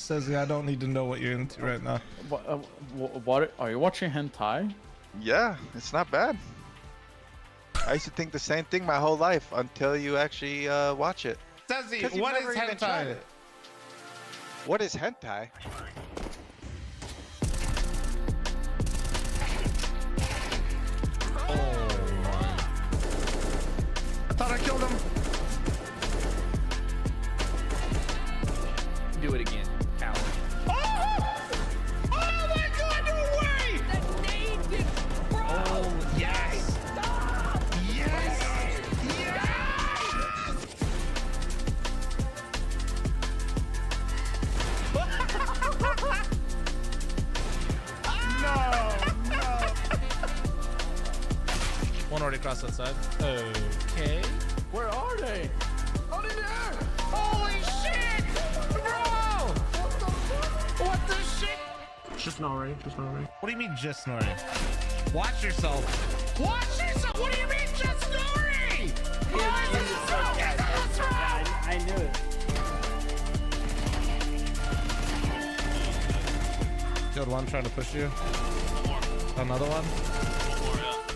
Says I don't need to know what you're into right now. What are you watching hentai? Yeah, it's not bad. I used to think the same thing my whole life until you actually watch it. Says he, 'Cause you've what is never even tried hentai? it. What is hentai? I thought I killed him. Do it again, coward. Oh my god, no way! That named it, bro! Oh, yes! Stop! Yes! One already crossed that side. Okay. Where are they? Oh, they're there! Holy shit! Bro! What the shit? Just snoring, just snoring. What do you mean just snoring? Watch yourself. Watch yourself! What do you mean just snoring? I knew it. Killed one trying to push you. Another one.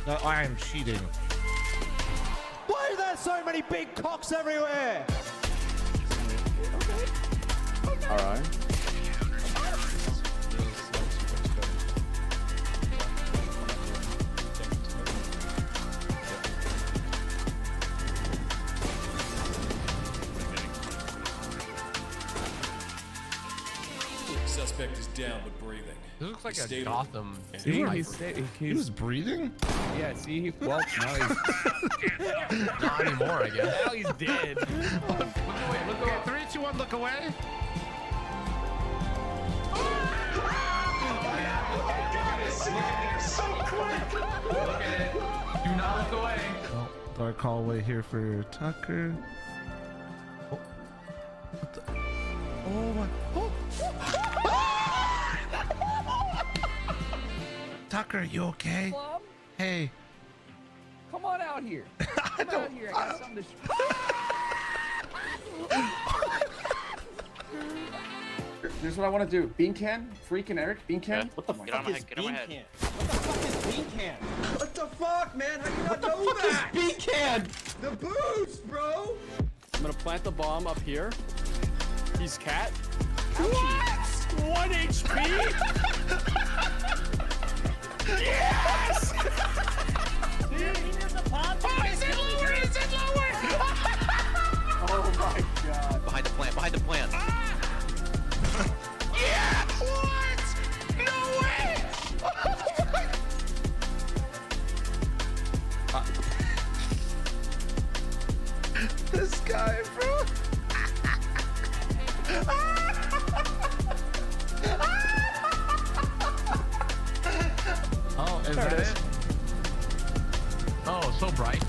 No, I am cheating. Why are there so many big cocks everywhere? All right. Suspect is down but breathing. This looks like a Stable. Gotham. He was breathing? Yeah, see? Well, now he's... Not anymore, I guess. Now he's dead. Look away, look away. 3, 2, 1, look away. So quick! Look at it. Do not look away. Oh, dark hallway here for Tucker. Oh, what the? Oh my! Oh. Tucker, you okay? Plum, Hey. come on out here. Come out here. I got something to Here's what I want to do. Bean can, Freak and Eric. Bean can. What the fuck? Get on my head, get on my head. What the fuck is bean can? What the fuck, man? How do you not know that? Bean can. The boost, bro! I'm gonna plant the bomb up here. He's cat. What? 1 HP. Yes! Oh, he's in lower! He's in lower! Oh my god. Behind the plant, behind the plant. Yeah! What? No way! This guy, bro. Oh, is that it? Oh, so bright.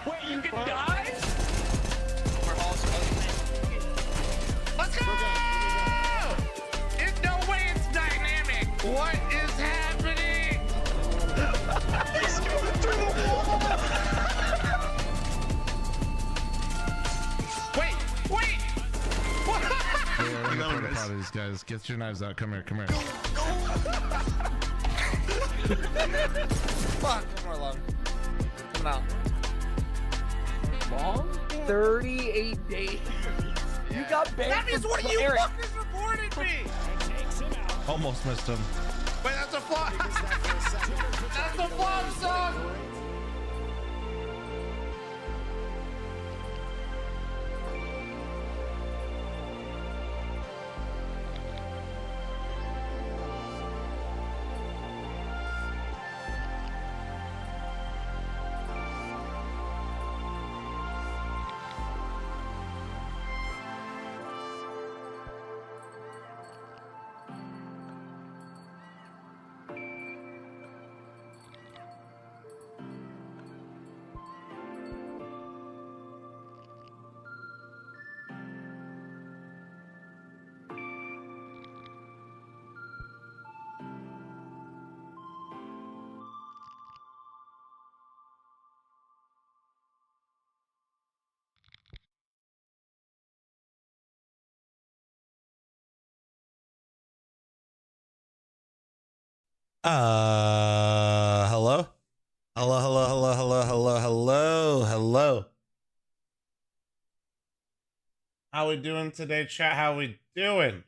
Wait, you can die? Let's go! There's no way it's dynamic. What is happening? He's going through the wall. Wait! What? These guys, get your knives out. Come here. Fuck, one more long. Coming out. Long? 38 days. You got banned. That means one of you fuckers reported me! Almost missed him. Wait, that's a flop! That's a flop song! Hello? Hello. How we doing today, chat? How we doing?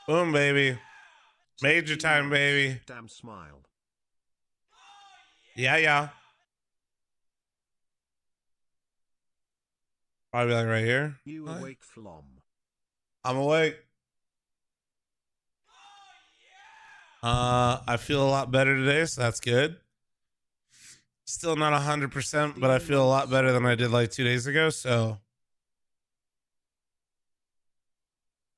Boom, baby. Major time, baby. Damn smile. Yeah. Probably like right here. You awake, Flom? I'm awake. I feel a lot better today, so that's good. Still not 100%, but I feel a lot better than I did like 2 days ago, so.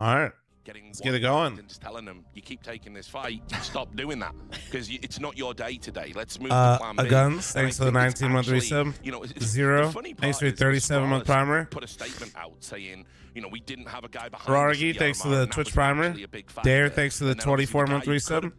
All right. Let's get it going. And just telling them, you keep taking this fight, stop doing that because it's not your day today. Let's move to plan B. Guns, thanks for the 19-month resub. Zero, thanks for the 37-month primer. Put a statement out saying, we didn't have a guy behind Rargi, thanks for the Twitch primer. Dare, thanks for the 24-month resub.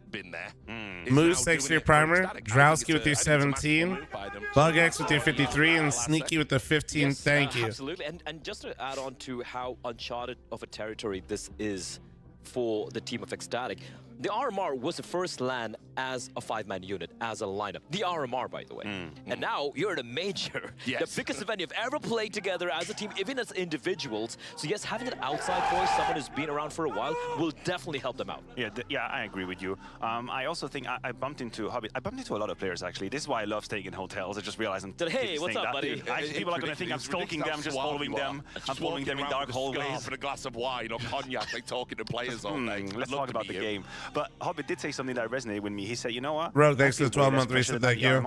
Moose, thanks for your primer. Drowski with your 17. BugX with your 53. And Sneaky with the 15. Thank you. Absolutely. And just to add on to how uncharted of a territory this is for the team of Ecstatic, the RMR was the first LAN as a 5-man unit, as a lineup. The RMR, by the way. And now you're at a major, the biggest event you've ever played together as a team, even as individuals. So yes, having an outside voice, someone who's been around for a while, will definitely help them out. Yeah, I agree with you. I also think I bumped into Hobbit. I bumped into a lot of players, actually. This is why I love staying in hotels. I just realized hey, what's up, buddy? People are going to think I'm stalking them, just following them. I'm following them in dark hallways. And a glass of wine or cognac, like talking to players all day. Let's talk about the game. But Hobbit did say something that resonated with me. He said, you know what? Rogue, thanks for the 12-month resub. Thank you.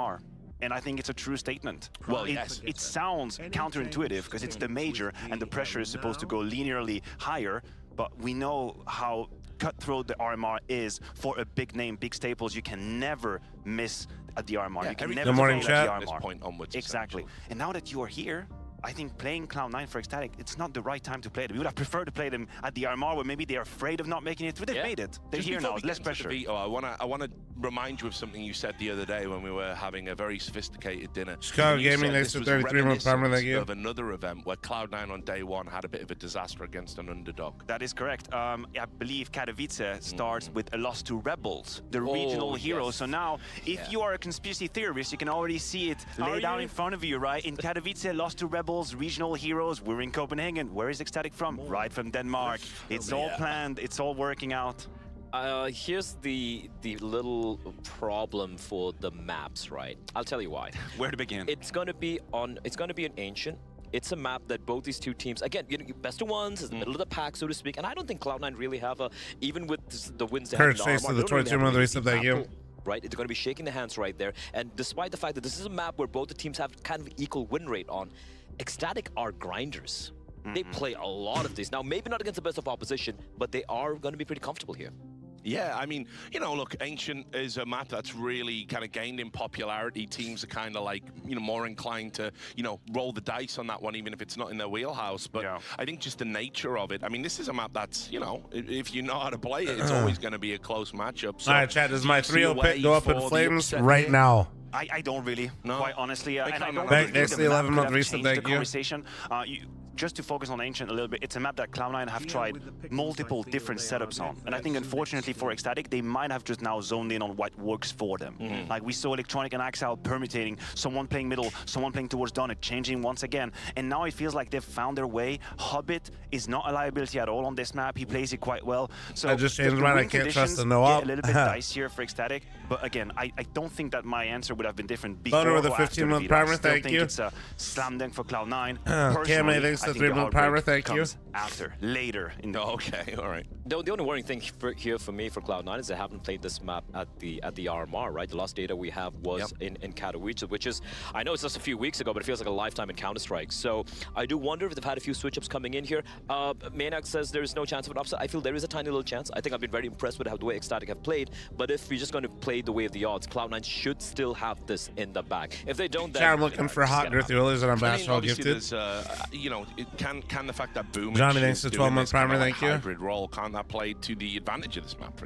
And I think it's a true statement. Well, it sounds counterintuitive because it's the major and the pressure is supposed to go linearly higher, but we know how cutthroat the RMR is for a big name, big staples. You can never miss at the RMR. You can never morning, fail chat. at the RMR. Point onwards, exactly. And now that you are here, I think playing Cloud9 for Ecstatic, it's not the right time to play them. We would have preferred to play them at the RMR where maybe they're afraid of not making it, but they've made it. They're here now, less pressure. Veto, I wanna remind you of something you said the other day when we were having a very sophisticated dinner. Chicago Gaming, thanks for 33-month primer. Thank you. Of another event where Cloud9 on day one had a bit of a disaster against an underdog. That is correct. I believe Katowice starts with a loss to Rebels, the regional heroes. So now, if you are a conspiracy theorist, you can already see it laid out in front of you, right? In Katowice, lost to Rebels, regional heroes. We're in Copenhagen. Where is Ecstatic from? Right from Denmark. It's all planned. It's all working out. Here's the little problem for the maps, right? I'll tell you why. Where to begin? It's gonna be an Ancient. It's a map that both these two teams, again, best of ones, is the middle of the pack, so to speak. And I don't think Cloud9 really have even with the wins they have in the thanks for the 22-month resub. Thank you. Right, they're going to be shaking the hands right there. And despite the fact that this is a map where both the teams have kind of equal win rate on, Ecstatic are grinders. They play a lot of these. Now, maybe not against the best of opposition, but they are going to be pretty comfortable here. Yeah, I mean, look, Ancient is a map that's really kind of gained in popularity. Teams are kind of like, more inclined to, roll the dice on that one, even if it's not in their wheelhouse. But I think just the nature of it. I mean, this is a map that's, if you know how to play it, it's always going to be a close matchup. So all right, chat, does my 3-0 pick go up in flames right now? I don't really, quite honestly. And I don't thanks the 11-month resub. Thank you. Conversation. Just to focus on Ancient a little bit, it's a map that Cloud9 have tried multiple different setups on. And I think, unfortunately for Ecstatic, they might have just now zoned in on what works for them. Like we saw Electronic and Axel permutating, someone playing middle, someone playing towards Donut, changing once again. And now it feels like they've found their way. Hobbit is not a liability at all on this map. He plays it quite well. So I just changed mine. I can't trust the no-op. A little bit dicier for Ecstatic. But again, I don't think that my answer would have been different before Boner with or a 15-month primer. Thank you. It's a slam dunk for Cloud9. Cam, thanks for the 3-month primer. Thank you. Later in the okay, all right. The only worrying thing here for me for Cloud9 is they haven't played this map at the RMR, right? The last data we have was in Katowice, which is, I know it's just a few weeks ago, but it feels like a lifetime in Counter-Strike. So I do wonder if they've had a few switch-ups coming in here. Maniac says there is no chance of an upset. I feel there is a tiny little chance. I think I've been very impressed with how the way Ecstatic have played. But if you're just going to play the way of the odds, Cloud9 should still have this in the bag. If they don't, then I'm looking for hot girthy rollers and I'm basketball gifted. There's, can the fact that Boom Johnny, is thanks for doing 12-month this kind primer, of like thank you. hybrid role, can't that play to the advantage of this map?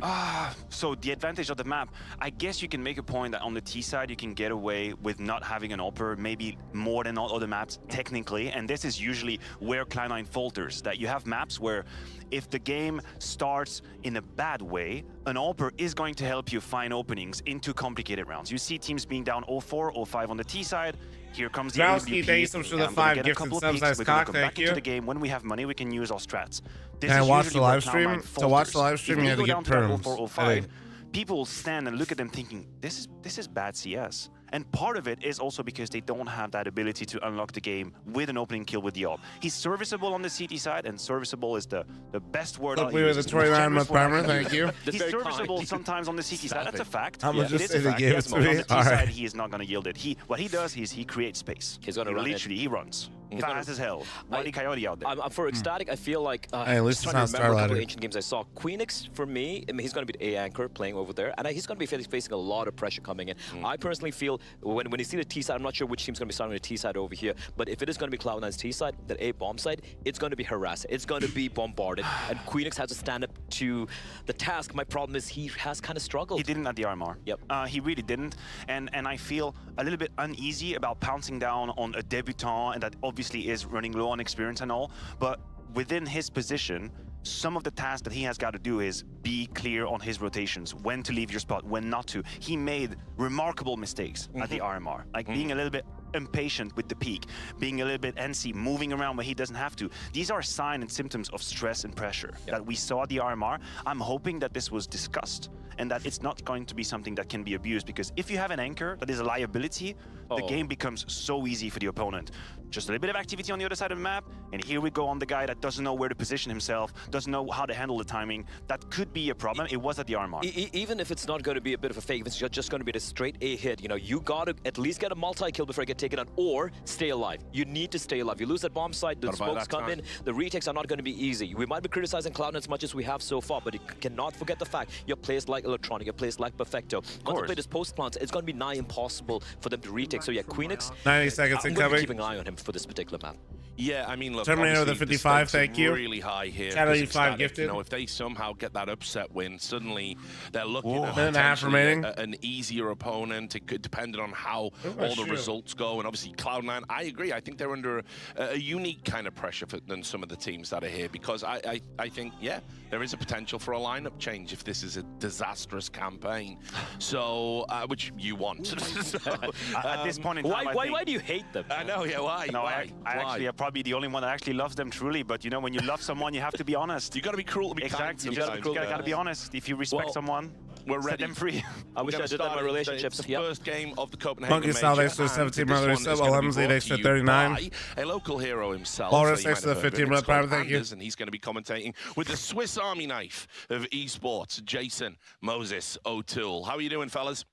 So the advantage of the map, I guess you can make a point that on the T side you can get away with not having an AWPer, maybe more than all other maps technically, and this is usually where Cloud9 falters, that you have maps where if the game starts in a bad way, an AWPer is going to help you find openings into complicated rounds. You see teams being down 0-4, 0-5 on the T side. Here comes the Drowski, thank you so much for the 5 gifted subs. Nice cock, thank you. The game. When we have money, we can use our strats. This Can I is watch usually the where live stream? Cloud9 To watch the falters. live stream, If you have to go get down to that perms. 0-4, 0-5, people will stand and look at them thinking, this is bad CS. And part of it is also because they don't have that ability to unlock the game with an opening kill with the AWP. He's serviceable on the CT side, and serviceable is the best word. Look, we were the 29-month primer, thank you. He's serviceable sometimes on the CT side, that's a fact. I'm gonna just say they gave it to On me. the T side, he is not going to yield it. What he does is he creates space. He's going to run literally, he runs. Fast as hell. Wily Coyote out there. For Ecstatic, I feel like Hey, at least just it's trying not to remember a couple Starladder. of ancient games I saw. Queenix, for me, I mean, he's going to be the A anchor playing over there, and he's going to be facing a lot of pressure coming in. I personally feel when you see the T side, I'm not sure which team's going to be starting the T side over here, but if it is going to be Cloud9's T side, that A bomb side, it's going to be harassed. It's going to be bombarded, and Queenix has to stand up to the task. My problem is he has kind of struggled. He didn't at the RMR. Yep. He really didn't, and I feel a little bit uneasy about pouncing down on a debutant, and that obviously is running low on experience and all, but within his position, some of the tasks that he has got to do is be clear on his rotations, when to leave your spot, when not to. He made remarkable mistakes at the RMR, like being a little bit impatient with the peak, being a little bit NC, moving around when he doesn't have to. These are signs and symptoms of stress and pressure that we saw at the RMR. I'm hoping that this was discussed and that it's not going to be something that can be abused, because if you have an anchor that is a liability, the game becomes so easy for the opponent. Just a little bit of activity on the other side of the map, and here we go on the guy that doesn't know where to position himself, doesn't know how to handle the timing. That could be a problem. It was at the RMR. Even if it's not going to be a bit of a fake, if it's just going to be a straight A hit, you know, you got to at least get a multi-kill before you get taken out, or stay alive. You need to stay alive. You lose that bomb site, the smokes come in, the retakes are not going to be easy. We might be criticizing Cloud9 as much as we have so far, but you cannot forget the fact your players like Electronic, your players like Perfecto. Once they play this post-plant, it's going to be nigh impossible for them to retake. So yeah, Queenix, 90 seconds I'm going to be incoming. keeping an eye on him for this particular map. Yeah, I mean, look, Terminator with the obviously 55, the stakes thank you. are really high here. Shadow because U5 Ecstatic, gifted. You know, if they somehow get that upset win, suddenly they're looking at Minute and a half potentially remaining. an easier opponent. It could depend on how all the results go. And obviously, Cloud9, I agree. I think they're under a unique kind of pressure than some of the teams that are here, because I think, yeah, there is a potential for a lineup change if this is a disastrous campaign. So, which you want. So, at this point in time, why do you hate them? I know, yeah, why? No, why? I actually am probably the only one that actually loves them truly, but you know, when you love someone, you have to be honest. You got to be cruel to be kind. Exactly, you gotta be honest. If you respect someone, we're set ready. them free. I wish I did that in my relationships. It's the first game of the Copenhagen Monkey Major, Style, thanks for the and 17 this brother one sub. is gonna be Alemsey, brought thanks to for you 39. by a local hero himself. Walrus, so you thanks might for the have heard 15 of it. brother, It's thank you. Anders, and he's going to be commentating with the Swiss Army knife of esports, Jason Moses O'Toole. How are you doing, fellas?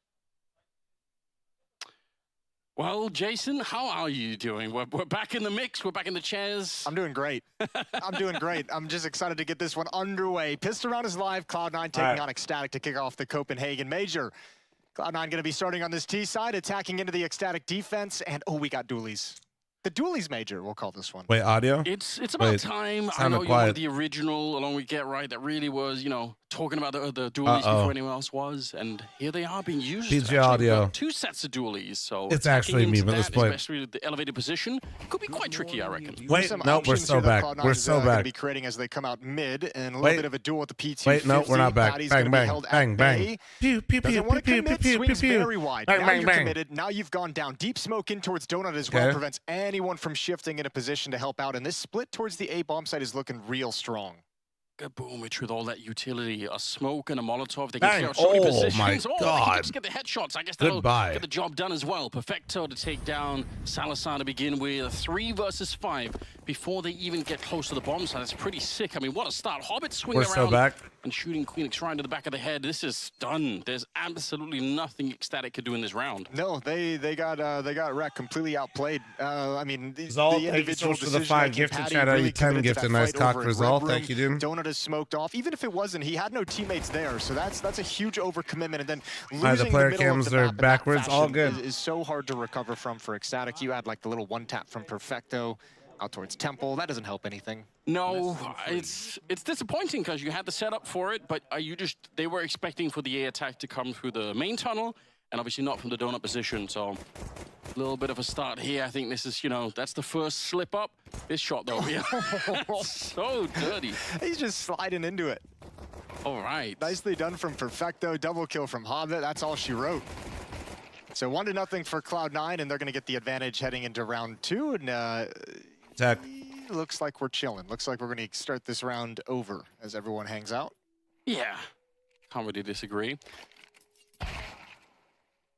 Well, Jason, how are you doing? We're back in the mix. We're back in the chairs. I'm doing great. I'm doing great. I'm just excited to get this one underway. Pissed Around is live. Cloud9 taking on Ecstatic to kick off the Copenhagen Major. Cloud9 going to be starting on this T side, attacking into the Ecstatic defense. And, oh, we got dualies. The dualies major, we'll call this one. Wait, audio? It's about time. I know you're one of the original, along with Get Right, that really was, you know, talking about the dualies before anyone else was. And here they are being used. PG audio. Two sets of dualies. So it's actually me from this point. Especially the elevated position, could be quite tricky, I reckon. Wait, no, we're so back. We're so back. Going to be creating as they come out mid, and a little bit of a duel with the PT. Wait, no, we're not back. Bang, bang, bang, bang. Pew, pew, pew, pew, pew, pew, pew, swings very wide. Bang, now bang, you're bang. committed. Now you've gone down. Deep smoke in towards Donut as well prevents anyone from shifting in a position to help out. And this split towards the A bomb site is looking real strong. Boom, which with all that utility, a smoke and a Molotov, they Bang. can clear out so many positions. My They God. can just get the headshots. I guess that'll Goodbye. get the job done as well. Perfecto to take down Salazar to begin with. 3 versus 5 before they even get close to the bomb site. That's pretty sick. I mean, what a start. Hobbit swinging We're around so back. and shooting Queenix right into the back of the head. This is done. There's absolutely nothing Ecstatic could do in this round. No, they got wrecked, completely outplayed. I mean, the Zol, individual thank you so much for the decision 5 making, gifted. Patty Shout out really you 10 committed to gifted. that Nice fight cock over for at Zol. Red Thank you, Room. dude. Donut is smoked off. Even if it wasn't, he had no teammates there, so that's a huge overcommitment. And then losing the player the middle of cams the are map in that backwards, all fashion good. is so hard to recover from for Ecstatic. You had like the little one tap from Perfecto. out towards Temple. That doesn't help anything. No, it's disappointing because you had the setup for it, but they were expecting for the A attack to come through the main tunnel, and obviously not from the donut position. So a little bit of a start here. I think this is, that's the first slip up. This shot though, yeah, so dirty. He's just sliding into it. All right. Nicely done from Perfecto. Double kill from Hobbit. That's all she wrote. So 1-0 for Cloud9, and they're going to get the advantage heading into round 2. And looks like we're chilling. Looks like we're going to start this round over as everyone hangs out. Yeah, can't really disagree.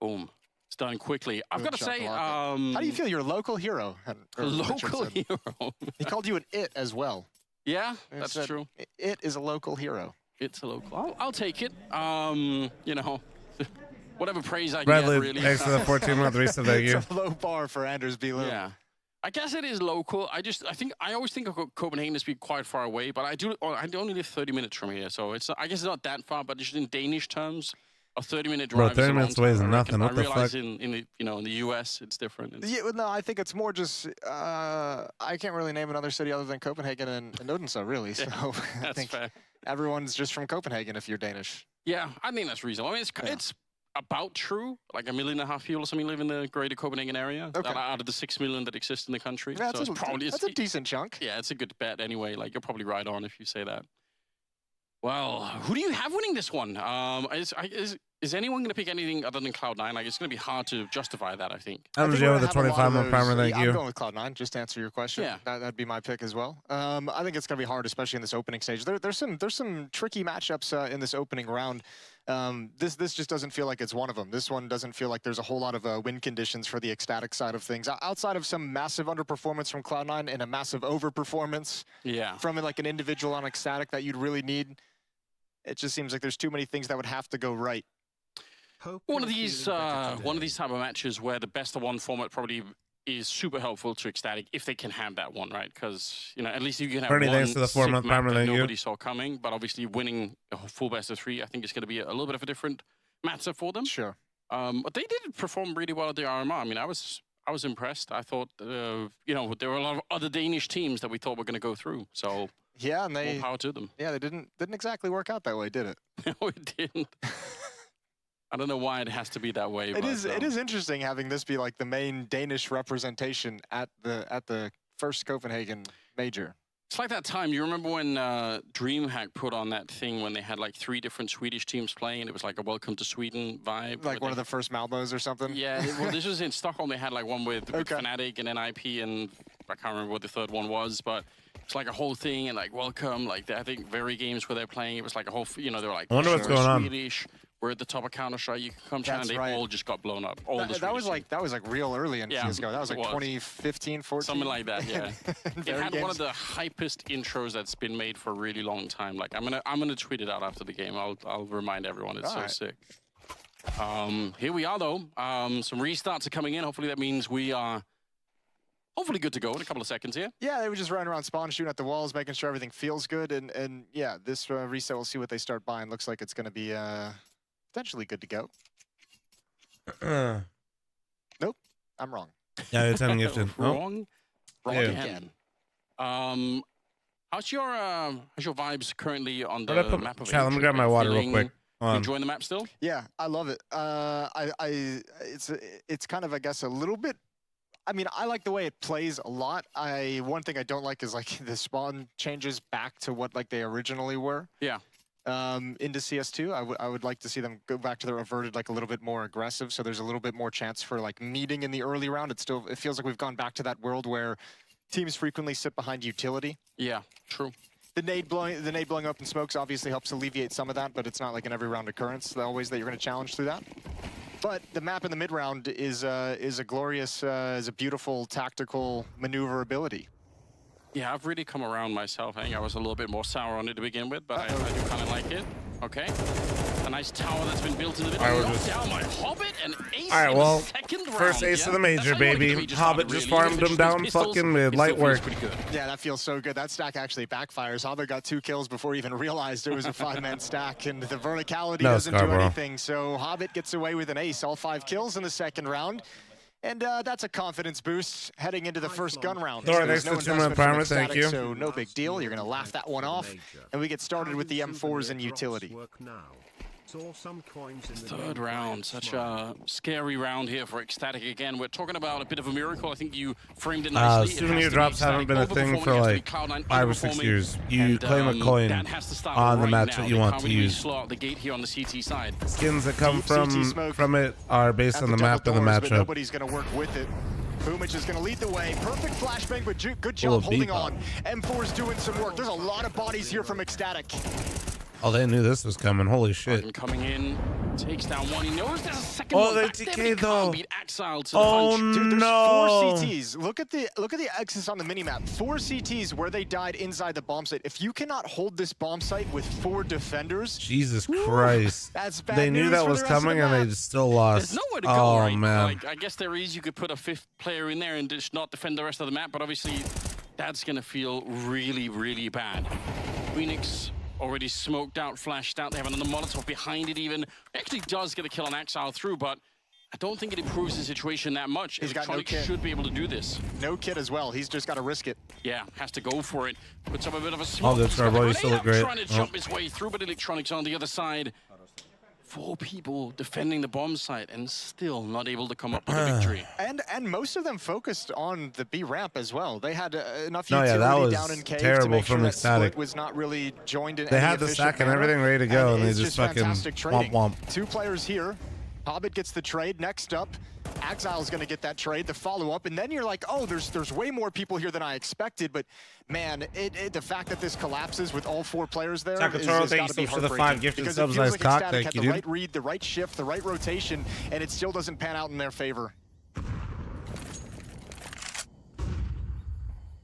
Boom. It's done quickly. I've got to say, how do you feel? You're a local hero. Local hero. He called you an it as well. Yeah, that's true. It is a local hero. It's a local. I'll take it. Whatever praise I Bradley, get, really. thanks for the 14-month reset. Thank you. It's a low bar for Anders B. Lou. Yeah. I guess it is local. I always think of Copenhagen as being quite far away, but I only live 30 minutes from here, so I guess it's not that far. But just in Danish terms, a 30-minute drive. Bro, 30 minutes away is nothing. What I the fuck? realize in the US, it's different. Yeah, no, I think it's more just I can't really name another city other than Copenhagen and Odense, really. So I think fair. Everyone's just from Copenhagen if you're Danish. Yeah, I think that's reasonable. I mean, it's about true. Like 1.5 million people or something live in the greater Copenhagen area. Okay. Out of the 6 million that exist in the country. Yeah, so that's a decent chunk. Yeah, it's a good bet anyway. Like, you're probably right on if you say that. Well, who do you have winning this one? Is anyone going to pick anything other than Cloud9? Like, it's going to be hard to justify that, I think. I'm Joe with the 25-month primer. Thank you. I'm going with Cloud9, just to answer your question. Yeah. That'd be my pick as well. I think it's going to be hard, especially in this opening stage. There's some tricky matchups in this opening round. This just doesn't feel like it's one of them. This one doesn't feel like there's a whole lot of win conditions for the Ecstatic side of things. Outside of some massive underperformance from Cloud9 and a massive overperformance from like an individual on Ecstatic that you'd really need, it just seems like there's too many things that would have to go right. One of these type of matches where the best of one format probably is super helpful to Ecstatic if they can have that one, right? Because at least you can have Bernie, one thanks for the 4-month primer. that Thank you. nobody saw coming. But obviously, winning a full best of 3, I think, is going to be a little bit of a different matchup for them. Sure. But they did perform really well at the RMR. I mean, I was impressed. I thought there were a lot of other Danish teams that we thought were going to go through. So yeah, and more power to them. Yeah, they didn't exactly work out that way, did it? No, it didn't. I don't know why it has to be that way. It is interesting having this be like the main Danish representation at the first Copenhagen major. It's like that time. You remember when DreamHack put on that thing when they had like 3 different Swedish teams playing, and it was like a Welcome to Sweden vibe. Like one of the first Malmos or something? Yeah, well, this was in Stockholm. They had like one with Fnatic and NIP, and I can't remember what the third one was, but it's like a whole thing, and like welcome, like I think very games where they're playing, it was like a whole, they were like, I wonder what's going on. Swedish. We're at the top of Counter-Strike. You can come down, and they all just got blown up. That was like real early in CS:GO. That was like 2015, 14. Something like that, yeah. It had one of the hypest intros that's been made for a really long time. Like I'm gonna tweet it out after the game. I'll remind everyone. It's sick. Here we are though. Some restarts are coming in. Hopefully that means we are hopefully good to go in a couple of seconds here. Yeah, they were just running around spawn, shooting at the walls, making sure everything feels good. And yeah, this reset, we'll see what they start buying. Looks like it's going to be potentially good to go. Nope, I'm wrong. Yeah, it's ungifted. Wrong Yeah. again. How's your vibes currently on the map of Let me grab my water real quick. You enjoying the map still? Yeah, I love it. It's kind of, I guess, a little bit. I mean, I like the way it plays a lot. One thing I don't like is like the spawn changes back to what like they originally were. Yeah. Into CS2, I would like to see them go back to the reverted, like a little bit more aggressive. So there's a little bit more chance for like meeting in the early round. It feels like we've gone back to that world where teams frequently sit behind utility. Yeah, true. The nade blowing up in smokes obviously helps alleviate some of that, but it's not like an every round occurrence always that you're going to challenge through that. But the map in the mid round is a glorious, is a beautiful tactical maneuverability. Yeah, I've really come around myself. I think I was a little bit more sour on it to begin with, but I do kind of like it. Okay. A nice tower that's been built in the middle. Knocked down my Hobbit and ace in the second round. First ace of the major, baby. Hobbit just farmed him down fucking mid. Light work. Yeah, that feels so good. That stack actually backfires. Hobbit got 2 kills before he even realized it was a 5-man stack, and the verticality doesn't do anything. So Hobbit gets away with an ace. All 5 kills in the second round. And that's a confidence boost heading into the first gun round. Thor, There's thanks no for 2-month primer, investment thank from Ecstatic, you. So no big deal. You're going to laugh that one off. And we get started with the M4s and utility. Third round, such a scary round here for Ecstatic again. We're talking about a bit of a miracle. I think you framed it nicely. Souvenir drops haven't been a thing for like 5 or 6 years. You claim a coin on the match that you want to use. The gate here on the CT side. Skins that come from it are based on the map and the matchup. Nobody's going to work with it. Boomich is going to lead the way. Perfect flashbang, but good job holding on. M4's doing some work. There's a lot of bodies here from Ecstatic. Oh, they knew this was coming. Holy shit. Coming in, takes down one. He knows there's a second one. Oh, they TK though. Oh Dude, there's no. 4 CTs. Look at the X's on the minimap. 4 CTs where they died inside the bomb site. If you cannot hold this bomb site with 4 defenders, Jesus Christ. That's bad They knew news that for was the rest of coming the and map. they still lost. There's nowhere to go, right? Man. Like, I guess there is. You could put a 5th player in there and just not defend the rest of the map, but obviously that's going to feel really, really bad. Phoenix already smoked out, flashed out. They have another Molotov behind it even. Actually does get a kill on Exile through, but I don't think it improves the situation that much. He's got no kit. Should be able to do this. No kit as well. He's just got to risk it. Yeah, has to go for it. Puts up a bit of a smoke. All good, Starboy. You still look great. Trying to jump his way through, but Electronics on the other side. 4 people defending the bomb site and still not able to come up with a victory. And most of them focused on the B ramp as well. They had enough No, utility yeah, that was down in cave terrible to make from sure that Ecstatic. split was not really joined in They any had the efficient stack and manner. everything ready to go, and they it's just fucking fantastic trading. womp. 2 players here. Hobbit gets the trade. Next up, Exile's going to get that trade, the follow-up, and then you're like, oh, there's way more people here than I expected, but man, the fact that this collapses with all 4 players there is got to be for the 5 heartbreaking. gifted Because subs. it feels Nice like cock, Ecstatic thank had you, the dude. right read, the right shift, the right rotation, and it still doesn't pan out in their favor.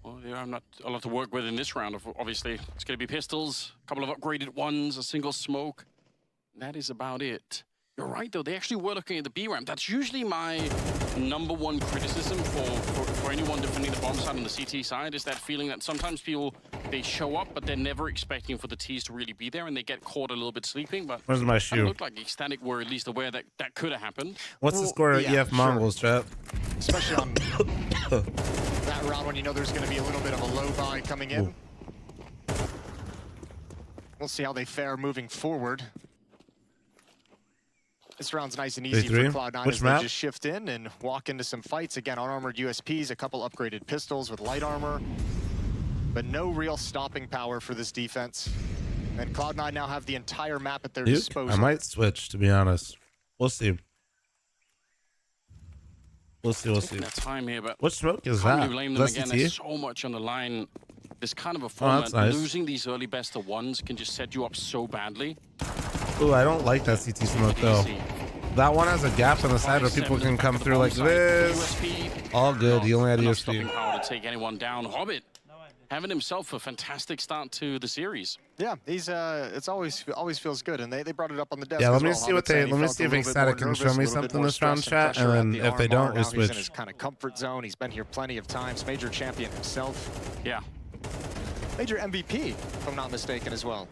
Well, yeah, I'm not a lot to work with in this round. Obviously, it's going to be pistols, a couple of upgraded ones, a single smoke. That is about it. You're right, though. They actually were looking at the B ramp. That's usually my #1 criticism for anyone defending the bomb side on the CT side, is that feeling that sometimes people, they show up, but they're never expecting for the Ts to really be there, and they get caught a little bit sleeping. But Where's my it shoe? looked like Ecstatic were at least aware that that could have happened. What's the score of EF Mongols, chat? Especially on that round when you know there's going to be a little bit of a low buy coming in. Ooh. We'll see how they fare moving forward. This round's nice and easy for Cloud9 Which as map? they just shift in and walk into some fights. Again, unarmored USPs, a couple upgraded pistols with light armor, but no real stopping power for this defense. And Cloud9 now have the entire map at their disposal. I might switch, to be honest. We'll see. We'll see. That time here, but What smoke is can't that? really blame them Is that again. CT? There's so much on the line. This kind of a format, that's nice. losing these early best of ones can just set you up so badly. Ooh, I don't like that CT smoke though. That one has a gap on the side where people can come through like this. All good. He only had Enough USP. stopping power to take anyone down. Hobbit having himself a fantastic start to the series. Yeah, he's it's always feels good, and they brought it up on the desk. Yeah, as let me well. see Hobbit what they. said he Let me felt see a if little bit Ecstatic more can nervous, show me a little bit something more this round, stress and chat, and pressure then at the if they RMR. don't, we Now he's in switch. his kind of comfort zone. He's been here plenty of times. Major champion himself. Yeah. Major MVP, if I'm not mistaken, as well.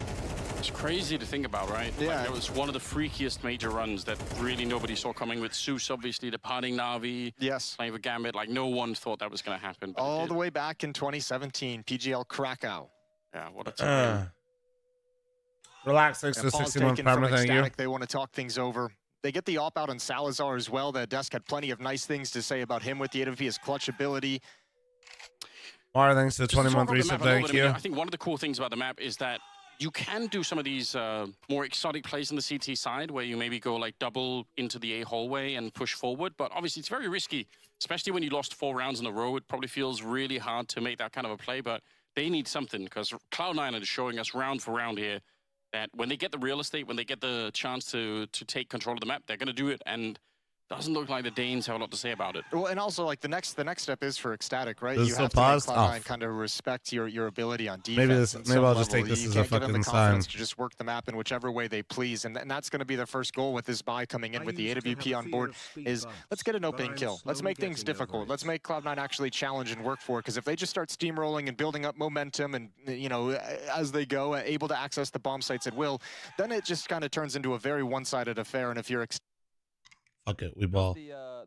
It's crazy to think about, right? Yeah. Like, it was one of the freakiest major runs that really nobody saw coming, with Zeus obviously departing Na'Vi. Yes. Playing with Gambit. Like, no one thought that was going to happen. But All the way back in 2017, PGL Krakow. Yeah, what a time. Relax, thanks And to Paul's 61 taken from Parma, thank you. Ecstatic. They want to talk things over. They get the op-out on Salazar as well. The desk had plenty of nice things to say about him with the AWP, his clutch ability. Mara, thanks to the Just to 21 talk about the resub, map a little thank bit, I mean, you. I think one of the cool things about the map is that you can do some of these more exotic plays on the CT side, where you maybe go like double into the A hallway and push forward. But obviously it's very risky, especially when you lost 4 rounds in a row. It probably feels really hard to make that kind of a play, but they need something, because Cloud9 is showing us round for round here that when they get the real estate, when they get the chance to take control of the map, they're going to do it. And doesn't look like the Danes have a lot to say about it. Well, and also like the next step is for Ecstatic, right? This You is have so to make paused? Cloud9 Oh. kind of respect your ability on defense. Maybe I'll just level. take this You as a can't give them the fucking confidence sign. to just work the map in whichever way they please, and that's going to be their first goal with this buy coming in with the AWP on board. Is let's get an opening kill. Let's make things difficult. Let's make Cloud9 actually challenge and work for it. Because if they just start steamrolling and building up momentum, and as they go, able to access the bomb sites at will, then it just kind of turns into a very one-sided affair. And if you're Fuck it, we ball.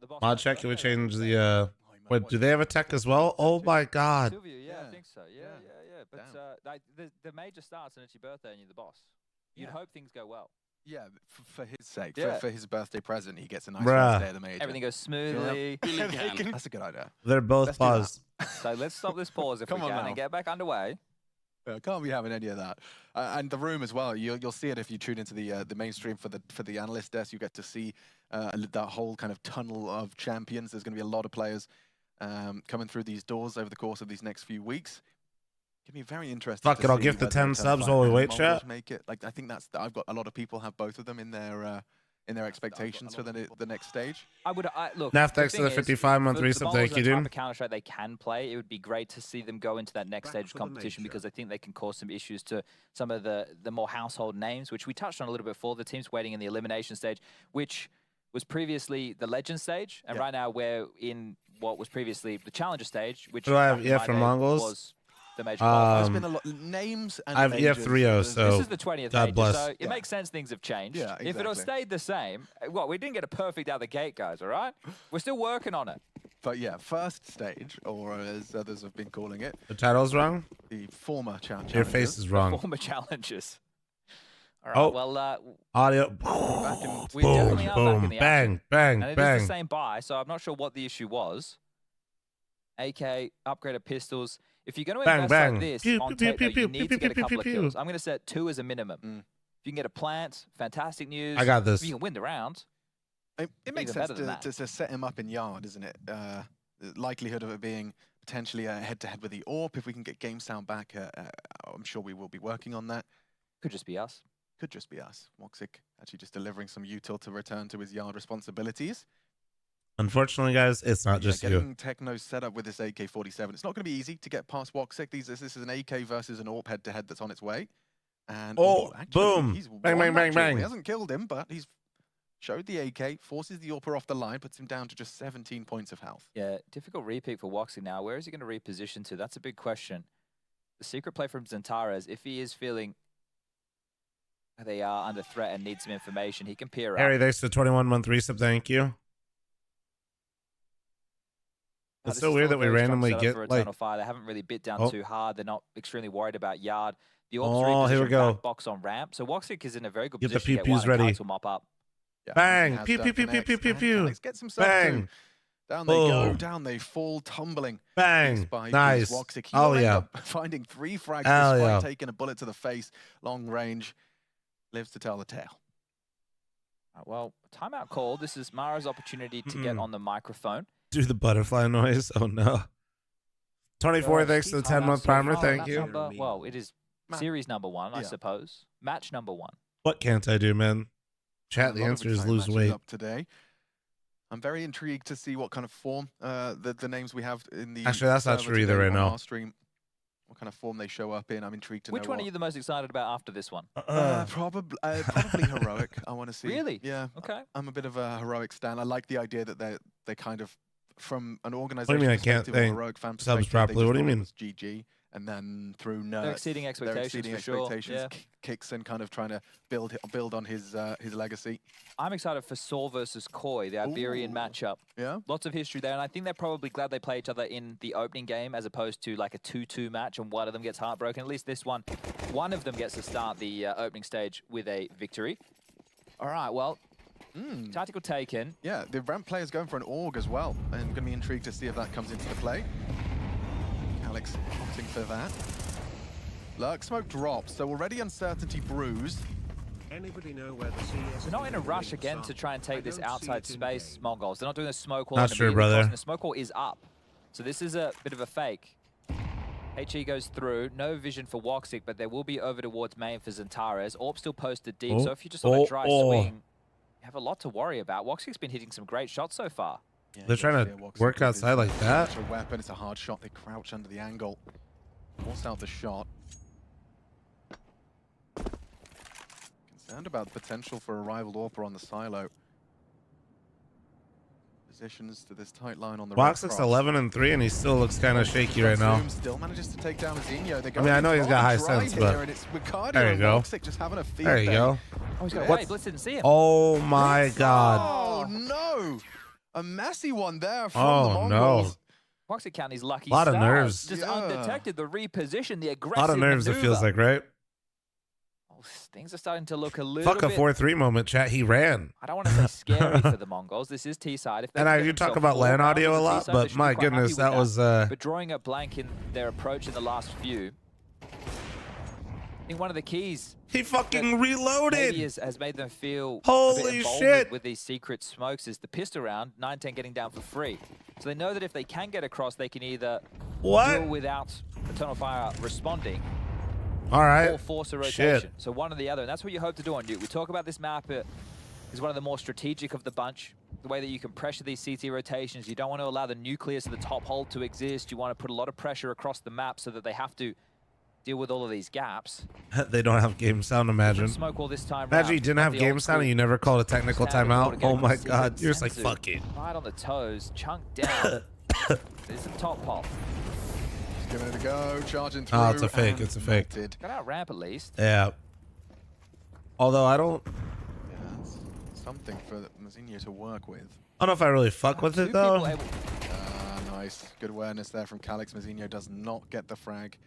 boss. Mod check. Can we change the? Wait, do they have a tech as well? Oh my god. Yeah, I think so. Yeah. But like the major starts and it's your birthday and you're the boss. You'd hope things go well. Yeah, for his sake, Yeah. for his birthday present, he gets a nice Bruh. first day of the major. Everything goes smoothly. That's a good idea. They're both Let's do paused. So let's stop this pause if we Come on can now. and get back underway. Can't be having any of that. And the room as well. You'll see it if you tune into the mainstream for the analyst desk. You get to see that whole kind of tunnel of champions. There's going to be a lot of players coming through these doors over the course of these next few weeks. Give me very interesting. Fuck it, I'll give the 10 subs while we wait, chat. Make it. Like I think I've got a lot of people have both of them in their expectations for the next stage. Look. Naf, thanks to the 55 month resub. Thank you, dude. Counter-Strike they can play. It would be great to see them go into that next stage of competition because I think they can cause some issues to some of the more household names, which we touched on a little bit before. The teams waiting in the elimination stage, which was previously the legend stage, and right now we're in what was previously the challenger stage, which Do I have EF from Mongols? was the major qualifier. There's been a lot names and I have majors. EF3O, so This is the 20th God major, bless. so it makes sense things have changed. Yeah, If it had stayed the same, we didn't get a perfect out the gate, guys, all right? We're still working on it. But yeah, first stage, or as others have been calling it, The title's wrong? the former challenge. Your face is wrong. Former challenges. All right, Oh. well, Audio. we definitely are back in Boom. the Bang. action. Bang. And it is Bang. the same buy, so I'm not sure what the issue was. AK, upgraded pistols. If you're going to Bang, invest bang. like this Pew, on pew, tape, pew, you pew, need pew, to get a pew, couple of pew, kills. pew. I'm going to set 2 as a minimum. If you can get a plant, fantastic news. I got this. If you can win the round. It makes even sense better than that. to set him up in yard, isn't it? The likelihood of it being potentially a head-to-head with the AWP. If we can get game sound back, I'm sure we will be working on that. Could just be us. Could just be us. Woxic actually just delivering some util to return to his yard responsibilities. Unfortunately, guys, it's not just getting you. Techno set up with this AK-47. It's not going to be easy to get past Woxic. This is an AK versus an AWP head-to-head that's on its way. And actually, boom. he's Bang, won bang, that bang, duel. bang. He hasn't killed him, but he's showed the AK, forces the AWPer off the line, puts him down to just 17 points of health. Yeah, difficult repick for Woxic now. Where is he going to reposition to? That's a big question. The secret play from Zantares, if he is feeling they are under threat and need some information, he can peer Harry, up. thanks to the 21 month resub. Thank you. It's so weird that we randomly get like. Fire. They haven't really bit down Oh. too hard. They're not extremely worried about yard. The Oh, here we go. Box on ramp. So Woxic is in a very good Get the position to pew-pews get one and ready. Kite will mop up. Yeah, Bang. he has Pew, done pew, pew, pew, connects, pew, pew, and pew. Alex gets himself Bang. too. Down they go, Boom. down they fall, tumbling. Bang. By Nice. Woxic. He Oh, will end yeah. up finding 3 frags Hell despite yeah. taking a bullet to the face. Long range. Lives to tell the tale. Well, timeout call. This is Mara's opportunity to get on the microphone. Do the butterfly noise. Oh no. 24, thanks to the 10 month primer. Thank you. Well, it is series number 1, I suppose. Match number 1. What can't I do, man? Chat, the A lot of answer is exciting lose matches weight. up today. I'm very intrigued to see what kind of form the names we have in the. Actually, that's not server true either today right on now. our stream. What kind of form they show up in? I'm intrigued to know. Which one are you the most excited about after this one? Probably heroic. I want to see. Really? Yeah. Okay. I'm a bit of a heroic stan. I like the idea that they kind of, from an What do organization you mean I can't perspective or think heroic fan subs perspective, properly? they What do you just mean? thought it was GG, and then through nerds, They're exceeding expectations for sure. Yeah. Kicks in, kind of trying to build on his legacy. I'm excited for Saw versus Koi, the Iberian matchup. Yeah. Lots of history there, and I think they're probably glad they play each other in the opening game as opposed to like a 2-2 match and one of them gets heartbroken. At least this one of them gets to start the opening stage with a victory. All right, well, tactical taken. Yeah, the ramp player's going for an AUG as well, and I'm going to be intrigued to see if that comes into the play. Alex opting for that. Lurk smoke drops, so already uncertainty bruised. Anybody know where the CS2 They're not in a rush again to try and take this outside space, Mongols. They're not doing a smoke wall. Not and sure, immediately brother. crossing. The smoke wall is up. So this is a bit of a fake. HE goes through. No vision for Woxic, but there will be over towards main for Zantares. Orb still posted deep, so if you're just on a dry swing, you have a lot to worry about. Woxic's been hitting some great shots so far. Yeah, They're trying to work outside like that. It's a weapon, it's a hard shot. They crouch under the angle. Force out the shot. Concerned about the potential for a rival AWPer on the silo. Positions to this tight line on the right Woxic's cross. 11 and 3, and he still looks kind of shaky right now. Zoom still manages to take down Azinho. I mean, I know he's got high sense, but there you go. Just having a field There you day. go. Oh, he's got What? away. Blitz didn't see him. Oh my God. Oh no! A messy one there from the Mongols. Woxit County's lucky A lot of stars. nerves. Just undetected, the reposition, the A aggressive lot of nerves, maneuver. it feels like, right? Oh, things are starting to look a little Fuck a bit... 4-3 moment, chat. He ran. I don't want to say scary for the Mongols. This is T-side. If they And can I get do talk themselves about 4 LAN rounds audio as a lot, T-side, they but should be my quite happy goodness, with that was... But drawing a blank in their approach in the last few... I think one of the keys... He fucking reloaded! Maybe has made them feel Holy a bit emboldened shit! with these secret smokes is the pistol round, 9-10 getting down for free. So they know that if they can get across, they can either deal without Eternal Fire responding, all right, or force a rotation. Shit. So one or the other, and that's what you hope to do on Duke. We talk about this map is one of the more strategic of the bunch. The way that you can pressure these CT rotations, you don't want to allow the nucleus of the top hold to exist. You want to put a lot of pressure across the map so that they have to deal with all of these gaps. They don't have game sound, imagine. Smoke all this time Imagine you didn't have game sound and you never called a technical timeout. Oh my god, you're just like, fuck it. Right on the toes, chunked down. There's a top pop. Just giving it a go, charging through. Oh, it's a fake, it's a fake. Got out ramp at least. Yeah. Although I don't... Yeah, that's something for Mazinho to work with. I don't know if I really fuck with it though. Nice. Good awareness there from Calix. Mazinho does not get the frag.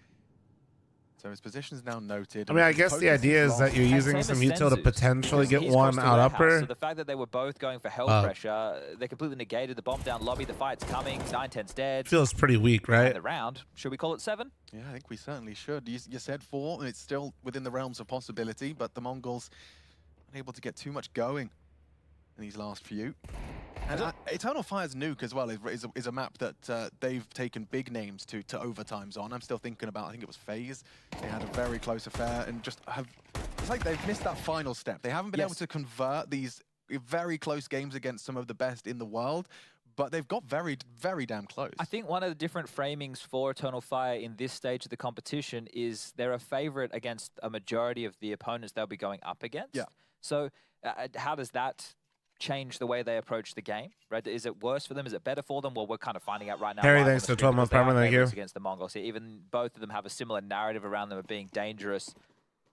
So his position is now noted. I mean, I guess the idea is that you're using some util to potentially get one out upper. So the fact that they were both going for hell pressure, they completely negated the bomb down lobby. The fight's coming. 9-10's dead. Feels pretty weak, right? The round. Should we call it 7? Yeah, I think we certainly should. You said 4, and it's still within the realms of possibility, but the Mongols unable to get too much going in these last few. And Eternal Fire's nuke as well is a map that they've taken big names to overtimes on. I'm still thinking about, I think it was FaZe. They had a very close affair and just have, it's like they've missed that final step. They haven't been able to convert these very close games against some of the best in the world, but they've got very, very damn close. I think one of the different framings for Eternal Fire in this stage of the competition is they're a favorite against a majority of the opponents they'll be going up against. Yeah. So how does that change the way they approach the game, right? Is it worse for them? Is it better for them? Well, we're kind of finding out right now. Harry, thanks for 12-month primer. Thank you. Against the Mongols here. Even both of them have a similar narrative around them of being dangerous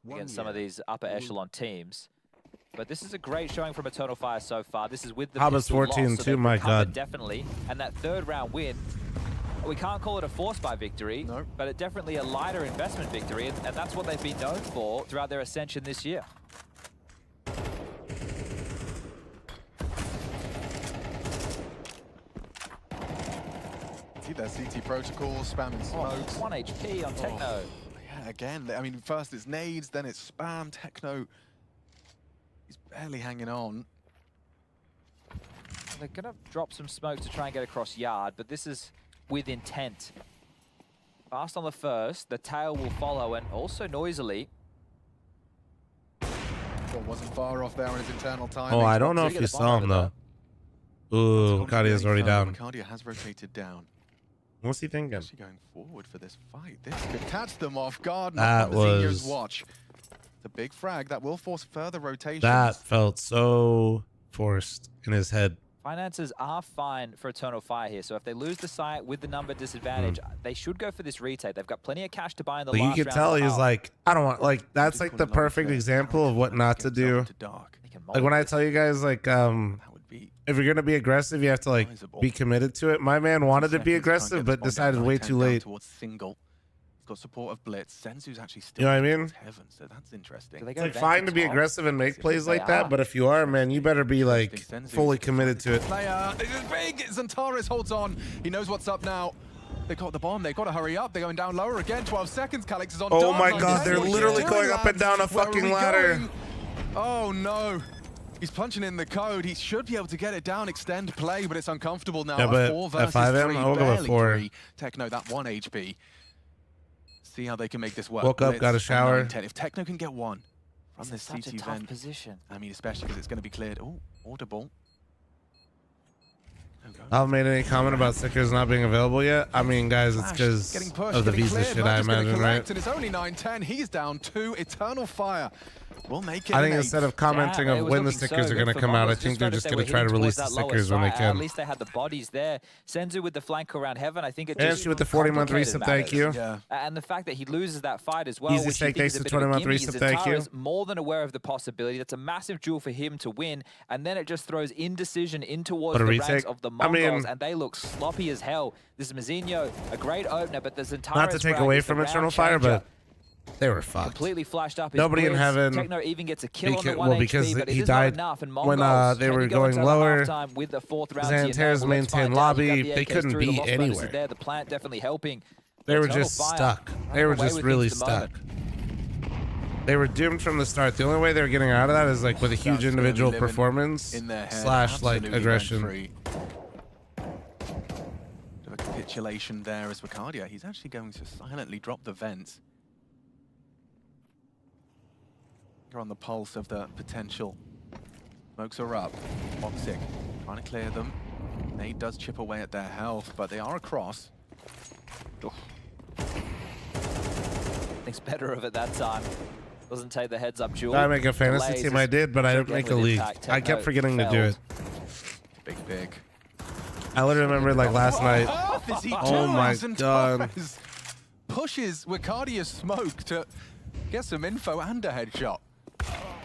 against some of these upper echelon teams. But this is a great showing from Eternal Fire so far. This is with the Hobbit's 14-2, my god. Definitely. And that third round win, we can't call it a force buy victory, but it definitely a lighter investment victory, and that's what they've been known for throughout their ascension this year. See their CT protocol, spamming smokes. 1 HP on Techno. Yeah, again, I mean, first it's nades, then it's spam. Techno, he's barely hanging on. They're going to drop some smoke to try and get across yard, but this is with intent. Fast on the first, the tail will follow, and also noisily. Wasn't far off there in his internal time. Oh, I don't know if you saw him though. Ooh, Cardia's already down. Cardia has rotated down. What's he thinking? Actually going forward for this fight. This could catch them off guard. That was... watch. It's a big frag that will force further rotations. That felt so forced in his head. Finances are fine for Eternal Fire here, so if they lose the site with the number disadvantage, they should go for this retake. They've got plenty of cash to buy in the last round. You can tell he's like, I don't want, like, that's like the perfect example of what not to do. Like when I tell you guys, like, if you're gonna be aggressive, you have to like be committed to it. My man wanted to be aggressive, but decided way too late. Got support of Blitz. Senzu's actually still, you know what I mean? Heaven, so that's interesting. It's like fine to be aggressive and make plays like that, but if you are, man, you better be like fully committed to it. Player, this is big. Zantares holds on. He knows what's up now. They got the bomb. They got to hurry up. They're going down lower again. 12 seconds. Calix is on. Oh my god, they're literally going up and down a fucking ladder. Oh no. He's punching in the code. He should be able to get it down, extend play, but it's uncomfortable now. Yeah, but 4 versus 5M, 3, I'll go with 4. 3. Techno, that 1 HP. See how they can make this work. Woke up, got a shower. If Techno can get 1 from this such CT a tough vent, position. I mean, especially because it's going to be cleared. Oh, audible. I haven't made any comment about stickers not being available yet. I mean, guys, it's because of the visa shit, I imagine, right? And it's only 9-10. He's down 2. Eternal Fire We'll make it. I think instead of commenting Damn, of when the stickers are going to come out, I think they're just going to try to release the stickers when they can. At least they had the bodies there. Senzu with the flank around heaven, I think it And just she with the 40-month reset, thank you. Yeah. And the fact that he loses that fight as well, Easy which stake, he thinks thanks is to a bit of a 20-month gimme, reset, thank you. Zentara's more than aware of the possibility. That's a massive duel for him to win, and then it just throws indecision in towards the ranks of the Mongols, and they look sloppy as hell. This is Mazinho, a great opener, but the Zentara's Not to take away from Eternal Fire, but they were fucked. Completely flashed up. Nobody in heaven. Techno even gets a kill on the 1 well, because HP, but he it is not died enough. And when Mongols, they were go going into lower. halftime with the 4th round Xanter's maintained lobby. They couldn't be anywhere. There. The plant definitely helping. They were Eternal just Fire stuck. They were away just with really things at the stuck. They were doomed from the start. The only way they were getting out of that is like with a huge individual performance in their head, slash like absolutely aggression. rent-free. Bit of a capitulation there as Vicardia. He's actually going to silently drop the vents. They're on the pulse of the potential. Smokes are up. Toxic trying to clear them. Nade does chip away at their health, but they are across. Thinks better of it that time. Doesn't take the heads up duel. I make a fantasy team, I did, but I didn't make a league. I kept forgetting to do it. Big pick. I literally remember like last night. Oh my god. Pushes Wicardia's smoke to get some info and a headshot.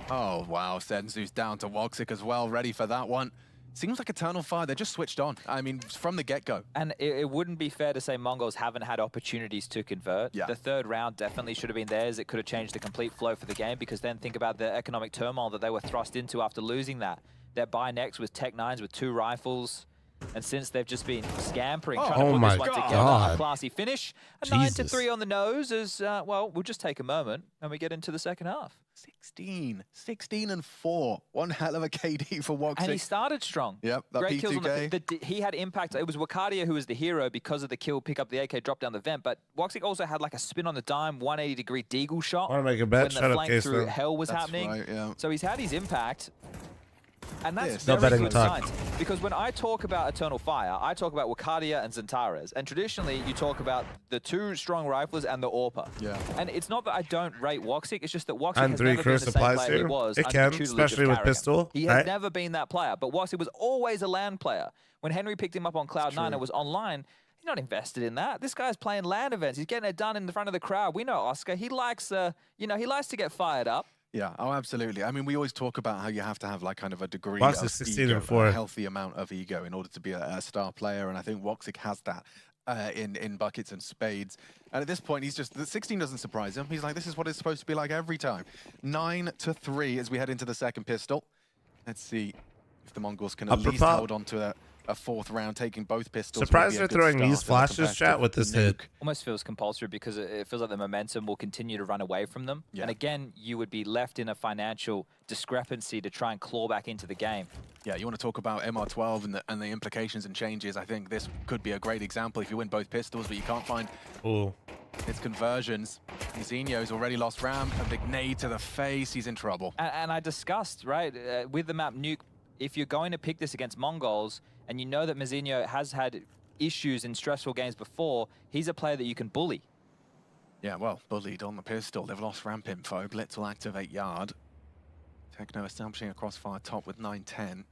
Oh wow, Senzu's down to Woxic as well, ready for that one. Seems like Eternal Fire, they're just switched on. I mean, from the get-go. And it wouldn't be fair to say Mongols haven't had opportunities to convert. Yeah. The third round definitely should have been theirs. It could have changed the complete flow for the game, because then think about the economic turmoil that they were thrust into after losing that. Their buy next was Tech-9s with 2 rifles. And since they've just been scampering, trying to put this one together, a classy finish. A 9-3 on the nose is, well, we'll just take a moment and we get into the second half. 16-4. One hell of a KD for Woxic. And he started strong. Yep, that Great kills on P2K. he had impact. It was Wicardia who was the hero because of the kill, pick up the AK, drop down the vent. But Woxic also had like a spin on the dime, 180-degree deagle shot. Want to make a bet? When the flank through hell was happening. Right, yeah. So he's had his impact. And that's no very betting good talk. signs. Because when I talk about Eternal Fire, I talk about Wicardia and Zentara's. And traditionally, you talk about the 2 strong riflers and the AWPer. Yeah. And it's not that I don't rate Woxic, it's just that Woxic And has 3 never been Chris the same applies player he here. was. It under can, the tutelage of especially with Carrigan. pistol. He has Right. never been that player. But Woxic was always a LAN player. When Henry picked him up on Cloud9 and was online, he's not invested in that. This guy's playing LAN events. He's getting it done in the front of the crowd. We know Oscar. He likes, he likes to get fired up. Yeah, oh, absolutely. I mean, we always talk about how you have to have like kind of a degree Woxic of 16-4. a healthy amount of ego in order to be a star player, and I think Woxic has that in buckets and spades. And at this point, he's just, the 16 doesn't surprise him. He's like, this is what it's supposed to be like every time. 9-3 as we head into the second pistol. Let's see if the Mongols can at least hold on to a 4th round, taking both pistols. Surprised they're throwing these flashes, chat, with this hit. Almost feels compulsory because it feels like the momentum will continue to run away from them. Yeah. And again, you would be left in a financial discrepancy to try and claw back into the game. Yeah, you want to talk about MR12 and the implications and changes. I think this could be a great example if you win both pistols, but you can't find its conversions. Zinho's already lost ramp, a big nade to the face, he's in trouble. And I discussed, right, with the map Nuke, if you're going to pick this against Mongols, and you know that Mazinho has had issues in stressful games before, he's a player that you can bully. Yeah, well, bullied on the pistol. They've lost ramp info. Blitz will activate yard. Techno establishing a crossfire top with 9-10.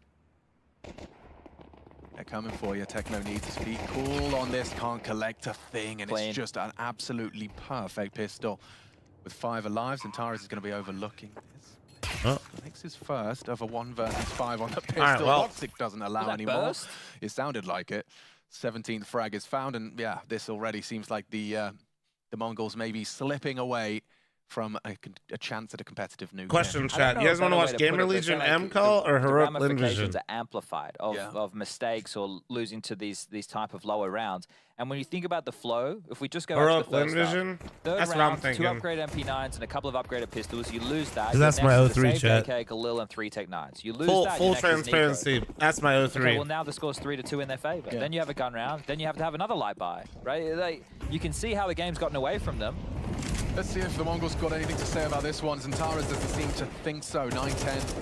They're coming for you. Techno needs to be cool on this. Can't collect a thing, and it's just an absolutely perfect pistol. With 5 alive, Zentaris is going to be overlooking this. Makes his first of a 1 versus 5 on the pistol. All right, well, Woxic doesn't allow anymore. Burst? It sounded like it. 17th frag is found, and yeah, this already seems like the Mongols may be slipping away from a chance at a competitive nuke. Question, chat. You guys want to watch Gamer Legion M call or Heroic Lin Vision? The ramifications are amplified of mistakes or losing to these type of lower rounds. And when you think about the flow, if we just go Heroic back to the Lin first Vision? third That's round, what I'm thinking. 2 upgraded MP9s and a couple of upgraded pistols, you lose that. That's my O3 chat. AK, Galil, and 3 Tech-9s. You lose Full that. Your next is transparency. Nico. That's my O3. Okay, well now the score's 3-2 in their favor. Yeah. Then you have a gun round. Then you have to have another light buy, right? You can see how the game's gotten away from them. Let's see if the Mongols got anything to say about this one. Zentaris doesn't seem to think so. 9-10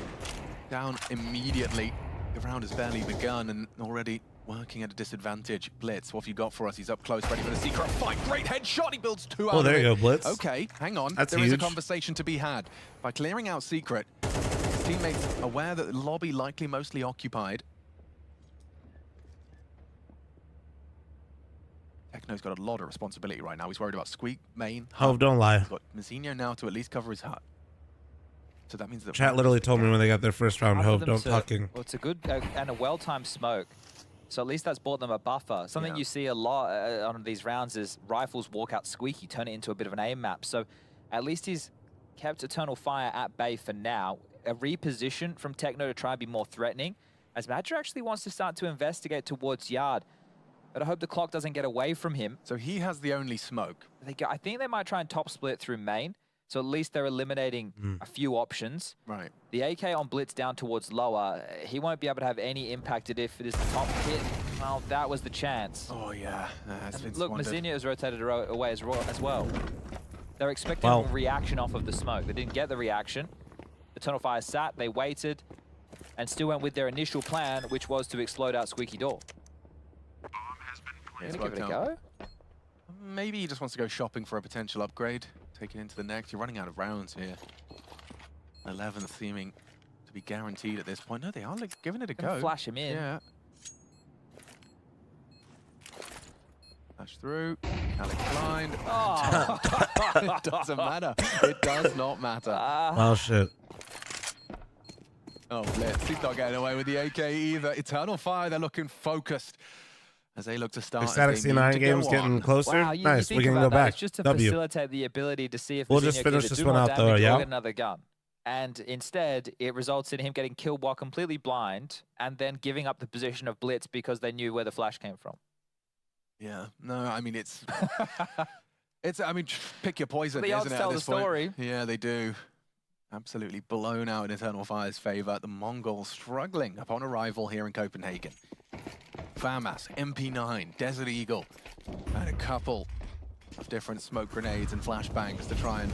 down immediately. The round has barely begun, and already working at a disadvantage. Blitz, what have you got for us? He's up close, ready for the secret fight. Great headshot. He builds 2 out Oh, of there it. you go, Blitz. Okay, hang on. That's There is a huge. conversation to be had. By clearing out secret, his teammates aware that the lobby likely mostly occupied. Techno's got a lot of responsibility right now. He's worried about Squeak, main, Hove, don't lie. He's got Mazinho now to at least cover his hut. So that means that Chat literally told me when they got their first round, Other Hove, than don't to- fucking. Well, it's a good and a well-timed smoke. So at least that's bought them a buffer. Something you see a lot on these rounds is rifles walk out squeaky, turn it into a bit of an aim map. So at least he's kept Eternal Fire at bay for now. A reposition from Techno to try and be more threatening, as Badger actually wants to start to investigate towards Yard. But I hope the clock doesn't get away from him. So he has the only smoke. I think they might try and top split through main. So at least they're eliminating a few options. Right. The AK on Blitz down towards lower, he won't be able to have any impact if it is the top hit. Well, that was the chance. Oh, yeah. And look, Mazinho has rotated away as well. They're expecting a reaction off of the smoke. They didn't get the reaction. Eternal Fire sat, they waited, and still went with their initial plan, which was to explode out Squeaky Door. It's Gonna give it a worked go? out. Maybe he just wants to go shopping for a potential upgrade. Take it into the next. You're running out of rounds here. 11th seeming to be guaranteed at this point. No, they are like, giving it a go. Flash him in. Yeah. Flash through. Alex blind. Oh. It doesn't matter. It does not matter. Oh, shit. Oh, Blitz. He's not getting away with the AK either. Eternal Fire, they're looking focused as they look to start. Ecstatic C9 games getting closer. Wow, you Nice, think we can about go that. back. It's just to W. facilitate the ability to see if We'll Mazinho just can finish either this do one more out though, damage or yeah? get another gun. And instead, it results in him getting killed while completely blind and then giving up the position of Blitz because they knew where the flash came from. Yeah, no, I mean, it's... I mean, pick your poison, The odds isn't it, tell at the this point? story. Yeah, they do. Absolutely blown out in Eternal Fire's favor. The Mongols struggling upon arrival here in Copenhagen. FAMAS, MP9, Desert Eagle, and a couple of different smoke grenades and flashbangs to try and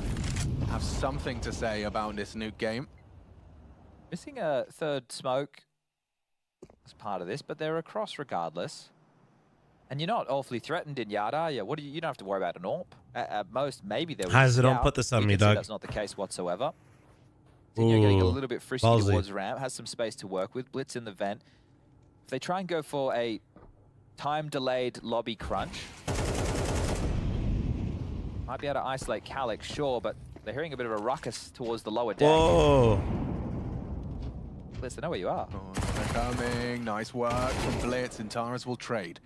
have something to say about this nuke game. Missing a third smoke as part of this, but they're across regardless. And you're not awfully threatened in Yard, are you? What do you don't have to worry about an AWP. At most, maybe there was Heiser, a don't scout. put this on You me, can see dog. That's not the case whatsoever. You're getting a Ooh, little bit frisky ballsy. towards ramp, has some space to work with. Blitz in the vent. If they try and go for a time-delayed lobby crunch, might be able to isolate Calyx, sure, but they're hearing a bit of a ruckus towards the lower deck. Whoa. Blitz, they know where you are. Oh, they're coming. Nice work from Blitz, and Taras will trade.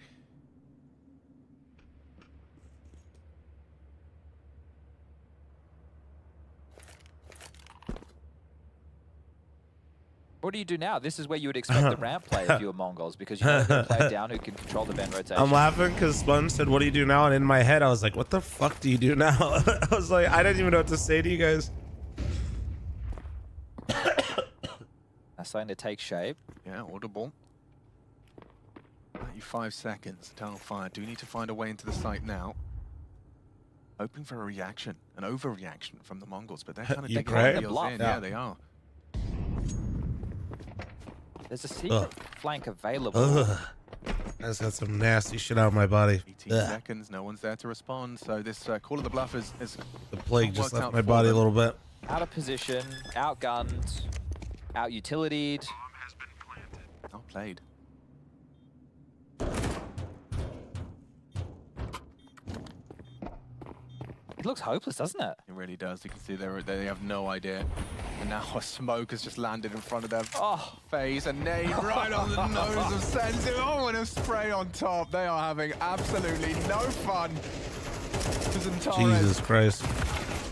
What do you do now? This is where you would expect the ramp play if you were Mongols, because you know the player down who can control the vent rotation. I'm laughing because Sponge said, "What do you do now?" And in my head, I was like, "What the fuck do you do now?" I was like, I didn't even know what to say to you guys. That's starting to take shape. Yeah, audible. 5 seconds. Eternal Fire do need to find a way into the site now. Hoping for a reaction, an overreaction from the Mongols, but they're kind of You taking pray? the deals in. Yeah, they are. There's a secret flank available. Ugh. I just got some nasty shit out of my body. 18 seconds, no one's there to respond, so this call of the bluff is The plague just worked left out my for body a them. little bit. Out of position, outgunned, out-utilitied. Not played. It looks hopeless, doesn't it? It really does. You can see they have no idea. And now a smoke has just landed in front of their face. A nade right on the nose of Senzu. Oh, and a spray on top. They are having absolutely no fun. Jesus Christ.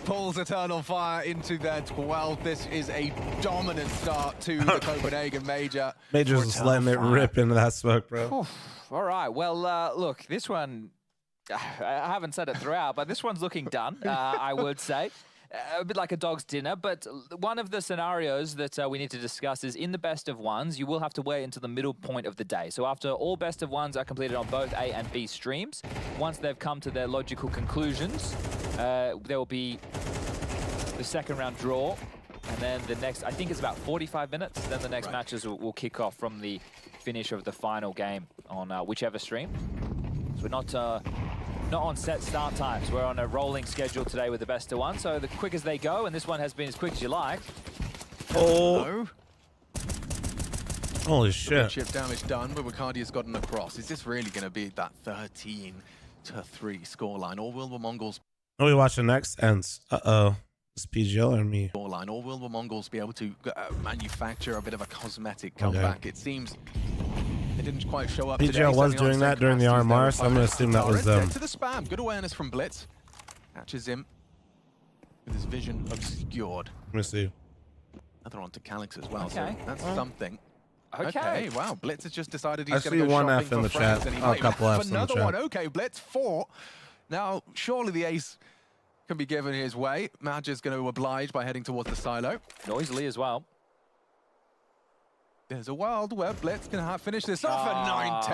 Pulls Eternal Fire into their 12th. This is a dominant start to the Copenhagen Major. Major's just letting it rip into that smoke, bro. All right, well, look, this one, I haven't said it throughout, but this one's looking done, I would say. A bit like a dog's dinner, but one of the scenarios that we need to discuss is in the best of ones, you will have to wait until the middle point of the day. So after all best of ones are completed on both A and B streams, once they've come to their logical conclusions, there will be the second round draw And then the next, I think it's about 45 minutes, then the next matches will kick off from the finish of the final game on whichever stream. So we're not on set start times. We're on a rolling schedule today with the best of one, so the quick as they go, and this one has been as quick as you like. Oh. Holy shit. Chip damage done, but Ricardia's gotten across. Is this really going to be that 13-3 scoreline, or will the Mongols... What are we watching next? Ends. Uh-oh. It's PGL or me? Scoreline, or will the Mongols be able to manufacture a bit of a cosmetic comeback? It seems they didn't quite show up today. PGL was doing that during the RMR, so I'm going to assume that was them. To the spam. Good awareness from Blitz. Catches him with his vision obscured. Let me see. Another on to Calix as well, so that's something. Okay. Wow. Blitz has just decided he's I going to see go one shopping F in the for chat. friends, and he Oh, a might couple have Fs in the another chat. one. Okay, Blitz 4. Now, surely the ace can be given his way. Madge is going to oblige by heading towards the silo. Noisily as well. There's a world where Blitz can finish this off at 9-10.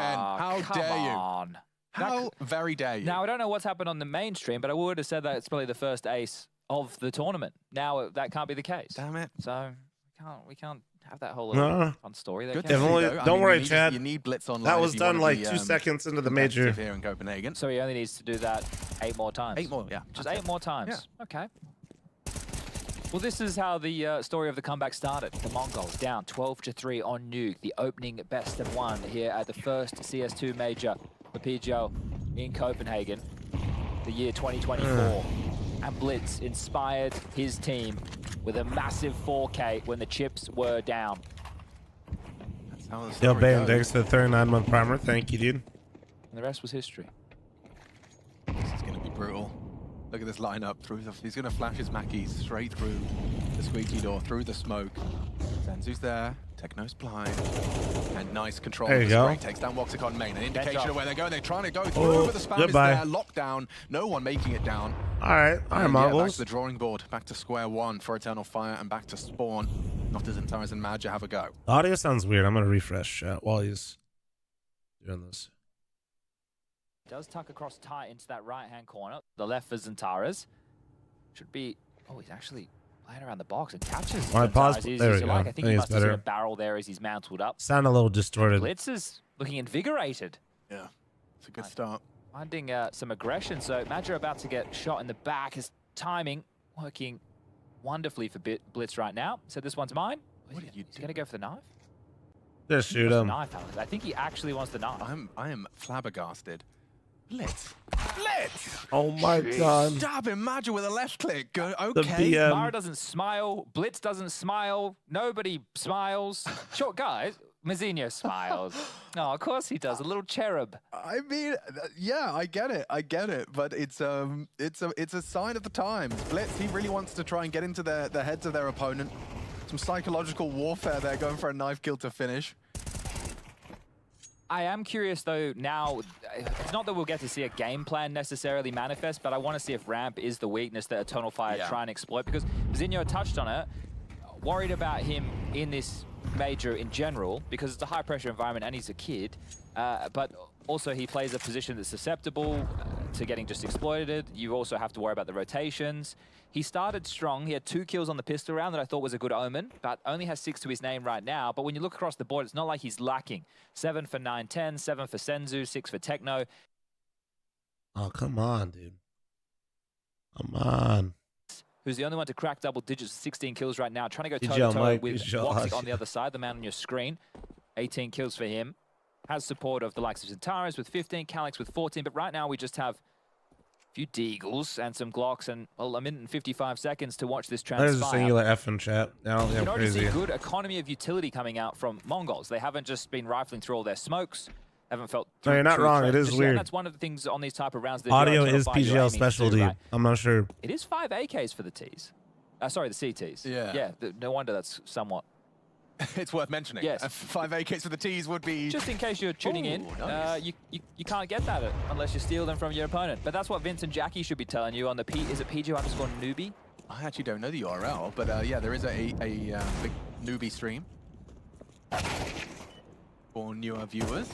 How dare you? On. How very dare you? Now, I don't know what's happened on the mainstream, but I would have said that it's probably the first ace of the tournament. Now, that can't be the case. Damn it. So, we can't have that whole fun story there. Don't worry, Chad. You need Blitz online. That was done like 2 seconds into the major. Here in Copenhagen. So he only needs to do that 8 more times. 8 more, yeah. Just 8 more times. Yeah. Okay. Well, this is how the story of the comeback started. The Mongols down 12-3 on Nuke, the opening best of one here at the first CS2 major for PGL in Copenhagen, the year 2024. And Blitz inspired his team with a massive 4K when the chips were down. That's how the Yo, story Bane, goes. thanks for the 39-month primer. Thank you, dude. And the rest was history. This is going to be brutal. Look at this lineup. He's going to flash his Mackies straight through the squeaky door, through the smoke. Senzu's there. Techno's blind. And nice control. There you go. Takes down Woxicon main. An indication of where they're going. They're trying to go through, Oh, but the spam goodbye. is there. Lockdown. No one making it down. All right, Back Mongols. to the drawing board. Back to square one for Eternal Fire and back to spawn. Not as Antares and Madja have a go. The audio sounds weird. I'm going to refresh chat while he's doing this. Does tuck across tight into that right-hand corner. The left for Zentaras. Should be... Oh, he's actually playing around the box and catches. All right, pause. Zentaras There we as you go. like. I think he must have better. seen a barrel there as he's mantled up. Sound a little distorted. Blitz is looking invigorated. Yeah, it's a good start. Finding some aggression. So Madja about to get shot in the back. His timing working wonderfully for Blitz right now. So this one's mine. What did you do? He's going to go for the knife? Just shoot The him. knife, Alex. I think he actually wants the knife. I am flabbergasted. Blitz. Blitz! Oh my god. Stab him, Madja with a left click. Go, The okay. BM. Mara doesn't smile. Blitz doesn't smile. Nobody smiles. Sure, guys. Mazzinho smiles. No, of course he does. A little cherub. I mean, yeah, I get it, but it's a sign of the times. Blitz, he really wants to try and get into the heads of their opponent. Some psychological warfare there, going for a knife kill to finish. I am curious, though, now, it's not that we'll get to see a game plan necessarily manifest, but I want to see if ramp is the weakness that Eternal Fire try and exploit, because Zinho touched on it, worried about him in this major in general, because it's a high-pressure environment and he's a kid, but also he plays a position that's susceptible to getting just exploited. You also have to worry about the rotations. He started strong. He had 2 kills on the pistol round that I thought was a good omen, but only has 6 to his name right now. But when you look across the board, it's not like he's lacking. 7 for 9-10, 7 for Senzu, 6 for Techno. Oh, come on, dude. Come on. Who's the only one to crack double digits, 16 kills right now, trying to go PGL toe-to-toe Mike, with PGL Woxic Hush. on the other side, the man on your screen. 18 kills for him. Has support of the likes of Zentaras with 15, Calix with 14, but right now we just have a few Deagles and some Glocks and, well, 1 minute and 55 seconds to watch this transpire. There's a singular F in chat. Now You I'm can already see crazy. good economy of utility coming out from Mongols. They haven't just been rifling through all their smokes. Haven't felt. No, you're not true wrong. threat It is just yet. weird. That's one of the things on these type of rounds. That Audio you're is aiming to PGL do, specialty. right? I'm not sure. It is 5 AKs for the Ts. Sorry, the CTs. Yeah. Yeah, no wonder that's somewhat. It's worth mentioning. Yes. 5 AKs for the T's would be... Just in case you're tuning in, nice. you can't get that unless you steal them from your opponent. But that's what Vince and Jackie should be telling you on the is it PG_newbie? I actually don't know the URL, but yeah, there is a big newbie stream for newer viewers.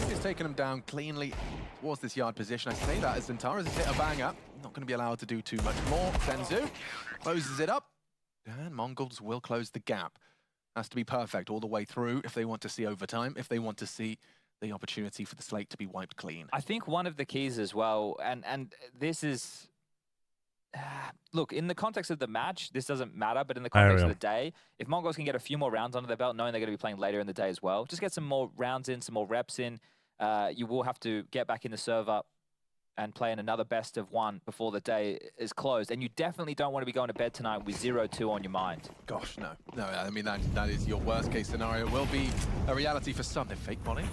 He's taken him down cleanly towards this yard position. I say that as Zentaras has hit a banger. Not going to be allowed to do too much more. Senzu closes it up. And Mongols will close the gap. Has to be perfect all the way through if they want to see overtime, if they want to see the opportunity for the slate to be wiped clean. I think one of the keys as well, and this is... look, in the context of the match, this doesn't matter, but in the context of the day, if Mongols can get a few more rounds under their belt, knowing they're going to be playing later in the day as well, just get some more rounds in, some more reps in. You will have to get back in the server and play in another best of one before the day is closed. And you definitely don't want to be going to bed tonight with 0-2 on your mind. Gosh, no. No, I mean, that is your worst case scenario. It will be a reality for some. They fake Molly.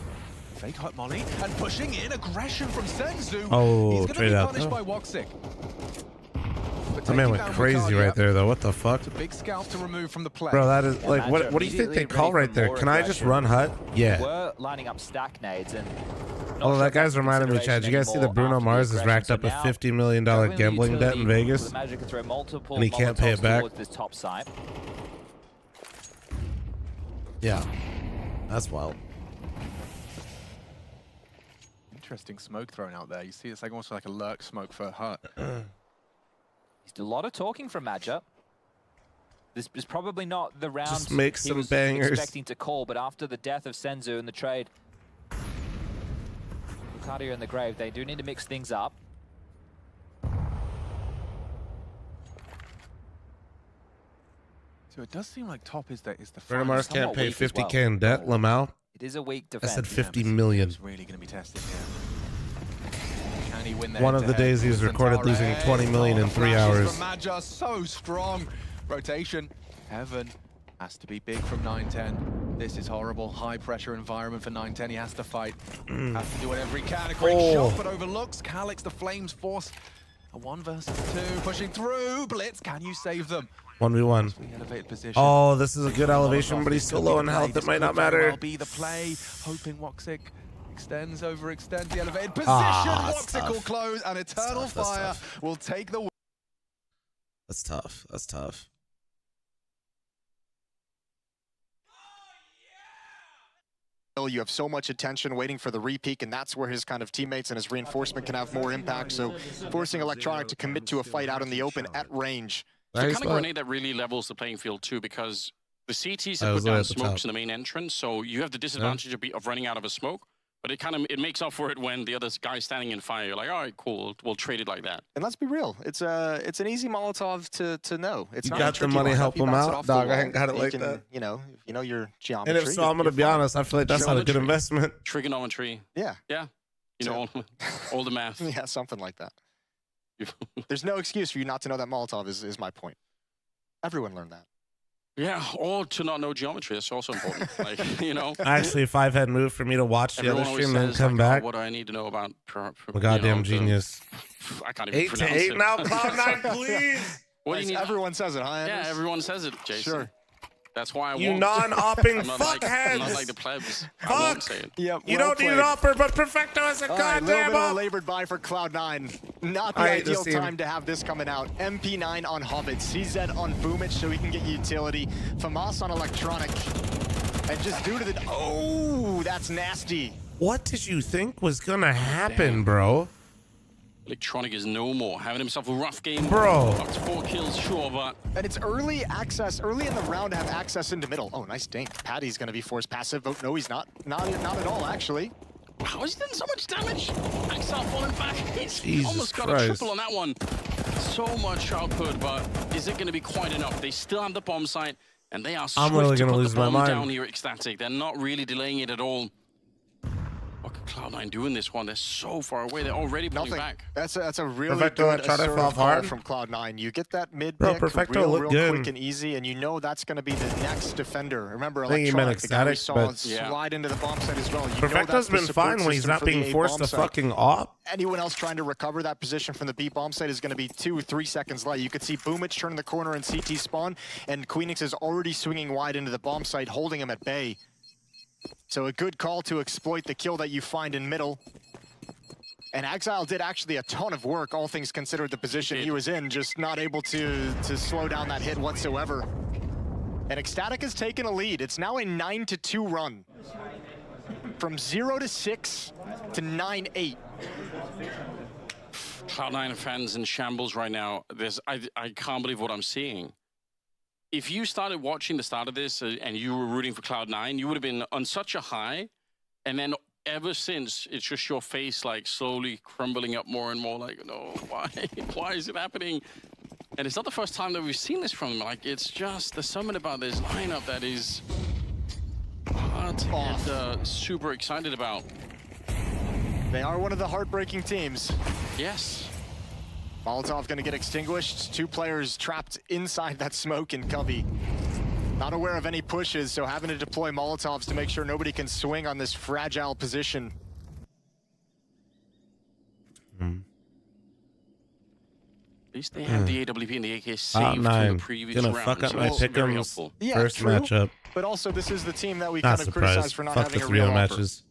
Fake hot Molly. And pushing in aggression from Senzu. Oh, he's going to be punished by Woxic. That man went crazy right there, though. What the fuck? It's a big scalp to remove from the play. Bro, that is like, what do you think they call right there? Can I just run hut? Yeah. We're lining up stack nades and... Oh, that guy's reminding me, Chad. Did you guys see that Bruno Mars has racked up a $50 million gambling debt in Vegas? And he can't pay it back? Yeah. That's wild. Interesting smoke thrown out there. You see, it's like almost like a lurk smoke for hut. A lot of talking from Madja. This is probably not the round Just make he some was bangers. expecting to call, but after the death of Senzu and the trade, Lucadia in the grave, they do need to mix things up. So it does seem like top is the Bruno Mars can't pay 50K in debt, Lamau. It is a weak I defense. said 50 million. It's really going to be tested here. Can he win One of the days he was recorded losing 20 million in 3 hours. Madja, so strong. Rotation. Heaven has to be big from 9-10. This is horrible. High pressure environment for 9-10. He has to fight. Has to do whatever he can. A great shot, but overlooks. Calyx, the Flames force a 1 versus 2. Pushing through. Blitz, can you save them? 1v1. Elevated position. Oh, this is a good elevation, but he's still low in health. It might not matter. Be the play. Hoping Woxic extends, overextends the elevated position. Woxic will close, and Eternal Fire will take the win. That's tough. That's tough. You have so much attention waiting for the repeak, and that's where his kind of teammates and his reinforcement can have more impact. So forcing Electronic to commit to a fight out in the open at range. It's the kind of grenade that really levels the playing field too, because the CTs have put down smokes in the main entrance, so you have the disadvantage of running out of a smoke. But it makes up for it when the other guy's standing in fire. You're like, all right, cool, we'll trade it like that. And let's be real, it's an easy Molotov to know. It's you not got the money, help him out, dog. I ain't got it like that. You know your geometry. And if so, I'm gonna be honest. I feel like that's not a good investment. Trigonometry. Yeah. Yeah. You know, all the math. Yeah, something like that. There's no excuse for you not to know that Molotov is my point. Everyone learned that. Yeah, or to not know geometry. That's also important. Like, you know. Actually, if I've had moved for me to watch the other stream and then come back. What do I need to know about? I'm a goddamn genius. I can't even 8 pronounce to 8 it. now, Cloud9, please. What do you need? Everyone says it, huh? Yeah, everyone says it, Jason. Sure. That's why I won't. You non-opping fuckheads. I'm not like the plebs. Fuck. I won't say it. Yeah, you don't need an offer, but Perfecto has a goddamn A little bit of up. a labored buy for Cloud9. Not the ideal time to have this coming out. MP9 on Hobbit, CZ on Boomich so he can get utility. FAMAS on Electronic. And just due to the... Oh, that's nasty. What did you think was gonna happen, bro? Electronic is no more. Having himself a rough game. Bro. Up to 4 kills, sure, but... And it's early access, early in the round to have access into middle. Oh, nice dink. Patty's going to be forced passive. Oh, no, he's not. Not at all, actually. How is he done so much damage? Axel falling back. He's Jesus almost got Christ. a triple on that one. So much output, but is it going to be quite enough? They still have the bomb site, and they are swift really to gonna put lose the my bomb mind. down here at Ecstatic. They're not really delaying it at all. What can Cloud9 do in this one? They're so far away. They're already pulling back. That's a really Perfecto good try to assertive fall call hard. from Cloud9. You get that mid Bro, pick Perfecto real looked good. quick and easy, and you know that's going to be the next defender. Remember, I think he meant Electronic, the guy we Ecstatic, saw but slide into the bomb site as well. You know Perfecto's that's the been support fine when he's system not for the being A forced bomb to site. fucking op. Anyone else trying to recover that position from the B bomb site is going to be 2 or 3 seconds late. You could see Boomich turn the corner and CT spawn, and Queenix is already swinging wide into the bomb site, holding him at bay. So a good call to exploit the kill that you find in middle. And Exile did actually a ton of work, all things considered, the position he was in, just not able to slow down that hit whatsoever. And Ecstatic has taken a lead. It's now a 9-2 run. From 0-6 to 9-8. Cloud9 fans in shambles right now. I can't believe what I'm seeing. if you started watching the start of this and you were rooting for Cloud9, you would have been on such a high, and then ever since, it's just your face like slowly crumbling up more and more. Like, no, why? Why is it happening? And it's not the first time that we've seen this from them. Like, it's just there's something about this lineup that is hard to get super excited about. They are one of the heartbreaking teams. Yes. Molotov going to get extinguished. 2 players trapped inside that smoke in Covey. Not aware of any pushes, so having to deploy Molotovs to make sure nobody can swing on this fragile position. At least they have the AWP and the AK saved from the previous round. Fuck up so my it's very pick'ems helpful. first matchup. But also, this is the team that we Not kind of surprised. criticized for not Fuck having the a real 3-0 offer. matches.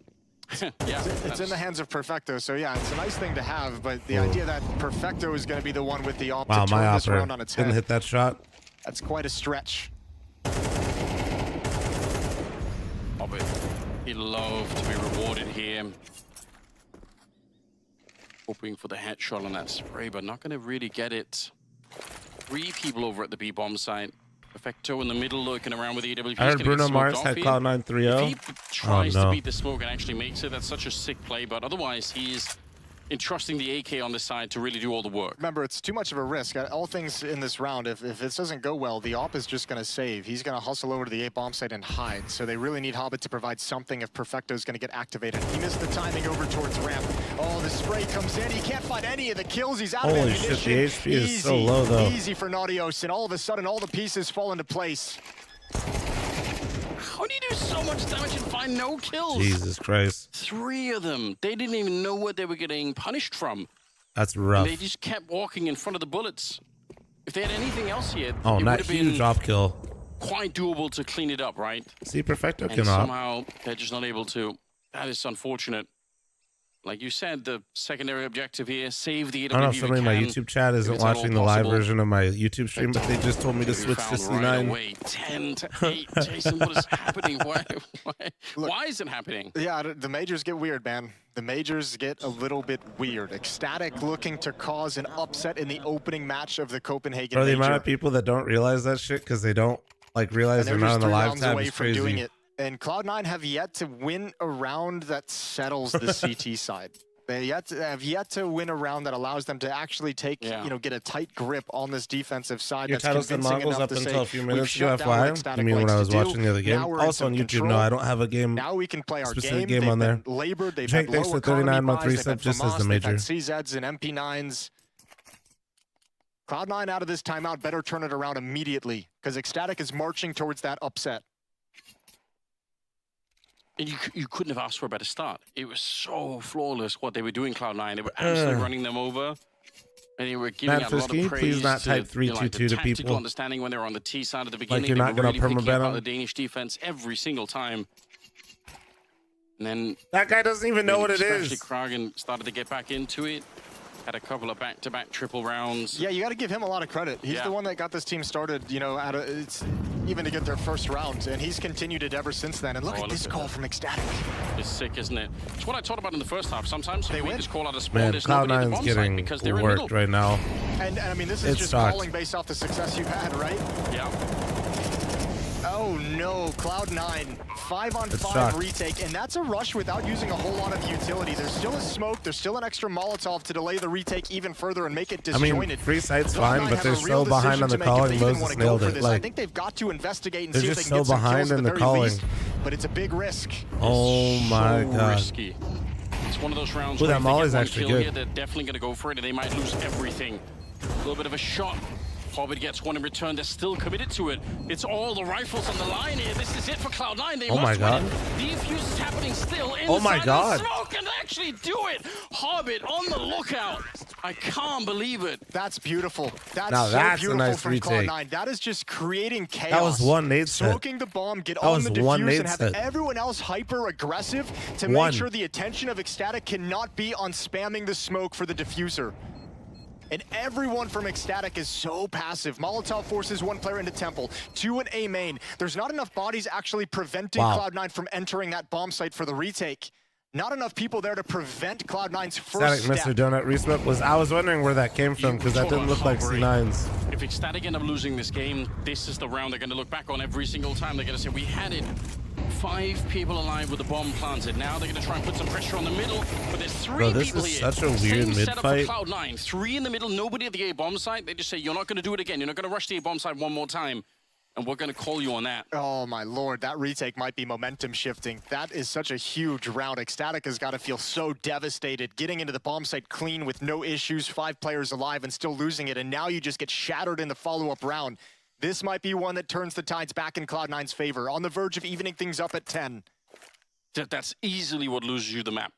Yeah, it's in the hands of Perfecto, so yeah, it's a nice thing to have, but the idea that Perfecto is going to be the one with the op Wow, to turn my this opera round on its didn't head, hit that shot. that's quite a stretch. Hobbit, he'd love to be rewarded here. Hoping for the headshot on that spray, but not going to really get it. 3 people over at the B-bomb site. Perfecto in the middle looking around with the AWP. I heard Bruno Mars had Cloud9 3-0. If he tries to beat the smoke and actually makes it, that's such a sick play, but otherwise he's entrusting the AK on this side to really do all the work. Remember, it's too much of a risk. All things in this round, if this doesn't go well, the op is just going to save. He's going to hustle over to the A-bomb site and hide. So they really need Hobbit to provide something if Perfecto's going to get activated. He missed the timing over towards ramp. Oh, the spray comes in. He can't find any of the kills. He's out of Holy ammunition. shit, the HP is so low, though. Easy for Naughtios, and all of a sudden, all the pieces fall into place. How do you do so much damage and find no kills? Jesus Christ. 3 of them. They didn't even know what they were getting punished from. That's rough. And they just kept walking in front of the bullets. If they had anything else here, Oh, it not would have huge been off kill. quite doable to clean it up, right? See, Perfecto And can op. somehow they're just not able to. That is unfortunate. Like you said, the secondary objective here, save the AWP. I don't know if somebody in my YouTube chat isn't watching the live version of my YouTube stream, but they just told me to switch to C9. Right away, 10 to 8. Jason, what is happening? Why is it happening? Yeah, the majors get weird, man. The majors get a little bit weird. Ecstatic looking to cause an upset in the opening match of the Copenhagen Or the major. amount of people that don't realize that shit because they don't realize they're not on the live tab is crazy. Doing it. And Cloud9 have yet to win a round that settles the CT side. They have yet to win a round that allows them to actually take, get a tight grip on this defensive side. Your titles and Mongols up until a few minutes ago, FYI. You mean when I was watching the other game? Also on YouTube, control. no, I don't have a game. Now we can play our specific game on there. Labored. They've Jake, had thanks low for 39 month buys, reset just as the major. CZs and MP9s. Cloud9 out of this timeout better turn it around immediately because Ecstatic is marching towards that upset. And you couldn't have asked for a better start. It was so flawless what they were doing, Cloud9. They were absolutely running them over. And they were giving out a lot of praise please not type 3-2-2 to to tactical people. understanding when they were on the T side at the beginning. Like you're not they were going to really picking permaban up them? the Danish defense every single time. And then that guy doesn't even know what it is. Especially Kragen started to get back into it. Had a couple of back-to-back triple rounds. Yeah, you got to give him a lot of credit. He's the one that got this team started, even to get their first round, and he's continued it ever since then. And look at this call from Ecstatic. It's sick, isn't it? It's what I talked about in the first half. Sometimes they win this call out of spawn. Man, There's nobody at the Cloud9's bomb site getting because they're in worked middle. right now. And I mean, this is just calling based off the success you've had, right? Yeah. Oh no, Cloud9, 5-on-5 retake, and that's a rush without using a whole lot of utility. There's still a smoke, there's still an extra Molotov to delay the retake even further and make it disjointed. I mean, free sight's fine, but they're so behind on the calling. Moses nailed it. I think they've got to investigate and they're see if just they can so get some behind kills at in the the very calling. least, but it's a big risk. Oh my god. Risky. It's one of those rounds Well, where that if they Molly's get one actually kill good. here, they're definitely going to go for it, and they might lose everything. A little bit of a shot. Hobbit gets one in return. They're still committed to it. It's all the rifles on the line here. This is it for Cloud9. They must win it. The infuse is happening still inside the smoke, and they actually do it. Hobbit on the lookout. I can't believe it. That's beautiful. That's now so that's beautiful a nice from retake. Cloud9. That is just creating chaos. That was one nade set. Smoking the bomb, get That on was the one defuse, nade and have set. everyone else hyper-aggressive to One. make sure the attention of Ecstatic cannot be on spamming the smoke for the diffuser. And everyone from Ecstatic is so passive. Molotov forces one player into Temple, 2 in A main. There's not enough bodies actually preventing Cloud9 from entering that bomb site for the retake. Not enough people there to prevent Cloud9's Ecstatic first Mr. step. Donut resmoke I was wondering where that came from because that didn't look like C9's. If Ecstatic end up losing this game, this is the round they're going to look back on every single time. They're going to say, we had it. 5 people alive with the bomb planted. Now they're going to try and put some pressure on the middle, but there's 3 Bro, this people is here. such a weird Same mid setup fight. for Cloud9. 3 in the middle, nobody at the A bomb site. They just say, you're not going to do it again. You're not going to rush the A bomb site one more time. And we're going to call you on that. Oh my lord, that retake might be momentum shifting. That is such a huge round. Ecstatic has got to feel so devastated. Getting into the bomb site clean with no issues, 5 players alive and still losing it. And now you just get shattered in the follow-up round. This might be one that turns the tides back in Cloud9's favor. On the verge of evening things up at 10. That's easily what loses you the map.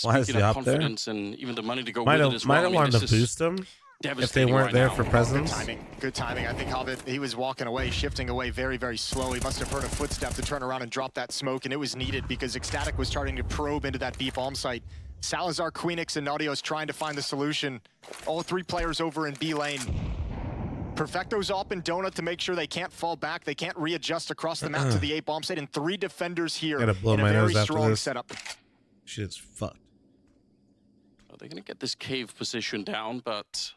Why is he Speaking of up there? confidence and even the money to go Might with it have as well. I mean, wanted this to is boost him if they devastating weren't right there now. for presence. Good timing. I think Hobbit, he was walking away, shifting away very, very slow. He must have heard a footstep to turn around and drop that smoke, and it was needed because Ecstatic was starting to probe into that B bomb site. Salazar, Queenix, and Naughtios trying to find the solution. All 3 players over in B lane. Perfecto's up in Donut to make sure they can't fall back. They can't readjust across the map to the A bomb site, and 3 defenders here Gotta blow in a my very nose after strong this. setup. Shit's fucked. They're going to get this cave position down, but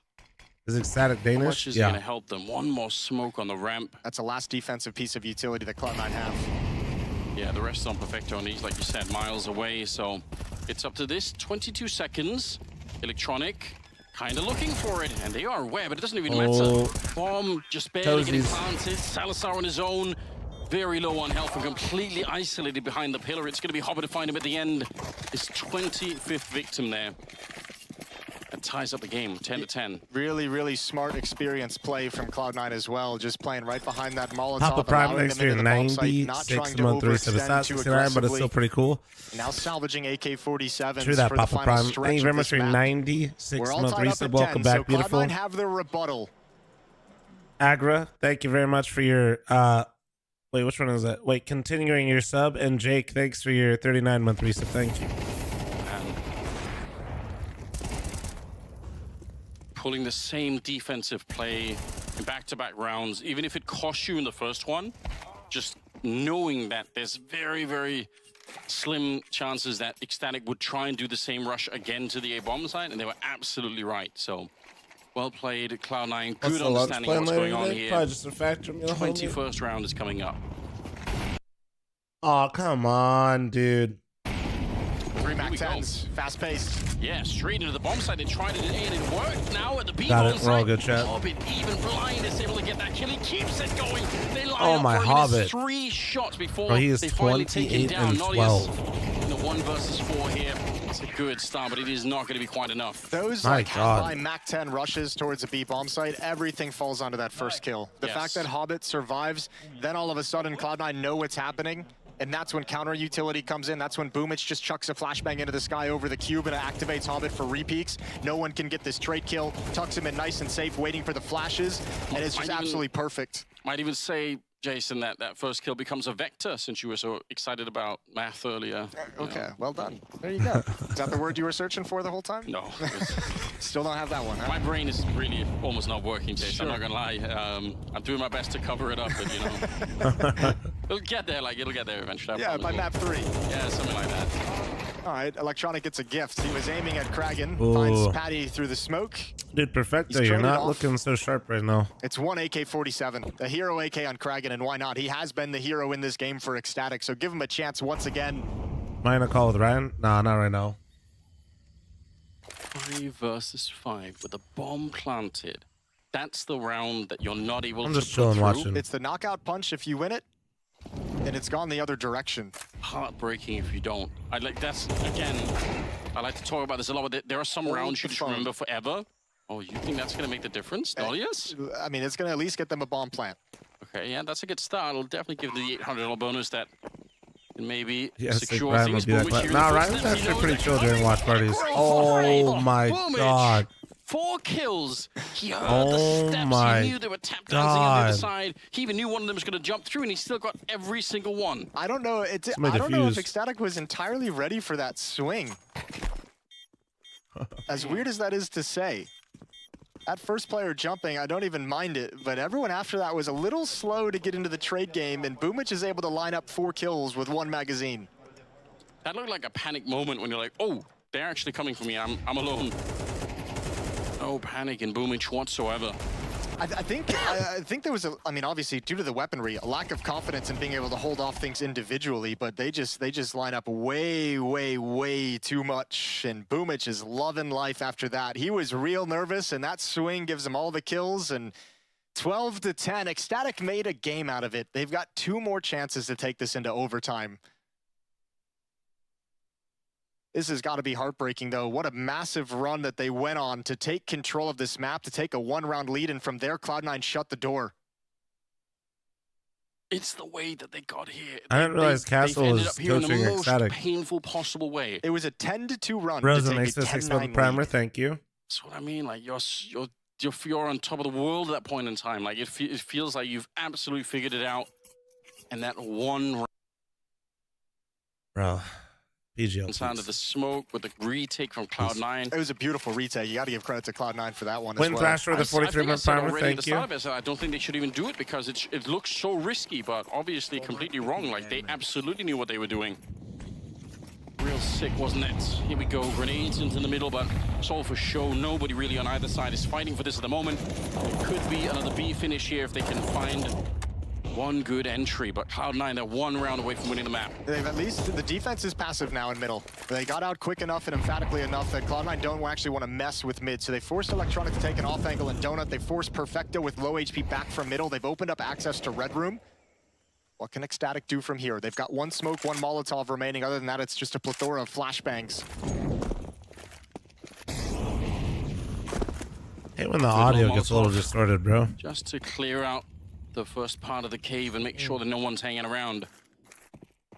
Is Ecstatic how Danish? much is it going to help them? One more smoke on the ramp. That's the last defensive piece of utility that Cloud9 have. Yeah, the rest on Perfecto, and he's, like you said, miles away, so it's up to this. 22 seconds. Electronic kind of looking for it, and they are aware, but it doesn't even matter. Bomb just barely getting planted. Salazar on his own. Very low on health and completely isolated behind the pillar. It's going to be Hobbit to find him at the end. His 25th victim there. That ties up the game, 10-10. Really, really smart, experienced play from Cloud9 as well. Just playing right behind that Molotov. Papa Prime allowing next them into year, the bomb site, not 96 trying to month 3, so it's overextend not too 69, but it's still pretty cool. Now salvaging AK-47s True that, for the Papa final Prime. stretch Thank you very of much this for your map. 96 We're all month tied up resub. at Welcome 10, back, so beautiful. Cloud9 have the rebuttal. Agra, thank you very much for your wait, which one is that? Wait, continuing your sub, and Jake, thanks for your 39 month resub. Thank you. Pulling the same defensive play in back-to-back rounds, even if it costs you in the first one, just knowing that there's very, very slim chances that Ecstatic would try and do the same rush again to the A bomb site, and they were absolutely right. So, well played, Cloud9. What's Good the lunch understanding plan of what's later going on today? here. Probably just a factory meal, homie. 21st round is coming up. Oh, come on, dude. 3 Mac 10s, fast-paced. Yeah, straight into the bomb site. They tried it and it worked. Now at the B Got bomb it. We're all site, good, chat. Hobbit, even blind, is able to get that kill. He keeps it going. They line Oh, up my for him. It is Hobbit. 3 shots before Bro, he is they finally take him 28 down. and Naughtios 12. in the 1 versus 4 here. It's a good start, but it is not going to be quite enough. Those My like God. half-by Mac 10 rushes towards a B bomb site, everything falls onto that first kill. The Yes. fact that Hobbit survives, then all of a sudden Cloud9 know what's happening, and that's when counter utility comes in. That's when Boomich just chucks a flashbang into the sky over the cube and it activates Hobbit for repeaks. No one can get this trade kill, tucks him in nice and safe, waiting for the flashes, and it's just absolutely perfect. Might even say, Jason, that first kill becomes a vector since you were so excited about math earlier. Okay, well done. There you go. Is that the word you were searching for the whole time? No. Still don't have that one, huh? My brain is really almost not working, Jason. Sure. I'm not gonna lie. I'm doing my best to cover it up, but you know, it'll get there. Like it'll get there eventually. Yeah, by map 3. Yeah, something like that. All right, Electronic gets a gift. He was aiming at Kragan, Ooh. finds Patty through the smoke. Dude, Perfecto, He's you're traded not off. looking so sharp right now. It's 1 AK-47, the hero AK on Kragan, and why not? He has been the hero in this game for Ecstatic, so give him a chance once again. Am I in a call with Ryan? Nah, not right now. 5 versus 5 with a bomb planted. That's the round that you're not able I'm to just put chilling, through. watching. It's the knockout punch if you win it, and it's gone the other direction. Heartbreaking if you don't. I like that's again. I like to talk about this a lot. But there are some rounds you just remember forever. Oh, you think that's gonna make the difference? Naughtios? I mean, it's going to at least get them a bomb plant. Okay, yeah, that's a good start. It'll definitely give the $800 bonus that can maybe Yes, secure Ryan things. will be that Boomich glad. here in Nah, the Ryan's footsteps. He actually knows pretty they're chill during coming. watch parties. Great Oh fight. my Boomich, God. 4 kills. He heard Oh the steps. my He knew they were tap dancing on the other God. side. He even knew one of them was going to jump through, and he still got every single one. I don't know. I Somebody don't know if defuse. Ecstatic was entirely ready for that swing. As weird as that is to say. That first player jumping, I don't even mind it, but everyone after that was a little slow to get into the trade game, and Boomich is able to line up 4 kills with 1 magazine. That looked like a panic moment when you're like, oh, they're actually coming for me. I'm alone. No panic in Boomich whatsoever. I think there was I mean, obviously due to the weaponry, a lack of confidence in being able to hold off things individually, but they just line up way too much, and Boomich is loving life after that. He was real nervous, and that swing gives him all the kills, and 12-10. Ecstatic made a game out of it. They've got 2 more chances to take this into overtime. This has got to be heartbreaking, though. What a massive run that they went on to take control of this map, to take a 1-round lead, and from there, Cloud9 shut the door. It's the way that they got here. I didn't realize Castle was coaching in the Ecstatic. most painful possible way. It was a 10-2 run. Rosen makes this 6 month primer. Thank you. That's what I mean. Like you're on top of the world at that point in time. Like it feels like you've absolutely figured it out. And that one Bro. PGL. sound of the smoke with the retake from Cloud9. It was a beautiful retake. You got to give credit to Cloud9 for that one Win as well. Thrasher with a 43 month primer. Thank you. I don't think they should even do it because it looks so risky, but obviously completely wrong. Like they absolutely knew what they were doing. Real sick, wasn't it? Here we go, grenades into the middle, but it's all for show. Nobody really on either side is fighting for this at the moment. It could be another B finish here if they can find one good entry, but Cloud9, they're 1 round away from winning the map. They've at least, the defense is passive now in middle. They got out quick enough and emphatically enough that Cloud9 don't actually want to mess with mid, so they forced Electronic to take an off angle in Donut. They forced Perfecto with low HP back from middle. They've opened up access to Red Room. What can Ecstatic do from here? They've got 1 smoke, 1 Molotov remaining. Other than that, it's just a plethora of flashbangs. Hey, when the audio gets a little distorted, bro. Just to clear out the first part of the cave and make sure that no one's hanging around.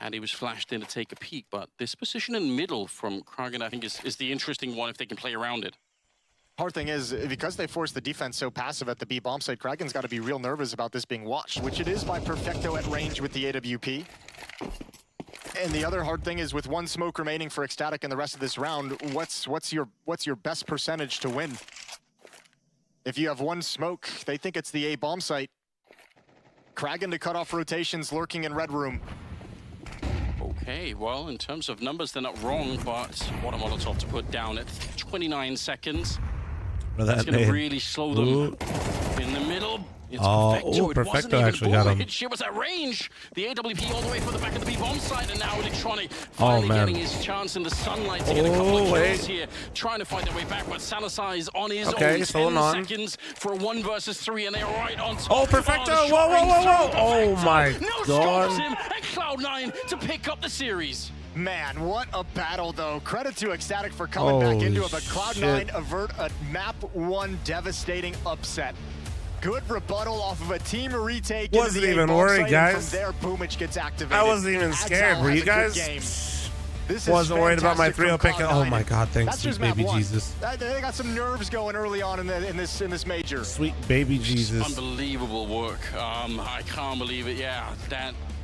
And he was flashed in to take a peek, but this position in middle from Kragan, I think, is the interesting one if they can play around it. Hard thing is, because they forced the defense so passive at the B bomb site, Kragan's got to be real nervous about this being watched, which it is by Perfecto at range with the AWP. And the other hard thing is, with 1 smoke remaining for Ecstatic in the rest of this round, what's your best percentage to win? If you have 1 smoke, they think it's the A bomb site. Kragan to cut off rotations, lurking in Red Room. Okay, well, in terms of numbers, they're not wrong, but what a Molotov to put down at 29 seconds. Well, that's going to really slow them. In the middle, it's Perfecto. It wasn't even actually got him. She was at range. The AWP all the way from the back of the B-bomb site, and now Electronic finally getting his chance in the sunlight to get a couple of kills here. Trying to find their way back, but Salazar is on his own. 10 seconds for a 1 versus 3, and they're right on top. Oh, Perfecto! Whoa! Oh my God! Him and Cloud9 to pick up the series. Man, what a battle, though. Credit to Ecstatic for coming back into it, but Cloud9 avert a map 1 devastating upset. Good rebuttal off of a team retake. Wasn't even worried, guys. From there, Boomich gets activated. I wasn't even scared. Were you guys? Wasn't worried about my 3-0 pick. Oh my God, thanks, sweet baby Jesus. They got some nerves going early on in this major. Sweet baby Jesus. Unbelievable work. I can't believe it. Yeah,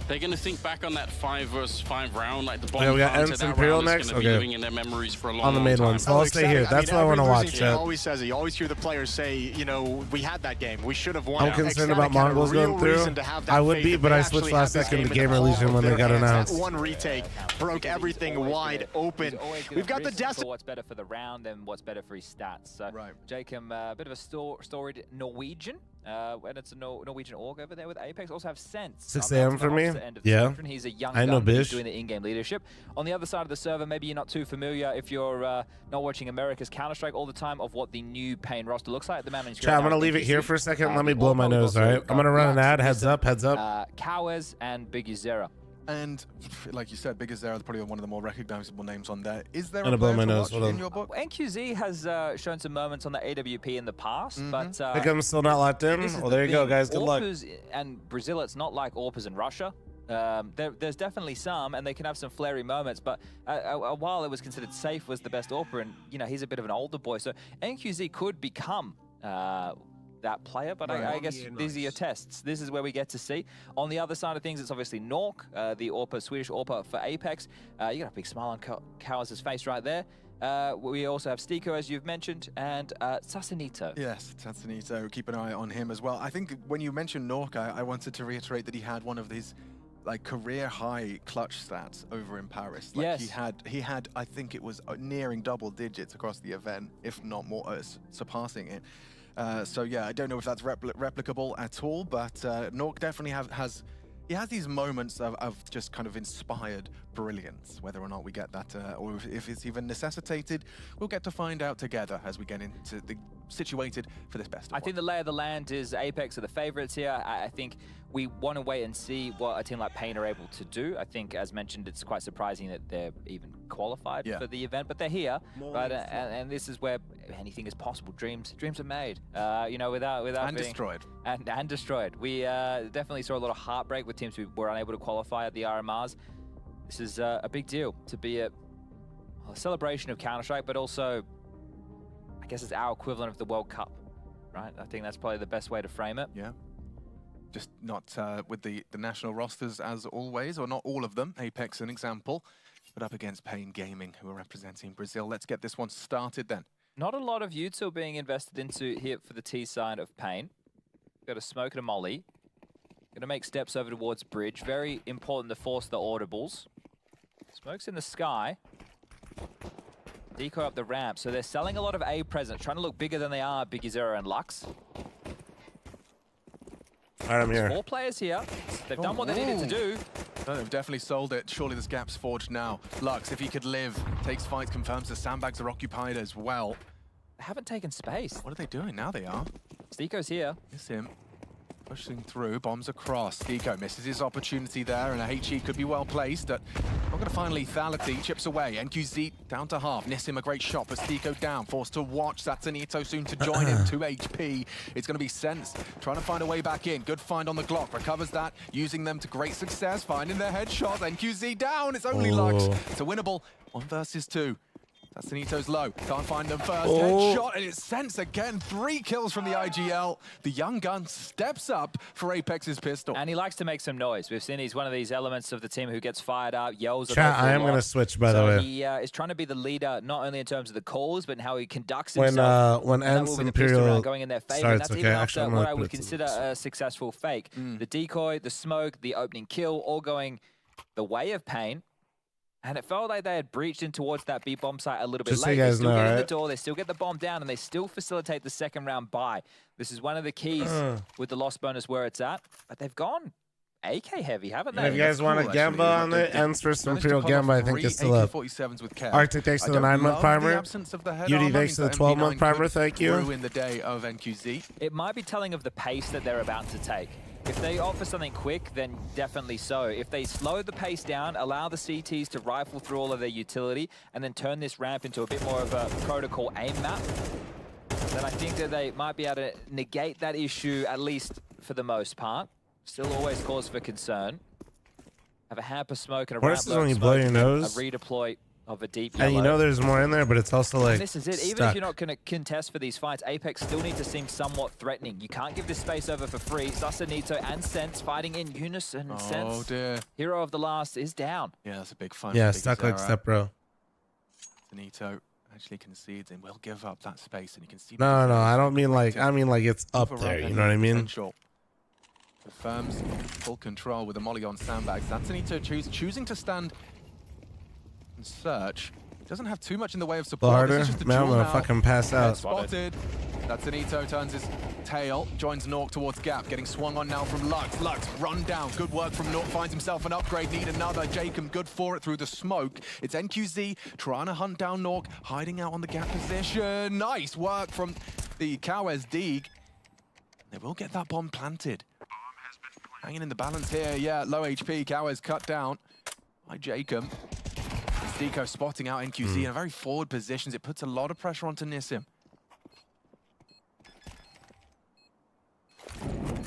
they're going to think back on that 5 versus 5 round, like the bomb. We got Ents Imperial next. Okay. Be living in their memories for a long, on the main time. one, so I'll stay here. That's what I want to watch. He always says it. You always hear the players say, you know, we had that game. We should have won. I'm concerned about Mongols going through. I would be, but I switched last second to Gamer Legion when they got announced. That 1 retake broke everything wide open. We've got the death. What's better for the round and what's better for his stats. So Jacob, a bit of a storied Norwegian. And it's a Norwegian org over there with Apex. Also have Sense. 6 a.m. for me. Yeah. He's a young I know gun Bish. doing the in-game leadership. On the other side of the server, maybe you're not too familiar if you're not watching America's Counter-Strike all the time of what the new pain roster looks like. The man Chat, I'm going to leave it here for a second. Let me blow my nose, all right? I'm going to run an ad. Heads up, heads up. Cowers and Biggie Zera. And like you said, Big Azera is probably one of the more recognizable names on there. Is there I'm a gonna blow player my to nose. watch Hold in on. your book? NQZ has shown some moments on the AWP in the past, but Think I'm still not locked in? Well, there you go, guys. Good luck. And Brazil, it's not like AWPers in Russia. There's definitely some, and they can have some flary moments, but a while it was considered safe was the best AWPer, and you know he's a bit of an older boy, so NQZ could become that player, but I guess these are your tests. This is where we get to see. On the other side of things, it's obviously Nork, the AWPer, Swedish AWPer for Apex. You got a big smile on Cowers' face right there. We also have Stiko, as you've mentioned, and Sasanito. Yes, Sasanito. Keep an eye on him as well. I think when you mentioned Nork, I wanted to reiterate that he had one of his like career high clutch stats over in Paris. Like yes. he had I think it was nearing double digits across the event, if not more, surpassing it. So yeah, I don't know if that's replicable at all, but Nork definitely has these moments of just kind of inspired brilliance. Whether or not we get that, or if it's even necessitated, we'll get to find out together as we get into the situated for this best of one. think the lay of the land is Apex are the favorites here. I think we want to wait and see what a team like Pain are able to do. I think, as mentioned, it's quite surprising that they're even qualified for the event, but they're here, right? And this is where anything is possible. Dreams are made. You know, without and being, destroyed. And destroyed. We definitely saw a lot of heartbreak with teams who were unable to qualify at the RMRs. This is a big deal to be a celebration of Counter-Strike, but also, I guess it's our equivalent of the World Cup, right? I think that's probably the best way to frame it. Yeah. Just not with the national rosters as always, or not all of them. Apex, an example, but up against Pain Gaming, who are representing Brazil. Let's get this one started then. Not a lot of util being invested into here for the T side of Pain. Got a smoke and a molly. Gonna make steps over towards bridge. Very important to force the audibles. Smoke's in the sky. Decoy up the ramp. So they're selling a lot of A presence, trying to look bigger than they are, Biggie Zero and Lux. Alright, I'm here. 4 players here. They've done what they needed to do. No, they've definitely sold it. Surely this gap's forged now. Lux, if he could live, takes fights, confirms the sandbags are occupied as well. They haven't taken space. What are they doing? Now they are. Steeko's here. It's him. Pushing through, bombs across. Steeko misses his opportunity there, and a HE could be well placed. Not going to find lethality. Chips away. NQZ down to half. Nissim a great shot, but Steeko down. Forced to watch. Satanito soon to join him. 2 HP. It's going to be Sense trying to find a way back in. Good find on the Glock. Recovers that. Using them to great success. Finding their headshot. NQZ down. It's only Lux. It's a winnable 1 versus 2. Satanito's low. Can't find them first. Headshot, and it's Sense again. 3 kills from the IGL. The young gun steps up for Apex's pistol. And he likes to make some noise. We've seen he's one of these elements of the team who gets fired up, yells. Chat, I am going to switch, by the way. He is trying to be the leader, not only in terms of the calls, but in how he conducts himself. When Ents Imperial going in their favor. starts, And that's even after actually, what I would consider a successful fake. The decoy, the smoke, the opening kill, all going the way of Pain. And it felt like they had breached in towards that B bomb site a little bit Just so late. you guys They still know, get in the right? door, they still get the bomb down, and they still facilitate the second round buy. This is one of the keys with the loss bonus where it's at. But they've gone AK heavy, haven't they? If you guys want a Gamba on it, Ents versus Imperial Gamba, I think is still up. Arctic thanks to the 9-month primer. UD thanks to the 12-month primer, thank you. In the day of NQZ. It might be telling of the pace that they're about to take. If they offer something quick, then definitely so. If they slow the pace down, allow the CTs to rifle through all of their utility, and then turn this ramp into a bit more of a protocol aim map, then I think that they might be able to negate that issue, at least for the most part. Still always cause for concern. Have a hamper smoke and a Worst ramp is when you smoke, blow your nose. a redeploy of a deep And you know there's more in there, but it's also like and this is it. Even stuck. if you're not going to contest for these fights, Apex still need to seem somewhat threatening. You can't give this space over for free. Sasanito and Sense fighting in unison. Sense, Oh dear. hero of the last, is down. Yeah, that's a big fun. Yeah, stuck like step, bro. Satanito actually concedes and will give up that space, and you can see. No, I don't mean like, I mean like it's up there, you know what I mean? Potential. Confirms full control with a molly on sandbags. Satanito choosing to stand and search. Doesn't have too much in the way of support. Harder, This is just a man, I'm duel gonna now. fucking pass out. Spotted. Satanito turns his tail, joins Nork towards Gap, getting swung on now from Lux. Lux run down. Good work from Nork. Finds himself an upgrade. Need another. Jacob good for it through the smoke. It's NQZ trying to hunt down Nork, hiding out on the Gap position. Nice work from the Cowes Deeg. They will get that bomb planted. Hanging in the balance here. Yeah, low HP. Cowes cut down by Jacob. Deco spotting out NQZ in a very forward positions. It puts a lot of pressure onto Nissim.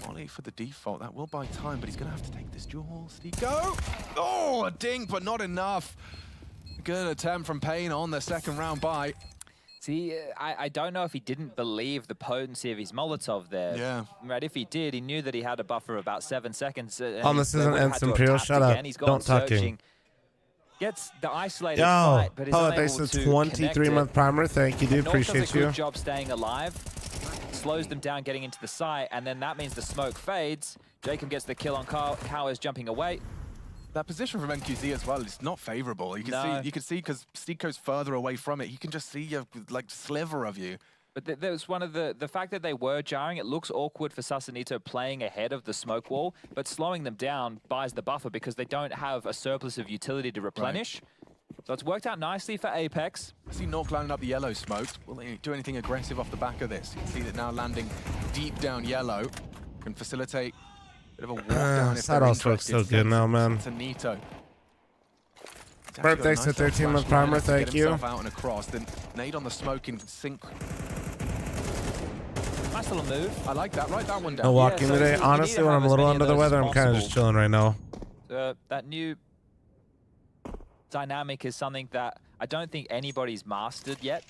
Molly for the default. That will buy time, but he's going to have to take this duel. Deco! Oh, a dink, but not enough. Good attempt from Pain on the second round buy. See, I don't know if he didn't believe the potency of his Molotov there. Yeah. Right, if he did, he knew that he had a buffer of about 7 seconds. This isn't Ents Imperial, shut up. He's Don't talking. Gets the isolated Yo, fight, but is unable thanks to to 23-month primer. Thank you, dude. North Appreciate does a you. good job staying alive. Slows them down getting into the site, and then that means the smoke fades. Jacob gets the kill on Cowes jumping away. That position from NQZ as well is not favorable. You can see because Steako's further away from it. He can just see a like sliver of you. But there was one of the fact that they were jarring. It looks awkward for Sasanito playing ahead of the smoke wall, but slowing them down buys the buffer because they don't have a surplus of utility to replenish. Right. So it's worked out nicely for Apex. I see North lining up the yellow smokes. Will they do anything aggressive off the back of this? You can see that now landing deep down yellow can facilitate a bit of a walk down. That also looks so good now, man. Sanito. Birthdays to 13-month primer, thank you. Out and across, then nade on the smoke in sync. Nice little move. I like that. Write that one down. No walking today. Honestly, when I'm a little under the weather, I'm kind of just chilling right now. That new dynamic is something that I don't think anybody's mastered yet.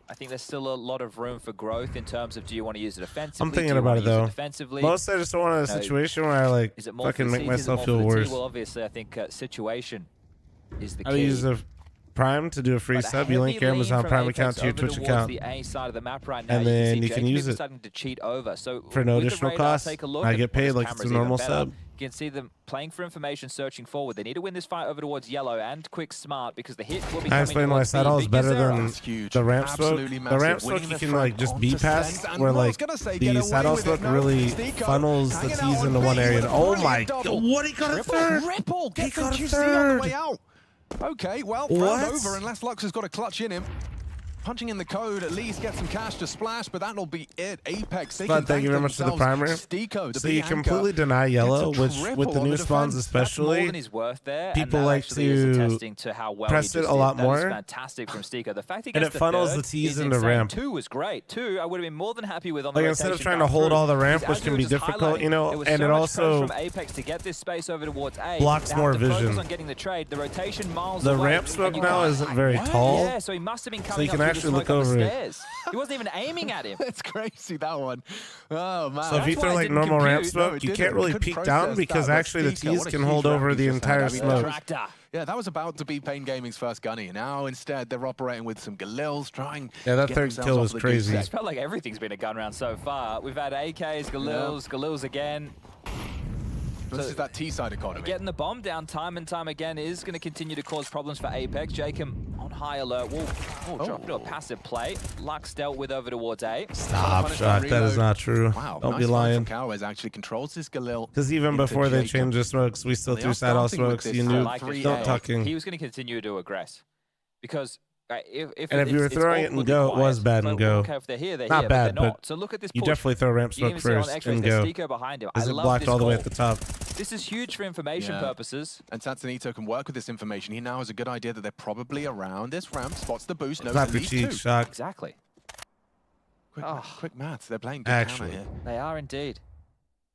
I think there's still a lot of room for growth in terms of do you want to use it offensively? I'm thinking about it though. Mostly I just don't want a situation where I like fucking make myself feel worse. Well, obviously, I think situation is the key. I use a Prime to do a free sub. You link your Amazon Prime account to your Twitch account, the A side of the map right now, and then you can use it starting to cheat over. So for no additional cost. I get paid like it's a normal sub. You can see them playing for information, searching forward. They need to win this fight over towards yellow and quick smart because the hit will be coming. I explained why Saddle is better than the ramp smoke. The ramp smoke you can like just be past, where like the Saddle smoke really funnels the T's into one area. Oh my god! What, he got a third? He got a third. Okay, well, round over unless Lux has got a clutch in him. Punching in the code, at least get some cash to splash, but that'll be it. Apex, they can thank you very much for the primer. Steako, so you completely deny yellow, which with the new spawns especially, people like to press it a lot more. Fantastic from Steako. The fact and it funnels the T's into ramp. 2 was great. 2, I would have been more than happy with on the like instead of trying to hold all the ramp, which can be difficult, you know, and it also from Apex to get this space over towards A, blocks more vision. On getting the trade, the rotation miles the ramp smoke now isn't very tall. Yeah, so he must have been coming so you can actually look over it. He wasn't even aiming at him. That's crazy, that one. Oh, man. So if you throw like normal ramp smoke, you can't really peek down because actually the T's can hold over the entire smoke. Yeah, that was about to be Pain Gaming's first gunny. Now instead they're operating with some Galils, trying. Yeah, that third kill was crazy. It's felt like everything's been a gun round so far. We've had AKs, Galils again. This is that T-side economy. Getting the bomb down time and time again is going to continue to cause problems for Apex. Jacob on high alert. Drop into a passive play. Lux dealt with over towards A. Stop, Shock. That is not true. Wow, don't be lying. Cowboys actually controls this Galil. Because even before they changed the smokes, we still threw Saddle smokes. You knew. Don't talking. He was going to continue to aggress. Because if you were throwing it in go, it was bad in go. Okay, if they're here, not bad, but so look at this you definitely throw ramp smoke first and go. Is it blocked all the way at the top? This is huge for information purposes. And Sansanito can work with this information. He now has a good idea that they're probably around this ramp. Spots the boost. Knows at least 2. Shock. Exactly. Quick maths. They're playing good actually here. They are indeed.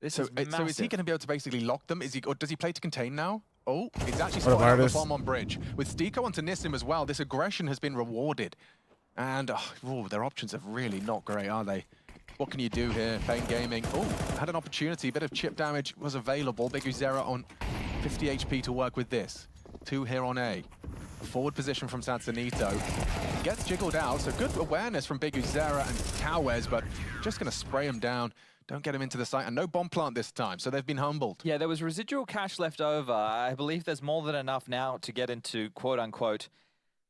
So is he going to be able to basically lock them? Or does he play to contain now? Oh, he's actually spotted out the bomb on bridge. With Steako onto Nissim as well, this aggression has been rewarded. And their options are really not great, are they? What can you do here? Pain Gaming. Oh, had an opportunity. A bit of chip damage was available. Big Uzera on 50 HP to work with this. 2 here on A. A forward position from Sansanito. Gets jiggled out, so good awareness from Big Uzera and Cowes, but just going to spray him down. Don't get him into the site, and no bomb plant this time, so they've been humbled. Yeah, there was residual cash left over. I believe there's more than enough now to get into, quote-unquote,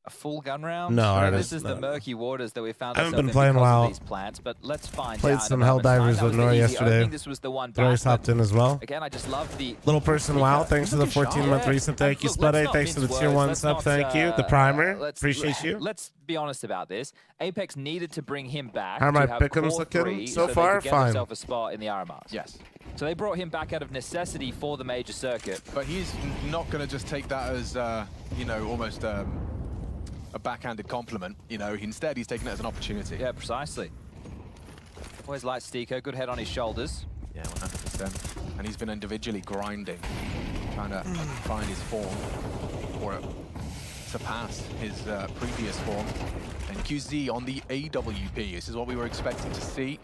a full gun round. No, this is the murky waters that we found I haven't ourselves been playing in well. These plants, but let's find Played out. some Helldivers with Nora yesterday. This was the one Nora's hopped in as well. Again, I just love the little person. Wow, thanks for the 14-month resub. Thank you, Spuddy. Thanks for the tier 1 sub. Thank you. The primer. Appreciate you. Let's be honest about this. Apex needed to bring him back. How are my pick'ems looking so far? Fine. A spot in the RMRs. Yes. So they brought him back out of necessity for the major circuit. But he's not going to just take that as, you know, almost a backhanded compliment. You know, instead he's taking it as an opportunity. Yeah, precisely. Always like Steako, good head on his shoulders. Yeah, 100%. And he's been individually grinding, trying to find his form or surpass his previous form. And QZ on the AWP. This is what we were expecting to see.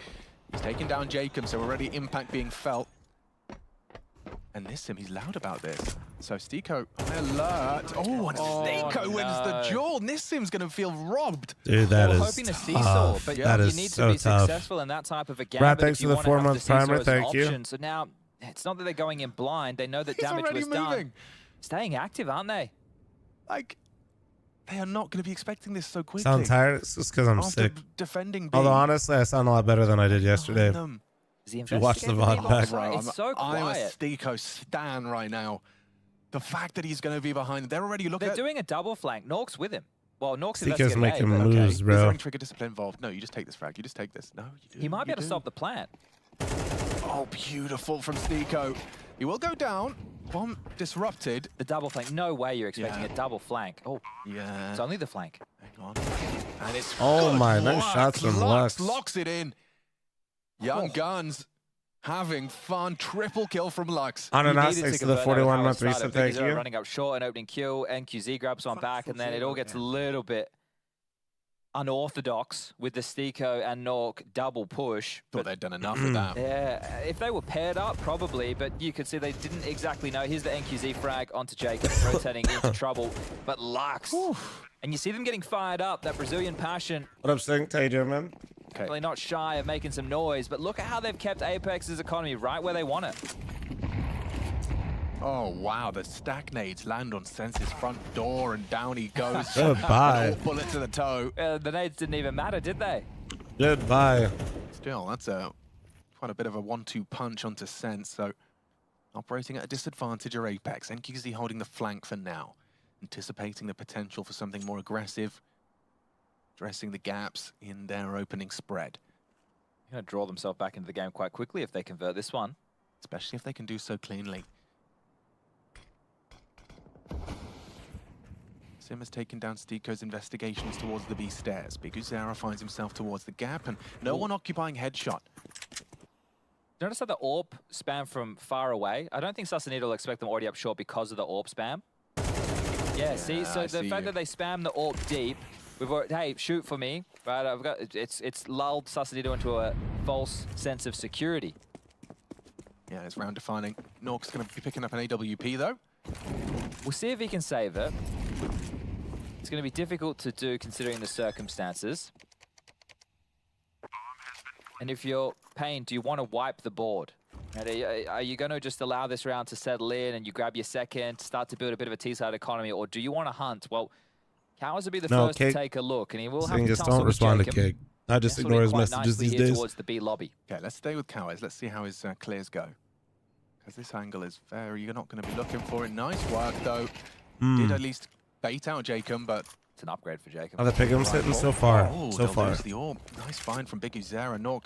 He's taking down Jacob, so already impact being felt. And Nissim, he's loud about this. So Steako, alert. Oh, and Steako wins the duel. Nissim's going to feel robbed. Dude, that is hoping to seesaw, but that you is need so to be tough. successful in that type of a game. Brad, thanks for the 4-month primer. Thank you. So now, it's not that they're going in blind. They know that damage was done. Staying active, aren't they? Like, they are not going to be expecting this so quickly. Sound tired? It's just because I'm After sick. defending B. Although honestly, I sound a lot better than I did yesterday. If you watch the VOD back. It's so quiet. I'm a Steeko stan right now. The fact that he's going to be behind, they're already looking They're doing a double flank. Nork's with him. Well, Nork's Steeko's making but moves, Is bro. there any trigger discipline involved? No, you just take this frag. You just take this. No, you do. He might be able to stop the plant. Oh, beautiful from Steeko. He will go down. Bomb disrupted. The double flank. No way you're expecting a double flank. Oh, yeah. It's only the flank. Hang on. And it's Oh good my, nice work. shots from Lux. Locks it in. Young Guns having fun. Triple kill from Lux. Ananas thanks to the 41-month reset. Thank you. Running up short and opening kill. NQZ grabs one back, and then it all gets a little bit unorthodox with the Steeko and Nork double push. Thought they'd done enough with that. Yeah, if they were paired up, probably, but you could see they didn't exactly know. Here's the NQZ frag onto Jacob, rotating into trouble, but Lux. And you see them getting fired up, that Brazilian passion. What up, Sink? How you doing, man? Okay. Really not shy of making some noise, but look at how they've kept Apex's economy right where they want it. Oh, wow. The stack nades land on Sense's front door, and down he goes. Goodbye. Bullet to the toe. The nades didn't even matter, did they? Goodbye. Still, that's quite a bit of a 1-2 punch onto Sense, so operating at a disadvantage are Apex. NQZ holding the flank for now, anticipating the potential for something more aggressive, addressing the gaps in their opening spread. They're going to draw themselves back into the game quite quickly if they convert this one. Especially if they can do so cleanly. Sim has taken down Steeko's investigations towards the B stairs. Big Uzera finds himself towards the gap, and no one occupying headshot. Notice how the AWP spam from far away? I don't think Sassanito will expect them already up short because of the AWP spam. Yeah, see, so the fact that they spam the AWP deep, we've already, hey, shoot for me, but I've got it's lulled Sassanito into a false sense of security. Yeah, it's round defining. Nork's going to be picking up an AWP though. We'll see if he can save it. It's going to be difficult to do considering the circumstances. And if you're Payne, do you want to wipe the board? Are you going to just allow this round to settle in and you grab your second, start to build a bit of a T-side economy, or do you want to hunt? Well, Cowers will be the first to take a look, and he will have to just don't respond to Kig. I just ignore his messages these days. Towards the B lobby. Okay, let's stay with Cowers. Let's see how his clears go. Because this angle is very, you're not going to be looking for it. Nice work, though. Did at least bait out Jacob, but it's an upgrade for Jacob. Oh, the Pigham's hitting so far. Oh, so far. The orb. Nice find from Big Uzera. Nork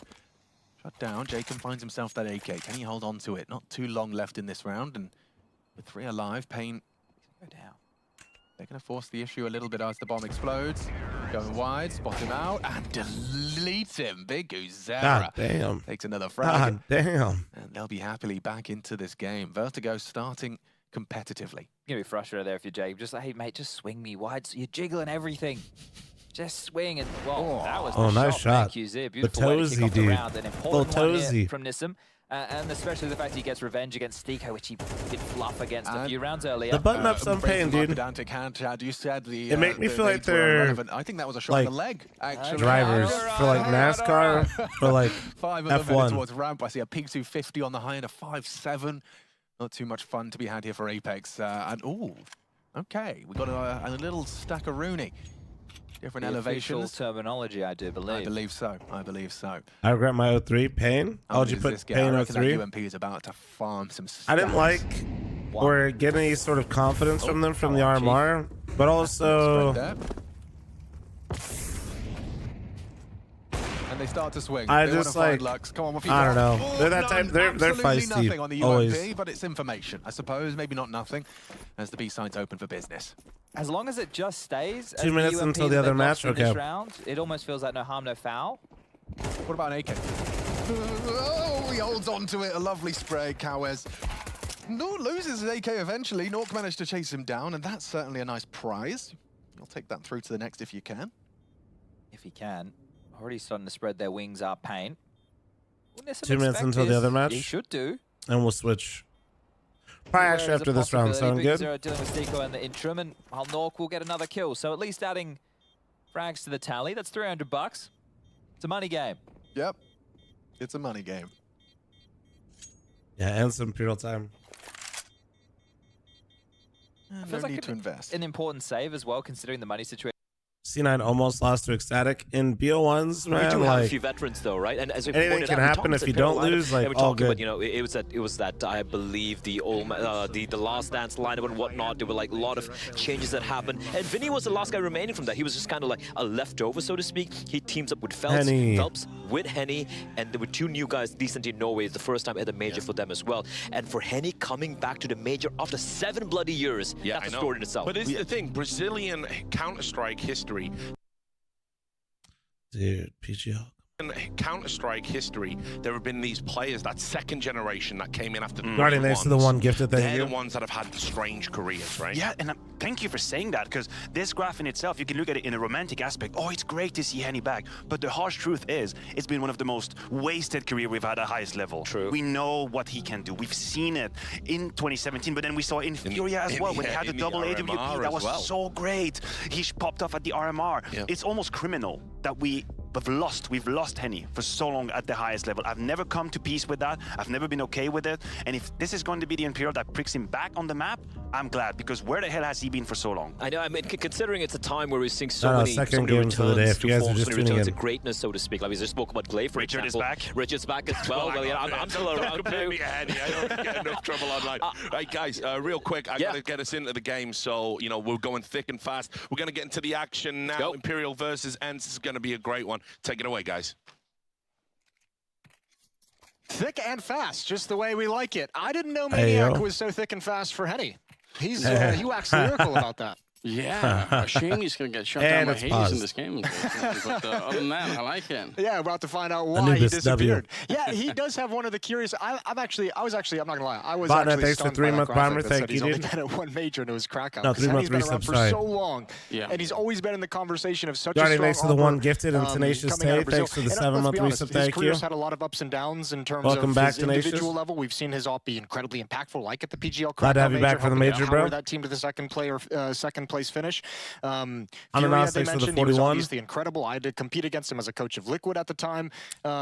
shut down. Jacob finds himself that AK. Can he hold on to it? Not too long left in this round, and with 3 alive, Payne go down. They're going to force the issue a little bit as the bomb explodes. Going wide, spot him out, and delete him. Big Uzera. God damn. Takes another frag. God damn. And they'll be happily back into this game. Vertigo starting competitively. You're going to be frustrated there if you're Jacob. Just like, hey, mate, just swing me wide. So you're jiggling everything. Just swing. And, well, that was the nice shot. QZ. Beautiful The toesy, way to kick off the dude. round. An important one here toesy. from Nissim. And especially the fact he gets revenge against Steeko, which he did fluff against a few rounds earlier. The button up's on Payne, dude. Pedantic hand, Chad. You said the. It made me feel like dates were they're irrelevant. I think that was a shot like in the leg, actually. drivers for like NASCAR, for like 5 of them headed F1. towards ramp. I see a peak 250 on the high and a 5.7. Not too much fun to be had here for Apex. And ooh, okay, we got a little stack of Rooney. Different elevations. Terminology, I do believe. I believe so. I believe so. I regret my 03. Payne. How would you put Payne 03? UMP is about to farm some stats. I didn't like or get any sort of confidence from them from the RMR, but also and they start to swing. I they just want to like find Lux. Come on, what have you I don't got? know. Oh, They're that type. They're absolutely feisty. nothing on the Always. UMP, but it's information, I suppose. Maybe not nothing, as the B side's open for business. As long as it just stays 2 minutes until the other match. Okay. This round, it almost feels like no harm, no foul. What about an AK? Oh, he holds on to it. A lovely spray, Cowes. No, loses his AK eventually. Nork managed to chase him down, and that's certainly a nice prize. You'll take that through to the next if you can. If he can. Already starting to spread their wings up, Payne. 2 minutes until the other match. He should do. And we'll switch. Probably actually after this round. Sound good? Dealing with Steeko in the interim, and while Nork will get another kill. So at least adding frags to the tally. That's $300. It's a money game. Yep. It's a money game. Yeah, and some Imperial time. no need to invest. An important save as well, considering the money situation. C9 almost lost to Ecstatic in BO1s, man. We do like, have a few veterans though, right? And as we anything pointed can out, happen if you don't lose. Like, all good. But you know, it was that I believe the last dance lineup and whatnot. There were like a lot of changes that happened, and Vinny was the last guy remaining from that. He was just kind of like a leftover, so to speak. He teams up with Phelps with Henny, and there were two new guys decent in Norway. It's the first time at the major for them as well. And for Henny coming back to the major after 7 bloody years, that's a story in itself. But it's the thing, Brazilian Counter-Strike history. Dude, PGL. In Counter-Strike history, there have been these players, that second generation that came in after the Guardian, thanks to the one gifted. They're the ones that have had the strange careers, right? Yeah, and thank you for saying that, because this graph in itself, you can look at it in a romantic aspect. Oh, it's great to see Henny back. But the harsh truth is, it's been one of the most wasted career we've had at highest level. True. We know what he can do. We've seen it in 2017, but then we saw it in Furia as well, when he had the double AWP. That was so great. He popped off at the RMR. Yeah. It's almost criminal that we've lost Henny for so long at the highest level. I've never come to peace with that. I've never been okay with it. And if this is going to be the Imperial that pricks him back on the map, I'm glad, because where the hell has he been for so long? I know, I mean, considering it's a time where we're seeing so many returns to returns to greatness, so to speak. Like we just spoke about Glaive, for Richard example. is back. Richard's back as well. Well, yeah, I'm still around too. I don't get enough trouble online. Right, guys, real quick, I gotta get us into the game. So, you know, we're going thick and fast. We're gonna get into the action now. Imperial versus ENCE. This is gonna be a great one. Take it away, guys. Thick and fast, just the way we like it. I didn't know Maniac was so thick and fast for Henny. He waxed lyrical about that. Yeah, a shame he's going to get shut down by Hades in this game. But other than that, I like it. Yeah, about to find out why he disappeared. Yeah, he does have one of the curious. I'm not gonna lie. I was actually thanks for 3-month primer. Thank you, he's only dude. been at one major and it was Krakow. No, 3-month been around for resubs. so long, and he's always been in the conversation of such a strong thanks to the one gifted and Tenacious Tay. Thanks for the 7-month resub. Thank you. His career's had a lot of ups and downs in terms of his individual level. We've seen his op be incredibly impactful, like at the PGL. Glad to have you back for the major, bro. That team to the second place finish. Ananas, thanks for the 41. He was obviously incredible. I had to compete against him as a coach of Liquid at the time.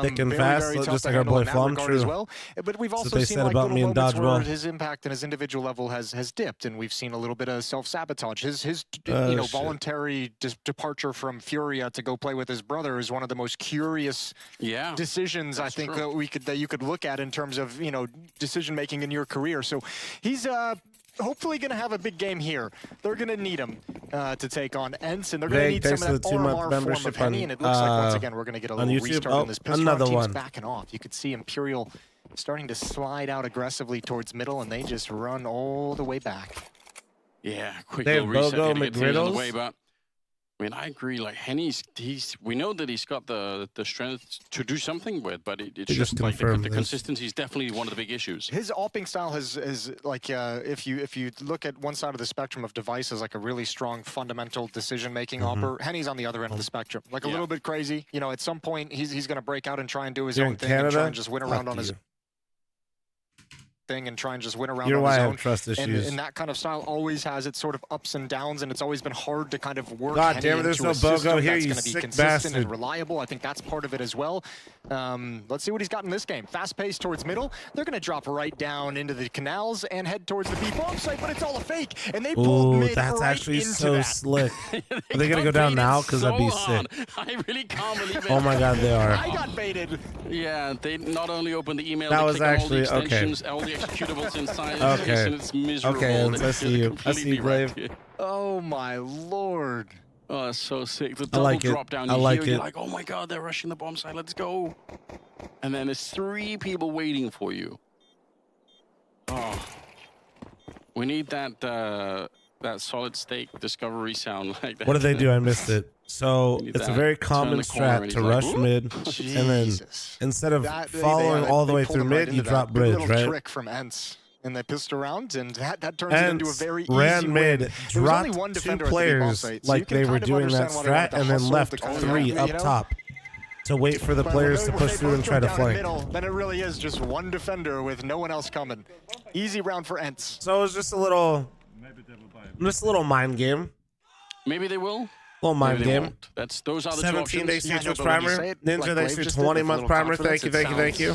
Thick and fast, just like our boy Flum. True. As well. But we've also seen like little moments where his impact and his individual level has dipped, and we've seen a little bit of self-sabotage. His voluntary departure from Furia to go play with his brother is one of the most curious decisions I think that you could look at in terms of decision making in your career. So he's hopefully going to have a big game here. They're going to need him to take on ENCE, and they're going to need some of that RMR form of Henny, and it looks like once again we're going to get a little restart on this pistol. Another team's one. backing off. You could see Imperial starting to slide out aggressively towards middle, and they just run all the way back. Yeah, quick little reset here to get things on the way, but I mean, I agree. Like Henny's, we know that he's got the strength to do something with, but it's just like the consistency is definitely one of the big issues. His AWPing style is like if you look at one side of the spectrum of devices, like a really strong fundamental decision-making AWPer. Henny's on the other end of the spectrum, like a little bit crazy. You know, at some point he's going to break out and try and do his own thing and try and just win around on his thing and try and just win around on his own. Trust issues. And that kind of style always has its sort of ups and downs, and it's always been hard to kind of work. God damn it, there's no BOGO here, you sick bastard. And reliable. I think that's part of it as well. Let's see what he's got in this game. Fast pace towards middle. They're going to drop right down into the canals and head towards the B bomb site, but it's all a fake. And they pulled mid that's right actually into so that. slick. Are they going to go down now? Because that'd be sick. I really can't believe it. Oh my God, they are. I got baited. Yeah, they not only opened the email, that they was actually all the extensions, all the executables inside. Okay. And it's miserable. Okay, I see you. I see you, Glaive. Oh my lord. Oh, that's so sick. The double drop down I like here, it. you're like, oh my God, they're rushing the bomb site. Let's go. And then there's 3 people waiting for you. Oh, we need that solid state discovery sound like that. What did they do? I missed it. So it's a very common strat to rush mid, and then instead of following all the way through mid, you drop bridge, right? Trick from ENCE. And they pissed around, and that turns it into a very easy ran mid, win. dropped 2 players like they were doing that strat, and then left 3 up top to wait for the players to push through and try to flank. Then it really is just one defender with no one else coming. Easy round for ENCE. So it was just a little mind game. Maybe they will. Little mind game. Those are the 17 days to Twitch primer. Ninja, thanks for 20-month primer. Thank you.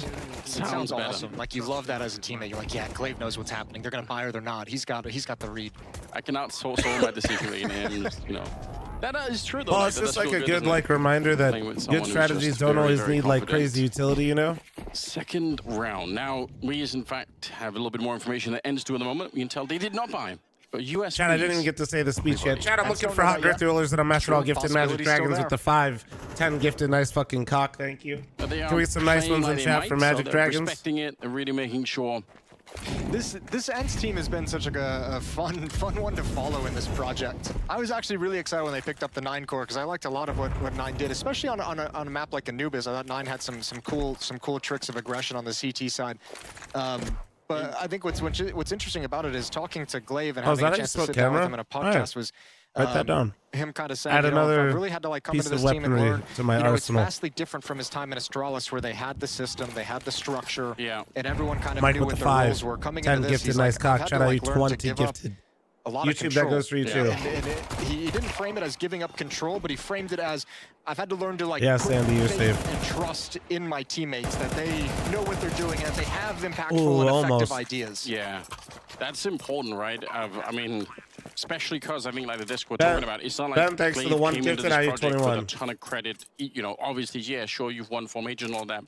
sounds awesome. Like, you love that as a teammate. You're like, yeah, Glaive knows what's happening. They're gonna buy or they're not. He's got the read. I can outsource all my decision and you know. That is true though. Well, like, it's just like a good, good like reminder that good strategies don't always need like crazy utility, you know? Second round. Now, we in fact have a little bit more information that ends to at the moment. We can tell they did not buy. But US. Chad, I didn't even get to say the speech yet. Chad, I'm looking for hot girth rollers that I'm master all gifted Magic Dragons with the 5/10 gifted. Nice fucking cock, thank you. Can we get some nice ones in chat for Magic Dragons? Respecting it and really making sure. This Ents team has been such a fun one to follow in this project. I was actually really excited when they picked up the 9 core because I liked a lot of what 9 did, especially on a map like Anubis. I thought 9 had some cool tricks of aggression on the CT side. But I think what's interesting about it is talking to Glaive and having a chance to sit down with him in a podcast was write that down. Him kind of saying, Add you know, another I really had to like come piece into this of team and weaponry learn. to my you know, arsenal. It's vastly different from his time in Astralis, where they had the system, they had the structure, and everyone kind of Mike knew with what the their 5, roles were. Coming 10 into this, gifted, he's nice like, cock. I've had Shout to, out like, you learn to 20 give up gifted. A lot of YouTube, control. that goes for you too. And he didn't frame it as giving up control, but he framed it as I've had to learn to like yes, put Andy, you're faith safe. and trust in my teammates that they know what they're doing and that they have impactful Ooh, and almost. effective ideas. Yeah, that's important, right? I mean, especially because I think like the disc we're talking about, it's not like Ben, thanks for the 1 came into gifted this IU project 21. with a ton of credit. You know, obviously, yeah, sure, you've won 4 majors and all that,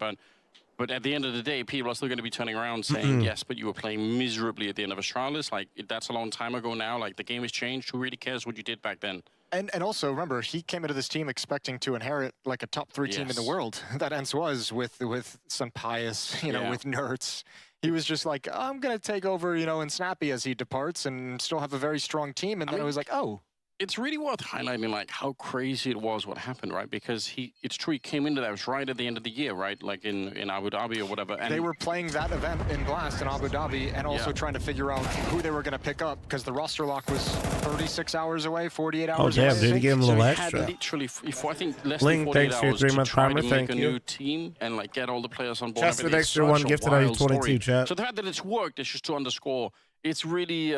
but at the end of the day, people are still going to be turning around saying, yes, but you were playing miserably at the end of Astralis. Like, that's a long time ago now. Like, the game has changed. Who really cares what you did back then? And also, remember, he came into this team expecting to inherit like a top 3 team in the world. That Ents was with Sun Pius, you know, with Nerds. He was just like, I'm going to take over, you know, and Snappy as he departs and still have a very strong team. And then it was like, oh. It's really worth highlighting like how crazy it was what happened, right? Because it's true, he came into that, it was right at the end of the year, right? Like in Abu Dhabi or whatever. And they were playing that event in Blast in Abu Dhabi and also trying to figure out who they were going to pick up because the roster lock was 36 hours away, 48 hours away. Oh, damn, dude, he gave him a little extra. Had literally, I think, less Link, than 48 thanks for your hours 3-month to try primer, to thank make a you. new team and like get all the players on board. Just an It's extra such 1 a gifted IU wild 22, story. chat. So the fact that it's worked is just to underscore it's really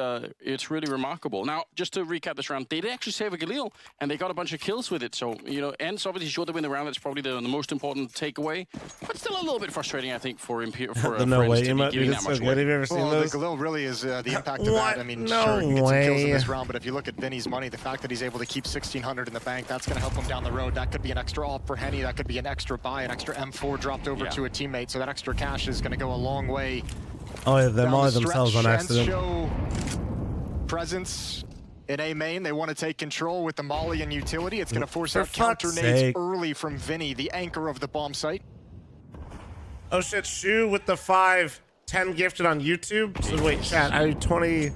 remarkable. Now, just to recap this round, they did actually save a Galil, and they got a bunch of kills with it. So, you know, Ents obviously sure to win the round. That's probably the most important takeaway. But still a little bit frustrating, I think, for the no way emote, dude, it's so good. Have you ever seen those? The Galil really is the impact of that. I mean, No sure, he gets some kills in way. this round, but if you look at Vinny's money, the fact that he's able to keep 1,600 in the bank, that's going to help him down the road. That could be an extra op for Henny. That could be an extra buy, an extra M4 dropped over to a teammate. So that extra cash is going to go a long way. Oh, yeah, they molly themselves on accident. Show presence in A main. They want to take control with the molly and utility. It's going to force out counter nades early from Vinny, the anchor of the bomb site. Oh shit, Shu with the 5/10 gifted on YouTube. So wait, chat, I 20.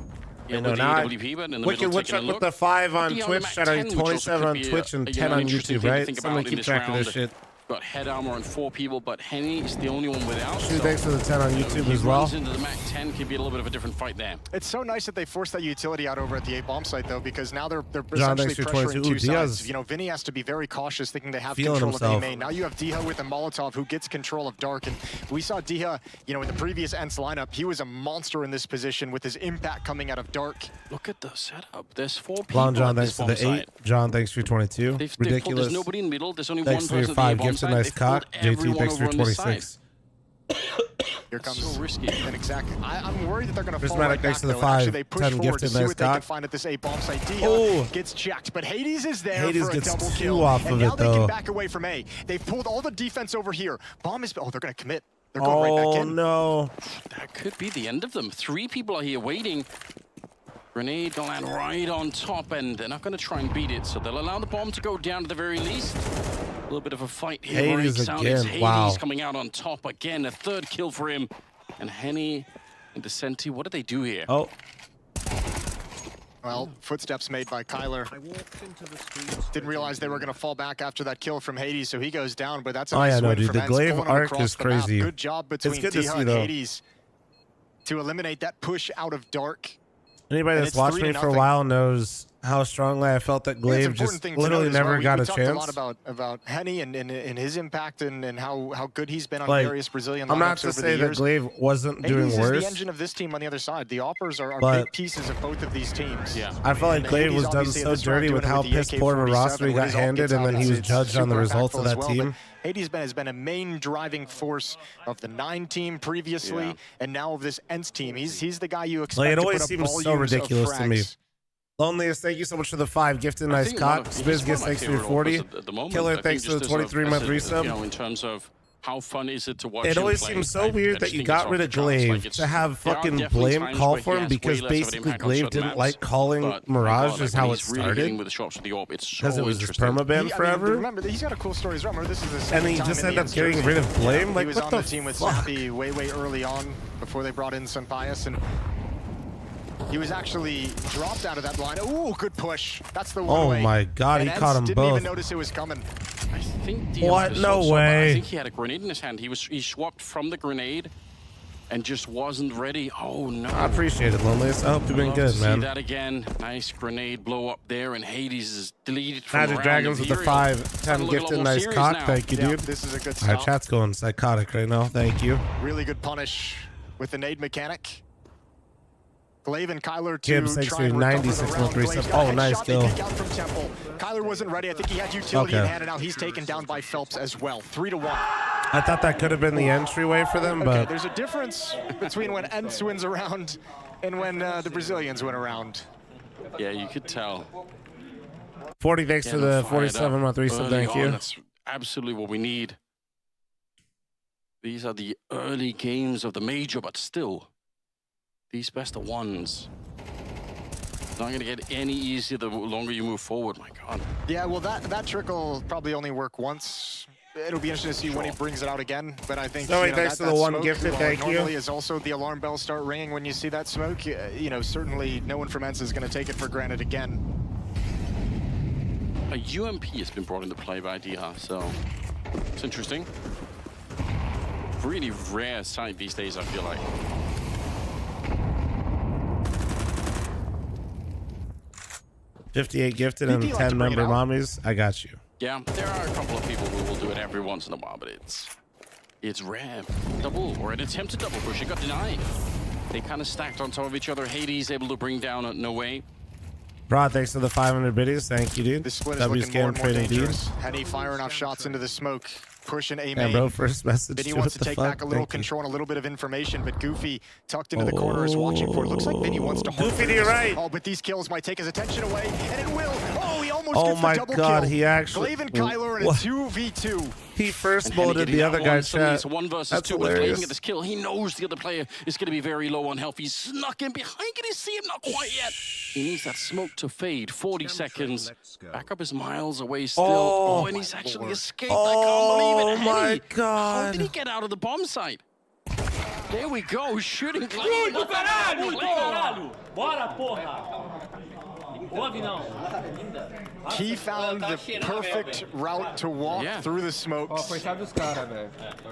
Yeah, no, with now EWP, but in the Wicked middle, Woodchuck taking a with look. the 5 on The Twitch. Shout out Mac 10, 27 on which also Twitch could and be 10 an on interesting YouTube, thing to right? think Someone about in keep this track of this round. shit. Got head armor on 4 people, but Henny is the only one without. Shu, thanks for the 10 on YouTube he as well. runs into the Mac 10, could be a little bit of a different fight there. It's so nice that they forced that utility out over at the A bomb site, though, because now they're John, essentially thanks for pressuring 22. two sides. Diaz. You know, Vinny has to be very cautious, thinking they have Feeling control himself. of A main. Now you have Diha with a Molotov, who gets control of Dark, and we saw Diha, you know, in the previous Ents lineup, he was a monster in this position with his impact coming out of Dark. Look at the setup. There's 4 people. Blonde John, at thanks this for bomb the 8. site. John, thanks for your 22. Ridiculous. There's nobody in the middle. There's only Thanks one for your person 5 at the bomb gifted, site. nice They've pulled cock. JT, everyone thanks for over your on this 26. Here comes so risky. And exactly. I'm worried that they're going to fall Prismatic right back, thanks to the though. 5, Actually, they push 10 forward to gifted, see nice what they can cock. find at this A bomb site. Diha Oh. gets checked, but Hades is there Hades for a gets double 2 kill. off and of now it, they though. can back away from A. They've pulled all the defense over here. Bomb is... Oh, they're going to commit. They're going right back in. No. That could be the end of them. 3 people are here waiting. Grenade will land right on top, and they're not going to try and beat it, so they'll allow the bomb to go down at the very least. A little bit of a fight here. Hades again. Hades Wow. coming out on top again. A 3rd kill for him. And Henny and Descenti, what did they do here? Oh. Well, footsteps made by Kyler. Didn't realize they were going to fall back after that kill from Hades, so he goes down, but that's a nice win dude. from The Ents, glaive pulling him arc across is the map. crazy. Good job between It's good to Diha see, and though. Hades to eliminate that push out of Dark. Anybody And that's it's watched 3-0. me for a while knows how strongly I felt that Glaive just literally never got a chance. We talked a lot about Henny and his impact and how good he's been on various Brazilian lineups. I'm not to say that Glaive wasn't doing worse. He's the engine of this team on the other side. The Oppers are big pieces of both of these teams. Yeah. I felt like Glaive was done so dirty with how piss poor of a roster he got handed, and then he was judged on the results of that team. Hades has been a main driving force of the 9 team previously, and now of this Ents team. He's the guy you expect Like, it to always put up seems so volumes of ridiculous to me. frags. Loneliest, thank you so much for the 5. Gifted nice cock. Spizgis, thanks for your 40. Killer, thanks for the 23-month resub. You know, in terms of how fun is it to watch It him always play, seems so weird that you got rid of Glaive to have fucking Blame call for him, because basically Glaive didn't like calling Mirage is how it started. Because it was just permaban forever. Remember, he's got a cool story as well. Remember, this is the And he just ended up getting rid of Blame? Like, he was what on the the team with fuck? Snappy way early on before they brought in Sampaias, and he was actually dropped out of that line. Ooh, good push. That's the one way. Oh my god, he caught them didn't both. even notice it was coming. I think What? No way. I think he had a grenade in his hand. He swapped from the grenade and just wasn't ready. Oh no. I appreciate it, Loneliest. I hope you've been good, man. See that again. Nice grenade blow up there, and Hades is deleted from Magic around Dragons with the Imperial. 5. 10 Look a gifted little nice serious cock. now. Thank you, Yeah, dude. this is a good All right, stop. chat's going psychotic right now. Thank you. Really good punish with the nade mechanic. Glaive and Kyler to Gibbs, thanks try for and your recover 96 the round. month reset. Glaive's got a Oh, nice headshot. They kill. pick out from Temple. Kyler wasn't ready. I think he had utility in Okay. hand, and now he's taken down by Phelps as well. 3-1. I thought that could have been the entryway for them, Okay, but there's a difference between when Ents wins a round and when the Brazilians win a round. Yeah, you could tell. 40 thanks for the 47-month reset. Early Thank on, you. That's absolutely what we need. These are the early games of the major, but still, these best of ones. It's not going to get any easier the longer you move forward. My God. Yeah, well, that trick will probably only work once. It'll be interesting to see when he brings it out again. But I think Zoe, thanks for the 1 smoke, gifted. Thank you. normally is also the alarm bells start ringing when you see that smoke. You know, certainly no one from Ents is going to take it for granted again. A UMP has been brought into play by DH, so it's interesting. Really rare sight these days, I feel like. $58 gifted and 10 member mommies. I got you. Yeah, there are a couple of people who will do it every once in a while, but it's rare. Double or an attempt to double push. It got denied. They kind of stacked on top of each other. Hades able to bring down No Way. Rod, thanks for the 500 biddies. Thank you, dude. This split is looking more and more trade indeed. dangerous. Henny firing off shots into the smoke, pushing A Yeah, main. bro, first message. Vinny dude, wants what to the take fuck? back a little Thank you. control and a little bit of information, but Goofy tucked into the corner is watching for it. Looks like Vinny wants to Goofy to your right. Oh, but these kills might take his attention away, and it will. Oh, he almost Oh gets my the double god, kill. he actually. Glaive and Kyler in a What? 2v2. He first And Henny bulleted getting the that other one, guy's suddenly shot. It's 1 versus That's 2, but Glaive hilarious. get this kill. He knows the other player is going to be very low on health. He's snuck in behind. Can he see him? Not quite yet. He needs that smoke to fade. 40 seconds. Backup is miles away still. Oh, and he's actually escaped. I can't believe it. my Henny, god. How did he get out of the bomb site? There we go. Shooting Glaive. Muito caralho! Muito caralho! Bora, porra! He found the perfect route to walk through the smokes.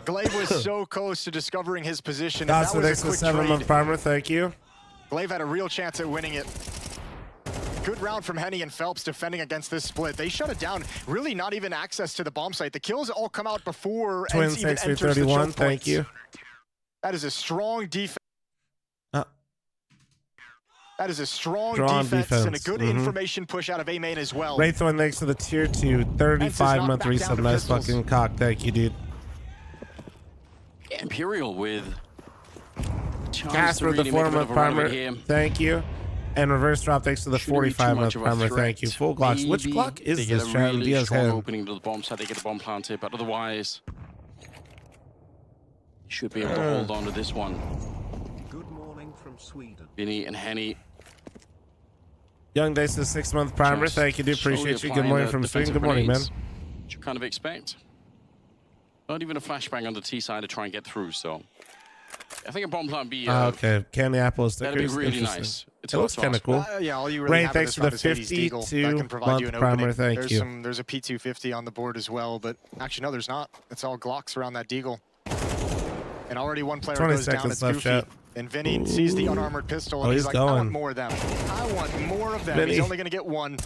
Glaive was so close to discovering his position. That's and the that next was a quick 7-month trade. primer. Thank you. Glaive had a real chance at winning it. Good round from Henny and Phelps defending against this split. They shut it down. Really not even access to the bomb site. The kills all come out before Twin Ents even thanks enters for the 31. choke Thank points. you. That is a strong defense. That is a strong defense and a good information push out of A main as well. Wraithorn, thanks for the tier 2 35-month back down resub. to Nice pistols. fucking cock. Thank you, dude. Yeah, Imperial with Casper, the 4-month primer. Thank you. And reverse drop, thanks to the 45-month primer. Thank you. Full Glocks. Which Glock is this? They get a Chat? really Diaz strong hand. opening to the bomb site. They get the bomb planted, but otherwise, you should be able to hold on to this one. Good morning from Sweden. Vinny and Henny. Young Days, the 6-month primer. Just Thank you, dude. slowly Appreciate you. Good applying morning the from Sweden. defensive Good morning, man. grenades, which you kind of expect. Not even a flashbang on the T side to try and get through, so I think a bomb plant B. Okay, Candy Apple stickers. That'd be really Interesting. nice. It's It looks kind of cool. Yeah, all you really Rain, have thanks in for this the round is Hades Deagle. That can provide you an 52-month primer. opening. Thank There's you. there's a P250 on the board as well, but actually no, there's not. It's all Glocks around that Deagle. And already one player 20 goes down. seconds It's left, Goofy. chat. And Vinny sees the unarmored pistol, and he's like, I want more of them. I want more of them. Vinny. He's only going to get one,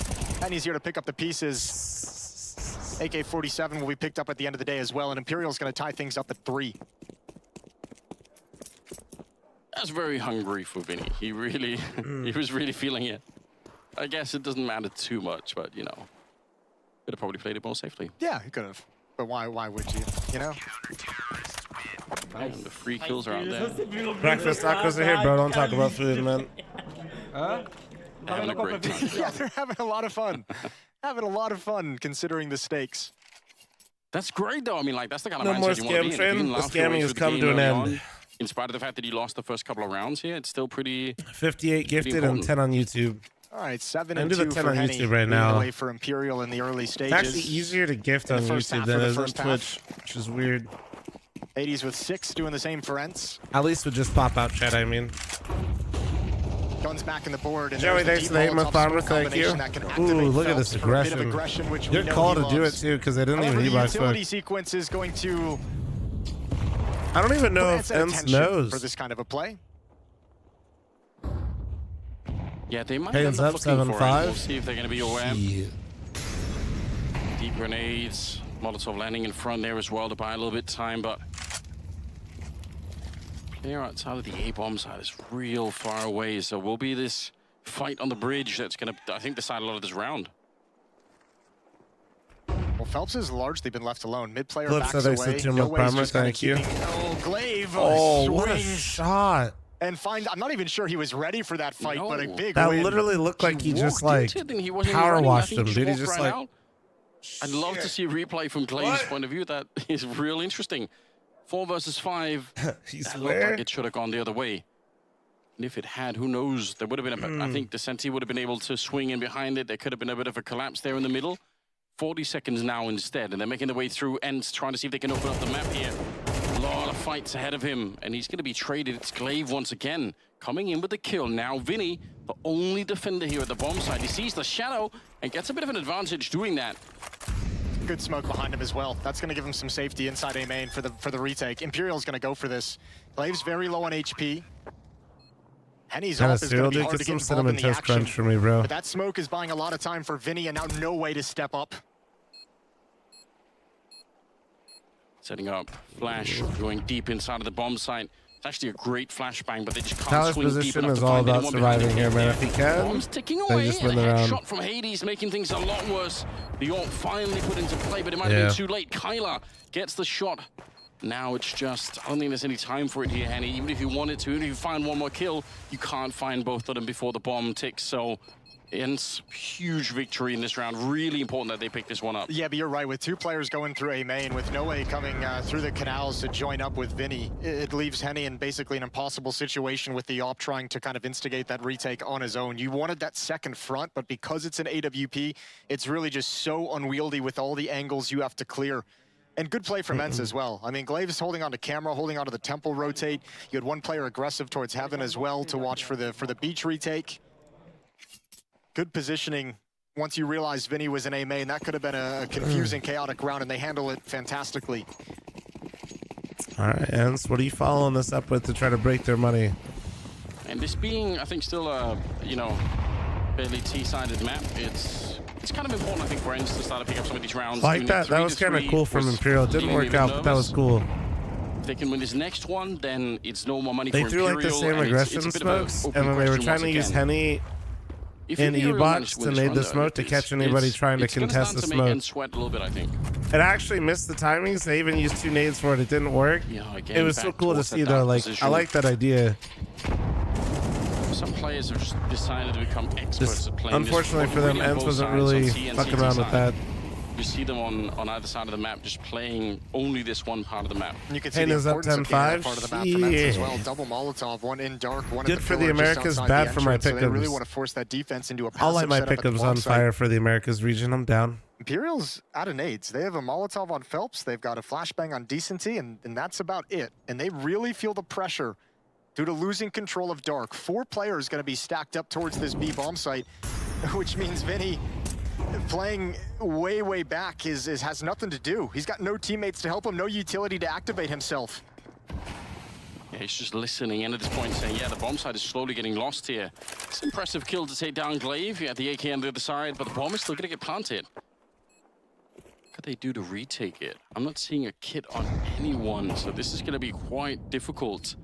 and he's here to pick up the pieces. AK-47 will be picked up at the end of the day as well, and Imperial's going to tie things up at 3. That's very hungry for Vinny. He really, he was really feeling it. I guess it doesn't matter too much, but, you know, could have probably played it more safely. Yeah, he could have. But why would you, you know? And the free kills are out there. Breakfast tacos are here, bro. Don't talk about food, man. Having a great time. Yeah, they're having a lot of fun. Having a lot of fun considering the stakes. That's great, though. I mean, like, that's the kind of No more mindset you want to be scam in. train. If you can The laugh your way scamming has through the come game to an early end. on, in spite of the fact that you lost the first couple of rounds here, it's still pretty 58 gifted and 10 on YouTube. All right, 7 And and do 2 the 10 for on Henny, YouTube right leading now. the way for Imperial in the early stages. It's actually easier to gift on In the first YouTube half than of it the is on first half. Twitch, which is weird. 80s with 6 doing the same for Ents. At least would just pop out chat, I mean. Guns back in the board. And Joey, thanks for the 8-month bomber, thank you. Ooh, look at this aggression. Good call to do it too, because they didn't even the rebuy utility foot. sequence is going to I don't even know if put Ents attention knows. for this kind of a play. Yeah, they might Hands end up up, looking for it. 7-5. We'll see if they're going to be aware. Yeah. Deep grenades, Molotov landing in front there as well to buy a little bit of time, but player outside of the A-bomb side is real far away, so will be this fight on the bridge that's going to, I think, decide a lot of this round. Well, Phelps has largely been left alone. Mid-player Flips backs that away. extra No with way he's primer, just gonna thank you. keep- Oh, Glaive What a swings shot. and I'm not even sure he was ready for that fight, but a big That win. literally looked like he just like Into it and he wasn't power running. I washed think him, he dude. He walked just right like out. I'd love to see a replay from Glaive's point of view. That is real interesting. 4 versus 5. He That looked swear? like it should have gone the other way. And if it had, who knows? There would have been I think the Senti would have been able to swing in behind it. There could have been a bit of a collapse there in the middle. 40 seconds now instead, and they're making their way through Ents, trying to see if they can open up the map here. A lot of fights ahead of him, and he's going to be traded. It's Glaive once again, coming in with the kill. Now Vinny, the only defender here at the bomb side. He sees the shadow and gets a bit of an advantage doing that. Good smoke behind him as well. That's going to give him some safety inside A main for the retake. Imperial's going to go for this. Glaive's very low on HP. Henny's Kinda off is going to be cereal, hard dude. to Get get some involved in Cinnamon the Toast Crunch action. for me, bro. But that smoke is buying a lot of time for Vinny, and now no way to step up. Setting up Flash, going deep inside of the bomb site. It's actually a great flashbang, but they just can't Tyler's swing deep position enough is to all find about anyone behind surviving it. here, man. If he can, Bomb's ticking they away, just and win a the round. shot from Hades making things a lot worse. The AWP finally put into play, but it might have Yeah. been too late. Kyla gets the shot. Now it's just, I don't think there's any time for it here, Henny. Even if you wanted to, even if you find one more kill, you can't find both of them before the bomb ticks. So, Ents, huge victory in this round. Really important that they pick this one up. Yeah, but you're right. With 2 players going through A main, with no way coming through the canals to join up with Vinny, it leaves Henny in basically an impossible situation with the AWP trying to kind of instigate that retake on his own. You wanted that second front, but because it's an AWP, it's really just so unwieldy with all the angles you have to clear. And good play from Ents as well. I mean, Glaive is holding on to camera, holding on to the temple rotate. You had one player aggressive towards Heaven as well to watch for the beach retake. Good positioning once you realized Vinny was in A main. That could have been a confusing, chaotic round, and they handle it fantastically. All right, Ents, what are you following this up with to try to break their money? And this being, I think, still a, you know, fairly T-sided map, it's kind of important, I think, for Ents to start to pick up some of these rounds. Like that. That was kind of cool from Imperial. It didn't work out, but that was cool. If they can win this next one, then it's no more money They for threw Imperial. like the same and aggression it's a bit of a smokes, open and then they were question trying to once use again. Henny If and Imperial manage E-bots win to this nade one, the though, smoke to catch anybody trying to it's gonna contest start the to make Ents smoke. sweat a little bit, I think. It actually missed the timings. They even used 2 nades for it. It didn't work. Yeah, again, It was so back cool to towards see that though. dark Like, I position. like that idea. Some players have just decided to become experts Just at playing unfortunately this. for them, Really on Ents both wasn't sides, really on C and fucking CT around with side. that. You see them on either side of the map, just playing only this one part of the map. And you can see Hey, the is up importance of being that 10-5? part of the map for Ents as well. Yeah. Double Molotov, one in dark, one Good in the for the pillar just Americas, outside bad the for my entrance, so they really pickups. want to force that defense into a passive I'll light my setup at the pickups bomb on site. fire for the Americas region. I'm down. Imperial's out of nades. They have a Molotov on Phelps. They've got a flashbang on Decency, and that's about it. And they really feel the pressure due to losing control of Dark. 4 players going to be stacked up towards this B bomb site, which means Vinny playing way back has nothing to do. He's got no teammates to help him, no utility to activate himself. Yeah, he's just listening and at this point saying, yeah, the bomb side is slowly getting lost here. It's an impressive kill to take down Glaive. You had the AK on the other side, but the bomb is still going to get planted. What could they do to retake it? I'm not seeing a kit on anyone, so this is going to be quite difficult.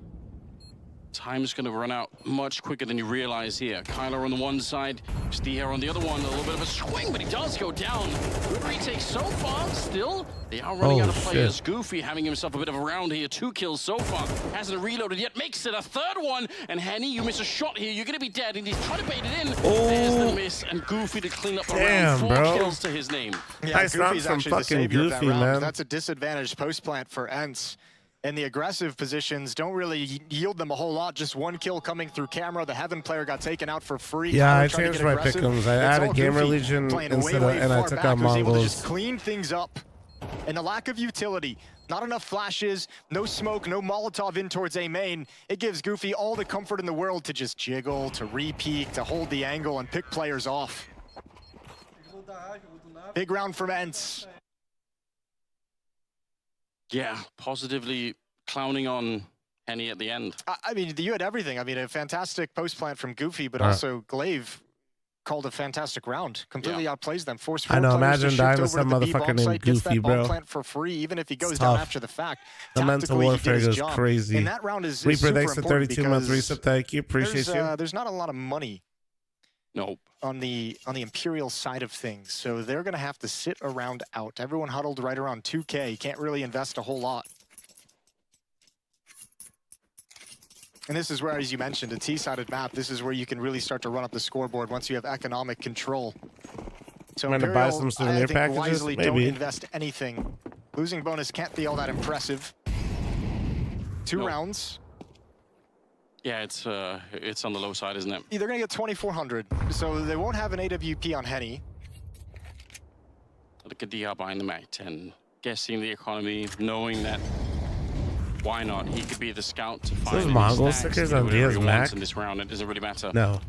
Time is going to run out much quicker than you realize here. Kyler on the one side, Stier on the other one. A little bit of a swing, but he does go down. Good retake so far. Still, they are running out of players. Shit. Goofy having himself a bit of a round here. 2 kills so far. Hasn't reloaded yet. Makes it a 3rd one. And Henny, you miss a shot here. You're going to be dead. And he's trying to bait it in. There's the miss. And Goofy to clean up around 4 kills to his name. Yeah, nice Goofy's from actually the fucking savior of Goofy, that round. man. That's a disadvantaged post plant for Ents. And the aggressive positions don't really yield them a whole lot. Just 1 kill coming through camera. The Heaven player got taken out for free. Yeah, I Kyler tried to changed get my aggressive. pick'ems. I It's added all Gamer Goofy Legion playing instead way of, and I far took back, out was able to Mongols. just clean things up. And the lack of utility, not enough flashes, no smoke, no Molotov in towards A main. It gives Goofy all the comfort in the world to just jiggle, to re-peek, to hold the angle and pick players off. Big round from Ents. Yeah, positively clowning on Henny at the end. I mean, you had everything. I mean, a fantastic post plant from Goofy, but also Glaive called a fantastic round. Completely outplays them. Force 4 I know, players imagine to dying shift with over some to the B motherfucker bomb named site, gets Goofy, that bomb bro. plant for free, even if he goes It's down tough. after the fact. The mental Tactically, he warfare did his goes job. crazy. And that round is Reaper, super thanks for important 32 months because reset. Thank you. Appreciate you. there's not a lot of money on the Imperial side of things, so they're going to have to sit around out. Everyone huddled right around 2K. Can't really invest a whole lot. And this is where, as you mentioned, a T-sided map, this is where you can really start to run up the scoreboard once you have economic control. So I'm gonna buy Imperial, some souvenir I think packages? wisely don't Maybe. invest anything. Losing bonus can't be all that impressive. 2 rounds. Yeah, it's on the low side, isn't it? They're going to get 2,400, so they won't have an AWP on Henny. Look at DR behind the Mac 10. Guessing the economy, knowing that why not? He could be the scout to find Those any Mongol stacks, stickers do on whatever Diaz he wants Mac? in this round. It doesn't really matter. No.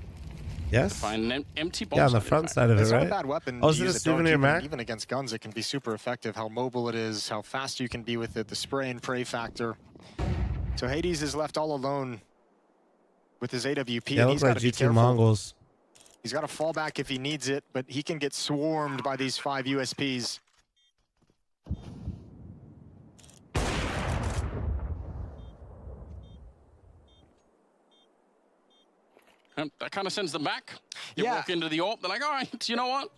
Yes? Find an empty bomb Yeah, on the site, in front fact. side of it, It's not a right? bad weapon Oh, to is it a use at dark, souvenir Mac? even against guns, it can be super effective. How mobile it is, how fast you can be with it, the spray and pray factor. So Hades is left all alone with his AWP, Yeah, and it he's looks got like to be G2 careful. Mongols. He's got to fall back if he needs it, but he can get swarmed by these 5 USPs. That kind of sends them back. You walk into the AWP, they're like, all right, you know what?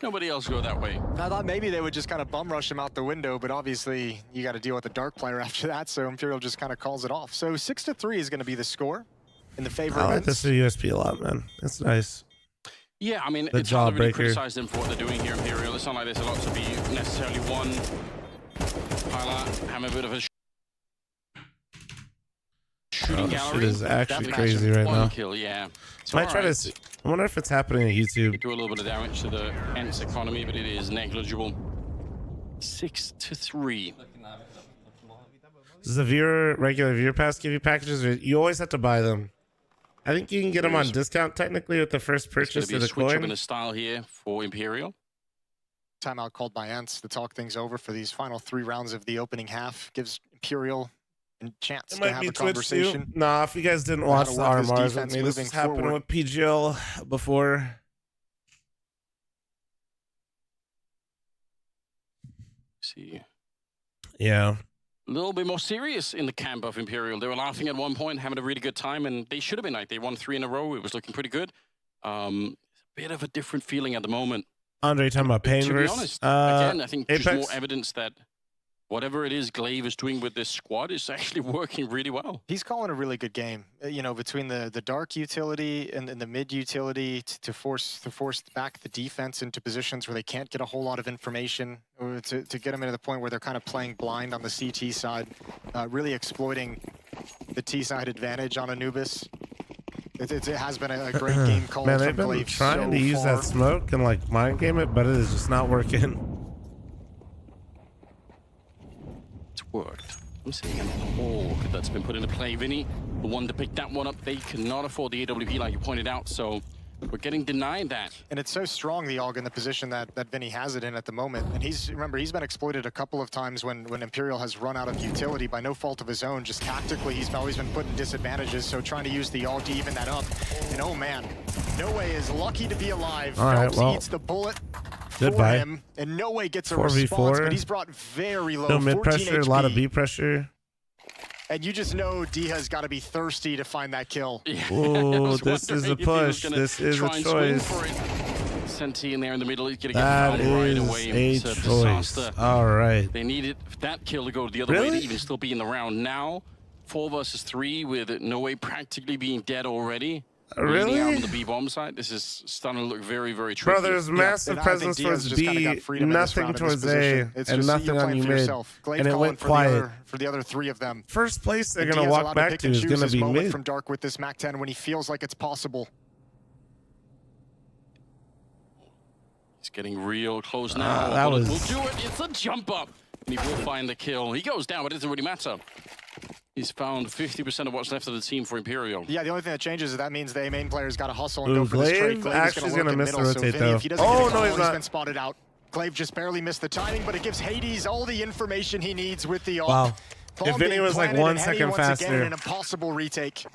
Nobody else go that way. I thought maybe they would just kind of bum rush him out the window, but obviously you got to deal with the dark player after that, so Imperial just kind of calls it off. So 6-3 is going to be the score in the favor I of like Ents. this USP a lot, man. It's nice. Yeah, I mean, The it's hard to really jawbreaker. criticize them for what they're doing here, Imperial. It's not like there's a lot to be necessarily won. Highlight, having a bit of a shooting Oh, gallery. shit is actually Definitely crazy right one now. kill, yeah. It's Might try to alright. see. I wonder if it's happening on YouTube. Do a little bit of damage to the Ents economy, but it is negligible. 6-3. Does the regular viewer pass give you packages, or you always have to buy them? I think you can get them on discount technically with the first It's going purchase to be of a the switch up in coin. the style here for Imperial. Timeout called by Ents to talk things over for these final 3 rounds of the opening half. Gives Imperial a chance It to might have be a Twitch too. conversation. Nah, if you guys didn't How watch to the work this RMRs with defense me, this moving has happened forward. with PGL before. See. Yeah. A little bit more serious in the camp of Imperial. They were laughing at one point, having a really good time, and they should have been like, they won 3 in a row. It was looking pretty good. A bit of a different feeling at the moment. Andre talking about pain To be versus honest, again, I think just more Apex. evidence that whatever it is Glaive is doing with this squad is actually working really well. He's calling a really good game, you know, between the dark utility and the mid utility to force back the defense into positions where they can't get a whole lot of information, or to get them into the point where they're kind of playing blind on the CT side, really exploiting the T side advantage on Anubis. It has been a great game called Man, from they've been Glaive trying so to use far. that smoke and like mind game it, but it is just not working. It's worked. I'm seeing an all that's been put into play. Vinny, the one to pick that one up, they cannot afford the AWP like you pointed out, so We're getting denied that. And it's so strong, the AUG, in the position that Vinny has it in at the moment. And remember, he's been exploited a couple of times when Imperial has run out of utility by no fault of his own. Just tactically, he's always been put in disadvantages, so trying to use the AUG to even that up. And oh man, No Way is lucky to be alive. All right, well, eats the bullet goodbye. for him, and No Way gets a 4v4. response, but he's brought very low, no mid 14 pressure, HP. a lot of B pressure. And you just know Diha's got to be thirsty to find that kill. Oh, this is a push. This is a choice. Senti in there in the middle. He's going to get That fouled right is away. a It's choice. disaster. All right. They needed that kill to go the other way to even still be in the round. Now, 4 versus 3 with No Way practically being dead already. Really? On the B bomb side, this is starting to look very, very tricky. Bro, there's massive presence towards B, nothing towards A, and nothing on you mid, and it went quiet. For the other 3 of them. First place they're going to walk back to is going to be mid. From Dark with this MAC-10 when he feels like it's possible. He's getting real close now. That was... We'll do it. It's a jump up. And he will find the kill. He goes down, but it doesn't really matter. He's found 50% of what's left of the team for Imperial. Yeah, the only thing that changes is that means the main player's got to hustle and go for this trade. Glaive actually is going to miss the rotate, so though. Oh, no, he's been spotted out. Glaive just barely missed the timing, but it gives Hades all the information he needs with the ult. Wow. If Vinny was like 1 second faster. Again, an impossible retake.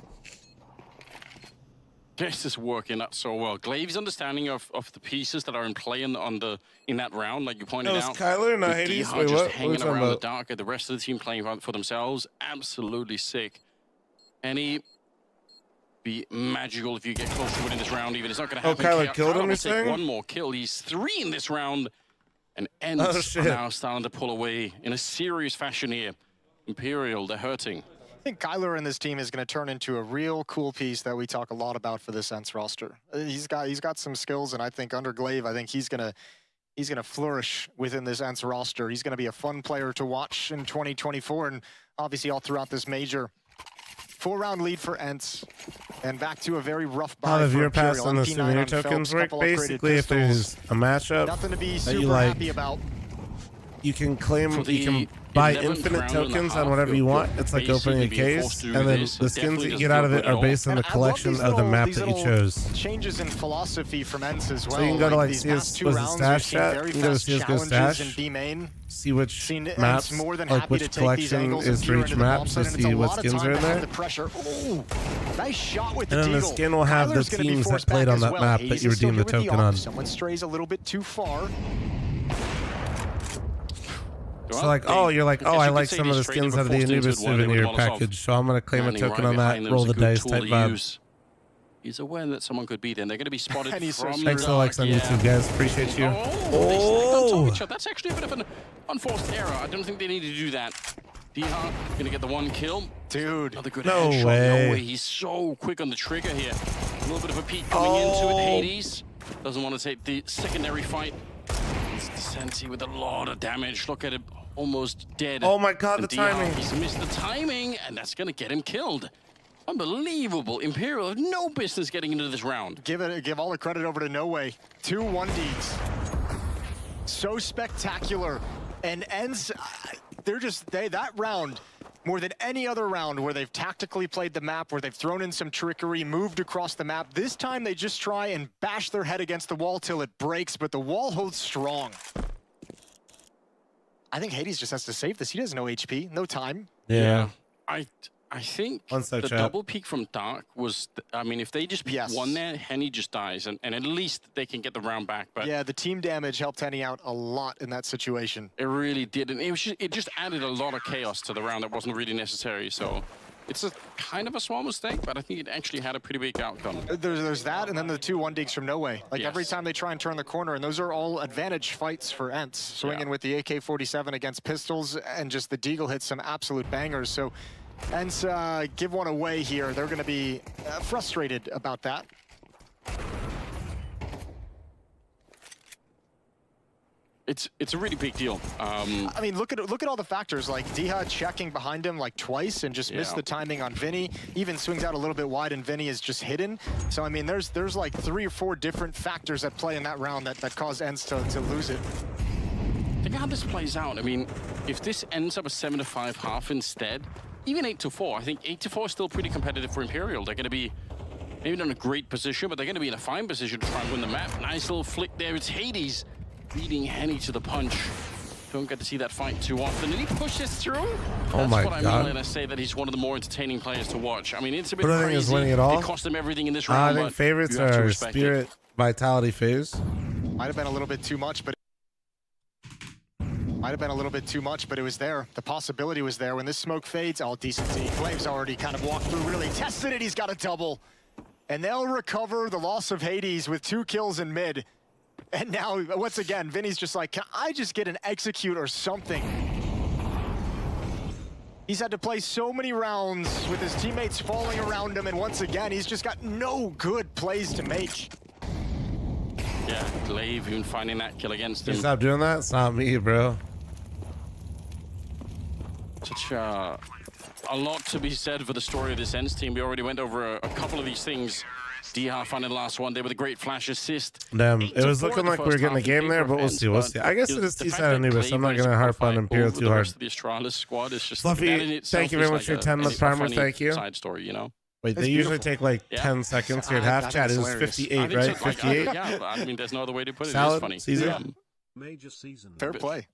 This is working out so well. Glaive's understanding of the pieces that are in play in that round, like you pointed out. Kyler, not Hades. Wait, just what? hanging around the dark, the rest of the team playing for themselves. Absolutely sick. Any be magical if you get close to winning this round. Even it's not going to happen. Kyler killed him. Will You're take saying? one more kill. He's 3 in this round, and ends now starting to pull away in a serious fashion here. Imperial, they're hurting. I think Kyler and this team is going to turn into a real cool piece that we talk a lot about for this ENCE roster. He's got some skills, and I think under Glaive, I think he's gonna flourish within this ENCE roster. He's going to be a fun player to watch in 2024, and obviously all throughout this major. 4-round lead for ENCE, and back to a very rough buy. How the for viewer pass Imperial. on the MP9 souvenir on tokens Phelps, work? couple upgraded Basically, if there's a matchup nothing to be that you super like, happy about. you can claim, you can buy infinite tokens on whatever you want. It's like opening a case, and then the skins that you get out of it are based on the collection of the map that you chose. Changes in philosophy from ENCE as well. So you can go to like these CS, past 2 was it rounds, Stash we've seen Chat? very You can go to fast CSGO challenges in Stash, B main. see which Seen maps, more than like happy to which take these collection angles is and for peer each into the map, bomb so site, and it's see a what lot of skins time are in to have there. the pressure. Ooh, nice shot with the And then the deagle. skin will have the Kyler's gonna be teams that forced played back on as that well. map Hades that you is still redeemed the here with token on. Someone strays a little bit too far. So like, you're like, I like some of the skins out of the Anubis souvenir package, so I'm going to claim a token on that, roll the dice type vibe. He's aware that someone could be there, and they're going to be spotted from Thanks for the likes on YouTube, guys. Appreciate you. That's actually a bit of an unforced error. I don't think they need to do that. Diha going to get the 1 kill. Dude, another good no headshot. way. No way. He's so quick on the trigger here. A little bit of a peek coming into it. Hades doesn't want to take the secondary fight. Senti with a lot of damage. Look at him, almost dead. Oh my God, and the timing. He's missed the timing, and that's going to get him killed. Unbelievable. Imperial have no business getting into this round. Give all the credit over to No Way. 2 1Ds. So spectacular. And ENCE, that round, more than any other round where they've tactically played the map, where they've thrown in some trickery, moved across the map, this time they just try and bash their head against the wall till it breaks, but the wall holds strong. I think Hades just has to save this. He has no HP, no time. Yeah. I think the double peek from Dark was, I mean, if they just peek one there, Henny just dies, and at least they can get the round back. But yeah, the team damage helped Henny out a lot in that situation. It really did, and it just added a lot of chaos to the round that wasn't really necessary. So it's a kind of a small mistake, but I think it actually had a pretty big outcome. There's that, and then the 2 1-digs from No Way. Like every time they try and turn the corner, and those are all advantage fights for ENCE. Swinging with the AK-47 against pistols, and just the deagle hits some absolute bangers. So ENCE give one away here. They're going to be frustrated about that. It's a really big deal. I mean, look at all the factors. Like Diha checking behind him like twice and just missed the timing on Vinny. Even swings out a little bit wide and Vinny is just hidden. So I mean, there's like 3 or 4 different factors at play in that round that cause ENCE to lose it. Think how this plays out. I mean, if this ends up a 7-5 half instead, even 8-4, I think 8-4 is still pretty competitive for Imperial. They're going to be Maybe not in a great position, but they're going to be in a fine position to try and win the map. Nice little flick there. It's Hades beating Henny to the punch. Don't get to see that fight too often. And he pushes through. Oh my That's what God. I mean when I say that he's one of the more entertaining players to watch. I mean, it's a bit What do I think is crazy. winning it all? It cost him everything in this I round. think but favorites you have to are respect Spirit, it. Vitality, FaZe. Might have been a little bit too much, but it was there. The possibility was there. When this smoke fades, all decency. Flames already kind of walked through, really tested it. He's got a double. And they'll recover the loss of Hades with 2 kills in mid. And now, once again, Vinny's just like, can I just get an execute or something? He's had to play so many rounds with his teammates falling around him, and once again, he's just got no good plays to make. Yeah, Glaive even finding that kill against him. Stop doing that. It's not me, bro. Such a lot to be said for the story of this Ends team. We already went over a couple of these things. Diha finding the last one there with a great flash assist. Damn, it was looking like we were getting a game there, but we'll see. We'll see. I guess it is T-side Anubis, so I'm not going to harp on Imperial too hard. The Astralis squad is just Fluffy, thank you very much for your 10-month primer. Thank you. Side story, you know. Wait, they usually take like 10 seconds here at half chat. It was 58, right? 58? Yeah, I mean, there's no other way to put it. Salad, It's funny. Caesar? Major season. Fair play.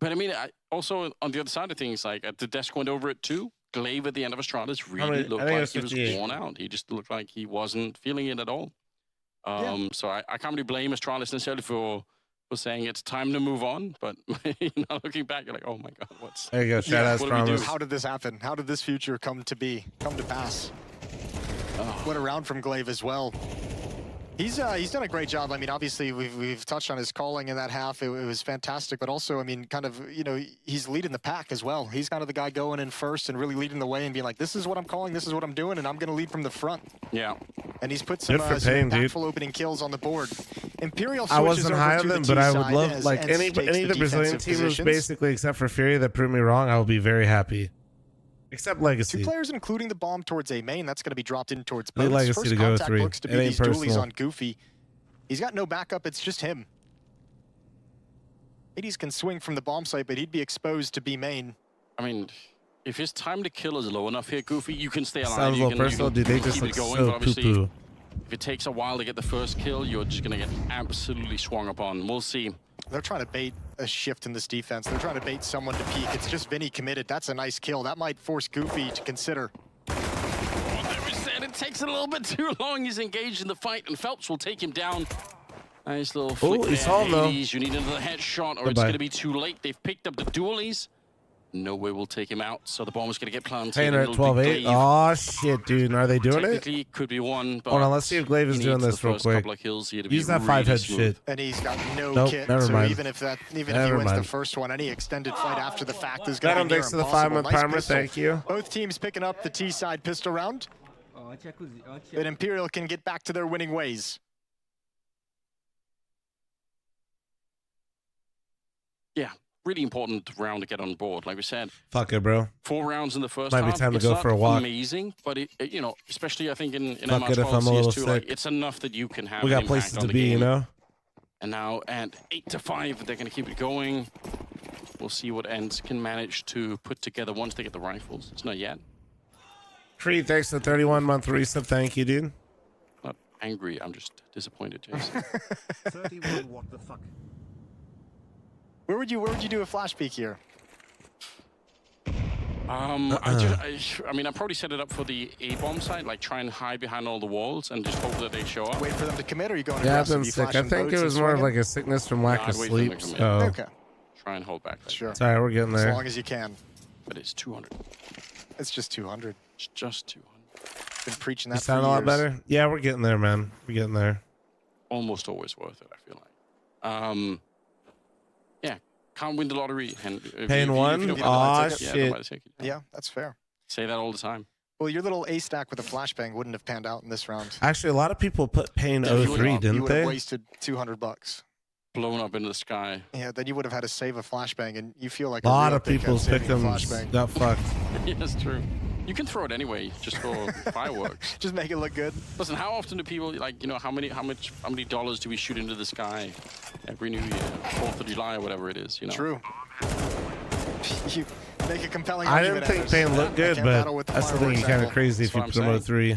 But I mean, also on the other side of things, like at the desk went over it too. Glaive at the end of Astralis really looked like he was worn out. He just looked like he wasn't feeling it at all. So I can't really blame Astralis necessarily for saying it's time to move on. But now looking back, you're like, oh my God, what's... There you go, shout out Promise. How did this happen? How did this future come to pass? What a round from Glaive as well. He's done a great job. I mean, obviously, we've touched on his calling in that half. It was fantastic. But also, I mean, kind of, you know, he's leading the pack as well. He's kind of the guy going in first and really leading the way and being like, this is what I'm calling, this is what I'm doing, and I'm going to lead from the front. Yeah. And he's put some impactful opening kills on the board. Imperial I wasn't high on them, but I would love, like, any of the Brazilian teams, basically, except for Fury, that proved me wrong, I will be very happy. Except Legacy. 2 players, including the bomb towards A main. That's going to be dropped in towards both. Legacy First to go contact 3. looks to be It ain't these dualies personal. on Goofy. He's got no backup. It's just him. Hades can swing from the bomb site, but he'd be exposed to B main. I mean, if his time to kill is low enough here, Goofy, you can stay alive. Sounds a little personal, dude. They just look so poo-poo. If it takes a while to get the first kill, you're just going to get absolutely swung upon. We'll see. They're trying to bait a shift in this defense. They're trying to bait someone to peek. It's just Vinny committed. That's a nice kill. That might force Goofy to consider. It takes a little bit too long. He's engaged in the fight, and Phelps will take him down. Nice little flick there, Hades. You need another headshot, or it's going to be too late. They've picked up the dualies. No way we'll take him out, so the bomb is going to get planted. Painter at 12-8. Oh, shit, dude. Are they doing it? Technically, could be one, but... Hold on, let's see if Glaive is doing this real quick. Use that 5-head shit. And he's got no kit, never so mind. even if he wins the first one, any extended fight after the fact is going to be near thanks to the impossible. 5-month primer, thank you. Both teams picking up the T-side pistol round. But Imperial can get back to their winning ways. Yeah, really important round to get on board. Like we said, fuck it, bro. 4 rounds in the first Might half. be time to go for a walk. Amazing, but it, you know, especially I think in Fuck it if I'm a little CS2, like, sick. it's enough that you can have. We got places to be, you know. And now at 8-5, they're going to keep it going. We'll see what Ends can manage to put together once they get the rifles. It's not yet. Creed, thanks for the 31-month resub. Thank you, dude. Not angry. I'm just disappointed, Jason. 31, what the fuck? Where would you do a flash peek here? I mean, I probably set it up for the A-bomb side, like try and hide behind all the walls and just hope that they show up. Wait for them to commit, or are you going Yeah, I've aggressive? been You sick. I flashing think it boats was and more of swinging? like a sickness from lack of I'd wait for them sleep. to commit. So Okay. Try and hold back. Sure. It's all right, we're getting there. As long as you can. But it's 200. It's just 200. It's just 200. Been preaching You that sound for a lot years. better? Yeah, we're getting there, man. We're getting there. Almost always worth it, I feel like. Yeah, can't win the lottery. And Paying one? Aw, shit. Yeah, that's fair. Say that all the time. Well, your little A stack with a flashbang wouldn't have panned out in this round. Actually, a lot of people put Pain Yeah, you 03, would- didn't You would have they? wasted $200. Blown up into the sky. Yeah, then you would have had to save a flashbang, and you feel like A lot real of dickhead people's saving a pick'ems flashbang. got fucked. Yeah, that's true. You can throw it anyway, just for fireworks. Just make it look good. Listen, how often do people, like, you know, how many dollars do we shoot into the sky every New Year, 4th of July or whatever it is, you know? True. You make a compelling I argument. didn't think Pain looked good, Can't battle but with the I still think fireworks he's kind of angle. crazy if you That's put what him I'm 03.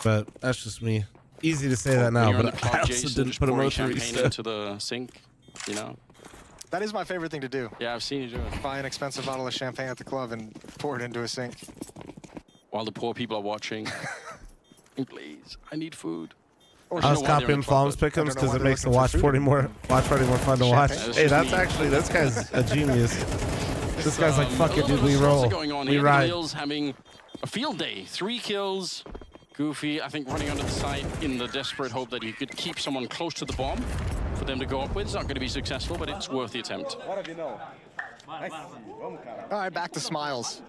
but that's just me. Easy to say that now, but I also didn't put a motor champagne into the sink, you know? That is my favorite thing to do. Yeah, I've seen you do it. Buy an expensive bottle of champagne at the club and pour it into a sink. While the poor people are watching. Please, I need food. I was copying Fallon's pick'ems because it makes the watch party more fun to watch. Hey, this guy's a genius. This guy's like, fuck it, dude, we roll. We ride. Having a field day. 3 kills. Goofy, I think, running under the site in the desperate hope that he could keep someone close to the bomb for them to go up with. It's not going to be successful, but it's worth the attempt. All right, back to smiles.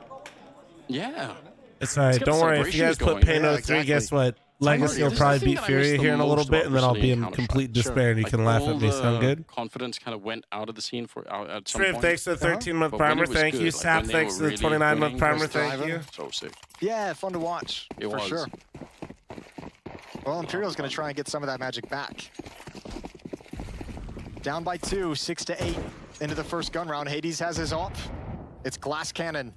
Yeah. It's all right. Don't worry. If you guys put Pano 3, guess what? Legacy will probably beat Fury here in a little bit, and then I'll be in complete despair, and you can laugh at me. Sound good? Confidence kind of went out of the scene for at some Striv, point. thanks to the 13-month primer. Thank you. Sap, thanks to the 29-month primer. Thank you. So sick. Yeah, fun to watch. It for was. Sure. Well, Imperial's going to try and get some of that magic back. Down by 2, 6-8 into the first gun round. Hades has his op. It's glass cannon.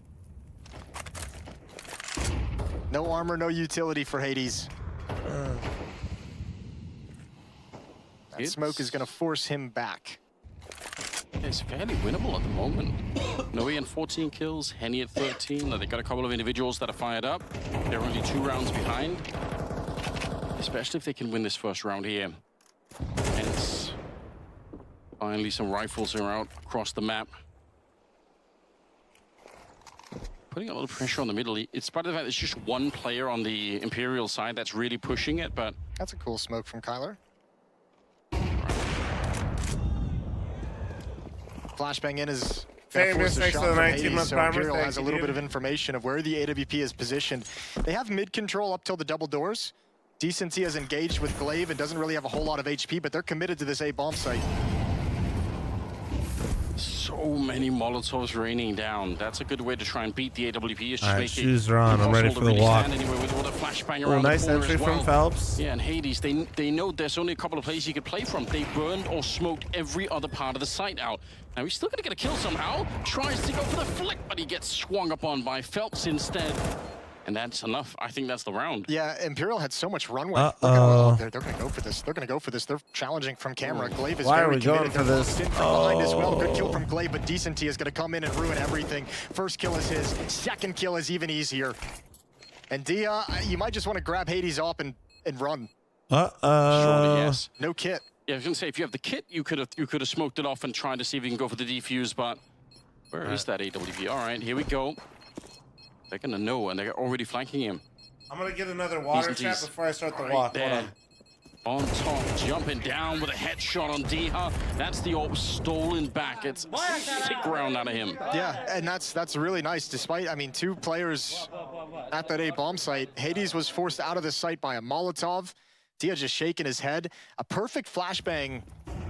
No armor, no utility for Hades. That smoke is going to force him back. It's fairly winnable at the moment. Noe at 14 kills, Henny at 13. They got a couple of individuals that are fired up. They're only 2 rounds behind. Especially if they can win this first round here. And it's finally some rifles are out across the map. Putting a little pressure on the middle. It's part of the fact there's just one player on the Imperial side that's really pushing it, but... That's a cool smoke from Kyler. Flashbang in is Famous next to the 19-month so primer. Imperial has a little bit of information of where the AWP is positioned. They have mid-control up till the double doors. Decency has engaged with Glaive and doesn't really have a whole lot of HP, but they're committed to this A-bomb site. So many Molotovs raining down. That's a good way to try and beat the AWP. Is just make shoes are on. I'm ready for the walk. Nice entry from Phelps. Yeah, and Hades, they know there's only a couple of places he could play from. They burned or smoked every other part of the site out. Now he's still going to get a kill somehow. Tries to go for the flick, but he gets swung upon by Phelps instead. And that's enough. I think that's the round. Yeah, Imperial had so much runway. They're going to go for this. They're going to go for this. They're challenging from camera. Glaive is very committed. Why are we going for this? In from behind as well. Good kill from Glaive, but Decency is going to come in and ruin everything. First kill is his. Second kill is even easier. And Dia, you might just want to grab Hades up and run. Surely, yes. No kit. Yeah, I was going to say, if you have the kit, you could have smoked it off and tried to see if you can go for the defuse, but where is that AWP? All right, here we go. They're going to know, and they're already flanking him. I'm going to get another water trap before I start the walk. Hold on. On top, jumping down with a headshot on Diha. That's the AWP stolen back. It's a sick round out of him. Yeah, and that's really nice. Despite, I mean, 2 players at that A-bomb site. Hades was forced out of the site by a Molotov. Dia just shaking his head. A perfect flashbang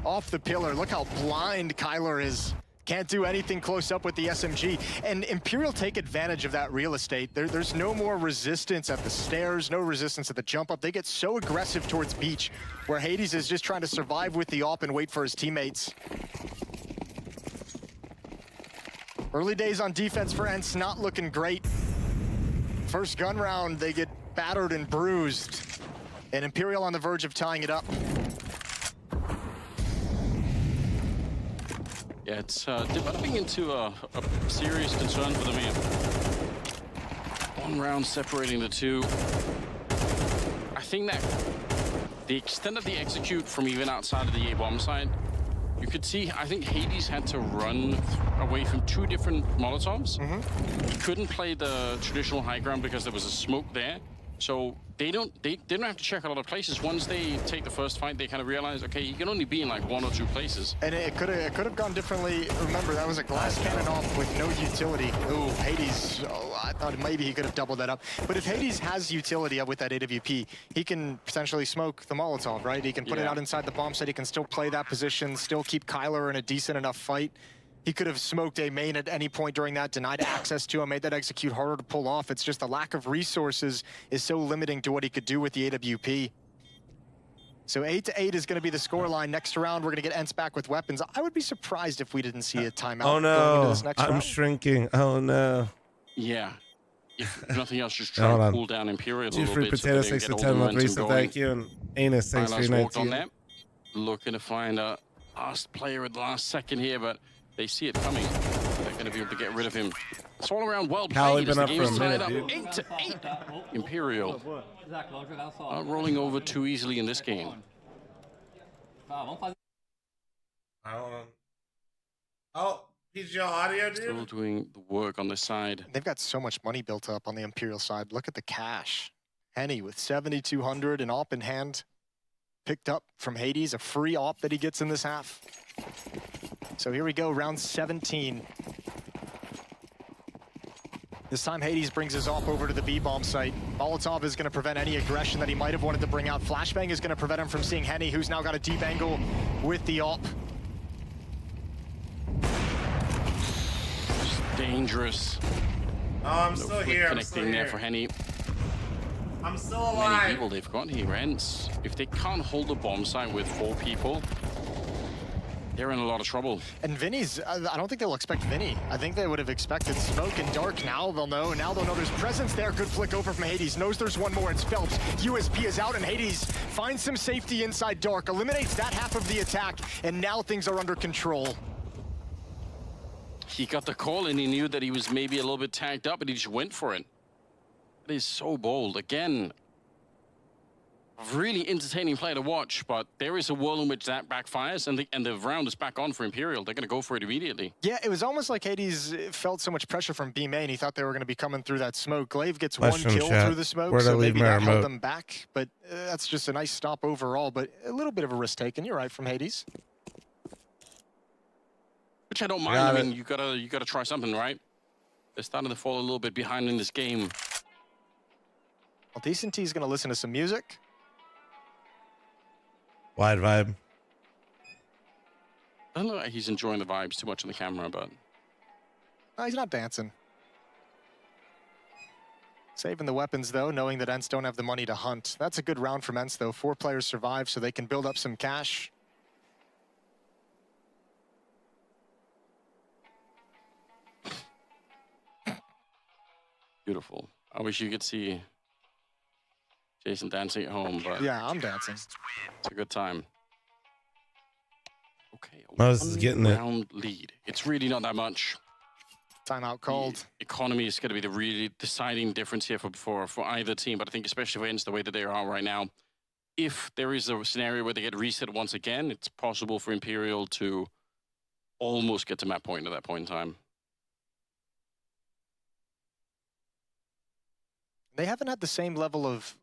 off the pillar. Look how blind Kyler is. Can't do anything close up with the SMG. And Imperial take advantage of that real estate. There's no more resistance at the stairs, no resistance at the jump up. They get so aggressive towards Beach, where Hades is just trying to survive with the AWP and wait for his teammates. Early days on defense for Ents, not looking great. First gun round, they get battered and bruised. And Imperial on the verge of tying it up. Yeah, it's developing into a serious concern for them here. 1 round separating the 2. I think that the extent of the execute from even outside of the A-bomb side, you could see, I think Hades had to run away from 2 different Molotovs. He couldn't play the traditional high ground because there was a smoke there. So they don't have to check a lot of places. Once they take the first fight, they kind of realize, okay, you can only be in like 1 or 2 places. And it could have gone differently. Remember, that was a glass cannon off with no utility. Ooh, Hades, I thought maybe he could have doubled that up. But if Hades has utility with that AWP, he can potentially smoke the Molotov, right? He can put it out inside the bomb site. He can still play that position, still keep Kyler in a decent enough fight. He could have smoked a main at any point during that, denied access to him, made that execute harder to pull off. It's just the lack of resources is so limiting to what he could do with the AWP. So 8-8 is going to be the scoreline. Next round, we're going to get Ents back with weapons. I would be surprised if we didn't see a timeout. Oh no, I'm shrinking. Oh no. Yeah. if nothing else, just try and cool down Imperial a Two little free bit. potatoes, thanks to 10 month reset, thank you. And Anus, thanks for walked on 19. there, looking to find a last player at the last second here, but they see it coming. They're going to be able to get rid of him. It's all around well played. Been The up for a game's tied minute, up dude. 8-8. Imperial rolling over too easily in this game. Oh, PGL audio, dude. Still doing the work on this side. They've got so much money built up on the Imperial side. Look at the cash. Henny with 7,200, an op in hand. Picked up from Hades, a free op that he gets in this half. So here we go, round 17. This time Hades brings his op over to the B-bomb site. Molotov is going to prevent any aggression that he might have wanted to bring out. Flashbang is going to prevent him from seeing Henny, who's now got a deep angle with the op. Dangerous. Oh, I'm still here. Connecting there for Henny. I'm still Many alive. people they've got here, Ents. If they can't hold the bomb site with 4 people, they're in a lot of trouble. And Vinny's, I don't think they'll expect Vinny. I think they would have expected Smoke and Dark. Now they'll know. Now they'll know there's presence there. Good flick over from Hades. Knows there's one more. It's Phelps. USP is out and Hades finds some safety inside Dark. Eliminates that half of the attack. And now things are under control. He got the call and he knew that he was maybe a little bit tagged up, and he just went for it. It is so bold. Again, really entertaining play to watch, but there is a world in which that backfires, and the round is back on for Imperial. They're going to go for it immediately. Yeah, it was almost like Hades felt so much pressure from B main. He thought they were going to be coming through that smoke. Glaive gets one kill through the smoke, so maybe that held them back. But that's just a nice stop overall, but a little bit of a risk taken. You're right, from Hades. Which I don't mind. I mean, you gotta try something, right? They're starting to fall a little bit behind in this game. Well, Decent T's going to listen to some music. Wide vibe. I don't know if he's enjoying the vibes too much on the camera, but... No, he's not dancing. Saving the weapons, though, knowing that Ents don't have the money to hunt. That's a good round from Ents, though. 4 players survive, so they can build up some cash. Beautiful. I wish you could see Jason dancing at home, but... Yeah, I'm dancing. It's a good time. Okay, Moses is getting it. Round lead. It's really not that much. Timeout called. The economy is going to be the really deciding difference here for either team, but I think especially for Ents, the way that they are right now, if there is a scenario where they get reset once again, it's possible for Imperial to almost get to map point at that point in time. They haven't had the same level of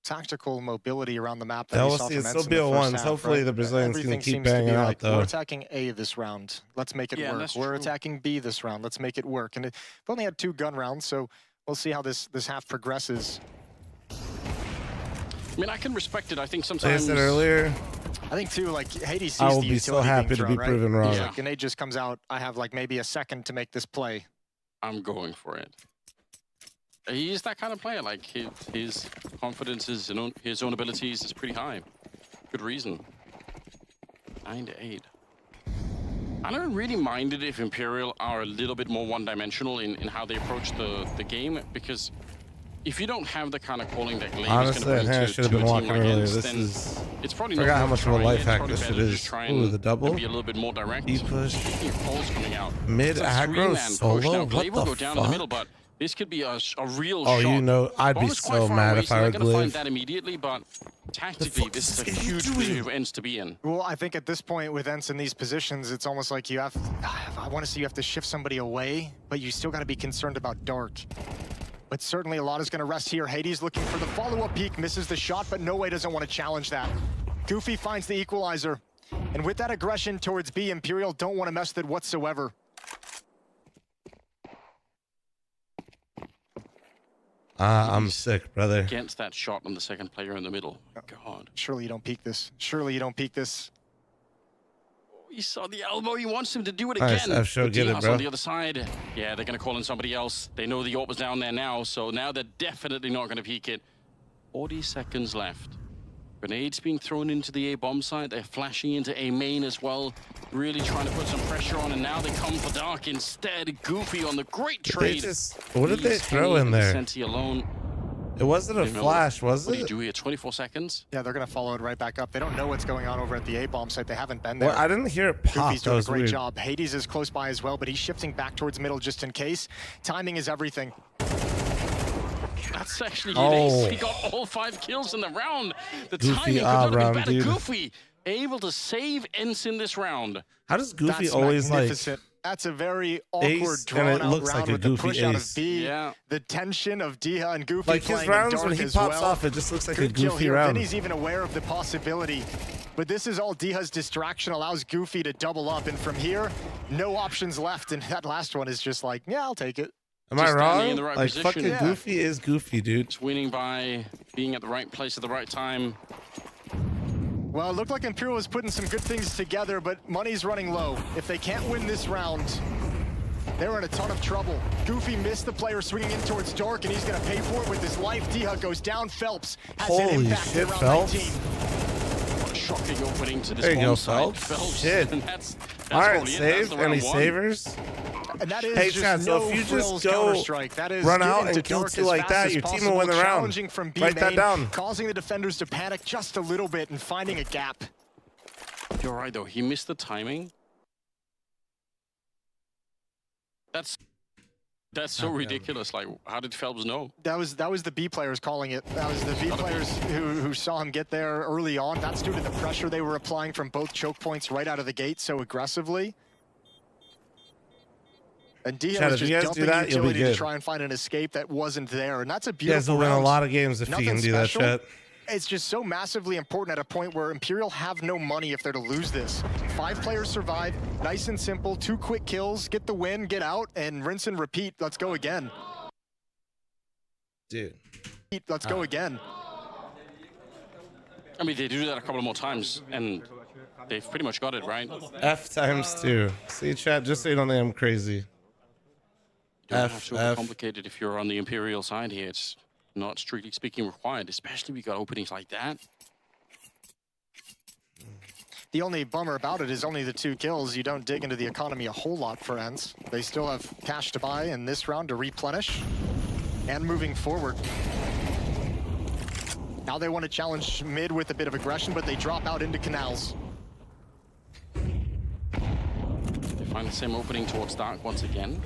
tactical mobility around the map that Yeah, we we'll saw see. from It's Ents still in the first BO1s. half, Hopefully right? the Brazilians Everything can keep seems to banging be out, like, though. we're attacking A this round. Let's make it work. that's We're true. attacking B this round. Let's make it work. And we've only had 2 gun rounds, so we'll see how this half progresses. I mean, I can respect it. I think Like I sometimes... said earlier, I think, too, like, Hades sees I will the be so utility happy being to be thrown, right? proven wrong. He's like, Grenade just comes out. I have, like, maybe a second to make this play. I'm going for it. He is that kind of player. Like, his confidence, his own abilities is pretty high. Good reason. 9-8. I don't really mind it if Imperial are a little bit more one-dimensional in how they approach the game, because if you don't have the kind of calling that Glaive honestly, is going to bring I to should have been a team walking like earlier. Ents, This then is... it's probably Forgot not how worth much of a trying. life It's hack probably this better shit to is. just try Ooh, and the double. be a little bit more direct. E push. Speaking of calls coming out, Mid it's a aggro 3-man solo? push. Now, What Glaive will the go down in the middle, fuck? but this could be a real Oh, shot. you know, I'd be Bomb is quite so far mad away, if so I they're were gonna find Glaive. that immediately, but tactically, this is a huge position for Ents to be in. Well, I think at this point with Ents in these positions, it's almost like you have... I want to see you have to shift somebody away, but you still got to be concerned about Dark. But certainly a lot is going to rest here. Hades looking for the follow-up peek, misses the shot, but No Way doesn't want to challenge that. Goofy finds the equalizer. And with that aggression towards B, Imperial don't want to mess with it whatsoever. I'm sick, brother. Against that shot on the second player in the middle. God. Surely you don't peek this. Surely you don't peek this. He saw the elbow. He wants him to do it Nice, again. F-show, get it, Diaz bro. on the other side. Yeah, they're going to call in somebody else. They know the AWP was down there now, so now they're definitely not going to peek it. 40 seconds left. Grenades being thrown into the A bomb site. They're flashing into A main as well. Really trying to put some pressure on, and now they come for Dark instead. Goofy on the great trade. What did they throw in there? Senti alone. It wasn't a flash, was it? What do you do here? 24 seconds? Yeah, they're going to follow it right back up. They don't know what's going on over at the A-bomb site. They haven't been there. Well, I didn't hear it pop. Goofy's doing a great job. Hades is close by as well, but he's shifting back towards middle just in case. Timing is everything. That's actually ace. He got all 5 kills in the round. The timing could not have been better. Dude. Goofy able to save Ensign this round. How does Goofy always like... That's a very awkward, drawn-out round with the push out of B. Yeah. The tension of Diha and Goofy like his playing rounds dark when he as pops well. off, it just looks like Good a Goofy round. Vinny's even aware of the possibility. But this is all Diha's distraction, allows Goofy to double up. And from here, no options left. And that last one is just like, yeah, I'll take it. Am I wrong? In the right like, position. fucking Goofy is Goofy, dude. It's winning by being at the right place at the right time. Well, it looked like Imperial was putting some good things together, but money's running low. If they can't win this round, they're in a ton of trouble. Goofy missed the player swinging in towards Dark, and he's going to pay for it with his life. Diha goes down. Phelps has an impact in round 19. What a shocking opening to this there you go, Phelps. Shit. That's all right, really save. Any savers? And that is hey, just Chad, no so if you frills just go Counter-Strike. That is run out and kill 2 like that, your team will win the round. Challenging from B Write that main, down. causing the defenders to panic just a little bit and finding a gap. You're right, though. He missed the timing. That's so ridiculous. Like, how did Phelps know? That was the B players calling it. That was the B players who saw him get there early on. That's due to the pressure they were applying from both choke points right out of the gate so aggressively. And Diha was just dumping utility to try and find an escape that wasn't there. And that's a beautiful You guys will win a lot of games if Nothing you can do that shit. It's just so massively important at a point where Imperial have no money if they're to lose this. 5 players survive, nice and simple, 2 quick kills, get the win, get out, and rinse and repeat. Let's go again. Dude. Let's go again. I mean, they do that a couple more times, and they've pretty much got it, right? F times 2. See, chat, just so you don't think I'm crazy. You don't have to overcomplicate it if you're on the Imperial side here. It's not strictly speaking required, especially if we got openings like that. The only bummer about it is only the 2 kills. You don't dig into the economy a whole lot for ENCE. They still have cash to buy in this round to replenish and moving forward. Now they want to challenge mid with a bit of aggression, but they drop out into canals. They find the same opening towards Dark once again.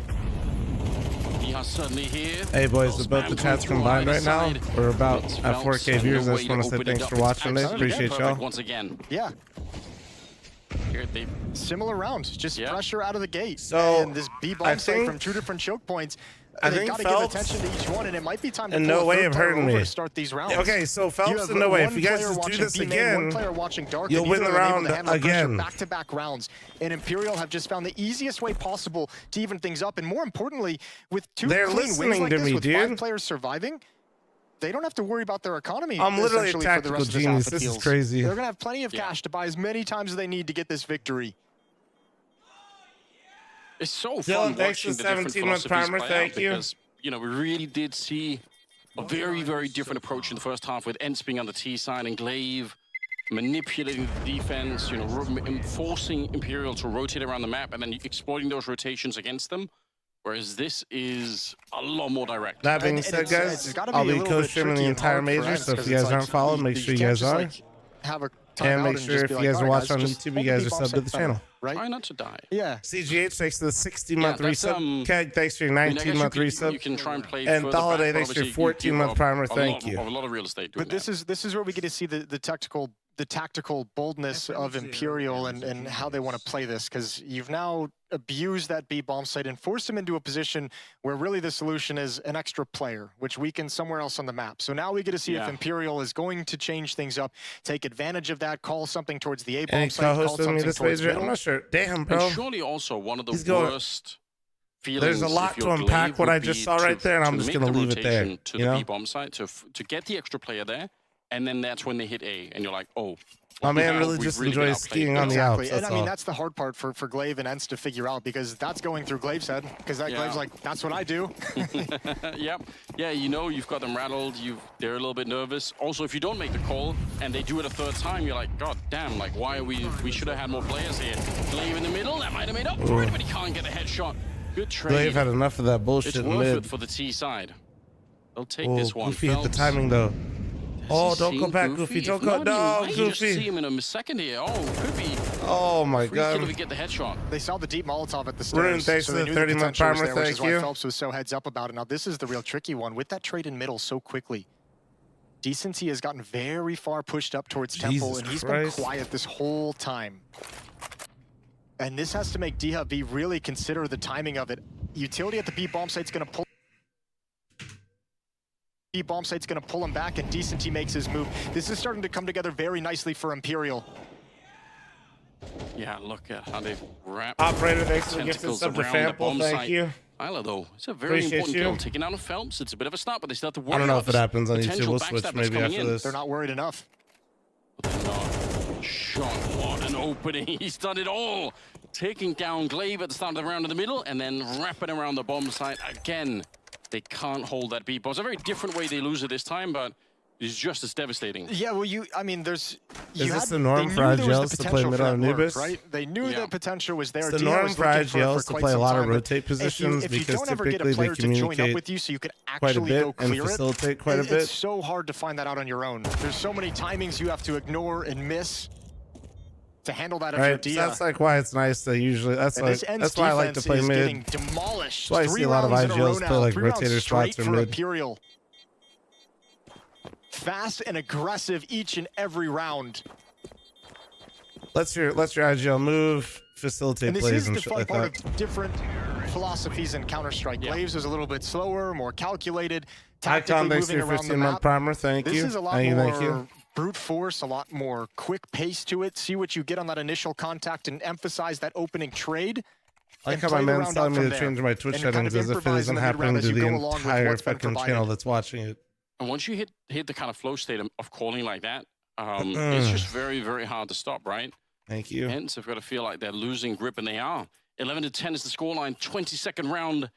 Suddenly here. Hey boys, about the chats combined right now, we're about at 4K viewers. I just want to say thanks for watching today. Appreciate y'all. Once again. Yeah. Here similar rounds, just pressure out of the gate. So and this B bomb site from 2 different choke points. I they've think got to give Phelps attention to each one, and it might be time to in pull no a way third of player hurting over me. to start these rounds. Okay, so Phelps in no way. If you guys just do this again, you'll win the round again. Back-to-back rounds, and Imperial have just found the easiest way possible to even things up, and more importantly, with 2 clean wins like this, with 5 players surviving, they don't have to worry about their economy. I'm literally a for the tactical rest of genius. half This is deals. crazy. They're gonna have plenty of cash to buy as many times as they need to get this victory. It's so Dylan, fun thanks watching for the different 17-month philosophies primer. play Thank out you. because, you know, we really did see a very, very different approach in the first half with ENCE being on the T side and Glaive manipulating the defense, you know, forcing Imperial to rotate around the map and then exploiting those rotations against them. Whereas this is a lot more direct. That being said, guys, I'll be co-streaming the entire major, so if you guys aren't followed, make sure you guys are. And make sure if you guys are watching on YouTube, you guys are subbed to the channel. Right? Try not to die. Yeah. CGH, thanks for the 60-month resub. Keg, thanks for your 19-month resub. You can try and play and Tholiday, back, thanks for your 14-month primer. Thank you. A lot of real estate. But this is where we get to see the tactical boldness of Imperial and how they want to play this, because you've now abused that B bomb site and forced them into a position where really the solution is an extra player, which weakens somewhere else on the map. So now we get to see if Imperial is going to change things up, take advantage of that, call something towards the A bomb site, call something towards middle. I'm not sure. Damn, bro. And surely also one of the worst feelings. There's a lot to unpack what I just saw right there, and I'm just going to leave it there. To the B bomb site to get the extra player there. and then that's when they hit A, and you're like, oh. My man now really we've just been enjoys outplayed. skiing on the Alps. And That's I mean, all. that's the hard part for Glaive and Ents to figure out, because that's going through Glaive's head. Because that Glaive's like, that's what I do. Yep. Yeah, you know, you've got them rattled. They're a little bit nervous. Also, if you don't make the call and they do it a third time, you're like, God damn, like, why are we should have had more players here. Glaive in the middle, that might have made up for it, but he can't get a headshot. Good trade. Glaive had enough of that bullshit It's in worth mid. it for the T side. They'll take this one. Goofy hit the timing though. Oh, don't go back, Goofy. Don't go. No, You just Goofy. see him in a second here. Oh, could be. Oh my Free God. kill if we get the headshot. They saw the deep Molotov at the stairs, Rune, thanks so for they the knew 30-month potential was primer, there, which is thank why you. Phelps was so heads up about it. Now, this is the real tricky one. With that trade in middle so quickly, Decency has gotten very far pushed up towards Temple, Jesus and he's Christ. been quiet this whole time. And this has to make D-Hub really consider the timing of it. Utility at the B bomb site's going to pull. Bomb site's going to pull him back, and Decency makes his move. This is starting to come together very nicely for Imperial. Yeah, look at how they've wrapped Operator, thanks for the gifted tentacles sub to around the Fample. bomb Thank site. you. Isla, though, it's a very Appreciate important you. kill. Taking out of Phelps, it's a bit of a start, but they still have to worry I don't know about if it this happens on YouTube. potential We'll backstab switch that's maybe coming after in. this. They're not worried enough. Shot, what an opening. He's done it all. Taking down Glaive at the start of the round in the middle, and then wrapping around the bomb site again. They can't hold that B bomb. It's a very different way they lose it this time, but it's just as devastating. Yeah, well, I mean, there's... Is this the norm for IGLs to play mid on Anubis? Right? They knew the potential was there. It's the norm for IGLs to play a lot of rotate positions because typically they communicate with you so you can quite a actually bit go and clear facilitate quite a bit. It's so hard to find that out on your own. There's so many timings you have to ignore and miss to handle that if you're Right, so Dia. that's like why it's nice to usually. That's why I like to play mid. Demolished. That's why I see a lot of IGLs play like rotator spots or mid. Imperial. Fast and aggressive each and every round. Let's your IGL move, facilitate And this plays is and the shit fun like part that. of different philosophies in Counter-Strike. Glaives was a little bit slower, more calculated, tactically Icon, thanks for moving your around the 15-month map. primer. Thank you. This is a lot Thank more you. brute force, a lot more quick pace to it. See what you get on that initial contact and emphasize that opening trade. I like how my man's telling me to change my Twitch settings as if it isn't happening to the entire fucking channel that's watching it. And once you hit the kind of flow state of calling like that, it's just very, very hard to stop, right? Thank you. Hence, they've got to feel like they're losing grip, and they are. 11-10 is the scoreline. 22nd round.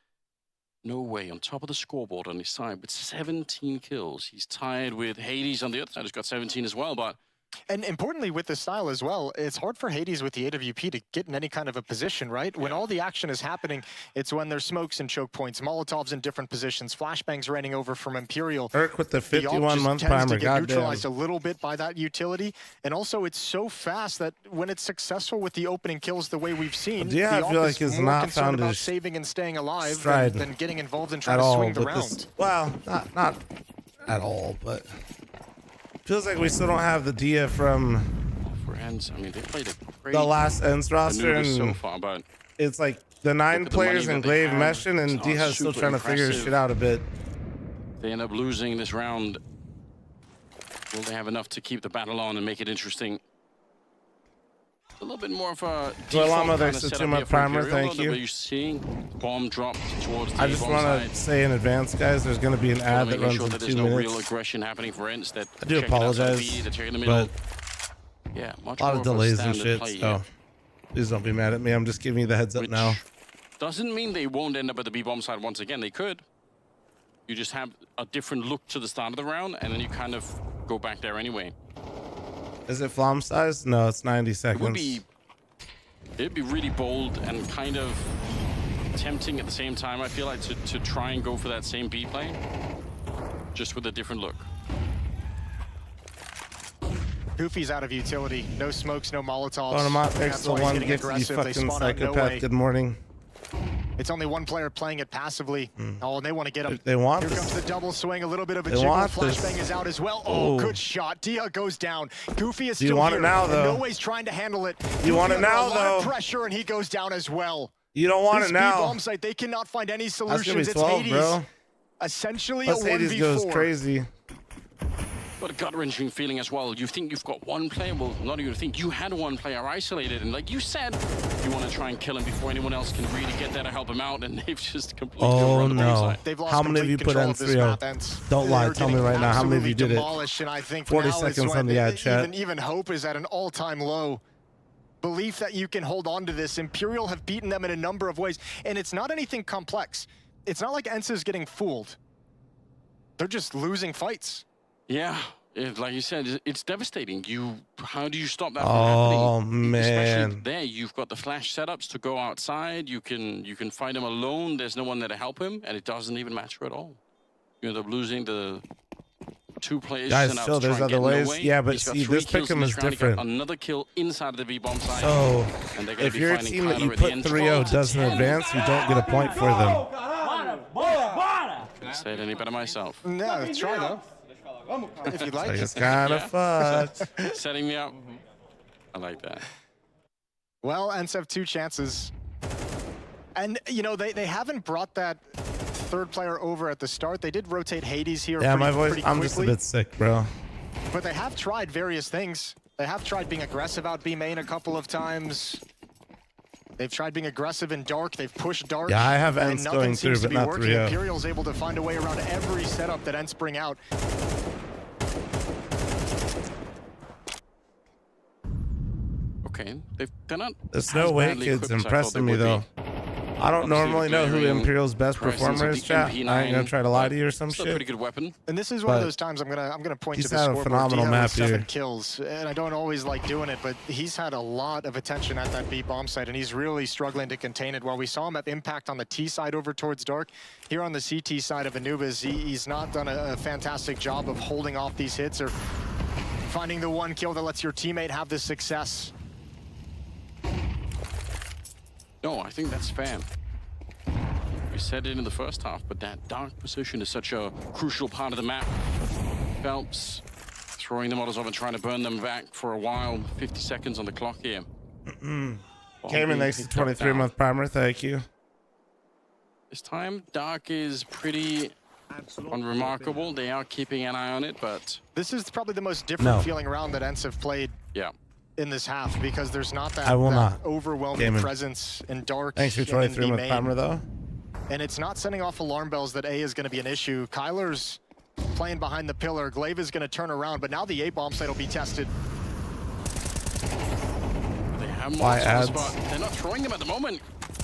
No way. On top of the scoreboard on his side with 17 kills. He's tied with Hades on the other side. He's got 17 as well, but... And importantly, with this style as well, it's hard for Hades with the AWP to get in any kind of a position, right? When all the action is happening, it's when there's smokes and choke points, Molotovs in different positions, flashbangs raining over from Imperial. Eric with the 51-month tends primer, to get goddamn. neutralized a little bit by that utility. And also, it's so fast that when it's successful with the opening kills the way we've seen, Well, I feel like is he's more not concerned found about his saving and staying alive stride than getting involved and trying at to all, swing the but round. this, well, not at all, but feels like we still don't have the Dia from For Ends, I mean, they played a great the last Ends roster, and so far, but it's like the 9 players in Glaive meshing, and Diha's still trying to figure his shit out a bit. They end up losing this round. Will they have enough to keep the battle on and make it interesting? A little bit more of a Lama, there's the 2-month primer, thank you. You're seeing bomb dropped towards the I just want to say in advance, guys, there's going to be an ad that runs sure in that 2 there's no real minutes. aggression happening for Ents. That I do apologize, but yeah, much a lot more of delays and standard shit, play so here. please don't be mad at me. I'm just giving you the heads up now. Doesn't mean they won't end up at the B-bomb side once again. They could. You just have a different look to the start of the round, and then you kind of go back there anyway. Is it Flom size? No, it's 90 seconds. It'd be really bold and kind of tempting at the same time, I feel like, to try and go for that same B play, just with a different look. Goofy's out of utility. No smokes, no Molotovs. Bonamont, thanks for the one gift, you fucking psychopath. Good morning. It's only one player playing it passively. Oh, and they want to get him. They want Here this. comes the double swing. A little bit of a They jiggle. want Flashbang this. is out as well. Oh, Oh. good shot. Dia goes down. Goofy is Do you still want here. it now, and though? No way's trying to handle it. You want it Goofy under now, a lot of though? pressure, and he goes down as well. You don't want This it now. B-bomb site, they cannot find any That's solutions. gonna be It's 12, Hades. bro. Essentially Plus a 1v4. Hades goes crazy. got a gut-wrenching feeling as well. You think you've got one player, well, not even think, you had one player isolated, and like you said, you want to try and kill him before anyone else can really get there to help him out, and they've just completely Oh no. How many of you put N3O? Don't lie, tell me right now, how many of you did it? And I think 40 now seconds on the ad chat. Even hope is at an all-time low. Belief that you can hold on to this. Imperial have beaten them in a number of ways, and it's not anything complex. It's not like Ensa's getting fooled. They're just losing fights. Yeah, like you said, it's devastating. How do you stop that from Oh happening? man. Especially there, you've got the flash setups to go outside. You can fight him alone. There's no one there to help him, and it doesn't even matter at all. You end up losing the 2 players. Guys, still there's other ways. Yeah, but see, this pick'em is different. Another kill inside of the V-bomb side. So, and they're gonna if be you're a finding team that Kyler you at the put end. 3-0 doesn't advance, you don't get a point for them. Can't say it any better myself. No, try though. If you'd like. It's kind of fucked. Setting me up. I like that. Well, Ents have 2 chances. And, you know, they haven't brought that 3rd player over at the start. They did rotate Hades here. Yeah, my voice, pretty I'm just a bit sick, bro. But they have tried various things. They have tried being aggressive out B main a couple of times. They've tried being aggressive in Dark. They've pushed Dark. Yeah, I have Ents going through, but not 3-0. Imperial's able to find a way around every setup that Ents bring out. Okay, they're not. There's no way kids impressing me though. I don't normally know who Imperial's best performer is, chat. I ain't gonna try to lie to you or some shit. A pretty good weapon. And this is one of those times I'm gonna point to the scoreboard. He's had a phenomenal map here. 7 kills, and I don't always like doing it, but he's had a lot of attention at that B bomb site, and he's really struggling to contain it. While we saw him have impact on the T side over towards Dark, here on the CT side of Anubis, he's not done a fantastic job of holding off these hits or finding the one kill that lets your teammate have the success. No, I think that's fair. We said it in the first half, but that Dark position is such a crucial part of the map. Phelps throwing the models off and trying to burn them back for a while. 50 seconds on the clock here. Came in next to 23-month primer, thank you. This time, Dark is pretty unremarkable. They are keeping an eye on it, but... This is probably the most different feeling round that Ents have played. Yeah. In this half, because there's not that, overwhelming presence in Dark. Thanks for 23-month primer, though. And it's not sending off alarm bells that A is going to be an issue. Kyler's playing behind the pillar. Glaive is going to turn around, but now the A bomb site will be tested. They have more spot. They're not throwing them at the moment.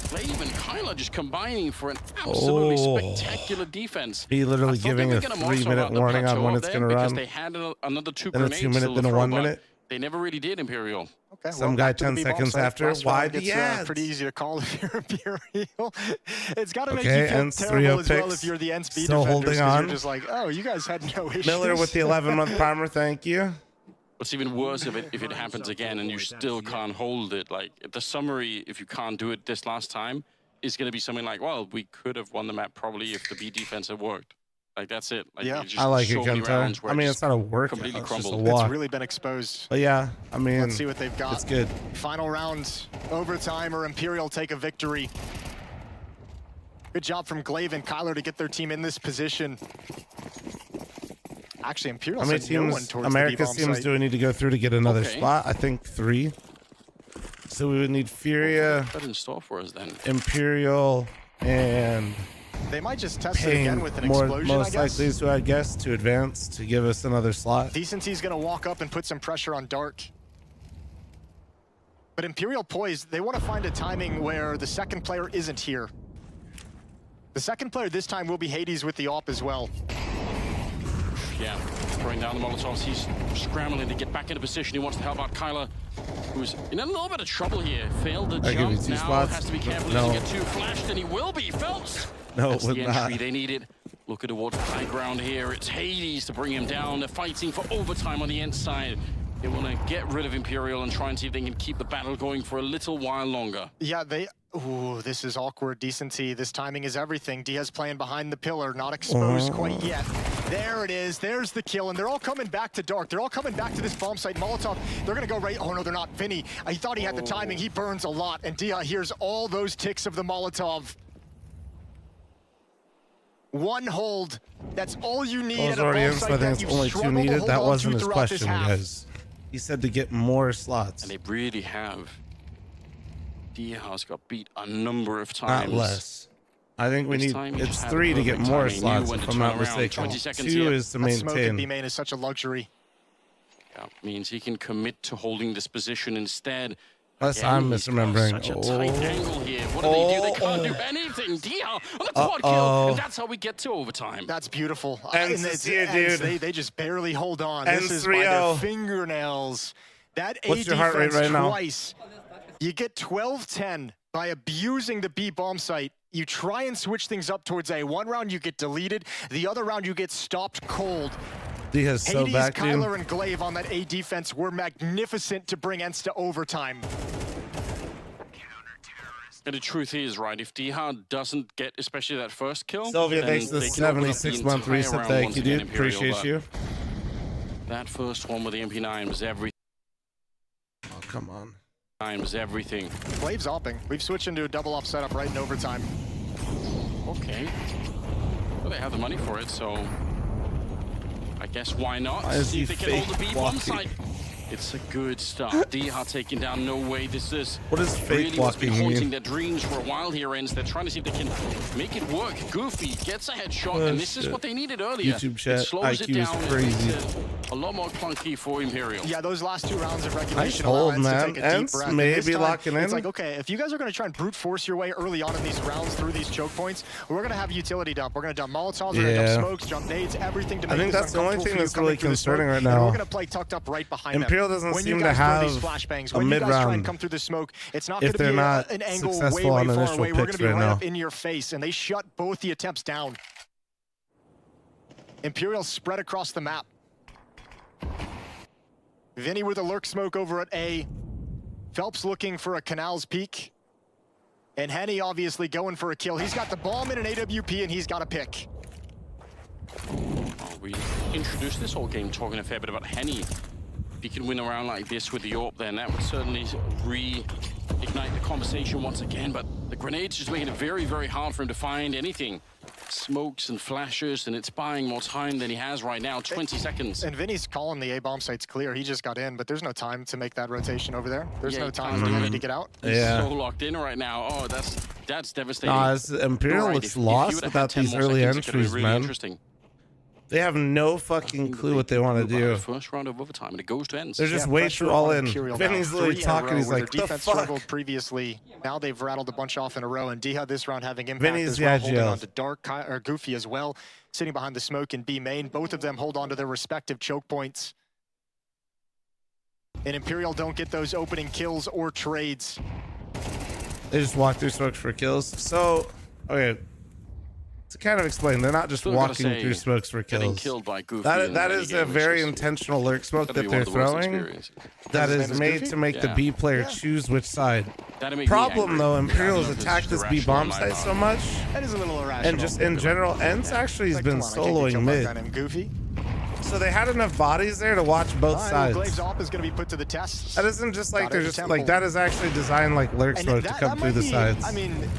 Glaive and Kyler just combining for an absolutely spectacular defense. He literally giving a 3-minute warning on when it's going to run. They had another 2 then grenades. Then a 2-minute, then a 1 minute. They never really did, Imperial. Okay, some guy 10 seconds after. Why the ads? Pretty easy to call if you're Imperial. It's got to make you feel terrible as well if you're the NSB still holding on. You're just like, oh, you guys had no issues. Miller with the 11-month primer, thank you. What's even worse if it happens again and you still can't hold it? Like the summary, if you can't do it this last time, is going to be something like, well, we could have won the map probably if the B defense had worked. Like that's it. Like, yeah, I like it, Kento. I mean, it's not a work. Completely it's crumbled. just a walk. It's really been exposed. But yeah, I mean, let's see what they've got. It's good. Final round, overtime, or Imperial take a victory. Good job from Glaive and Kyler to get their team in this position. Actually, Imperial. How many teams? America's teams do we need to go through to get another spot? I think 3. So we would need Furia. That in store for us then. Imperial and. They might just test it again with an explosion, most likely, so I guess, to advance, to give us another slot. Decency's going to walk up and put some pressure on Dark. But Imperial Poise, they want to find a timing where the second player isn't here. The second player this time will be Hades with the AWP as well. Yeah, throwing down the Molotovs. He's scrambling to get back into position. He wants to help out Kyler, who's in a little bit of trouble here. Failed the jump. Now has to be careful. He doesn't get too flashed, and he will be. Phelps. No, that's the entry not. they needed. Looking towards the high ground here. It's Hades to bring him down. They're fighting for overtime on the inside. They want to get rid of Imperial and try and see if they can keep the battle going for a little while longer. Yeah, ooh, this is awkward. Decency. This timing is everything. Diaz playing behind the pillar, not exposed quite yet. There it is. There's the kill, and they're all coming back to Dark. They're all coming back to this bomb site. Molotov, they're going to go right. Oh, no, they're not. Vinny, he thought he had the timing. He burns a lot, and Dia hears all those ticks of the Molotov. One hold. That's all you need Those at a already bomb in, so site I think that it's you've only 2 struggled to needed. hold That on wasn't to his throughout this question, half. guys. He said to get more slots. And they really have. Diaz got beat a number of times. Not less. I think we This need, time he it's just had 3 to get perfect more timing. He slots, went if to I'm not turn around. mistaken. 20 seconds 2 here. is to That smoke in maintain. B main is such a luxury. Yeah, means he can commit to holding this position instead. Unless Again, I'm he's got misremembering. Such a tight angle here. What do they do? They can't do anything. Diaz on the quad kill, and that's how we get to overtime. That's beautiful. And And to see it, dude. they just barely hold on. And This is by 3-0. their fingernails. That A What's your heart rate defense right now? twice. You get 12-10 by abusing the B bomb site. You try and switch things up towards A. One round you get deleted. The other round you get stopped cold. Diaz so Hades, back, dude. Kyler, and Glaive on that A defense were magnificent to bring Ents to overtime. And the truth is, right, if Dihad doesn't get especially that first kill, Sylvia, then thanks for the they can open up the 76-month entire reset. round Thank once you, again, dude. Imperial, Appreciate but you. That first one with the MP9 was everything. Oh, come on. Was everything. Glaive's opping. We've switched into a double off setup right in overtime. Okay. Well, they have the money for it, so I guess why not? Why is See if he they can hold the fake B bomb walking? site. It's a good start. Dihad taking down No Way. This is What is fake really what's been walking haunting mean? their dreams for a while here, Ends. They're trying to see if they can make it work. Goofy gets a headshot, Oh, and this is shit. what they needed earlier. YouTube chat, it slows IQ it is down. It crazy. makes it a lot more clunky for Imperial. Yeah, those last 2 rounds of Nice regulation hold, allow Ents man. to take a deep Ents breath. And maybe this time, locking in. It's like, okay, if you guys are going to try and brute force your way early on in these rounds through these choke points, we're going to have utility dump. We're going to dump Molotovs, we're going to Yeah. dump smokes, jump nades, everything to I make think this that's the only uncomfortable thing for you that's coming really through the smoke. concerning right And now. we're going to play tucked up right behind Imperial them. doesn't When seem you to guys throw these have flashbangs, a when you guys try and mid-round come through the smoke, it's not if going to they're be not an angle way, successful way on far initial away. We're going picks to be right right now. up in your face, and they shut both the attempts down. Imperial spread across the map. Vinny with a lurk smoke over at A. Phelps looking for a Canals Peak. And Henny obviously going for a kill. He's got the bomb in an AWP, and he's got a pick. We introduced this whole game talking a fair bit about Henny. If he can win around like this with the AWP, then that would certainly reignite the conversation once again. But the grenades just making it very, very hard for him to find anything. Smokes and flashes, and it's buying more time than he has right now, 20 seconds. And Vinny's calling the A-bomb site's clear. He just got in, but there's no time to make that rotation over there. There's Yeah, no he time can't for do Henny it. to get out. He's Yeah. so locked in right now. Oh, that's devastating. Nah, Imperial You're right. looks If you lost would've had without 10 these more early seconds, it could've been entries, really man. Interesting. They have no fucking clue what they want to do. First round of overtime, and it goes to Ends. They're just Yeah, way pressure too all on in. Imperial Vinny's now. literally 3 in a talking. row He's where like, their the defense fuck? struggled previously. Now they've rattled a bunch off in a row, and Dihad this round having impact Vinny's as the well, holding IGL. on to Dark or Goofy as well, sitting behind the smoke in B main. Both of them hold on to their respective choke points. And Imperial don't get those opening kills or trades. They just walk through smokes for kills. So, okay. To kind of explain, they're not just Still gotta walking say, through smokes for getting kills. killed by Goofy That in that the is game a is very just intentional lurk smoke gotta that be they're one of the worst throwing. experiences. That His is name is made Goofy? to make the Yeah. B player Yeah. choose which side. That'd make me Problem angry. though, Yeah, Imperial's I don't know if attacked it's this B irrational bomb on my site part. so much, That is a little irrational. and just in general, Ents actually has Like, been come on, I can't get soloing killed by a mid. guy named Goofy. So they had enough bodies there to watch both All right, sides. Glaive's op is going to be put to the test. That isn't just like Got they're it, just temple. like that is actually designed like lurk And smoke to that come through might the be- sides. I mean,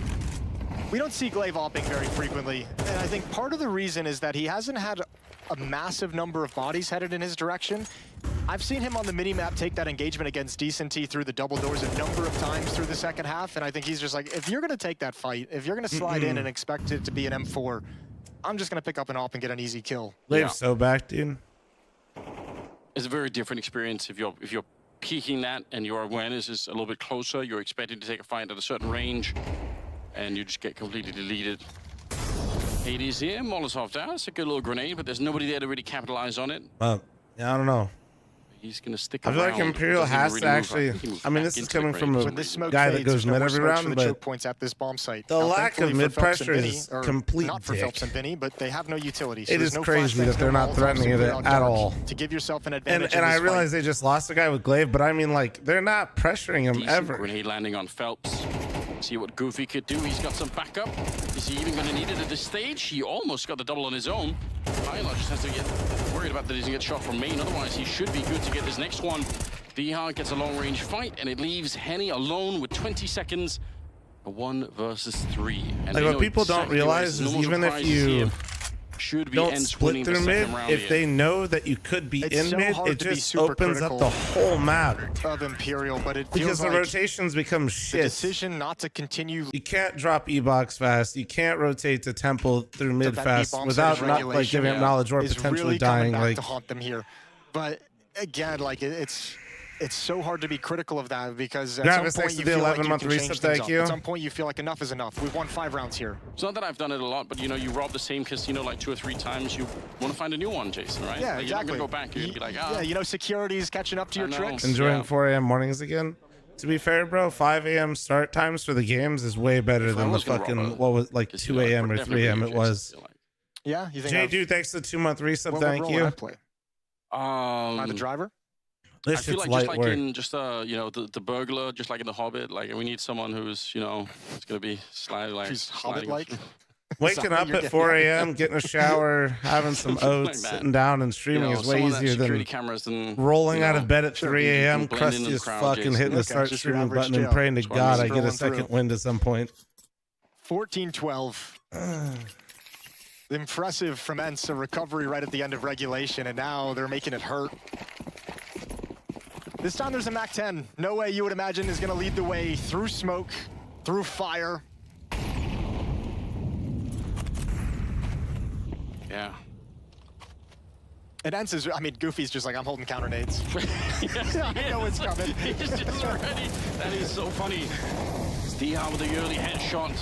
we don't see Glaive opping very frequently, and I think part of the reason is that he hasn't had a massive number of bodies headed in his direction. I've seen him on the minimap take that engagement against Decent T through the double doors a number of times through the second half, and I think he's just like, if you're going to take that fight, if you're going to slide in and expect it to be an M4, I'm just going to pick up an op and get an easy kill. Glaive's so back, dude. It's a very different experience if you're peaking that and your awareness is a little bit closer. You're expecting to take a fight at a certain range, and you just get completely deleted. Hades here, Molotov down. It's a good little grenade, but there's nobody there to really capitalize on it. Yeah, I don't know. He's going to stick I feel around. like Imperial Doesn't has really to move actually. up. He can move I mean, back this is into the coming from grenades. a When this smoke guy fades, that goes there's no mid more every smokes round, for the but choke points at this bomb site. the Now, lack of thankfully mid for Phelps and pressure Vinny, is or complete not for dick. Phelps and Vinny, but they have no utility. So It there's is no crazy flashbangs, that they're no not Molotovs threatening to it clear out at dark all. to give yourself an And advantage. and in I this realize fight. they just lost a guy with Glaive, but I mean, like, they're not pressuring him Decent ever. grenade landing on Phelps. See what Goofy could do. He's got some backup. Is he even going to need it at this stage? He almost got the double on his own. Tyler just has to get worried about that he doesn't get shot from main. Otherwise, he should be good to get this next one. Dihard gets a long-range fight, and it leaves Henny alone with 20 seconds. A 1 versus 3. And Like what people don't realize is even if you don't split through mid, if they know that you could be in mid, it just opens up the whole map of Imperial, but it because feels the like rotations become shit. the decision not to continue. You can't drop E-Box fast. You can't rotate to Temple through mid that fast B-bomb without surge not like giving up knowledge or is potentially really dying. coming back Like to haunt them here, but again, like it's so hard to be critical of that because at Gravis some next point to you the feel like you 11-month can reset, change things thank up. you. At some point you feel like enough is enough. We've won 5 rounds here. It's not that I've done it a lot, but you know, you rob the same casino like 2 or 3 times, you want to find a new one, Jason, right? Yeah, like, exactly. You're not going to go back. You're going to be like, ah. Yeah, you know, security's catching up to your tricks. enjoying 4 a.m. mornings again. To be fair, bro, 5 a.m. start times for the games is way better than the fucking what was like 2 a.m. or 3 a.m. it was. Yeah, you think? Jay, dude, thanks for the 2-month resub. What Thank role you. would I play? Am I the driver? This I feel shit's like just light like work. in just you know, the burglar, just like in the Hobbit. Like we need someone who's, you know, it's gonna be She's Hobbit-like. Waking up at 4 a.m., getting a shower, having some oats, sitting down and streaming is way easier than rolling out of bed at 3 a.m., crusty as fucking hitting the start streaming button and praying to God I get a second wind at some point. 14-12. Impressive from Ents, a recovery right at the end of regulation, and now they're making it hurt. This time there's a MAC-10. No way you would imagine is going to lead the way through smoke, through fire. Yeah. And Ents is, I mean, Goofy's just like, I'm holding counter nades. I know it's coming. He's just ready. That is so funny. Stiha with the early headshot.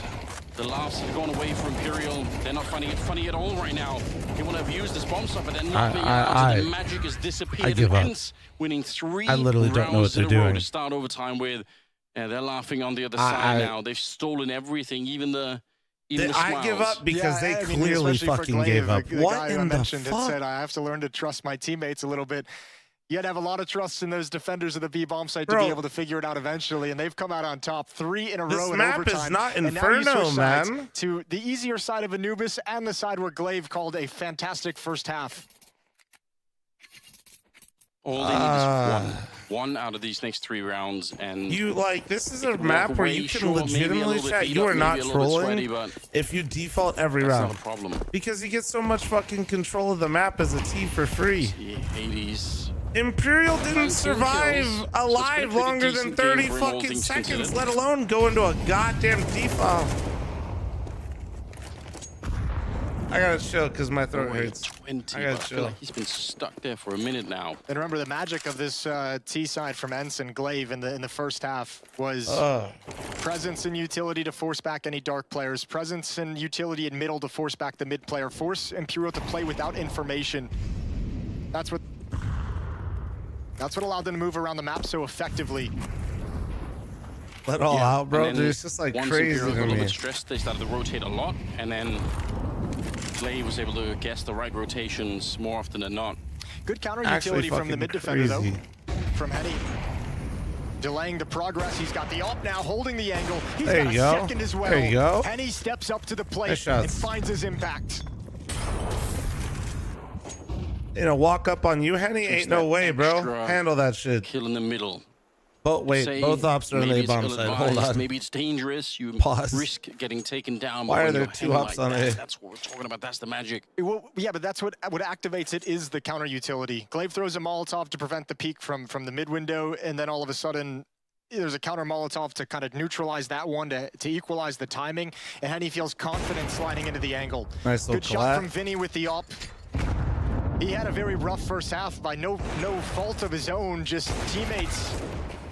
The laughs have gone away for Imperial. They're not finding it funny at all right now. They want to abuse this bomb site, but they're not being able to. The magic has disappeared. I give up. Ents winning 3 I literally don't know what rounds they're in a row doing. to start overtime with. Yeah, they're laughing on the other side now. They've stolen everything, even the I give smiles. up because they I mean, clearly especially for fucking Glaive, gave up. The What guy who I in the mentioned had fuck? said, I have to learn to trust my teammates a little bit. You had to have a lot of trust in those defenders of the B bomb site to be able to figure it out eventually, and they've come out on top 3 in a This row in map overtime. is not And now you Inferno, switch sides man. to the easier side of Anubis and the side where Glaive called a fantastic first half. All they need is one out of these next 3 rounds, and You like this is they a can walk map where away, you can sure, maybe a legitimately little bit chat. beat You up, are maybe not a little bit sweaty, trolling but if you default every that's round not a problem. because you get so much fucking control of the map as a T for free. Hades. Imperial didn't 19 survive kills. So it's alive been a pretty longer than decent 30 game for him, all fucking things seconds, considered. let alone go into a goddamn default. I gotta chill because my throat hurts. 20, I but I gotta feel chill. like he's been stuck there for a minute now. And remember, the magic of this T side from Ents and Glaive in the first half was presence and utility to force back any dark players, presence and utility in middle to force back the mid player, force Imperial to play without information. That's what allowed them to move around the map so effectively. Let all out, bro. And Dude, then it's just like once crazy Imperial got to a little me. bit stressed, they started to rotate a lot, and then Clay was able to guess the right rotations more often than not. Good counter Actually utility from the fucking mid defender though. crazy. From Henny. Delaying the progress. He's got the up now, holding the angle. He's There got you a go. second as well. There you go. Henny steps up to the plate Nice and shots. finds his impact. You know, walk up on you, Henny? Ain't no way, bro. extra Handle that shit. Kill in the middle. But wait, Say both ops are on maybe the it's bomb side. Hold ill-advised, on. Maybe it's dangerous. You Pause. risk getting taken down. Why but are when there you're 2 hanging ops like on that, A? That's what we're talking about. That's the magic. Yeah, but that's what activates it is the counter utility. Glaive throws a Molotov to prevent the peek from the mid window, and then all of a sudden there's a counter Molotov to kind of neutralize that one to equalize the timing, and Henny feels confident sliding into the angle. Nice little Good shot from Vinny with the up. He had a very rough first half by no fault of his own, just teammates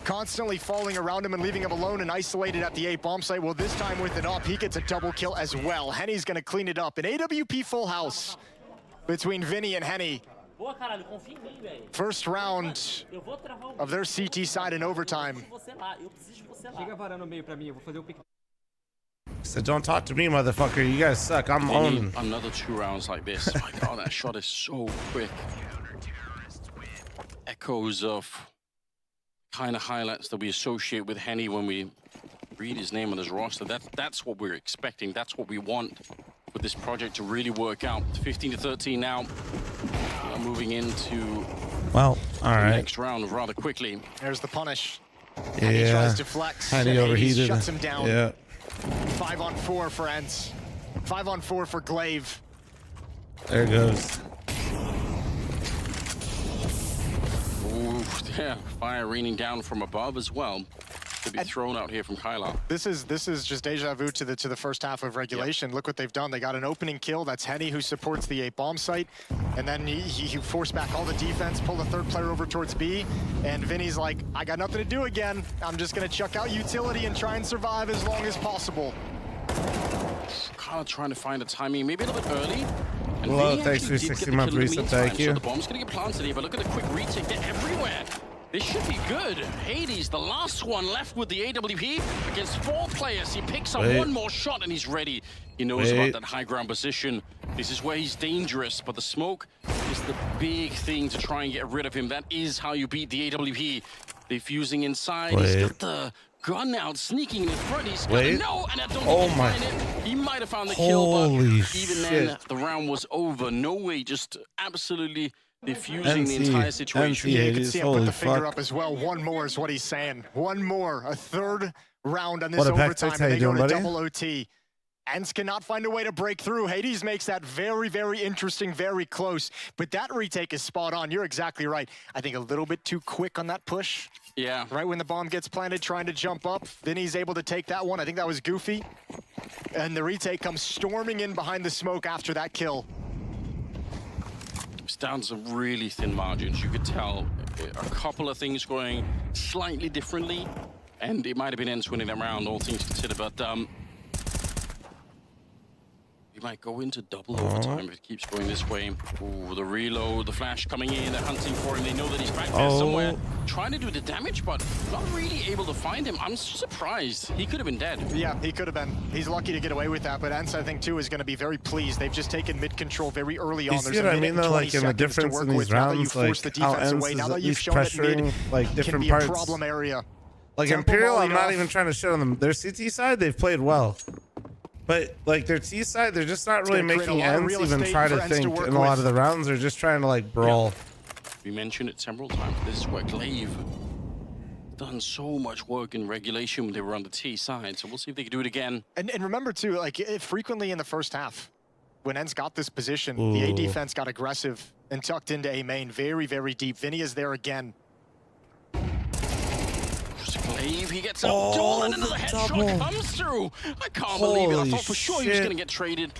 constantly falling around him and leaving him alone and isolated at the A bomb site. Well, this time with an up, he gets a double kill as well. Henny's gonna clean it up. An AWP full house between Vinny and Henny. First round of their CT side in overtime. So don't talk to me, motherfucker. You guys suck. I'm They owning. need another 2 rounds like this. My God, that shot is so quick. Echoes of kind of highlights that we associate with Henny when we read his name on his roster. That's what we're expecting. That's what we want for this project to really work out. 15-13 now. Moving into Well, all the right. next round rather quickly. There's the punish. Yeah. Henny tries to flex. Henny and Hades overheated. shuts him down. Yeah. 5-on-4 for Ents. 5-on-4 for Glaive. There it goes. Ooh, yeah, fire raining down from above as well. To be thrown out here from Kyla. This is just deja vu to the first half of regulation. Look what they've done. They got an opening kill. That's Henny, who supports the A bomb site, and then he forced back all the defense, pulled the third player over towards B, and Vinny's like, I got nothing to do again. I'm just gonna chuck out utility and try and survive as long as possible. Kyla trying to find a timing, maybe a little bit early. And Well, Vinny thanks for actually did 60 get the month kill in the reset, meantime, thank you. So the bomb's gonna get planted here, but look at the quick retake. They're everywhere. This should be good. Hades, the last one left with the AWP against 4 players. He picks up one more shot and he's ready. He knows about that high ground position. This is where he's dangerous, but the smoke is the big thing to try and get rid of him. That is how you beat the AWP. Defusing inside. He's got the gun out, sneaking in front. He's got and I don't think he find it. He might have found the kill, but even then, the round was over. No way, just absolutely diffusing the entire situation. Yeah, you can see him put the finger up as well. One more is what he's saying. One more, a third round on this overtime, and they go to double OT. Ents cannot find a way to break through. Hades makes that very, very interesting, very close. But that retake is spot on. You're exactly right. I think a little bit too quick on that push. Yeah. Right when the bomb gets planted, trying to jump up. Then he's able to take that one. I think that was Goofy. And the retake comes storming in behind the smoke after that kill. It's down to some really thin margins. You could tell a couple of things going slightly differently, and it might have been Ents winning that round, all things considered, but he might go into double overtime if it keeps going this way. Ooh, the reload, the flash coming in, they're hunting for him. They know that he's back there somewhere, trying to do the damage, but not really able to find him. I'm surprised. He could have been dead. Yeah, he could have been. He's lucky to get away with that, but Ents, I think, too, is going to be very pleased. They've just taken mid-control very early on. You see what I mean, though, like, in the difference in these rounds, like, how Ents is at least pressuring, like, different parts. Problem area. Like, Imperial, I'm not even trying to shit on them. Their CT side, they've played well. But, like, their T side, they're just not really making Ents even try to think in a lot of the rounds. They're just trying to, like, brawl. We mentioned it several times. This is where Glaive done so much work in regulation when they were on the T side. So we'll see if they can do it again. And remember, too, like, frequently in the first half, when Ents got this position, the A defense got aggressive and tucked into A main very, very deep. Vinny is there again. Glaive, he gets outdueled and another headshot comes through. I can't believe it. I thought for sure he was going to get traded.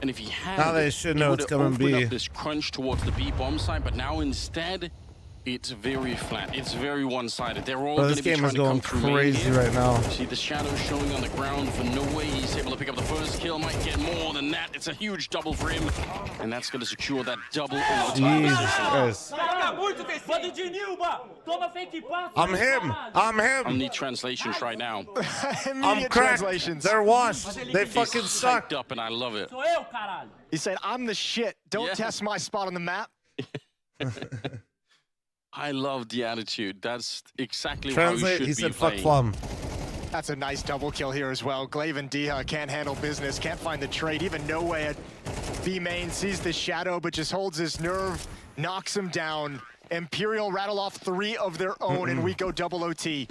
And if he had, now they should know it's coming B. Up this crunch towards the B bomb side, but now instead, it's very flat. It's very one-sided. They're all going to be trying to come through. This game is going crazy right now. See the shadow showing on the ground for no way he's able to pick up the first kill. Might get more than that. It's a huge double for him, and that's going to secure that double overtime position. I'm him. I need translations right now. I'm cracked. They're washed. They fucking suck. Up, and I love it. He said, "I'm the shit. Don't test my spot on the map." I love the attitude. That's exactly Translate, how you should he be said playing. fuck Flum. That's a nice double kill here as well. Glaive and Diha can't handle business, can't find the trade. Even No Way at B main sees the shadow, but just holds his nerve, knocks him down. Imperial rattle off 3 of their own, and we go double OT.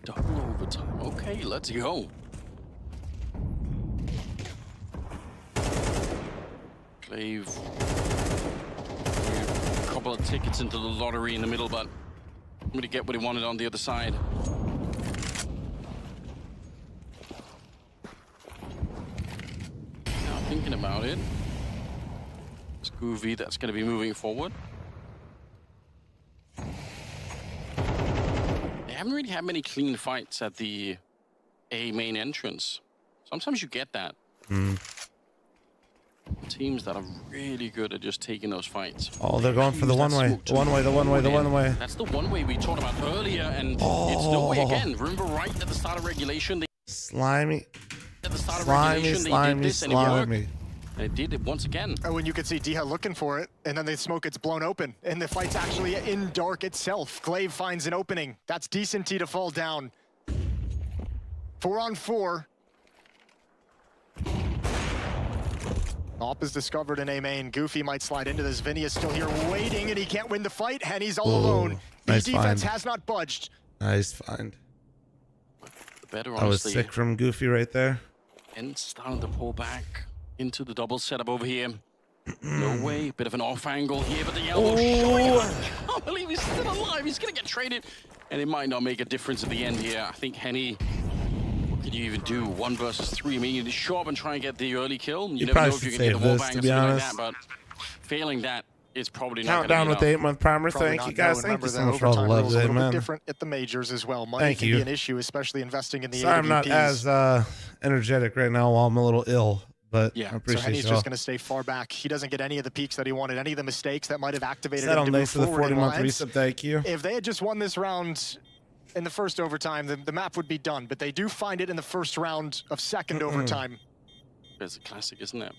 Double overtime. Okay, let's go. Glaive. A couple of tickets into the lottery in the middle, but I'm going to get what he wanted on the other side. Now thinking about it, it's Goofy that's going to be moving forward. They haven't really had many clean fights at the A main entrance. Sometimes you get that. Teams that are really good at just taking those fights. Oh, they're going for the one way. The one way, the one way, the one way. That's the one way we talked about earlier, and it's No Way again. Remember right at the start of regulation? Slimy. At the start of Slimy, regulation, they slimy, did this and it slimy. worked. They did it once again. Oh, and you can see Diha looking for it, and then the smoke gets blown open, and the fight's actually in dark itself. Glaive finds an opening. That's decent T to fall down. 4-on-4. Op is discovered in A main. Goofy might slide into this. Vinny is still here waiting, and he can't win the fight, and he's all alone. Nice His defense find. has not budged. Nice find. better, That was honestly. sick from Goofy right there. And starting to pull back into the double setup over here. No way. Bit of an off angle here, but the yellow showing up. I can't believe he's still alive. He's going to get traded. And it might not make a difference at the end here. I think Henny, what could you even do? 1 versus 3. I mean, you just show up and try and get the early kill. You never know if you can get a wall bang or something like that. But failing that is probably not going to be Countdown with the 8-month primer. Probably Thank you not. guys. No, Thank you remember so that much for all the overtime love rules a today, little bit man. different at the majors as well. Money Thank can you. be an issue, especially investing in the Sorry, I'm not AWPs. as energetic right now while I'm a little ill, but I So appreciate Henny's y'all. just going to stay far back. He doesn't get any of the peaks that he wanted, any of the mistakes that might have activated Settle him to move thanks for the forward. 40-month And reset. Thank you. if they had just won this round in the first overtime, the map would be done. But they do find it in the first round of second overtime. It's a classic, isn't it?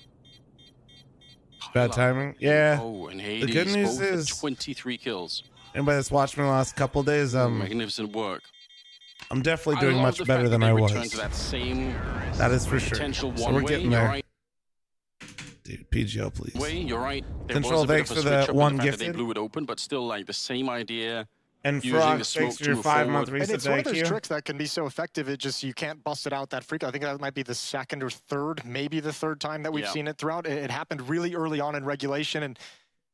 Bad timing. Yeah. Oh, and The Hades, good news both with is 23 kills. anybody that's watched me the last couple days, Magnificent work. I'm definitely I doing love much the better fact than that I they was. returned to that same That is for sure. potential So one we're way. getting You're there. right. Dude, PGO, please. You're right. There Control, was a bit thanks of a for switch the up in one fact that they gifted. blew it open, but still like the same idea. And using Frog, the smoke thanks for to your move 5-month forward. reset. And it's one of Thank those you. tricks that can be so effective, it just, you can't bust it out that frequently. I think that might be the second or third, maybe the third time that we've seen it throughout. It happened really early on in regulation, and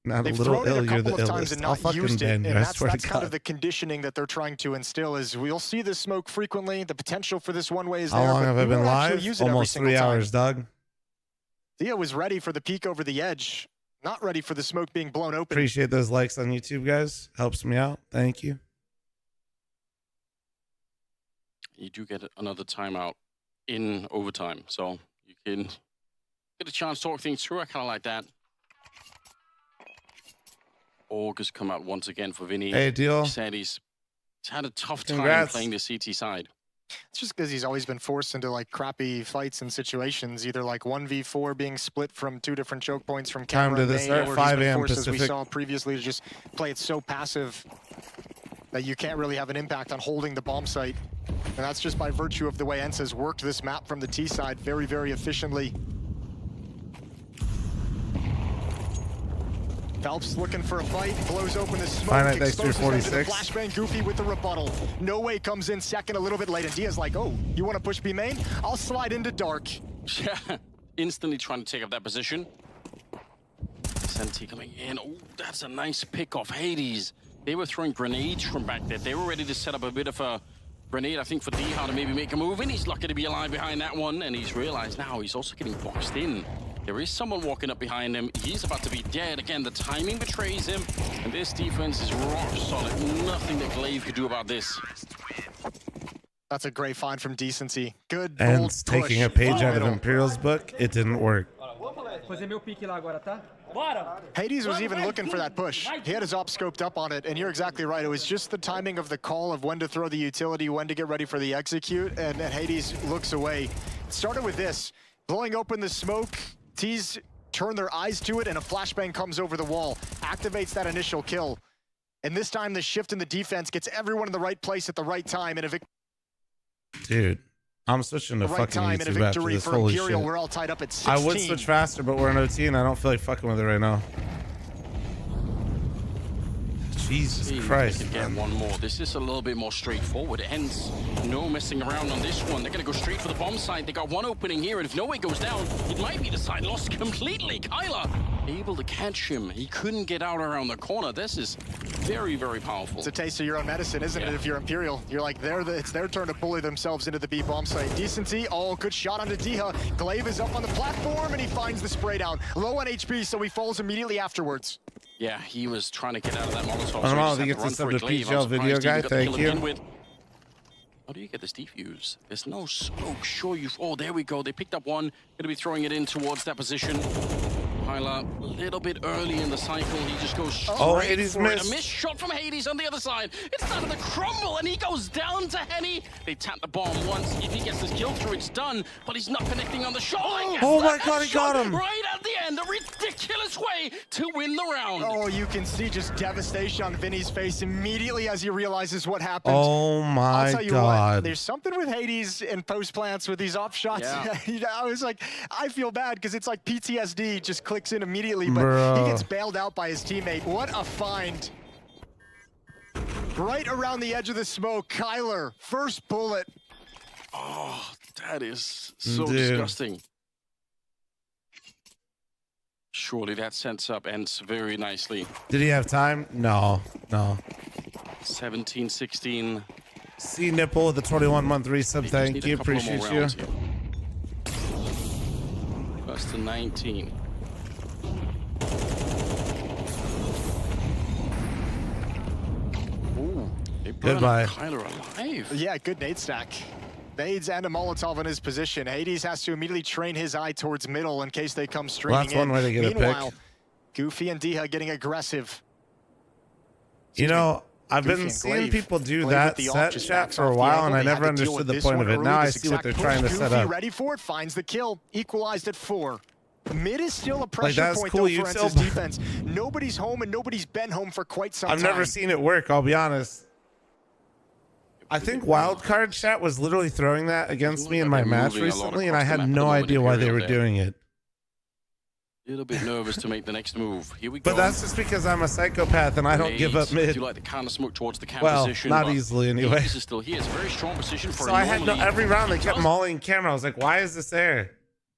Not a they've little thrown it ill, a you're the couple of times illest. and I'll not fucking used it. bend you, And I that's swear to kind of God. the conditioning that they're trying to instill is we'll see this smoke frequently. The potential for this one way is How there, long but have we I been won't actually live? use it every Almost single 3 time. hours, Doug. Thea was ready for the peek over the edge, not ready for the smoke being blown open. Appreciate those likes on YouTube, guys. Helps me out. Thank you. You do get another timeout in overtime, so you can get a chance to talk things through. I kind of like that. Org has come out once again for Vinny. Hey, Deal. He said he's had a tough time Congrats. playing the CT side. It's just because he's always been forced into like crappy fights and situations, either like 1v4 being split from 2 different choke points from Time camera to and the main, start, or 5 he's been a.m. forced, as we Pacific. saw previously, to just play it so passive that you can't really have an impact on holding the bomb site. And that's just by virtue of the way ENCE has worked this map from the T side very, very efficiently. Phelps looking for a fight, blows open the smoke, Finite, thanks for your exposes them to the 46. flashbang. Goofy with the rebuttal. No Way comes in second a little bit late, and Diaz like, oh, you want to push B main? I'll slide into dark. Yeah, instantly trying to take up that position. Senti coming in. Oh, that's a nice pick off Hades. They were throwing grenades from back there. They were ready to set up a bit of a grenade, I think, for Diha to maybe make a move, and he's lucky to be alive behind that one, and he's realized now he's also getting boxed in. There is someone walking up behind him. He's about to be dead. Again, the timing betrays him, and this defense is rock solid. Nothing that Glaive could do about this. That's a great find from Decency. Good And bold taking push. a page out of Middle. Imperial's book, it didn't work. Fazer meu pique lá agora, tá? Bora! Hades was even looking for that push. He had his op scoped up on it, and you're exactly right. It was just the timing of the call of when to throw the utility, when to get ready for the execute, and Hades looks away. It started with this, blowing open the smoke. T's turn their eyes to it, and a flashbang comes over the wall, activates that initial kill. And this time, the shift in the defense gets everyone in the right place at the right time, and Dude, I'm switching to the right fucking time and a YouTube after victory this. for Holy Imperial. shit. We're all tied up at 16. I would switch faster, but we're in OT, and I don't feel like fucking with it right now. Jesus See if Christ, they can get one more. This is a little bit more straightforward. Hence, no messing around on this one. They're going to go straight for the bomb side. They got one opening here, and if No Way goes down, it might be the side lost completely. Kyler able to catch him. He couldn't get out around the corner. This is very, very powerful. It's a taste of your own medicine, isn't it, if you're Imperial? You're like, it's their turn to bully themselves into the B bomb site. Decency, oh, good shot onto Diha. Glaive is up on the platform, and he finds the spray down. Low on HP, so he falls immediately afterwards. Yeah, he was trying to get out of that Molotov. I don't know, I so think he it's just a had to run sub for to it. Glaive, PGL I'm video surprised he guy, got the thank kill you. again with. How do you get this defuse? There's no smoke. Sure, you. Oh, there we go. They picked up one. Going to be throwing it in towards that position. Hyla, a little bit early in the cycle. He just goes straight Hades for it. missed. A missed shot from Hades on the other side. It's starting to crumble, and he goes down to Henny. They tap the bomb once. If he gets his kill through, it's done. But he's not connecting on the shot. Oh my God, he got him. Right at the end. A ridiculous way to win the round. Oh, you can see just devastation on Vinny's face immediately as he realizes what happened. Oh my I'll tell you God. what, there's something with Hades and post plants with these op shots. Yeah. I was like, I feel bad because it's like PTSD just clicks in immediately, but Bro. he gets bailed out by his teammate. What a find. Right around the edge of the smoke, Kyler, first bullet. Oh, that is so Dude. disgusting. Surely that sets up ends very nicely. Did he have time? No. 17-16. C Nipple with the 21-month resub. Thank you. Appreciate you. Plus to 19. Ooh, they burned Goodbye. Kyler alive. Yeah, good nade stack. Nades and a Molotov in his position. Hades has to immediately train his eye towards middle in case they come streaming Well, that's one way to get a pick. Meanwhile, Goofy and Diha getting aggressive. You know, I've Goofy been and seeing Glaive. people do Glaive that with the set just chat backs for a off the while, angle. and I They had never to deal understood with the this point one of it. early. Now I This see what exact they're push. trying to set Goofy up. ready for it, finds the kill, equalized at 4. Mid is still a pressure that's point cool. though You for still- Ence's defense. Nobody's home and nobody's been home for quite some I've time. never seen it work, I'll be honest. I think Wildcard chat was literally throwing that against me in my match recently, and I had no idea why they were doing it. A little bit nervous to make the next move. Here we go. But that's just because I'm a psychopath and I don't give up Nades. mid. Do like the counter smoke towards the camp Well, position. not but easily anyway. Hades is still here. It's a very strong position for So a I had no, normally- every round they kept He mauling camera. I was like, why is this there?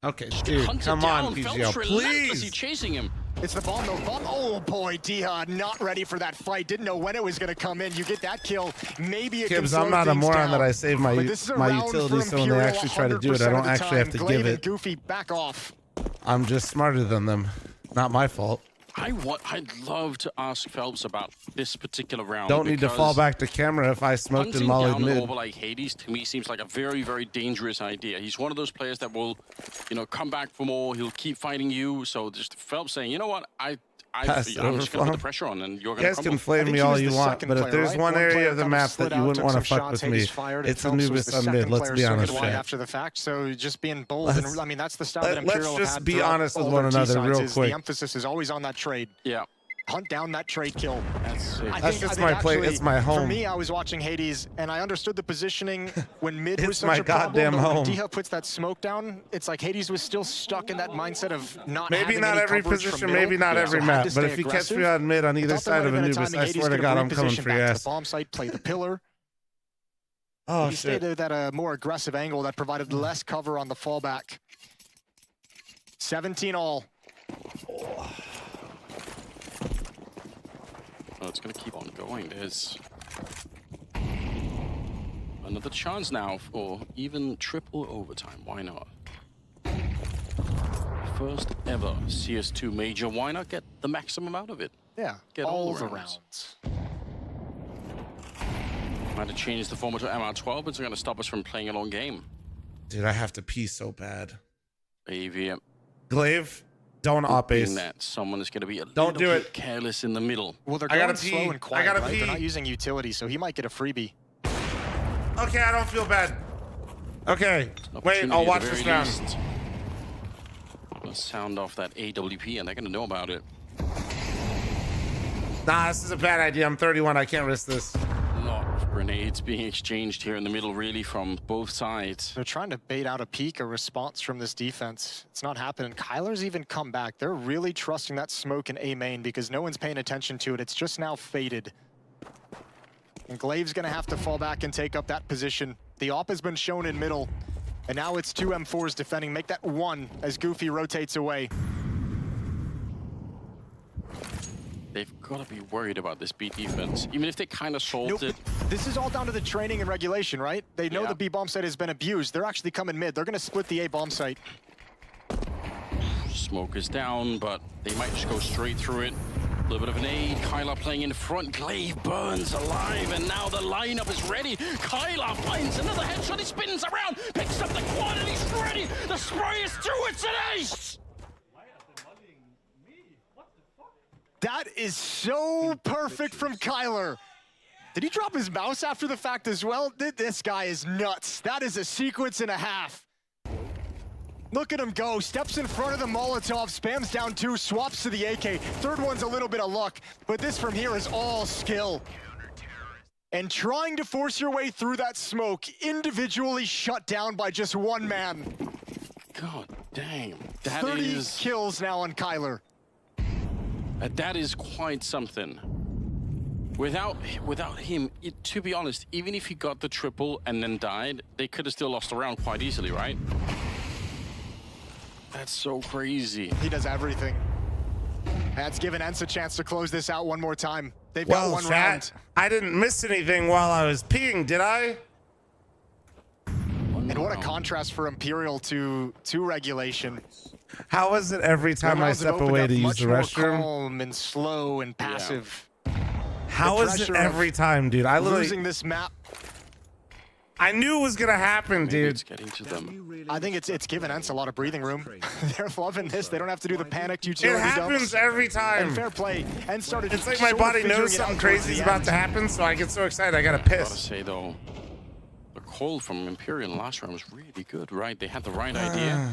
Okay, dude, hunted come down, on, Phelps PGL, relentlessly please. chasing him. It's the bomb, though. Bomb. Oh boy, Diha not ready for that fight. Didn't know when it was going to come in. You get that kill. Maybe it can Kibbs, slow I'm not a things moron down. that I save my But this is a my round utility, for so when they Imperial actually try to do it, I 100% don't of the actually have time. to Glaive give and it. Goofy, back off. I'm just smarter than them. Not my fault. I'd love to ask Phelps about this particular round. Don't need to fall back to camera if I smoked and hunting mollied down an mid. over like Hades to me seems like a very, very dangerous idea. He's one of those players that will, come back for more. He'll keep fighting you. So just Phelps saying, you know what, I'm Pass it just over, going to put Flom. the pressure on, and you're You going to guys crumble. can flame me all you want, but if there's one area of the map that you wouldn't want to fuck with me, it's Anubis on mid. Let's be honest, chat. After the fact, so just being bold, and I mean that's the style that Imperial Let's have just be throughout honest with all one their another T-sides real is quick. The emphasis is always on that trade. Yeah. Hunt down that trade kill. That's just my play. It's my home. For me, I was watching Hades, and I understood the positioning when mid was It's such my a problem. goddamn But when home. Diha puts that smoke down, it's like Hades was still stuck in that mindset of not Maybe having not any every coverage from position, middle, maybe not so every had map, to but stay if you catch aggressive. me on mid on either Thought there side of might have been a Anubis, timing I Hades swear to could God, I'm coming reposition for back your to ass. the bomb site, play the pillar. Oh, He shit. stayed at a more aggressive angle that provided less cover on the fallback. 17 all. Oh, it's going to keep on going. There's another chance now for even triple overtime. Why not? First ever CS2 major. Why not get the maximum out of it? Yeah, Get all the the rounds. Might have changed the format to MR12, but it's going to stop us from playing a long game. Dude, I have to pee so bad. AVM. Glaive, don't op ace. That someone is going to be a Don't little do bit it. careless in the middle. Well, they're I going gotta slow pee. and quiet, I gotta right? pee. They're not using utility, so he might get a freebie. Okay, I don't feel bad. Okay, wait, Opportunity I'll at watch the this very round. least. Gonna sound off that AWP, and they're going to know about it. Nah, this is a bad idea. I'm 31. I can't risk this. A lot of grenades being exchanged here in the middle, really, from both sides. They're trying to bait out a peek, a response from this defense. It's not happening. Kyler's even come back. They're really trusting that smoke in A main because no one's paying attention to it. It's just now faded. And Glaive's gonna have to fall back and take up that position. The op has been shown in middle, and now it's 2 M4s defending. Make that 1 as Goofy rotates away. They've got to be worried about this B defense, even if they kind of solved it. This is all down to the training and regulation, right? They know Yeah. the B bomb site has been abused. They're actually coming mid. They're gonna split the A bomb site. Smoke is down, but they might just go straight through it. A little bit of an aid. Kyler playing in front. Glaive burns alive, and now the lineup is ready. Kyler finds another headshot. He spins around, picks up the quad, and he's ready. The spray is through. It's an ace. That is so perfect from Kyler. Did he drop his mouse after the fact as well? This guy is nuts. That is a sequence and a half. Look at him go. Steps in front of the Molotov, spams down 2, swaps to the AK. Third one's a little bit of luck, but this from here is all skill. And trying to force your way through that smoke, individually shut down by just one man. God damn. That 30 is kills now on Kyler. that is quite something. Without him, to be honest, even if he got the triple and then died, they could have still lost the round quite easily, right? That's so crazy. He does everything. That's given Ents a chance to close this out one more time. They've got one round. I didn't miss anything while I was peeing, did I? And what a contrast for Imperial to Regulation. How is it every time I step away to use the restroom? Calm and slow and passive. How is it every time, dude? I literally losing this map. I knew it was gonna happen, dude. It's getting to them. I think it's given Ents a lot of breathing room. They're loving this. They don't have to do the panicked utility dumps. It happens every time. And fair play. And started. It's like my body knows something crazy is about to happen, so I get so excited I gotta piss. I gotta say though, the call from Imperial last round was really good, right? They had the right idea.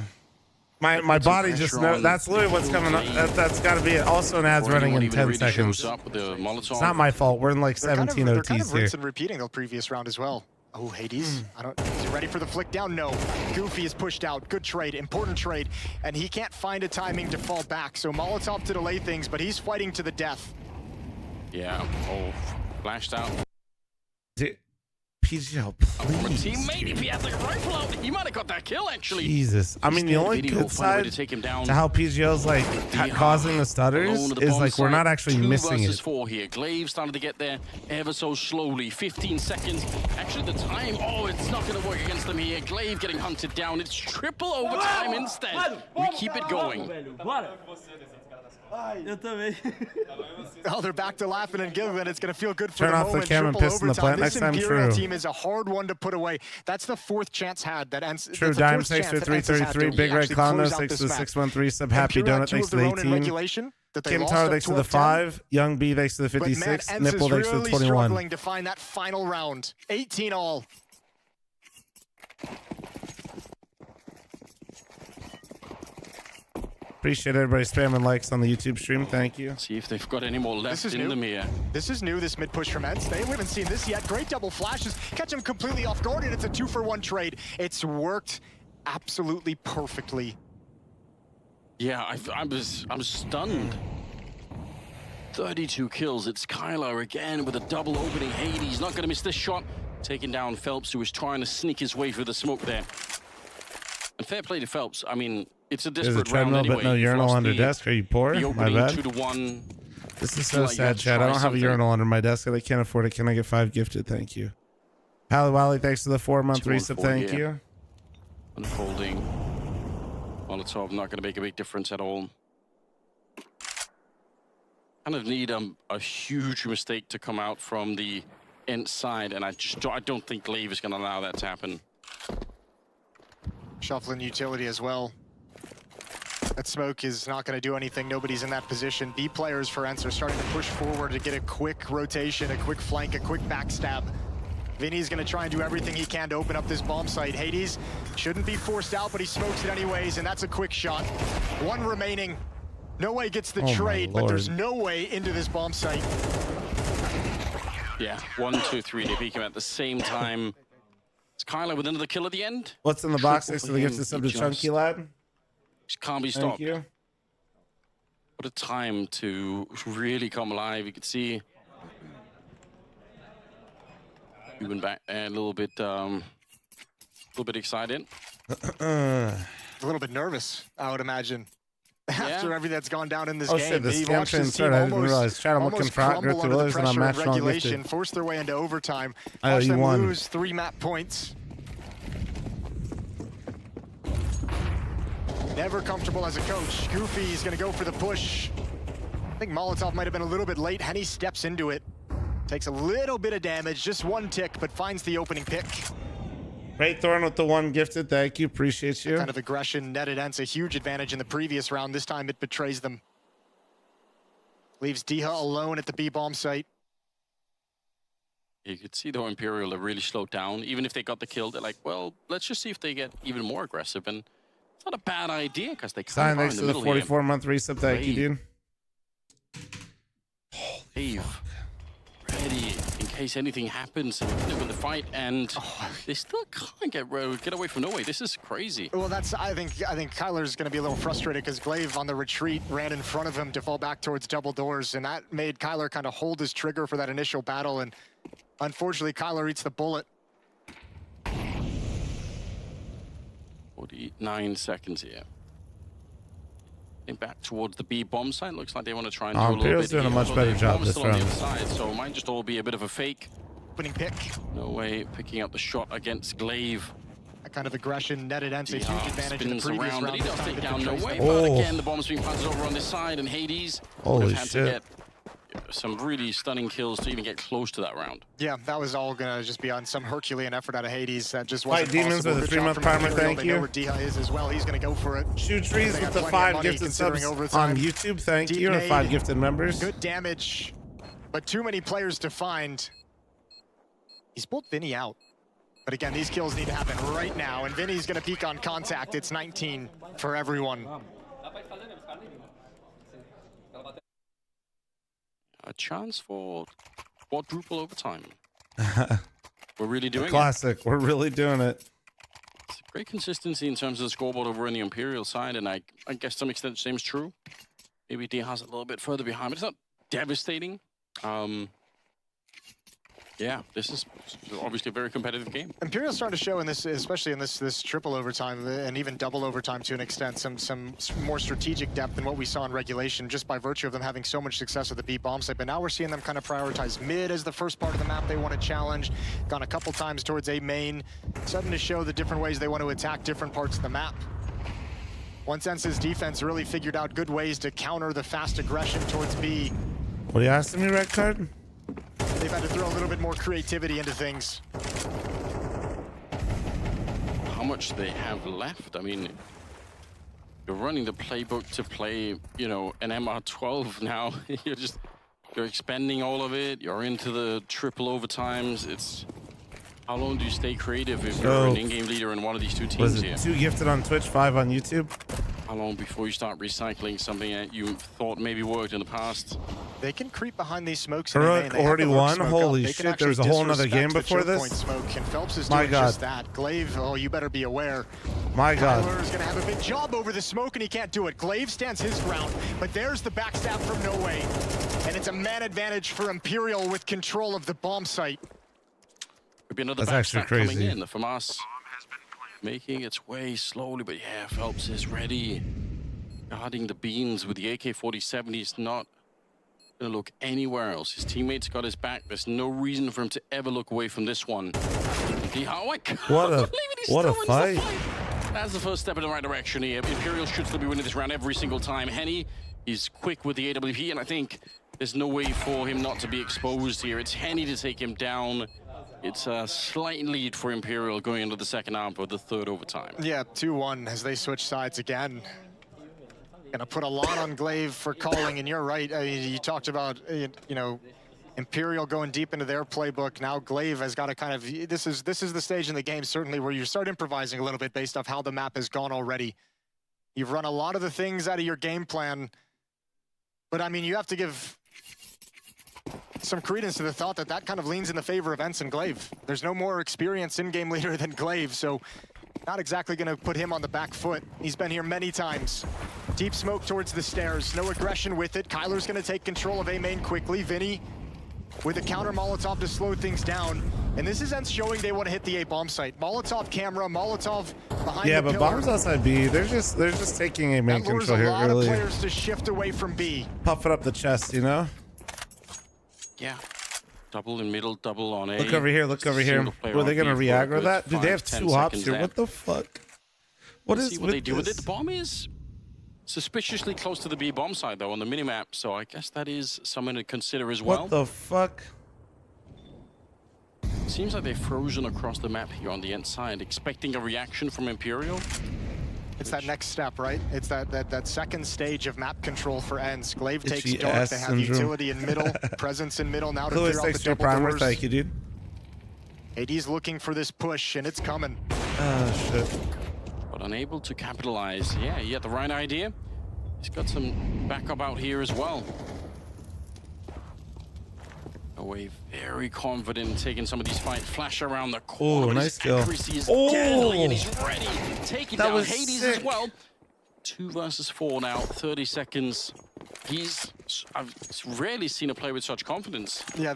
My body just knows. That's literally what's coming up. That's got to be it. Also, an ad's running in 10 seconds. It's not my fault. We're in like 17 they're OTs kind of here. and repeating the previous round as well. Oh, Hades. Is he ready for the flick down? No. Goofy is pushed out. Good trade. Important trade. And he can't find a timing to fall back. So Molotov to delay things, but he's fighting to the death. Yeah. Oh, flashed out. PGL, please. Teammate, if he had the rifle out, he might have got that kill, actually. Jesus. I mean, the only good side to how PGL's like causing the stutters is like we're not actually missing it. 2 versus 4 here. Glaive started to get there ever so slowly. 15 seconds. Actually, the time, it's not going to work against them here. Glaive getting hunted down. It's triple overtime instead. We keep it going. Oh, they're back to laughing and giggling. It's going to feel good for Turn the off moment. the cam and piss in the plant next time. This True. Imperial team is a hard one to put away. That's the 4th chance had. That ends. True. Dime thanks for 333. Big Red Clown no 6 to 613 sub. Happy Donut thanks to the 18. Kim Tar thanks to the 5. Young B thanks to the 56. Nipple thanks to the 21. Struggling to find that final round. 18 all. Appreciate everybody spamming likes on the YouTube stream. Thank you. See if they've got any more left in them here. This is new, this mid-push from Ents. We haven't seen this yet. Great double flashes. Catch him completely off guard, and it's a 2-for-1 trade. It's worked absolutely perfectly. Yeah, I'm stunned. 32 kills. It's Kyler again with a double opening. Hades not going to miss this shot. Taking down Phelps, who was trying to sneak his way through the smoke there. And fair play to Phelps. I mean, it's a desperate There's a treadmill, round anyway. but no urinal under desk. Are you poor? My bad. 2-1. This is so sad, Chad. I don't have a urinal under my desk and I can't afford it. Can I get 5 gifted? Thank you. Pally Wally, thanks to the 4-month resub. Thank you. Unfolding. Molotov not going to make a big difference at all. Kind of need a huge mistake to come out from the Ent side, and I don't think Glaive is going to allow that to happen. Shuffling utility as well. That smoke is not going to do anything. Nobody's in that position. B players for Ents are starting to push forward to get a quick rotation, a quick flank, a quick backstab. Vinny's going to try and do everything he can to open up this bomb site. Hades shouldn't be forced out, but he smokes it anyways, and that's a quick shot. 1 remaining. No way gets the trade, but there's no way into this bomb site. Yeah, 1, 2, 3. They peek him at the same time. Is Kyler with another kill at the end? What's in the box next to the gifted sub to Chunky Lad? Just can't be stopped. Thank you. What a time to really come alive. You can see we went back a little bit excited. A little bit nervous, I would imagine. After everything that's gone down in this game. Shit, the He scam watched his started. team I didn't realize. Chad, I'm looking for hot grip to lose, and I'm matching on gifted. Forced their way into overtime. Oh, Watch you them won. lose 3 map points. Never comfortable as a coach. Goofy is going to go for the push. I think Molotov might have been a little bit late. Henny steps into it. Takes a little bit of damage, just 1 tick, but finds the opening pick. Great Thorn with the 1 gifted. Thank you. Appreciate you. That kind of aggression netted Ents a huge advantage in the previous round. This time it betrays them. Leaves Diha alone at the B bomb site. You could see though Imperial are really slowed down. Even if they got the kill, they're like, well, let's just see if they get even more aggressive. And it's not a bad idea because they kind of are in the middle here. Thanks to the 44-month resub. Thank you, dude. Dave, ready in case anything happens with the fight, and they still can't get away from Norway. This is crazy. Well, I think Kyler's going to be a little frustrated because Glaive on the retreat ran in front of him to fall back towards double doors, and that made Kyler kind of hold his trigger for that initial battle, and unfortunately Kyler eats the bullet. 49 seconds here. Back towards the B bomb site. Looks like they want to try and do a little bit. Doing a much better job this round. On the other side, so it might just all be a bit of a fake. Opening pick. No way picking up the shot against Glaive. That kind of aggression netted Ents a huge advantage in the previous round. But he does take down No Way. Oh. But again, the bomb's being planted over on this side, and Hades Holy would have had shit. to get some really stunning kills to even get close to that round. Yeah, that was all gonna just be on some Herculean effort out of Hades. That just wasn't Fight Demons possible. with a Good job 3-month from primer, Imperial. thank They you. know where Diha is as well. He's gonna go for it. Shoot Trees They with got the plenty of 5 money gifted subs considering overtime. on YouTube. Thank Deep you, and nade. 5 gifted members. Good damage, but too many players to find. He's pulled Vinny out. But again, these kills need to happen right now, and Vinny's gonna peak on contact. It's 19 for everyone. A chance for quadruple overtime. We're really doing Classic. We're really doing it. It's great consistency in terms of the scoreboard over on the Imperial side, and I guess to some extent the same is true. Maybe D has a little bit further behind, but it's not devastating. Yeah, this is obviously a very competitive game. Imperial's starting to show in this, especially in this triple overtime and even double overtime to an extent, some more strategic depth than what we saw in regulation, just by virtue of them having so much success with the B bomb site. But now we're seeing them kind of prioritize mid as the first part of the map they want to challenge. Gone a couple times towards A main, starting to show the different ways they want to attack different parts of the map. Once Ents' defense really figured out good ways to counter the fast aggression towards B. What are you asking me, Red Card? They've had to throw a little bit more creativity into things. How much they have left? I mean, you're running the playbook to play, you know, an MR12 now. You're expending all of it. You're into the triple overtimes. It's how long do you stay creative if you're an in-game leader in one of these two teams Was it here? 2 gifted on Twitch, 5 on YouTube? How long before you start recycling something that you thought maybe worked in the past? They can creep behind these smokes. Heroic already won? Holy shit, there was a whole nother game before this? Smoke. And Phelps is My doing God. just that. Glaive, oh, you better be aware. My God. Kyler is going to have a big job over the smoke, and he can't do it. Glaive stands his ground, but there's the backstab from No Way. And it's a man advantage for Imperial with control of the bomb site. Could be another backstab coming in. The FAMAS making its way slowly, but yeah, Phelps is ready. Guarding the beams with the AK-47. He's not going to look anywhere else. His teammates got his back. There's no reason for him to ever look away from this one. What a fight. That's the first step in the right direction here. Imperial should still be winning this round every single time. Henny, he's quick with the AWP, and I think there's no way for him not to be exposed here. It's Henny to take him down. It's a slight lead for Imperial going into the second half of the third overtime. Yeah, 2-1 as they switch sides again. Gonna put a lot on Glaive for calling, and you're right. I mean, you talked about, you know, Imperial going deep into their playbook. Now Glaive has got to kind of, this is the stage in the game, certainly, where you start improvising a little bit based off how the map has gone already. You've run a lot of the things out of your game plan, but I mean, you have to give some credence to the thought that that kind of leans in the favor of Ents and Glaive. There's no more experienced in-game leader than Glaive, so not exactly going to put him on the back foot. He's been here many times. Deep smoke towards the stairs, no aggression with it. Kyler's going to take control of A main quickly. Vinny with a counter Molotov to slow things down. And this is Ents showing they want to hit the A bomb site. Molotov camera, Molotov behind Yeah, the but pillar. bombs outside B. They're just taking A main That lures control a here lot early. of players to shift away from B. Puff it up the chest, you know? Yeah. Double in middle, double on A. Look over here, look over here. Were they going to re-aggro that? Dude, they have 2 hops here. What the fuck? What is see what they do with it. The bomb is suspiciously close to the B bomb side, though, on the minimap, so I guess that is something to consider as well. What the fuck? Seems like they've frozen across the map here on the Ents side, expecting a reaction from Imperial. It's that next step, right? It's that second stage of map control for Ents. Glaive takes Itchy dark. ass They have syndrome. utility in middle, presence in middle now to Louis, clear out thanks the for your double primer. doors. Thank you, dude. AD's looking for this push, and it's coming. Oh, shit. But unable to capitalize. Yeah, he had the right idea. He's got some backup out here as well. Away, very confident in taking some of these fights. Flash around the corner. Oh, nice kill. Accuracy is deadly, and he's ready. Taking That down was Hades sick. as well. 2 versus 4 now, 30 seconds. I've rarely seen a player with such confidence. Yeah,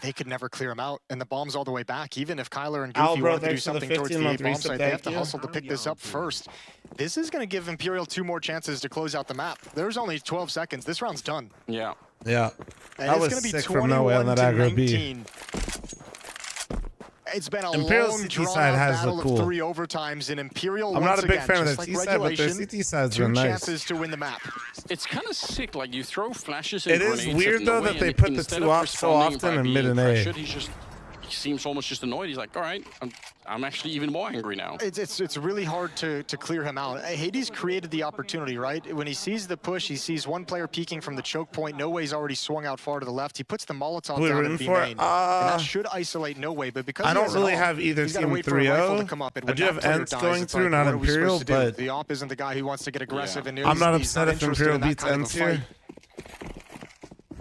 they could never clear him out, and the bomb's all the way back. Even if Kyler and Goofy want to do something towards the A bomb site, they have to hustle to pick this up first. This is going to give Imperial 2 more chances to close out the map. There's only 12 seconds. This round's done. Yeah. Yeah. And That it's was going to be sick from nowhere on that aggro B. 21-19. It's been a Imperial long, CT side has battle looked of cool. 3 overtimes in Imperial. I'm not a big again, fan of just their like T side, but their regulation, CT side's 2 been nice. chances to win the map. It's kind of sick, like you throw flashes and It is grenades weird at though Noe, that they and put the instead 2 of off so responding often by in mid being and A. pressured, he seems almost just annoyed. He's like, all right, I'm actually even more angry now. It's really hard to clear him out. Hades created the opportunity, right? When he sees the push, he sees one player peeking from the choke point. No Way's already swung out far to the left. He puts the Molotov Who are we down rooting in B for? main. And that should isolate No Way, but because I he don't has an really AWP, have either he's gotta team wait for a rifle to 3-0. come up, and I when do that have player Ents dies, going it's through, like, not what are we supposed Imperial, to do? but the AWP isn't the guy who wants to get aggressive, and I'm not he's upset if interested Imperial in that beats kind of a Ents here.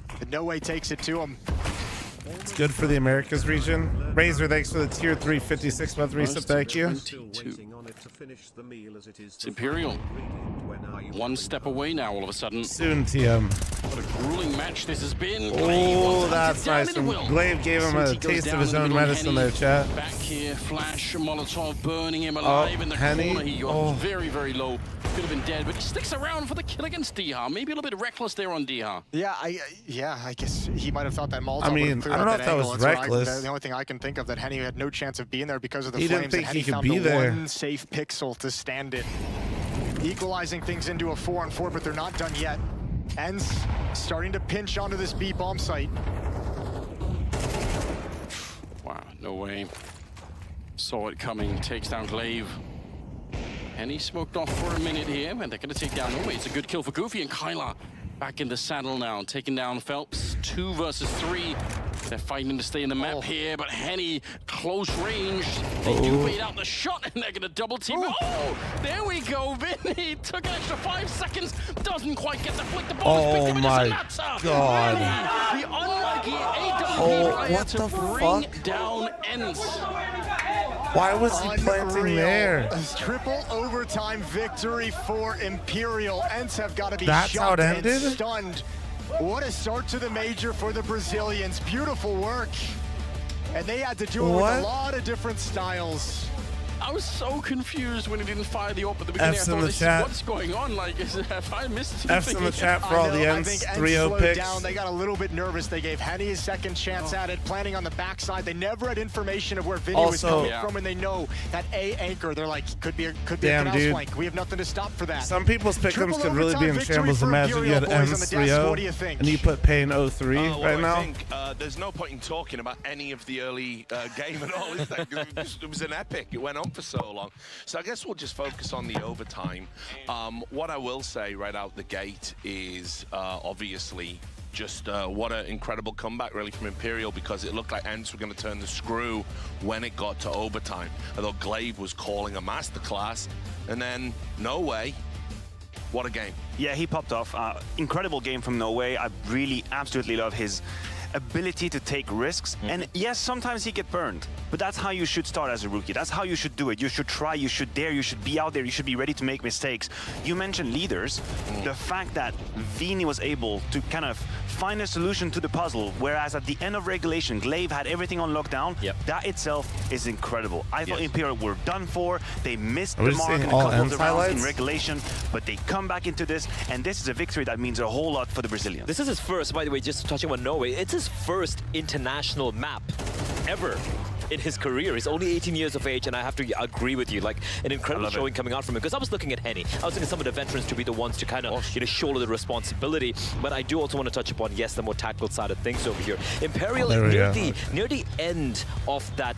fight. But No Way takes it to him. It's good for the Americas region. Razor, thanks for the tier 3 56 month reset. Thank you. It's Imperial. 1 step away now, all of a sudden. Soon, TM. What a grueling match this has been. Oh, that's nice. And Glaive gave him a taste of his own medicine there, chat. Back here, Flash, Molotov burning him alive in the corner. He got very, very low. Could have been dead, but he sticks around for the kill against Diha. Maybe a little bit reckless there on Diha. Yeah, I guess he might have thought that Molotov I mean, would have cleared I don't out know if that angle. was That's what reckless. The only thing I can think of that Henny had no chance of being there because of the He didn't flames, and think Henny he could found be the there. one safe pixel to stand it. Equalizing things into a 4-on-4, but they're not done yet. Ends starting to pinch onto this B bomb site. Wow, No Way. Saw it coming, takes down Glaive. And he smoked off for a minute here, and they're going to take down No Way. It's a good kill for Goofy, and Kyla back in the saddle now, taking down Phelps. 2 versus 3. They're fighting to stay in the map here, but Henny, close range. They do bait out the shot, and they're going to double team. Oh, there we go. Vinny took an extra 5 seconds. Doesn't quite get the flick. The ball is picked up, my it doesn't matter. God. Vinny, the unlucky AWP player what to the bring fuck? down Ents. Why was he planting there? A triple overtime victory for Imperial. Ents have got to be That's how it shocked and ended? stunned. What a start to the major for the Brazilians. Beautiful work. And they had to do it with a lot of different styles. I was so confused when he didn't fire the AWP at the beginning. F's I in thought, the chat. what's going on? Like, have I missed F's something? in the chat for all the I Ents. think Ents 3-0 slowed picks. down. They got a little bit nervous. They gave Henny a second chance at it, planning on the backside. They never had information of where Vinny was Also- coming from, and they know that A anchor. They're like, could be a Damn, canal dude. flank. We have nothing to stop for that. Some people's pick'ems could really be in victory shambles. for Imagine you had Imperial boys on the Ents desk. What do you 3-0 think? and you put Payne 0-3 Well, right now. I think there's no point in talking about any of the early game at all, is there? 'Cause it was an epic. It went on for so long. So I guess we'll just focus on the overtime. What I will say right out the gate is obviously just what an incredible comeback really from Imperial, because it looked like Ents were going to turn the screw when it got to overtime. I thought Glaive was calling a masterclass, and then No Way. What a game. Yeah, he popped off. Incredible game from No Way. I really absolutely love his ability to take risks. And yes, sometimes he get burned, but that's how you should start as a rookie. That's how you should do it. You should try, you should dare, you should be out there, you should be ready to make mistakes. You mentioned leaders. The fact that Vini was able to kind of find a solution to the puzzle, whereas at the end of regulation, Glaive had everything on lockdown, that itself is incredible. I thought Imperial were done for. They missed the mark in a couple of the rounds in regulation, but they come back into this, and this is a victory that means a whole lot for the Brazilians. This is his first, by the way, just touching on No Way, it's his first international map ever in his career. He's only 18 years of age, and I have to agree with you, like an incredible showing coming out from him. Because I was looking at Henny, I was thinking some of the veterans to be the ones to kind of shoulder the responsibility. But I do also want to touch upon, yes, the more tactical side of things over here. Imperial near the end of that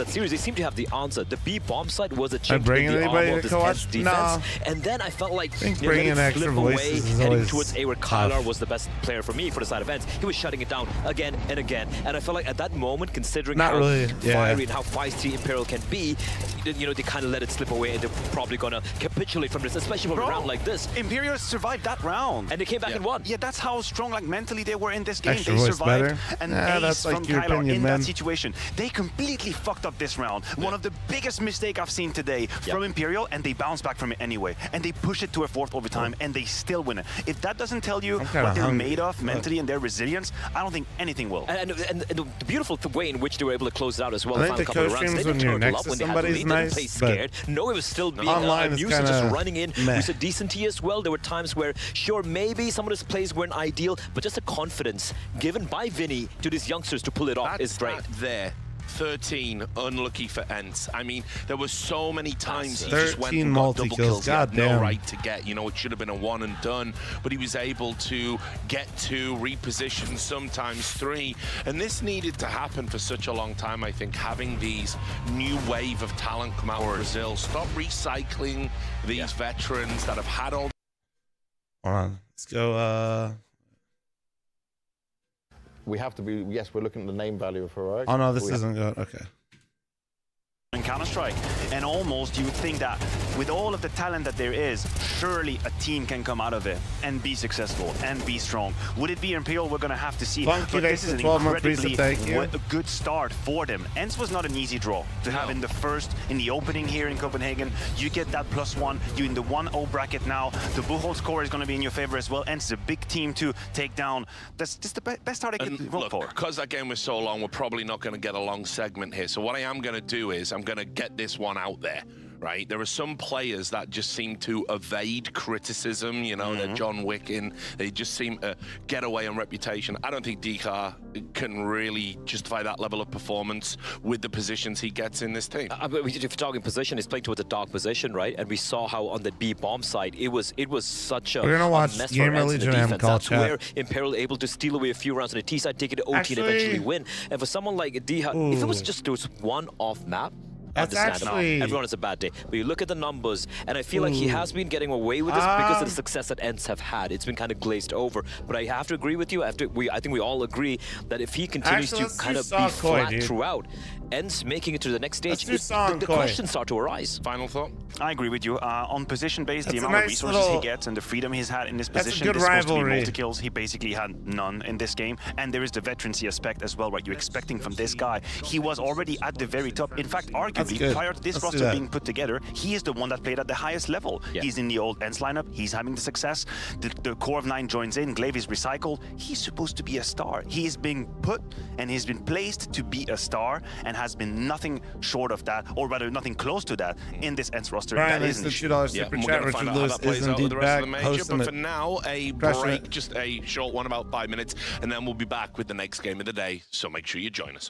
series, they seem to have the answer. The B bomb site was a chink in the armor of this Ents defense, and then I felt like bringing extra flip away, voices is heading always towards A, where Kylar was the best player for me for the side of Ents. He was shutting it down again and again, and I felt like at that moment, considering Not how really, far fiery and how feisty Imperial can be, you know, they kind of let it slip away, and they're probably gonna capitulate from this, especially from a round like this. Imperial survived that round. And they came back and won. Yeah, that's how strong, like, mentally they were in this game. Extra they voice survived better. and That's like from your Kylar opinion, in man. that situation. They completely fucked up this round. One of the biggest mistakes I've seen today from Imperial, and they bounced back from it anyway. And they push it to a 4th overtime, and they still win it. If that doesn't tell you what they're made of mentally and their resilience, I don't think anything will. And the beautiful way in which they were able to close it out as well. I think the coach streams when you're next to somebody's nice, play scared. No, it was still being online used to just running in with a decent T as well. There were times where, sure, maybe some of his plays weren't ideal, but just the confidence given by Vinny to these youngsters to pull it off is great. There. 13 unlucky for Ents. I mean, there were so many times he 13 just went and got double kills. He had no damn. right to get. You know, it should have been a one and done, but he was able to get 2, reposition, sometimes 3. And this needed to happen for such a long time, I think, having these new wave of talent come out of Brazil. Stop recycling these veterans that have had all... Hold on. Let's go, We have to be, yes, we're looking at the name value of heroic. Oh, no, this isn't good. Okay. In Counter-Strike, and almost you would think that with all of the talent that there is, surely a team can come out of it and be successful and be strong. Would it be Imperial? We're gonna have to see. Funky, but this is an 12-month incredibly reset, good start for them. Ents was not an easy draw to have in the first, in the opening here in Copenhagen. You get that +1, you're in the 1-0 bracket now. The Buchholz score is gonna be in your favor as well. Ents is a big team to take down. That's just the best start I could vote for. Because that game was so long, we're probably not going to get a long segment here. So what I am going to do is I'm going to get this one out there, right? There are some players that just seem to evade criticism, you know, they're John Wick in. They just seem to get away on reputation. I don't think DK can really justify that level of performance with the positions he gets in this team. If you're talking position, he's playing towards a dark position, right? And we saw how on the B bomb side, it was such a, We're gonna watch mess Gamer for Ents in the Legion defense. That's where Imperial able to steal away a few rounds on the T side, take it to OT, and eventually win. And for someone like DK, if it was just those one-off map, that's actually... everyone has a bad day. But you look at the numbers, and I feel like he has been getting away with this because of the success that Ents have had. It's been kind of glazed over. But I have to agree with you. I think we all agree that if he continues to kind of be flat throughout, Ents making it to the next stage, the questions start to arise. Final thought? I agree with you. On position based, the amount of resources he gets and the freedom he's had in this position, good this is supposed to be rivalry. multi-kills. He basically had none in this game. And there is the veterancy aspect as well, right? You're expecting from this guy. He was already at the very top. In fact, arguably, prior to this roster being put together, he is the one that played at the highest level. He's in the old Ents lineup. He's having the success. The core of 9 joins in. Glaive is recycled. He's supposed to be a star. He is being put and he's been placed to be a star and has been nothing short of that, or rather nothing close to that in this Ents roster. Brian, that it's is the $2 super chat. Richard Lewis is indeed back hosting But it. for now, a break, just a short one, about 5 minutes, and then we'll be back with the next game of the day. So make sure you join us.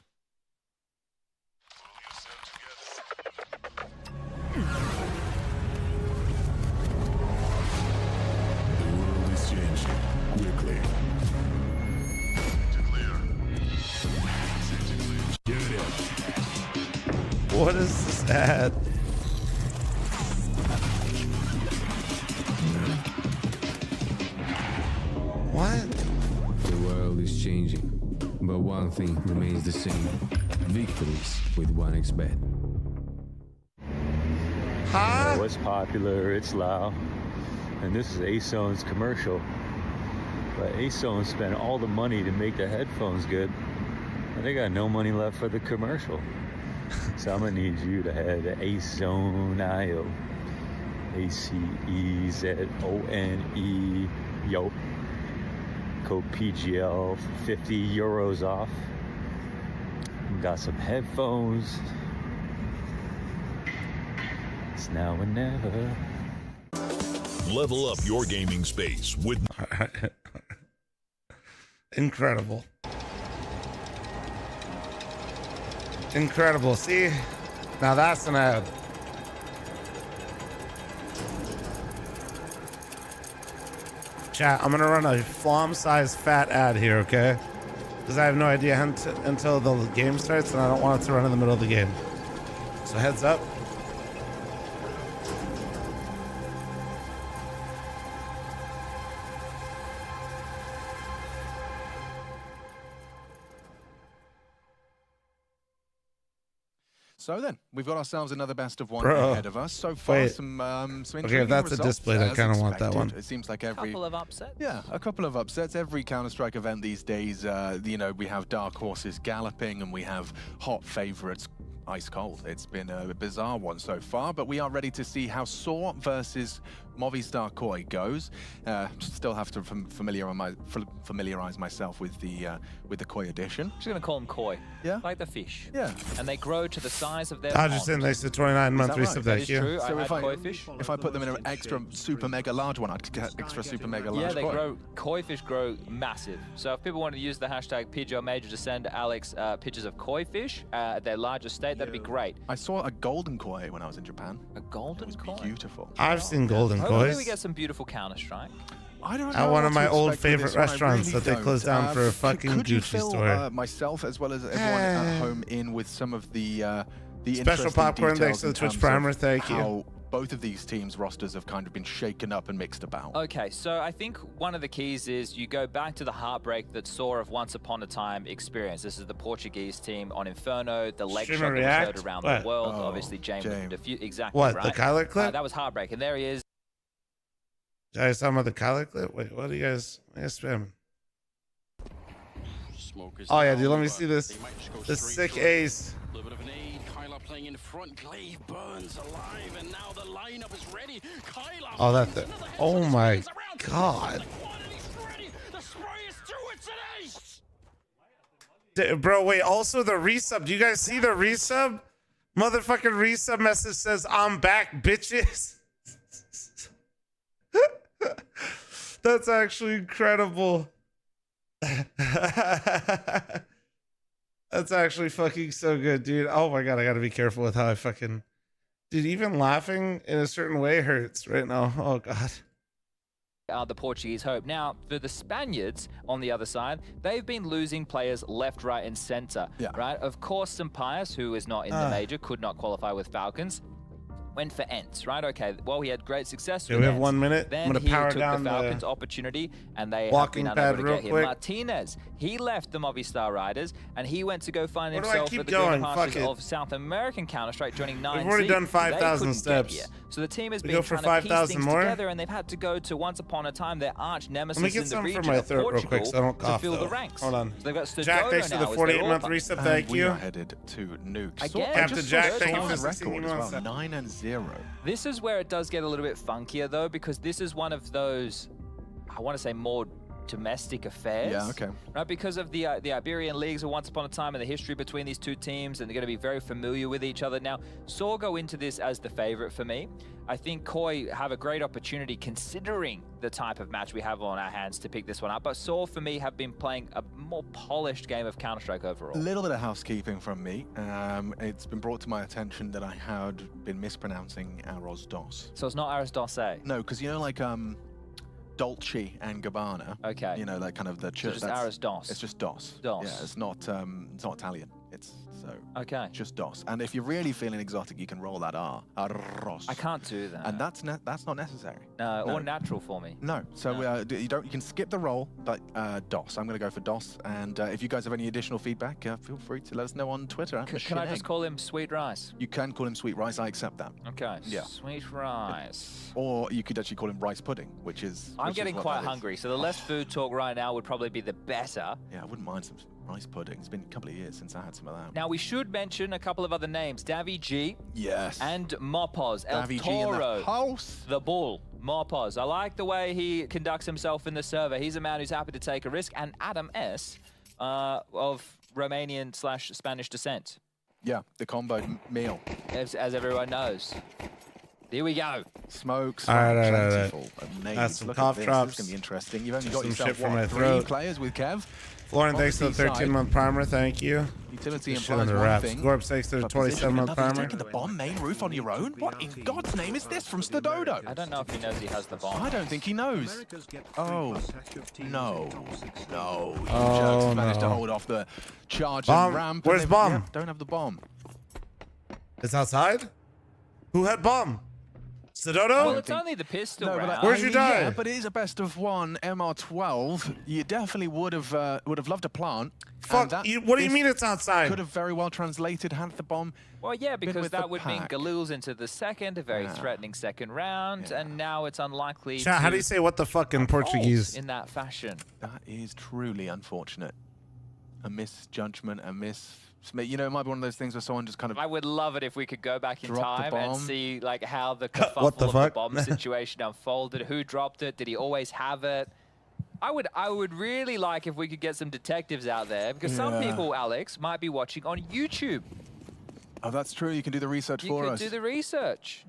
What is this ad? What? The world is changing, but one thing remains the same. Victories with 1xBet. Huh? What's popular, it's loud. And this is ASON's commercial. But ASON spent all the money to make the headphones good, and they got no money left for the commercial. So I'm gonna need you to head to ASON.io. ACEZONE. Yo. Code PGL for 50 euros off. Got some headphones. It's now or never. Level up your gaming space with Incredible. Incredible. See? Now that's an ad. Chat, I'm gonna run a flom-sized fat ad here, okay? Because I have no idea until the game starts, and I don't want it to run in the middle of the game. So heads up. So then, we've got ourselves another best of one Bro. ahead of us. So far, Wait. some Okay, intriguing if that's a results, display, I as kind of want that expected. one. It seems like every Couple of upsets. Yeah, a couple of upsets. Every Counter-Strike event these days, you know, we have dark horses galloping and we have hot favorites ice cold. It's been a bizarre one so far, but we are ready to see how Saw versus Movistar Koi goes. Still have to familiarize myself with the Koi edition. I'm just gonna call them koi. Yeah. Like the fish. Yeah. And they grow to the size of their Dodgerson, pond. thanks to 29-month Is resub. that Thank you. True. So I if had koi fish. if I put them in an extra super mega large one, I'd get extra super mega large Yeah, they koi. grow. Koi fish grow massive. So if people want to use the hashtag Pidgeot Major to send Alex pictures of koi fish at their largest state, that'd be great. I saw a golden koi when I was in Japan. A golden koi. Beautiful. I've seen golden Hopefully we kois get some beautiful Counter-Strike. I don't know at one what of to my old expect with this favorite one, I restaurants really that they don't. closed down for a fucking could you Gucci fill, store. myself as well as everyone at home in with some of the Special interesting popcorn, details thanks to in the Twitch terms of primer, thank you. how both of these teams' rosters have kind of been shaken up and mixed about. Okay, so I think one of the keys is you go back to the heartbreak that Saw of Once Upon a Time experienced. This is the Portuguese team on Inferno, the leg shot Streamer that was React? heard around What? the world. Oh, Obviously, James. Exactly. What, right? the Kyler clip? That was heartbreak, and there he is. You guys talking about the Kyler clip? Wait, what are you guys spamming? Oh yeah, dude, let me see this. The sick ace. A little bit of an aid. Kyler playing in front. Glaive burns alive, and now the lineup is ready. Kyler. Oh, that thing. Oh my god. The spray is through. It's an ace. Bro, wait, also the resub. Do you guys see the resub? Motherfucking resub message says, I'm back, bitches. That's actually incredible. That's actually fucking so good, dude. Oh my god, I gotta be careful with how I fucking... Dude, even laughing in a certain way hurts right now. Oh god. The Portuguese hope. Now, for the Spaniards on the other side, they've been losing players left, right, and center. Yeah. Right? Of course, Sampaio, who is not in the major, could not qualify with Falcons. Went for Ents, right? Okay, well, he had great success with we have Ents. 1 minute. Then I'm gonna he power took down the Falcons opportunity, and they walking have been pad unable to real get him. quick. Martinez, he left the Movistar Riders, and he went to go find Where do I himself keep for the going? greener Fuck pastures it. of South American Counter-Strike, joining 9C. We've already done 5,000 They couldn't get steps. here. So the team has We been go for trying to piece 5,000 things more? together, and they've had to go to Once Upon a Time, their arch nemesis Let me get in the some region for my of throat real Portugal quick so I don't cough, to fill though. the ranks. Hold on. So they've got Jack, Stododo thanks for now the as 48 their month all-time. resub. And Thank we you. are headed to Nukes. Again, Captain just Jack, third thank you time. for 16 record as well, months. 9-0. This is where it does get a little bit funkier, though, because this is one of those, I want to say, more domestic affairs. Yeah, okay. Right, because of the Iberian leagues of Once Upon a Time and the history between these two teams, and they're going to be very familiar with each other. Now, Saw go into this as the favorite for me. I think Koi have a great opportunity, considering the type of match we have on our hands, to pick this one up. But Saw, for me, have been playing a more polished game of Counter-Strike overall. A little bit of housekeeping from me. It's been brought to my attention that I had been mispronouncing Arroz Dos. So it's not Arroz Dos? No, because you know, like Dolce and Gabbana. Okay. You know, that kind of the church. just Arroz Dos. It's just Dos. Dos. Yeah, it's not Italian. It's okay. Just Dos. And if you're really feeling exotic, you can roll that R. Arroz. I can't do that. And that's not necessary. No, or natural for me. No. So you can skip the roll, but DOS. I'm going to go for DOS. And if you guys have any additional feedback, feel free to let us know on Twitter. Can I just call him Sweet Rice? You can call him Sweet Rice. I accept that. Okay. Yeah. Sweet Rice. Or you could actually call him Rice Pudding, which is. I'm getting quite hungry, so the less food talk right now would probably be the better. Yeah, I wouldn't mind some rice pudding. It's been a couple of years since I had some of that. Now we should mention a couple of other names: Davy G. Yes. And Mopos. El Davy G in Toro. the house. The Bull. Mopos. I like the way he conducts himself in the server. He's a man who's happy to take a risk. And Adam S. Of Romanian/Spanish descent. Yeah, the combo meal. As everyone knows. Here we go. Smokes. All right. Amazing. That's some Look cough at this. drops. This is going to be interesting. You've only Just got some yourself, shit from what, my 3 throat. players with Kev? Lauren, thanks to the Obviously, 13-month primer. Thank you. Utility Shit implies on the one wraps. thing. Gorb, thanks to the but positioning 27-month another, you're primer. taking the bomb main roof on your own? What in God's name is this from Stododo? I don't know if he knows he has the bomb. I don't think he knows. Oh, no. Oh, Jerks managed to no. hold off the charge Bomb. and ramp. Where's and bomb? Don't have the bomb. It's outside? Who had bomb? Sidodo? Well, it's only the pistol round. Where'd you die? Yeah, but it is a best of one MR12. You definitely would have loved a plant. Fuck, what do you mean it's outside? Could have very well translated had the bomb. Well, yeah, because with that the would mean pack. Galul's into the second, a very threatening second round, and now it's unlikely Chat, to how do you say what the fuck in Portuguese? in that fashion. That is truly unfortunate. A misjudgment, you know, it might be one of those things where someone just kind of. I would love it if we could go back in Drop the time and bomb. see like how the kerfuffle What the of fuck? the bomb situation unfolded. Who dropped it? Did he always have it? I would really like if we could get some detectives out there, because some Yeah. people, Alex, might be watching on YouTube. Oh, that's true. You can do the research for us. You could do the research.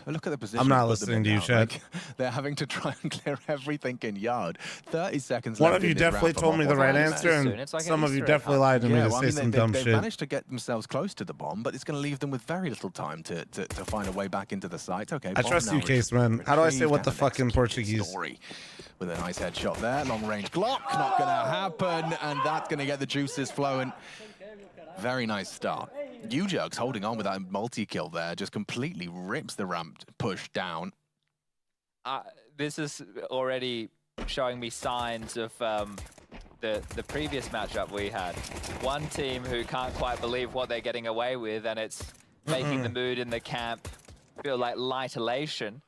Look at the position. I'm not we've put them listening to in you, now. Chad. Like, they're having to try and clear everything in yard. 30 seconds One left of you in this definitely round for told me the Mob. right It's answer, too soon. and It's like an some of you Easter egg definitely hunt. lied to me Yeah, to well, I say mean, some they, dumb they've shit. managed to get themselves close to the bomb, but it's going to leave them with very little time to find a way back into the site. Okay, I bomb trust now you, Case, man. How do I say retrieved what the and fuck in executed. Portuguese? Story with a nice headshot there. Long range Glock, not going to happen, and that's going to get the juices flowing. Very nice start. U-Jugs holding on with that multi-kill there, just completely rips the ramp push down. This is already showing me signs of the previous matchup we had. One team who can't quite believe what they're getting away with, and it's making the mood in the camp feel like light elation.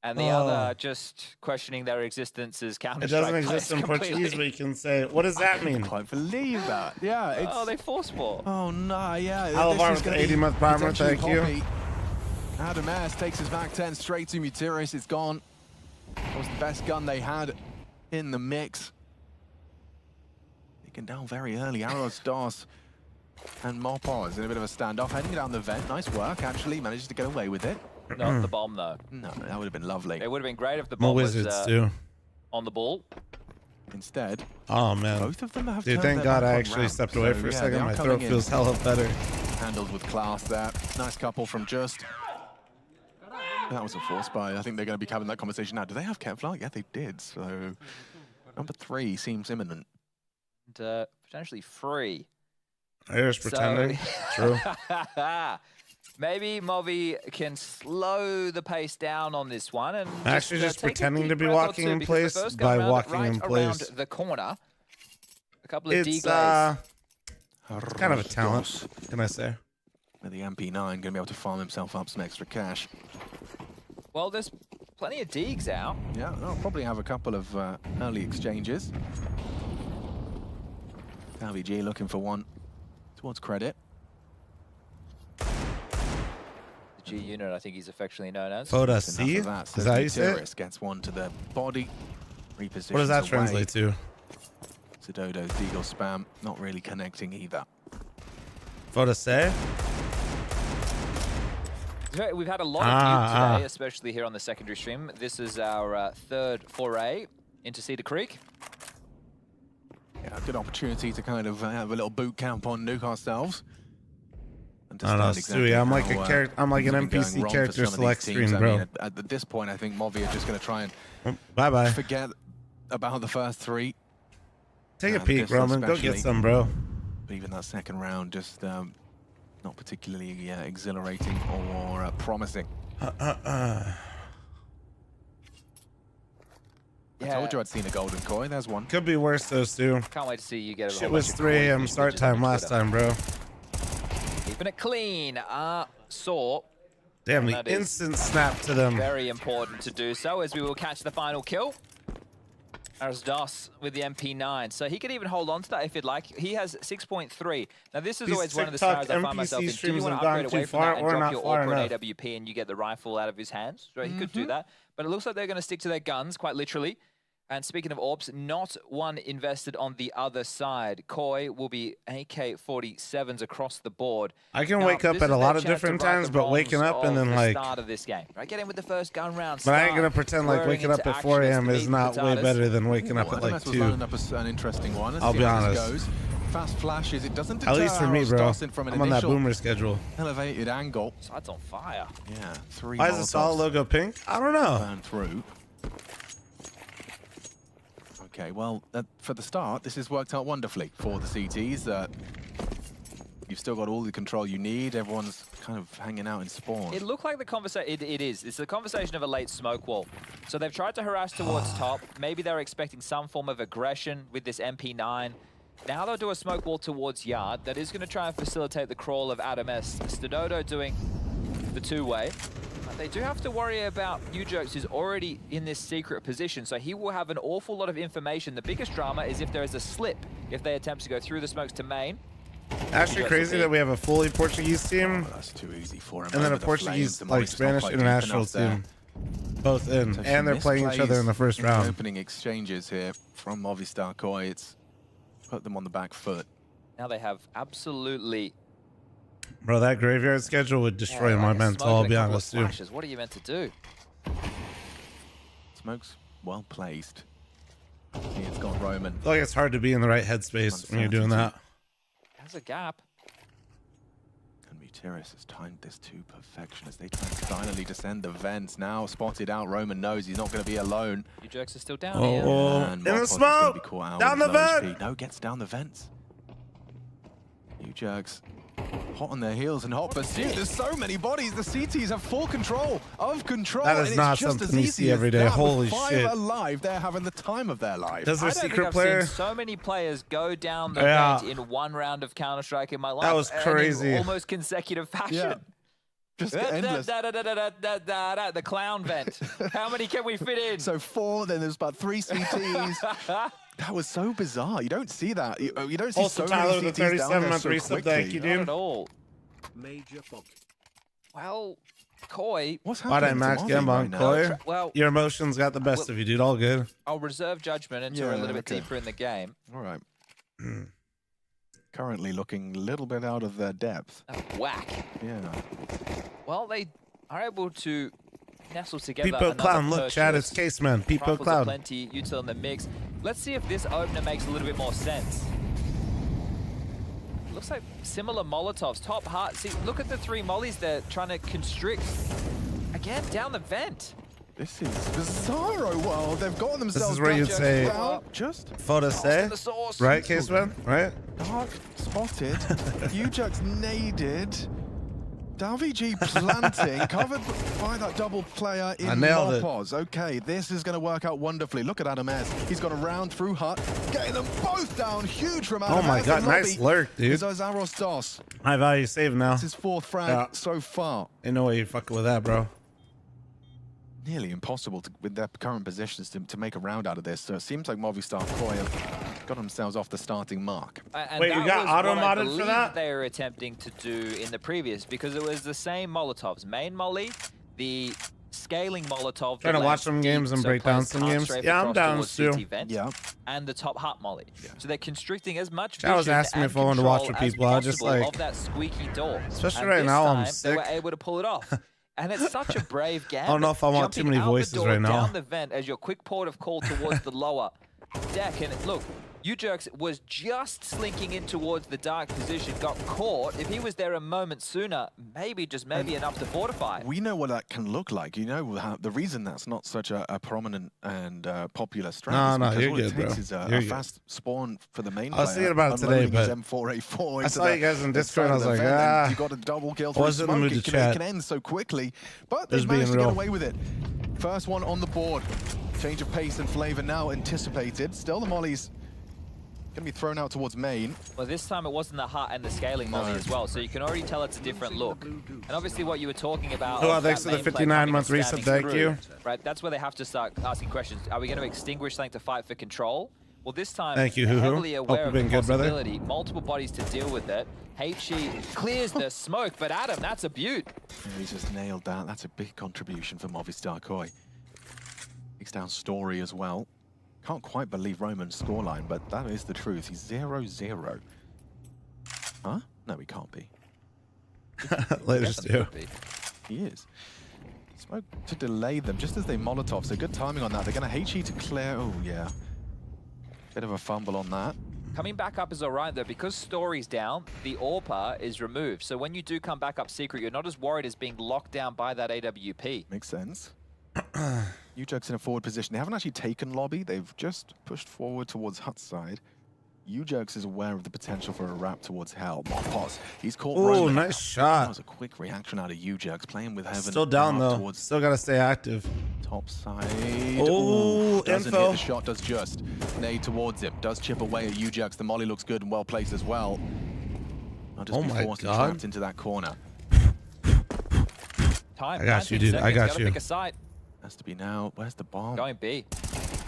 And the other just questioning their existence as It Counter-Strike doesn't exist in players Portuguese, completely. but you can say, what does that mean? I can't believe that. Yeah, it's... Oh, they force ball. Oh, no, yeah. Alavar with the 80-month primer, thank you. Adam S takes his back 10 straight to Mutiris. It's gone. That was the best gun they had in the mix. Taken down very early. Arrows, Dos, and Mopos in a bit of a standoff. Heading down the vent. Nice work, actually. Managed to get away with it. Not the bomb, though. No, that would have been lovely. It would have been great if the More bomb was wizards, too. on the ball. Instead, Oh, man. both of them have Dude, turned thank their God back I on actually ramp. stepped away So, for a yeah, second. they are My coming throat in. feels hella better. Handled with class there. Nice couple from Just. That was a force buy. I think they're going to be having that conversation now. Do they have Kevlar? Yeah, they did. So number 3 seems imminent. And potentially free. Irish pretending. True. Maybe Movi can slow the pace down on this one and Actually, just take a pretending deep to be breath or walking two, in because the place first by gun round walking right in place. around the corner. A couple of It's D-glaze. kind of a talent, can I say? With the MP9 going to be able to farm himself up some extra cash. Well, there's plenty of Deegs out. Yeah, I'll probably have a couple of early exchanges. LVG looking for one towards credit. The G unit, I think he's affectionately known as. Foda Enough C? of that. Is So that how you say Gutierrez it? gets one to the body. Repositions What does that away. translate to? Sidodo's Deagle spam not really connecting either. Foda C? We've had a lot of Nuke today, especially here on the secondary stream. This is our third foray into Cedar Creek. Yeah, good opportunity to kind of have a little boot camp on Nuke ourselves. I don't know, Stewie, I'm like a character. I'm like an NPC character select screen, bro. I mean, at this point, I think Movi are just going to try and Bye-bye. forget about the first 3. Take a peek, Roman. Go get some, bro. But even that second round, just not particularly exhilarating or promising. I told you I'd seen a golden koi. There's one. Could be worse, though, Stu. Can't wait to see you get a Shit was 3 a.m. start time last time, bro. Keeping it clean. Saw. Damn, the instant snap to them. Very important to do so, as we will catch the final kill. As Das with the MP9. So he could even hold on to that if he'd like. He has 6.3. Now, this is These always one of the TikTok scenarios I find myself in. NPC Do you streams want have to upgrade gone away too from far that and or drop not your far AWP and enough? AWP and you get the rifle out of his hands? Right, he could do that. But it looks like they're going to stick to their guns, quite literally. And speaking of AWPs, not one invested on the other side. Koi will be AK-47s across the board. I can Now, wake up this at a is lot their of chance to different right times, the but waking wrongs up and of then the like... start of this game. Right, get in with the first gun round. But I ain't start gonna pretend like whirring waking up into at 4 action as a.m. the is meat not way potatoes. better than waking up at like Artemis was 2. lining up an interesting one. Let's I'll see be how this honest. goes. Fast flashes. It doesn't At deter least for me, Arrows bro. Dawson from an I'm on that initial boomer schedule. elevated angle. Side's on fire. Yeah, 3 Why is the solid logo pink? I don't know. burn through. Okay, well, for the start, this has worked out wonderfully for the CTs. You've still got all the control you need. Everyone's kind of hanging out in spawn. It looked like the conversation. It is. It's the conversation of a late smoke wall. So they've tried to harass towards top. Maybe they're expecting some form of aggression with this MP9. Now they'll do a smoke wall towards yard. That is going to try and facilitate the crawl of Adam S. Stododo doing the two-way. But they do have to worry about Ujokes, who's already in this secret position. So he will have an awful lot of information. The biggest drama is if there is a slip, if they attempt to go through the smokes to main. Actually crazy that we have a fully Portuguese team. That's too easy for him. And then a Portuguese, like Spanish international team. Both in. And they're playing each other in the first round. Opening exchanges here from Movistar Koi. It's put them on the back foot. Now they have absolutely... Bro, that graveyard schedule would destroy my mental, I'll be honest, dude. What are you meant to do? Smoke's well placed. It's got Roman. I feel like it's hard to be in the right headspace when you're doing that. There's a gap. And Muteris has timed this to perfection as they try to finally descend the vents. Now spotted out. Roman knows he's not going to be alone. Ujokes are still down here. And in the Mopos is gonna be smoke! caught out Down with the low vent! HP. No, gets down the vents. Ujokes hot on their heels and hot pursuit. There's so many bodies. The CTs have full control of control. That is and not it's just something as you see easy every as day. that. Holy With 5 shit. alive, they're having the time of their life. Does their I don't secret think I've player? seen so many players go down the Yeah. vent in one round of Counter-Strike in my life. That was and in crazy. almost consecutive fashion. Yeah. Just endless. The clown vent. How many can we fit in? So 4, then there's about 3 CTs. That was so bizarre. You don't see that. You don't see Also, so Tyler many with the CTs down 37 there month so resub, quickly. thank you, Not dude. at all. Major fog. Well, Koi. What's Why'd I happening max to game Movi on right now? Koi? Well, Your emotions got the best of you, dude. All good. I'll reserve judgment until we're a little bit deeper in the game. All right. Currently looking a little bit out of their depth. Whack. Yeah. Well, they are able to nestle together. Peepo another Clown, look, Chad, it's purchase. Caseman. Peepo Rifles are Clown. plenty, util in the mix. Let's see if this opener makes a little bit more sense. Looks like similar Molotovs. Top heart. See, look at the 3 mollies there trying to constrict. Again, down the vent. This is bizarro world. They've got themselves. This is where you'd say, just photo say, right, Caseman? Right? dark spotted. Ujokes naded. Daviji planting, covered by that double player in I nailed it. Mopos. Okay, this is going to work out wonderfully. Look at Adam S. He's got a round through Hut, getting them both down. Huge from Adam Oh my S. god, And nice Robbie lurk, dude. is Azaros Dos. High value save now. It's his 4th frag Yeah. so far. Ain't no way you're fucking with that, bro. Nearly impossible with their current positions to make a round out of this. So it seems like Movistar Koi have got themselves off the starting mark. And Wait, that you got was what I auto-modded for believe that? they were attempting to do in the previous, because it was the same Molotovs. Main molly, the scaling Molotov. Trying to watch some games and break down some games. Yeah, I'm down too. Yeah. And the top hut molly. So they're constricting as much I was vision asking and if I wanted to watch control for as people. I just possible like, of that squeaky door. especially And right this now, I'm time, They were sick. able to pull it off. And it's such a brave gambit. I don't know if I want too Jumping many out the voices door, right now. Down the vent as your quick port of call towards the lower deck. And look, Ujokes was just slinking in towards the dark position, got caught. If he was there a moment sooner, maybe, just maybe enough to fortify. We know what that can look like. You know how, the reason that's not such a prominent and popular strat is No, because you're all good, it takes bro. is a You're good. fast spawn for the main I was player, thinking about it today, unloading his but M4A4 I into saw you guys in the Discord, side I was of the like, vent, and ah. you got a double kill I through wasn't in the smoke. mood It to can, chat. it can end so quickly, but Just they've being managed to real. get away with it. First one on the board. Change of pace and flavor now anticipated. Still the mollies going to be thrown out towards main. Well, this time it wasn't the hut and the scaling molly as well, so you can already tell it's a different look. And obviously what you were talking about... Oh, thanks for the 59-month resub, thank you. Right, that's where they have to start asking questions. Are we going to extinguish something to fight for control? Well, this time, Thank you, they're Hoo-Hoo. heavily Hope aware you've of the been good, brother. possibility. Multiple bodies to deal with it. HE clears the smoke, but Adam, that's a beaut. Yeah, he just nailed that. That's a big contribution for Movistar Koi. Takes down Story as well. Can't quite believe Roman's scoreline, but that is the truth. He's 0-0. Huh? No, he can't be. Later, Stu. He is. Smoke to delay them just as they Molotov, so good timing on that. They're going to HE to clear. Oh, yeah. Bit of a fumble on that. Coming back up is all right, though. Because Story's down, the AWPer is removed. So when you do come back up secret, you're not as worried as being locked down by that AWP. Makes sense. Ujokes in a forward position. They haven't actually taken lobby. They've just pushed forward towards Hut side. U-Jerks is aware of the potential for a wrap towards hell. Pause. He's caught Ooh, Roman. nice shot. That was a quick reaction out of U-Jerks, playing with Heaven. Still down though. Towards Still gotta stay active. top side. Oh, doesn't info. hit the shot, does just. Nade towards him. Does chip away at U-Jerks. The molly looks good and well placed as well. I'll just be forced and trapped into that corner. Time. I got you, dude. I got you. Pick a side. Has to be now. Where's the bomb? Going B.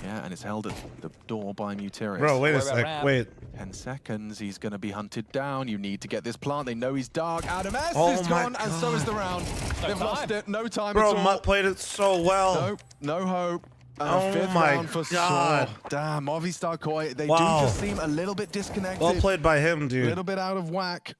Yeah, and it's held at the door by Muteris. Bro, wait a sec. Wait. 10 seconds. He's going to be hunted down. You need to get this plant. They know he's dark. Adam S is my gone, God. and so is the round. They've lost it. No time Bro, at all. Mutt played it so well. Nope. No hope. Oh Fifth my round for God. Saw. Damn, Movistar Koi. They Wow. do just seem a little bit disconnected. Well played by him, dude. A little bit out of whack.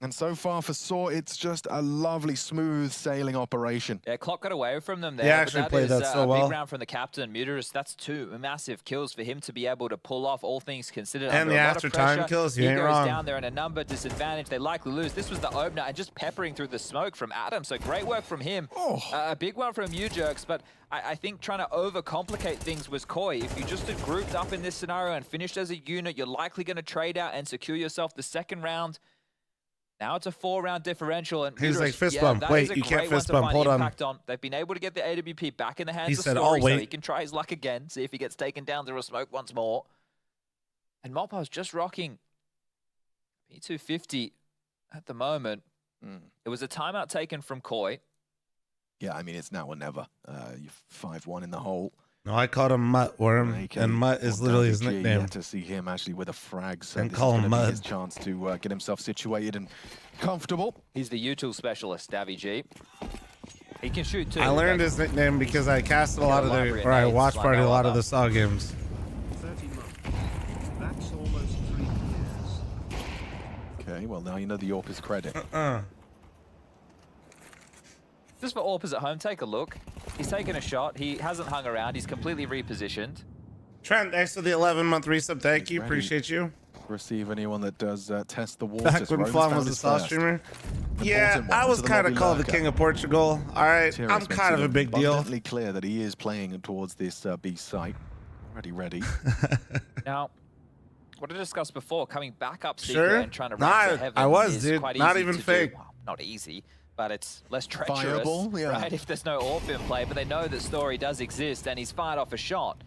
And so far for Saw, it's just a lovely, smooth sailing operation. Yeah, clock got away from them there. He actually played that so well. Big round from the captain, Muteris. That's 2 massive kills for him to be able to pull off, all things considered. And under the a lot of after time pressure. kills, you he ain't goes wrong. down there in a number disadvantage. They likely lose. This was the opener, and just peppering through the smoke from Adam. So great work from him. A big one from U-Jerks, but I think trying to overcomplicate things was Koi. If you just had grouped up in this scenario and finished as a unit, you're likely going to trade out and secure yourself the second round. Now it's a 4-round differential, and He's Muteris, like fist bump. that Wait, is a you can't great one fist to bump. find Hold on. impact on. They've been able to get the AWP back in the hands He of said, Story, "I'll wait." so he can try his luck again, see if he gets taken down through a smoke once more. And Mopo's just rocking P250 at the moment. It was a timeout taken from Koi. Yeah, I mean, it's now or never. You're 5-1 in the hole. No, I called him Mutt Worm, and Mutt is literally his nickname. Yet to see him actually with a frag, so And this call is him gonna be Mud. his chance to get himself situated and comfortable. He's the U-Tool specialist, Davy G. He can shoot too. I learned his nickname because I casted a lot of the, or I watched party a lot of the Saw games. 30 months. That's almost 3 years. Okay, well now you know the AWP is credit. Just for AWPers at home, take a look. He's taken a shot. He hasn't hung around. He's completely repositioned. Trent, thanks for the 11-month resub. Thank you. Appreciate you. Receive anyone that does test the waters. Back when Roman's Flan found was a his Saw first. streamer. Important Yeah, one I was to the kind of lobby called the lurker. King of Portugal. All right, Muteris I'm makes kind it of a big deal. abundantly clear that he is playing towards this B site. Ready. Now, what I discussed before, coming back up secret Sure. and trying to Nah, ramp to heaven I was, is dude. quite Not easy even to do. fake. Well, not easy, but it's less treacherous, Fireable, yeah. right? If there's no AWP in play, but they know that Story does exist and he's fired off a shot.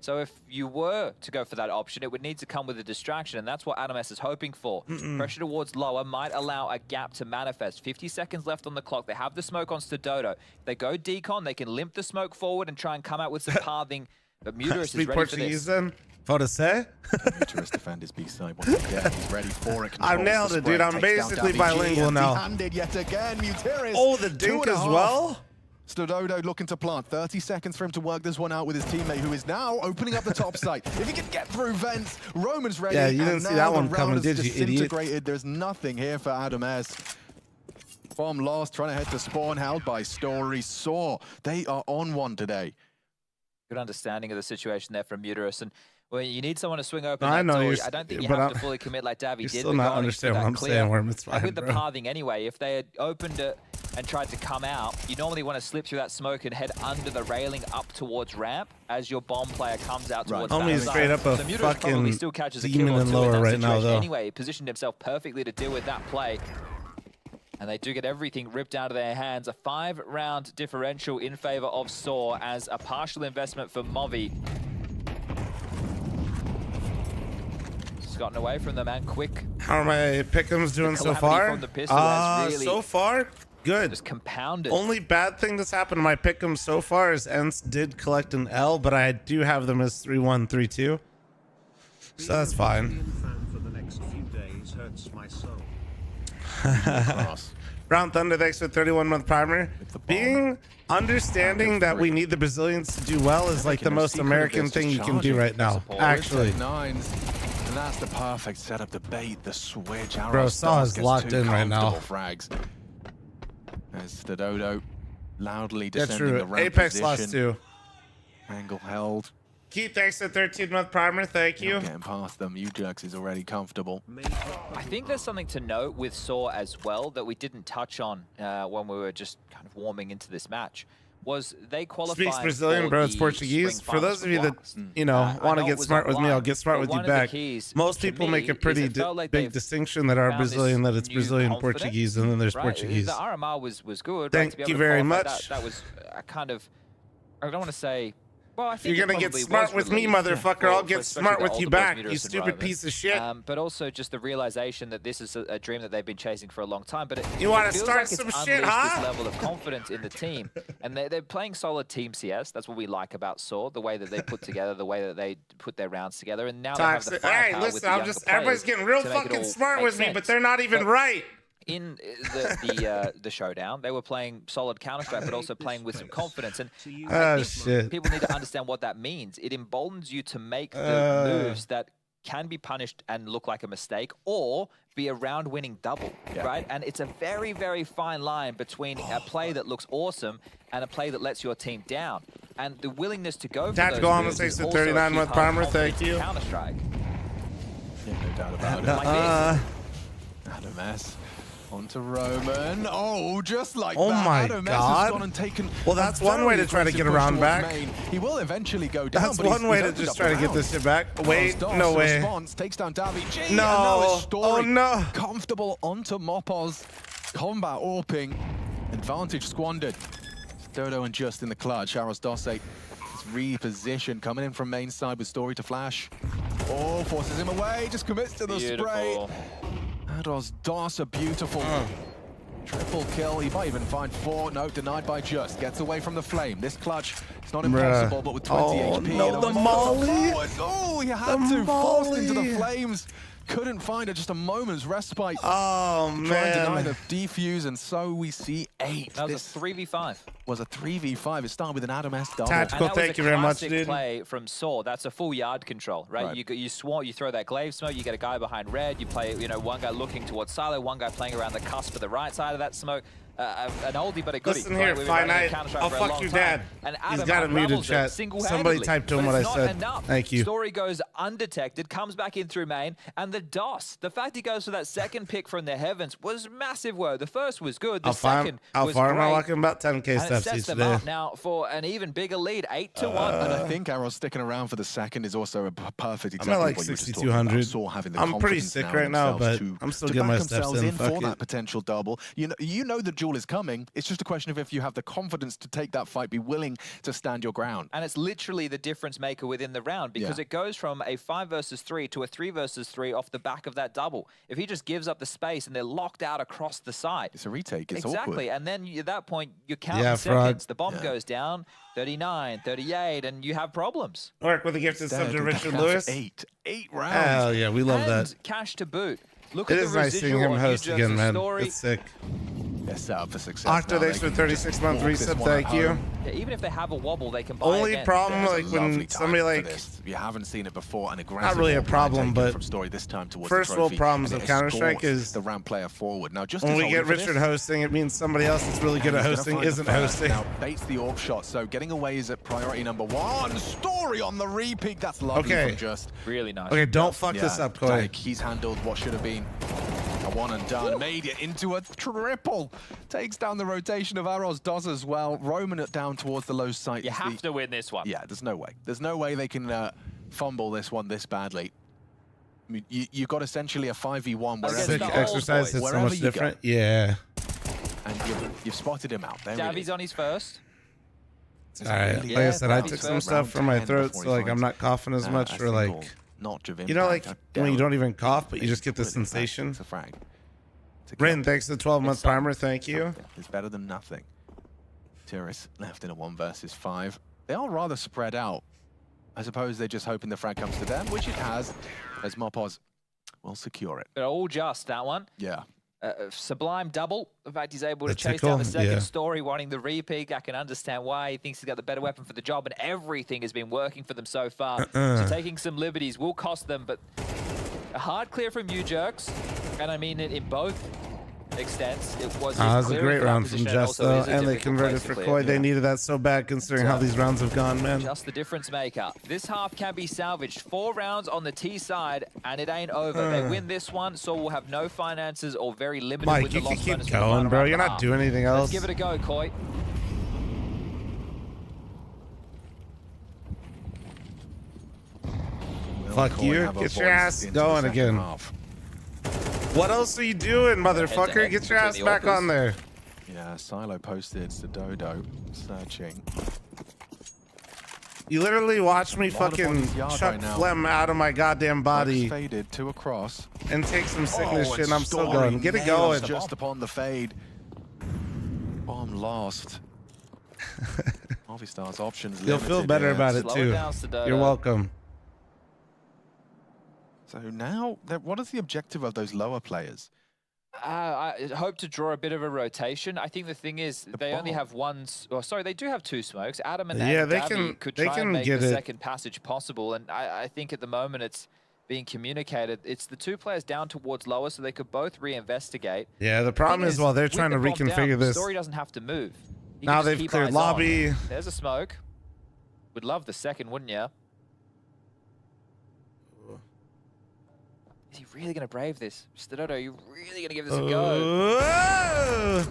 So if you were to go for that option, it would need to come with a distraction, and that's what Adam S is hoping for. Pressure towards lower might allow a gap to manifest. 50 seconds left on the clock. They have the smoke on Stododo. If they go decon, they can limp the smoke forward and try and come out with some pathing. But Muteris is Speak ready Portuguese for this. then? For to say? Muteris defend his B side once again. He's ready for it. I Controls nailed the it, dude. spread, I'm takes down basically Davy G, bilingual now. empty-handed yet again. Muteris. Oh, the dink as 2.5. well? Stododo looking to plant. 30 seconds for him to work this one out with his teammate, who is now opening up the top site. If he can get through vents, Roman's ready. Yeah, you and didn't see now that the one round coming, is did you, idiot? disintegrated. There's nothing here for Adam S. Bomb lost, trying to head to spawn, held by Story. Saw. They are on one today. Good understanding of the situation there from Muteris. And well, you need someone to swing open I that know door. you're I don't think you but have I'm- to fully commit like Davy You're did. still but not going understanding for what I'm that clear. saying, Worm. It's And fine, with the bro. pathing anyway, if they had opened it and tried to come out, you normally want to slip through that smoke and head under the railing up towards ramp as your bomb player comes out towards Homie is that straight side. up a So Muteris probably fucking still catches a demon kill or and two in lower that right now, situation though. anyway. He positioned himself perfectly to deal with that play. And they do get everything ripped out of their hands. A 5-round differential in favor of Saw as a partial investment for Movi. Just gotten away from them and quick. How are my pick'ems doing so calamity far? from the pistol has really so far, good. Just compounded. Only bad thing that's happened to my pick'ems so far is Ents did collect an L, but I do have them as 3-1, 3-2. So that's fine. Being fan for the next few days hurts my soul. Brown Thunder, thanks for 31-month primer. Understanding that we need the Brazilians to do well is like the most American thing you can do right now. Actually. Nines. And that's the perfect setup to bait the switch. Bro, Saw is locked in right now. Frags. As Stododo loudly That's descending true. the ramp Apex position. lost too. Angle held. Keith, thanks for 13-month primer. Thank you. Not getting past them. U-Jerks is already comfortable. I think there's something to note with Saw as well that we didn't touch on when we were just kind of warming into this match. was they qualified. Speaks Brazilian, bro. It's Portuguese. For those of you that, you know, want to get smart with me, I'll get smart with you back. Most people make a pretty big distinction that are Brazilian, that it's Brazilian Portuguese, and then there's Portuguese. The RMR was good. Thank you very much. That was a kind of, I don't want to say, well, I think you're going to get smart with me, motherfucker. I'll get smart with you back, you stupid piece of shit. But also just the realization that this is a dream that they've been chasing for a long time. But you want to start like some it's shit, huh? This level of confidence in the team. And they're playing solid team CS. That's what we like about Saw, the way that they put together, the way that they put their rounds together. And now they have the firepower with the younger players. Everybody's getting real fucking smart with me, but they're not even right. In the showdown, they were playing solid Counter-Strike, but also playing with some confidence. And I think people need to understand what that means. It emboldens you to make the moves that can be punished and look like a mistake, or be a round-winning double, right? And it's a very, very fine line between a play that looks awesome and a play that lets your team down. And the willingness to go for Tactical those moves is also 39-month primer, thank you. Counter-Strike. Yeah, no doubt about it. Adam S. Onto Roman. Oh, just like that. Oh my Adam S God. has gone and taken well, that's one way to try to get around back. Main. He will eventually go down. That's but one way to just try to get this shit back. Wait, no way. Response takes down Davi G. No. Story. Oh no. Comfortable onto Mopoz. Combat AWPing. Advantage squandered. Dodo and Just in the clutch. Aros Dosse is repositioned. Coming in from main side with Story to flash. Oh, forces him away. Just commits to the spray. Aros Dos, a beautiful triple kill. He might even find 4. No, denied by Just. Gets away from the flame. This clutch, it's not impossible, but with 20 HP. No, the molly. Oh, he had to force into the flames. Couldn't find it, just a moment's respite. Oh, man. Trying to deny the defuse, and so we see 8. That was a 3v5. Was a 3v5. It started with an Adam S double. Tactical, thank you very much, dude. That was a classic play from Saw. That's a full yard control, right? You throw that glaive smoke, you get a guy behind red, you play, you know, one guy looking towards silo, one guy playing around the cusp of the right side of that smoke. An oldie but a goodie. Listen here, Finite. I'll fuck your dad. He's got a muted chat. Somebody typed to him what I said. Thank you. Story goes undetected, comes back in through main, and the DOS. The fact he goes for that second pick from the heavens was massive work. The first was good. The second was great. Am I walking about 10K steps each day. Up now for an even bigger lead, 8-1. And I think Arrows sticking around for the second is also a perfect example. I'm at like 6,200. I'm pretty sick right now, but I'm still getting my steps in. For that potential double. You know the duel is coming. It's just a question of if you have the confidence to take that fight, be willing to stand your ground. And it's literally the difference maker within the round, because it goes from a 5 versus 3 to a 3 versus 3 off the back of that double. If he just gives up the space and they're locked out across the side. It's a retake. It's exactly. awkward. And then at that point, you're counting seconds. The bomb goes down, 39, 38, and you have problems. Work with a gifted sub to Richard Lewis. 8 rounds. Hell yeah, we love that. Cash to boot. Look it at is the nice seeing him host again, man. Story. It's sick. They're set up for success. Octo, thanks for 36-month resub. Thank you. Yeah, even if they have a wobble, they can buy Only again. problem, like when somebody like you haven't seen it before, an aggressive. Not really a problem, but from Story this time towards first world problems of Counter-Strike is the ramp player forward. Now, just when we get Richard hosting, it means somebody else that's really good at hosting isn't hosting. Now baits the AWP shot, so getting away is at priority number 1. Story on the repeat. That's lovely from Just. Really nice. Okay, don't fuck this up, Koi. He's handled what should have been a one and done. Made it into a triple. Takes down the rotation of Aros Dos as well. Roman it down towards the low site. You have to win this one. Yeah, there's no way. There's no way they can fumble this one this badly. I mean, you've got essentially a 5v1 wherever the exercise is so much different. Yeah. And you've spotted him out there. Davi's on his first. All right. Like I said, I took some stuff from my throat, so like I'm not coughing as much, or like, you know, like when you don't even cough, but you just get the sensation. It's a frag. Rin, thanks for the 12-month primer. Thank you. It's better than nothing. Terrace left in a 1 versus 5. They are rather spread out. I suppose they're just hoping the frag comes to them, which it has, as Mopoz will secure it. They're all just that one. Yeah. Sublime double. In fact, he's able to chase down the second Story, wanting the repeat. I can understand why. He thinks he's got the better weapon for the job, and everything has been working for them so far. So taking some liberties will cost them, but a hard clear from you, Jerks. And I mean it in both extents. It was a great round from Just, though, and they converted for Koi. They needed that so bad, considering how these rounds have gone, man. Just the difference maker. This half can be salvaged. 4 rounds on the T side, and it ain't over. They win this one, so we'll have no finances or very limited Mike, with the you loss can bonus keep going, bro. You're not doing anything else. Let's give it a go, Koi. or Fuck Koi you. have a Get your voice ass into the going second again. half. What else are you doing, motherfucker? Head-to-head Get your ass between the back Orcas. on there. Yeah, Silo posted Dodo searching. You literally watched me A lot of fucking bodies yard chuck right now. phlegm out of my goddamn body Faded, 2 across. and take some sickness shit, and I'm still Story going. Get it nails going. just upon the fade. Bomb lost. Movistar's options You'll feel limited better here. about it Slow it too. down, Sedona. You're welcome. So now, what is the objective of those lower players? I hope to draw a bit of a rotation. I think the thing is they only have one. Sorry, they do have 2 smokes. Adam and Yeah, they Davy could try and make get the it. second passage possible. And I think at the moment it's being communicated. It's the 2 players down towards lower, so they could both reinvestigate. Yeah, the problem is while they're trying to reconfigure this. Story doesn't have to move. He Now can just they've keep cleared eyes lobby. on. There's a smoke. Would love the second, wouldn't you? Is he really going to brave this? Stododo, are you really going to give this a go?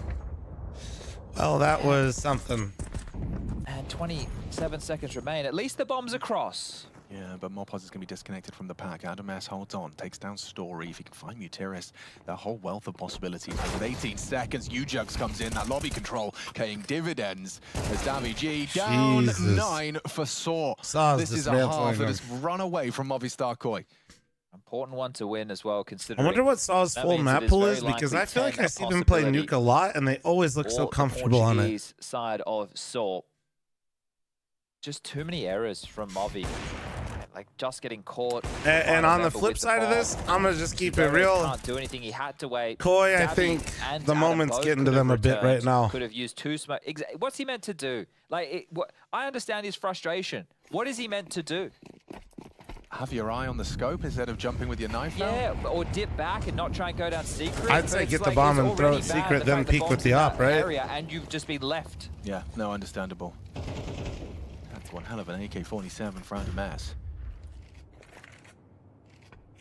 Well, that was something. And 27 seconds remain. At least the bomb's across. Yeah, but Mopaz is going to be disconnected from the pack. Adam S holds on, takes down Story. If he can find Mutiris, that whole wealth of possibilities. With 18 seconds, Ujugs comes in. That lobby control paying dividends as Davy G down Jesus. 9 for Saw. Saw's This is a dismantling half that him. has run away from Movistar Koi. Important one to win as well, I considering. wonder what Saw's that full means map it is pool very is, because likely I feel like 10 I see them play possibility. Nuke a lot, and they always look so Or the comfortable on it. Portuguese side of Saw. Just too many errors from Movi. Like just getting caught. And on the Remember flip with side of bomb. this, I'm gonna just keep it Sudoku real. Can't do anything. He had to wait. Koi, I Davy think and the Adam moment's both getting to could have them a bit right returned, now. Could have used 2 smoke. What's he meant to do? Like, I understand his frustration. What is he meant to do? Have your eye on the scope instead of jumping with your knife now? Yeah, or dip back and not try and go down secret. I'd but say it's get the like, bomb it's and throw already it bad, secret, the then fact the peek with bomb's the in op, that right? area and you've just been left. Yeah, no, understandable. That's one hell of an AK-47 for Adam S.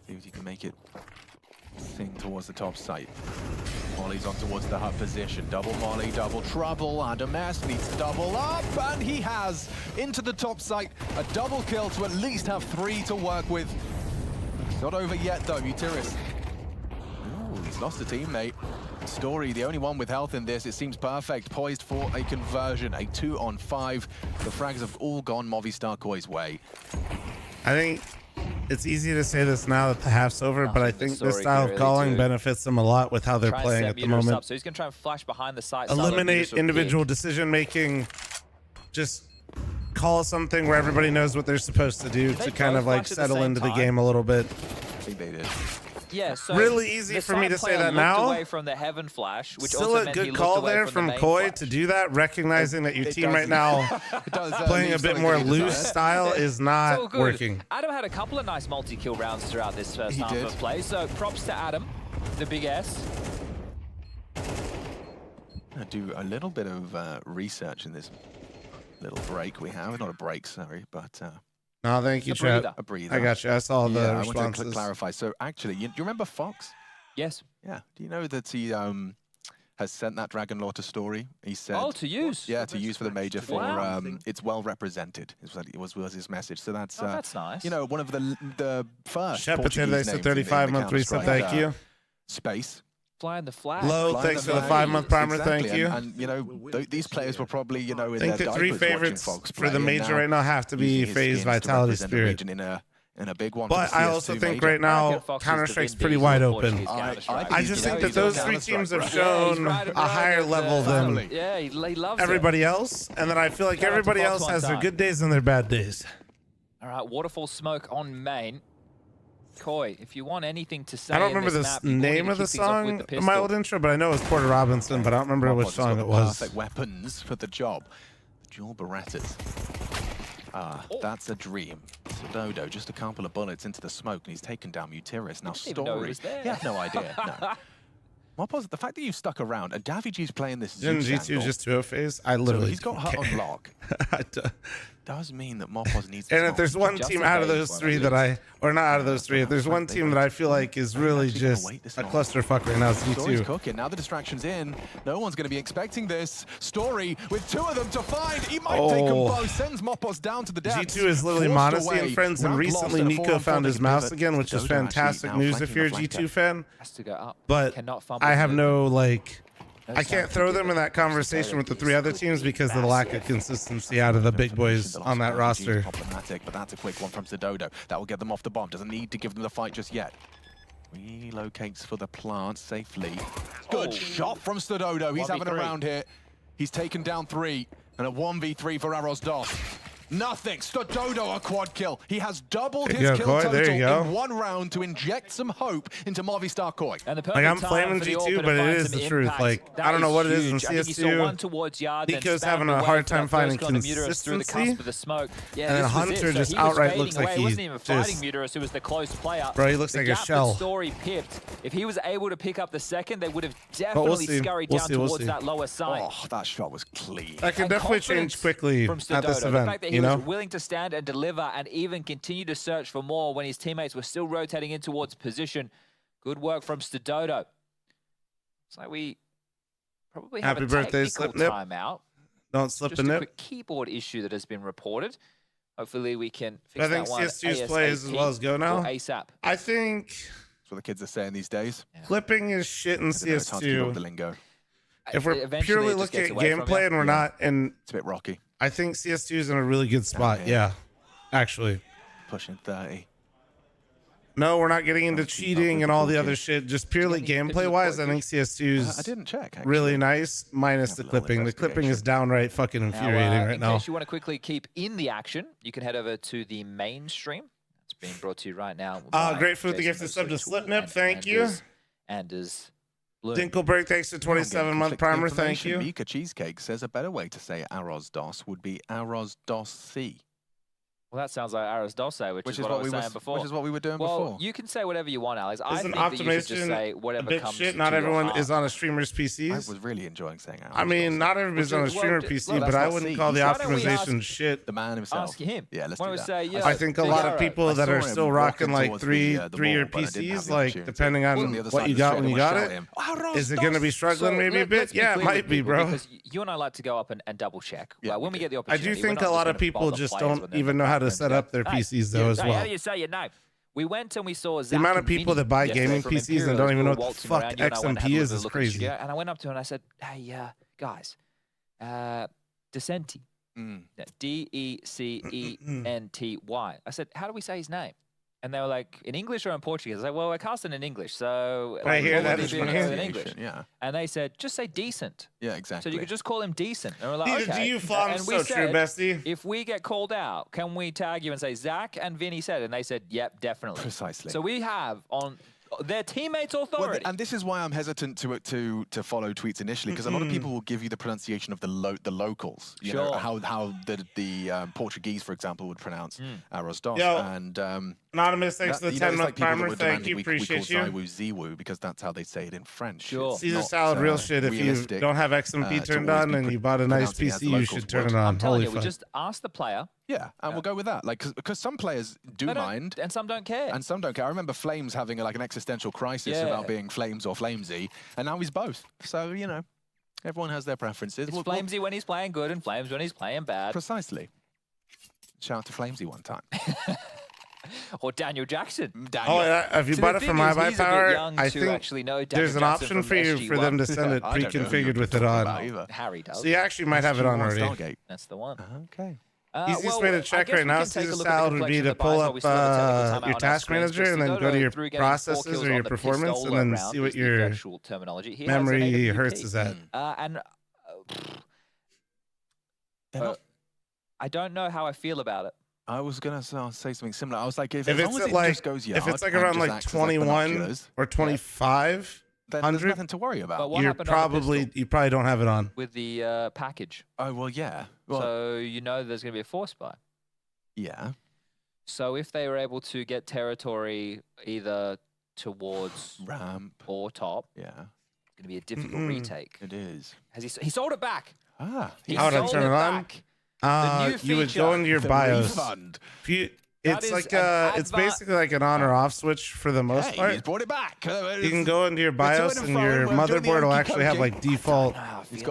See if you can make it sing towards the top site. Molly's on towards the hub position. Double Molly, double trouble. Adam S needs to double up, and he has into the top site. A double kill to at least have 3 to work with. It's not over yet though, Mutiris. Ooh, he's lost a teammate. Story, the only one with health in this. It seems perfect. Poised for a conversion. A 2-on-5. The frags have all gone Movistar Koi's way. I think it's easy to say this now that the half's over, but I think this style of calling benefits them a lot with how they're Try and playing set at the Mutiris moment. up. So he's going to try and flash behind the site. Eliminate individual decision making. Just call something where everybody knows what they're supposed to do to kind of like settle into the game a little bit. I think they did. Yeah, so really easy for me to say that now. Away from the heaven flash, which Still also a meant good he call looked away there from from Koi to do that, recognizing that your team right now playing a bit more loose style is not working. Adam had a couple of nice multi-kill rounds throughout this first half of play, so props to Adam, the big S. I do a little bit of research in this little break we have. Not a break, sorry, but no, thank you, chat. A breather. I got you. I saw the I responses. want to clarify. So actually, do you remember Fox? Yes. Yeah. Do you know that he has sent that Dragon Lore to Story? He said. Oh, to use. Yeah, to use for the major. For Wow. it's well represented. Was his message. So that's that's nice. You know, one of the first. Chef Portuguese Potato, they said names 35 in the month reset. Counter-Strike, Thank you. Space. Flying the flag. Low, Flying thanks the for the flag. 5-month primer. Exactly. Thank you. And you know, these players were probably, you know, in I think their the 3 diapers watching favorites Fox for the play, and major now right now have to be using his FaZe, skins to Vitality, represent the Spirit. region in a big one. But for the I also CS2 think major. right now Counter-Strike's pretty wide open. I just think that those 3 teams have shown a higher level than he loves everybody else, and then I feel like everybody else has their good days and their bad days. All right, waterfall smoke on main. Koi, if you want anything to say, I don't remember the name of the song in my old intro, but I know it was Porter Robinson, but I don't remember which song it was. Perfect weapons for the job. The dual Berettas. That's a dream. Dodo, just a couple of bullets into the smoke, and he's taken down Mutiris. Now Story. You have no idea. No. The fact that you stuck around, and Davy G's playing this Didn't Zeus G2 angle. just do a phase? I literally So he's got her on lock. does mean that Mopos needs to And if there's one team out of those three that or not out of those three, if there's one team that I feel like is really just a clusterfuck right now, it's Story's G2. cooking. Now the distraction's in. No one's going to be expecting this. Story with 2 of them to find. He might take them both. Sends Mopos down to the depths. G2 is literally Modesty and friends, and recently Nico found his mouse again, which is fantastic news if you're a G2 fan. Has to go up. But I have no, like... I can't throw them in that conversation with the 3 other teams because of the lack of consistency out of the big boys on that roster. Problematic, but that's a quick one from Sidodo. That will get them off the bomb. Doesn't need to give them the fight just yet. Relocates for the plant safely. Good shot from Sidodo. He's having a round here. He's taken down 3 and a 1v3 for Aros Dos. Nothing. Stododo a quad kill. He has doubled his kill total in 1 round to inject some hope into Movistar Koi. Like, I'm flaming G2, but it is the truth. Like, I don't know what it is in CS2. Nico's having a hard time finding consistency. And then Hunter just outright looks like he's just... Muterus, who was the close player. Bro, he looks like a shell. Story pipped. If he was able to pick up the second, they would have definitely scurried down towards that lower side. Oh, that shot was clean. That can definitely change quickly at this event, you know? Willing to stand and deliver and even continue to search for more when his teammates were still rotating in towards position. Good work from Stododo. It's like we probably have Happy a birthday, technical Slip Nip. timeout. Don't slip Just a a nip. quick keyboard issue that has been reported. Hopefully we can fix I think that one CS2's plays as well as Go now. ASAP. I think that's what the kids are saying these days. Clipping is shit in CS2. The lingo. If we're purely looking at gameplay and we're not, and it's a bit rocky. I think CS2 is in a really good spot. Yeah, actually. Pushing 30. No, we're not getting into cheating and all the other shit. Just purely gameplay-wise, I think CS2 is I didn't check, really nice, minus the clipping. The clipping is downright fucking infuriating right now. In case you want to quickly keep in the action, you can head over to the main stream. It's being brought to you right now. Great food to gift the sub to Slipnip. Thank you. Anders Dinkelberg takes the 27-month primer. Thank you. Mika Cheesecake says a better way to say Aros Dos would be Aros Dos C. Well, that sounds like Aros Dose, which is what I was saying before. Which is what we were doing well, before. You can say whatever you want, Alex. I think Isn't that you should just say whatever a bit comes shit? to Not your everyone heart. is on a streamer's PCs. I was really enjoying saying Aros I mean, not everybody's on a streamer PC, but I wouldn't call the optimization shit. The man himself. Ask him. Yeah, let's Why do we that. say, yeah, I think a lot of people that are still rocking like three-year mall, PCs, like depending on what you got when you got it, is it going to be struggling maybe a bit? Yeah, it might be, bro. Because you and I like to go up and double check. Well, when we get the I opportunity, do think a lot of people just don't even know how to set up their PCs though as well. How do you say your name? We went and we saw Zach The amount of and people Vinny that buy yesterday gaming from PCs Imperials. and don't even We know were what the waltzing fuck around. You and I went and had a XMP little is look at the crazy. studio, and I went up to him and I said, hey, guys, Decenti. D-E-C-E-N-T-Y. I said, how do we say his name? And they were like, in English or in Portuguese? I was like, well, we're casting in English, so... I hear that is in English. Yeah. And they said, just say decent. Yeah, exactly. So you could just call him decent. And we're like, Neither okay. do you, Flom. And we So said, true, bestie. if we get called out, can we tag you and say, Zach and Vinny said? And they said, yep, definitely. Precisely. So we have on their teammates' authority. Well, and this is why I'm hesitant to follow tweets initially, because a lot of people will give you the pronunciation of the locals. You know, how the Portuguese, for example, would pronounce Aros Dos. Yo, and Anonymous, thanks for the 10-month primer. Thank you, we appreciate call you. Ziwu Ziwu, because that's how they say it in French. Sure. Caesar salad, real shit. If you don't have XMP turned on and you bought a nice PC, you should turn it on. I'm telling Holy you, we fuck. just ask the player. Yeah, and we'll go with that. Like, because some players do mind, and some don't care. And some don't care. I remember Flames having like an existential crisis about being Flames or Flamesy, and now he's both. So you know, everyone has their preferences. It's Flamesy when he's playing good, and Flames when he's playing bad. Precisely. Shout out to Flamesy one time. Or Daniel Jackson. Oh, yeah. If you bought it from iBuyPower, I think there's an option for them to send it pre-configured with it on. Harry does. So you actually might have it on already. That's the one. Okay. Easiest way to check right now, Caesar salad would be to pull up your task manager and then go to your processes or your performance and then see what your memory hertz is at. I don't know how I feel about it. I was gonna say something similar. I was like, if it's at like just goes if it's like around like 21 or 25. Then there's nothing to worry about. But you probably don't have it on with the package. Oh well, yeah. Well, so you know there's going to be a force buy. Yeah. So if they were able to get territory either towards ramp or top, yeah, it's going to be a difficult retake. It is. He sold it back? Ah, how would I turn it on? You would go into your BIOS. Refund. If you, it's like it's basically like an on or off switch for the most part. He's brought it back. You can go into your BIOS and your motherboard will actually have like default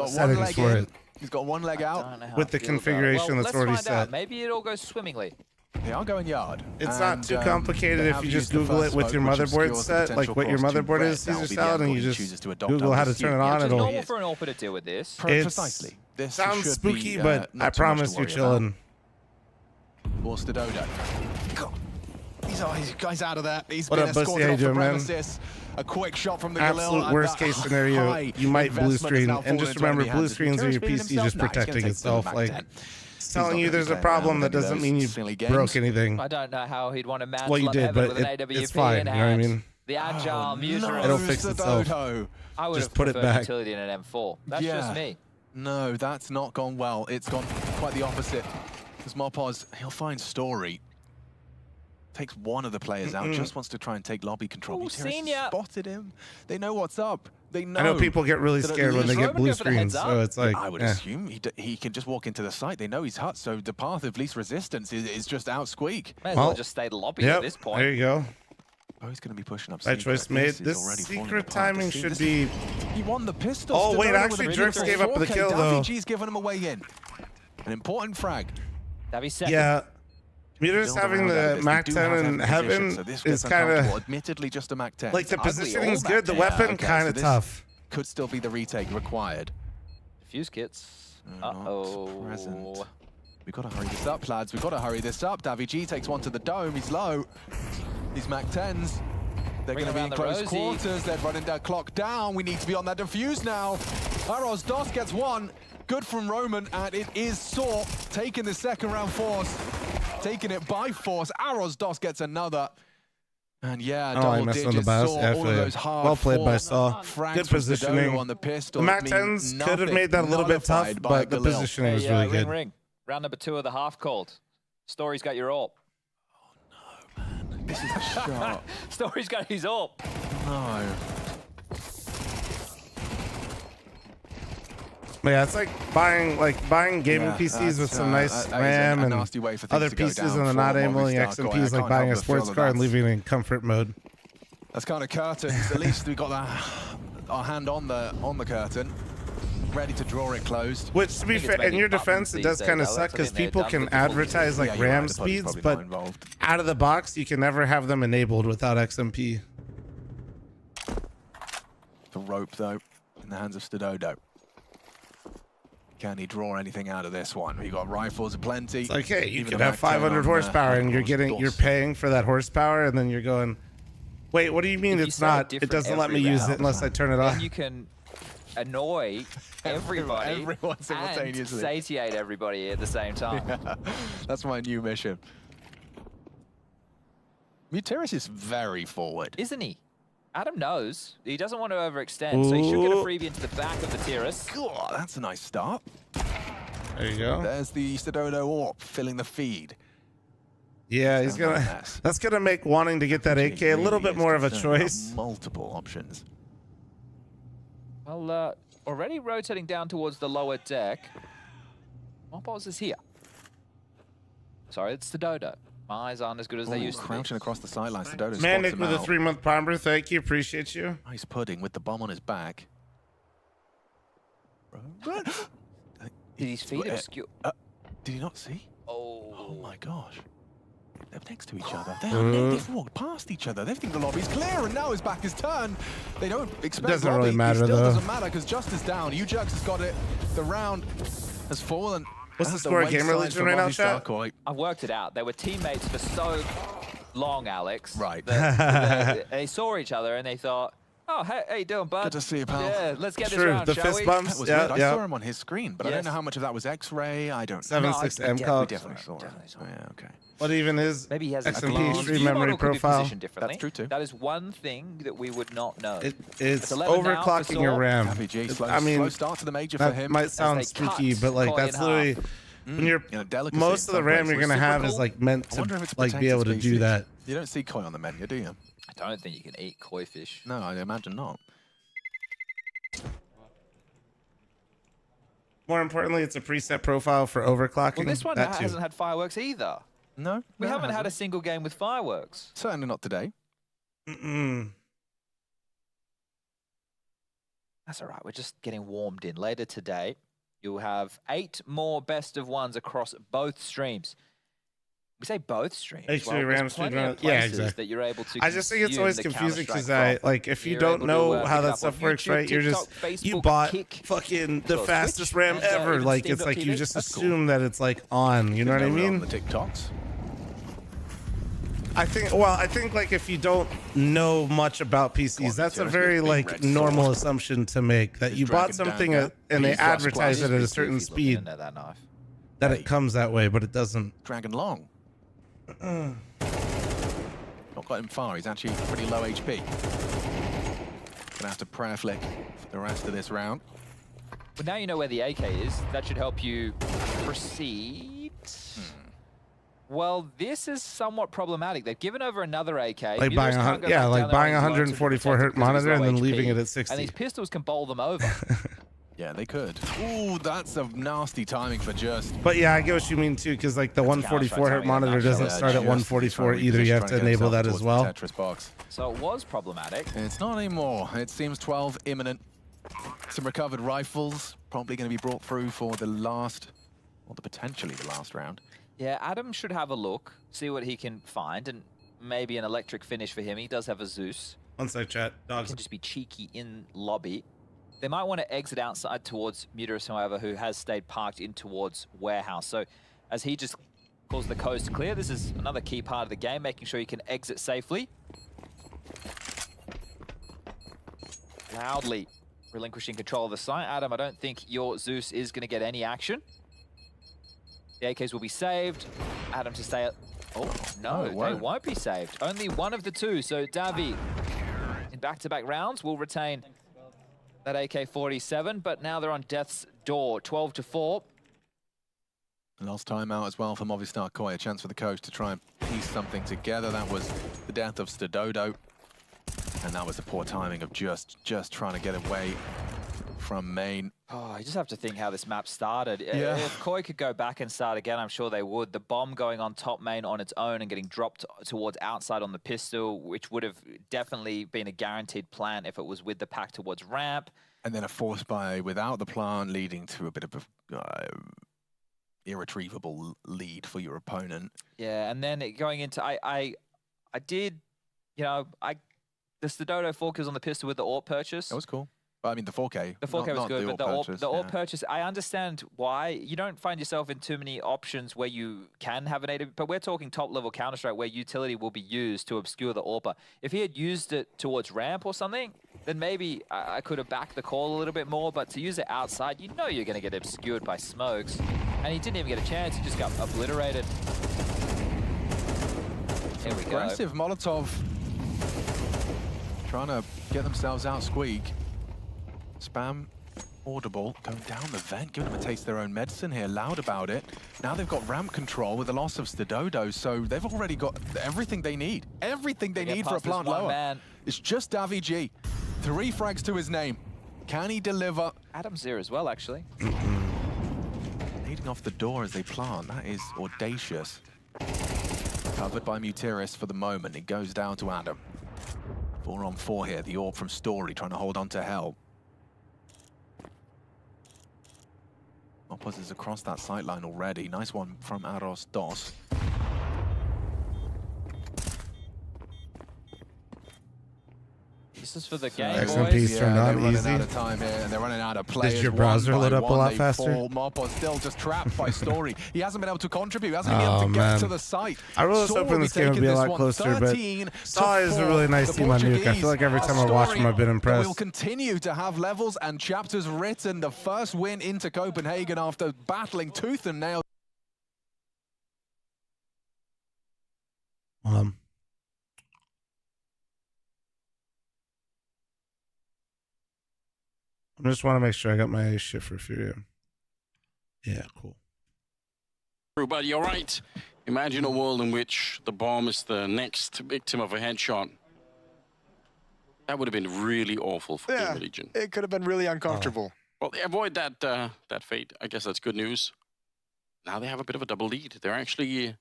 settings for it. He's got one leg out with the configuration that's already set. Maybe it all goes swimmingly. They are going yard. It's not too complicated if you just Google it with your motherboard set, like what your motherboard is, Caesar salad, and you just Google how to turn it on. It's It'll. normal for an AWPer to deal with this. Precisely. This sounds spooky, but I promise you're chilling. What's the Dodo? He's guy's out of there. He's What been up, Bussy? escorted How you off the doing, man? premises. A quick shot from the Absolute worst case scenario, you might blue screen, and just remember, blue screens are your PC just protecting itself. Like, it's telling you there's a problem that doesn't mean you broke anything. I don't know how he'd want to manage Well, you did, but with an AWP it's fine. in You know what I hand. mean? The agile muser. It'll fix itself. I would Just have put it preferred back. utility in an M4. That's just me. No, that's not gone well. It's gone quite the opposite. Because Mopaz, he'll find Story. Takes one of the players out, just wants to try and take lobby control. Senior spotted him. They know what's up. They know. I know people get really scared when they get blue screens, so it's like, I would assume he can just walk into the site. They know he's hut, so the path of least resistance is just out squeak. May as well just stay lobby at this point. There you go. Oh, he's going to be pushing up. Right choice made. This secret timing should be. He won the pistol. Oh wait, actually, Jerks gave up the kill though. Davi given him a way in. An important frag. Davi second. Yeah. Meters having the Mac 10 in heaven is kind of, admittedly, just a Mac 10. like the positioning's good, the weapon kind of tough. Could still be the retake required. Fuse kits. Uh-oh. We've got to hurry this up, lads. We've got to hurry this up. Davi G takes one to the dome. He's low. These Mac 10s. They're going to be in close quarters. They're running their clock down. We need to be on that defuse now. Aros Dos gets one. Good from Roman, and it is Saw taking the second round force. Taking it by force. Aros Dos gets another. And yeah, double digits. Saw all of those hard well played by Saw. Frags Good positioning. on the pistol. The Mac 10s could have made that a little bit tough, but the positioning was really good. Ring. Round number 2 of the half called. Story's got your AWP. Oh no, man. This is a shot. Story's got his AWP. No. But yeah, it's like buying gaming PCs with some nice RAM and other pieces and not aiming XMPs, like buying a sports car and leaving it in comfort mode. That's kind of curtains. At least we got our hand on the curtain, ready to draw it closed. Which, to be fair, in your defense, it does kind of suck because people can advertise like RAM speeds, but out of the box, you can never have them enabled without XMP. The rope, though, in the hands of Stododo. Can he draw anything out of this one? You got rifles aplenty. It's like, hey, you could have 500 horsepower, and you're paying for that horsepower, and then you're going, wait, what do you mean it's not? It doesn't let me use it unless I turn it off. And you can annoy everybody everyone simultaneously. and satiate everybody at the same time. Yeah, that's my new mission. Muteris is very forward. Isn't he? Adam knows. He doesn't want to overextend, so he should get a freebie into the back of the Tiras. God, that's a nice start. There you go. There's the Stododo AWP filling the feed. Yeah, he's gonna. That's gonna make wanting to get that AK a little bit more of a choice. Multiple options. Well, already rotating down towards the lower deck. Mopaz is here. Sorry, it's the Dodo. My eyes aren't as good as they used to be. Crouching across the sidelines. Stododo Manic with a 3-month primer. Thank you. Appreciate you. Nice pudding with the bomb on his back. Did his feet obscure? Did he not see? Oh my gosh. They're next to each other. They've walked past each other. They think the lobby's clear, and now his back is turned. They don't expect Doesn't lobby. really matter, It still though. doesn't matter, because Justice down. Ujerks has got it. The round has fallen. What's the score of Gamer Legion right now, chat? I've worked it out. They were teammates for so long, Alex. Right. They saw each other and they thought, oh, hey, how you doing, bud? Good to see you, pal. Yeah, let's get this round, the shall fist we? bumps. That was Yeah, weird. I saw him on his screen, but I don't know how much of that was X-ray. I don't know. 7.6 We MCOG. definitely saw him. Oh, yeah, okay. What even is Maybe he has XMP a stream memory profile? That's true too. That is one thing that we would not know. It's 11 now for overclocking your Saw. RAM. I mean, slow start to the major for that him. might sound spooky, but like that's literally when you're most of the RAM you're gonna have is like meant to like be able to do that. You don't see koi on the menu, do you? I don't think you can eat koi fish. No, I imagine not. More importantly, it's a preset profile for overclocking. Well, this one That too. hasn't had fireworks either. No, We haven't had a single game with fireworks. Certainly not today. That's all right. We're just getting warmed in. Later today, you'll have 8 more best of ones across both streams. We say both streams. Actually, well, Rams plenty of yeah, places exactly. that you're able to. I just think it's always confusing because if you You're don't able know to, how pick that up stuff on works, YouTube, right? You're TikTok, just you Facebook, bought Kick, fucking the Twitch, fastest RAM and, ever. even Like it's like you Steam.tv. just That's assume that it's like on. You know what I mean? The TikToks. I think like if you don't know much about PCs, that's a very like normal assumption to make that you bought something and they advertise it at a certain speed that it comes that way, but it doesn't. Dragon Long. Not got him far. He's actually pretty low HP. Gonna have to prayer flick for the rest of this round. But now you know where the AK is. That should help you proceed. Well, this is somewhat problematic. They've given over another AK. Like buying buying a 144 hertz monitor and then leaving it at 60. And these pistols can bowl them over. Yeah, they could. Ooh, that's a nasty timing for Just. But yeah, I get what you mean too, because like the 144 hertz monitor doesn't start at 144 either. You have to enable that as well. Tetris box. So it was problematic. It's not anymore. It seems 12 imminent. Some recovered rifles probably going to be brought through for the last, or potentially the last round. Yeah, Adam should have a look, see what he can find, and maybe an electric finish for him. He does have a Zeus. One sec, chat. Dogs. He can just be cheeky in lobby. They might want to exit outside towards Muterus, however, who has stayed parked in towards Warehouse. So as he just calls the coast clear, this is another key part of the game, making sure you can exit safely. Loudly relinquishing control of the site. Adam, I don't think your Zeus is going to get any action. The AKs will be saved. Adam to stay at... Oh, no, they won't be saved. Only one of the two. So Davi, in back-to-back rounds, will retain that AK-47, but now they're on death's door, 12-4. Last time out as well for Movistar Koi, a chance for the coach to try and piece something together. That was the death of Stadodo, and that was the poor timing of just trying to get away from main. Oh, you just have to think how this map started. Yeah. If Koi could go back and start again, I'm sure they would. The bomb going on top main on its own and getting dropped towards outside on the pistol, which would have definitely been a guaranteed plan if it was with the pack towards ramp. And then a force buy without the plant, leading to a bit of a irretrievable lead for your opponent. Yeah, and then going into I did, you know, the Stadodo 4 kills on the pistol with the AWP purchase. That was cool. But I mean, the 4K. The 4K was good, but the AWP yeah. purchase, I understand why. You don't find yourself in too many options where you can have an AWP, but we're talking top-level Counter-Strike where utility will be used to obscure the AWPer. If he had used it towards ramp or something, then maybe I could have backed the call a little bit more, but to use it outside, you know you're going to get obscured by smokes. And he didn't even get a chance, he just got obliterated. Here we go. Aggressive Molotov trying to get themselves out squeak. Spam audible going down the vent, giving them a taste of their own medicine here, loud about it. Now they've got ramp control with the loss of Stadodo, so they've already got everything they need. Everything they need for a plant lower. Man. It's just Davi G. 3 frags to his name. Can he deliver? Adam's here as well, actually. Leading off the door as they plant. That is audacious. Covered by Muteris for the moment. It goes down to Adam. 4 on 4 here. The AWP from Story trying to hold on to Hell. Opos is across that sight line already. Nice one from Aros Dos. This is for the game, XMP's boys. turned on they're easy. running out of time here, and they're running out of players. Does your browser load up a lot faster? Mopos still just trapped by Story. He hasn't been able to contribute. He hasn't been able to get to the site. I really was hoping this game would be a lot closer, but Saw is a really nice team on Nuke. I feel like every time I watch them, I've been impressed. We'll continue to have levels and chapters written. The first win into Copenhagen after battling tooth and nail. I just want to make sure I got my shit for Fury. Yeah, cool. But you're right. Imagine a world in which the bomb is the next victim of a headshot. That would have been really awful for Team Legion. It could have been really uncomfortable. Well, they avoid that fate. I guess that's good news. Now they have a bit of a double lead. They're actually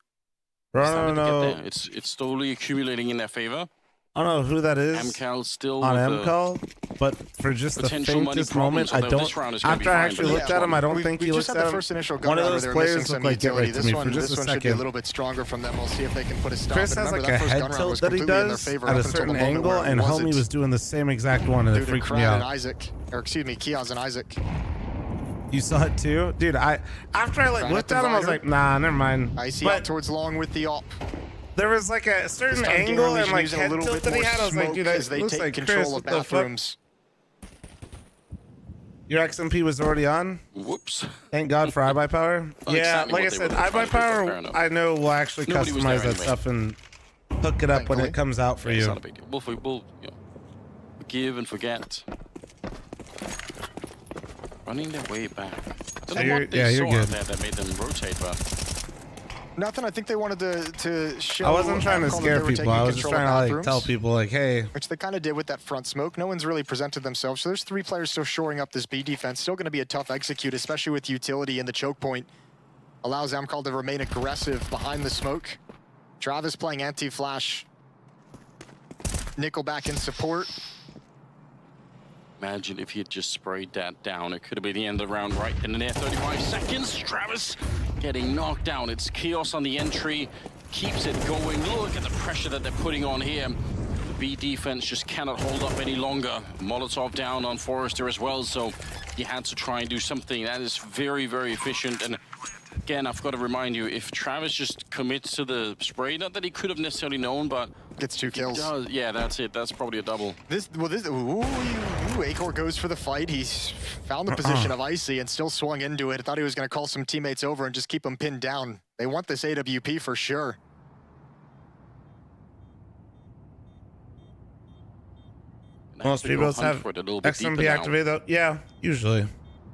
starting to get there. It's slowly accumulating in their favor. I don't know who that is MCAL still on with MCAL, but for just the potential faintest money moment, I problems, don't. although this round is gonna After be I fine, actually but looked at him, I don't think he looks at him. first initial One of gun those they're players missing look some like get right utility. to me for This just a one should be a second. little bit stronger from them. We'll see if they can put a stop. Chris And has remember, like a that first head gun round tilt was that he completely in their does favor at up a until certain the moment angle, where it and wasn't. homie was doing the same exact one, and it Due to freaked me Krad and out. Isaac, or excuse me, Kiaz and Isaac. You saw it too, dude. After I like looked at him, I was like, nah, never mind. Icy out towards long with the op. There was like a certain angle and like head tilt that he had. I was like, dude, that looks like Chris. What the fuck? Your XMP was already on? Whoops. Thank God for iBuy Power. Well, Yeah, exactly like I what they said, were trying iBuy to do, but fair Power, enough. I know will actually Nobody was customize there that anyway. stuff and hook it up when it comes out for It's you. not a big deal. We'll forgive and forget. Running their way back. I don't know what they saw out there that made them rotate, but... Nothing. I think they wanted to show. I wasn't trying to MCAL that scare they were people. taking I was just control of trying to like bathrooms, tell people like, hey. which they kind of did with that front smoke. No one's really presented themselves. So there's 3 players still shoring up this B defense. Still going to be a tough execute, especially with utility in the choke point. Allows MCAL to remain aggressive behind the smoke. Travis playing anti-flash. Nickelback in support. Imagine if he had just sprayed that down. It could have been the end of the round right in there. 35 seconds. Travis getting knocked down. It's chaos on the entry. Keeps it going. Look at the pressure that they're putting on here. The B defense just cannot hold up any longer. Molotov down on Forrester as well, so he had to try and do something. That is very, very efficient. And again, I've got to remind you, if Travis just commits to the spray, not that he could have necessarily known, but gets 2 kills. Yeah, that's it. That's probably a double. Acor goes for the fight. He's found the position of Icy and still swung into it. I thought he was going to call some teammates over and just keep them pinned down. They want this AWP for sure. Most rebuilds have XMP activated though. Yeah, usually.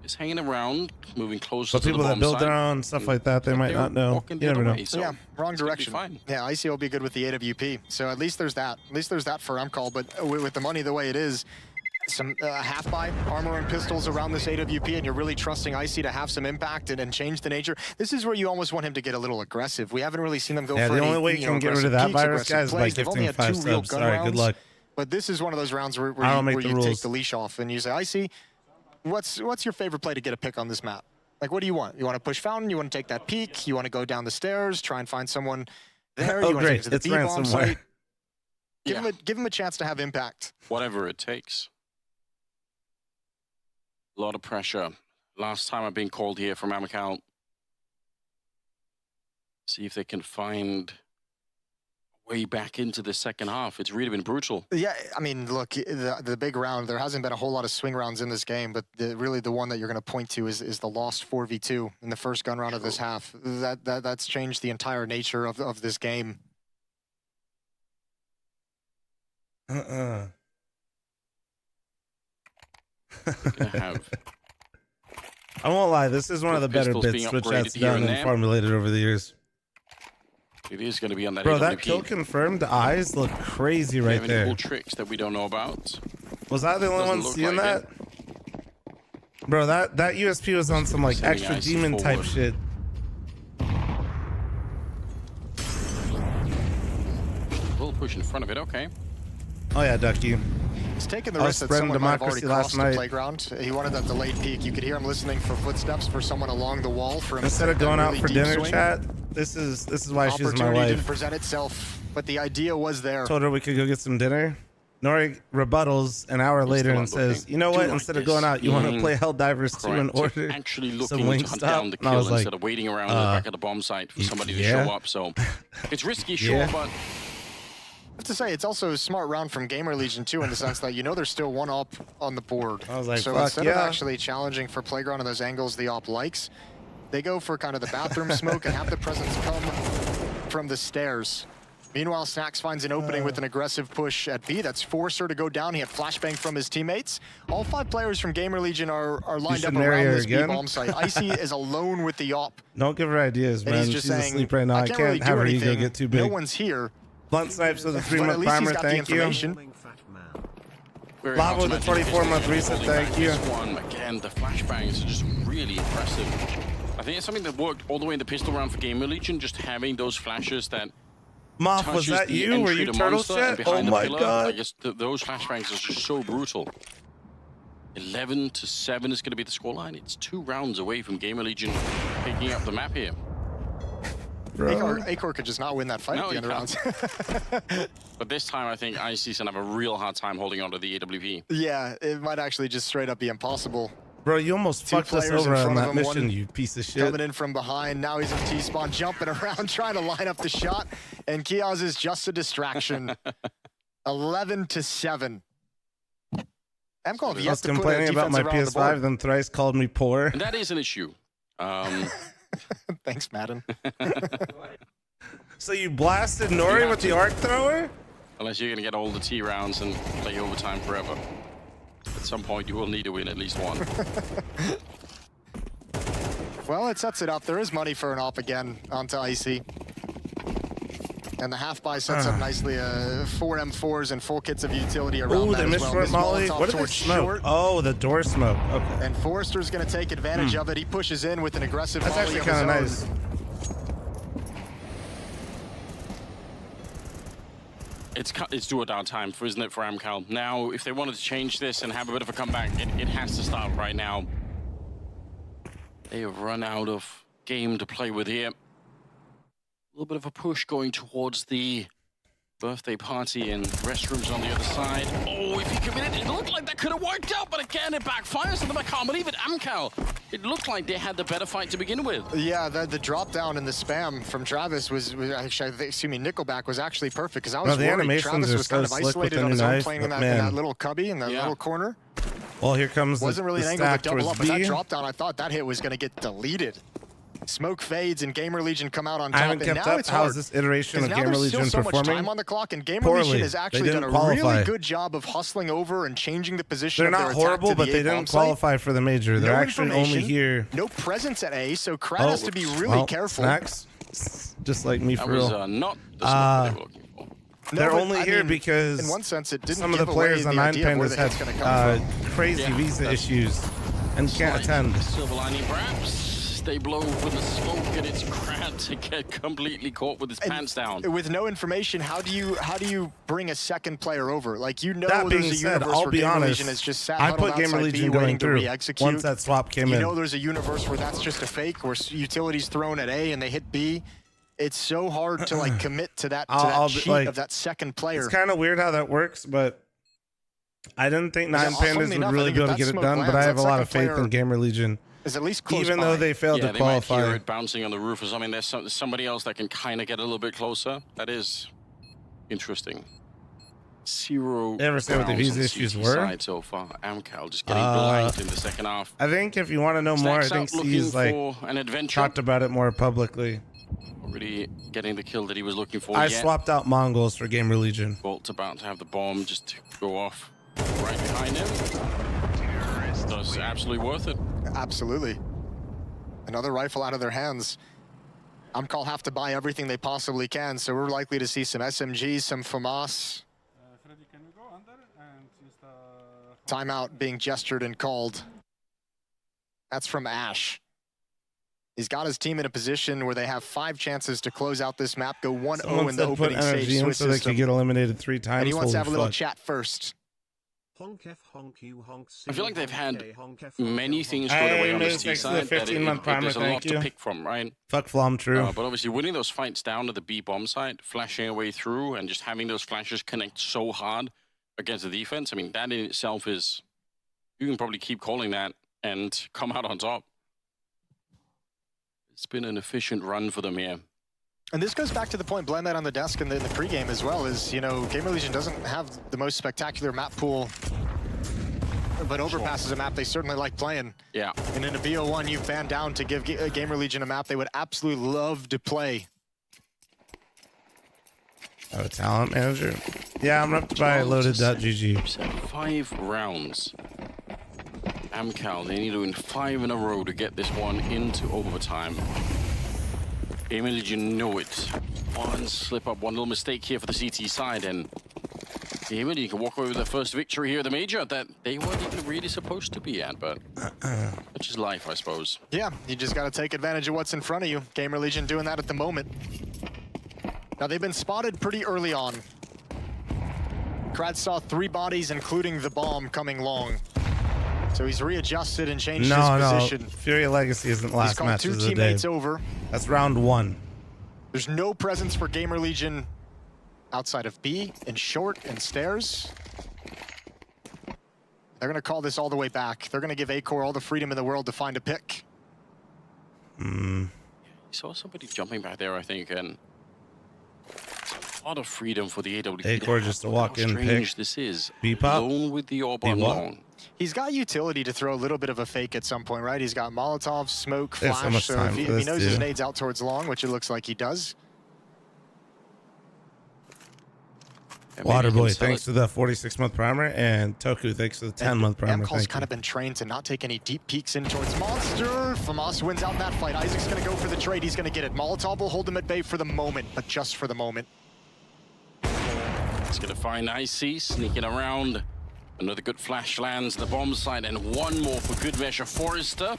It's hanging around, moving closer But to the people that bomb build site. their own stuff like that, they might not know. You never know. So yeah, wrong direction. fine. Yeah, Icy will be good with the AWP. So at least there's that. At least there's that for MCAL. But with the money the way it is, some half-buy armor and pistols around this AWP, and you're really trusting Icy to have some impact and change the nature. This is where you almost want him to get a little aggressive. We haven't really seen them go for the only way you can get rid of that virus, guys, is by gifting 5 subs. Sorry, good luck. But this is one of those rounds where you take the leash off and you say, Icy, what's your favorite play to get a pick on this map? Like, what do you want? You want to push fountain? You want to take that peek? You want to go down the stairs, try and find someone there? Oh, you want great. to take it to the It's B-bomb ransomware. site? Give him a chance to have impact. Whatever it takes. A lot of pressure. Last time I've been called here from MCAL. See if they can find a way back into the second half. It's really been brutal. Yeah, I mean, look, the big round, there hasn't been a whole lot of swing rounds in this game, but really the one that you're going to point to is the lost 4v2 in the first gun round of this half. That's changed the entire nature of this game. I won't lie, this is one of the better Pistols bits being Switch upgraded has here done and and there. formulated over the years. It is going to be on that Bro, AWP. that kill confirmed eyes look crazy They right have any there. cool tricks that we don't know about. Was I the only Doesn't one look seeing like that? Bro, that USP was on some like Sending extra Icy demon type forward. shit. We'll push in front of it, okay. Oh yeah, Ducky. He's taking the I risk was that spreading someone might have already democracy crossed last the night. playground. He wanted that delayed peek. You could hear him listening for footsteps for someone along the wall. For him Instead of to take that going out really for deep dinner, swing. chat, this is why she's my Opportunity didn't wife. present itself, but the idea was there. Told her we could go get some dinner. Nori rebuttals an hour later and says, "You know what? Instead of going out, you want to play Helldivers 2 and Correct. order Actually some looking to hunt down Wingstop." the And I kill was like, instead of waiting around at the back of the bomb site for somebody to yeah. show up. So it's risky, sure, Yeah. but I have to say, it's also a smart round from Gamer Legion too, in the sense that you know there's still one op on the board. I was like, so fuck instead of yeah. actually challenging for Playground and those angles the op likes, they go for kind of the bathroom smoke and have the presence come from the stairs. Meanwhile, Snacks finds an opening with an aggressive push at B. That's forced her to go down. He had flashbang from his teammates. All 5 players from Gamer Legion are lined should up marry around her this B again. bomb site. Icy is alone with the op. Don't give her ideas, And man. he's just She's saying, asleep right now. I can't really have do her ego anything. get too big. No one's here. Blunt snipes with a But 3-month at least he's primer. got the Thank you. information. Very Lava hard with to the imagine 24-month reset, holding back thank you. This one, again, the flashbangs are just really impressive. I think it's something that worked all the way in the pistol round for Gamer Legion, just having those flashes that Moth, was that you? Were you turtle shit? Oh my god. I guess those flashbangs are just so brutal. 11-7 is going to be the scoreline. It's 2 rounds away from Gamer Legion picking up the map here. Acor could just not win that fight at the end of rounds. But this time, I think IC's gonna have a real hard time holding on to the AWP. Yeah, it might actually just straight up be impossible. Bro, you almost fucked us over on that mission, you piece of shit. Coming in from behind, now he's in T-spawn, jumping around, trying to line up the shot, and Kiaz is just a distraction. 11-7. MCall, I was complaining about my PS5, then Thrice called me poor. And that is an issue. Thanks, Madden. So you blasted Nori with the arc thrower? Unless you're going to get all the T rounds and play overtime forever. At some point, you will need to win at least one. Well, it sets it up. There is money for an op again onto Icy. And the half buy sets up nicely 4 M4s and full kits of utility around that as well. Short Molly. What did they smoke? Oh, the door smoke. Okay. And Forrester's going to take advantage of it. He pushes in with an aggressive That's volley actually kind of nice. It's do or die time, isn't it, for Amcal? Now, if they wanted to change this and have a bit of a comeback, it has to start right now. They have run out of game to play with here. A little bit of a push going towards the birthday party and restrooms on the other side. Oh, if he committed, it looked like that could have worked out, but again, it backfires on them. I can't believe it. Amcal, it looked like they had the better fight to begin with. Yeah, the drop down and the spam from Travis was actually, excuse me, Nickelback was actually perfect, because I was worried Travis was kind of isolated on his own, playing in that little cubby in that little corner. Well, here comes Wasn't really the an angle to double towards up, but that B. drop down, I thought that hit was going to get deleted. Smoke fades and Gamer Legion come out on top. I haven't kept up. How's this iteration of Gamer Legion so performing? much time on the clock, and Gamer Legion has actually done a really good job of hustling over and changing the position. They're not horrible, but they didn't qualify for the major. They're actually only here. No presence at A, so Krat has to be really careful. Snacks, just like me for real. Not the smoke they were looking for. They're only here because in one sense it didn't some of the players on 9pen has had crazy visa issues and can't attend. Silver lining, perhaps. They blow with the smoke, and it's Krat to get completely caught with his pants down. With no information, how do you bring a second player over? Like, you know, that being there's a said, universe I'll where be Gamer honest. Legion is just sat I put Gamer Legion going through once that swap came in. You know, there's a universe where that's just a fake, where utility's thrown at A and they hit B. It's so hard to like commit to that cheat of that second player. It's kind of weird how that works, but I didn't think 9Pandas would really be able to get it done. But I have a lot of faith in Gamer Legion. Is at least close even by. though they failed to qualify. They might hear it bouncing on the roof or something. There's somebody else that can kind of get a little bit closer. That is interesting. 0 ever say what the visa issues were? So far, Amcal just getting blanked in the second half. I think if you want to know more, I think C's like talked about it more publicly. Already getting the kill that he was looking for. I swapped out Mongols for Gamer Legion. Bolt's about to have the bomb just go off right behind him. That's absolutely worth it. Absolutely. Another rifle out of their hands. Amcal have to buy everything they possibly can, so we're likely to see some SMGs, some FAMAS. Timeout being gestured and called. That's from Ash. He's got his team in a position where they have 5 chances to close out this map, go 1-0 in the opening stage in Swiss so they system. could get eliminated 3 times. And he wants to have a little fuck. chat first. I feel like they've had many things go their way on this T side. There's a lot to pick from, right? Fuck Flom, true. But obviously winning those fights down to the B bomb side, flashing away through, and just having those flashes connect so hard against the defense, I mean, that in itself is, you can probably keep calling that and come out on top. It's been an efficient run for them here. And this goes back to the point Blem had on the desk in the pregame as well, is, you know, Gamer Legion doesn't have the most spectacular map pool, but Overpass is a map they certainly like playing. Yeah. And in a BO1, you fan down to give Gamer Legion a map they would absolutely love to play. Oh, talent manager? Yeah, I'm up to buy loaded.gg. 5 rounds. Amcal, they need to win 5 in a row to get this one into overtime. Gamer Legion know it. One slip up, one little mistake here for the CT side, and Even you can walk away with their first victory here at the major that they weren't even really supposed to be at, but which is life, I suppose. Yeah, you just got to take advantage of what's in front of you. Gamer Legion doing that at the moment. Now, they've been spotted pretty early on. Krad saw 3 bodies, including the bomb, coming long. So he's readjusted and changed his position. No, Fury Legacy isn't last match of the day. He's called 2 teammates over. That's round 1. There's no presence for Gamer Legion outside of B and short and stairs. They're going to call this all the way back. They're going to give A-Core all the freedom in the world to find a pick. You saw somebody jumping back there, I think, and it's a lot of freedom for the AW. A-Core just to walk in, strange pick. this is. B-pop. Alone with the orb on long. He's got utility to throw a little bit of a fake at some point, right? He's got Molotov, smoke, There's so flash. much So time if he, for if he this, knows his dude. nades out towards long, which it looks like he does. Waterboy, thanks to the 46-month primer, and Toku, thanks to the 10-month primer. MCall's kind of been trained to not take any deep peeks in towards Monster. Famas wins out in that fight. Isaac's going to go for the trade. He's going to get it. Molotov will hold him at bay for the moment, but just for the moment. He's going to find Icy sneaking around. Another good flash lands the bomb side, and one more for good measure. Forrester,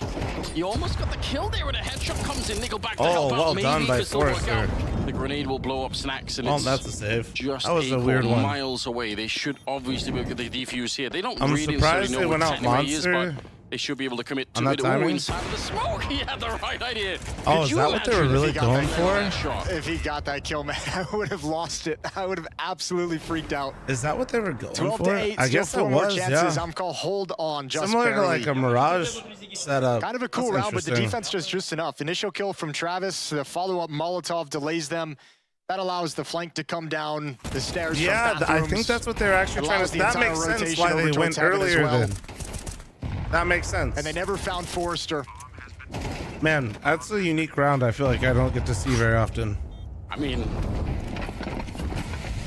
he almost got the kill there when a headshot comes in. Nickelback to help out. well Maybe done by this will work Forrester. out. The grenade will blow up Snacks, and it's that's a save. just That was a weird one. miles away. They should obviously be able to get the defuse here. They don't I'm really surprised necessarily they know went what out Technique is, Monster but they should be able to commit on to that it. timing. Inside of the smoke, he had the right idea. Oh, Could is you that what they were imagine if really he got going that for? shot? If he got that kill, man, I would have lost it. I would have absolutely freaked out. Is that what they were going 12 for? to 8, I still guess it 4 more was, chances. yeah. I'm called hold on just Similar barely. to like a Mirage setup. Kind of a cool That's round, but the interesting. defense does just enough. Initial kill from Travis, the follow-up Molotov delays them. That allows the flank to come down the stairs. Yeah, from I think that's what they're actually trying to. That makes sense why they went earlier then. That makes sense. And they never found Forrester. Man, that's a unique round. I feel like I don't get to see very often. I mean,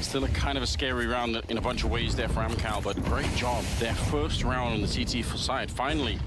still a kind of a scary round in a bunch of ways there for Amcal, but great job. Their first round on the CT side, finally.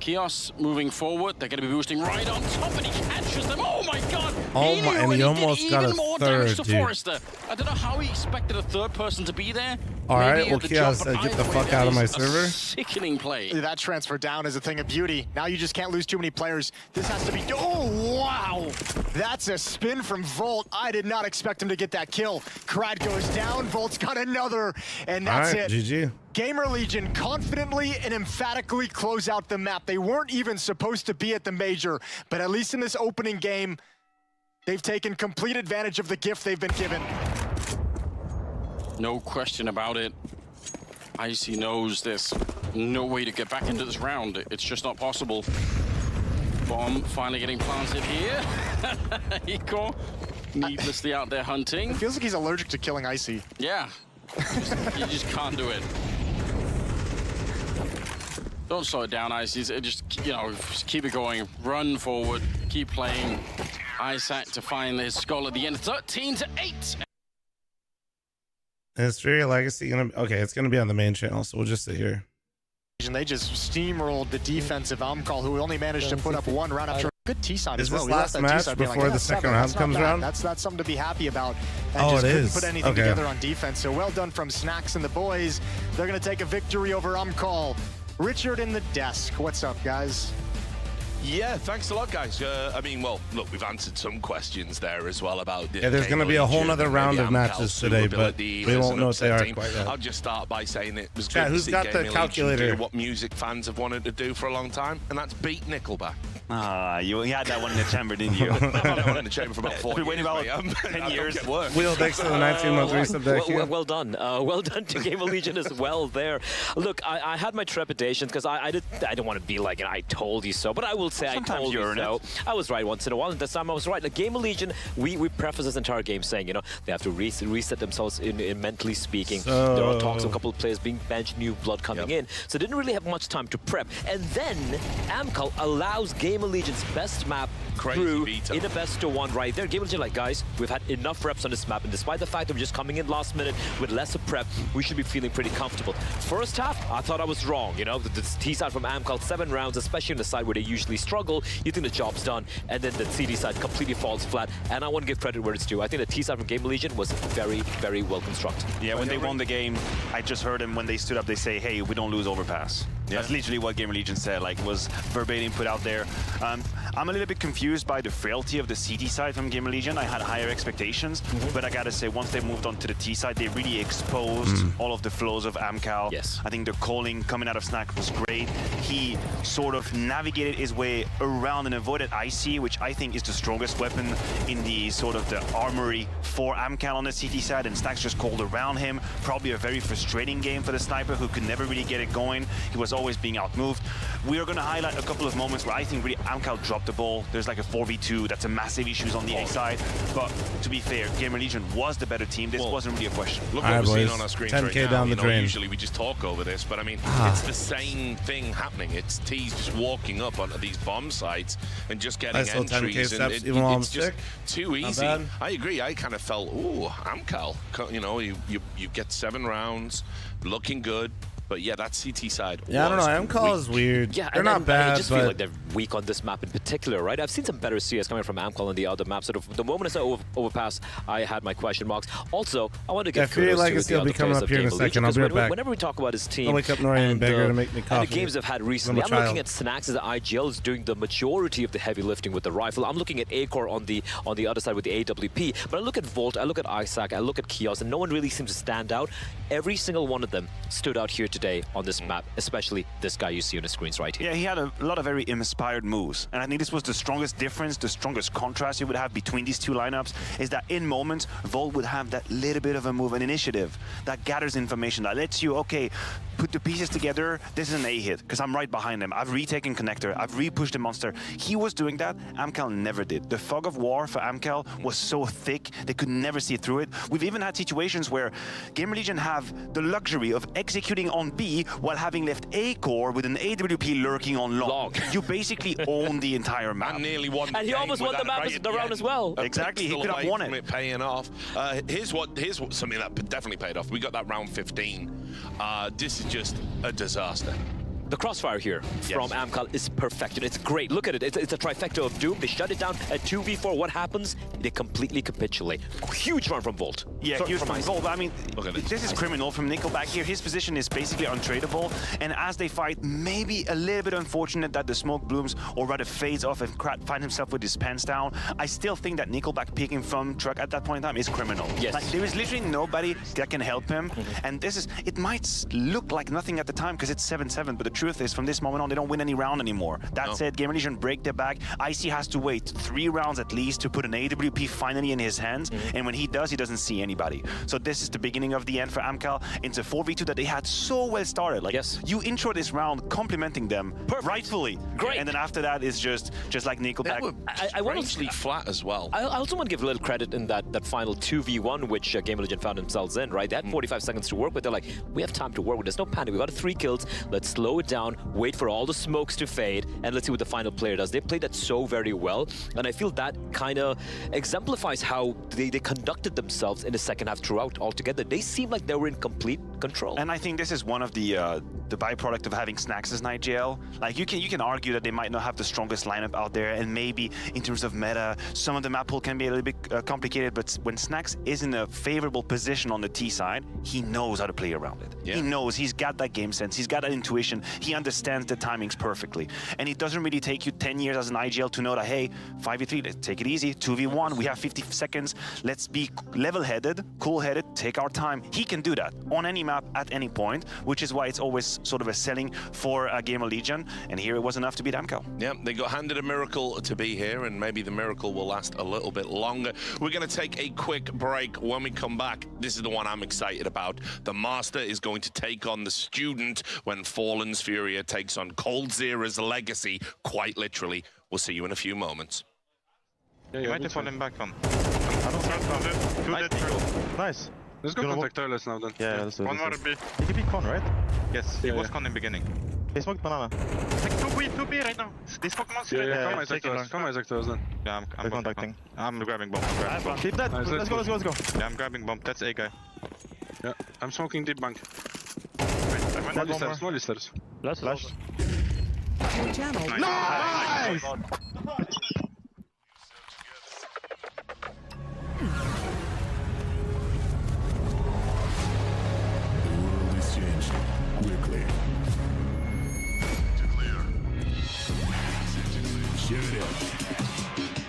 Chaos moving forward. They're going to be boosting right on top, and he catches them. Oh my god! Oh my, and he almost got even a more damage third, to dude. Forrester. I don't know how he expected a third person to be there. All Maybe right, at well, the Chaos jump, said, but get the either way, fuck that out of my is a server. Sickening play. That transfer down is a thing of beauty. Now you just can't lose too many players. This has to be... Oh, wow! That's a spin from Volt. I did not expect him to get that kill. Krad goes down. Volt's got another, and that's All right, it. GG. Gamer Legion confidently and emphatically close out the map. They weren't even supposed to be at the major, but at least in this opening game, they've taken complete advantage of the gift they've been given. No question about it. Icy knows there's no way to get back into this round. It's just not possible. Bomb finally getting planted here. Eco needlessly out there hunting. It feels like he's allergic to killing Icy. Yeah. You just can't do it. Don't slow it down, Icy. Just, you know, just keep it going. Run forward. Keep playing. Isaac to find his goal at the end. 13 to 8. And is Fury Legacy gonna? Okay, it's gonna be on the main channel, so we'll just sit here. And they just steamrolled the defensive Amcal, who only managed to put up one round after a good T-side as well. Is We this left last that match T-side being like, before yeah, the second 7, round that's not comes bad. around? That's something to be happy about. And Oh, just it couldn't is. put anything Okay. together on defense. So well done from Snacks and the boys. They're going to take a victory over Amcal. Richard in the desk. What's up, guys? Yeah, thanks a lot, guys. I mean, well, look, we've answered some questions there as well about the Yeah, there's going to be a whole nother round of matches today, but we won't know what they are quite yet. I'll just start by saying it was Chat, good who's to see got the Gaming Legion calculator? do what music fans have wanted to do for a long time, and that's beat Nickelback. You had that one in the chamber, didn't you? I've had that one in the chamber for about 4 years. Waiting about mate. 10 years. Wheel, thanks for the 19-month resub deck. Well done. Well done to Gamer Legion as well there. Look, I had my trepidations because I don't want to be like, I told you so, but I will say Sometimes I told you you earn so. it. I was right once in a while, and this time I was right. Like Gamer Legion, we preface this entire game saying, you know, they have to reset themselves in mentally speaking. There are talks of a couple of players being benched, new blood coming in, so they didn't really have much time to prep. And then Amcal allows Gamer Legion's best map through in a best of one right there. Game Legion like, guys, we've had enough reps on this map, and despite the fact that we're just coming in last minute with lesser prep, we should be feeling pretty comfortable. First half, I thought I was wrong. You know, the T side from Amcal, 7 rounds, especially on the side where they usually struggle, you think the job's done, and then the CD side completely falls flat. And I want to give credit where it's due. I think the T side from Game Legion was very, very well constructed. Yeah, when they won the game, I just heard them when they stood up, they say, hey, we don't lose overpass. Yeah. That's literally what Game Legion said, like, was verbatim put out there. I'm a little bit confused by the frailty of the CT side from Game Legion. I had higher expectations, but I gotta say, once they moved on to the T side, they really exposed all of the flows of Amcal. Yes. I think the calling coming out of Snack was great. He sort of navigated his way around and avoided IC, which I think is the strongest weapon in the sort of the armory for Amcal on the CT side, and Snacks just called around him. Probably a very frustrating game for the sniper who could never really get it going. He was always being outmoved. We are going to highlight a couple of moments where I think really Amcal dropped the ball. There's like a 4v2, that's a massive issues on the A side. But to be fair, Game Legion was the better team. This wasn't really a question. Look what we're seeing on our screens 10K right now. down the drain. Usually we just talk over this, but I mean, it's the same thing happening. It's T's just walking up onto these bomb sites and just getting nice entries. And it's just too easy. I agree. I kind of felt, ooh, Amcal. You know, you get 7 rounds, looking good. But yeah, that CT side. Yeah, I don't know. Amcal is weird. Yeah, they're not bad. I just feel like they're weak on this map in particular, right? I've seen some better CS coming from Amcal on the other maps. Sort of the moment I saw overpass, I had my question marks. Also, I want to give kudos to the other players of Game Legion, because whenever we talk about his team, I'll wake up Norian and Beggar to make me coffee. And the games I've had recently, I'm looking at Snacks as IGL is doing the majority of the heavy lifting with the rifle. I'm looking at Acor on the other side with the AWP. But I look at Volt, I look at Isaac, I look at Kios, and no one really seems to stand out. Every single one of them stood out here today on this map, especially this guy you see on the screens right here. Yeah, he had a lot of very inspired moves, and I think this was the strongest difference, the strongest contrast you would have between these two lineups, is that in moments, Volt would have that little bit of a move, an initiative that gathers information, that lets you, okay, put the pieces together, this is an A hit, because I'm right behind him. I've retaken connector, I've re-pushed the monster. He was doing that, Amcal never did. The fog of war for Amcal was so thick, they could never see through it. We've even had situations where Game Legion have the luxury of executing on B while having left A core with an AWP lurking on long. You basically own the entire map. And nearly won. And he almost won the map the round as well. Exactly, he could have won it. Paying off. Here's what something that definitely paid off. We got that round 15. This is just a disaster. The crossfire here from Amcal is perfection. It's great. Look at it. It's a trifecta of doom. They shut it down at 2v4. What happens? They completely capitulate. Huge run from Volt. Yeah, huge from Volt. I mean, this is criminal from Nickelback here. His position is basically untradeable. And as they fight, maybe a little bit unfortunate that the smoke blooms or rather fades off and Krat finds himself with his pants down. I still think that Nickelback picking from truck at that point in time is criminal. Yes. Like, there is literally nobody that can help him. And this is, it might look like nothing at the time because it's 7-7, but the truth is, from this moment on, they don't win any round anymore. That said, Game Legion break their back. IC has to wait 3 rounds at least to put an AWP finally in his hands, and when he does, he doesn't see anybody. So this is the beginning of the end for Amcal. It's a 4v2 that they had so well started. Like, you intro this round complimenting them rightfully. Great. And then after that is just like Nickelback. I want to flat as well. I also want to give a little credit in that final 2v1, which Game Legion found themselves in, right? They had 45 seconds to work with. They're like, we have time to work with. There's no panic. We got 3 kills. Let's slow it down, wait for all the smokes to fade, and let's see what the final player does. They played that so very well, and I feel that kind of exemplifies how they conducted themselves in the second half throughout altogether. They seemed like they were in complete control. And I think this is one of the byproduct of having Snacks as an IGL. Like, you can argue that they might not have the strongest lineup out there, and maybe in terms of meta, some of the map pool can be a little bit complicated, but when Snacks is in a favorable position on the T side, he knows how to play around it. He knows, he's got that game sense, he's got that intuition, he understands the timings perfectly. And it doesn't really take you 10 years as an IGL to know that, hey, 5v3, let's take it easy, 2v1, we have 50 seconds, let's be level-headed, cool-headed, take our time. He can do that on any map at any point, which is why it's always sort of a selling for a Game of Legion, and here it was enough to beat Amcal. Yeah, they got handed a miracle to be here, and maybe the miracle will last a little bit longer. We're going to take a quick break. When we come back, this is the one I'm excited about. The Master is going to take on the Student when Fallen's Furia takes on Coldzera's Legacy, quite literally. We'll see you in a few moments. You might have fallen back on. Nice. Let's go contact Turles now then. Yeah, let's do it. One more B. It could be con, right? Yes, it was con in beginning. They smoked banana. Like 2B right now. They smoke monster right now. Come my sectors then. Yeah, I'm contacting. I'm grabbing bomb. Keep that. Nice, let's go. Yeah, I'm grabbing bomb. That's A guy. Yeah, I'm smoking deep bank. Small stairs. Flash. Nice! Quickly.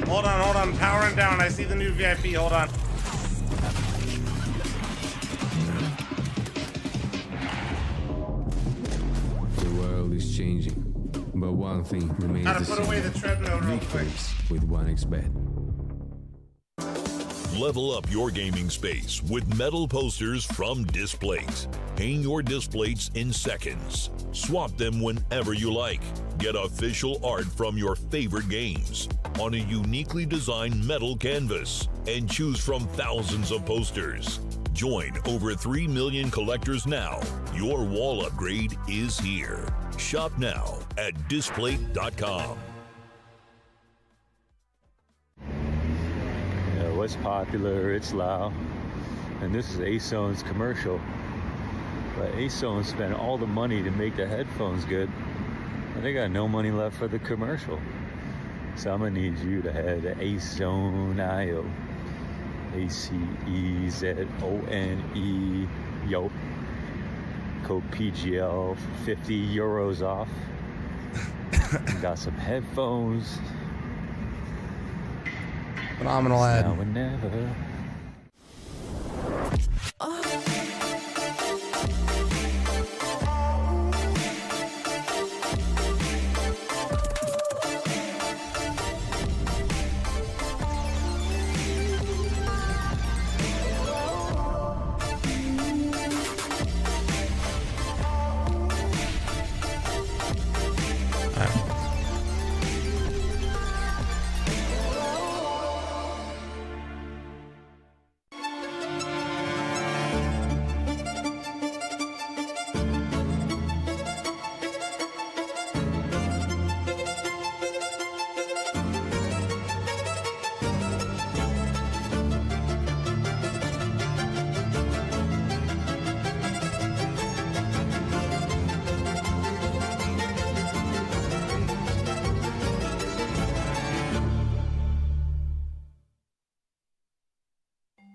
Hold on. Powering down. I see the new VIP. Hold on. The world is changing, but one thing remains Gotta the put same. away the treadmill real quick. Victories with 1xBet. Level up your gaming space with metal posters from Displates. Hang your Displates in seconds. Swap them whenever you like. Get official art from your favorite games on a uniquely designed metal canvas and choose from thousands of posters. Join over 3 million collectors now. Your wall upgrade is here. Shop now at Displate.com. What's popular, it's loud. And this is ASON's commercial. But ASON spent all the money to make the headphones good, and they got no money left for the commercial. So I'm gonna need you to head to ASON.io. ACEZONE. Yo. Code PGL, 50 euros off. Got some headphones. Phenomenal ad. Now or never.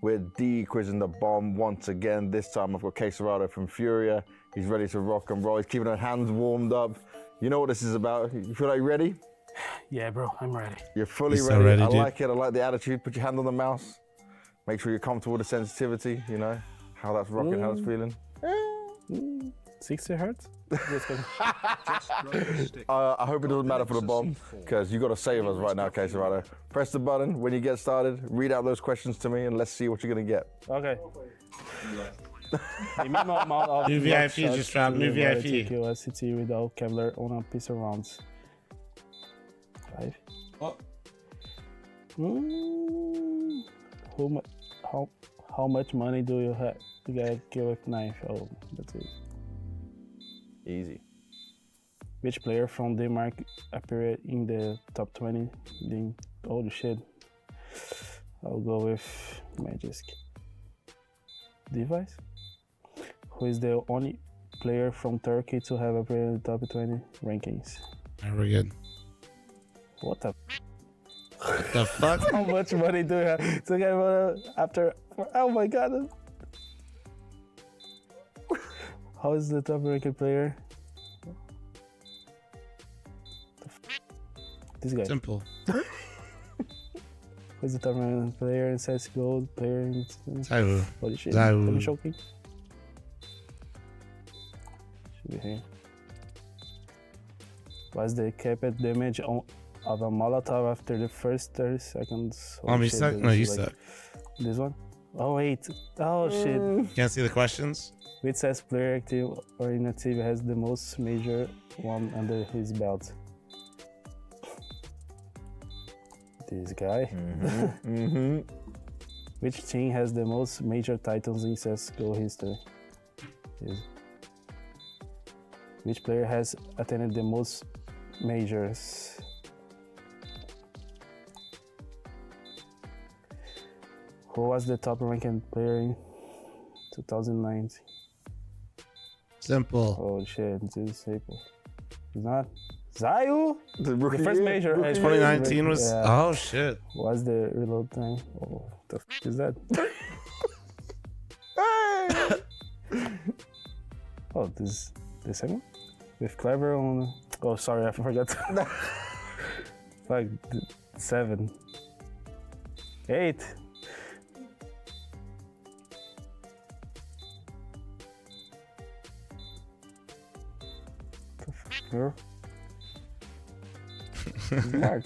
We're de-quizzing the bomb once again. This time I've got Quesarado from Furia. He's ready to rock and roll. He's keeping his hands warmed up. You know what this is about. You feel like you're ready? Yeah, bro, I'm ready. You're fully He's ready. so ready, I dude. like it. I like the attitude. Put your hand on the mouse. Make sure you're comfortable with the sensitivity, you know, how that's rocking, how it's feeling. 60 hertz? Just kidding. I hope it doesn't matter for the bomb, because you got to save us right now, Quesarado. Press the button when you get started, read out those questions to me, and let's see what you're going to get. Okay. New VIP just dropped, new VIP. SCT without Kevlar on a piece of rounds. 5. Oh. How much money do you have to get kill with knife? Oh, that's it. Easy. Which player from Denmark appeared in the top 20? Holy shit. I'll go with Magisk. Device? Who is the only player from Turkey to have appeared in the top 20 rankings? Very good. What the? What the fuck? How much money do you have to get after? Oh my god! How is the top ranked player? This guy. Simple. Who's the top ranked player in CSGO? Player in. Zaiwu. Holy shit! Zaiwu. Are you choking? Should be here. What's the capped damage of a Molotov after the first 30 seconds? You suck? No, you suck. This one? Oh wait. Oh shit. Can't see the questions? Which CS player, active or inactive, has the most major one under his belt? This guy. Which team has the most major titles in CSGO history? Which player has attended the most majors? Who was the top ranked player in 2019? Simple. Oh shit, this is simple. It's not. Zayu? The first major. 2019 was. Yeah. Oh shit. What's the reload time? Oh, the f is that? Oh, this is the second? With Clever on. Oh, sorry, I forgot. Like 7. 8. Girl. Mark.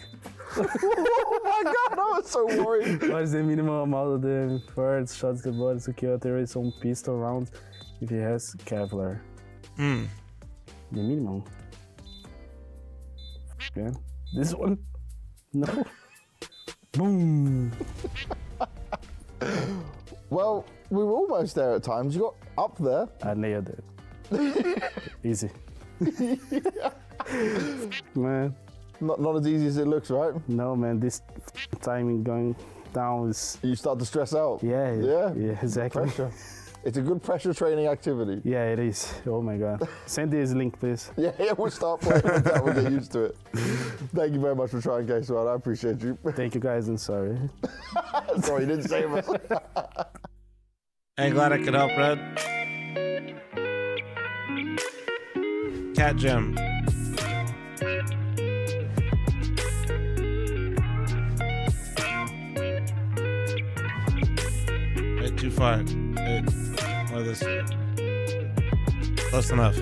Oh my god, I was so worried. What is the minimum amount of the first shots the body to kill a terrorist on pistol rounds if he has Kevlar? The minimum. Yeah. This one? No. Boom. Well, we were almost there at times. You got up there. I nailed it. Easy. Man. Not as easy as it looks, right? No, man. This timing going down is... You start to stress out. Yeah. Yeah? Yeah, exactly. Pressure. It's a good pressure training activity. Yeah, it is. Oh my god. Send this link, please. Yeah, we'll start playing with that. We'll get used to it. Thank you very much for trying, K-Sword. I appreciate you. Thank you guys, and sorry. Sorry, you didn't save us. Hey, glad I could help, Red. Cat Gem. Hey, too far. Hey, more this way. Close enough.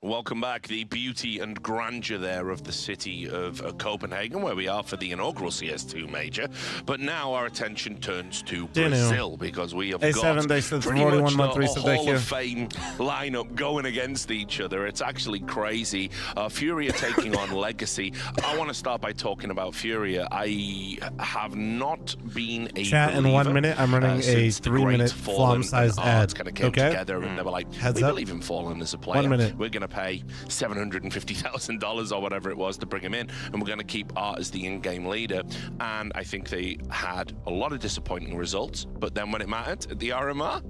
Welcome back. The beauty and grandeur there of the city of Copenhagen, where we are for the inaugural CS2 major. But now our attention turns to Brazil, because we have got pretty much the Hall of Fame lineup going against each other. It's actually crazy. Furia taking on Legacy. I want to start by talking about Furia. I have not been a Chat in 1 minute. I'm running a 3-minute Flom-sized ad. Kind of came together and they were like, we believe in Fallen as a player. 1 minute. We're going to pay $750,000 or whatever it was to bring him in, and we're going to keep Art as the in-game leader. And I think they had a lot of disappointing results, but then when it mattered at the RMR,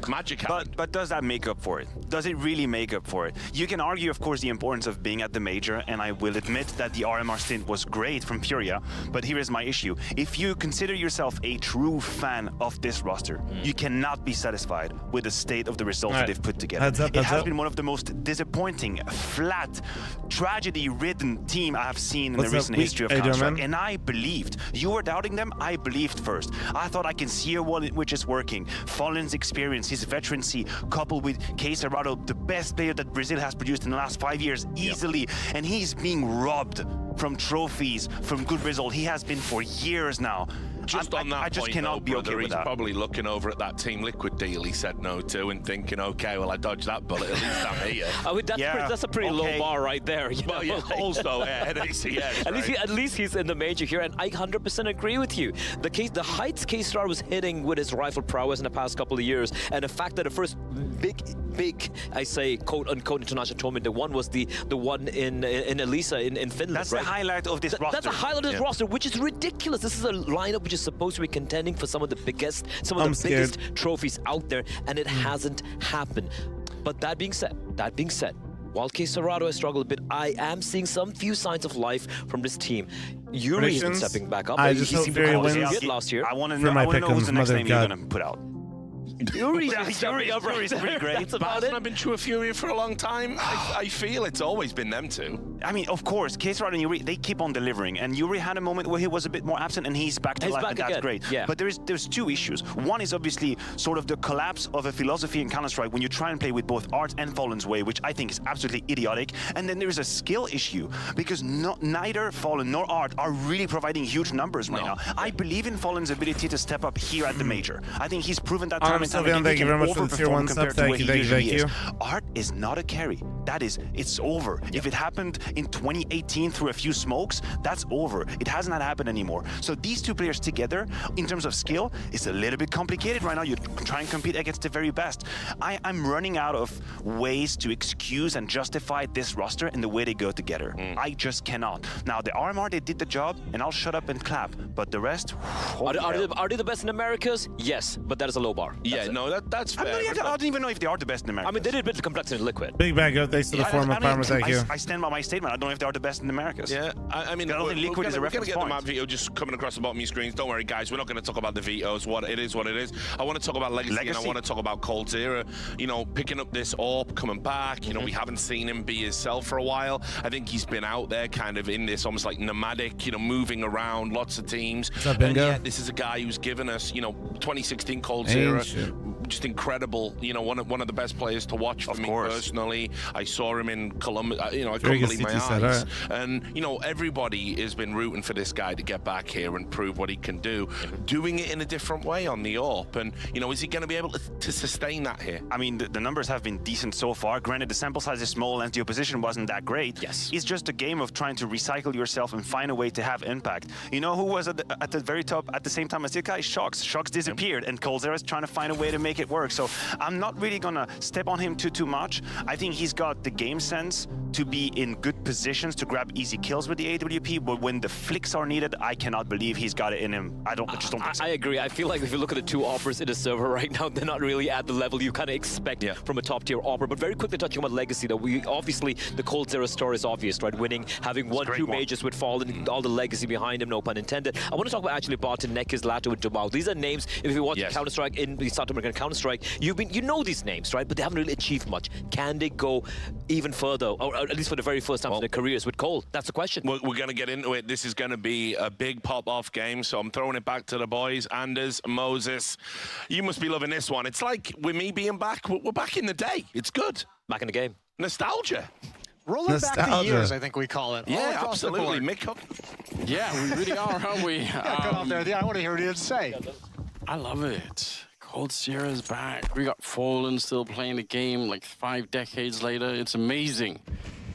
magic happened. But does that make up for it? Does it really make up for it? You can argue, of course, the importance of being at the major, and I will admit that the RMR stint was great from Furia, but here is my issue. If you consider yourself a true fan of this roster, you cannot be satisfied with the state of the results that they've put together. It has been one of the most disappointing, flat, tragedy-ridden team I have seen in the recent history of Counter-Strike, and I believed. You were doubting them, I believed first. I thought I can see a wall which is working. Fallen's experience, his veterancy, coupled with Ecstatic, the best player that Brazil has produced in the last 5 years, easily, and he's being robbed from trophies, from good results. He has been for years now. Just on that I just point, cannot be okay with he's that. probably looking over at that Team Liquid deal he said no to and thinking, okay, well, I dodged that bullet, at least I'm here. I mean, that's a pretty low bar right there. You know? Yeah, also, at ACS, at least he's in the major here, and I 100% agree with you. The heights K-Star was hitting with his rifle prowess in the past couple of years, and the fact that the first big, I say, quote-unquote international tournament, the one was the one in Elisa in Finland. That's the highlight of this roster. That's a highlight of this roster, which is ridiculous. This is a lineup which is supposed to be contending for some of the biggest trophies out there, and it hasn't happened. But that being said, while K-Serrado has struggled a bit, I am seeing some few signs of life from this team. Yuri has been stepping back up. I just hope Fury wins last year. I want to know who's the next name you're going to put out. Yuri's pretty great. That's about it. I've been true of Fury for a long time. I feel it's always been them two. I mean, of course, K-Serrado and Yuri, they keep on delivering. And Yuri had a moment where he was a bit more absent, and he's back to life, and that's great. Yeah. But there's two issues. One is obviously sort of the collapse of a philosophy in Counter-Strike when you try and play with both Art and Fallen's way, which I think is absolutely idiotic. And then there's a skill issue, because neither Fallen nor Art are really providing huge numbers right now. I believe in Fallen's ability to step up here at the major. I think he's proven that time and time again. Thank you very much for the tier 1 sub. Thank you. Art is not a carry. It's over. If it happened in 2018 through a few smokes, that's over. It has not happened anymore. So these two players together, in terms of skill, is a little bit complicated right now. You try and compete against the very best. I'm running out of ways to excuse and justify this roster and the way they go together. I just cannot. Now, the RMR, they did the job, and I'll shut up and clap. But the rest, are they the best in the Americas? Yes, but that is a low bar. That's fair. I don't even know if they are the best in the Americas. I mean, they did build the complexity in Liquid. Big bag up. Thanks to the former Primer. Thank you. I stand by my statement. I don't know if they are the best in the Americas. Yeah, I mean, I don't think Liquid is a reference point. We're going to get the map point. veto just coming across the bottom of your screens. Don't worry, guys. We're not going to talk about the vetoes. What it is. I want to talk about Legacy, and I want to talk about coldzera. You know, picking up this AWP, coming back. You know, we haven't seen him be himself for a while. I think he's been out there kind of in this almost like nomadic, you know, moving around, lots of teams. What's up, Bingo? And yet, this is a guy who's given us, you know, 2016 coldzera. Just incredible, you know, one of the best players to watch for me personally. I saw him in Columbus, you know, I couldn't believe my eyes. And, you know, everybody has been rooting for this guy to get back here and prove what he can do. Doing it in a different way on the AWP. And, you know, is he going to be able to sustain that here? I mean, the numbers have been decent so far. Granted, the sample size is small and the opposition wasn't that great. Yes. It's just a game of trying to recycle yourself and find a way to have impact. You know who was at the very top at the same time as this guy? Shox. Shox disappeared, and coldzera is trying to find a way to make it work. So I'm not really gonna step on him too much. I think he's got the game sense to be in good positions to grab easy kills with the AWP, but when the flicks are needed, I cannot believe he's got it in him. I just don't think so. I agree. I feel like if you look at the two offers in the server right now, they're not really at the level you kind of expect from a top-tier offer. But very quickly touching on Legacy, though, obviously the coldzera story is obvious, right? Winning, having won 2 majors with Fallen, all the legacy behind him, no pun intended. I want to talk about actually Barton, Nekis, Lato, and Jamal. These are names, if you watch Counter-Strike in the South American Counter-Strike, you know these names, right? But they haven't really achieved much. Can they go even further, or at least for the very first time in their careers with Cole? That's the question. We're going to get into it. This is going to be a big pop-off game, so I'm throwing it back to the boys. Anders, Moses, you must be loving this one. It's like, with me being back, we're back in the day. It's good. Back in the game. Nostalgia. Rolling back the years, I think we call it. Yeah, absolutely. Yeah, we really are, aren't we? Cut off there. Yeah, I want to hear what he had to say. I love it. coldzera's back. We got Fallen still playing the game like 5 decades later. It's amazing.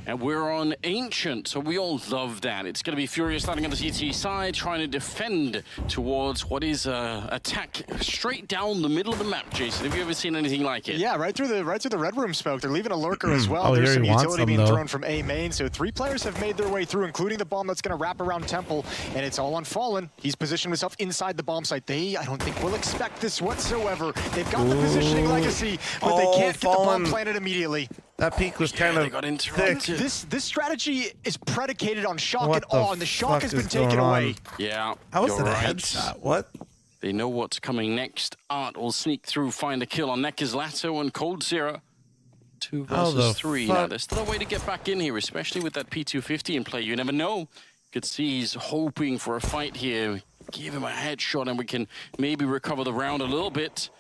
And we're on Ancient, so we all love that. It's going to be Furia starting on the CT side, trying to defend towards what is attack straight down the middle of the map, Jason. Have you ever seen anything like it? Yeah, right through the red room smoke. They're leaving a lurker as well. There's some utility being thrown from A main, so 3 players have made their way through, including the bomb that's going to wrap around Temple, and it's all on Fallen. He's positioned himself inside the bomb site. I don't think will expect this whatsoever. They've got the positioning legacy, but they can't get the bomb planted immediately. That peak was kind of thick. This strategy is predicated on shock and awe, and the shock has been taken away. Yeah, how was it a headshot? What? They know what's coming next. Art will sneak through, find a kill on Nekis, Lato, and coldzera. 2 versus 3. Now, there's still a way to get back in here, especially with that P250 in play. You never know. You could see he's hoping for a fight here. Give him a headshot, and we can maybe recover the round a little bit.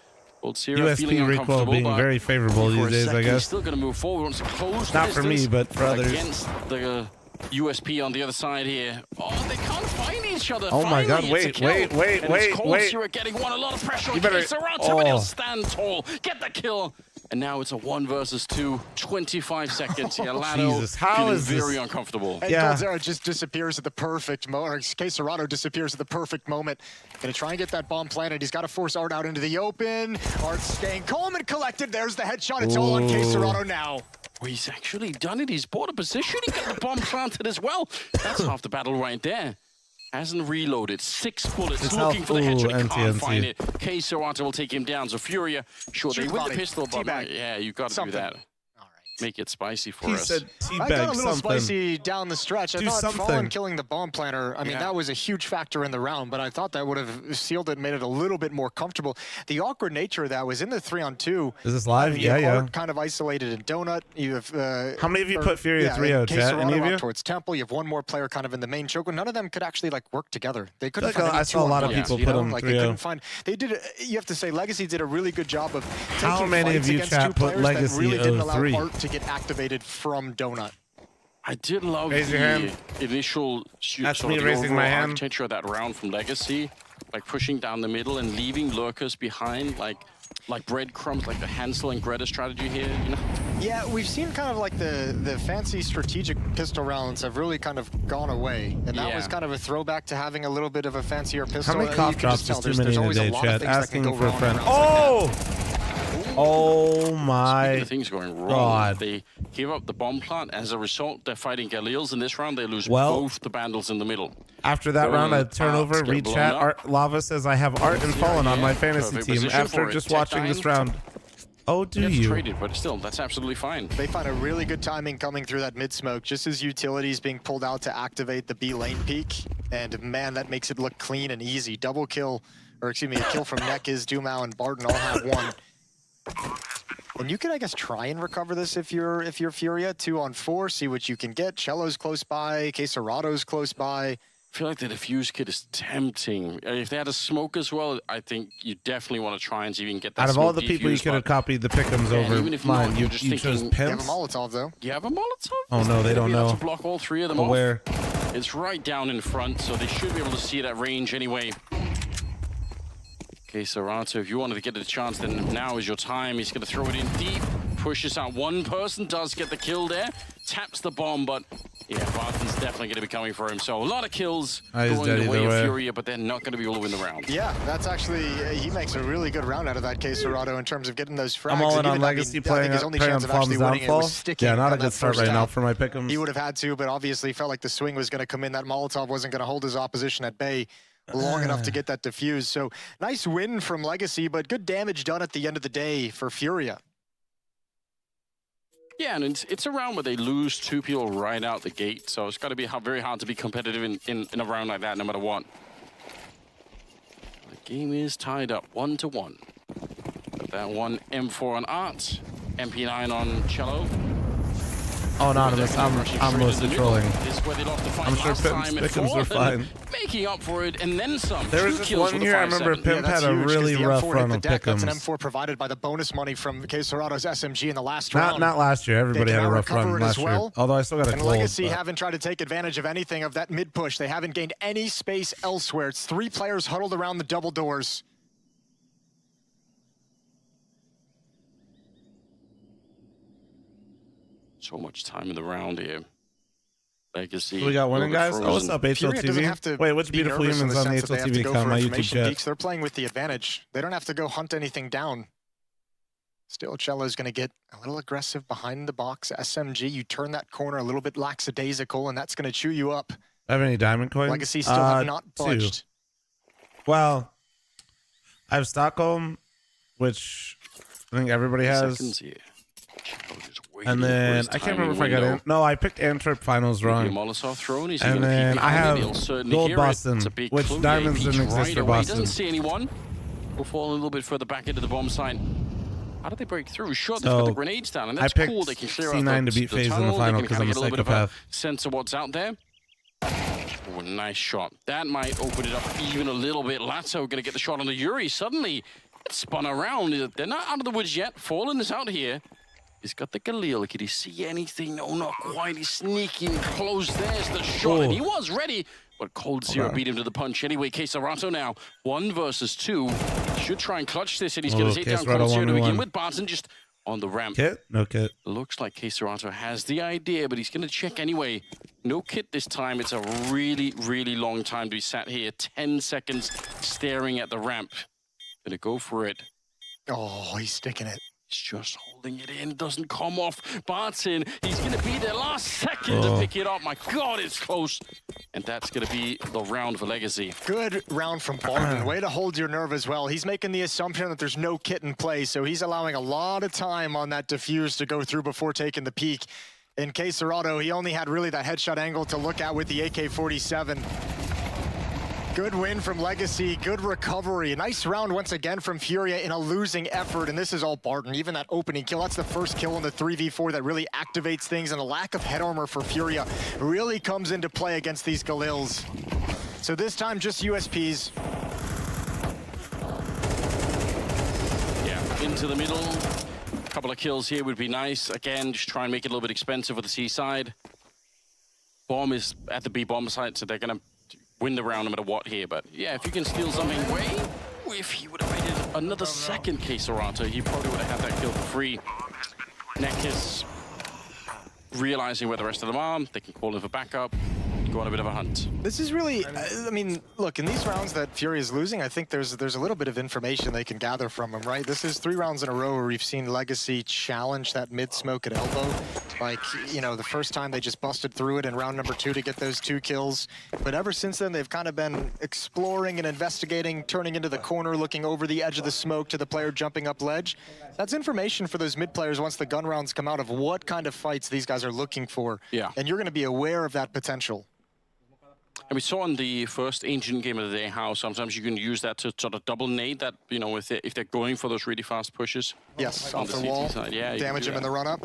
USP recoil being very favorable these days, I guess. He's still going to move forward. Wants to close Not for me, but for others. Against the USP on the other side here. Oh, they can't find each other. Oh my God! Wait! Coldzera getting a lot of pressure on Ecstatic, but he'll stand tall, get the kill. And now it's a 1 versus 2, 25 seconds. Yeah, Lato feeling very uncomfortable. And coldzera just disappears at the perfect moment. Ecstatic disappears at the perfect moment. Gonna try and get that bomb planted. He's got to force Art out into the open. Art's staying calm and collected. There's the headshot. It's all on Ecstatic now. Well, he's actually done it. He's bought a position. He got the bomb planted as well. That's half the battle right there. Hasn't reloaded. 6 bullets looking for the headshot. Can't find it. Ecstatic will take him down. So Furia, sure, they win the pistol, but yeah, you got to do that. Make it spicy for us. I got a little spicy down the stretch. I thought Fallen killing the bomb planter, I mean, that was a huge factor in the round, but I thought that would have sealed it, made it a little bit more comfortable. The awkward nature of that was in the 3-on-2. Is this live? Yeah. Kind of isolated in Donut. You have. How many of you put Furia 3-0, chat? Any of you? Towards Temple. You have one more player kind of in the main choke. None of them could actually work together. They couldn't find I saw a lot of people put them 3-0. They couldn't find. They did. You have to say, Legacy did a really good job of taking How many of you chat put Legacy really didn't allow 03? Art to get activated from Donut. I did love the initial architecture of that round from Legacy, like pushing down the middle and leaving lurkers behind, like breadcrumbs, like the Hansel and Gretel strategy here, you know? Yeah, we've seen kind of like the fancy strategic pistol rounds have really kind of gone away. And that was kind of a throwback to having a little bit of a fancier pistol. How many cough drops is too many in a day, Chad? Asking for a friend. Oh! Oh my Speaking of things going wrong, God. They give up the bomb plant. As a result, they're fighting Galils in this round. They lose Well, both the bandles in the middle. After that round, I turn over, read chat. Art, Lava says I have Art and Fallen on my fantasy team after just watching this round. Oh, do you? Traded, but still, that's absolutely fine. They find a really good timing coming through that mid-smoke, just as utilities being pulled out to activate the B lane peak. And man, that makes it look clean and easy. Double kill, or excuse me, a kill from Nekiz, Dumao, and Barton all have one. And you can, I guess, try and recover this if you're Furia. 2-on-4, see what you can get. Cello's close by, Quesarado's close by. I feel like the defuse kit is tempting. If they had a smoke as well, I think you definitely want to try and see if you can get that. Out of all the people you could have copied the pick'ems over mine, you chose You have Pimps? a Molotov, though. You have a Molotov? Oh no, they don't know. To block all three of them Where? off. It's right down in front, so they should be able to see that range anyway. Okay, Serato, if you wanted to get a chance, then now is your time. He's going to throw it in deep, pushes out one person, does get the kill there, taps the bomb, but yeah, Barton's definitely going to be coming for him. So a lot of kills going the way of Furia, but they're not going to be able to win the round. Yeah, that's actually, he makes a really good round out of that case, Serato, in terms of getting those frags. I'm all in on Legacy playing on Palm's downfall. Yeah, not a good start right now for my pick'ems. He would have had to, but obviously felt like the swing was going to come in. That Molotov wasn't going to hold his opposition at bay long enough to get that defused. So nice win from Legacy, but good damage done at the end of the day for Furia. Yeah, and it's a round where they lose two people right out the gate, so it's got to be very hard to be competitive in a round like that, no matter what. The game is tied up 1-1. But that one M4 on Art, MP9 on Cello. Oh, Anonymous, I'm mostly trolling. I'm sure Pick'ems were fine. Making up for it, and then some. There was just one year I remember Pimp had a really rough run of Pick'ems. That's an M4 provided by the bonus money from Quesarado's SMG in the last round. Not last year. Everybody had a rough run last year. Although I still got a gold. Legacy haven't tried to take advantage of anything of that mid push. They haven't gained any space elsewhere. It's 3 players huddled around the double doors. So much time in the round here. Legacy. So we got winning, guys? Oh, what's up, HLTV? Wait, which beautiful humans on the HLTV account, my YouTube chat? They're playing with the advantage. They don't have to go hunt anything down. Still, Cello's going to get a little aggressive behind the box. SMG, you turn that corner a little bit lackadaisical, and that's going to chew you up. I have any diamond coins? Legacy still have not budged. 2. Well, I have Stockholm, which I think everybody has. And then I can't remember if I got in. No, I picked Antwerp finals wrong. And then I have Gold Boston, which diamonds didn't exist for Boston. Doesn't see anyone. We'll fall a little bit further back into the bomb site. How did they break through? Sure, they've got the grenades down, and that's cool. They can clear out C9 to beat FaZe in the final because I'm a psychopath. Sense of what's out there. Oh, nice shot. That might open it up even a little bit. Lato going to get the shot on the Yuri. Suddenly, it's spun around. They're not out of the woods yet. Fallen is out here. He's got the Galil. Could he see anything? No, not quite. He's sneaking close. There's the shot. And he was ready, but Cold Zero beat him to the punch. Anyway, Quesarato now 1 versus 2. Should try and clutch this, and he's going to take down Cold Zero to begin with. Barton just on the ramp. Kit? No kit. Looks like Quesarato has the idea, but he's going to check anyway. No kit this time. It's a really, really long time to be sat here. 10 seconds staring at the ramp. Gonna go for it. Oh, he's sticking it. He's just holding it in. Doesn't come off. Barton, he's going to be there last second to pick it up. My God, it's close. And that's going to be the round for Legacy. Good round from Barton. Way to hold your nerve as well. He's making the assumption that there's no kit in play, so he's allowing a lot of time on that defuse to go through before taking the peak. In Quesarato, he only had really that headshot angle to look at with the AK-47. Good win from Legacy, good recovery. A nice round once again from Furia in a losing effort, and this is all Barton. Even that opening kill, that's the first kill in the 3v4 that really activates things, and the lack of head armor for Furia really comes into play against these Galils. So this time, just USPs. Yeah, into the middle. A couple of kills here would be nice. Again, just try and make it a little bit expensive with the C side. Bomb is at the B bomb site, so they're going to win the round no matter what here, but yeah, if you can steal something away, if he would have made it another second Quesarato, he probably would have had that kill for free. Neck is realizing where the rest of them are. They can call in for backup. Go on a bit of a hunt. This is really, I mean, look, in these rounds that Fury is losing, I think there's a little bit of information they can gather from him, right? This is 3 rounds in a row where we've seen Legacy challenge that mid-smoke at elbow. Like, you know, the first time they just busted through it in round number 2 to get those 2 kills. But ever since then, they've kind of been exploring and investigating, turning into the corner, looking over the edge of the smoke to the player jumping up ledge. That's information for those mid players once the gun rounds come out of what kind of fights these guys are looking for. Yeah. And you're going to be aware of that potential. And we saw in the first Ancient game of the day how sometimes you can use that to sort of double nade that, you know, if they're going for those really fast pushes. Yes, on off the CT wall, side. Yeah, damage him in the run-up.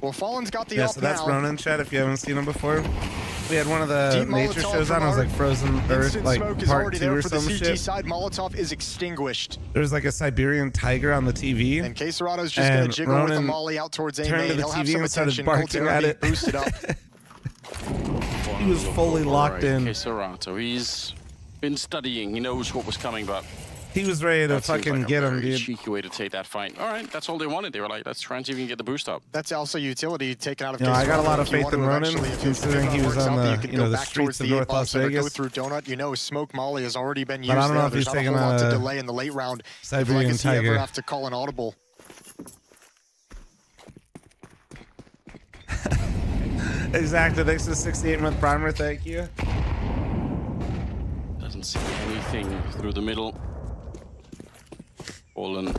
Well, Fallen's got the yeah, up so that's now. Ronin chat if you haven't seen him before. We had one of the nature shows on. It was like Frozen Earth, like part 2 or some shit. The CT side, Molotov is extinguished. There's like a Siberian tiger on the TV. And Queserado's just going to jiggle with the molly out towards A main. He'll have some attention. Barking at it. Boosted up. He was fully locked in. Queserato, he's been studying. He knows what was coming, but he was ready to fucking get him, dude. Cheeky way to take that fight. All right, that's all they wanted. They were like, let's try and see if we can get the boost up. That's also utility taken out of. You know, I got a lot of faith in Ronin, considering he was on the, you know, the streets of North Las Vegas. Go through Donut, you know, smoke molly has already been used. But I don't know if There's he's not taking a whole lot to a delay in the late round. Siberian Legacy ever tiger. have to call an audible. Exactly. Thanks to the 68-month primer. Thank you. Doesn't see anything through the middle. Fallen.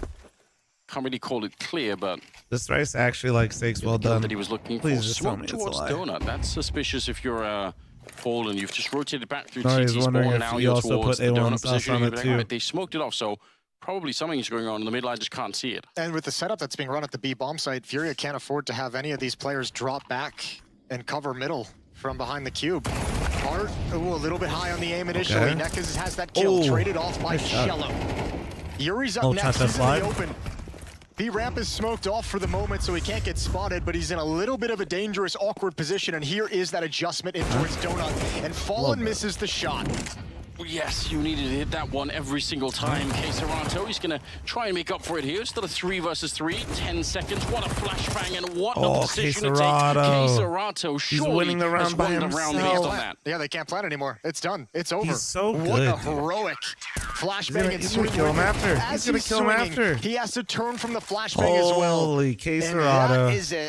Can't really call it clear, but this race actually like stakes well done. That he was looking Please for. just tell Smoke me it's a towards lie. Donut. That's suspicious if you're Fallen. You've just rotated back through No, TT he's wondering spawn. if Now you you're also towards put the A1 Donut sauce position. on You're it like, too. all right, they smoked it off, so probably something's going on in the middle. I just can't see it. And with the setup that's being run at the B bomb site, Furia can't afford to have any of these players drop back and cover middle from behind the cube. Art, a little bit high on the aim initially. Okay. Nekaz has that kill, traded off by nice shot. Shello. Yuri's up Little next, cha-cha he's in the slide. open. B-ramp is smoked off for the moment, so he can't get spotted, but he's in a little bit of a dangerous, awkward position, and here is that adjustment in towards Donut, and Fallen misses the shot. Yes, you needed to hit that one every single time. Queserato, he's going to try and make up for it here. Still a 3 versus 3, 10 seconds. What a flashbang and what a decision to take. Queserato, He's surely winning the round has by won the round based himself. on that. Yeah, they can't plan anymore. It's done. It's over. He's so What good. a heroic flashbang and He's gonna kill him after. As He's gonna kill him swinging, after. He has to turn from the flashbang as well. Holy And Queserato. that is an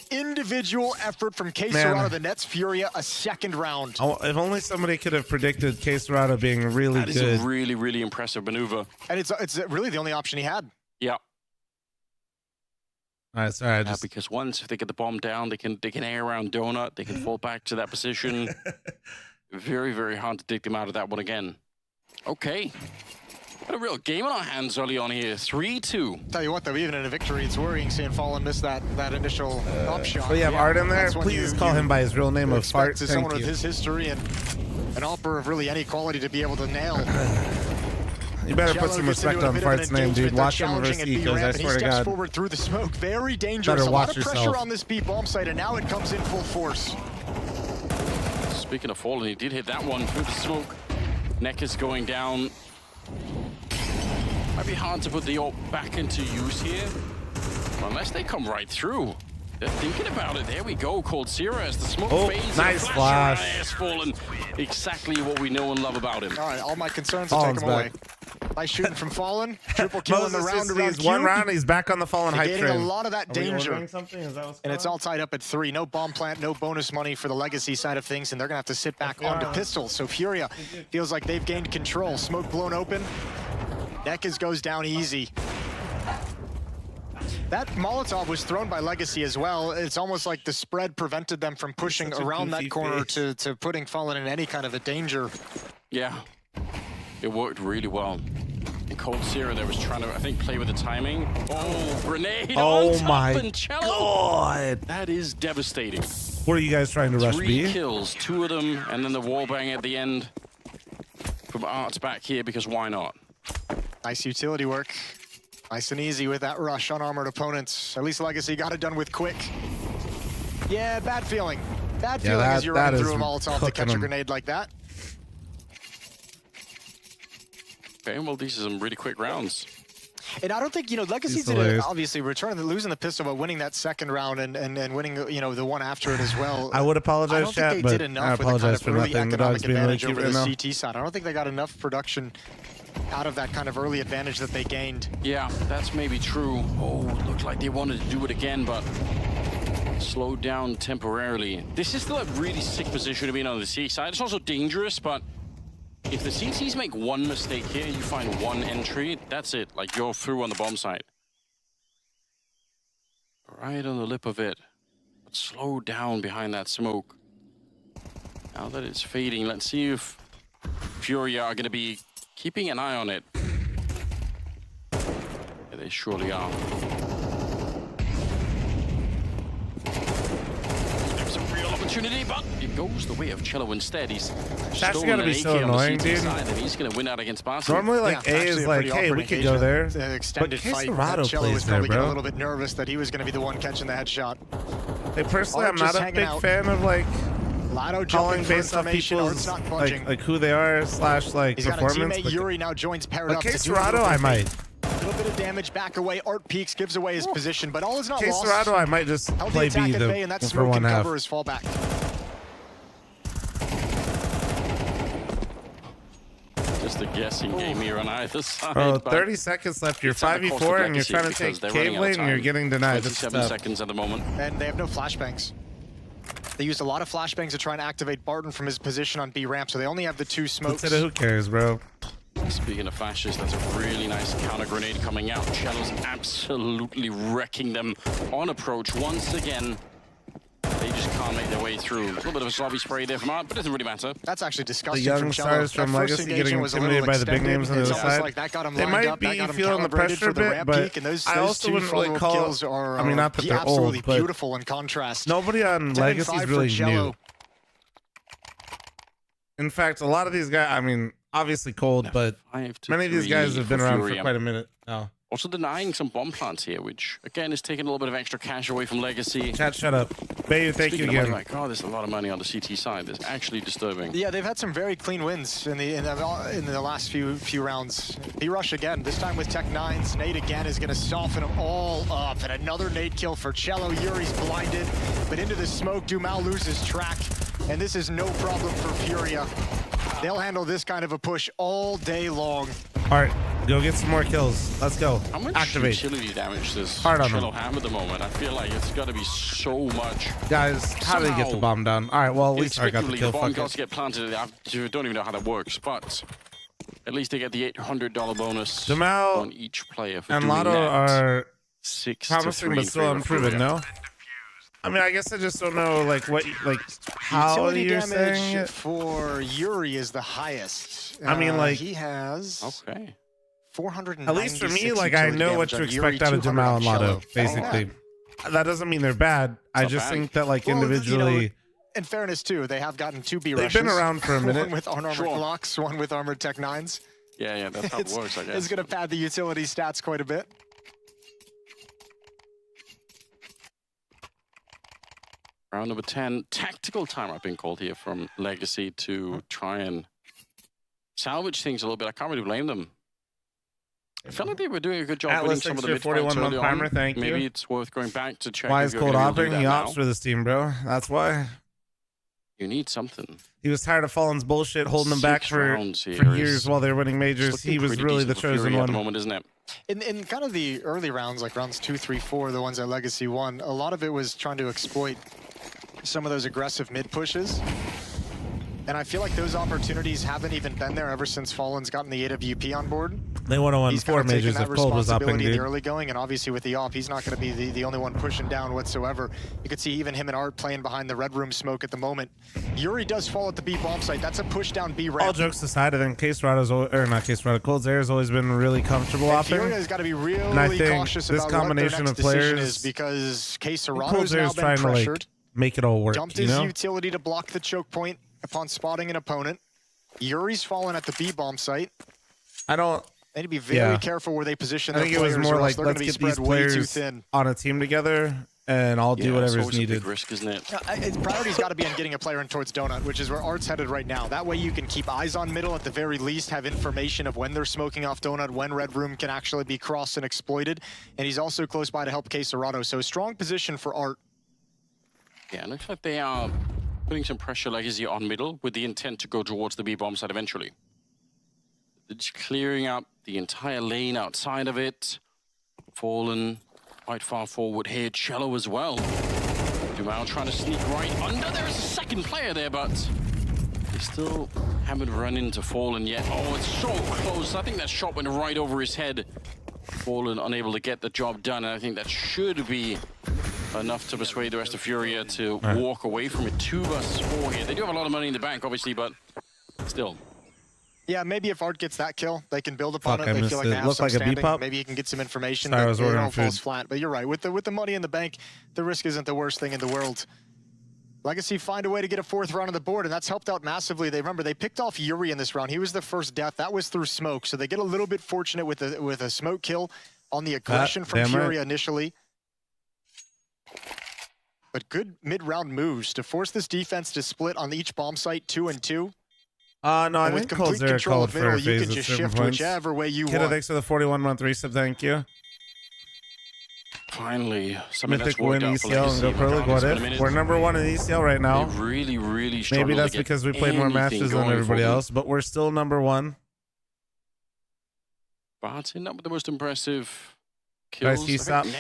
individual effort from Queserato. Man. The Nets Furia, a second round. Oh, if only somebody could have predicted Queserato being really That is good. a really, really impressive maneuver. And it's really the only option he had. Yeah. All right, sorry, I just Because once if they get the bomb down, they can air around Donut. They can fall back to that position. Very, very hard to dig them out of that one again. Okay. Got a real game on our hands early on here. 3-2. Tell you what, though, even in a victory, it's worrying seeing Fallen miss that initial up shot. Oh, you have Art in there? That's when Please you call him by his real name of Fart. expect Thank someone you. with his history and an offer of really any quality to be able to nail. You better put Cello some gets into respect a on bit of an Fart's name, dude. engagement. They're Watch him versus challenging at E, because I B-ramp, and swear to he steps God. forward through the smoke. Very dangerous. Better a lot watch of pressure yourself. on this B bomb site, and now it comes in full force. Speaking of Fallen, he did hit that one through the smoke. Neck is going down. Might be hard to put the ult back into use here. Unless they come right through. They're thinking about it. There we go. Cold Zero as the smoke fades. Nice and flash. Has Fallen. Exactly what we know and love about him. All right, all my concerns are taken away. Nice shooting from Fallen. Triple kill in the round around He's one Cube. round, he's back on the Fallen hype Getting train. a lot of that danger. Is that what's And it's all tied up at 3. No bomb plant, no bonus money for the legacy side of things, and they're gonna have to sit back onto pistols. So Furia feels like they've gained control. Smoke blown open. Nekaz goes down easy. That Molotov was thrown by Legacy as well. It's almost like the spread prevented them from pushing such a around that goofy corner face. to putting Fallen in any kind of a danger. Yeah. It worked really well. And Cold Zero there was trying to, I think, play with the timing. Oh, grenade Oh on top my and Cello. God. That is devastating. What are you guys trying to rush 3 B? kills, 2 of them, and then the wallbang at the end from Art's back here, because why not? Nice utility work. Nice and easy with that rush on armored opponents. At least Legacy got it done with quick. Yeah, bad feeling. Bad feeling as you're running through a Molotov to catch a grenade like that. Okay, well, these are some really quick rounds. And I don't think, Legacy did it, obviously losing the pistol, but winning that second round and winning, the one after it as well. I would apologize, chat, but I apologize for nothing. The dog's being really cute right now. CT side. I don't think they got enough production out of that kind of early advantage that they gained. Yeah, that's maybe true. Oh, looked like they wanted to do it again, but slowed down temporarily. This is still a really sick position to be in on the C side. It's also dangerous, but if the CTs make one mistake here, you find one entry, that's it. Like, you're through on the bomb site. Right on the lip of it. But slow down behind that smoke. Now that it's fading, let's see if Furia are going to be keeping an eye on it. Yeah, they surely are. There's a real opportunity, but it goes the way of Cello instead. He's That's gotta be so annoying, dude. And he's going to win out against Barca. Normally, like, A is like, hey, we could go there. The extended but fight, Cello was there, probably getting a bro. little bit nervous that he was going to be the one catching the headshot. Hey, personally, Art I'm not just a hanging big out. fan of, like, Lotto calling jumping for based off information, Art's people's, not budging. like who they are / like, He's got a performance. teammate, But Yuri now joins paired up. Case to do a little Dorado, bit I of might. A little bit of damage back away. Art peeks, gives away his position, but all is not Case lost. Dorado, I might just Held play the attack B at bay, and that for smoke one can half. cover his fallback. Just a guessing game here on either side. Bro, but 30 seconds left. You're it's at the cost 5v4 of and you're Legacy trying to because take they're cave running out of lane and you're time. getting denied. That's 27 tough. seconds at the moment. And they have no flashbangs. They used a lot of flashbangs to try and activate Barton from his position on B ramp, so they only have the two smokes. Consider who cares, bro. Speaking of flashes, that's a really nice counter grenade coming out. Cello's absolutely wrecking them on approach once again. They just can't make their way through. A little bit of a sloppy spray there from Art, but it doesn't really matter. That's actually The disgusting young from Cello. stars from That first Legacy engagement getting was a little intimidated by the big extended. names on the It's other almost side. like that got him They lined might up, that be got him feeling the calibrated pressure for a the bit, ramp but peak, and those I also two wouldn't really follow-up call kills are, I mean, not that they're absolutely old, but beautiful in contrast. nobody on 10 and Legacy is 5 really for Cello. new. In fact, a lot of these guys, I mean, obviously cold, but many of these guys have been around for quite a minute now. Also denying some bomb plants here, which again is taking a little bit of extra cash away from Legacy. Chat, shut up. Bayu, thank you Speaking of again. money, like, oh, there's a lot of money on the CT side. That's actually disturbing. Yeah, they've had some very clean wins in the last few rounds. B-Rush again, this time with Tech 9s. Nate again is going to soften them all up. And another Nate kill for Cello. Yuri's blinded, but into the smoke, Dumal loses track. And this is no problem for Furia. They'll handle this kind of a push all day long. All right, go get some more kills. Let's go. How much Activate. utility damage does Hard on Cello them. have at the moment? I feel like it's got to be so much. Guys, how did they get the bomb down? All right, well, at least I got the Inexplicably, kill. the bomb Fuck got to it. get planted. I don't even know how that works, but at least they get the $800 bonus Jamal on each player for and doing Lotto that. are 6 promising, to 3 but in still favor of unproven, Furia. no? I mean, I guess I just don't know, like, what, like, how Utility you're damage saying it. for Yuri is the highest. I mean, like, he has 496 at least for me, like, I know what to expect out of Jamal and Lotto, basically. That doesn't mean they're bad. I Not just bad. think that, like, Well, individually, in fairness, too, they have gotten 2 B they've rushes. been around for a minute. One with unarmored Glocks, one with armored Tech 9s. Yeah, that's how it works, I guess. It's going to pad the utility stats quite a bit. Round number 10, tactical timeout being called here from Legacy to try and salvage things a little bit. I can't really blame them. I felt like they were doing a good job winning Atlas some of the 6 year, mid-fights 41 month early primer, on. thank Maybe you. it's worth going back to check. Why if is you're Cold gonna be able to opting? do He that opts now. for this team, bro. That's why. You need something. He was tired of Fallen's bullshit, holding them back 6 for rounds here years is- while they were winning it's majors. looking He was pretty really the decent for chosen Fury at one. the moment, isn't it? In kind of the early rounds, like rounds 2, 3, 4, the ones that Legacy won, a lot of it was trying to exploit some of those aggressive mid pushes. And I feel like those opportunities haven't even been there ever since Fallen's gotten the AWP on board. They would have won He's 4 kind of majors taken if that Cold was upping, responsibility in the dude. early going, and obviously with the op, he's not going to be the only one pushing down whatsoever. You could see even him and Art playing behind the red room smoke at the moment. Yuri does fall at the B bomb site. That's a push down B ramp. All jokes aside, I think Case Rado's, or not Case Rado, Cold's Air has always been really comfortable And upping. Furia's got to be really And I think cautious this about combination what of their next decision players, is, because Case Cold's Rado's Air now is been trying to, like, pressured. make it all work, Dumped you his know? utility to block the choke point upon spotting an opponent. Yuri's fallen at the B bomb site. I don't. They need to be very careful where they position I their think it players, was more or else like, they're let's going to be get these spread way too players thin. on a team together and I'll do whatever is needed. Big risk, isn't it? Priority's got to be on getting him playing towards Donut, which is where Art's headed right now. That way you can keep eyes on middle at the very least, have information of when they're smoking off Donut, when Red Room can actually be crossed and exploited. And he's also close by to help Quesarado, so strong position for Art. Yeah, it looks like they are putting some pressure Legacy on middle with the intent to go towards the B-bomb side eventually. They're just clearing up the entire lane outside of it. Fallen quite far forward here. Cello as well. Dumao trying to sneak right under. There is a second player there, but they still haven't run into Fallen yet. Oh, it's so close. I think that shot went right over his head. Fallen unable to get the job done, and I think that should be enough to persuade the rest of Furia to walk away from it. 2 versus 4 here. They do have a lot of money in the bank, obviously, but still. Yeah, maybe if Art gets that kill, they can build upon it. They feel like they have Looked some like a standing. B-pop. Maybe he can get some information. Sorry, I was but it ordering all falls food. flat. But you're right. With the money in the bank, the risk isn't the worst thing in the world. Legacy find a way to get a 4th round on the board, and that's helped out massively. Remember, they picked off Yuri in this round. He was the first death. That was through smoke, so they get a little bit fortunate with a smoke kill on the aggression from Furia initially. But good mid-round moves to force this defense to split on each bomb site 2 and 2. No, I with think complete Coldzera control called of for middle, a you phase can at just certain shift points. whichever way you Kiddo, want. thanks for the 41-month resub, thank you. Finally, something Mythic that's worked win out for ECL and Legacy. go Pro League, what if? We're number 1 in ECL right now. They really, really struggle. Maybe that's to get because we played more anything matches than going everybody for them. else, but we're still number 1. Barton, not the most impressive Guys, kills.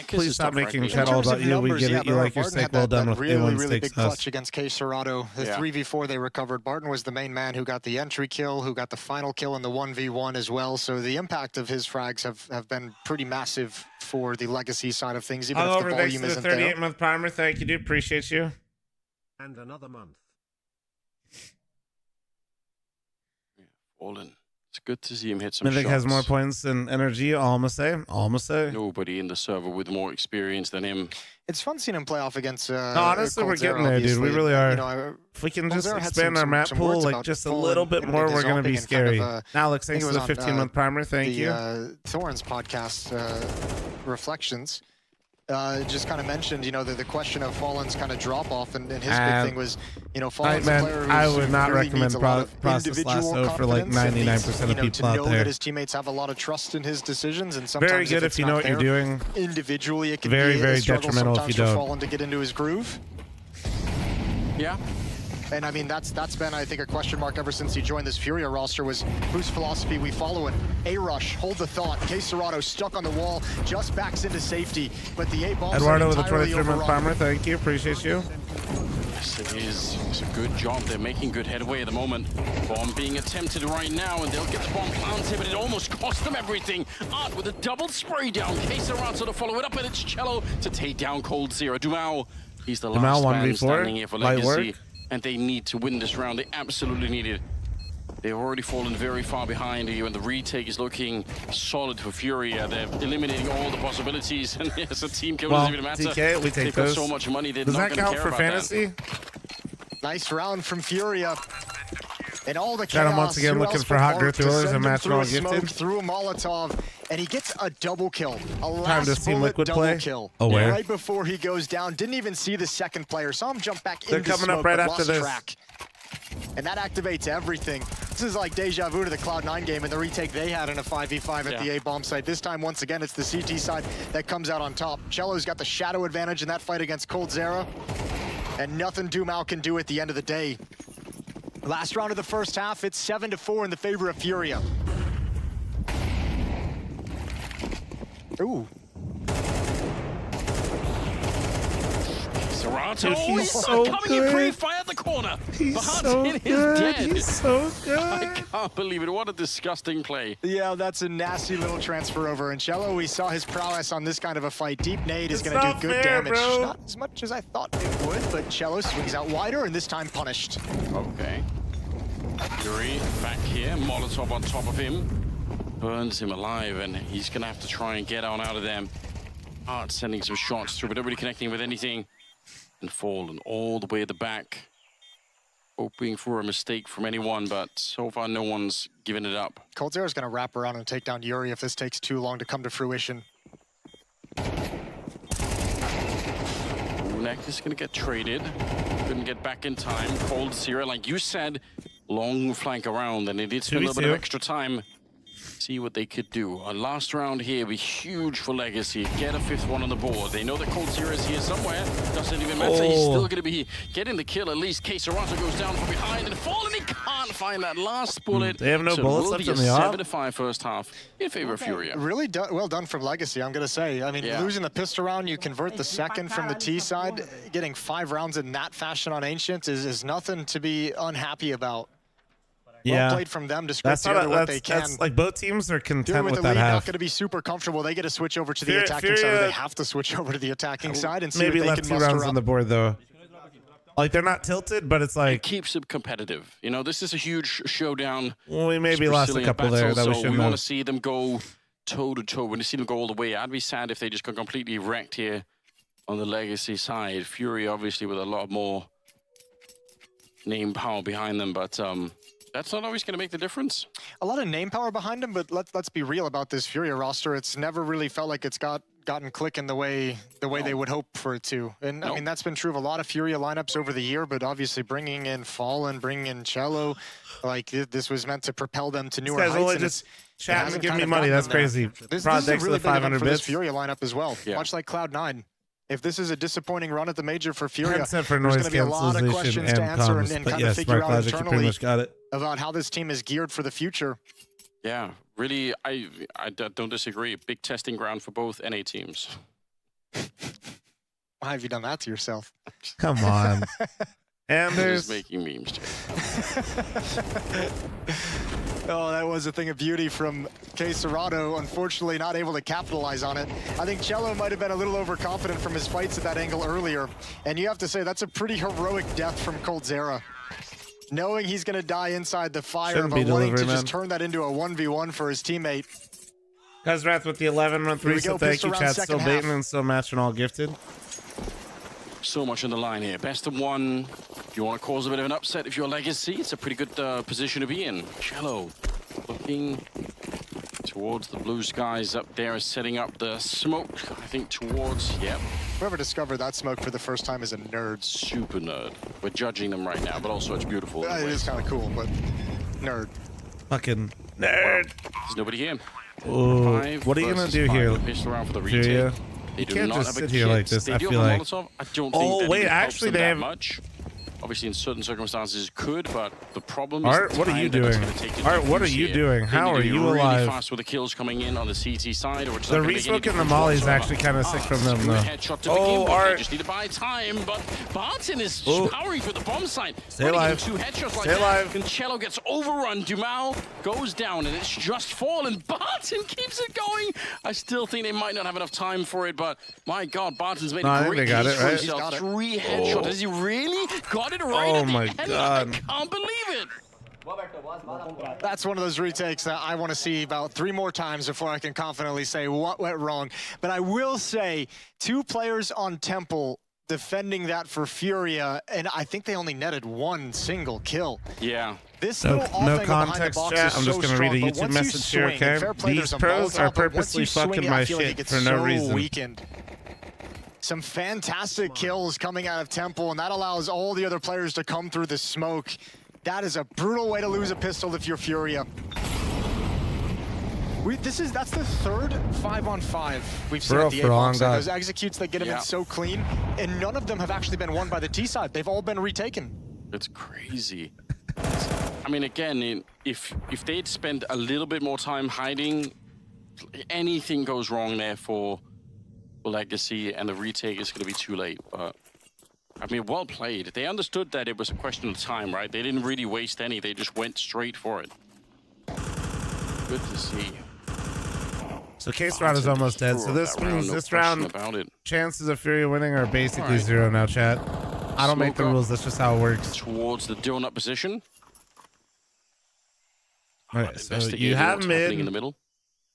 please stop making chat all about you. We get it. You like your steak well done with really, A1 really big steaks. clutch against Quesarado. The 3v4 they recovered. Barton was the main man who got the entry kill, who got the final kill in the 1v1 as well. So the impact of his frags have been pretty massive for the Legacy side of things, even if the volume isn't there. 38-month primer. Thank you, dude. Appreciate you. And another month. Fallen. It's good to see him hit some Mythic shots. has more points than energy. All I'm gonna say. Nobody in the server with more experience than him. It's fun seeing him play off against. No, honestly, we're getting there, dude. We really are. If we can just expand our map pool like just a little bit more, we're gonna be scary. Alex, thanks for the 15-month primer. Thank you. Thorn's podcast, Reflections. Just kind of mentioned, the question of Fallen's kind of drop off, and his big thing was, Fallen's a player who I would not really recommend needs a lot of Process individual Lasso for like confidence and 99% of needs, people to out know there. that his teammates have a lot of trust in his decisions, and sometimes Very good if you know what you're doing. Individually, it can Very, be very a struggle detrimental if sometimes you for don't. Fallen to get into his groove. Yeah. And I mean, that's been, I think, a question mark ever since he joined this Furia roster was whose philosophy we follow. And A-Rush, hold the thought. Quesarado stuck on the wall, just backs into safety. But the A-bomb Eduardo with a 23-month primer. Thank you. Appreciate you. Yes, it is. It's a good job. They're making good headway at the moment. Bomb being attempted right now, and they'll get the bomb planted, but it almost cost them everything. Art with a double spray down. Quesarado to follow it up, and it's Cello to take down Coldzera. Dumao, he's the last man standing here for Legacy. And they need to win this round. They absolutely need it. They've already fallen very far behind here, and the retake is looking solid for Furia. They're eliminating all the possibilities, and yes, a team kill doesn't even matter. TK, we take They've got those. so much money, they're Does not that going to count care for about fantasy? that. Nice round from Furia. And all the Shout out chaos. once again Who looking else for but hot Art girth to thrillers send and him match through all a smoke, gifted. through a Molotov, and he gets a double kill. A Time last to see bullet Liquid double play. kill. Aware. Right before he goes down. Didn't even see the second player. Saw him jump back They're into coming smoke, up right but after lost this. track. And that activates everything. This is like deja vu to the Cloud9 game and the retake they had in a 5v5 at the A-bomb site. This time, once again, it's the CT side that comes out on top. Cello's got the shadow advantage in that fight against Coldzera. And nothing Dumao can do at the end of the day. Last round of the first half, it's 7-4 in the favor of Furia. Ooh. Serato, He's so coming in good. pre-fire at the corner. He's so Barton is good. dead. He's so good. I can't believe it. What a disgusting play. Yeah, that's a nasty little transfer over. And Cello, we saw his prowess on this kind of a fight. Deep nade is going to do good damage. Bro. Not as much as I thought it would, but Cello swings out wider and this time punished. Okay. Yuri back here. Molotov on top of him. Burns him alive, and he's going to have to try and get on out of them. Art sending some shots through, but nobody connecting with anything. And Fallen all the way at the back. Hoping for a mistake from anyone, but so far no one's given it up. Coldzera's going to wrap around and take down Yuri if this takes too long to come to fruition. Attack is going to get traded. Couldn't get back in time. Cold Zero, like you said, long flank around, and they did spend a little bit of extra time. See what they could do. A last round here will be huge for Legacy. Get a 5th one on the board. They know that Cold Zero is here somewhere. Doesn't even matter. He's still going to be getting the kill. At least K-Serrato goes down from behind and falling. He can't find that last bullet. They have no bullets left in the off. 7-5 first half in favor of Furia. Really well done from Legacy, I'm going to say. I mean, losing the pistol round, you convert the second from the T side. Getting 5 rounds in that fashion on Ancient is nothing to be unhappy about. Well played from them to script together what they can. That's like both teams are content with the that lead, half. not going to be super comfortable. They get to switch over to the attacking side. Or they have to switch over to the attacking side and see maybe what they left can 2 muster rounds up. on the board though. Like they're not tilted, but it's like it keeps it competitive. You know, this is a huge showdown. Well, we maybe lost a couple there that we shouldn't we want to have. see them go toe to toe. We want to see them go all the way. I'd be sad if they just got completely wrecked here on the Legacy side. Fury obviously with a lot more name power behind them, but that's not always going to make the difference. A lot of name power behind him, but let's be real about this Furia roster. It's never really felt like it's gotten clicking the way they would hope for it to. And I mean, that's been true of a lot of Furia lineups over the year, but obviously bringing in Fallen, bringing in Cello, like this was meant to propel them to newer heights. Only just chat and give me money. That's crazy. This is a really big event for this bits. Furia lineup as well, much like Cloud9. If this is a disappointing run at the major for Furia, there's for going noise to be a lot of questions to answer and kind of figure out internally about how this team is geared for the future. Yeah, really, I don't disagree. Big testing ground for both NA teams. Why have you done that to yourself? Come on. And there's making memes, Jay. Oh, that was a thing of beauty from K-Serrato. Unfortunately, not able to capitalize on it. I think Cello might have been a little overconfident from his fights at that angle earlier. And you have to say, that's a pretty heroic death from Coldzera. Knowing he's going to die inside the fire, but wanting to just turn that into a 1v1 for his teammate. Kazrath with the 11-run 3, so thank you, chat. Still baiting and still matching all gifted. So much on the line here. Best of 1. If you want to cause a bit of an upset, if you're Legacy, it's a pretty good position to be in. Cello looking towards the blue skies up there, is setting up the smoke, I think, towards, Whoever discovered that smoke for the first time is a nerd. Super nerd. We're judging them right now, but also it's beautiful. It is kind of cool, but nerd. Fucking nerd. There's nobody here. Oh, what are you going to do here? Pistol around for the Furia? retake. You can't just sit here like this, I feel like. I don't think wait, actually they have... much. Obviously, in certain circumstances, could, but the problem is Art, what are you doing? Art, what are you doing? How are you really alive? Fast with the kills coming in on the CT side, or the resmoke and the molly is actually kind of sick from them, though. Oh, Art. Just need to buy time, but Barton is powering for the bomb site. Stay alive. 2 headshots like Stay alive. And Cello gets overrun. Dumal goes down, and it's just fallen. Barton keeps it going. I still think they might not have enough time for it, but my God, Barton's made a great got it, right? He's got 3 headshots. Has he really got it right? Oh my God. I can't believe it. That's one of those retakes that I want to see about 3 more times before I can confidently say what went wrong. But I will say 2 players on Temple defending that for Furia, and I think they only netted 1 single kill. Yeah. This no thing context, chat. I'm just going to read a YouTube message here, okay? These pros are purposely fucking my shit for no reason. Weakened. Some fantastic kills coming out of Temple, and that allows all the other players to come through the smoke. That is a brutal way to lose a pistol if you're Furia. That's the 3rd 5-on-5 we've seen at the A-box. Those executes that get him in so clean, and none of them have actually been won by the T side. They've all been retaken. It's crazy. I mean, again, if they'd spent a little bit more time hiding, anything goes wrong there for Legacy, and the retake is going to be too late. But I mean, well played. They understood that it was a question of time, right? They didn't really waste any. They just went straight for it. Good to see. So K-Serrato's almost dead. So this means this round, chances of Furia winning are basically 0 now, chat. I don't make the rules. That's just how it works. Towards the donut position. All right, so you have mid in the middle.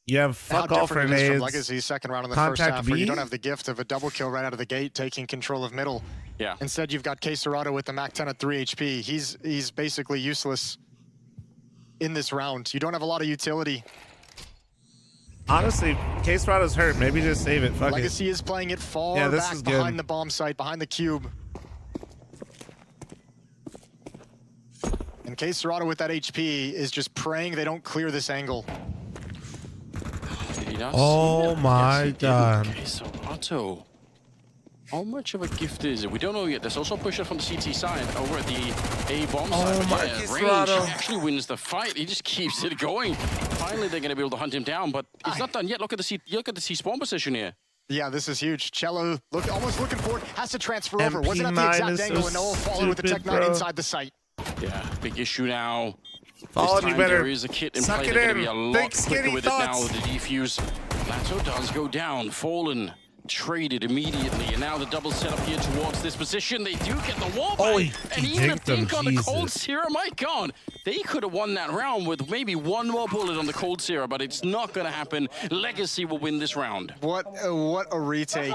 You have fuck all for nades. From Legacy's second round in the first half, where you don't have the gift of a double kill right out of the gate, taking control of middle. Yeah. Instead, you've got K-Serrato with the Mac 10 at 3 HP. He's basically useless in this round. You don't have a lot of utility. Honestly, Case Rado's hurt. Maybe just save it. Fuck Legacy is playing it far this back is behind good. the bomb site, behind the cube. And Case Rado with that HP is just praying they don't clear this angle. Did he not Oh see that? my Yes, he God. did. Okay, so Otto. How much of a gift is it? We don't know yet. There's also a pusher from the CT side over at the A bomb side. Oh my Range Rado. actually wins the fight. He just keeps it going. Finally, they're going to be able to hunt him down, but it's not done yet. Look at the C spawn position here. Yeah, this is huge. Cello almost looking for it, has to transfer over. MP9 Wasn't at the exact is angle, so and Noah followed with the stupid, Tech 9 bro. inside the site. Yeah, big issue now. Fallen, This you time better there is a kit in suck play. it They're going in. to be a Big lot skinny quicker with it now. thoughts. The defuse. Plateau does go down. Fallen traded immediately, and now the double setup here towards this position. They do get the wall back, and even a dink on the Cold Sierra. My God, they could have won that round with maybe one more bullet on the Cold Sierra, but it's not going to happen. Legacy will win this round. What a retake.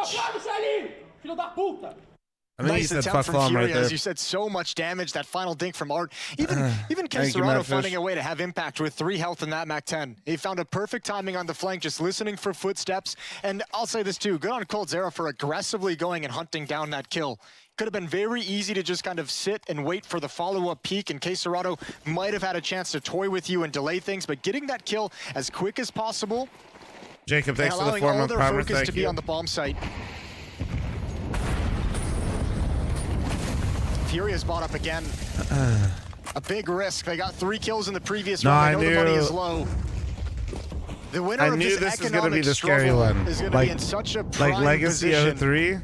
I think Nice he said attempt fuck from Flom right Fury, there. as you said, so much damage. That final dink from Art. Even Thank you, Caserado Madfish. finding a way to have impact with 3 health in that Mac-10. He found a perfect timing on the flank, just listening for footsteps. And I'll say this too, good on Cold Zera for aggressively going and hunting down that kill. Could have been very easy to just kind of sit and wait for the follow-up peak, and Caserado might have had a chance to toy with you and delay things, but getting that kill as quick as possible, Jacob, thanks and for the allowing all 4-month their primer. focus Thank to be you. on the bomb site. Fury is bought up again. A big risk. They got 3 kills in the previous round. They know the money is low. The winner I of knew this this was going to be economic the scary struggle one. is going to be in such a prime like Legacy position. 03.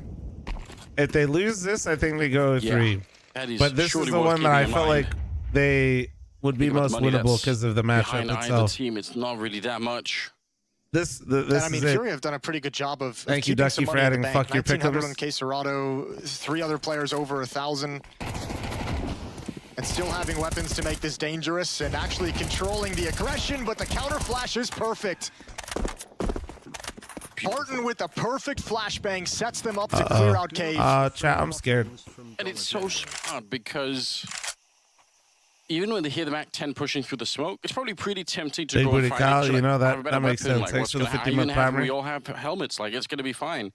If they lose this, I think they go 03. That is But this is surely the worth one that I keeping in felt mind. like they would be Think about most the money winnable that's because of the matchup behind either itself. team. It's not really that much. This And I mean, is Fury it. have done a pretty good job of Thank you, keeping Ducky, some for money in adding the bank. fuck your 1900 pick'ems. on Caserado, 3 other players over 1,000. And still having weapons to make this dangerous and actually controlling the aggression, but the counter flash is perfect. Barton with a perfect flashbang sets them up to clear out cave. Chat, I'm scared. And it's so smart because even when they hear the Mac-10 pushing through the smoke, it's probably pretty tempting to Big go booty and find Kyle, extra, you know like, have a that better makes weapon, sense. like, Thanks what's for the gonna 50-month primer. We all have helmets, like it's gonna be fine.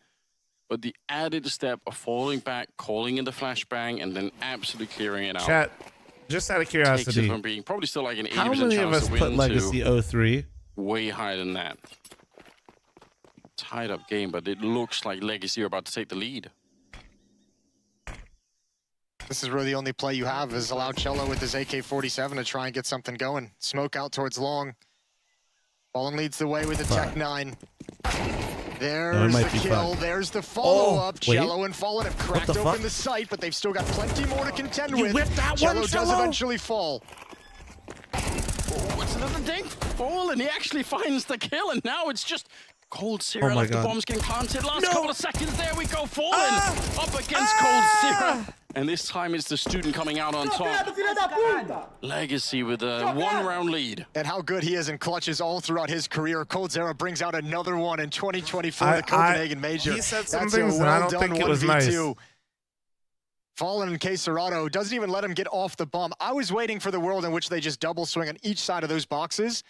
But the added step of falling back, calling in the flashbang, and then absolutely clearing it out. Chat, just out of Takes curiosity, it from being probably still like an 80% how many of chance us to put win Legacy to 03? way higher than that. Tied up game, but it looks like Legacy are about to take the lead. This is really the only play you have is allow Cello with his AK-47 to try and get something going. Smoke out towards long. Fallen leads the way with the Tech 9. There's the kill, there's the follow-up. Cello and Fallen have cracked open the site, but they've still got plenty more to contend with. Cello does eventually fall. What's another dink? Fallen, he actually finds the kill, and now it's just Cold Sierra. my Like the God. bomb's getting planted. Last couple of seconds, there we go. Fallen up against Cold Sierra. And this time it's the student coming out on top. Legacy with a 1-round lead. And how good he is in clutches all throughout his career. Cold Zera brings out another one in 2024, the Copenhagen Major. He said some That's things, a and I don't well-done think it was 1v2. nice. Fallen and Caserado doesn't even let him get off the bomb. I was waiting for the world in which they just double swing on each side of those boxes,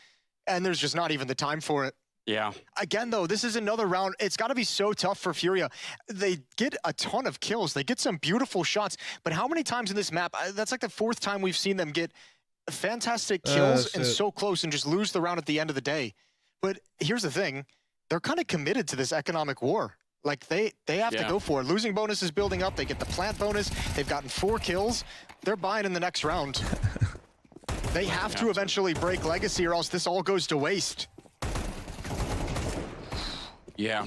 and there's just not even the time for it. Yeah. Again, though, this is another round. It's got to be so tough for Furia. They get a ton of kills. They get some beautiful shots. But how many times in this map? That's like the 4th time we've seen them get fantastic kills and so close and just lose the round at the end of the day. But here's the thing. They're kind of committed to this economic war. Like, they have to go for it. Losing bonus is building up. They get the plant bonus. They've gotten 4 kills. They're buying in the next round. They have to eventually break Legacy or else this all goes to waste. Yeah.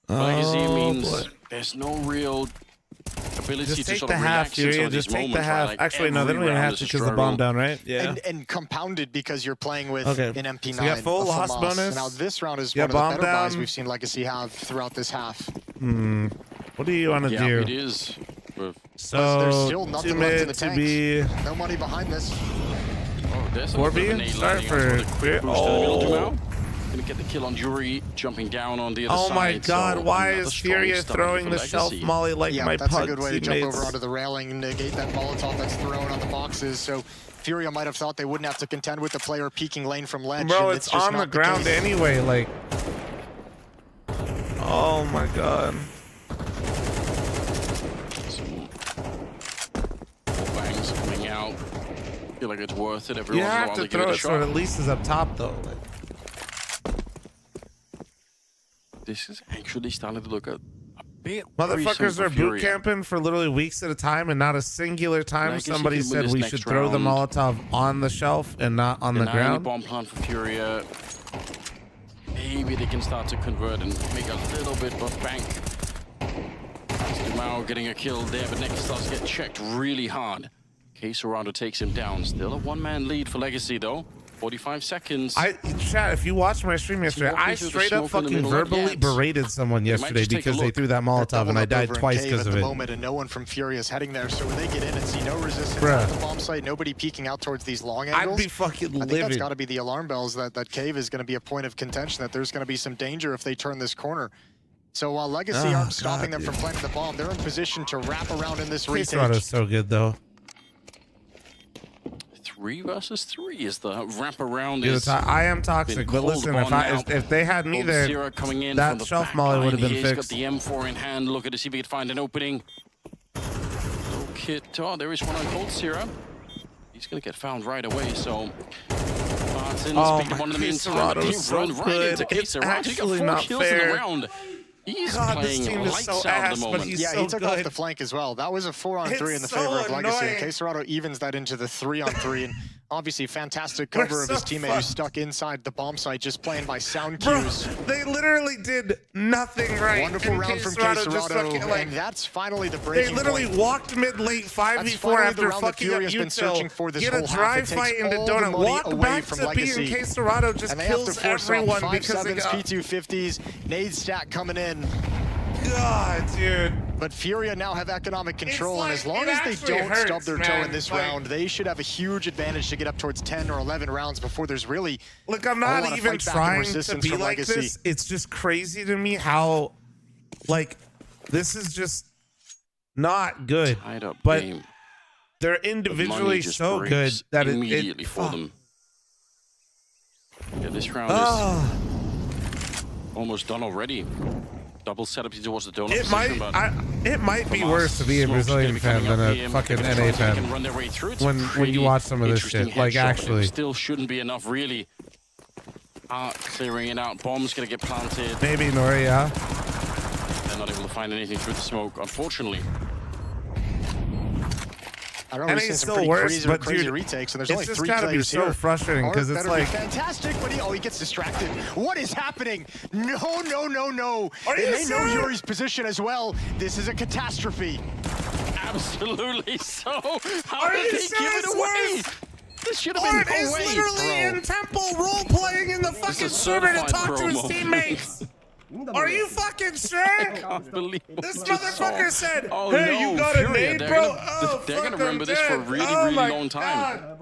Legacy means there's no real ability Just to take sort the of half, relax in some Fury. of these Just take moments, the half. right? Like, Actually, no, they don't every even round have is to a because the bomb struggle. down, right? Yeah. And compounded because you're playing with an MP9. So you got full a loss FAMAS. bonus. Now this round is You one got of bomb the better buys down. we've seen Legacy have throughout this half. What do you want to Yeah, do? it is. So There's still nothing left in the 2-mid to tanks. be No money behind this. Oh, there's a 4B. Start for Gonna get the kill on Jury, jumping down on the other Oh side. my God! So why another is strong Furia start throwing for the Legacy. shelf molly like Yeah, my that's pug a good way to teammates? jump over onto the railing and negate that Molotov that's thrown on the boxes. So Furia might have thought they wouldn't have to contend with the player peeking lane from ledge. Bro, and it's just on the not ground case. anyway, like. Oh my god. Bangs coming out. Feel like it's worth it every You once in a have while to to give it throw a it so shot. it at least is up top though. Like. This is actually starting to look a bit Motherfuckers worrisome are for boot Furia. camping for literally weeks at a time, and not a singular time Legacy somebody can win said this we next should throw the round. Molotov on the shelf and not on the Denying ground. bomb plan for Furia. Maybe they can start to convert and make a little bit of bank. Dumao getting a kill there, but Next does get checked really hard. Caserado takes him down. Still a one-man lead for Legacy, though. 45 seconds. Chat, if you watched my stream yesterday, I straight up fucking verbally berated someone yesterday because they threw that Molotov and I died twice because of at the it. moment, and no one from Furia is heading there. So when they get in and see no resistance Bruh. at the bomb site, nobody peeking out towards these long angles, I'd be fucking I think that's livid. got to be the alarm bells that cave is going to be a point of contention, that there's going to be some danger if they turn this corner. So while Legacy Oh, aren't stopping God, them from planting the bomb, they're in position to wrap around in this retake. Caserado's so good though. 3 versus 3 is the wraparound. Dude, I am toxic, but listen, if they had me there, that shelf molly would have been He's fixed. got the M4 in hand. Look at to see if he can find an opening. No kit. Oh, there is one on Cold Sierra. He's going to get found right away, so... Martin, speak to one of them inside. He run right into Caserado. He got 4 kills in the round. He's playing lights out at the moment. Yeah, he took off the flank as well. That was a 4-on-3 in the favor of Legacy. And Caserado evens that into the 3-on-3. And obviously, fantastic cover of his teammate who's stuck inside the bomb site, just playing by sound cues. Bro, they literally did nothing right. Wonderful round from Caserado, and that's finally the breaking point. They literally walked mid late 5v4 after fucking up util. Get a dry fight into Donut. Walk back to B, and Caserado just kills everyone because they got... P250s, nade stack coming in. God, dude. But Furia now have economic control, and as long as they don't stub their toe in this round, they should have a huge advantage to get up towards 10 or 11 rounds before there's really Look, I'm not even trying to be like this. It's just crazy to me how, like, this is just not good. But they're individually so good that immediately for them. Yeah, this round is almost done already. Double setup towards the donut it might be worse to be a Brazilian fan than a fucking NA fan when you watch some of this shit. Like, actually. Still shouldn't be enough, really. Clearing it out. Bomb's going to get planted. Maybe Nori, yeah. They're not able to find anything through the smoke, unfortunately. I don't know, we've seen some pretty crazy retakes, and there's only 3 players here. It's so frustrating because it's like fantastic, but he gets distracted. What is happening? No. Are you they know Yuri's position as well. This is a catastrophe. Absolutely so. How Are did you they sure give it's it away? worse? This should have been Art is away, literally in Temple role-playing in the fucking server to talk to his teammates. Are you fucking sure? This motherfucker said, hey, you got a nade, bro? They're gonna remember this for a really long time.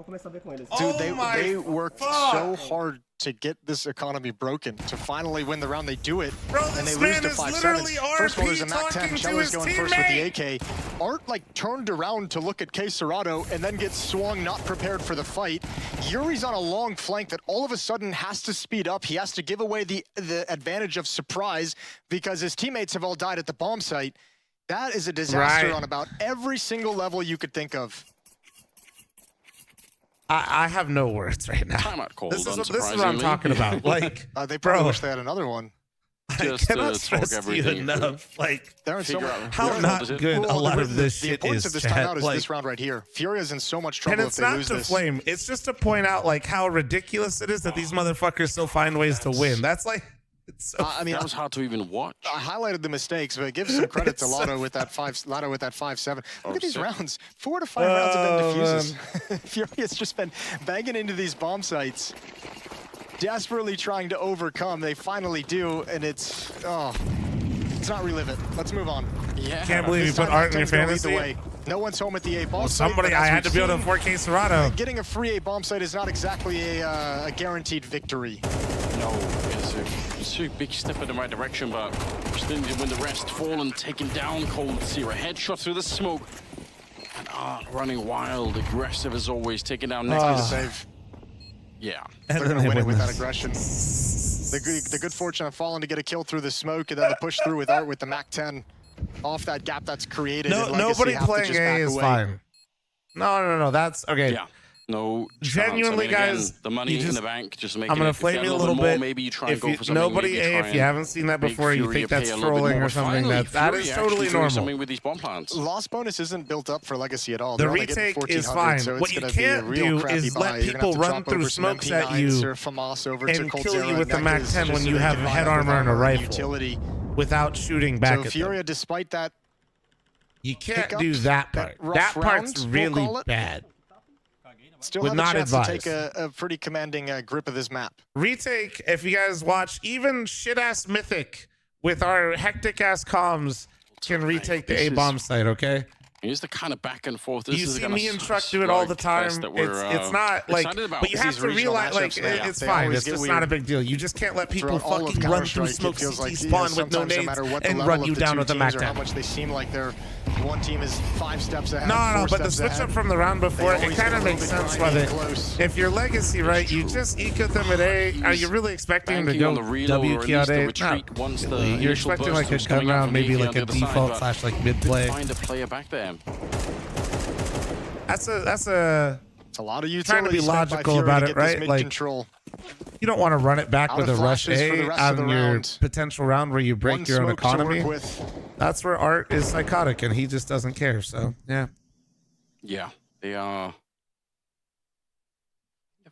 Dude, they worked so hard to get this economy broken, to finally win the round. They do it, and they lose to 5-7. First of all, there's a MAC-10. Chella's going first with the AK. Art, like, turned around to look at Caserado and then gets swung, not prepared for the fight. Yuri's on a long flank that all of a sudden has to speed up. He has to give away the advantage of surprise because his teammates have all died at the bomb site. That is a disaster on about every single level you could think of. I have no words right now. Timeout called, this is what I'm talking about. Like, they probably wish they had another one. I cannot stress you enough. Like, how not good a lot of this shit is. The importance of this timeout is this round right here. Furia's in so much trouble if they lose this. And it's not to flame. It's just to point out, like, how ridiculous it is that these motherfuckers still find ways to win. That's like... I mean, that was hard to even watch. I highlighted the mistakes, but give some credit to Lotto with that 5-7. Look at these rounds. 4 to 5 rounds have been defuses. Furia's just been banging into these bomb sites, desperately trying to overcome. They finally do, and it's not relive it. Let's move on. Yeah. Can't believe you put Art in your fantasy. No one's home at the A bomb well, site. Somebody, I had to be able to 4K Serrano. Getting a free A bomb site is not exactly a guaranteed victory. No, it's a big step in the right direction, but still need to win the rest. Fallen taken down, Cold Sierra. Headshot through the smoke. And running wild, aggressive as always, taking down next to the save. Yeah. They're going to win it with that aggression. The good fortune of falling to get a kill through the smoke, and then the push through with Art with the MAC-10 off that gap that's created. No, nobody playing A is fine. No. That's okay. Yeah. No, genuinely, guys. Again, the money in the bank just make. I'm gonna flame you a little bit. Maybe you try and go for something. Nobody A, if you haven't seen that before, you think that's trolling or something. That is totally normal. Something with these bomb plants. Loss bonus isn't built up for Legacy at all. The retake is fine. So what you can't do is let people run through smokes at you and kill you with the MAC-10 when you have head armor and a rifle without shooting back at them. So Furia, despite that, you can't do that part. That part's really bad. Still would have not a chance advise. to take a pretty commanding grip of this map. Retake, if you guys watch, even shit-ass Mythic with our hectic-ass comms can retake the A-bomb site, okay? Here's the kind of back and forth. You see me and Truck do it all the time. It's not like, but you have to realize, like, it's fine. It's just not a big deal. You just can't let people fucking run through smoke CT spawn with no nades and run you down with a MAC-10. How much they seem like they're one team is 5 steps ahead. No, but the switch up from the round before, it kind of makes sense with it. If you're Legacy, right, you just eco them at A. Are you really expecting them to go W key out A? No. You're expecting like a gun round, maybe like a default / like mid play. Find a player back there. That's a it's a lot of utility. Trying to be logical about it, right? Like control. You don't want to run it back with a rush A on your potential round where you break your own economy. That's where Art is psychotic and he just doesn't care. So yeah. Yeah, they are.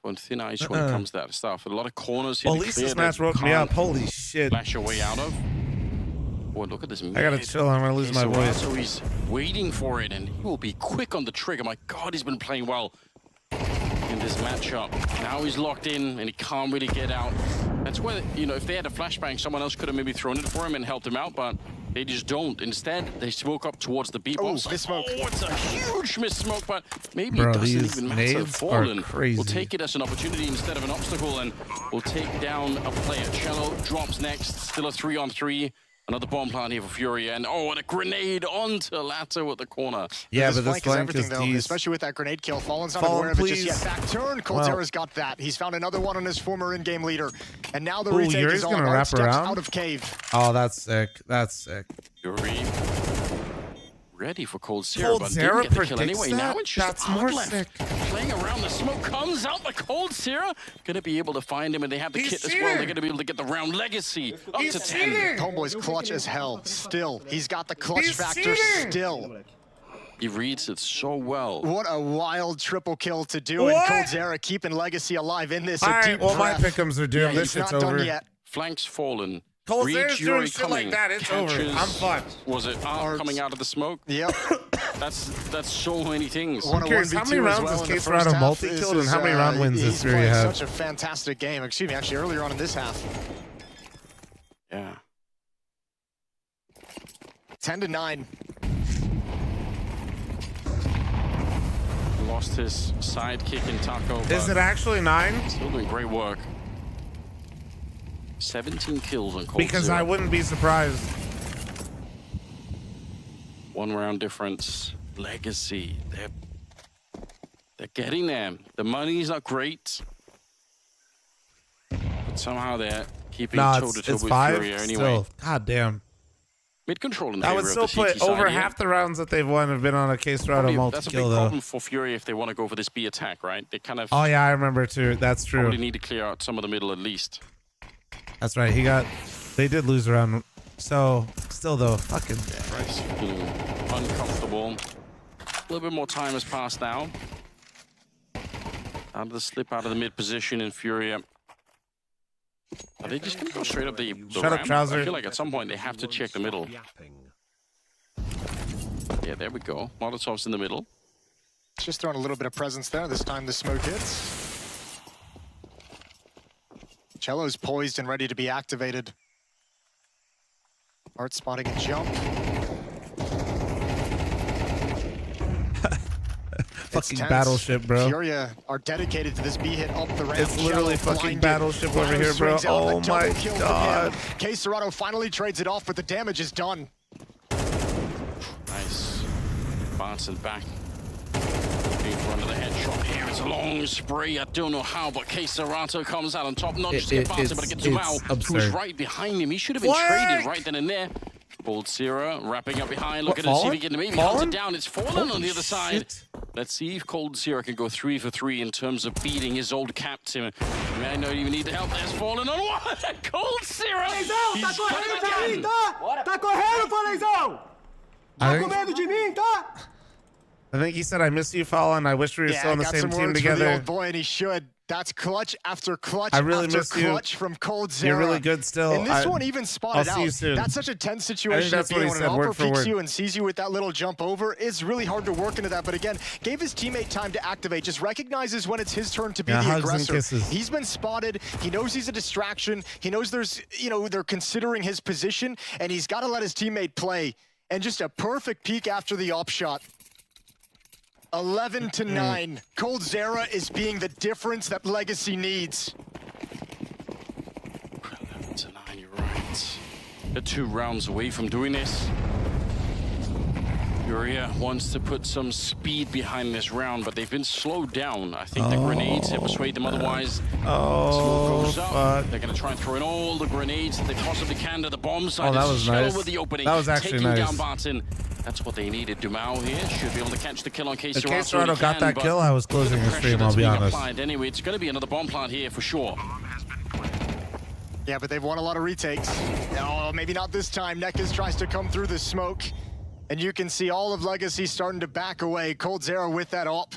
On thin ice when it comes to that stuff. A lot of corners here. Well, at least this match woke me up. Holy shit. Flash your way out of. Boy, look at this. I gotta chill. I'm gonna lose my voice. So he's waiting for it, and he will be quick on the trigger. My God, he's been playing well in this matchup. Now he's locked in, and he can't really get out. That's where, you know, if they had a flashbang, someone else could have maybe thrown it for him and helped him out, but they just don't. Instead, they smoke up towards the B-box. Oh, miss smoke. Oh, it's a huge miss smoke, but maybe Bro, it doesn't these even matter. nades Fallen are crazy. will take it as an opportunity instead of an obstacle, and will take down a player. Cello drops next, still a 3-on-3. Another bomb plant here for Fury, and and a grenade onto Lato at the corner. Yeah, but this flank everything, though, especially with that grenade kill. Fallen's not aware of it just yet. Back turn, Coldzera's got that. He's found another one on his former in-game leader, and now the retake is on. Gonna wrap around out of cave. Oh, that's sick. That's sick. Fury ready for Coldzera, but didn't get the kill anyway. Now it's just more sick. Playing around, the smoke comes out. The Coldzera gonna be able to find him, and they have the kit as well. They're gonna be able to get the round legacy up to 10. Homeboy's clutch as hell. Still, he's got the clutch factor. Still. He reads it so well. What a wild triple kill to do, and Coldzera keeping Legacy alive in this. All right, well, my pick'ems are doomed. This shit's over. Done yet. Flanks fallen. Coldzera's doing shit like that. It's over. I'm fucked. Was it coming out of the smoke? Yep. That's so many things. I'm curious, how many rounds has Case Serrano multi-killed and how many round wins does Fury have? Such a fantastic game. Excuse me, actually earlier on in this half. Yeah. 10-9. Lost his sidekick in Taco. Is it actually 9? Still doing great work. 17 kills on Coldzera. Because I wouldn't be surprised. 1 round difference. Legacy. They're getting there. The money's not great, but somehow they're keeping toe-to-toe with 5 Fury anyway. Still. God damn. Mid-control in I would still put over half the rounds that they've won have been on a Case Serrano multi-kill, that's a big problem for Fury if they want to go for this B attack, right? They kind of... Oh, yeah, I remember, too. That's true. Probably need to clear out some of the middle at least. That's right. They did lose a round. So, still, though, fucking... Yeah, Bryce feeling uncomfortable. A little bit more time has passed now. Out of the slip out of the mid position in Fury. Are they just going to go straight up the Shut up, ramp? Trouser. I feel like at some point they have to check the middle. Yeah, there we go. Molotov's in the middle. Just throwing a little bit of presence there. This time the smoke hits. Cello's poised and ready to be activated. Art spotting a jump. Fucking battleship, bro. Furia are dedicated to this B hit up the ramp. It's literally fucking battleship over here, bro. Oh my god. Case Serrano finally trades it off, but the damage is done. Nice. Bouncing back. Under the headshot here. It's a long spray. I don't know how, but Ecstatic comes out on top. Not just get Barton, but it gets Dumao, who's right behind him. He should have been traded right then and there. Cold Zero wrapping up behind. Look at it, see if he can maybe hold it down. It's fallen on the other side. Let's see if Cold Zero can go 3 for 3 in terms of beating his old captain. I don't even need the help. There's fallen on one. Cold Zero. Tá correndo pra mim, tá? Tá correndo, Falezão! Tá com medo de mim, tá? I think he said, I miss you, Fallen. I wish we were still on the same team together. The old boy, and he should. That's clutch after clutch I really after miss clutch you. from Cold Zero. You're really good still. And this one even spotted I'll see you soon. That's such a tense situation. That's what he when said, an word upper for peeks word. you and sees you with that little jump over, it's really hard to work into that. But again, gave his teammate time to activate. Just recognizes when it's his turn to be the hugs and aggressor. kisses. He's been spotted. He knows he's a distraction. He knows there's, they're considering his position, and he's got to let his teammate play. And just a perfect peek after the op shot. 11 to 9. Cold Zera is being the difference that Legacy needs. 11 to 9, you're right. They're 2 rounds away from doing this. Furia wants to put some speed behind this round, but they've been slowed down. I think the grenades have persuaded them otherwise. Smoke goes up. They're going to try and throw in all the grenades that they possibly can to the bomb side. That was Shell nice. with the opening, That was actually taking nice. down Barton. That's what they needed. Dumao here should be able to catch the kill on If Ecstatic. Kserato got that kill, I was closing the stream, I'll be honest. Anyway, it's going to be another bomb plant here for sure. Yeah, but they've won a lot of retakes. Oh, maybe not this time. Nekis tries to come through the smoke. And you can see all of Legacy starting to back away. Cold Zero with that op.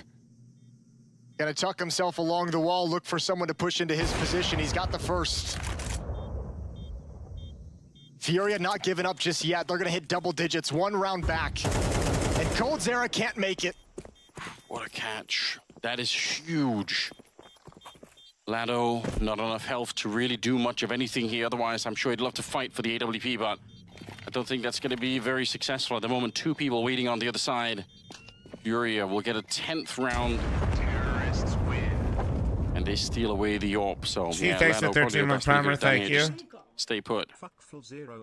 Gonna tuck himself along the wall, look for someone to push into his position. He's got the first. Furia not giving up just yet. They're gonna hit double digits, 1 round back. And Cold Zero can't make it. What a catch. That is huge. Lado, not enough health to really do much of anything here. Otherwise, I'm sure he'd love to fight for the AWP, but I don't think that's going to be very successful at the moment. 2 people waiting on the other side. Furia will get a 10th round. Terrorists win. And they steal away the AWP. So, Chief, yeah, thanks for Lado 13 month probably primer. could have done Thank here. you. Just stay put. Fuckful 0M.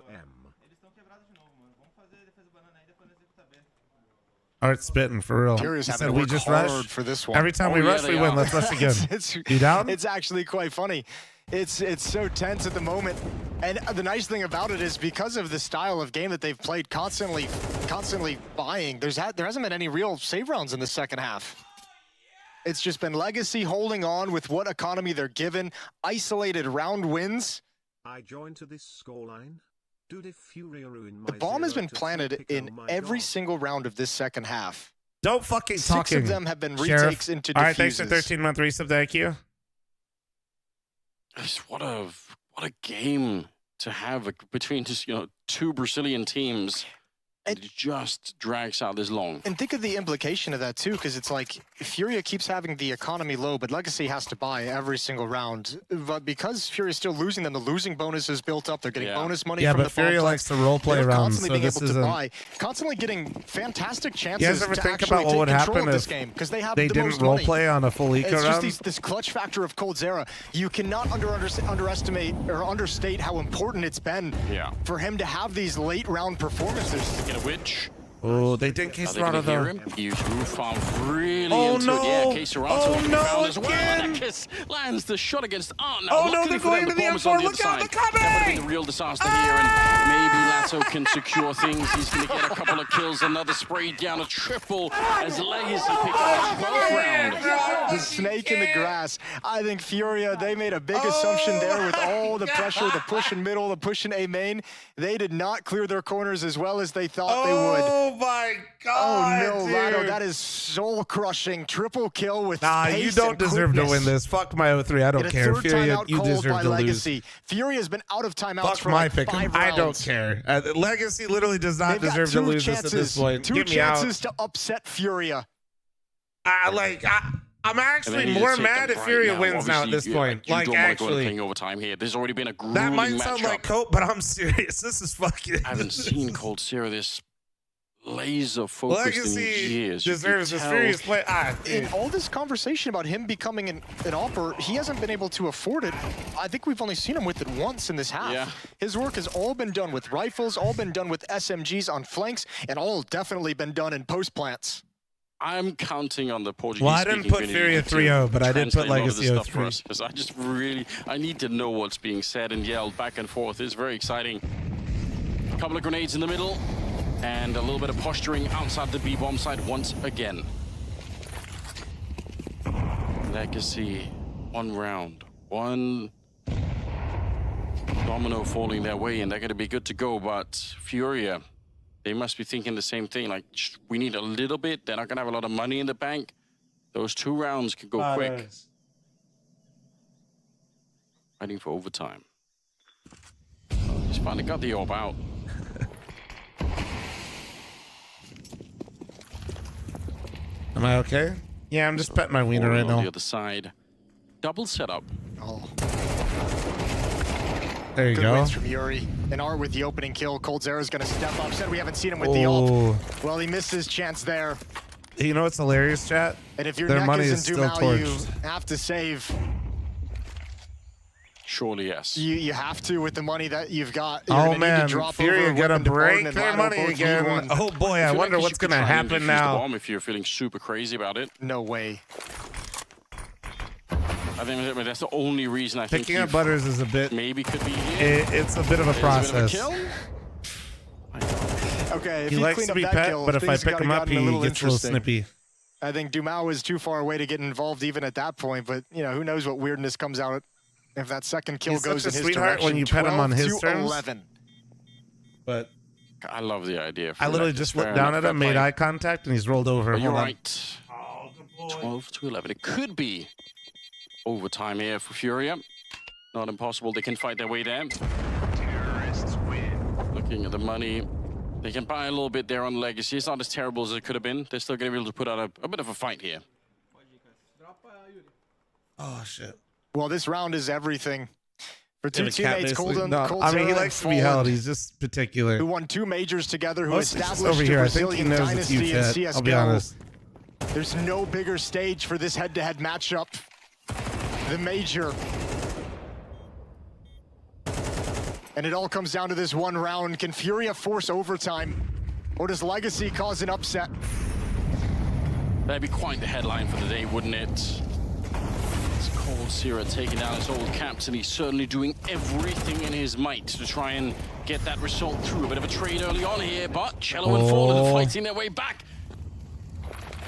Art spitting for real. Furia's He having said to we work just hard rush. for this one. Every time Oh, we yeah, rush, they we win. are. Let's rush again. You down? It's actually quite funny. It's so tense at the moment. And the nice thing about it is because of the style of game that they've played, constantly buying, there hasn't been any real save rounds in the second half. It's just been Legacy holding on with what economy they're given, isolated round wins. I join to this scoreline. The bomb has been planted in every single round of this second half. Don't fucking 6 talking. of them have been Sheriff. retakes into All right, thanks for defuses. 13 month resub. Thank you. What a game to have between just 2 Brazilian teams. And it just drags out this long. And think of the implication of that too, because it's like Furia keeps having the economy low, but Legacy has to buy every single round. But because Furia's still losing them, the losing bonus is built up. They're getting bonus money from the but Furia bomb likes to plant. role play They're rounds, constantly so being this able to isn't. buy, constantly getting fantastic chances You guys ever to think actually about what take would control happen of this if game because they have they the didn't most role money. play on a full eco It's round? just this clutch factor of Cold Zera. You cannot underestimate or understate how important it's been for him to have these late round performances. Get a witch. Oh, they did Kserato though. He roof arm really Oh, into no. it. Yeah, Kserato Oh, will be no, found as well. again. Nekis lands the shot against Art. Now, Oh, no, luckily they're for going them, to the bomb is M4. on the Look other out, side. they're coming. That would have been the real disaster here, and maybe Lato can secure things. He's going to get a couple of kills, another spray down, a triple as Legacy pick up both round. The snake in the grass. I think Furia, they made a big assumption there with all the pressure, the push in middle, the push in A main. They did not clear their corners as well as they thought they would. Oh my God! Oh no, dude. Lado, that is soul crushing. Triple kill with Nah, pace you don't and deserve to quickness. win this. Fuck my 0-3. I don't And a care. third Furia, timeout you called deserve by to Legacy. lose. Furia has been out of timeouts Fuck for my like pick. 5 I rounds. don't care. Legacy literally does not They've got deserve to 2 lose chances, this at this point. 2 Get me out. chances to upset Furia. I'm actually more mad if Furia wins now at this point. You Like, don't want to go actually. playing overtime here. There's already been a grueling That might matchup. sound like cope, but I'm serious. This is fucking. I haven't seen Cold Zera this laser focused in Legacy years. deserves this Furious play. In all this conversation about him becoming an opper, he hasn't been able to afford it. I think we've only seen him with it once in this half. Yeah. His work has all been done with rifles, all been done with SMGs on flanks, and all definitely been done in post plants. I'm counting on the Portuguese. Well, I didn't put Furia 3-0, but I did put Legacy 0-3. Because I just really, I need to know what's being said and yelled back and forth. It's very exciting. A couple of grenades in the middle, and a little bit of posturing outside the B-bomb site once again. Legacy, one round, one domino falling their way, and they're going to be good to go. But Furia, they must be thinking the same thing. Like, we need a little bit. They're not going to have a lot of money in the bank. Those 2 rounds could go quick. Fighting for overtime. Oh, he's finally got the orb out. Am I okay? Yeah, I'm just petting my wiener right now. On the other side. Double setup. Oh. There you Good go. wins from Yuri. And Art with the opening kill. coldzera's going to step up. Said we haven't seen him with the ult. Well, he missed his chance there. You know what's hilarious, chat? And if your Their neck money is isn't still Dumao, you torched. have to save. Surely, yes. You have to with the money that you've got. You're Oh gonna need man, to drop Fury over gonna weapon to break Borden and their Lado money both need again. one. Oh boy, I wonder like what's you could gonna try and happen defuse now. The bomb if you're feeling super crazy about it. No way. I think that's the only reason I think Picking up Butters is a bit. Maybe could be. It's a bit of a process. Okay, if He likes clean to up be that pet, kill, but if I things pick gotta him up, gotten he a little gets a little interesting. snippy. I think Dumao is too far away to get involved even at that point, but you know, who knows what weirdness comes out if that second kill He's goes such in a his sweetheart direction. when you pet him on his 12 to terms. 11. But I love the idea. I literally just looked down at him, made eye contact, and he's rolled over. But you're Hold on. right. 12 to 11. It could be overtime here for Furia. Not impossible. They can fight their way there. Terrorists win. Looking at the money, they can buy a little bit there on Legacy. It's not as terrible as it could have been. They're still going to be able to put out a bit of a fight here. Oh shit. Well, this round is everything. For two Yeah, the cat teammates, basically- Colden, no, I mean, he Coldzera likes to and be held. Folland, He's just particular. who won 2 majors together, who Mostly just established over a here. I think he Brazilian knows it's you, dynasty in Chet. CSGO. I'll be honest. There's no bigger stage for this head-to-head matchup. The major. And it all comes down to this one round. Can Furia force overtime? Or does Legacy cause an upset? That'd be quite the headline for the day, wouldn't it? It's coldzera taking down his old captain. He's certainly doing everything in his might to try and get that result through. A bit of a trade early on here, but Cello and Fallen fighting their way back.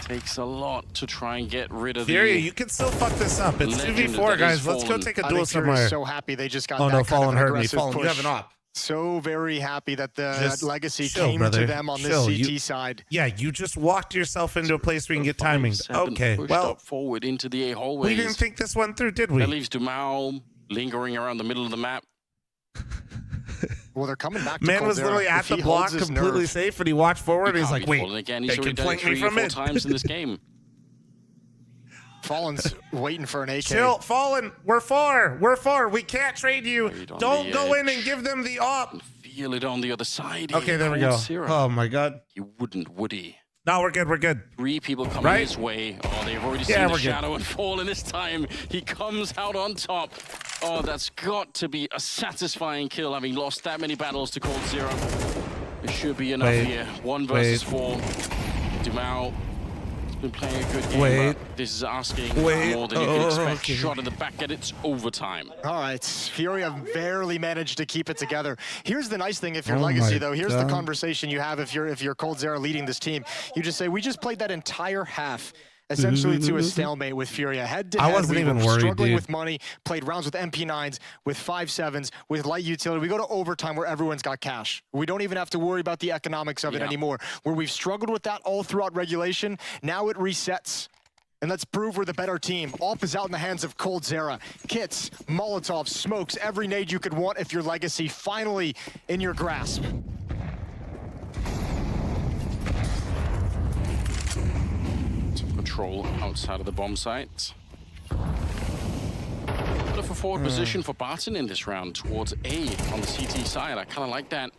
Takes a lot to try and get rid of Furia, the you can still fuck this up. It's legend 2v4, that guys. is Let's go Fallen. take a I duel think Furia's somewhere. so happy they just got Oh that no, kind Fallen of an hurt me. aggressive Fallen, you push. have an op. So very happy that the Just Legacy chill, came brother. to them on Chill. this CT You- side. Yeah, you just walked yourself into a place where you can get timing. 5-7 Okay, pushed well, up forward into the A hallways. we didn't think this one through, did we? That leaves Dumao lingering around the middle of the map. Well, they're coming back to Man was coldzera. literally at If the he block, holds his completely nerve. safe, and he watched forward, and he's Can't like, be wait, Fallen again. they He's can already done flank it me 3 or from 4 it. times in this game. Fallen's waiting for an AK. Chill, Fallen, we're 4. We're 4. We can't trade you. on Don't the go in edge. and give them the op. Feel it on the other side. Okay, here, there we go. coldzera. Oh my god. He wouldn't, would he? No, we're good. We're good. 3 people coming Right? his way. Oh, they've already Yeah, seen the we're good. shadow and Fallen this time. He comes out on top. Oh, that's got to be a satisfying kill, having lost that many battles to coldzera. It should be enough Wait. here. 1 versus Wait. 4. Dumao has been playing a good game, Wait. but this is asking Wait. more than you can expect. Okay. Shot in the back, and it's overtime. All right, Furia barely managed to keep it together. Here's the nice thing if you're Oh Legacy, my though. Here's God. the conversation you have if you're coldzera leading this team. You just say, we just played that entire half essentially to a stalemate with Furia. Head to I head, wasn't we even were worried, struggling dude. with money, played rounds with MP9s, with 5.7s, with light utility. We go to overtime where everyone's got cash. We don't even have to worry about the economics of it anymore. Where we've struggled with that all throughout regulation, now it resets. And let's prove we're the better team. Op is out in the hands of coldzera. Kits, Molotovs, smokes, every nade you could want if your Legacy finally in your grasp. Control outside of the bomb site. Bit of a forward position for Barton in this round towards A on the CT side. I kind of like that.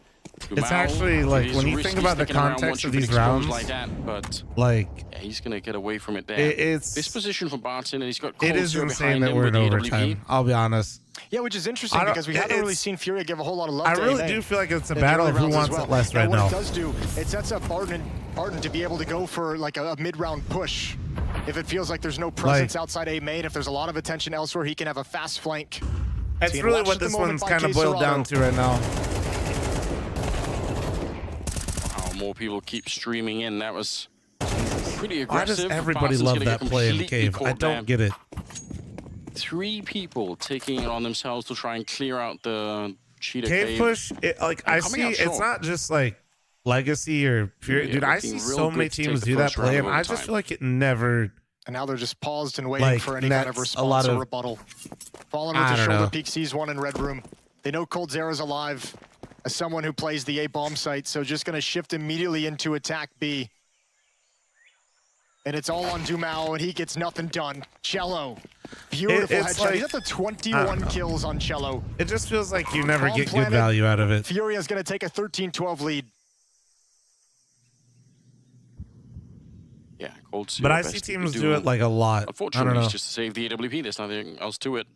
It's actually like when you think about the context of these rounds, like that, but like yeah, he's gonna get away from it there. It's this position for Barton, and he's got. It is insane that we're in overtime. I'll be honest. Yeah, which is interesting because we haven't really seen Furia give a whole lot of love I to really AMA do feel like it's a battle of who wants it less right what now. It does do, it sets up Barton to be able to go for like a mid-round push. If it feels like there's no presence outside A main, if there's a lot of attention elsewhere, he can have a fast flank. That's really what this one's kind of boiled down to right now. Wow, more people keep streaming in. That was pretty aggressive. Why does everybody love that play in Cave? I don't get it. 3 people taking it on themselves to try and clear out the cheetah Cave push, I see, it's not just like Legacy or Fury. Dude, I see so many teams do that play, and I just feel like it never... And now they're just paused and waiting for any kind of response or rebuttal. Fallen with the shoulder peek, sees one in red room. They know Cold Zera's alive as someone who plays the A bomb site, so just going to shift immediately into attack B. And it's all on Dumao, and he gets nothing done. Cello, beautiful headshot. Like, he's at the 21 kills on Cello. It just feels like you never get good value out of it. Furia's going to take a 13-12 lead. Yeah, Cold. But I see teams do it like a lot. Unfortunately, it's just to save the AWP. There's nothing else to it.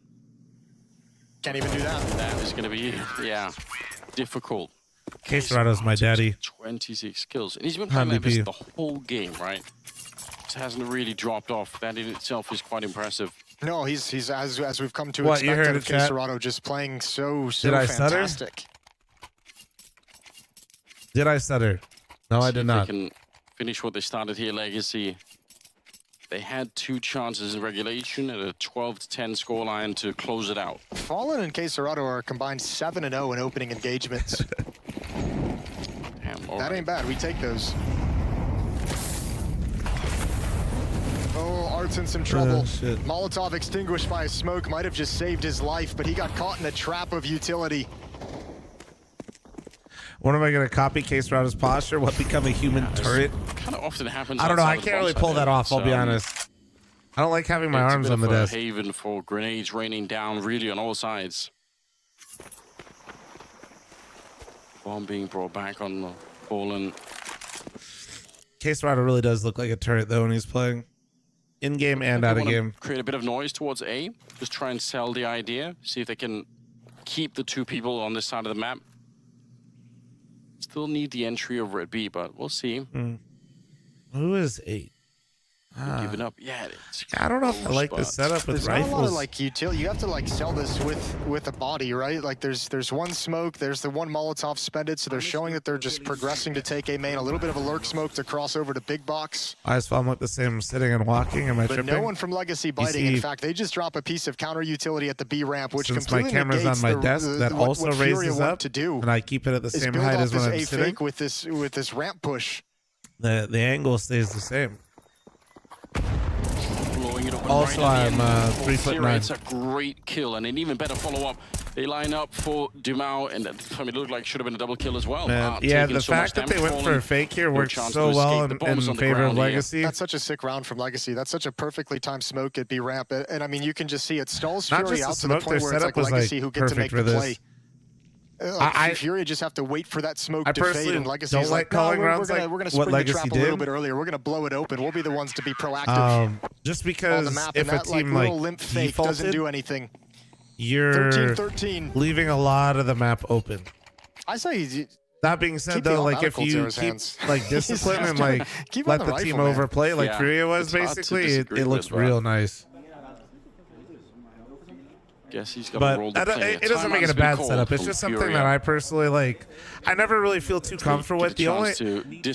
Can't even do that. That is going to be, yeah, difficult. Quesarado's my daddy. 26 kills. And he's been playing like this the whole game, right? It hasn't really dropped off. That in itself is quite impressive. No, he's as we've come to expect of Quesarado, just playing so fantastic. Did I stutter? No, I did not. They can finish what they started here, Legacy. They had 2 chances in regulation at a 12-10 scoreline to close it out. Fallen and Quesarado are combined 7-0 in opening engagements. Damn, that ain't bad. We take those. Oh, Art's in some trouble. Molotov extinguished by a smoke might have just saved his life, but he got caught in a trap of utility. When am I going to copy Quesarado's posture? What, become a human turret? Kind of often happens. I don't know. I can't really pull that off, I'll be honest. I don't like having my arms on the desk. It's a haven for grenades raining down really on all sides. Bomb being brought back on the Fallen. Quesarado really does look like a turret, though, when he's playing. In-game and out-of-game. Create a bit of noise towards A. Just try and sell the idea. See if they can keep the 2 people on this side of the map. Still need the entry over at B, but we'll see. Who is 8? Giving up. Yeah, I don't know if I like this setup with rifles. rifles. There's not a lot of like utility. You have to like sell this with a body, right? Like there's one smoke, there's the one Molotov spended, so they're showing that they're just progressing to take A main. A little bit of a lurk smoke to cross over to big box. I just felt like the same sitting and walking. Am I tripping? But no one from Legacy biting. In fact, they just drop a piece of counter utility at the B ramp, which completely my camera's on my desk, that also raises up, to do and I keep it at the same height as when I'm sitting. Fake with this ramp push. The angle stays the same. Blowing it up also, I'm 3'9". It's a great kill and an even better follow-up. They line up for Dumao, and it looked like should have been a double kill as well. Yeah, the fact that they went for a fake here worked so well in favor of Legacy. That's such a sick round from Legacy. That's such a perfectly timed smoke at B ramp, and I mean you can just see it stalls Fury out to the point where it's like Legacy who get to make the play. Fury just have to wait for that smoke to fade, and Legacy's like, no, we're gonna spring the trap a little bit earlier. We're gonna blow it open. We'll be the ones to be proactive. Just because on the map, if and a team like limp fake doesn't do anything. You're 13-13. leaving a lot of the map open. I say. That being said, though, like if you keep like discipline and like let the team overplay, like Furia was basically, it looks real nice. Guess he's got but a role to play. It doesn't make it a bad setup. It's just something that I personally like. I never really feel too comfortable with. The only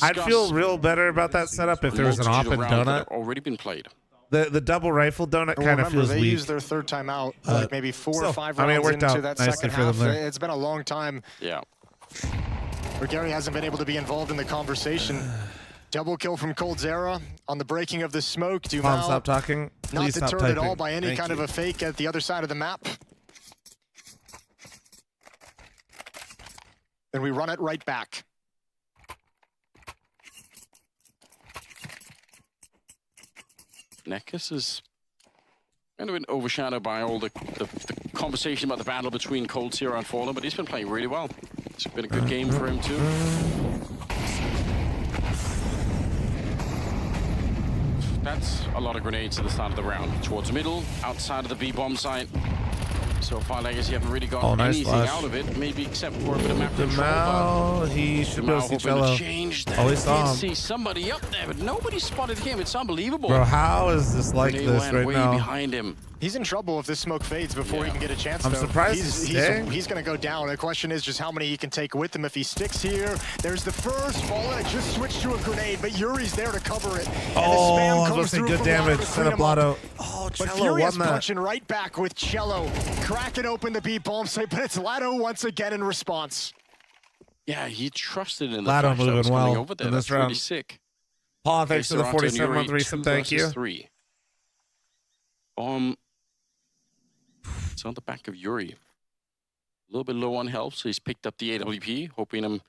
I'd feel real better about that setup if there was an op and donut. Already been played. The double rifle donut kind of feels weak. They used their 3rd time out, like maybe 4 or 5 rounds it worked into out that nicely second for them half. there. It's been a long time. Yeah. Where Gary hasn't been able to be involved in the conversation. Double kill from Cold Zera on the breaking of the smoke. Dumao, stop talking. Please not stop deterred typing. at all by any kind of a fake at the other side of the map. Then we run it right back. Nekus is kind of been overshadowed by all the conversation about the battle between Cold Zera and Fallen, but he's been playing really well. It's been a good game for him too. That's a lot of grenades at the start of the round. Towards middle, outside of the B-bomb site. So far, Legacy haven't really got anything out of it, maybe except for a bit of map control. He should be able to see Cello. Oh, he saw him. See somebody up there, but nobody spotted him. It's unbelievable. Bro, how is this like this right way now? Behind him. He's in trouble if this smoke fades before he can get a chance. I'm surprised he's going to go down. The question is just how many he can take with him if he sticks here. There's the first ball, and it just switched to a grenade, but Yuri's there to cover it. Oh, I was going to say good damage. Set up Lotto. Oh, but Cello Fury won is that. punching right back with Cello, cracking open the B-bomb site, but it's Lotto once again in response. Yeah, he trusted in the Lotto flash that was moving coming well over there. in this That's round. really sick. Paul, thanks for the 47-month resub. Thank you. 3. It's on the back of Yuri. A little bit low on health, so he's picked up the AWP, hoping him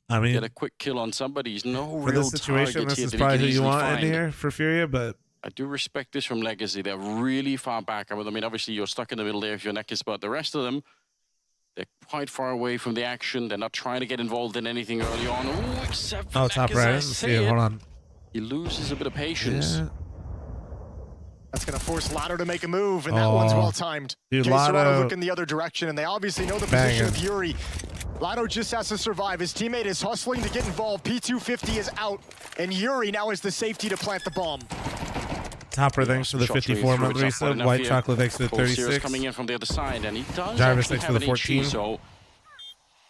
get a quick kill on somebody. He's no for real this situation, target this here is that probably he who can you easily want find. in here for Furia, but I do respect this from Legacy. They're really far back. I mean, obviously, you're stuck in the middle there if you're Nekis, but the rest of them, they're quite far away from the action. They're not trying to get involved in anything early on. Ooh, except for top Nekis, right. I Let's say see it. Hold on. He loses a bit of patience. Yeah. That's going to force Lotto to make a move, and that one's well-timed. Dude, Lotto looking the other direction, and they obviously know the position of Yuri. Lotto just has to survive. His teammate is hustling to get involved. P250 is out, and Yuri now has the safety to plant the bomb. Topper, thanks for the 54-month resub. White Chocolate, thanks for the 36. Coming in from the other side, and he does Jarvis, actually thanks for have the an 14. HE, so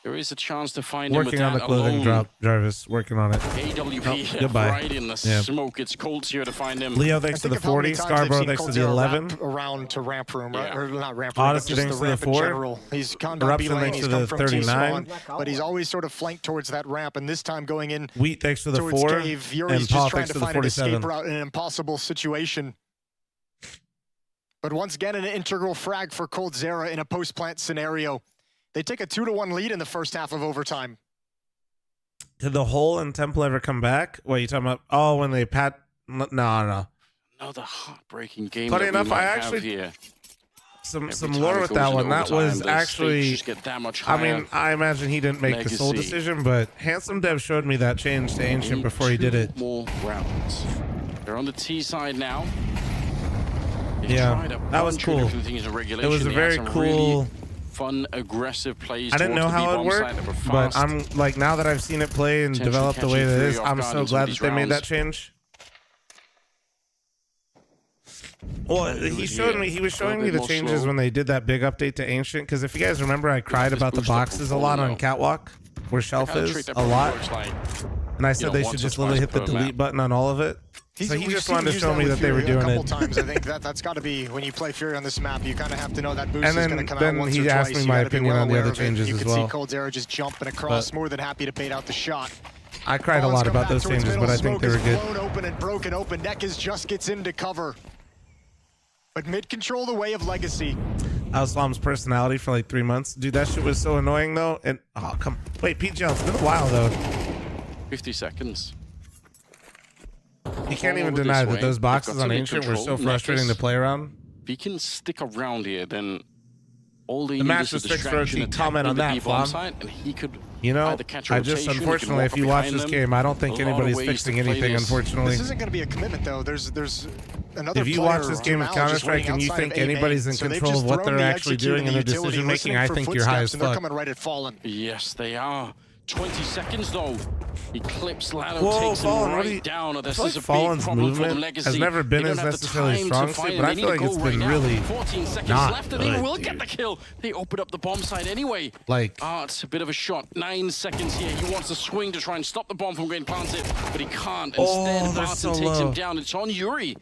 there is a chance to find Working him on with the that clothing alone. drop, Jarvis. Working on it. AWP goodbye. right in the smoke. It's cold here to find him. Leo, thanks to the 40. Scarborough, thanks to the 11. Around to ramp room, right? Or not ramp room, Odyssey, but just thanks the to the ramp in 4. general. He's gone down Eruption, B lane. thanks He's to come the from 39. T-spawn, but he's always sort of flanked towards that ramp, and this time going in Wheat, thanks to the towards 4. Cave. Yuri's And Paul, just trying thanks to to the find an 47. escape route in an impossible situation. But once again, an integral frag for Cold Zera in a post-plant scenario. They take a 2-1 lead in the first half of overtime. Did the hole in Temple ever come back? What are you talking about? Oh, when they pat... No. Another heartbreaking game. Funny that we enough, might I have actually... here. Some Every lore time it with goes that into one. That overtime, was the actually... stakes just get that much I higher. mean, I imagine he didn't make the sole Legacy. decision, but Handsome Dev showed me that change to Ancient before he did it. More rounds. They're on the T side now. They've Yeah, tried a that was bunch of cool. different things in It regulation. was a They had very some cool... really fun, aggressive plays. I didn't know towards the how it B-bomb worked, side that were but fast. I'm like, now that I've seen it play and Potentially develop the way catching that it Fury is, off I'm guard so in some glad of that these they made that rounds. change. Well, he showed me. He was showing me the changes when they did that big update to Ancient. Because if you guys remember, I cried about the boxes a lot on Catwalk, where Shelf is a lot, and I said they should just literally hit the delete button on all of it. So he just wanted to show me that they were doing a couple it. times. I think that's got to be when you play Fury on this map. You kind of have to know that boost And is going to come out then once he or asked twice. me You my gotta be opinion well on the aware other of it. changes You as can well. see Cold Zera just jumping across, But- more than happy to bait out the shot. I cried a Ball's lot come about back those towards changes, middle. but I think Smoke they were is good. blown open and broken open. Nekis just gets into cover. But mid control the way of Legacy. Auslam's personality for like 3 months. Dude, that shit was so annoying though. And oh come, wait, PGL, it's been a while though. 50 seconds. You can't All even over deny this that way. those They've boxes got on some in Ancient were control. so frustrating to Nekis, play around. If he can stick around here, then all they The need match is was a fixed for distraction a attack comment in on the that, B-bomb Flom. side, and he could You know, either catch a I just, rotation, he could unfortunately, walk if up you watch behind this them. game, I don't think A lot of anybody's ways fixing to play anything, this. unfortunately. This isn't going to be a commitment though. There's another If you player, watch this game of Timeouts, just Counter-Strike waiting and you outside think of A main. anybody's in So they've control just of what thrown they're the actually execute doing in their utility, decision-making, listening I for think you're high footsteps, as and they're fuck. coming right at Fallen. Yes, they are. 20 seconds though. He clips Lado, Whoa, takes him Fallen, what do right you- down. I This feel is like a Fallen's big problem for them. movement Legacy. has never been They as don't have the necessarily time to strong find suit, him. but I They need feel to like it's go right been now. really 14 seconds not left, and they good, will get dude. the kill. They open up the bomb side anyway. Like, it's a bit of a shot. 9 seconds here. He wants to swing to try and stop the bomb from getting planted, but he can't. Instead, they're Barton so takes low. him down. It's on Yuri.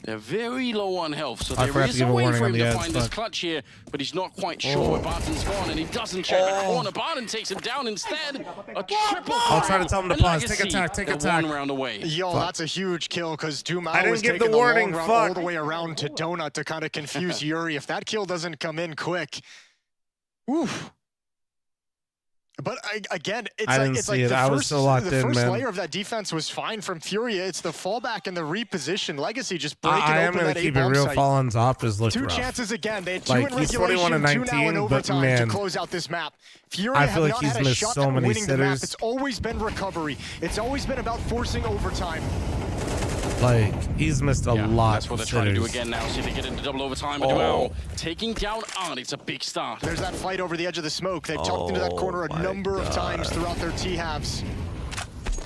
They're very low on health, so I there forgot to is give a a way warning for on him the to ads, find this fuck. clutch here, but he's not quite sure where Barton's gone, and he doesn't check the corner. Barton takes him down instead. A triple. I'll try to tell him to And pause. Take Legacy, attack, take they're attack. 1 round away. Yo, that's a huge kill because I Dumao didn't was give the taking the warning, long route fuck. all the way around to Donut to kind of confuse Yuri. If that kill doesn't come in quick, oof. But again, it's I like, didn't it's see like it. the I was first, so locked the in, first man. layer of that defense was fine from Furia. It's the fallback and the reposition. Legacy just breaking I am open going that to keep it A-bomb real. site. Fallen's off is looked 2 rough. chances again. They had 2 Like, in he's regulation, 21 2 now in 19, but overtime man, to close out this map. Furia I have feel like not he's had a missed shot so at many winning the map. sitters. It's always been recovery. It's always been about forcing overtime. Like, he's missed a lot. That's what they're trying to do again now. See if they get into double overtime. But wow, taking down on, it's a big start. There's that fight over the edge of the smoke. They've tucked into that corner a number of times throughout their T-halves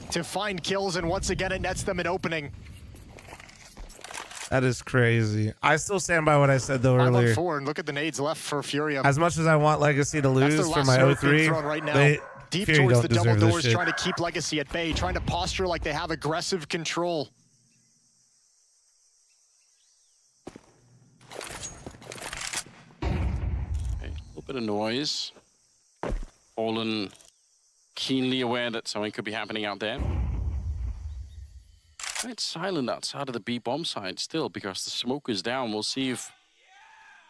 to find kills, and once again, it nets them an opening. That is crazy. I still stand by what I said, though, 5 on earlier. 4, and look at the nades left for Furia. As much as I want Legacy to That's their lose for last my smoke being 0-3, thrown right now. they, Deep Fury towards don't the double deserve this doors, shit. trying to keep Legacy at bay, trying to posture like they have aggressive control. A little bit of noise. Fallen keenly aware that something could be happening out there. It's silent outside of the B bomb side still because the smoke is down. We'll see if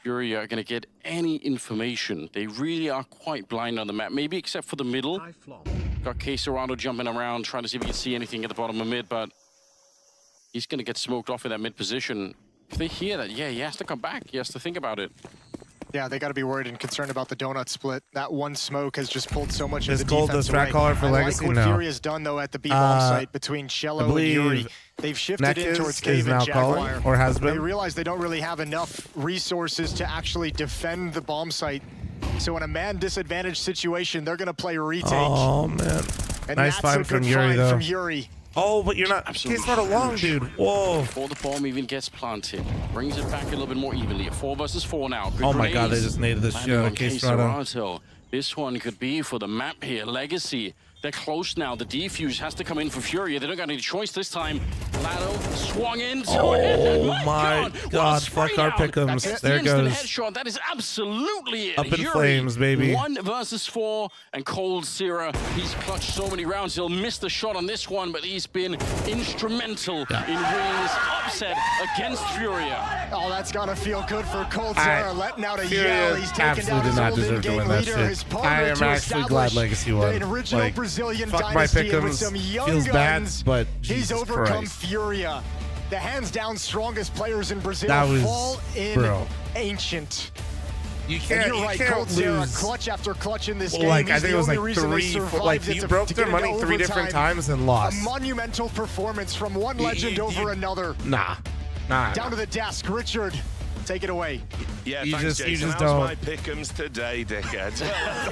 Fury are going to get any information. They really are quite blind on the map, maybe except for the middle. Got Quesarado jumping around, trying to see if he can see anything at the bottom of mid, but he's going to get smoked off in that mid position. If they hear that, yeah, he has to come back. He has to think about it. Yeah, they got to be worried and concerned about the donut split. That one smoke has just pulled so much of Is the Gold defense the strat away. caller for I Legacy? like what No. Fury has done, though, at the B-bomb site between I Shello and believe Yuri. They've shifted in Nekis towards is Cave now and Jaguar. calling, or has They been. realize they don't really have enough resources to actually defend the bomb site. So in a man disadvantaged situation, they're going to play retake. Oh, man. And Nice that's find a from good Yuri, find though. from Yuri. Oh, but you're not. He's not alone, dude. Whoa. Before the bomb even gets planted, brings it back a little bit more evenly. 4 versus 4 now. Good Oh my God, they raise. just nailed this shit Landing out on of Quesarado. Quesarado. This one could be for the map here. Legacy. They're close now. The defuse has to come in for Fury. They don't got any choice this time. Lado swung into it. Oh my God. Fuck our pick'ems. That's There the instant goes. headshot. That is absolutely it. Up in Yuri, flames, baby. 1 versus 4, and Cold Zera. He's clutched so many rounds. He'll miss the shot on this one, but he's been instrumental in winning this upset against Furia. Oh, that's got to feel good for Cold Zera. Letting out a Furia yell. He's taking down absolutely his did not old deserve to in-game win that leader, shit. his partner I am to actually glad establish Legacy won. the original Like, Brazilian fuck my dynasty, and with pick'ems. some young Feels bad, guns, but he's Jesus overcome Christ. Furia. The hands-down strongest players in Brazil That was- fall in bro. Ancient. You And can't, you're you right, can't Cold Zera, lose. clutch after clutch in this Well, game. like, I He's think the it was only like reason they 3, 4, survived like, it you to- broke to their get into money 3 different overtime. times and lost. A monumental performance from one legend over another. Nah. Down to the desk, Richard. Take it away. Yeah, You thanks, just Jason. How's don't. my pick'ems today, dickhead?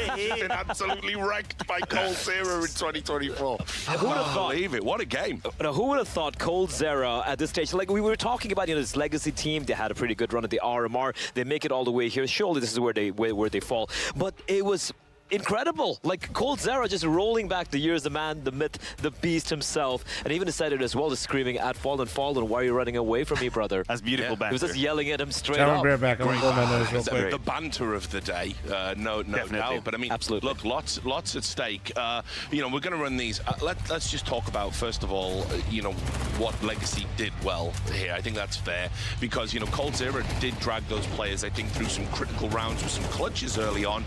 I've been absolutely wrecked by Cold Zera in 2024. I Who would have thought? believe it. What a game. Now, who would have thought Cold Zera at this stage? Like we were talking about, this Legacy team. They had a pretty good run at the RMR. They make it all the way here. Surely this is where they fall. But it was incredible. Like Cold Zera just rolling back the years, the man, the myth, the beast himself, and even decided as well to screaming at Fallen, why are you running away from me, brother? That's beautiful He was just yelling at him straight I'm up. gonna be right back. I'm gonna blow my nose real quick. The banter of the day, no doubt. But I mean, absolutely. Look, lots at stake. We're going to run these. Let's just talk about first of all, what Legacy did well here. I think that's fair because Cold Zera did drag those players, I think, through some critical rounds with some clutches early on.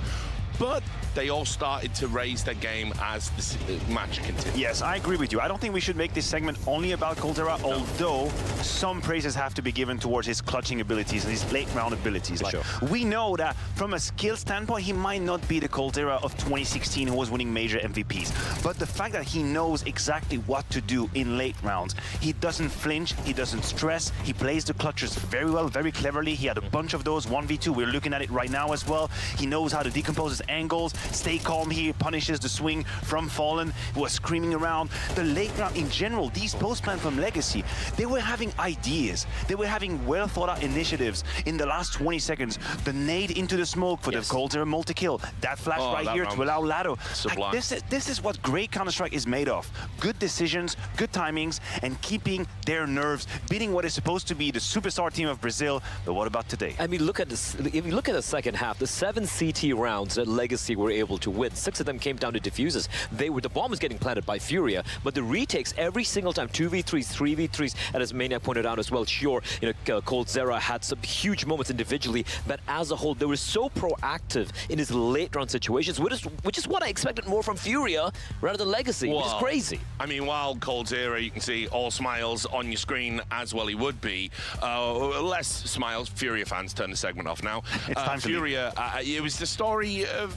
But they all started to raise their game as the match continued. Yes, I agree with you. I don't think we should make this segment only about Cold Zera, although some praises have to be given towards his clutching abilities and his late round abilities. Like, we know that from a skill standpoint, he might not be the Cold Zera of 2016 who was winning major MVPs. But the fact that he knows exactly what to do in late rounds, he doesn't flinch, he doesn't stress, he plays the clutches very well, very cleverly. He had a bunch of those 1v2. We're looking at it right now as well. He knows how to decompose his angles, stay calm here, punishes the swing from Fallen, who was screaming around. The late round in general, these post-plan from Legacy, they were having ideas. They were having well thought out initiatives. In the last 20 seconds, the nade into the smoke for the Cold Zera multi-kill. That flash right here to allow Lado. Like, this is what great Counter-Strike is made of. Good decisions, good timings, and keeping their nerves, beating what is supposed to be the superstar team of Brazil. But what about today? I mean, look at this. If you look at the second half, the 7 CT rounds that Legacy were able to win. 6 of them came down to diffuses. The bomb was getting planted by Furia, but the retakes every single time, 2v3s, 3v3s, and as Maniac pointed out as well, sure, you know, coldzera had some huge moments individually, but as a whole, they were so proactive in his late round situations, which is what I expected more from Furia rather than Legacy, which is crazy. I mean, while coldzera, you can see all smiles on your screen, as well he would be. Less smiles. Furia fans, turn the segment off now. It's time for Furia, it was the story of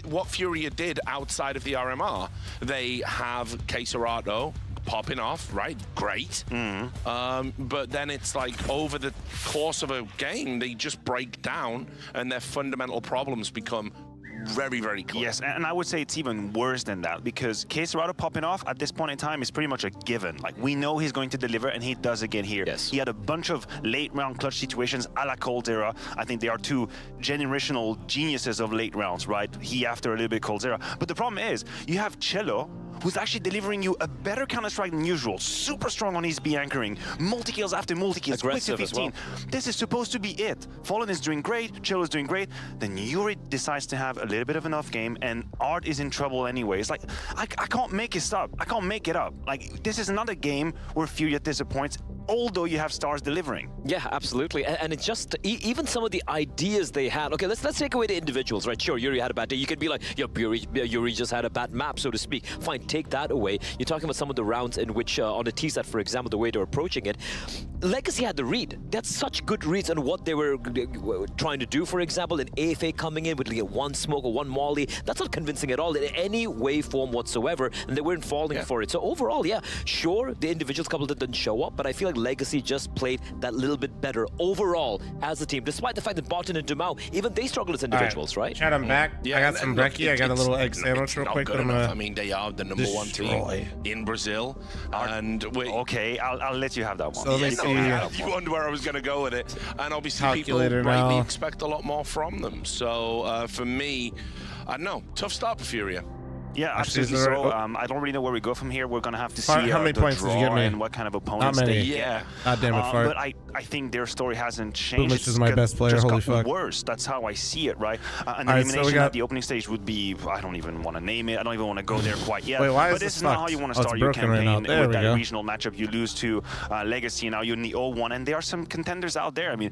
what Furia did outside of the RMR. They have Queserato popping off, right? Great. But then it's like over the course of a game, they just break down and their fundamental problems become very, very clear. Yes, and I would say it's even worse than that, because Queserato popping off at this point in time is pretty much a given. Like, we know he's going to deliver, and he does again here. Yes. He had a bunch of late round clutch situations a la coldzera. I think they are two generational geniuses of late rounds, right? He after a little bit coldzera. But the problem is, you have Cello, who's actually delivering you a better Counter-Strike than usual. Super strong on his B anchoring. Multi-kills after multi-kills. Aggressive 15. as well. This is supposed to be it. Fallen is doing great, Cello is doing great. Then Yuri decides to have a little bit of an off game, and Art is in trouble anyway. It's like, I can't make it stop. I can't make it up. Like, this is another game where Furia disappoints, although you have stars delivering. Yeah, absolutely. And it's just, even some of the ideas they had. Okay, let's take away the individuals, right? Sure, Yuri had a bad day. You could be like, yeah, Yuri just had a bad map, so to speak. Fine, take that away. You're talking about some of the rounds in which, on the T-set, for example, the way they're approaching it, Legacy had the read. They had such good reads on what they were trying to do, for example, an AFA coming in with like one smoke or one molly. That's not convincing at all in any way, form whatsoever, and they weren't falling for it. So overall, yeah, sure, the individuals couple didn't show up, but I feel like Legacy just played that little bit better overall as a team, despite the fact that Botan and Dumau, even they struggled as individuals, right? Chad, I'm back. Yeah, I got some brekkie. I got a little egg sandwich real quick. I mean, they are the number one team in Brazil, and okay, I'll let you have that one. So let me see. You wonder where I was going to go with it, and obviously people rightly expect a lot more from them. So for me, I don't know, tough start for Furia. Yeah, absolutely. So I don't really know where we go from here. We're going to have to see how many points did you get me? And what kind of opponents they get. God damn it, Fart. But I think their story hasn't changed. Boomich is my best player. Holy fuck. Worse. That's how I see it, right? And the elimination at the opening stage would be, I don't even want to name it. I don't even want to go there quite yet. Wait, why but this is not how you want to start your campaign with that regional matchup. You lose to Legacy, now you're in the 0-1, and there are some contenders out there. I mean,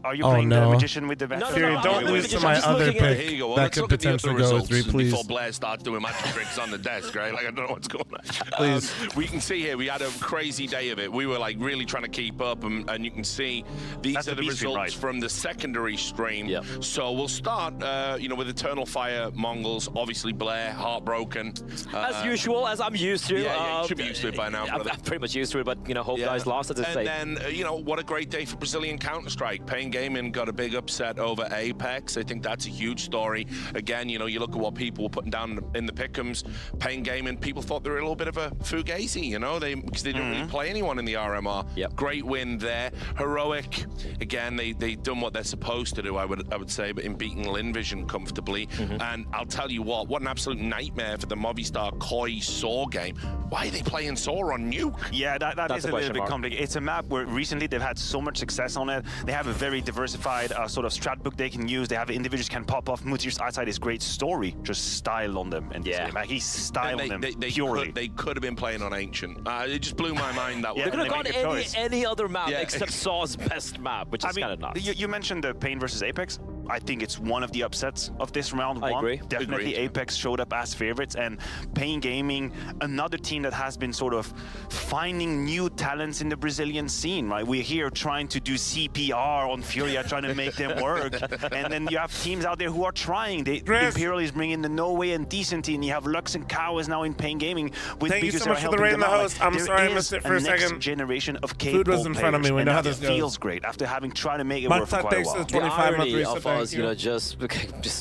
are you playing the Magician with the veteran? Fury, don't lose to my other pick. That could potentially go with 3, please. Before Blair starts doing magic tricks on the desk. Right? Like, I don't know what's going on. Please. We can see here, we had a crazy day of it. We were like really trying to keep up, and you can see these are the results from the secondary stream. Yep. So we'll start, you know, with Eternal Fire, Mongols, obviously Blair, heartbroken. As usual, as I'm used to. Yeah, you should be used to it by now, brother. I'm pretty much used to it, but, you know, hope guys lost, as I say. And then, you know, what a great day for Brazilian Counter-Strike. Pain Gaming got a big upset over Apex. I think that's a huge story. Again, you know, you look at what people were putting down in the pick'ems. Pain Gaming, people thought they were a little bit of a fugazi, you know, because they didn't really play anyone in the RMR. Yep. Great win there. Heroic, again, they done what they're supposed to do, I would say, but in beating Linvision comfortably. And I'll tell you what an absolute nightmare for the Movistar Koi Saw game. Why are they playing Saw on Nuke? Yeah, that is a little bit complicated. It's a map where recently they've had so much success on it. They have a very diversified sort of strat book they can use. They have individuals can pop off. Mutir's outside is great story, just style on them. And like, he's style on them purely. They could have been playing on Ancient. It just blew my mind that way. They could have gone any other map except Saw's best map, which is kind of nuts. You mentioned the Pain versus Apex. I think it's one of the upsets of this round one. I agree. Definitely Apex showed up as favorites, and Pain Gaming, another team that has been sort of finding new talents in the Brazilian scene, right? We're here trying to do CPR on Furia, trying to make them work. And then you have teams out there who are trying. Imperial is bringing the No Way and Decency, and you have Lux and Cow is now in Pain Gaming. Thank you so much for the raid in the host. I'm sorry I missed it for a second. Next generation of capable Food was in front of me. We know how this goes. Feels great after having tried to make it work for quite a while. The irony of us, you know, just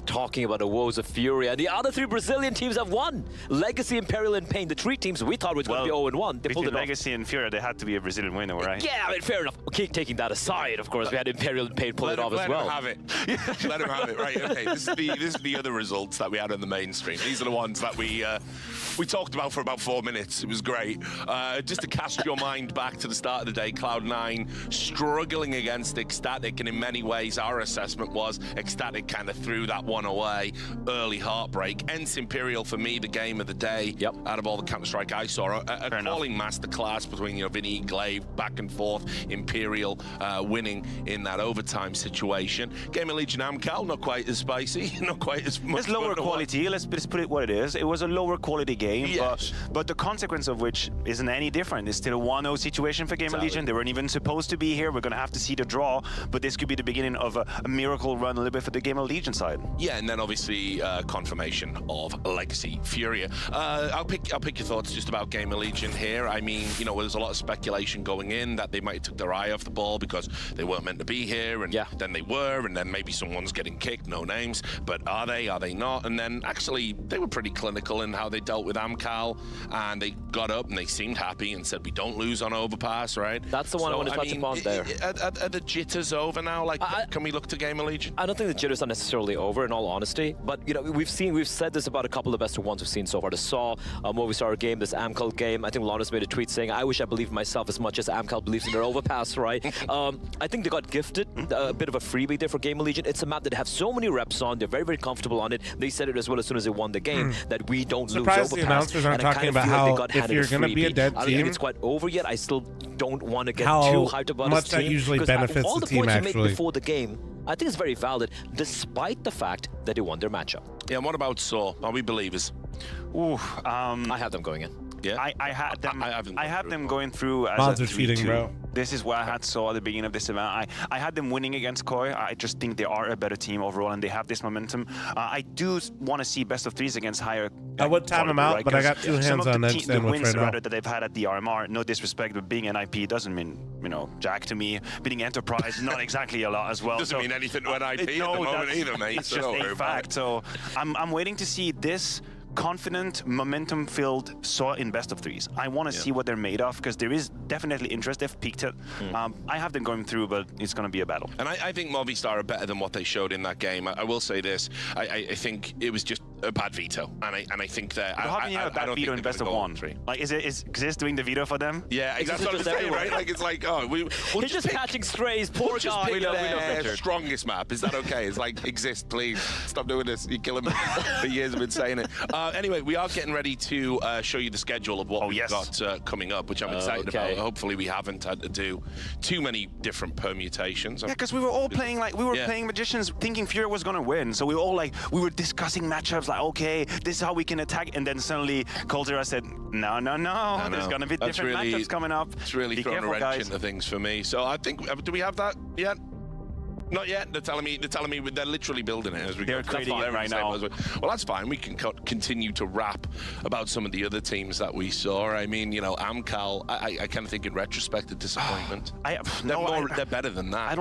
talking about the woes of Furia. And the other 3 Brazilian teams have won. Legacy, Imperial, and Pain. The 3 teams we thought was going to be 0-1. They pulled it off. Legacy and Furia, they had to be a Brazilian winner, right? Yeah, I mean, fair enough. Keep taking that aside, of course. We had Imperial and Pain pull it off as well. Let him have it. Let him have it. Right, okay. This is the other results that we had on the mainstream. These are the ones that we talked about for about 4 minutes. It was great. Just to cast your mind back to the start of the day, Cloud9 struggling against Ecstatic, and in many ways our assessment was Ecstatic kind of threw that one away. Early heartbreak. Ents Imperial, for me, the game of the day. Out of all the Counter-Strike I saw. A calling masterclass between, you know, Vinny, Glaive, back and forth. Imperial winning in that overtime situation. Game of Legion Amcal, not quite as spicy, not quite as much. It's lower quality, let's put it what it is. It was a lower quality game, but the consequence of which isn't any different. It's still a 1-0 situation for Game of Legion. They weren't even supposed to be here. We're going to have to see the draw, but this could be the beginning of a miracle run a little bit for the Game of Legion side. Yeah, and then obviously confirmation of Legacy Furia. I'll pick your thoughts just about Game of Legion here. I mean, you know, there's a lot of speculation going in that they might have took their eye off the ball because they weren't meant to be here, and then they were, and then maybe someone's getting kicked, no names, but are they not? And then actually they were pretty clinical in how they dealt with Amcal, and they got up and they seemed happy and said, we don't lose on overpass, right? That's the one I want to touch upon there. Are the jitters over now? Like, can we look to Game of Legion? I don't think the jitters are necessarily over, in all honesty, but you know, we've said this about a couple of the best of ones we've seen so far. The Saw, Movistar game, this Amcal game. I think Lawrence made a tweet saying, I wish I believed in myself as much as Amcal believes in their overpass, right? I think they got gifted a bit of a freebie there for Game of Legion. It's a map that have so many reps on. They're very, very comfortable on it. They said it as well as soon as they won the game that we don't lose overpass. The announcers aren't talking about how if you're going to be a dead I don't team, think it's quite over yet. I still don't want to get too hyped about much this team. that usually benefits all the the team, points you actually. made before the game, I think it's very valid, despite the fact that they won their matchup. Yeah, and what about Saw? Are we believers? Ooh, I have them going in. Yeah, I had them. I had them going through as Mods a are cheating, 3-2. bro. This is what I had saw at the beginning of this event. I had them winning against Koi. I just think they are a better team overall, and they have this momentum. I do want to see best of threes against higher. I would time them out, but I got two hands on that the wins right now. rather that they've had at the RMR. No disrespect, but being an IP doesn't mean, you know, jack to me. Being Enterprise, not exactly a lot as well. Doesn't mean anything to an IP at the moment either, mate. It's just a fact. So I'm waiting to see this confident, momentum-filled Saw in best of threes. I want to see what they're made of, because there is definitely interest. They've peaked it. I have them going through, but it's going to be a battle. And I think Movistar are better than what they showed in that game. I will say this. I think it was just a bad veto, and I think that how can you have a bad veto in best of one? Like, is Xist doing the veto for them? Yeah, that's what I'm saying, right? Like, it's like, oh, we'll He's just catching strays. Poor guy. We know strongest map. Is that okay? It's like, Xist, please stop doing this. You're killing me. For years I've been saying it. Anyway, we are getting ready to show you the schedule of what we've got coming up, which I'm excited about. Hopefully, we haven't had to do too many different permutations. Yeah, because we were all playing playing Magicians, thinking Fury was going to win. So we were all like, we were discussing matchups, like, okay, this is how we can attack. And then suddenly, Coldzera said, no. There's going to be different matchups coming up. It's really throwing a wrench into things for me. So I think, do we have that yet? Not yet. They're telling me they're literally building it as we go. They're creating it right now. Well, that's fine. We can continue to rap about some of the other teams that we saw. I mean, you know, Amcal, I kind of think in retrospect a disappointment. They're better than that.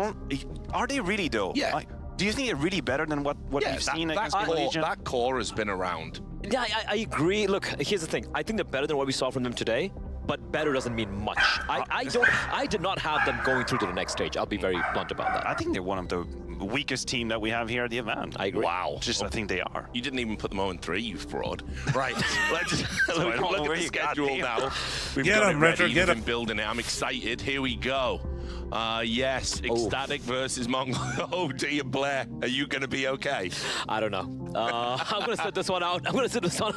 Are they really though? Yeah. Do you think they're really better than what we've seen against Legion? That core has been around. Yeah, I agree. Look, here's the thing. I think they're better than what we saw from them today. But better doesn't mean much. I did not have them going through to the next stage. I'll be very blunt about that. I think they're one of the weakest team that we have here at the event. I agree. Wow. I think they are. You didn't even put them 0-3, you fraud. Right. Let's look at the schedule now. We've got it ready. We've been building it. I'm excited. Here we go. Yes, Ecstatic versus Mongol. Oh dear, Blair, are you going to be okay? I don't know. I'm going to sit this one out.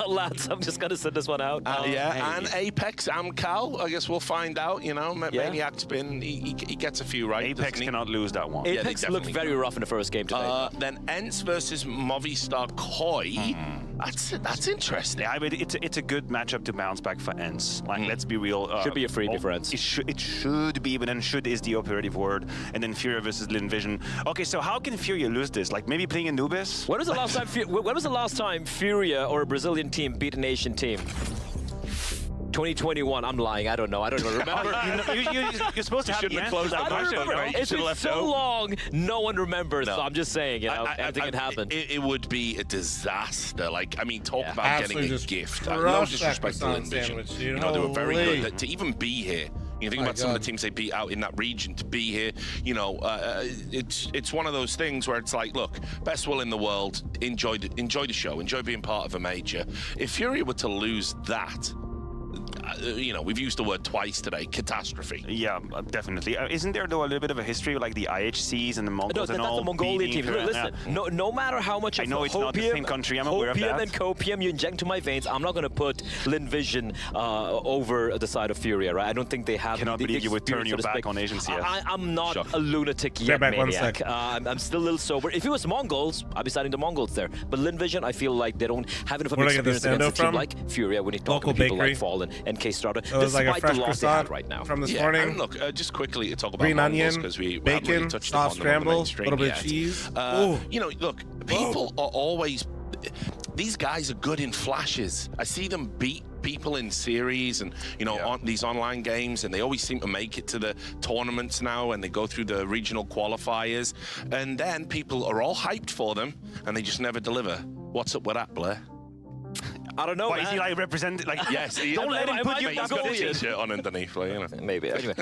Lads. I'm just going to sit this one out. And Apex, Amcal, I guess we'll find out, you know. Maniac's been, he gets a few right. Apex cannot lose that one. Apex looked very rough in the first game today. Then Ents versus Movistar Koi. That's interesting. Yeah, but it's a good matchup to bounce back for Ents. Like, let's be real. Should be a freebie for Ents. It should be, but then should is the operative word. And then Furia versus Lin Vision. Okay, so how can Furia lose this? Like, maybe playing Anubis? When was the last time Furia or a Brazilian team beat an Asian team? 2021. I'm lying. I don't know. I don't even remember. You're supposed to have the answer. I don't remember. It's been so long, no one remembers. No. So I'm just saying, you know, anything can happen. It would be a disaster. Like, I mean, talk about getting a gift. No disrespect to Lin Vision. You know, they were very good. To even be here. You think about some of the teams they beat out in that region, to be here, you know, it's one of those things where it's like, look, best will in the world, enjoy the show, enjoy being part of a major. If Fury were to lose that, you know, we've used the word twice today, catastrophe. Yeah, definitely. Isn't there though a little bit of a history, like the IHCs and the Mongols and all? That's the Mongolian team. beating- Listen, no matter how much I know it's not the same country. I'm aware of that. and copium you inject into my veins, I'm not going to put Lin Vision over the side of Furia, right? I don't think they have. Cannot the believe you would turn your experience, back on Asian CS. I'm not a lunatic Stay yet, back 1 maniac. sec. I'm still a little sober. If it was Mongols, I'd be siding the Mongols there. But Lin Vision, I feel like they don't have enough of Where'd I an get this experience against a Nintendo team from? like Furia when you talk Local to people bakery. like Fallen and K-Strata. It was like a Despite fresh the loss they croissant had right now. from this Yeah, morning. and look, just quickly to talk about Green Mongols, onion, because we haven't bacon, really touched soft upon them on the scramble, mainstream little bit yet. of cheese. You know, look, people are always. These guys are good in flashes. I see them beat people in series and, you know, on these online games, and they always seem to make it to the tournaments now, and they go through the regional qualifiers, and then people are all hyped for them, and they just never deliver. What's up with that, Blair? I don't know. Why is he like represented? Like, yes, don't let him put you He's got a t-shirt on underneath, like, you know. Maybe. Anyway,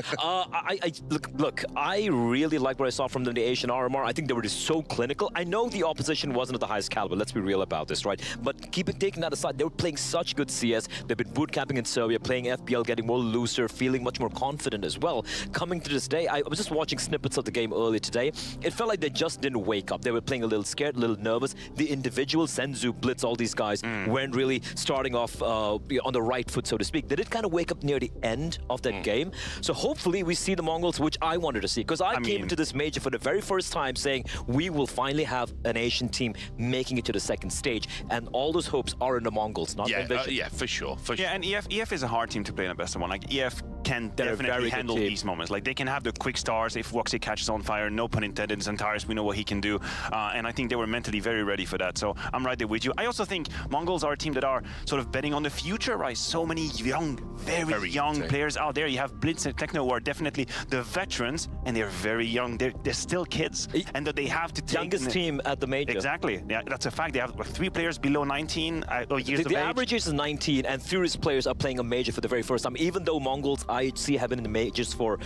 look. I really like what I saw from them, the Asian RMR. I think they were just so clinical. I know the opposition wasn't at the highest caliber. Let's be real about this, right? But taking that aside, they were playing such good CS. They've been boot camping in Serbia, playing FPL, getting more looser, feeling much more confident as well. Coming to this day, I was just watching snippets of the game earlier today. It felt like they just didn't wake up. They were playing a little scared, a little nervous. The individual Senzu, Blitz, all these guys weren't really starting off on the right foot, so to speak. They did kind of wake up near the end of that game. So hopefully we see the Mongols, which I wanted to see, because I came into this major for the very first time saying we will finally have an Asian team making it to the second stage, and all those hopes are in the Mongols, not in Vision. Yeah, for sure. Yeah, and EF is a hard team to play in the best of one. Like, EF can definitely handle these moments. Like, they can have the quick stars if Woxy catches on fire, no pun intended. Xantares, we know what he can do. And I think they were mentally very ready for that. So I'm right there with you. I also think Mongols are a team that are sort of betting on the future, right? So many young, very young players out there. You have Blitz and Techno, who are definitely the veterans, and they're very young. They're still kids, and that they have to take youngest team at the major. Exactly. Yeah, that's a fact. They have 3 players below 19 years of age. The average age is 19, and Furious players are playing a major for the very first time. Even though Mongols IHC have been in the majors for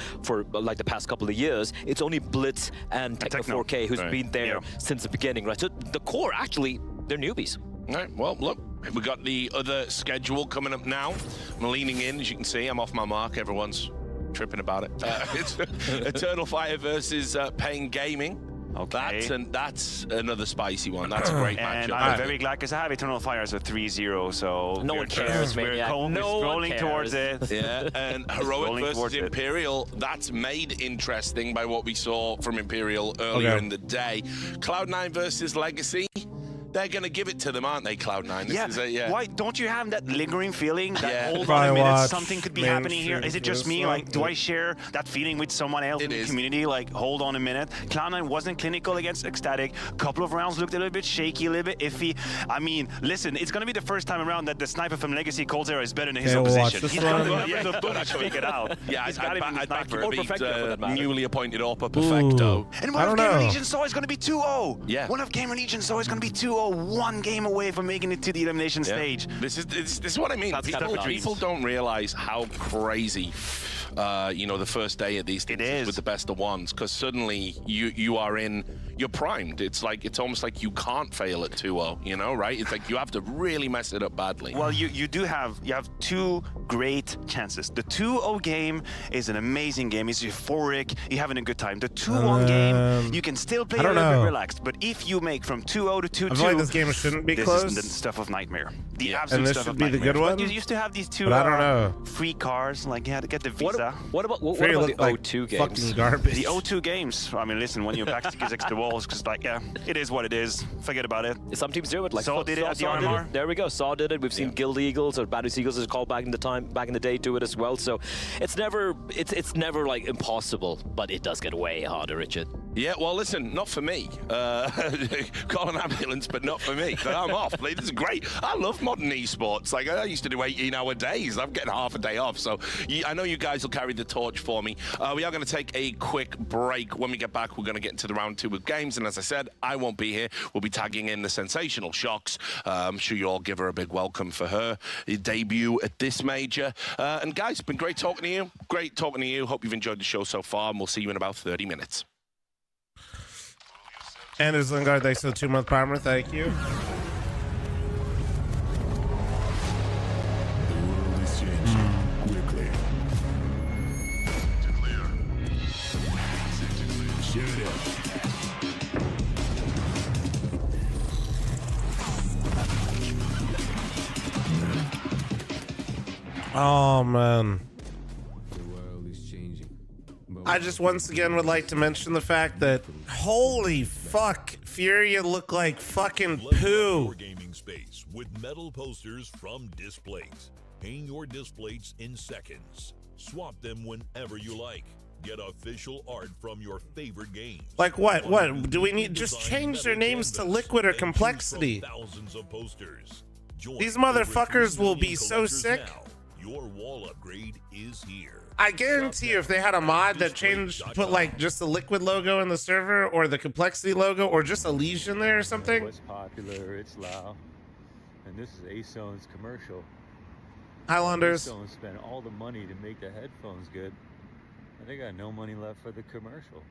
like the past couple of years, it's only Blitz and Techno 4K who's been there since the beginning, right? So the core, actually, they're newbies. All right, well, look, we got the other schedule coming up now. I'm leaning in, as you can see. I'm off my mark. Everyone's tripping about it. It's Eternal Fire versus Pain Gaming. Okay. That's another spicy one. That's a great matchup. And I'm very glad, because I have Eternal Fire as a 3-0, so no one cares, we're scrolling towards it. Yeah, and Heroic versus Imperial, that's made interesting by what we saw from Imperial earlier in the day. Cloud9 versus Legacy. They're going to give it to them, aren't they, Cloud9? This is Why don't you have that lingering feeling that hold Probably on a minute, watch something could be happening here? Is it just me? Like, do I share that feeling with someone else in the community? Like, hold on a minute. Cloud9 wasn't clinical against Ecstatic. Couple of rounds looked a little bit shaky, a little bit iffy. I mean, listen, it's going to be the first time around that the sniper from Legacy Cold Zero is better than his opposition. He's got to figure it out. Yeah, He's got to be the sniper. Or Perfecto, newly appointed Orpa Perfecto. And one of Game Legion saw is going to be 2-0. Yeah. One of Game Legion saw is going to be 2-0. One game away from making it to the elimination stage. This is what I mean. People don't realize how crazy you know, the first day of these things is with the best of ones, because suddenly you're primed. It's almost like you can't fail at 2-0, you know, right? It's like you have to really mess it up badly. Well, you have 2 great chances. The 2-0 game is an amazing game. It's euphoric. You're having a good time. The 2-1 game, you can still play a little bit relaxed. But if you make from 2-0 to 2-2, I feel like this game shouldn't be close. This is the stuff of nightmare. The absolute and this stuff should of be nightmare. the good one. But you used to have these 2 I don't know. free cars. Like, you had to get the visa. What about the O2 games? Fucking garbage. The O2 games. I mean, listen, when your back stick is against the wall, it's just like, yeah, it is what it is. Forget about it. Some teams do it. Like Saw did it at the RMR. There we go. Saw did it. We've seen Guild Eagles or Badu Eagles is called back in the day do it as well. So it's never like impossible, but it does get way harder, Richard. Yeah, well, listen, not for me. Call an ambulance, but not for me. But I'm off. This is great. I love modern esports. Like, I used to do 18-hour days. I'm getting half a day off. So I know you guys will carry the torch for me. We are going to take a quick break. When we get back, we're going to get into the round 2 of games. And as I said, I won't be here. We'll be tagging in the Sensational Shocks. I'm sure you all give her a big welcome for her debut at this major. And guys, it's been great talking to you. Great talking to you. Hope you've enjoyed the show so far. And we'll see you in about 30 minutes. Anders Lingard, thanks for the 2-month primer. Thank you. The world is changing, Oh, man. The world is changing. I just once again would like to mention the fact that, holy fuck, Furia look like fucking poo. Gaming space with metal posters from Displays. Hang your displays in seconds. Swap them whenever you like. Get official art from your favorite games. Like what? What? Do we need just change their names to Liquid or Complexity? Thousands of posters. These motherfuckers will be so sick. Your wall upgrade is here. I guarantee you if they had a mod that changed, put like just the Liquid logo in the server or the Complexity logo or just a Legion there or something. What's popular, it's loud. And this is ASON's commercial. Highlanders. ASON spent all the money to make the headphones good. And they got no money left for the commercial.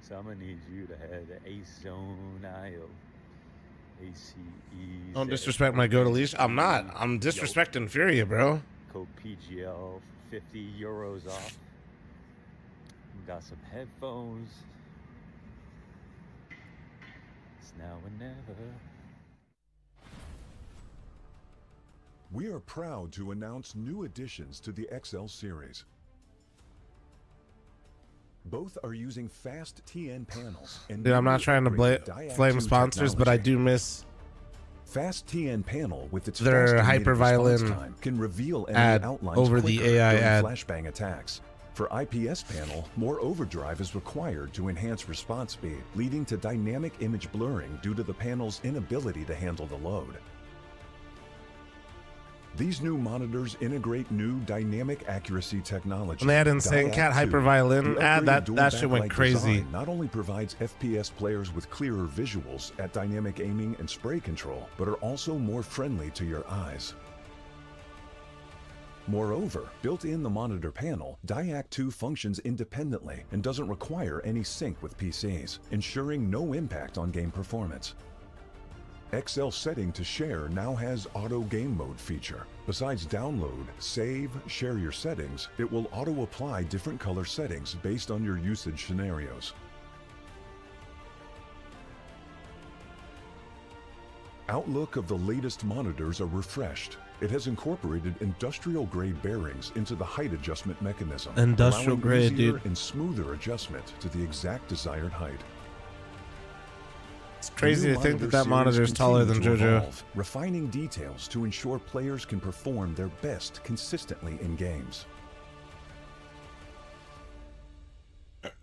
So I'm gonna need you to head to ASON.io. ACE. Don't disrespect my go to Legion. I'm not. I'm disrespecting Furia, bro. Code PGL, 50 euros off. Got some headphones. It's now or never. We are proud to announce new additions to the XL series. Both are using fast TN panels. And Dude, I'm not trying to flame sponsors, but I do miss Fast TN panel with its their fast hyper response violin time can reveal enemy ad outlines over the quicker AI during ad. flashbang attacks. For IPS panel, more overdrive is required to enhance response speed, leading to dynamic image blurring due to the panel's inability to handle the load. These new monitors integrate new dynamic accuracy technology. When they had Insane Cat hyper violin ad, that shit went crazy. Not only provides FPS players with clearer visuals at dynamic aiming and spray control, but are also more friendly to your eyes. Moreover, built in the monitor panel, Diac 2 functions independently and doesn't require any sync with PCs, ensuring no impact on game performance. XL setting to share now has auto game mode feature. Besides download, save, share your settings, it will auto apply different color settings based on your usage scenarios. Outlook of the latest monitors are refreshed. It has incorporated industrial grade bearings into the height adjustment mechanism, Industrial allowing grade, easier dude. and smoother adjustment to the exact desired height. It's crazy to think that that monitor is taller than JoJo. Refining details to ensure players can perform their best consistently in games.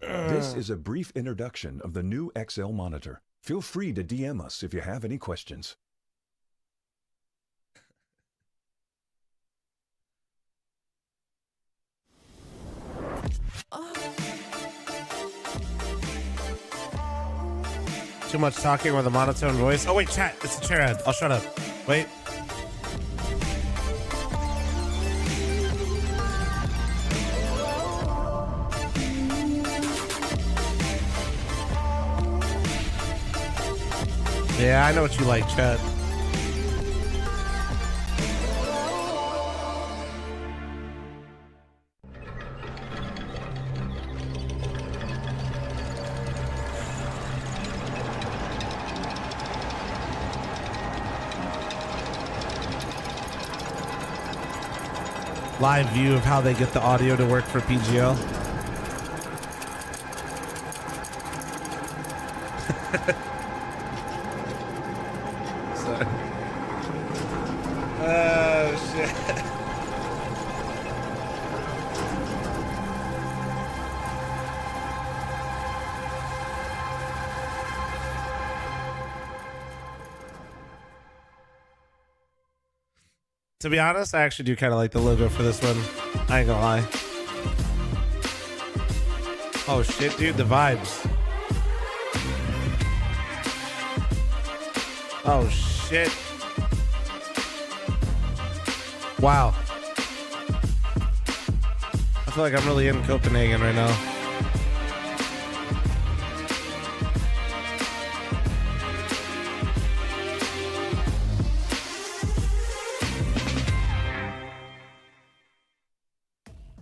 This is a brief introduction of the new XL monitor. Feel free to DM us if you have any questions. Too much talking with a monotone voice. Oh wait, chat. It's a chair ad. I'll shut up. Wait. Yeah, I know what you like, chat. Live view of how they get the audio to work for PGL. Sorry. Oh shit. To be honest, I actually do kind of like the logo for this one. I ain't gonna lie. Oh shit, dude, the vibes. Oh shit. Wow. I feel like I'm really in Copenhagen right now.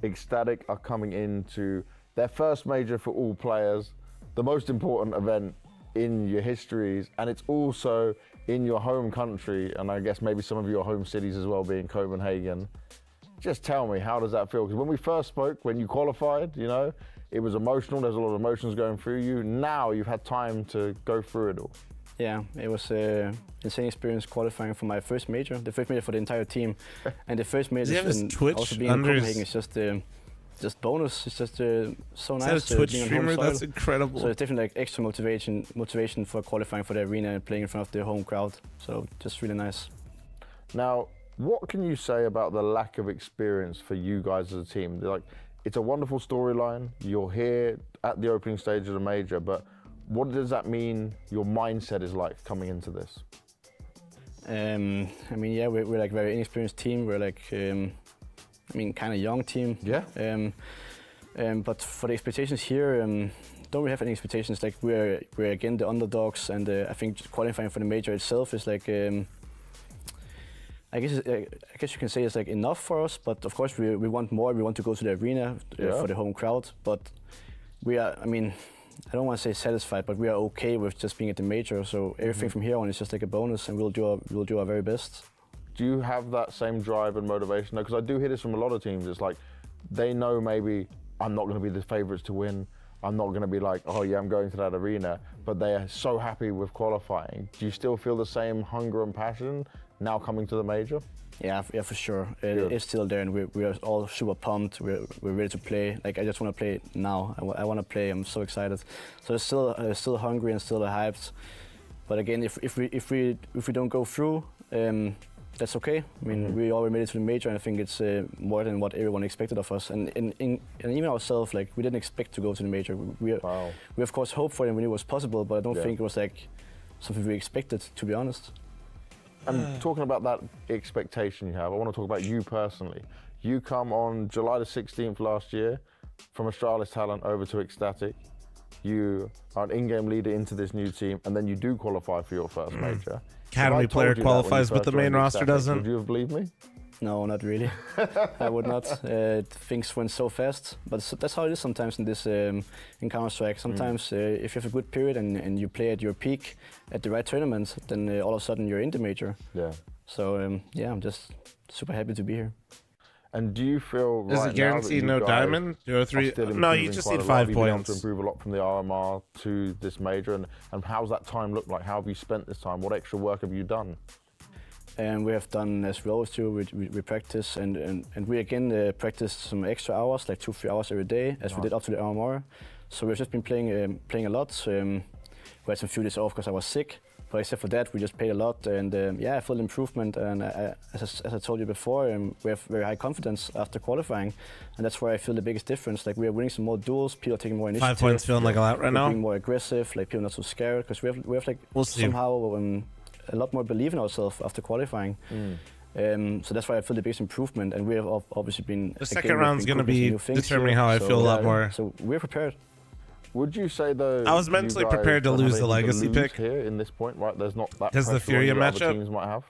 Ecstatic are coming into their first major for all players, the most important event in your histories, and it's also in your home country, and I guess maybe some of your home cities as well, being Copenhagen. Just tell me, how does that feel? Because when we first spoke, when you qualified, you know, it was emotional. There's a lot of emotions going through you. Now you've had time to go through it all. Yeah, it was an insane experience qualifying for my first major, the first major for the entire team. And the first major, and also being in Copenhagen, is just bonus. It's just so nice. Is that a Twitch streamer? That's incredible. So it's definitely like extra motivation for qualifying for the arena and playing in front of the home crowd. So just really nice. Now, what can you say about the lack of experience for you guys as a team? Like, it's a wonderful storyline. You're here at the opening stage of the major, but what does that mean your mindset is like coming into this? I mean, yeah, we're like very inexperienced team. We're like, I mean, kind of young team. Yeah. But for the expectations here, don't really have any expectations. Like we're again the underdogs, and I think qualifying for the major itself is like, I guess you can say it's like enough for us. But of course we want more. We want to go to the arena for the home crowd. But we are, I mean, I don't want to say satisfied, but we are okay with just being at the major. So everything from here on is just like a bonus, and we'll do our very best. Do you have that same drive and motivation? Because I do hear this from a lot of teams. It's like they know maybe I'm not going to be the favourites to win. I'm not going to be like, oh yeah, I'm going to that arena. But they are so happy with qualifying. Do you still feel the same hunger and passion now coming to the major? Yeah, for sure. It's still there, and we are all super pumped. We're ready to play. Like I just want to play now. I want to play. I'm so excited. So it's still hungry and still hyped. But again, if we don't go through, that's okay. I mean, we already made it to the major, and I think it's more than what everyone expected of us. And even ourselves, like we didn't expect to go to the major. We of course hoped for it and we knew it was possible, but I don't think it was like something we expected, to be honest. And talking about that expectation you have, I want to talk about you personally. You come on July the 16th last year from Astralis Talent over to Ecstatic. You are an in-game leader into this new team, and then you do qualify for your first major. Academy player qualifies, but the main roster doesn't. Would you have believed me? No, not really. I would not. Things went so fast, but that's how it is sometimes in this in Counter-Strike. Sometimes if you have a good period and you play at your peak at the right tournament, then all of a sudden you're in the major. Yeah. So yeah, I'm just super happy to be here. And do you feel is it guaranteed no diamond? 0-3? No, you just need 5 points. To improve a lot from the RMR to this major, and how's that time look like? How have you spent this time? What extra work have you done? And we have done, as we always do, we practice, and we again practiced some extra hours, like 2-3 hours every day, as we did up to the RMR. So we've just been playing a lot. We had some few days off because I was sick. But except for that, we just played a lot, and yeah, I felt improvement. And as I told you before, we have very high confidence after qualifying, and that's where I feel the biggest difference. Like we are winning some more duels, people are taking more initiative. 5 points feeling like a lot right now. Being more aggressive, like people are not so scared, because we have like somehow a lot more belief in ourselves after qualifying. So that's why I feel the biggest improvement, and we have obviously been. The second round's going to be determining how I feel a lot more. So we're prepared. Would you say though? I was mentally prepared to lose the legacy pick here in this point, right? There's not that because the Furia matchup teams might have.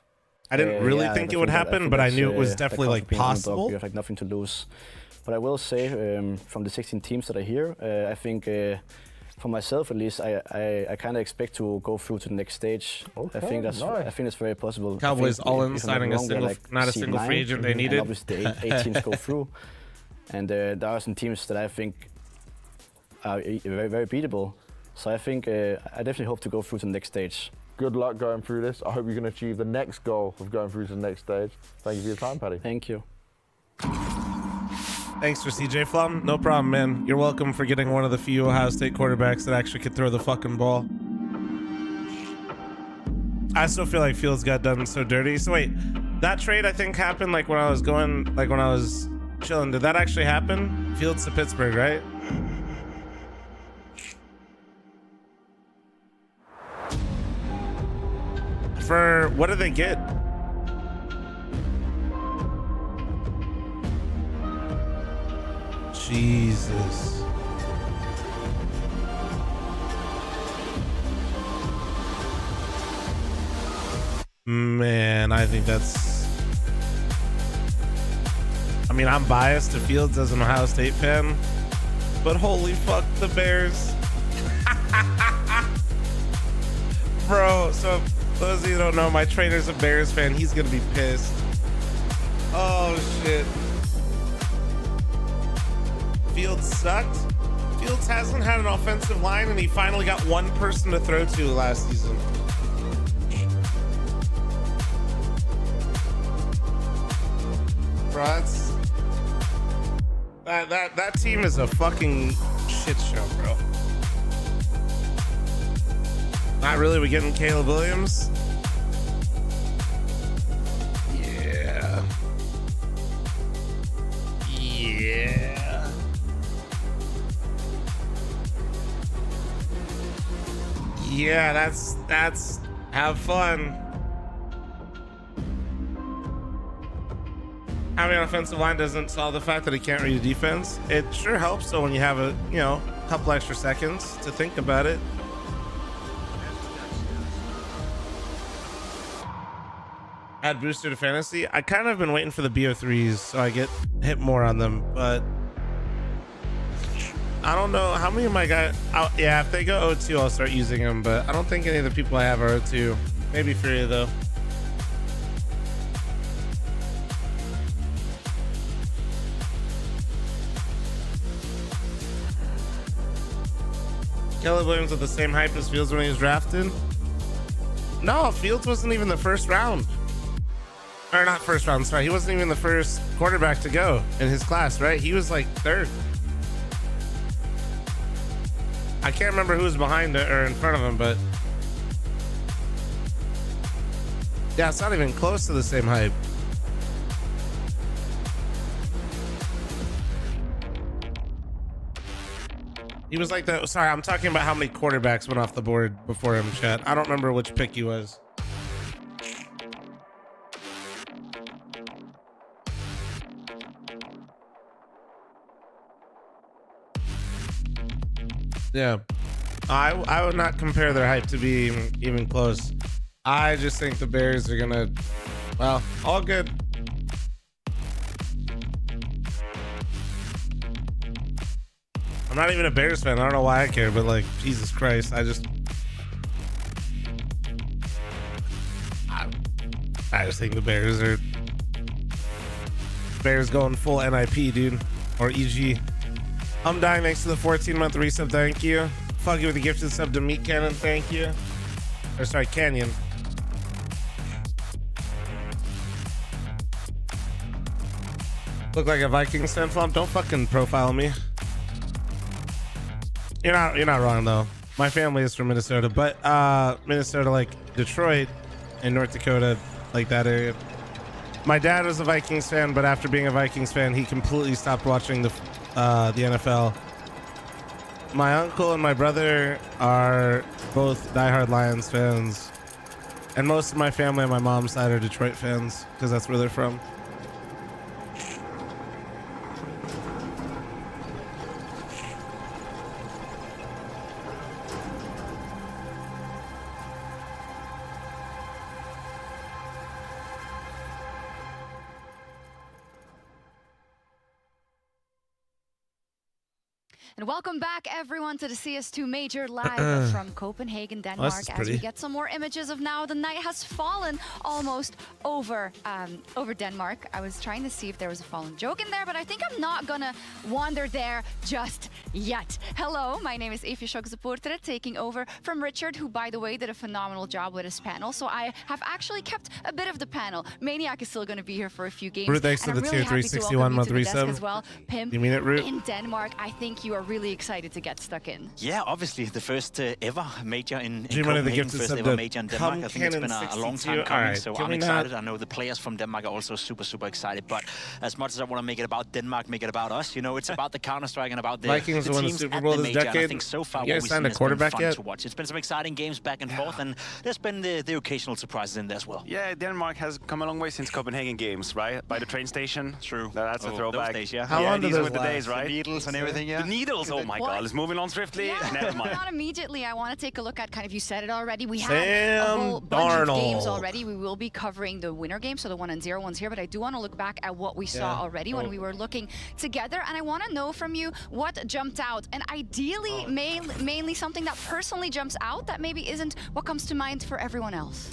I didn't really think it would happen, but I knew it was definitely like possible. We have like nothing to lose. But I will say, from the 16 teams that are here, I think for myself at least, I kind of expect to go through to the next stage. Okay, I think that's very possible. Cowboys all in signing a single, not a single free agent they needed. And obviously the 8 teams go through, and there are some teams that I think are very, very beatable. So I think I definitely hope to go through to the next stage. Good luck going through this. I hope you can achieve the next goal of going through to the next stage. Thank you for your time, Paddy. Thank you. Thanks for CJ Flum. No problem, man. You're welcome for getting one of the few Ohio State quarterbacks that actually could throw the fucking ball. I still feel like Fields got done so dirty. So wait, that trade I think happened like when I was chilling. Did that actually happen? Fields to Pittsburgh, right? For what did they get? Jesus. Man, I think that's... I mean, I'm biased to Fields as an Ohio State fan, but holy fuck, the Bears. Bro, so those of you who don't know, my trainer's a Bears fan. He's gonna be pissed. Oh shit. Fields sucked. Fields hasn't had an offensive line, and he finally got one person to throw to last season. Bro, that team is a fucking shit show, bro. Not really. We getting Caleb Williams? Yeah. Yeah. Yeah, that's have fun. Having an offensive line doesn't solve the fact that he can't read a defense. It sure helps though when you have a couple extra seconds to think about it. Add booster to fantasy. I kind of been waiting for the BO3s so I get hit more on them, but I don't know how many of my guys. Yeah, if they go O2, I'll start using them, but I don't think any of the people I have are O2. Maybe Fury though. Caleb Williams with the same hype as Fields when he was drafted? No, Fields wasn't even the first round. Or not first round, sorry. He wasn't even the first quarterback to go in his class, right? He was like third. I can't remember who was behind it or in front of him, but yeah, it's not even close to the same hype. He was like the, sorry, I'm talking about how many quarterbacks went off the board before him, chat. I don't remember which pick he was. Yeah, I would not compare their hype to be even close. I just think the Bears are gonna, well, all good. I'm not even a Bears fan. I don't know why I care, but like, Jesus Christ, I just think the Bears going full NIP, dude, or EG. I'm dying next to the 14-month resub. Thank you. Fuck you with the gifted sub to Meat Cannon. Thank you. Or sorry, Canyon. Look like a Vikings fan flump. Don't fucking profile me. You're not wrong though. My family is from Minnesota, but Minnesota, like Detroit and North Dakota, like that area. My dad was a Vikings fan, but after being a Vikings fan, he completely stopped watching the NFL. My uncle and my brother are both diehard Lions fans, and most of my family on my mom's side are Detroit fans because that's where they're from. And welcome back, everyone, to the CS2 Major live from Copenhagen, Denmark. As we get some more images of now, the night has fallen almost over Denmark. I was trying to see if there was a fallen joke in there, but I think I'm not gonna wander there just yet. Hello, my name is Efi Shogzaportre, taking over from Richard, who, by the way, did a phenomenal job with his panel. So I have actually kept a bit of the panel. Maniac is still going to be here for a few games. Retakes to the tier 361 month resub as well. Pimp, you mean it, Root? In Denmark, I think you are really excited to get stuck in. Yeah, obviously the first ever major in Copenhagen, first ever major in Denmark. I think it's been a long time coming, right, so I'm excited. I know the players from Denmark are also super excited, but as much as I want to make it about Denmark, make it about us, you know, it's about the Counter-Strike and about the Vikings the won the teams Super at Bowl the this major. decade. I think so far You what guys we've signed seen a has been quarterback fun yet? to watch. It's been some exciting games back and forth, and there's been the occasional surprises in there as well. Yeah, Denmark has come a long way since Copenhagen games, right? By the train station. True. That's a throwback. Those days, yeah. How long do these those were the last? days, right? The needles and everything, yeah. The Beatles. Oh my God, it's moving on swiftly. Yeah, Never mind. not immediately. I want to take a look at kind of, you said it already. We have Sam a whole bunch of games Darnold. already. We will be covering the winner game, so the 1-0 ones here. But I do want to look back at what we saw already when we were looking together. And I want to know from you what jumped out. And ideally, mainly something that personally jumps out that maybe isn't what comes to mind for everyone else.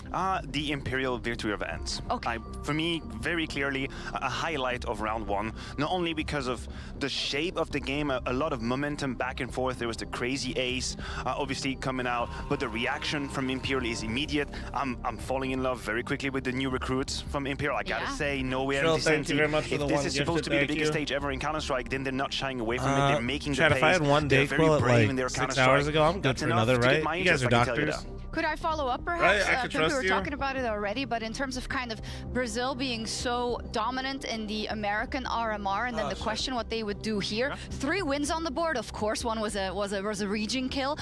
The Imperial Victory of Ends. Okay. For me, very clearly, a highlight of round one. Not only because of the shape of the game, a lot of momentum back and forth. There was the crazy ace, obviously coming out, but the reaction from Imperial is immediate. I'm falling in love very quickly with the new recruits from Imperial. I gotta say, nowhere. Thank you very much for if the this one is supposed to be the gifted, biggest thank you. stage ever in Counter-Strike, then they're not shying away from it. They're making the Chad, pace. if I had one They're day very quil at brave in like their 6 Counter-Strike. hours ago, I'm good That's for enough another, to get right? my You guys interest, are I can tell you doctors. that. Could I follow up, perhaps? Right, I I could think we trust were you. talking about it already, but in terms of kind of Brazil being so dominant in the American RMR, and then the question what they would do here. 3 wins on the board, of course. One was a region kill,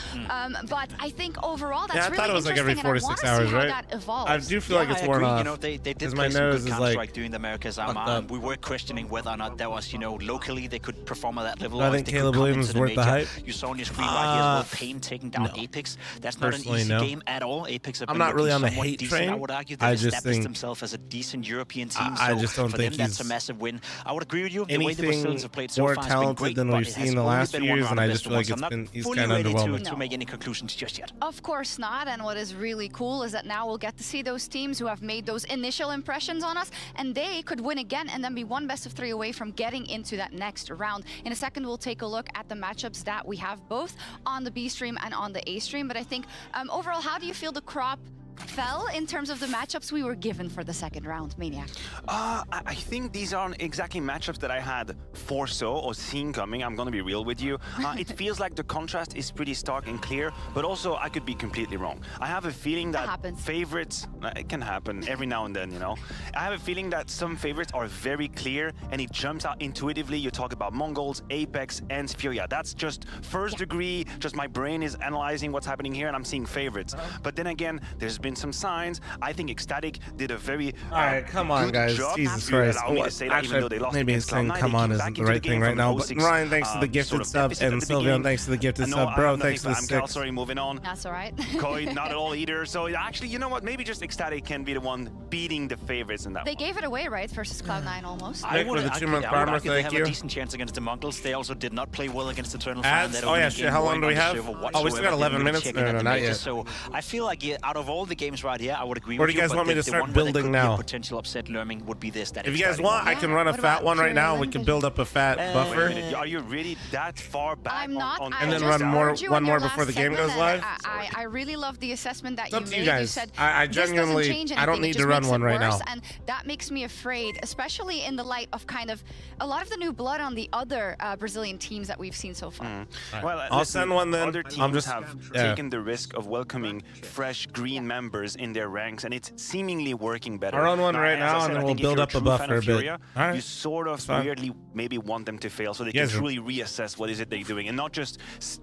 but I think overall that's I thought it was like every 4 to 6 hours, right? That evolves. I do feel like it's worn off. You know, they did play my some nose good is Counter-Strike like during the Americas RMR, and we were questioning whether or not that was, you know, locally they could perform at that level. I or if think they could Caleb come Williams into is worth the major. hype. You saw on your screen right here as well, Pain taking down Apex. That's not an Personally, easy no. game at all. Apex have I'm been not really on the somewhat hate decent, train. I would argue. I They've just established think- themselves as a decent European team. I So just don't for think them, that's a he's massive win. I would agree with you. The way the anything Brazilians have played so more far has been talented great, than but we've it seen has the only last been few one years, round and I of just best feel like of ones. it's I'm not he's fully kind of ready underwhelming. to make any conclusions just yet. Of course not, and what is really cool is that now we'll get to see those teams who have made those initial impressions on us, and they could win again and then be one best of 3 away from getting into that next round. In a second, we'll take a look at the matchups that we have both on the B stream and on the A stream, but I think overall, how do you feel the crop fell in terms of the matchups we were given for the second round, Maniac? I think these aren't exactly matchups that I had foresaw or seen coming. I'm gonna be real with you. It feels like the contrast is pretty stark and clear, but also I could be completely wrong. I have a feeling that favorites, it can happen every now and then, you know. I have a feeling that some favorites are very clear and it jumps out intuitively. You talk about Mongols, Apex, and Sphere. That's just first degree, just my brain is analyzing what's happening here and I'm seeing favorites. But then again, there's been some signs. I think Ecstatic did a very Alright, come on, good guys. job. Jesus You Christ. allow me to say that, even though they lost Maybe against saying Cloud9, come they on came isn't back the into right the thing game right from now. an But 0-6, Ryan, thanks to the gifted sort of sub, deficit at and the Sylvian, beginning. thanks to the gifted No, sub. Bro, thanks to the nothing for 6. sorry, moving on. That's all right. Koi, not at all either. So actually, you know what? Maybe just Ecstatic can be the one beating the favorites in that They one. gave it away, right, versus Cloud9 almost. I would the 2-month argue farmer, they have thank a you. decent chance against the Mongols. They also did not play well against Eternal Ads? Fire. Oh yeah, shit. How long do we have? Oh, we still got 11 minutes. No, not yet. So I feel like out of all the games right here, I would agree Where with do you guys but want me to the start one where there building could be now? a potential upset learning would be this. If you guys want, I can run a fat one right now. We can build up a fat buffer. Are you really that far back? I'm not. And then run one more before the game goes live. I really love the assessment that It's up you to you made. You guys. said I this doesn't genuinely, change I don't anything, it need just to run makes one it right worse, now. and that makes me afraid, especially in the light of kind of a lot of the new blood on the other Brazilian teams that we've seen so far. Well, I'll listen, send one then. Other teams I'm just have taken the risk of welcoming fresh green members in their ranks, and it's seemingly working better. I'll run one right as I now, said, and then I we'll think if build you're up a true fan buffer of a bit. Furia, All right. You sort of Fine. weirdly maybe want them to fail so they You can guys are- truly reassess what is it they're doing, and not just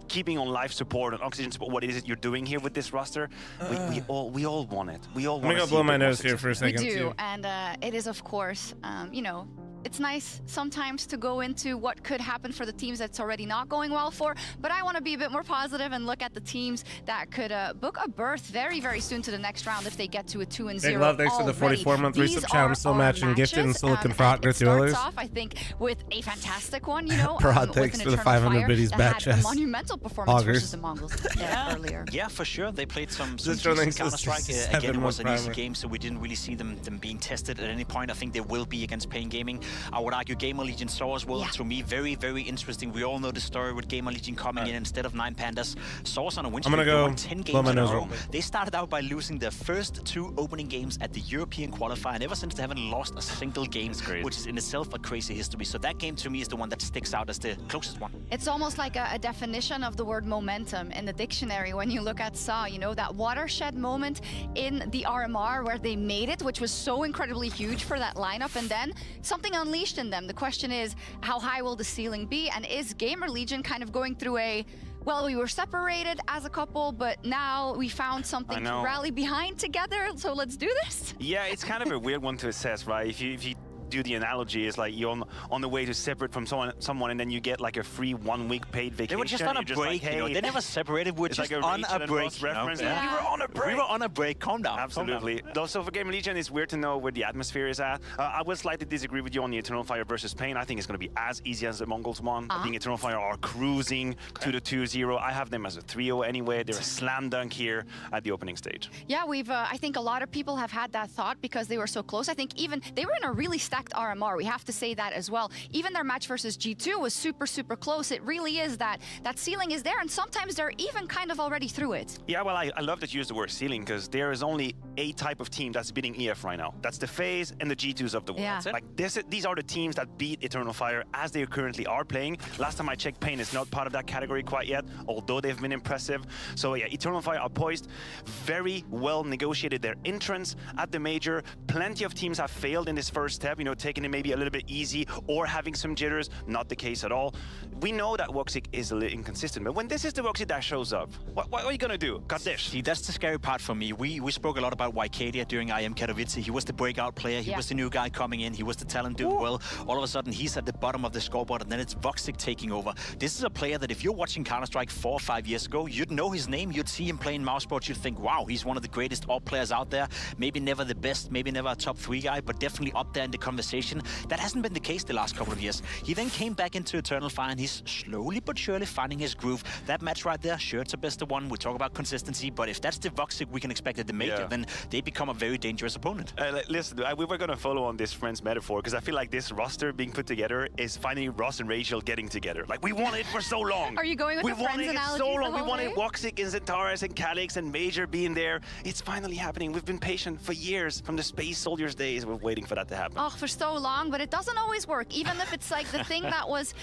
keeping on life support and oxygen support. What is it you're doing here with this roster? We all want it. We all Let me want go to blow see my a bit more nose here for a success. second. We do, too. and it is, of course, you know, it's nice sometimes to go into what could happen for the teams that's already not going well for, but I want to be a bit more positive and look at the teams that could book a berth very, very soon to the next round if they get to a 2-0 Big love, thanks to the already. 44-month These resub channel. I'm are still our matching gifted and matches, still looking for and hot it gritty starts oilers. off, I think, with a fantastic one, you know, Parad, with thanks an for the Eternal 500 Fire biddies that back had a chest. monumental performance Augers. versus the Mongols earlier. Yeah, for sure. They played some Just decent thanks to Counter-Strike. Again, it was an 7-1 easy primer. game, so we didn't really see them being tested at any point. I think they will be against Pain Gaming. I would argue Gamer Legion saw as well. Yeah. To me, very, very interesting. We all know the story with Gamer Legion coming in instead of 9 Pandas. Source on a win I'm gonna streak. They go won 10 blow games my in a nose row. real quick. They started out by losing their first 2 opening games at the European qualifier, and ever since they haven't lost a single game, which is in itself a crazy history. So that game to me is the one that sticks out as the closest one. It's almost like a definition of the word momentum in the dictionary when you look at SAW, you know, that watershed moment in the RMR where they made it, which was so incredibly huge for that lineup, and then something unleashed in them. The question is, how high will the ceiling be, and is Gamer Legion kind of going through a, well, we were separated as a couple, but now we found something to rally behind together, so let's do this? Yeah, it's kind of a weird one to assess, right? If you do the analogy is like you're on the way to separate from someone, and then you get like a free 1 week paid vacation. They were just on a break, like, hey, you know. They never separated. We're just like on a break. Reference. Yeah. We were on a break. We were on a break. Calm down. Absolutely. Calm down. Also, for Game Legion, it's weird to know where the atmosphere is at. I would slightly disagree with you on the Eternal Fire versus Pain. I think it's going to be as easy as the Mongols one. I think Eternal Fire are cruising to the 2-0. I have them as a 3-0 anyway. They're a slam dunk here at the opening stage. Yeah, we've. I think a lot of people have had that thought because they were so close. I think even they were in a really stacked RMR. We have to say that as well. Even their match versus G2 was super, super close. It really is that ceiling is there, and sometimes they're even kind of already through it. Yeah, well, I love that you use the word ceiling because there is only a type of team that's beating EF right now. That's the FaZe and the G2s of the world. Yeah. Like these are the teams that beat Eternal Fire as they currently are playing. Last time I checked, Pain is not part of that category quite yet, although they've been impressive. So yeah, Eternal Fire are poised, very well negotiated their entrance at the major. Plenty of teams have failed in this first step, you know, taking it maybe a little bit easy or having some jitters. Not the case at all. We know that Woxic is a little inconsistent, but when this is the Woxic that shows up, what are you gonna do? Got this. See, that's the scary part for me. We spoke a lot about Wycadia during IM Katowice. He was the breakout player. He was the new guy coming in. He was the talent doing well. All of a sudden, he's at the bottom of the scoreboard, and then it's Woxic taking over. This is a player that if you're watching Counter-Strike 4 or 5 years ago, you'd know his name. You'd see him playing Mouseboard. You'd think, wow, he's one of the greatest AWP players out there. Maybe never the best, maybe never a top 3 guy, but definitely up there in the conversation. That hasn't been the case the last couple of years. He then came back into Eternal Fire, and he's slowly but surely finding his groove. That match right there, sure, it's a best of one. We talk about consistency, but if that's the Woxic we can expect at the major, then they become a very dangerous opponent. Listen, we were going to follow on this Friends metaphor because I feel like this roster being put together is finally Ross and Rachel getting together. Like, we wanted it for so long. Are you going with the Friends analogy? So long. We wanted Woxic and Zentaris and Calix and Major being there. It's finally happening. We've been patient for years. From the Space Soldiers days, we're waiting for that to happen. Oh, for so long, but it doesn't always work. Even if it's like the thing that was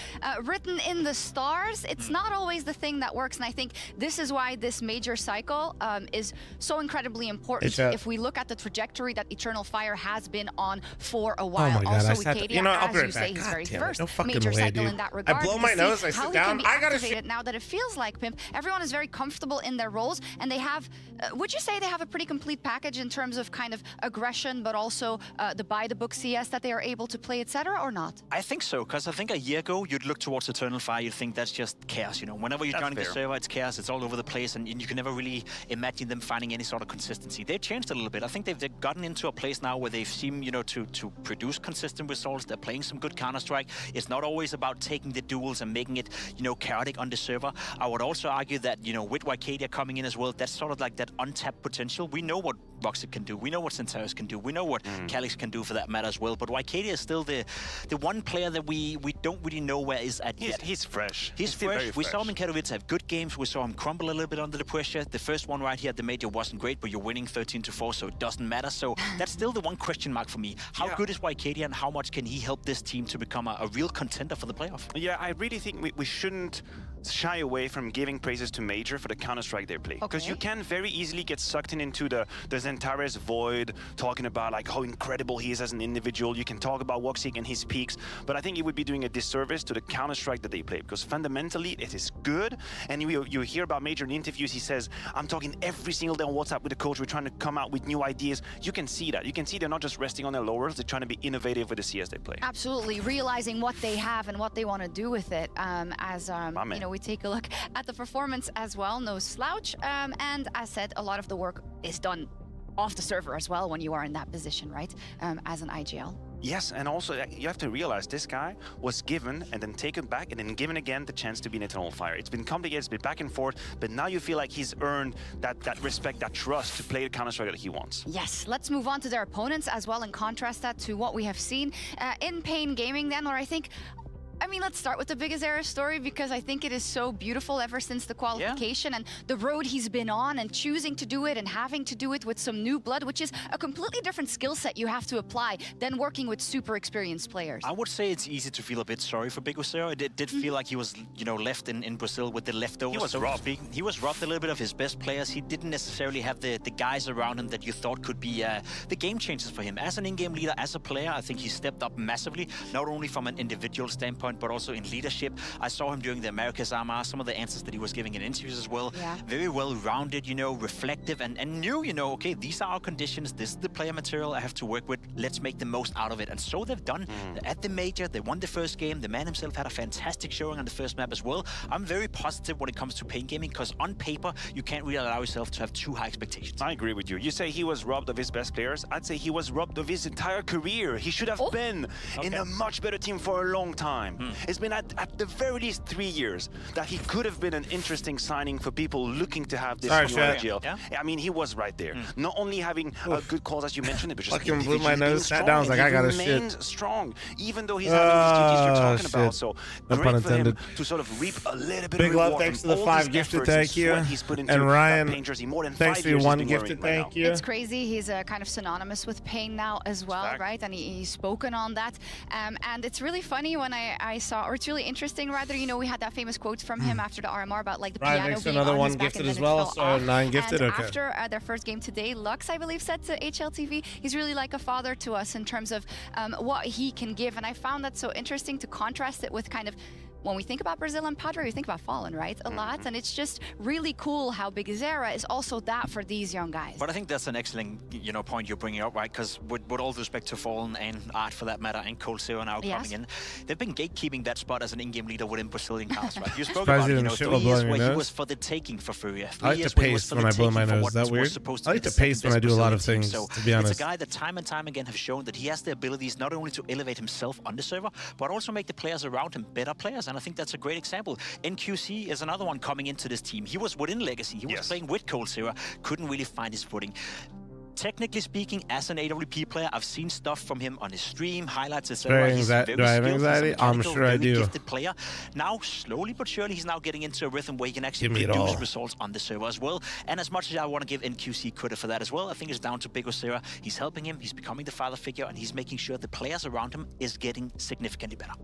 written in the stars, it's not always the thing that works. And I think this is why this major cycle is so incredibly important. If we look at the trajectory that Eternal Fire has been on for a while. Oh my God, also, Wycadia, as you say, his very first major cycle in that regard. I blow my nose, I sit down, I gotta it now that it feels like Pimp. Everyone is very comfortable in their roles, and they have, would you say they have a pretty complete package in terms of kind of aggression, but also the by-the-book CS that they are able to play, etc., or not? I think so, because I think a year ago, you'd look towards Eternal Fire, you'd think that's just chaos, you know. Whenever you're joining the server, it's chaos, it's all over the place, and you can never really imagine them finding any sort of consistency. They've changed a little bit. I think they've gotten into a place now where they seem, you know, to produce consistent results. They're playing some good Counter-Strike. It's not always about taking the duels and making it, you know, chaotic on the server. I would also argue that, you know, with Wycadia coming in as well, that's sort of like that untapped potential. We know what Woxic can do. We know what Zentaris can do. We know what Calix can do for that matter as well. But Wycadia is still the one player that we don't really know where is at yet. He's fresh. He's fresh. We saw him in Katowice have good games. We saw him crumble a little bit under the pressure. The first one right here at the major wasn't great, but you're winning 13-4, so it doesn't matter. So that's still the one question mark for me. How good is Wycadia, and how much can he help this team to become a real contender for the playoff? Yeah, I really think we shouldn't shy away from giving praises to Major for the Counter-Strike they play. Because you can very easily get sucked into the Zentaris void, talking about like how incredible he is as an individual. You can talk about Woxic and his peaks, but I think it would be doing a disservice to the Counter-Strike that they play, because fundamentally it is good. And you hear about Major in interviews, he says, I'm talking every single day on WhatsApp with the coach, we're trying to come out with new ideas. You can see that. You can see they're not just resting on their laurels, they're trying to be innovative with the CS they play. Absolutely, realizing what they have and what they want to do with it. You know, we take a look at the performance as well, no slouch. And as said, a lot of the work is done off the server as well when you are in that position, right? As an IGL. Yes, and also you have to realize this guy was given and then taken back and then given again the chance to be an Eternal Fire. It's been complicated, it's been back and forth, but now you feel like he's earned that respect, that trust to play the Counter-Strike that he wants. Yes, let's move on to their opponents as well and contrast that to what we have seen in Pain Gaming then, where I mean, let's start with the biggest era story, because I think it is so beautiful ever since the qualification and the road he's been on, and choosing to do it and having to do it with some new blood, which is a completely different skill set you have to apply than working with super experienced players. I would say it's easy to feel a bit sorry for Big Osero. It did feel like he was, you know, left in Brazil with the leftovers. He was robbed. He was robbed a little bit of his best players. He didn't necessarily have the guys around him that you thought could be the game changers for him. As an in-game leader, as a player, I think he stepped up massively, not only from an individual standpoint, point, but also in leadership. I saw him during the Americas RMR, some of the answers that he was giving in interviews as well. Yeah. Very well-rounded, you know, reflective, and knew, you know, okay, these are our conditions, this is the player material I have to work with, let's make the most out of it. And so they've done. At the major, they won the first game. The man himself had a fantastic showing on the first map as well. I'm very positive when it comes to Pain Gaming, because on paper, you can't really allow yourself to have too high expectations. I agree with you. You say he was robbed of his best players. I'd say he was robbed of his entire career. He should have been in a much better team for a long time. It's been at the very least 3 years that he could have been an interesting signing for people looking to have this new ideal. I mean, he was right there. Not only having good calls, as you mentioned, but just fucking blew my nose. Sat down. I was like, I got to shit. Strong, even though he's having these duties you're talking about. So no pun great for him intended. to sort of reap a little bit Big of love, reward thanks to from the all 5 these gifted, efforts thank you. he's put into And Ryan, Pain jersey. More than thanks 5 for your years 1 he's been gifted, wearing thank you. It's crazy. He's kind of synonymous with pain now as well, right? And he's spoken on that. And it's really funny when I saw, or it's really interesting rather, you know, we had that famous quote from him after the RMR about like the piano being another on one his back gifted and as then well, it fell so off. 9 gifted, and okay. after their first game today, Lux, I believe, said to HLTV, he's really like a father to us in terms of what he can give. And I found that so interesting to contrast it with kind of, when we think about Brazil and Padre, we think about Fallen, right? A lot. And it's just really cool how Big Zera is also that for these young guys. But I think that's an excellent, you know, point you're bringing up, right? Because with all due respect to Fallen and Art for that matter, and Cold Zero now coming in, they've been gatekeeping that spot as an in-game leader within Brazilian cars, right? You spoke about, you know, 3 years where he was for the taking for Furia. 3 I like years to where he was pace for when the I blow my taking for nose. what Is that was weird? supposed I to like be to the pace when I second do a lot of best Brazilian things, team. to be honest. It's a guy that time and time again have shown that he has the abilities not only to elevate himself on the server, but also make the players around him better players. And I think that's a great example. NQC is another one coming into this team. He was within Legacy. He was playing with Cold Zero, couldn't really find his footing. Technically speaking, as an AWP player, I've seen stuff from him on his stream, highlights, etc. He's very do I have skilled, anxiety? I'm sure I do. Gifted player. Now, slowly but surely, he's now getting into a rhythm where he can actually produce results on the server as well. And as much as I want to give NQC credit for that as well, I think it's down to Big Zera. He's helping him, he's becoming the father figure, and he's making sure the players around him is getting significantly better.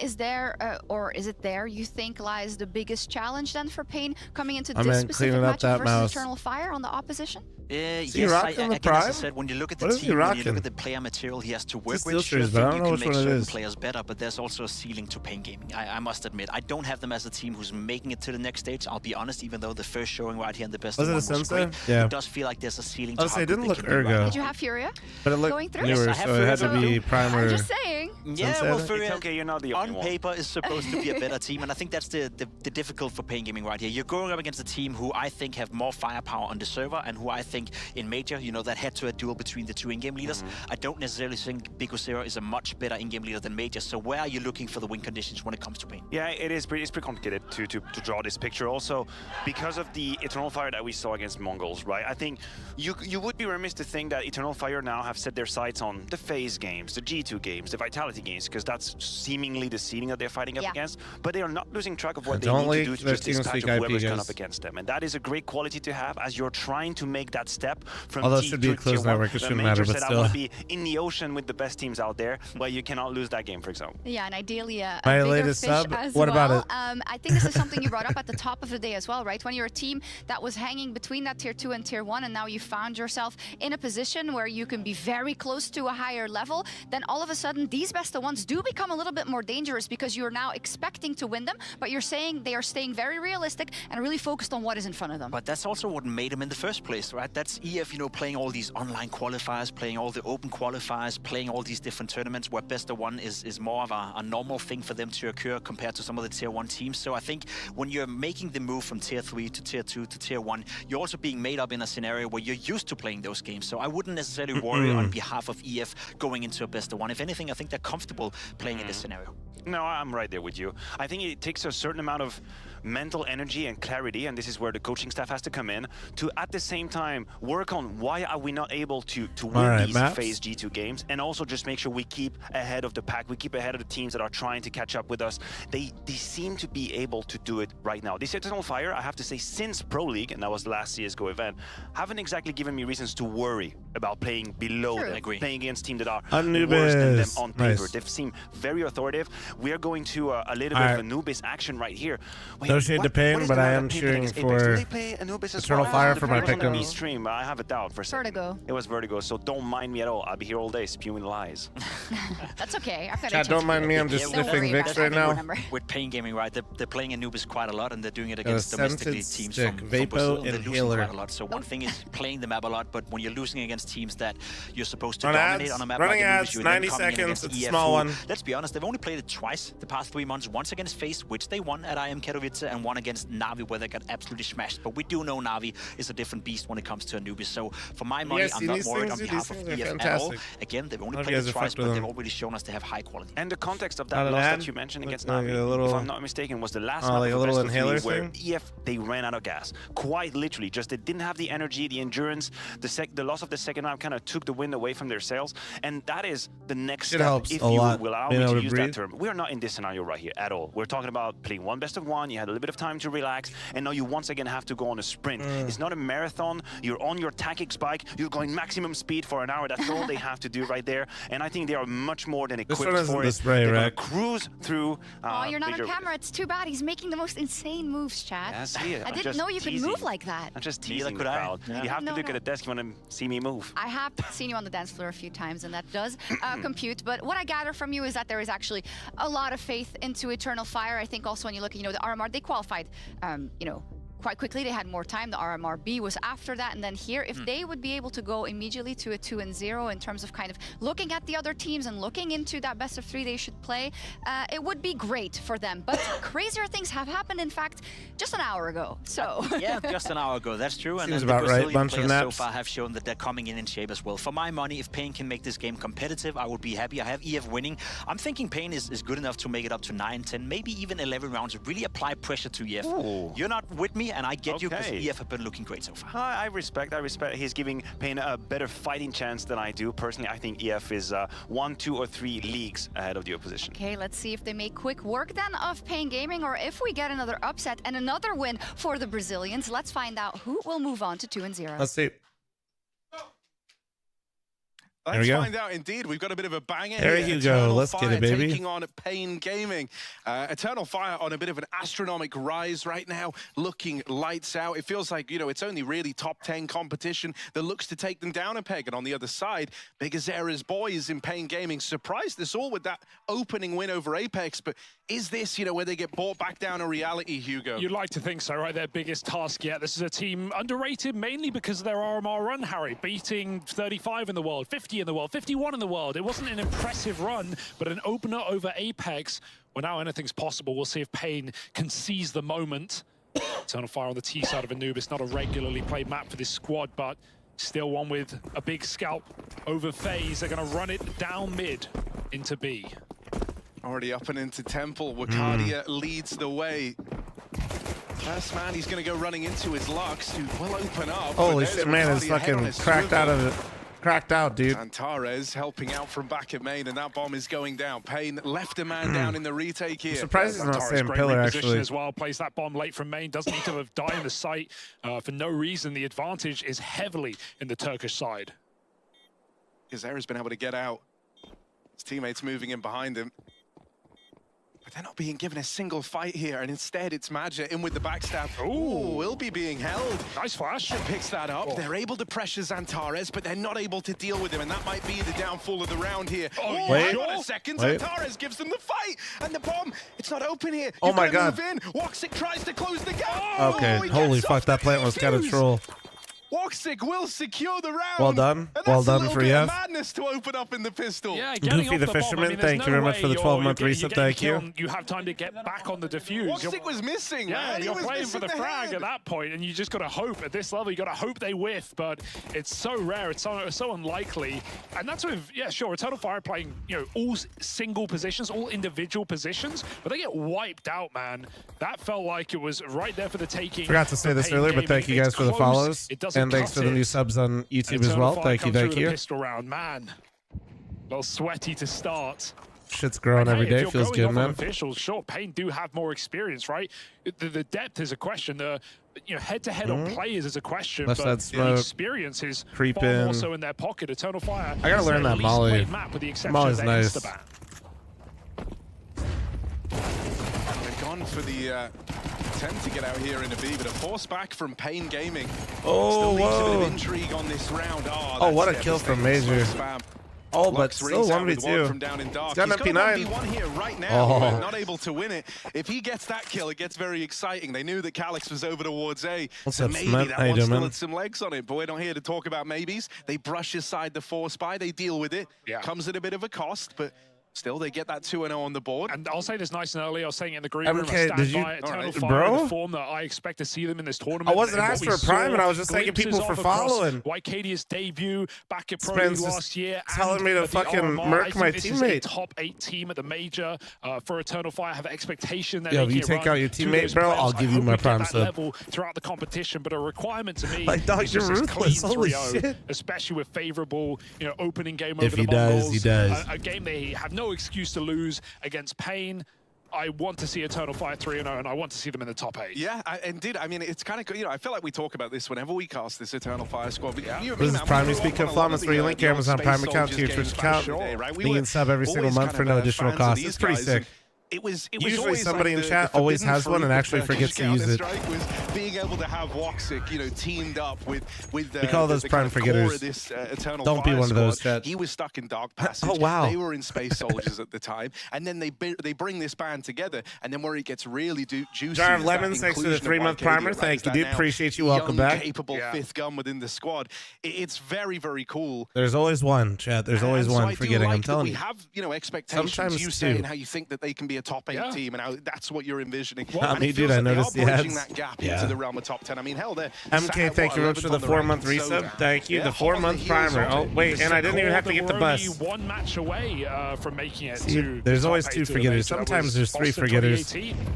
Is there, or is it there, you think, lies the biggest challenge then for Pain coming into this specific matchup versus Eternal Fire on the opposition? Yes, again, as I said, when you look at the team, when you look at the player material he has to work with, sure, you can make certain players better, but there's also a ceiling to Pain Gaming. I must admit, I don't have them as a team who's making it to the next stage. I'll be honest, even though the first showing right here in the best of one was great, it does feel like there's a ceiling to how it didn't look Ergo. Right. Did you have Furia but it looked going through? newer, Yes, so it had to be Primer. I'm just saying. Yeah, well, Furia, it's okay, you're not the only on paper is supposed to be a better team, and I think that's the difficult for Pain Gaming right here. You're going up against a team who I think have more firepower on the server, and who I think in Major, you know, that head-to-head duel between the two in-game leaders. I don't necessarily think Big Zero is a much better in-game leader than Major, so where are you looking for the win conditions when it comes to Pain? Yeah, it's pretty complicated to draw this picture also because of the Eternal Fire that we saw against Mongols, right? I think you would be remiss to think that Eternal Fire now have set their sights on the FaZe games, the G2 games, the Vitality games, because that's seemingly the ceiling that they're fighting up against, but they are not losing track of what they need to do to just dispatch of whoever's gone up against them, and that is a great quality to have as you're trying to make that step from Although it should be a closed network, it shouldn't matter, but still. I want to be in the ocean with the best teams out there, but you cannot lose that game, for example. Yeah, and ideally a my bigger latest fish sub. as What well. about it? I think this is something you brought up at the top of the day as well, right? When you're a team that was hanging between that tier 2 and tier 1, and now you found yourself in a position where you can be very close to a higher level, then all of a sudden these best of ones do become a little bit more dangerous because you're now expecting to win them, but you're saying they are staying very realistic and really focused on what is in front of them. But that's also what made them in the first place, right? That's EF, you know, playing all these online qualifiers, playing all the open qualifiers, playing all these different tournaments where best of one is more of a normal thing for them to occur compared to some of the tier 1 teams. So I think when you're making the move from tier 3 to tier 2 to tier 1, you're also being made up in a scenario where you're used to playing those games. So I wouldn't necessarily worry on behalf of EF going into a best of one. If anything, I think they're comfortable playing in this scenario. No, I'm right there with you. I think it takes a certain amount of mental energy and clarity, and this is where the coaching staff has to come in, to at the same time work on why are we not able to win these FaZe G2 games, and also just make sure we keep ahead of the pack, we keep ahead of the teams that are trying to catch up with us. They seem to be able to do it right now. This Eternal Fire, I have to say, since Pro League, and that was the last CSGO event, haven't exactly given me reasons to worry about playing below them, playing against teams that are worse than them on paper. They've seemed very authoritative. We are going to a little bit of Anubis action right here. Wait, No shade to Pain, but I am cheering for Eternal Fire for my pick'ems. Stream, I have a doubt for a second. Vertigo. It was Vertigo, so don't mind me at all. I'll be here all day spewing lies. That's okay. I've got Chat, don't mind me. I'm just sniffing Vix right now. With Pain Gaming, right? They're playing Anubis quite a lot, and they're doing it against domestically teams stick, from Vapo Brazil, and they're losing Inhaler. quite a lot. So one thing is playing the map a lot, but when you're losing against teams that you're supposed to Run dominate ads, on a map running like Anubis, ads, you're 90 then coming in seconds, against it's a EF, small one. Let's be honest, they've only played it twice the past 3 months. Once against FaZe, which they won at IM Katowice, and one against Na'Vi, where they got absolutely smashed. But we do know Na'Vi is a different beast when it comes to Anubis. So for my money, I'm not worried on behalf of EF at all. Again, they've only played it twice, but they've already shown us they have high quality. And the context of that loss that you mentioned against Na'Vi, little, if I'm not mistaken, was the last map like of a little the best of inhaler three where thing? EF, they ran out of gas. Quite literally, just they didn't have the energy, the endurance. The loss of the second round kind of took the wind away from their sails, and that is the next It step, helps if a you lot, will allow being me to able to use breathe. that term. We're not in this scenario right here at all. We're talking about playing one best of one, you had a little bit of time to relax, and now you once again have to go on a sprint. It's not a marathon, you're on your tactics bike, you're going maximum speed for an hour, that's all they have to do right there, and I think they are much more than equipped one isn't for the it. spray, They're gonna right? cruise through Oh, you're not on major- camera. It's too bad. He's making the most insane moves, chat. Yeah, see it. I I'm didn't just know you could teasing. move like that. I'm just Neither teasing the could I. crowd. Yeah. You have to No, look no. at a desk if you want to see me move. I have seen you on the dance floor a few times, and that does compute. But what I gather from you is that there is actually a lot of faith into Eternal Fire. I think also when you look at, the RMR, they qualified, quite quickly. They had more time. The RMRB was after that, and then here, if they would be able to go immediately to a 2-0 in terms of kind of looking at the other teams and looking into that best of 3 they should play, it would be great for them. But crazier things have happened, in fact, just an hour ago. So yeah, just an hour ago. That's true. And Seems the about right. Brazilian Bunch of players so naps. far have shown that they're coming in shape as well. For my money, if Pain can make this game competitive, I would be happy. I have EF winning. I'm thinking Pain is good enough to make it up to 9, 10, maybe even 11 rounds. Really apply pressure to EF. Ooh. You're not with me, and I get you because Okay. EF have been looking great so far. I respect. He's giving Pain a better fighting chance than I do. Personally, I think EF is 1, 2, or 3 leagues ahead of the opposition. okay, let's see if they make quick work then of Pain Gaming, or if we get another upset and another win for the Brazilians. Let's find out who will move on to 2-0. Let's see. There Let's we go. find out indeed. We've got a bit of a banger There here. you go. Eternal Let's get Fire it, baby. Taking on Pain Gaming. Eternal Fire on a bit of an astronomical rise right now, looking lights out. It feels like, it's only really top 10 competition that looks to take them down a peg. And on the other side, Big Azera's boys in Pain Gaming surprised us all with that opening win over Apex. But is this, where they get brought back down to reality, Hugo? You'd like to think so, right? Their biggest task yet. This is a team underrated mainly because of their RMR run, Harry. Beating 35 in the world, 50 in the world, 51 in the world. It wasn't an impressive run, but an opener over Apex. Well, now anything's possible. We'll see if Pain can seize the moment. Eternal Fire on the T side of Anubis. Not a regularly played map for this squad, but still one with a big scalp over FaZe. They're going to run it down mid into B. Already up and into Temple. Wakadia leads the way. First man, he's going to go running into his Lux, who will open up. Holy shit, man, it's fucking cracked out of it. Cracked out, dude. Antares helping out from back at main, and that bomb is going down. Pain left a man down in the retake here. I'm surprised he's not Antares saying great pillar, reposition actually. as well. Plays that bomb late from main. Doesn't need to have died in the site for no reason. The advantage is heavily in the Turkish side. Azera's been able to get out. His teammates moving in behind him. But they're not being given a single fight here, and instead it's Maja in with the backstab. Ooh, will be being held. Nice flash. Picks that up. Oh. They're able to pressure Antares, but they're not able to deal with him, and that might be the downfall of the round here. Oh, wait. Hang on a second. Wait. Antares gives them the fight, and the bomb, it's not open here. Oh You've my gotta God. Move in. Woxic tries to close the gap. Okay, he holy gets fuck, off that plant was kind of defuse. troll. Woxic will secure the round. Well done. And Well that's done a for little bit of EF. madness to open up in the pistol. Yeah, getting Goofy off the bomb, Fisherman, there's thank you very no much for the way 12-month you're reset, getting thank you. killed. You have time to get back on the defuse. Woxic was missing, Yeah, man. He you're was playing for missing the frag head. at that point, and you just got to hope at this level. You got to hope they whiff, but it's so rare. It's so unlikely, and that's with sure. Eternal Fire playing all single positions, all individual positions, but they get wiped out, man. That felt like it was right there for the taking. Forgot to say this earlier, but thank you guys for the follows. And thanks for the new subs on YouTube as well. Thank you, thank you. Pistol round, man. A little sweaty to start. Shit's growing every day. Feels good, man. Officials, sure, Pain do have more experience, right? The depth is a question. The head-to-head on players is a question, Left but side the smoke. experience is Creep far in. more so in their pocket. Eternal Fire. I gotta is learn their that least Molly. played map, with the exception Molly's of their nice. Instaban. They've gone for the attempt to get out here in a B, but a force back from Pain Gaming. Oh, Still leaves a bit whoa. of intrigue on this round. Oh, what a kill from Major. Oh, but still 1v2. From down in dark. He's got an P9. 1v1 here right now, Oh. not able to win it. If he gets that kill, it gets very exciting. They knew that Calyx was over towards A, What's so up, maybe Cement? that How you one doing, still man? had some legs on it. But we're not here to talk about maybes. They brush aside the force buy, they deal with it. Comes at a bit of a cost, but still, they get that 2-0 on the board. And I'll say this nice and early. I was saying it in the green room. I MK, stand did you, by Eternal Fire, bro? the form that I expect to see them in this tournament. I wasn't and what asked we for a prime, saw and I was just thanking people glimpses for of across following. Wycadia's debut back at Pro Spence League is last year. telling me to the fucking RMR. murk I think my this is a teammate. top 8 team at the major for Eternal Fire. Have expectation that Yo, if they you can take run out your to teammate, those bro, playoffs. I'll give I you hope my we get prime that sub. level throughout the competition, but a requirement to me Like, dog, is you're just this ruthless. clean Holy 3-0, shit. especially with favorable, opening game If over the he does, Mongols. he does. A game they have no excuse to lose against Pain. I want to see Eternal Fire 3-0, and I want to see them in the top 8. Yeah, indeed. I mean, it's kind of, I feel like we talk about this whenever we cast this Eternal Fire squad. This is Prime. You speak of Flawless 3 link your Amazon Prime account to your Twitch account. You can sub every single month for no additional cost. It's pretty sick. It was Usually somebody like in chat always has one and actually forgets to use it. Was being able to have Woxic, teamed up with We call those the prime kind of core forgetters. of this, Eternal Don't be Fire one of those, squad. chat. He was stuck in Dark Passage. Oh, wow. They were in Space Soldiers at the time, and then they bring this band together, and then where it gets really juicy. Jar of is that Lemons, thanks for the inclusion of 3-month Wycadia, primer. right? Thank Is you, that dude. now Appreciate you. Welcome young, back. capable fifth gun within the squad. It's very, very cool. There's always one, chat. There's always And one so I do forgetting. like I'm telling that you. we have, expectations. Sometimes you two. saying how you think that they can be a top 8 team, and how that's what you're envisioning. Well, and me, it dude, feels I like noticed they the are bridging ads. that gap Yeah. into the realm of top 10. I mean, hell, they're MK, thank you very much for the 4-month resub. Thank you. The 4-month primer. Oh, wait, and I didn't even have to get the bus. We're only one match away from making it See, to there's the always top 2 8 to the forgetters. major. Sometimes That was there's 3 Boston forgetters. 2018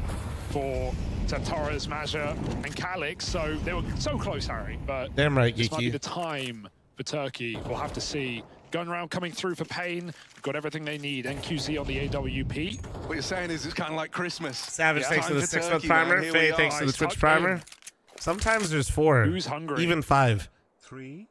for Tantara's, Mazza, and Calyx. So they were so close, Harry. But Damn right, this might be Geeky. the time for Turkey. We'll have to see. Gun round coming through for Pain. We've got everything they need. NQZ on the AWP. What you're saying is it's kind of like Christmas. Savage, thanks for the Time 6-month Turkey, primer. man. Here Faye, we thanks are. for the It's Twitch tucked primer. in. Sometimes there's 4. Who's hungry? Even 5. 3.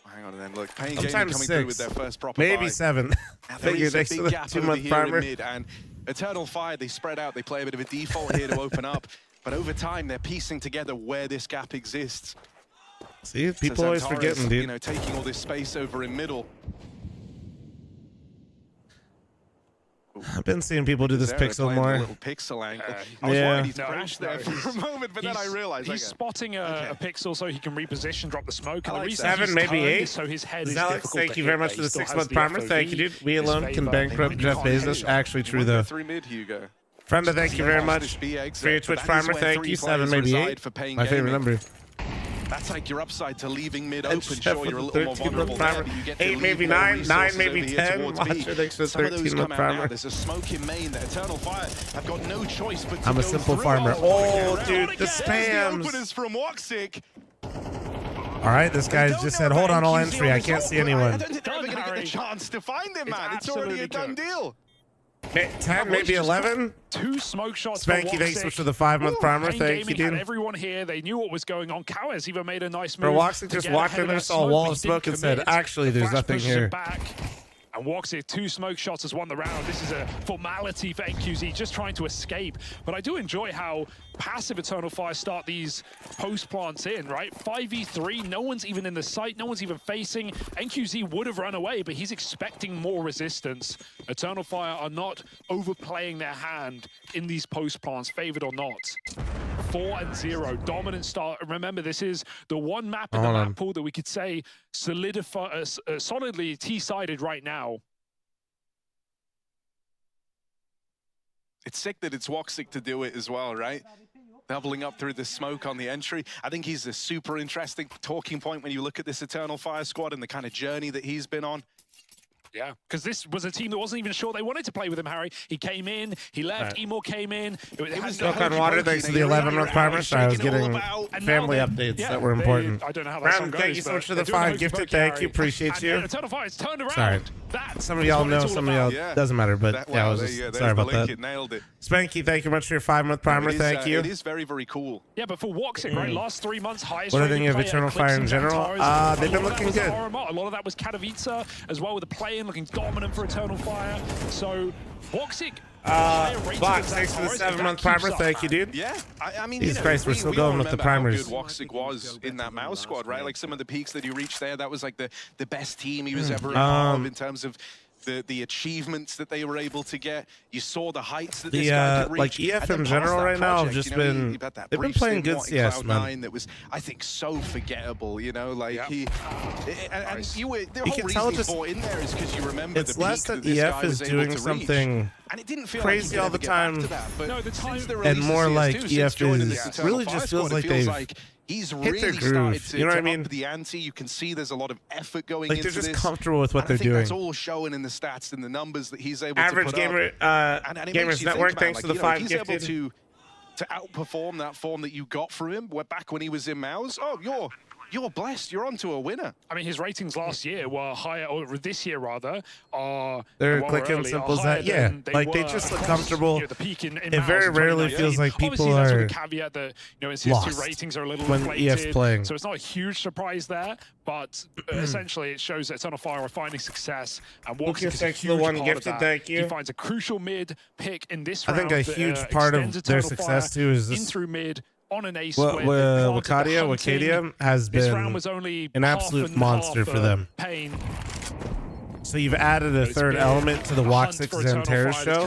Hang on, and then look, Pain Gaming Sometimes coming 6. through with their first proper Maybe buy. 7. Now, there Figure is a thanks for big the gap over 2-month here primer. in mid, and Eternal Fire, they spread out, they play a bit of a default here to open up, but over time, they're piecing together where this gap exists. See, people So always Xantara's, forgetting, dude. Taking all this space over in middle. I've been seeing people do this Zera pixel playing the more. little pixel angle. I was Yeah. worried he'd crashed there for a moment, but then I realized he's spotting a pixel so he can reposition, drop the smoke. And the reason 7, he's very turned 8. is so his head is Alex, difficult thank to you hit, very much but for he the still has 6-month the primer. FOV Thank you, dude. We in his alone can favor. bankrupt Jeff Bezos. Actually true, though. 3 mid, Hugo. Frenda, thank you very much for your Twitch primer. Thank you. 7, maybe 8. My favorite number. That's like your upside to leaving mid open. Chef Sure, with you're a the little more 13-month vulnerable primer. there, but you get to 8, leave maybe more 9, 9, resources maybe over here 10. towards Watcher, B. thanks for the Some of those 13-month come out now. primer. There's a smoke in main. The Eternal Fire have got no choice but to I'm a go simple through. farmer. Oh, dude, the There's the spams. openers from Woxic. All right, this guy's just said, hold on all entry. I can't see I anyone. don't think they're ever going to get the chance to find him, man. It's already a done deal. 10, maybe 11. 2 smoke shots. Spanky, for thanks Woxic. for the 5-month primer. Pain Thank you, Gaming had dude. everyone here. They knew what was going on. Kawes even made a nice For move. Woxic to just get walked ahead in there, of that saw a wall but of he didn't smoke and said, commit. actually, there's Flash nothing pushes him here. back. And Woxic, 2 smoke shots has won the round. This is a formality for NQZ, just trying to escape. But I do enjoy how passive Eternal Fire start these post plants in, right? 5v3, no one's even in the sight, no one's even facing. NQZ would have run away, but he's expecting more resistance. Eternal Fire are not overplaying their hand in these post plants, favored or not. 4-0, dominant start. Remember, this is the one map in the map pool that we could say solidly T-sided right now. It's sick that it's Woxic to do it as well, right? Doubling up through the smoke on the entry. I think he's a super interesting talking point when you look at this Eternal Fire squad and the kind of journey that he's been on. Yeah, because this was a team that wasn't even sure they wanted to play with him, Harry. He came in, he left, Emo came in. It was Milk on Water, thanks to the 11-month primer. Sorry, I was getting family updates that were important. I don't know how that song goes, thank you so but much for the they're doing 5 gifted. hokey-pokey, Thank you, Harry. appreciate you. And Eternal Fire's turned around. Sorry. Some of y'all know, some of y'all doesn't matter, but yeah, I was just sorry about that. Nailed it. Spanky, thank you much for your 5-month primer. Thank you. It is very, very cool. Yeah, but for Woxic, right? Last 3 months, highest What do you rated think of player, Eternal Fire in eclipsing general? Xantara's. They've been A lot of looking that good. was RMR. A lot of that was Katowice as well with the play-in looking dominant for Eternal Fire. So Woxic Box, thanks for the 7-month primer. Thank you, dude. Yeah, I mean, Jesus Christ, we're still going with the primers. How good Woxic was in that Mouse squad, right? Like some of the peaks that he reached there, that was like the best team he was ever a part of in terms of the achievements that they were able to get. You saw the heights that this guy could reach. Like EF in general right now have just been, they've been playing good CS, man. That was, I think, so forgettable, you know, like the whole reason he bought in there is because you remember it's less that EF is doing something and it didn't feel crazy like all the time, and more like EF is really just feels like they've he's hit really their groove. You know what I mean? Up the ante. You can see there's a lot of effort going like into they're just this. comfortable with what they're I think doing. That's all showing in the stats and the numbers that he's able Average to put gamer, up. And Gamers Network, thanks for the 5 he's gifted. able to outperform that form that you got from him back when he was in Mouse. Oh, you're blessed. You're onto a winner. I mean, his ratings last year were higher, or this year rather, are they're clicking simple as that. Yeah, like they just look comfortable. The peak in it very rarely feels like people are with a caveat that in CS2 ratings are a little when inflated, EF's playing. So it's not a huge surprise there, but essentially it shows that Eternal Fire are finding success, and Woxic is a huge part of that. Thank you. He finds a crucial mid pick in this round. I think a huge part of their success too is this. In through mid. On an A split, Wakadia has been an absolute monster for them. So you've added a third element to the Woxic Xanterra show.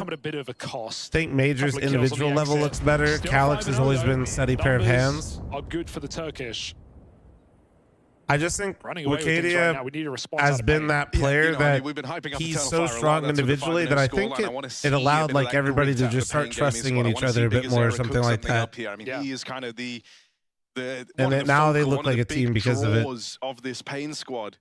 I think Major's individual level looks better. Calyx has always been a steady pair of hands. Are good for the Turkish. I just think Wakadia has been that player that he's so strong individually that I think it allowed like everybody to just start trusting in each other a bit more or something like that. I mean, he is kind of the and now they look like a team because of it. Of this Pain squad.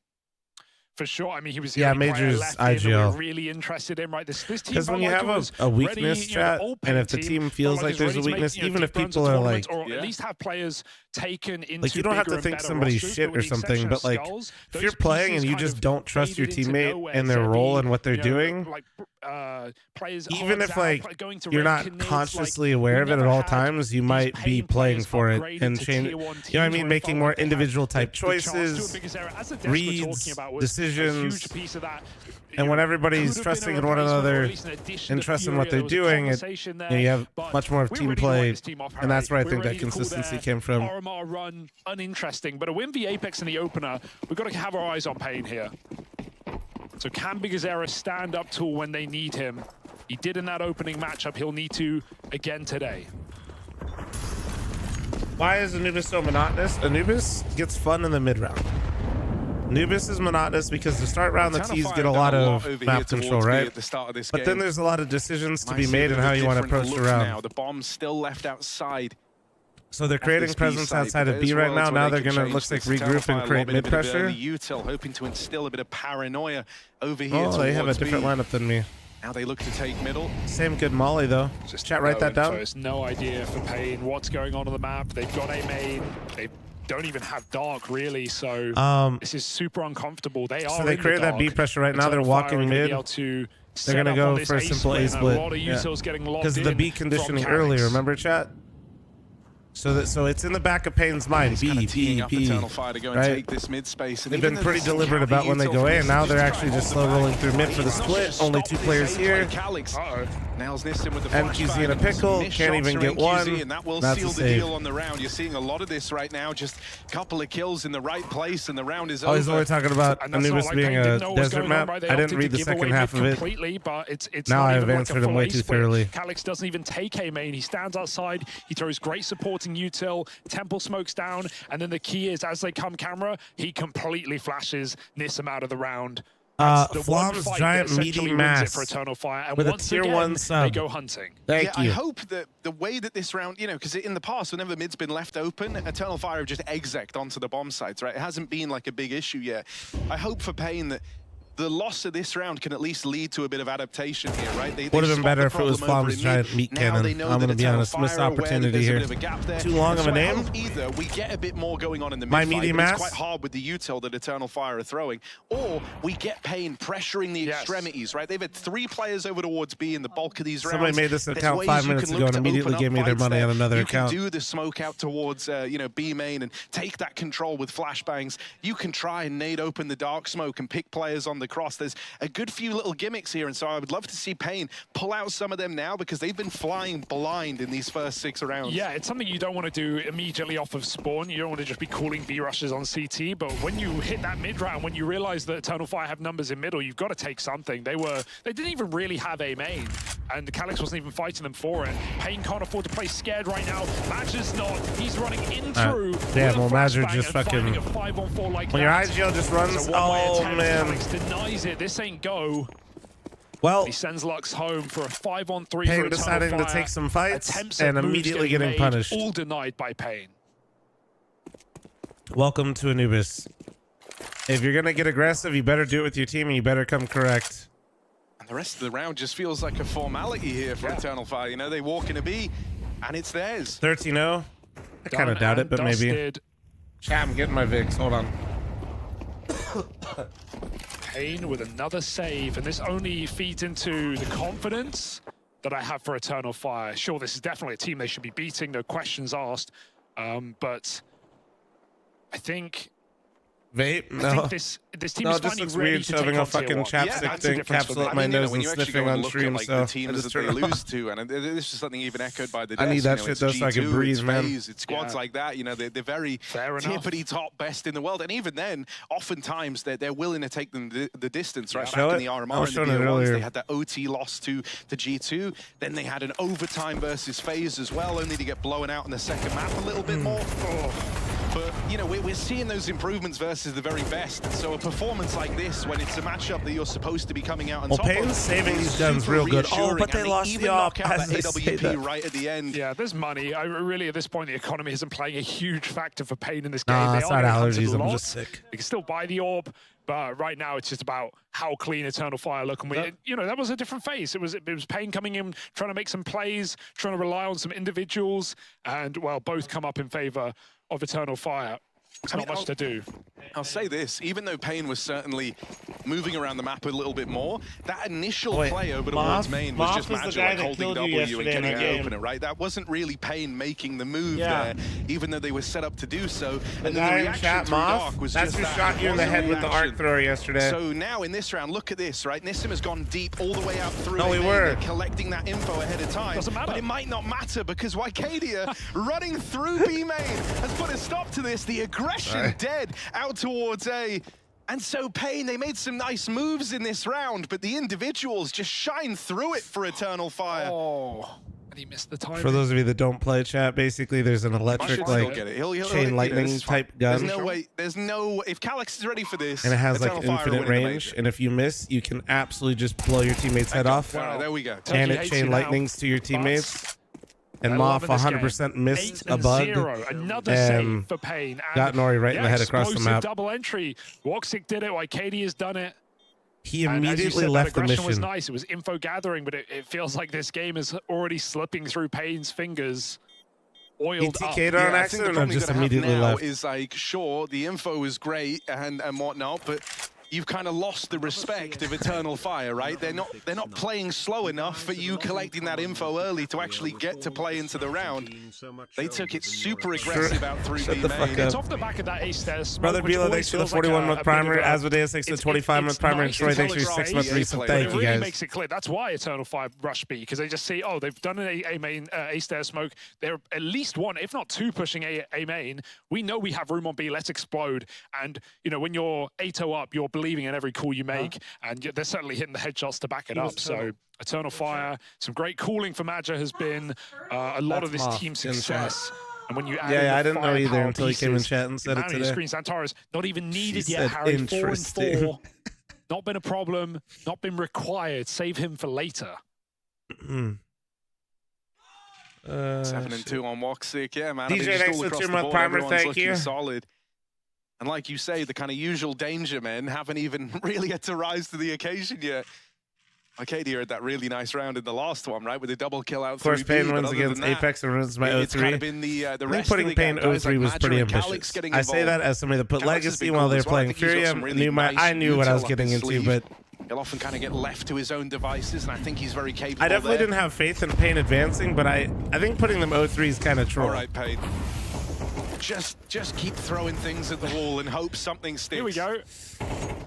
For sure. I mean, he was Major's IGL. Really interested in, right? This team. Because when you have a weakness, chat, and if the team feels like there's a weakness, even if people are like, or at least have players taken into like you don't have to think somebody's shit or something, but like if you're playing and you just don't trust your teammate and their role and what they're doing, even if like you're not consciously aware of it at all times, you might be playing for it and change. You know what I mean? Making more individual type choices, reads, decisions. And when everybody's trusting in one another and trusting what they're doing, you have much more team play, and that's where I think that consistency came from. RMR run uninteresting, but a win v Apex in the opener. We've got to have our eyes on Pain here. So can Big Azera stand up to when they need him? He did in that opening matchup. He'll need to again today. Why is Anubis so monotonous? Anubis gets fun in the mid round. Anubis is monotonous because the start round, the T's get a lot of map control, right? But then there's a lot of decisions to be made in how you want to approach the round. The bomb's still left outside. So they're creating presence outside of B right now. Now they're gonna looks like regroup and create mid pressure. Util hoping to instill a bit of paranoia over here. Oh, they have a different lineup than me. Now they look to take middle. Same good Molly though. Just chat, write that down. There's no idea for Pain what's going on the map. They've got a main. They don't even have dark really. So this is super uncomfortable. So they create that B pressure right now. They're walking mid. They're gonna go for a simple A split. Because of the B conditioning earlier. Remember, chat? So it's in the back of Pain's mind. B, right? They've been pretty deliberate about when they go A, and now they're actually just slow rolling through mid for the split. Only 2 players here. MQZ in a pickle, can't even get one. And that will That's seal a the save. deal on the round. You're seeing a lot of this right now. Just a couple of kills in the right place, and the round is over. Oh, he's only talking about Anubis being a desert map. I didn't read the second half of it. Now I've answered him way too thoroughly. Calyx doesn't even take A main. He stands outside. He throws great supporting util. Temple smokes down, and then the key is as they come camera, he completely flashes Nissim out of the round. Flom's giant meaty mass for Eternal Fire, and with a once tier again, 1 sub. they go hunting. Thank you. I hope that the way that this round, because in the past, whenever mid's been left open, Eternal Fire have just execed onto the bomb sites, right? It hasn't been like a big issue yet. I hope for Pain that the loss of this round can at least lead to a bit of adaptation here, right? Would have been better if it was Flom's giant meat cannon. I'm going to be honest, missed opportunity here. Too long of a name. Either we get a bit more going on in the My mid-fight, meaty but mass. it's quite hard with the util that Eternal Fire are throwing, or we get Pain pressuring the extremities, right? They've had 3 players over towards B in the bulk of these rounds. Somebody made this account 5 minutes ago and immediately gave me their money on another account. You can do the smoke out towards, B main and take that control with flashbangs. You can try and nade open the dark smoke and pick players on the across. There's a good few little gimmicks here, and so I would love to see Pain pull out some of them now because they've been flying blind in these first 6 rounds. Yeah, it's something you don't want to do immediately off of spawn. You don't want to just be calling B-rushes on CT, but when you hit that mid-round, when you realize that Eternal Fire have numbers in middle, you've got to take something. They didn't even really have a main, and Calix wasn't even fighting them for it. Pain can't afford to play scared right now. Madger's not. He's running in through. Damn, well, Madger just fucking... A 5-on-4 like when your IGL just runs, so oh man. Calix denies it. This ain't go. Well, he sends Lux home for a 5-on-3 Pain for deciding Fire. to take some fights Attempts and at moves immediately getting made, punished. All denied by Pain. Welcome to Anubis. If you're gonna get aggressive, you better do it with your team and you better come correct. And the rest of the round just feels like a formality here for Eternal Fire. You know, they walk in a B and it's theirs. 13-0. I kind of doubt it, but maybe. Chat, I'm getting my Vicks. Hold on. Pain with another save, and this only feeds into the confidence that I have for Eternal Fire. Sure, this is definitely a team they should be beating, no questions asked, but I think... Vape? No. I think this team is just finally looks ready weird to shoving take a on fucking Tier 1. chapstick thing capsule up my nose and sniffing on stream, like, so the teams that they lose to, and this is something even echoed by the I need that you know, shit though so I can G2, breathe, it's man. FaZe, it's squads like that, you know, they're very tippity top best in the world, and even then, oftentimes they're willing to take them the distance, right? Back in the RMR and the BO1s, they had that OT loss to G2, then they had an overtime versus FaZe as well, only to get blown out in the second map a little bit more. But, you know, we're seeing those improvements versus the very best. So a performance like this, when it's a matchup that you're supposed to be coming out on top of... Pain's saving these guns real good. Oh, but they lost the op as they say that. Right at the end. Yeah, there's money. Really, at this point, the economy isn't playing a huge factor for Pain in this game. Nah, they it's are not hunted allergies. a I'm lot. just sick. They can still buy the orb, but right now it's just about how clean Eternal Fire look. And you know, that was a different phase. It was Pain coming in, trying to make some plays, trying to rely on some individuals, and, well, both come up in favor of Eternal Fire. It's not much to do. I'll say this, even though Pain was certainly moving around the map a little bit more, that initial play over towards main was just Madger like holding W and getting it opener, right? That wasn't really Pain making the move there, even though they were set up to do so. And then the reaction through Dark was that's just who shot you in the head with the arc thrower yesterday. So now in this round, look at this, right? Nissim has gone deep all the way out through. No, we main. were They're collecting that info ahead of time. Doesn't matter. But it might not matter because Wycadia running through B main has put a stop to this. The aggression dead out towards A. And so Pain, they made some nice moves in this round, but the individuals just shine through it for Eternal Fire. Oh, and he missed the time. For those of you that don't play chat, basically there's an electric like chain lightning type gun. There's no way, if Calix is ready for this, and it has like Eternal Fire infinite range, and if you miss, you can absolutely just blow your teammate's head off. Wow, there we go. And it chain lightnings to your teammates. And Moff 100% missed a bug. Another save for Pain. Got Nori right in the head across the map. Double entry. Woxic did it. Wycadia's done it. He immediately left the mission. Was nice. It was info gathering, but it feels like this game is already slipping through Pain's fingers. Oiled up. He TK'd on accident or just immediately left? Is like, sure, the info is great and whatnot, but you've kind of lost the respect of Eternal Fire, right? They're not playing slow enough for you collecting that info early to actually get to play into the round. They took it super aggressive out through B main. It's off the back of that A-stairs. Brother Bilo, thanks for the 41-month primer. Asmodeus, thanks for the 25-month primer. And Troy, thanks for your 6-month resub. Thank you, guys. It really makes it clear. That's why Eternal Fire rush B, because they just see, oh, they've done an A-stair smoke. They're at least one, if not two, pushing A main. We know we have room on B. Let's explode. And, you know, when you're 8-0 up, you're believing in every call you make, and they're certainly hitting the headshots to back it up. So Eternal Fire, some great calling for Madger has been a lot of this team success. And when you add I didn't know either until he came in chat and said it today. Screen Santaris not even needed yet, Harry. 4-4. Not been a problem, not been required. Save him for later. 7-2 on Woxic, yeah, man. DJ, thanks for the 2-month primer. Thank you. Solid. And like you say, the kind of usual danger men haven't even really had to rise to the occasion yet. Wycadia had that really nice round in the last one, right? With a double kill out. Of course, Pain wins against Apex and wins by 0-3. It's kind of been the I think rest putting of the Pain 0-3 was pretty ambitious. I say that as somebody that put Legacy while they were playing Furia. I knew what I was getting into, but he'll often kind of get left to his own devices, and I think he's very capable. I definitely didn't have faith in Pain advancing, but I think putting them 0-3 is kind of troll. All right, Pain. Just keep throwing things at the wall and hope something sticks. Here we go.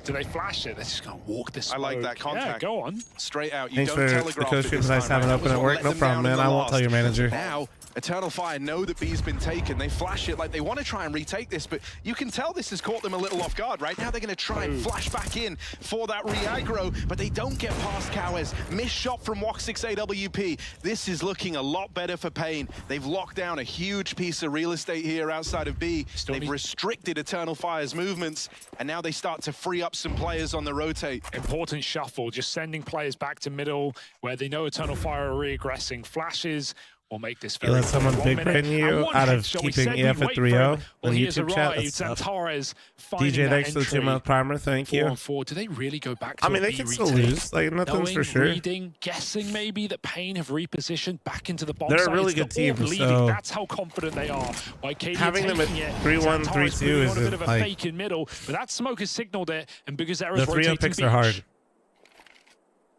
Do they flash it? They're just going to walk this. I like that contact. Yeah, go on. Straight out. You Thanks don't for telegraph the coach. it this Nice time, having right? open That at was work. what No let them problem, down in man. I the won't tell your last. manager. Now, Eternal Fire know that B's been taken. They flash it like they want to try and retake this, but you can tell this has caught them a little off guard. Right now, they're going to try and flash back in for that re-aggro, but they don't get past Cowes. Missed shot from Woxic AWP. This is looking a lot better for Pain. They've locked down a huge piece of real estate here outside of B. They've restricted Eternal Fire's movements, and now they start to free up some players on the rotate. Important shuffle, just sending players back to middle where they know Eternal Fire are re-aggressing. Flashes will make this very let someone big brain you out of keeping EF at 3-0 on YouTube chat. Zantares DJ, thanks for the 2-month primer. Thank you. 4-4. Do they really go back to I mean, they can still lose. Like, nothing's for sure. Reading, guessing maybe that Pain have repositioned back into the bomb They're site. a really It's good team, leading. so That's how confident they are. Having them at 3-1, 3-2 is a bit of a like, fake in middle, but that smoke has signaled it, and because the Era's 3-0 picks are hard.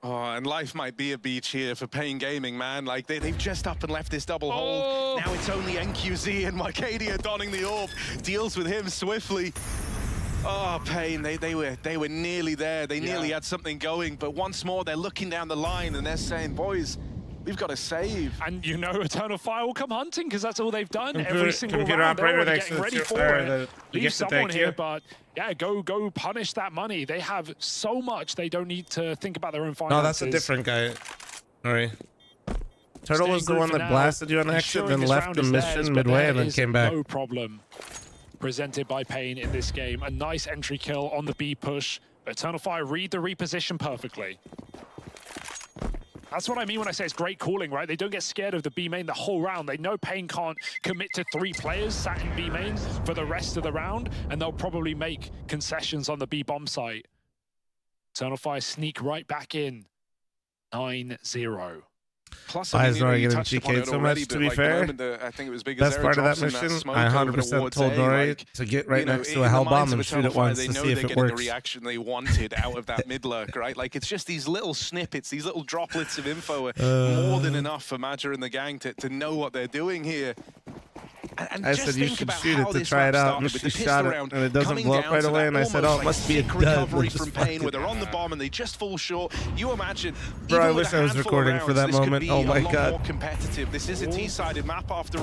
Oh, and life might be a beach here for Pain Gaming, man. Like, they've just up and left this double hold. Now it's only NQZ and Wycadia donning the orb. Deals with him swiftly. Oh, Pain, they were nearly there. They nearly had something going. But once more, they're looking down the line and they're saying, boys, we've got to save. And you know Eternal Fire will come hunting because that's all they've done every single computer round. They're operator already next to getting ready the, for it. the Leave someone here, here, but yeah, go punish that money. They have so much they don't need to think about their own finances. No, that's a different guy. Sorry. Turtle was the one that blasted you on exit, then left the mission midway, and then came back. No problem. Presented by Pain in this game. A nice entry kill on the B push. Eternal Fire read the reposition perfectly. That's what I mean when I say it's great calling, right? They don't get scared of the B main the whole round. They know Pain can't commit to 3 players sat in B main for the rest of the round, and they'll probably make concessions on the B bomb site. Eternal Fire sneak right back in. 9-0. Plus, I I mean, Nori you getting touched upon GK'd it so already, much, to but, be like, fair. the moment I think it was big Best as part of that drops in mission, smoke I over 100% towards told A, Nori like, to get right you know, next to in a the hell minds bomb of and shoot Eternal it Fire, once they to know see if they're it getting the works. reaction they wanted out of that mid lurk, right? Like, it's just these little snippets, these little droplets of info are more than enough for Madger and the gang to know what they're doing here. And I just said you think should about shoot how it to this try it map out, and started with she the shot pistol it, round and it doesn't coming blow up down right to away, that and I said, oh, it must almost, be a sick dud. recovery Just from fuck Pain it. where they're on the bomb and they just fall short. You imagine, Bro, even I with wish a I was handful of recording for rounds, that this could moment. be Oh my a lot God. more competitive. This is a T-sided map after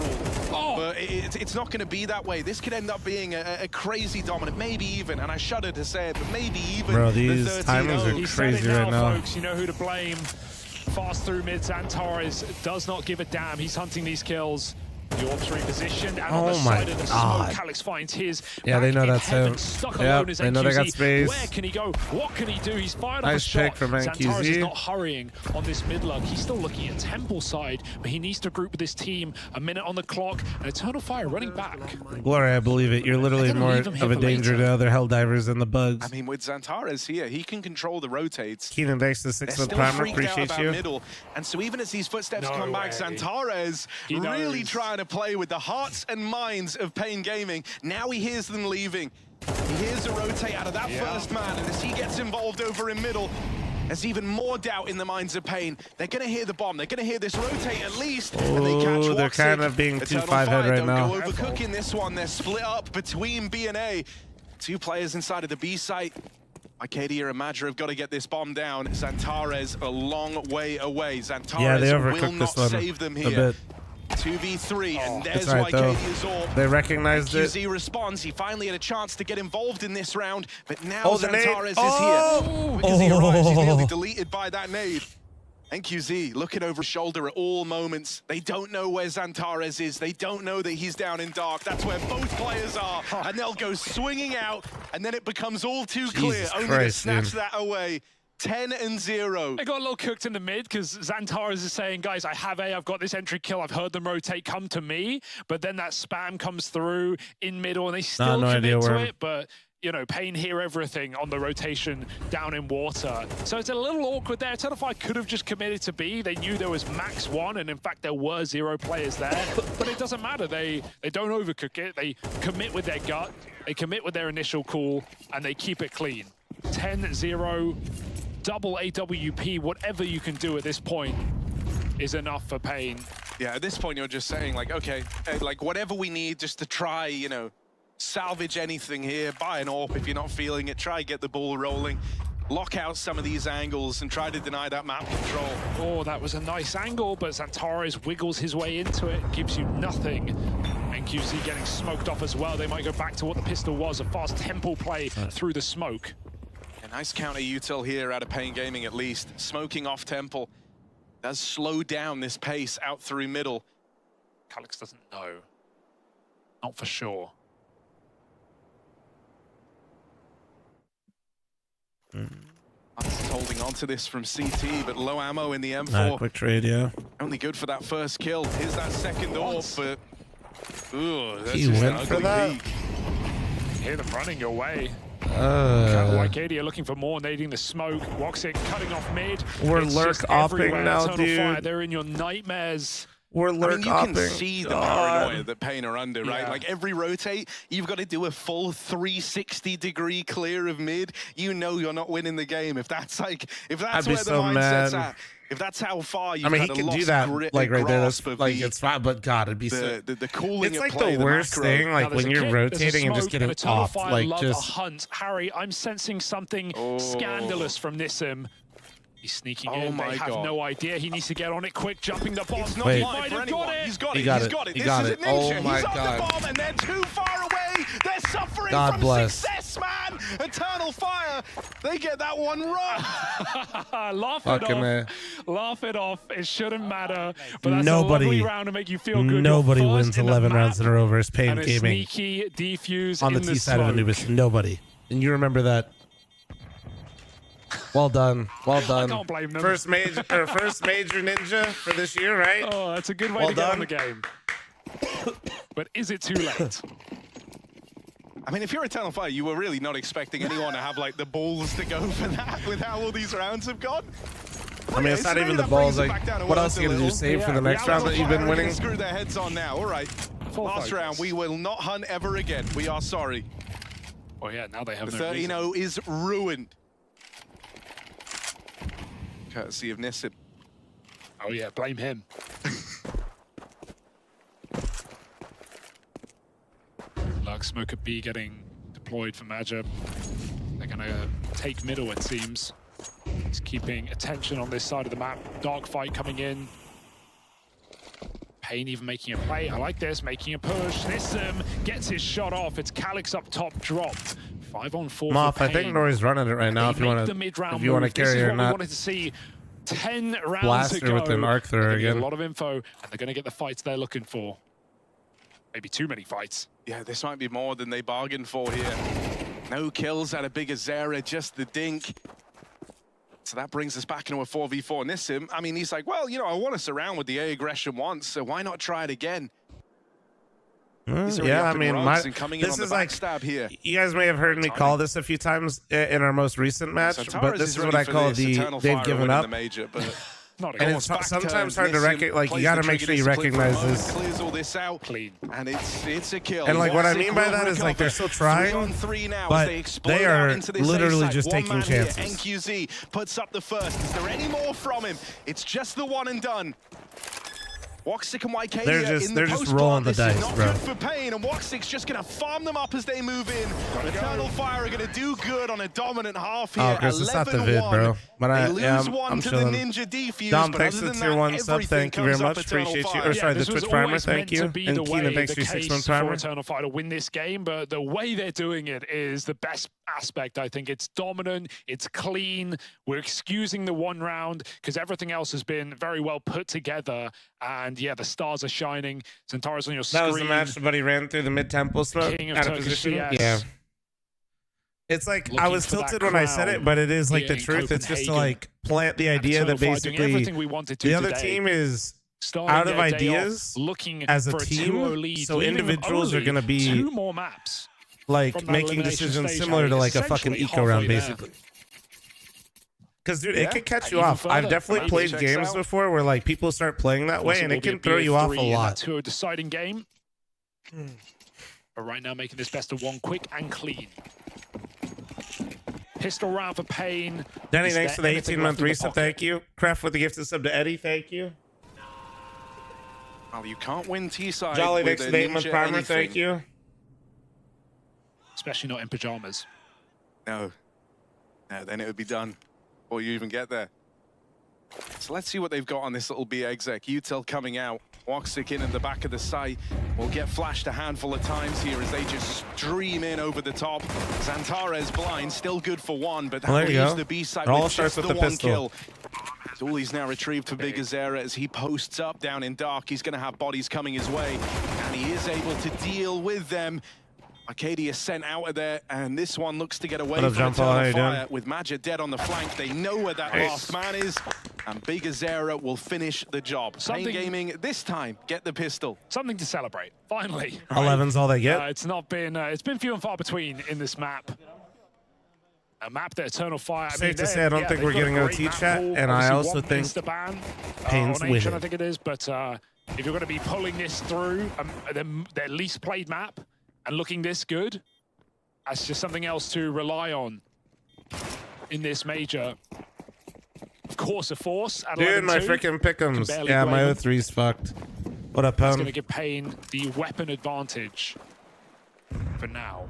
all. But it's not going to be that way. This could end up being a crazy dominant, maybe even, and I shudder to say it, but maybe even Bro, these the 13-0. timings are crazy right now. Folks, you know who to blame. Fast through mid, Zantares does not give a damn. He's hunting these kills. The orb's repositioned, and on the side of the smoke, Calix finds his. Yeah, they know that's him. Yeah, they know they got space. Where can he go? What can he do? He's fired Nice off a shot. pick from Zantares is NQZ. not hurrying on this mid lug. He's still looking at Temple side, but he needs to group with his team. A minute on the clock, and Eternal Fire running back. Glory, I believe it. You're literally more of a danger to other Helldivers than the bugs. I mean, with Zantares here, he can control the rotates. Keenan, thanks to the 6-month primer. Appreciate you. Middle. And so even as these footsteps come back, Zantares really trying to play with the hearts and minds of Pain Gaming. Now he hears them leaving. He hears a rotate out of that first man, and as he gets involved over in middle, there's even more doubt in the minds of Pain. They're going to hear the bomb. They're going to hear this rotate at least. And they catch Oh, they're Woxic. kind of being too 5-head right now. Don't go overcooking this one. They're split up between B and A. 2 players inside of the B site. Wycadia and Madger have got to get this bomb down. Zantares a long way away. Zantares will not save them here. 2v3, and there's Wycadia's orb. They recognized it. QZ responds. He finally had a chance to get involved in this round, but now Oh, the nade. Zantares is Oh. here. Because he arrives, he's nearly deleted by that nade. NQZ looking over his shoulder at all moments. They don't know where Zantares is. They don't know that he's down in dark. That's where both players are. And they'll go swinging out, and then it becomes all too clear. Jesus Only Christ, to snatch dude. that away. 10-0. They got a little cooked in the mid because Zantares is saying, guys, I have A, I've got this entry kill, I've heard them rotate, come to me. But then that spam comes through in middle and they still commit to it. But, you know, Pain hear everything on the rotation down in water. So it's a little awkward there. Eternal Fire could have just committed to B. They knew there was max 1, and in fact, there were 0 players there. But it doesn't matter. They don't overcook it. They commit with their gut. They commit with their initial call, and they keep it clean. 10-0. Double AWP, whatever you can do at this point is enough for Pain. Yeah, at this point, you're just saying, like, okay, like, whatever we need just to try, you know, salvage anything here. Buy an AWP if you're not feeling it. Try get the ball rolling. Lock out some of these angles and try to deny that map control. Oh, that was a nice angle, but Xantares wiggles his way into it, gives you nothing. NQZ getting smoked off as well. They might go back to what the pistol was, a fast tempo play through the smoke. A nice counter util here out of Pain Gaming at least. Smoking off Temple does slow down this pace out through middle. Calyx doesn't know. Not for sure. Holding on to this from CT, but low ammo in the M4. Quick trade, yeah. Only good for that first kill. Here's that second AWP, but ooh, that's He just went an for ugly that? peek. Hear them running your way. Wycadia looking for more, nading the smoke. Woxic cutting off mid. We're It's lurk just opping everywhere. now, Eternal dude. Fire, they're in your nightmares. We're lurk I mean, you can opping. see the God. paranoia that Pain are under, right? Yeah. Like every rotate, you've got to do a full 360-degree clear of mid. You know you're not winning the game. If that's like, if that's I'd be where the so mindset's mad. at, if that's how far you've I mean, he kind of can do lost that, grit like and right there. That's grasp of like the, it's fine, but God, it'd be so. the cooling It's at like play, the worst macro. thing, like Now, there's when a you're kick, there's a rotating and just smoke, getting Eternal off, Fire like love just. a hunt. Harry, I'm sensing something scandalous from Nissim. He's sneaking in. my They have God. no idea. He needs to get on it quick, jumping the bomb. It's not Wait. live Might for have anyone. got it. He's got He it. got He's it. got it. He This got is it. a ninja. Oh my He's on God. the bomb and they're too far away. They're suffering God from bless. success, man. Eternal Fire. They get that one wrong. Laugh it Fucking off. man. Laugh it off. It shouldn't matter. But that's Nobody- a lovely round to make you feel good. Nobody You're first wins in the 11 map, rounds in a row versus Pain and a Gaming sneaky defuse on the in T side of smoke. Anubis. Nobody. And you remember that. Well done. Well done. can't blame them. First major ninja for this year, right? Oh, that's a good way Well to get on done. the game. But is it too late? I mean, if you're Eternal Fire, you were really not expecting anyone to have like the balls to go for that with how all these rounds have gone. I mean, it's not even the balls. Like, what else are you gonna do? Save for the next round that you've been winning? Screw their heads on now. All right. Last round, we will not hunt ever again. We are sorry. Oh yeah, now they have The no reason. 13-0 is ruined. Courtesy of Nissim. Oh yeah, blame him. Lurk Smoker B getting deployed for Major. They're gonna take middle, it seems. He's keeping attention on this side of the map. Dark fight coming in. Pain even making a play. I like this, making a push. Nissim gets his shot off. It's Calyx up top, dropped. 5-on-4 for Moff, I Pain. think Nori's running it right now. They If you make want the to, mid-round if you want to move. This carry is or what we not. wanted to see. 10 rounds Blast to her go. with an arc thrower They're gonna get again. A lot of info, and they're going to get the fights they're looking for. Maybe too many fights. Yeah, this might be more than they bargained for here. No kills out of Big Azera, just the dink. So that brings us back into a 4v4. Nissim, I mean, he's like, well, you know, I want to surround with the A aggression once, so why not try it again? He's already Yeah, up I in mean, rugs and coming in this on the is like backstab here. you guys may have heard me call this a few times in our most recent match, Xantares but this is what ready I for call this. the Eternal they've Fire given winning up. the major, but And it's sometimes hard to recognize. Like you got to make sure you recognize this. Clears all this out. Clean. And it's a kill. And like what I Woxic mean by will that is like they're still recover. trying, 3-on-3 now but as they explode they out are into this literally A-side. just One taking man here, chances. NQZ puts up the first. Is there any more from him? It's just the one and done. Woxic and Wycadia They're just rolling the dice, not bro. good for Pain, and Woxic's just gonna farm them up as they move in. Eternal Fire are gonna do good on a dominant half here. Oh, Chris, it's not the vid, 11-1. bro. But They lose I'm one to chilling. the Ninja defuse. Dom, but thanks other for than tier that, 1 sub. everything Thank you very comes up much. Eternal Appreciate you. Fire. Or sorry, the this was Twitch primer. always Thank meant you. to be And the way, Keenan, thanks the for your 6 case month for primer. Eternal Fire to win this game, but the way they're doing it is the best aspect. I think it's dominant, it's clean. We're excusing the one round because everything else has been very well put together. And yeah, the stars are shining. Xantares on your screen. That was the match the buddy ran through the mid-tempo smoke King of out of Turkish position. CS. Yeah. It's like I Looking was for that tilted when I said it, crown but it is like here the in truth. It's just to Copenhagen. like plant the idea that Eternal Fire doing basically everything we wanted to the other today. team is Starting out of their day ideas off, looking as a for team. 2-0 lead, So leaving with individuals are only going to be 2 more maps like from that making elimination decisions stage, similar to Harry, like a fucking essentially eco round, halfway there. basically. Because dude, Yeah, it could catch you even off. I've further. definitely Maybe played checks games out. before where like people start playing that way, Also and will it be can throw you off a 3 in that lot. 2-0 deciding game. But right now, making this best of 1 quick and clean. Pistol round for Pain. Danny, Is thanks there for the anything 18-month left in the resub. pocket? Thank you. Craft with the gifted sub to Eddie. Thank you. Well, you can't win T-side Jolly, with thanks a for the 8-month Ninja primer. anything. Thank you. especially not in pajamas. No. No, then it would be done before you even get there. So let's see what they've got on this little B exec. Util coming out. Woxic in at the back of the site. Will get flashed a handful of times here as they just stream in over the top. Xantares blind, still good for one, but that leaves the B site with just the one kill. Dooley's now retrieved for Big Azera as he posts up down in dark. He's going to have bodies coming his way, and he is able to deal with them. Arcadia sent out of there, and this one looks to get away from Eternal Fire. With Magic dead on the flank, they know where that last man is, and Big Azera will finish the job. Pain Gaming, this time, get the pistol. Something to celebrate, finally. 11's all they get. It's been few and far between in this map. A map that Eternal Fire. Safe to say, I don't think we're getting OT chat, and I also think Pain's winning. I think it is, but if you're going to be pulling this through their least played map, and looking this good, that's just something else to rely on in this major. Of course, a force at 11-2. Dude, my freaking pick'ems. Yeah, my O3's fucked. What up, That's going to give Pain the weapon advantage for now.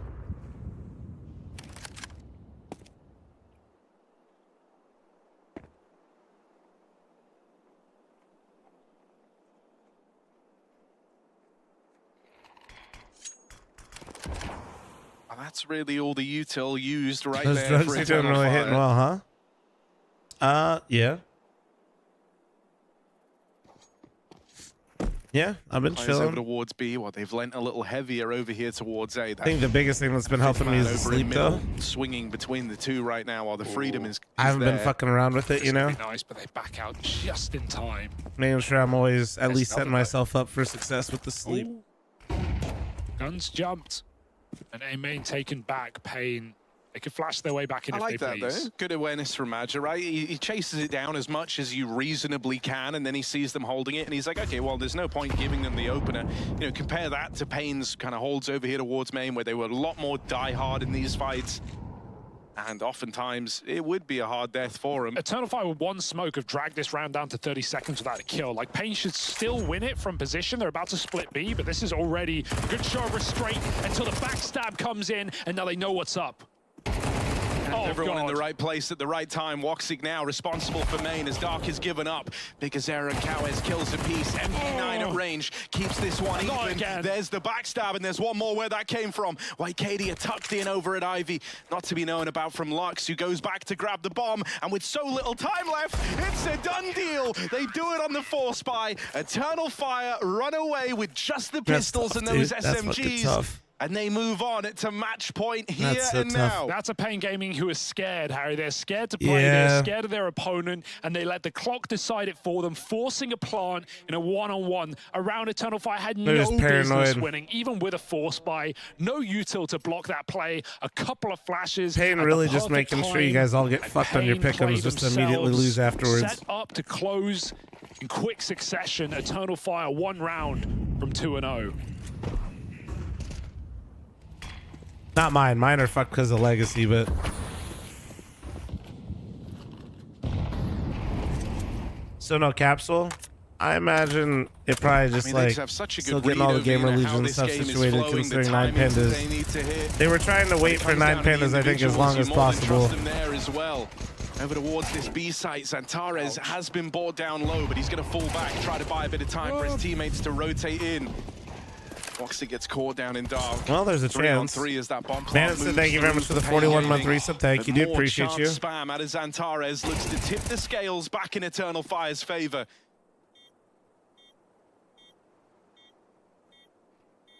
That's really all the util used right Those there. drugs are doing really hitting well, huh? Yeah. Yeah, I've been chilling. Over towards B, well, they've lent a little heavier over here towards A. I think the biggest thing that's been helping me is the sleep, though. Swinging between the two right now while the freedom is I haven't been fucking around with it, you know? Nice, but they back out just in time. Making sure I'm always at least setting myself up for success with the sleep. Ooh. Guns jumped. And A main taken back. Pain. They could flash their way back in if they please. Though. Good awareness from Madja, right? He chases it down as much as you reasonably can, and then he sees them holding it, and he's like, okay, well, there's no point giving them the opener. You know, compare that to Pain's kind of holds over here towards main, where they were a lot more die-hard in these fights. And oftentimes, it would be a hard death for him. Eternal Fire with one smoke have dragged this round down to 30 seconds without a kill. Like, Pain should still win it from position. They're about to split B, but this is already a good show of restraint until the backstab comes in, and now they know what's up. Everyone in the right place at the right time. Woxic now responsible for main as Dark has given up. Big Azera Cowes kills a piece. MP9 at range keeps this one even. There's the backstab, and there's one more where that came from. Wycadia tucked in over at Ivy. Not to be known about from Lux, who goes back to grab the bomb. And with so little time left, it's a done deal. They do it on the force buy. Eternal Fire run away with just the pistols and those SMGs. And they move on to match point here and now. That's a Pain Gaming who is scared, Harry. They're scared to play. They're scared of their opponent, and they let the clock decide it for them, forcing a plant in a one-on-one around Eternal Fire. Had no business winning, even with a force buy. No util to block that play. A couple of flashes. Pain really just making sure you guys all get fucked on your pick'ems just to immediately lose afterwards. Set up to close in quick succession. Eternal Fire 1 round from 2-0. Not mine. Mine are fucked because of legacy, but so no capsule. I imagine it probably just still getting all the gamer legions and stuff situated, considering 9 pandas. They were trying to wait for 9 pandas, I think, as long as possible. Over towards this B site, Xantares has been brought down low, but he's going to fall back, try to buy a bit of time for his teammates to rotate in. Woxic gets caught down in dark. Well, there's a chance. 3-on-3 as that bomb Man, thank you very much for the 41-month resub. Thank you, dude. Appreciate you. Spam out of Xantares looks to tip the scales back in Eternal Fire's favor.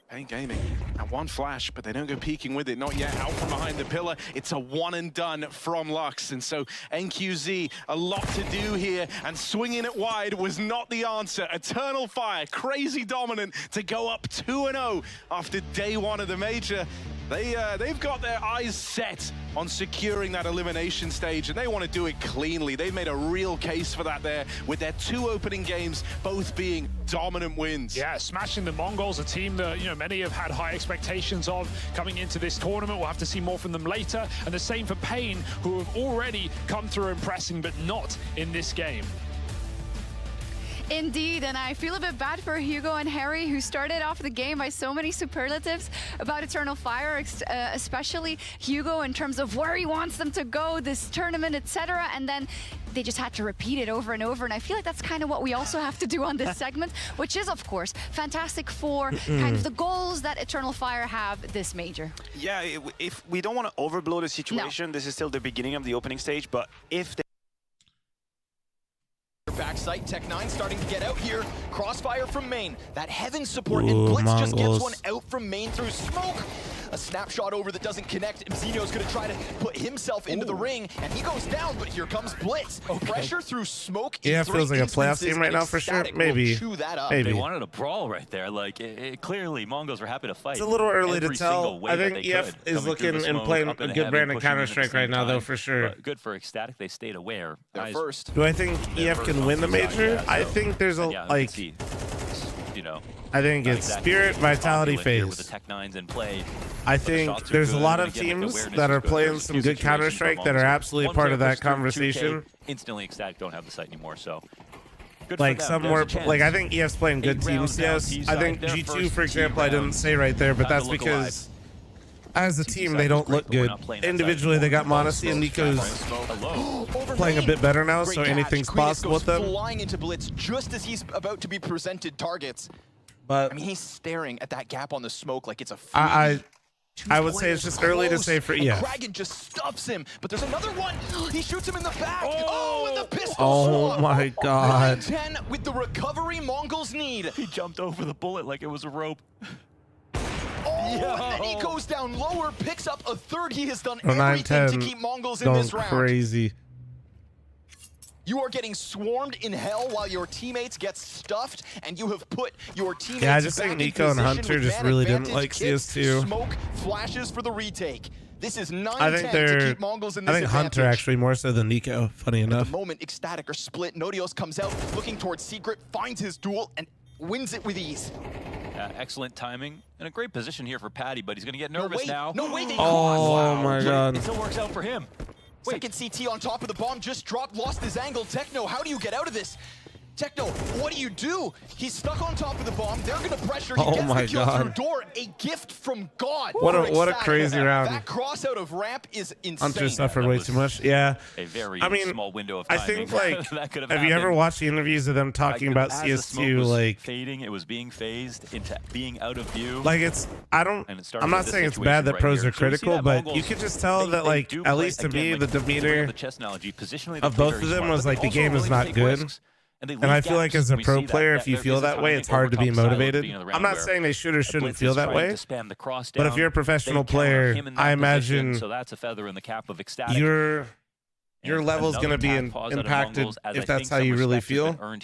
Pain Gaming, and one flash, but they don't go peeking with it, not yet. Out from behind the pillar, it's a one and done from Lux, and so NQZ, a lot to do here, and swinging it wide was not the answer. Eternal Fire, crazy dominant to go up 2-0 after day one of the major. They've got their eyes set on securing that elimination stage, and they want to do it cleanly. They've made a real case for that there, with their 2 opening games both being dominant wins. Yeah, smashing the Mongols, a team that many have had high expectations of coming into this tournament. We'll have to see more from them later, and the same for Pain, who have already come through impressing, but not in this game. Indeed, and I feel a bit bad for Hugo and Harry, who started off the game by so many superlatives about Eternal Fire, especially Hugo in terms of where he wants them to go, this tournament, etc. And then they just had to repeat it over and over. And I feel like that's kind of what we also have to do on this segment, which is, of course, fantastic for kind of the goals that Eternal Fire have this major. Yeah, if we don't want to overblow the situation, this is still the beginning of the opening stage, but if they backside, Tech9 starting to get out here. Crossfire from main. That heaven support, and Blitz just gets one out from main through smoke. A snapshot over that doesn't connect. Mzino's going to try to put himself into the ring, and he goes down, but here comes Blitz. Pressure through smoke. Yeah, it feels like a playoff team right now for sure. Maybe. They wanted a brawl right there. Like, clearly, Mongols were happy to fight. It's a little early to tell. I think EF is looking and playing a good brand of Counter-Strike right now, though, for sure. But good for Ecstatic. They stayed aware. First. Do I think EF can win the major? I think there's a, like, you know, I think it's spirit, vitality, phase. With the Tech9s in play. I think there's a lot of teams that are playing some good Counter-Strike that are absolutely part of that conversation. Instantly, Ecstatic don't have the site anymore, so. Like some more, like I think EF's playing good teams. Yes, I think G2, for example, I didn't say right there, but that's because as a team they don't look good. Individually, they got Monacy and Nico's playing a bit better now, so anything's possible with them. Flying into Blitz just as he's about to be presented targets. But I mean, he's staring at that gap on the smoke like it's a. I would say it's just early to say for EF. Kragan just stuffs him, but there's another one. He shoots him in the back. Oh, with the pistol. Oh my God. 10 with the recovery Mongols need. He jumped over the bullet like it was a rope. And then he goes down lower, picks up a third. He has done everything to keep Mongols in this round. Crazy. You are getting swarmed in hell while your teammates get stuffed, and you have put your teammates. Yeah, I just think Nico and Hunter just really didn't like CS2. Smoke flashes for the retake. This is 9-10 I think to keep Mongols in this I think Hunter actually more so than Nico. Funny enough. At the moment, Ecstatic are split. Nodios comes out, looking towards Secret, finds his duel, and wins it with ease. Excellent timing and a great position here for Patty, but he's going to get nervous now. No way, they Oh my God. It still works out for him. Second CT on top of the bomb, just dropped, lost his angle. Techno, how do you get out of this? Techno, what do? He's stuck on top of the bomb. They're going to pressure. He gets the kill through door. A gift from God. What a crazy round. That cross out of ramp is insane. Hunter suffered way too much. Yeah. A very small window of I timing. think, like, have you ever watched the interviews of them talking about CS2, like fading, it was being phased into being out of view. Like I'm not saying it's bad that pros are critical, but you could just tell that, like, at least to me, the demeanor of both of them was like the game is not good. And I feel like as a pro player, if you feel that way, it's hard to be motivated. I'm not saying they should or shouldn't feel that way, but if you're a professional player, I imagine your level's going to be impacted if that's how you really feel. And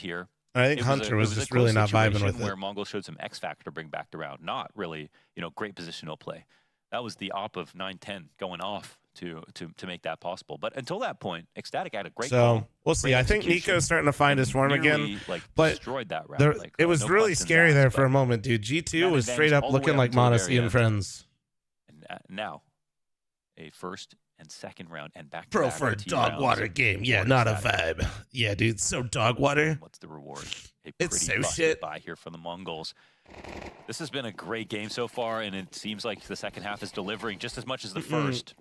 I think Hunter was just really not vibing with it. Where Mongols showed some X factor to bring back the round, not really, great positional play. That was the op of 9-10 going off to make that possible. But until that point, Ecstatic had a great call. We'll see. I think Nico's starting to find his form again. But destroyed that round. It was really scary there for a moment, dude. G2 was straight up looking like Monacy and friends. And now, a first and second round and back Pro for a dog water game. Yeah, not a vibe. Yeah, dude, so dog water. What's the reward? It's so shit. By here from the Mongols. This has been a great game so far, and it seems like the second half is delivering just as much as the first.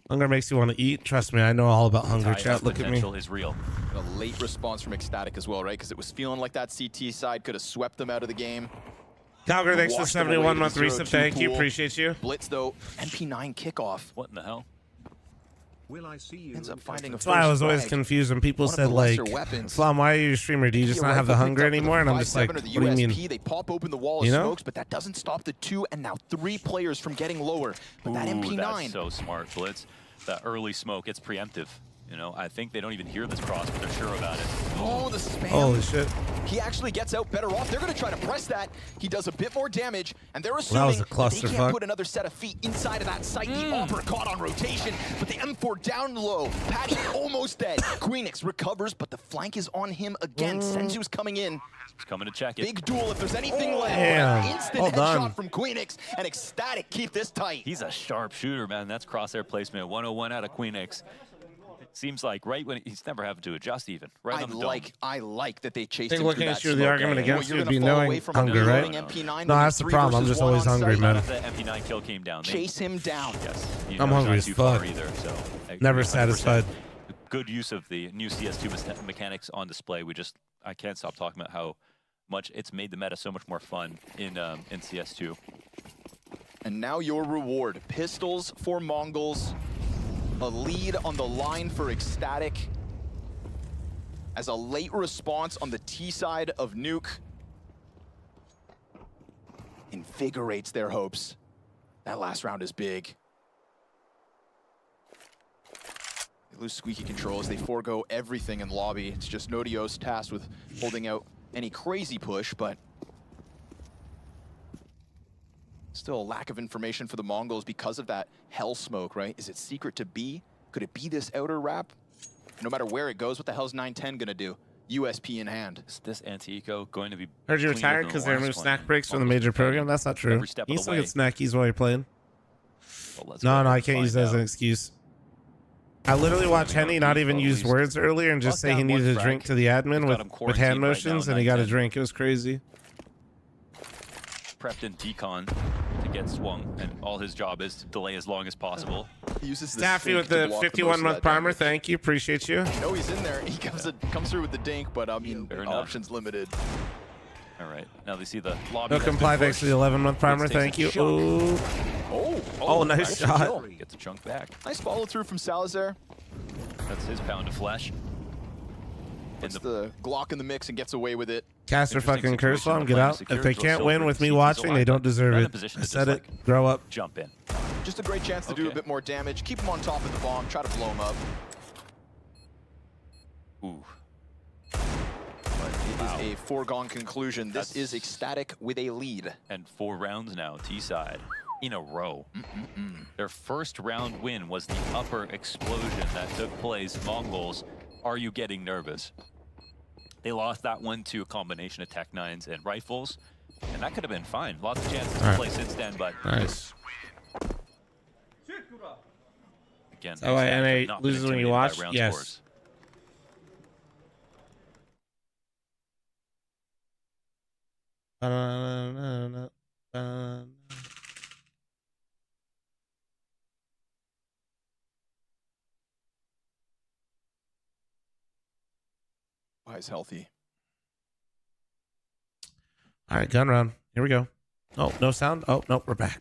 Hunger makes you want to eat. Trust me, I know all about hunger, chat. Look at me. Is real. A late response from Ecstatic as well, right? Because it was feeling like that CT side could have swept them out of the game. Calgary, thanks for 71-month resub. Thank you. Appreciate you. Blitz, though. MP9 kickoff. What in the hell? Will I see you? Ends up finding a That's why I was always confused when people said, like, Flam, why are you a streamer? Do you just not have the hunger anymore? And I'm just like, what do you mean? They pop open the wall of smokes, but that doesn't stop the 2 and now 3 players from getting lower. But that MP9. That's so smart, Blitz. That early smoke, it's preemptive. I think they don't even hear this cross, but they're sure about it. Oh, the spam. Holy shit. He actually gets out better off. They're going to try to press that. He does a bit more damage, and they're assuming that they can't put another set of feet inside of that site. The offer caught on rotation, but the M4 down low. Patty almost dead. Queenix recovers, but the flank is on him again. Senzu's coming in. He's coming to check it. Big duel if there's anything left. Damn. Instant headshot from Queenix, and Ecstatic keep this tight. He's a sharp shooter, man. That's crosshair placement. 101 out of Queenix. Seems like right when he's never having to adjust even. Right on the dome. I like that they chased I him think through looking that at you, the smoke. argument against you would be fall away knowing from hunger, him, right? loading MP9 No, when that's there's the 3 problem. I'm versus just 1 always on hungry, site. man. If the MP9 kill came down, Chase him down. Yes. I'm hungry as fuck. Either, so Never 100%. satisfied. Good use of the new CS2 mechanics on display. I can't stop talking about how much it's made the meta so much more fun in CS2. And now your reward. Pistols for Mongols. A lead on the line for Ecstatic. As a late response on the T side of Nuke. Invigorates their hopes. That last round is big. They lose squeaky control as they forego everything in lobby. It's just Nodios tasked with holding out any crazy push, but still a lack of information for the Mongols because of that hell smoke, right? Is it secret to B? Could it be this outer wrap? No matter where it goes, what the hell's 910 gonna do? USP in hand. Is this anti-eco going to be... Heard you retired because they removed snack breaks from the major program? That's not true. You still get snackies while you're playing. No, I can't use that as an excuse. I literally watched Henny not even use words earlier and just say he needed a drink to the admin with hand motions, and he got a drink. It was crazy. Prepped in decon to get swung, and all his job is to delay as long as possible. He uses the Staffy with the 51-month primer. Thank you. Appreciate you. No, he's in there. He comes through with the dink, but I mean, options limited. All right. Now they see the lobby. No comply thanks to the 11-month primer. Thank you. Ooh. Oh, nice shot. Gets a chunk back. Nice follow through from Salazar. That's his pound of flesh. Puts the Glock in the mix and gets away with it. Caster fucking curse bomb. Get out. If they can't win with me watching, they don't deserve it. I said it. Grow up. Jump in. Just a great chance to do a bit more damage. Keep him on top of the bomb. Try to blow him up. Ooh. It is a foregone conclusion. This is Ecstatic with a lead. And 4 rounds now, T-side, in a row. Their first round win was the upper explosion that took place. Mongols, are you getting nervous? They lost that one to a combination of Tech 9s and rifles, and that could have been fine. Lots of chances to play since then, but... Nice. Again, oh, NA loses when you watch? Yes. Scores. He's healthy. All right, gun round. Here we go. Oh, no sound. Oh, no, we're back.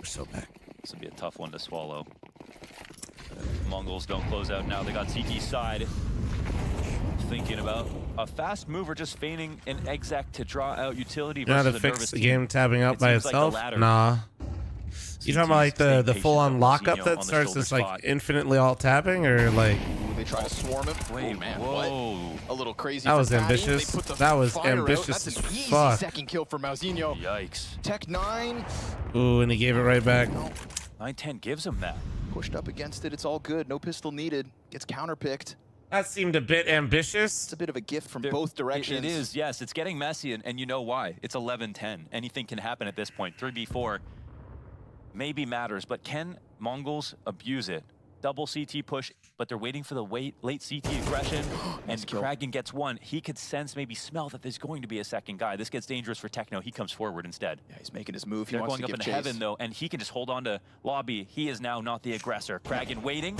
We're so back. This will be a tough one to swallow. Mongols don't close out now. They got CT side. Thinking about a fast mover just feigning an exec to draw out utility You know how versus to a fix nervous the team. game tabbing out by Seems like the itself? latter. Nah. You talking about like the full-on lockup Mouzinho that on the starts shoulder just like spot. infinitely all tabbing, or like? They try to swarm him. Wait, oh, man, whoa. what? A little crazy. That for was Patty. ambitious. They put the That was fire out. ambitious That's as an easy fuck. second kill for Mouzinho. Yikes. Tech 9. Ooh, and he gave it right back. 910 gives him that. Pushed up against it. It's all good. No pistol needed. Gets counterpicked. That seemed a bit ambitious. It's a bit of a gift from both directions. It is, yes. It's getting messy, and you know why. It's 11-10. Anything can happen at this point. 3v4 maybe matters, but can Mongols abuse it? Double CT push, but they're waiting for the late CT aggression, and Kragan gets one. He could sense, maybe smell that there's going to be a second guy. This gets dangerous for Techno. He comes forward instead. Yeah, he's making his move. He They're wants going to up give in chase. heaven, though, and he can just hold on to lobby. He is now not the aggressor. Kragan waiting.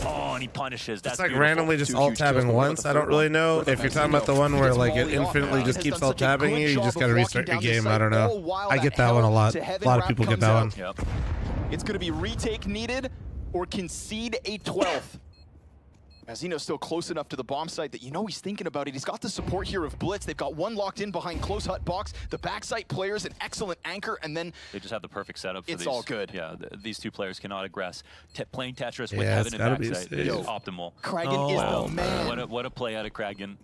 Oh, and he punishes. That's It's like beautiful. randomly just alt-tabbing once. I don't really know. If you're talking about the one where like it infinitely just keeps alt-tabbing you, you just gotta restart your game. I don't know. I get that one a lot. A lot of people get that one. Yep. It's going to be retake needed or concede a 12th. Mouzinho's still close enough to the bomb site that you know he's thinking about it. He's got the support here of Blitz. They've got one locked in behind close hut box. The backside player's an excellent anchor, and then they just have the perfect setup for it's these. all good. Yeah, these two players cannot aggress. Playing Tetris with Yeah, heaven it's and gotta be backside safe. is optimal. Kragan is the man. What a play out of Kragan.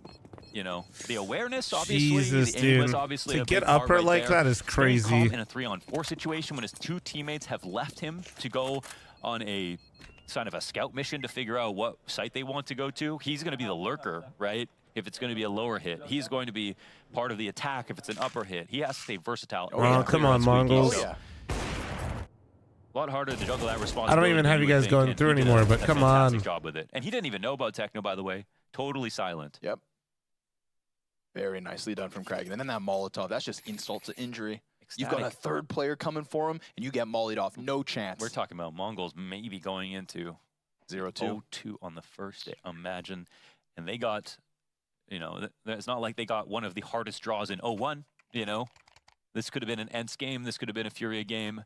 You know, the awareness, obviously, Jesus, the aim was dude. obviously To a get big part upper right like there. that is Staying calm crazy. in a 3-on-4 situation when his 2 teammates have left him to go on a kind of a scout mission to figure out what site they want to go to. He's going to be the lurker, right? If it's going to be a lower hit, he's going to be part of the attack. If it's an upper hit, he has to stay versatile. Oh, come on, Mongols. A A lot harder to juggle that responsibility. I don't even have you guys going through anymore, but come on. Fantastic job with it. And he didn't even know about Techno, by the way. Totally silent. Yep. Very nicely done from Kragan. And then that Molotov, that's just insult to injury. Ecstatic. You've got a third player coming for him, and you get mollied off. No chance. We're talking about Mongols maybe going into 0-2 on the first day. Imagine. And they got, you know, it's not like they got one of the hardest draws in 0-1, you know. This could have been an Ents game. This could have been a Furia game.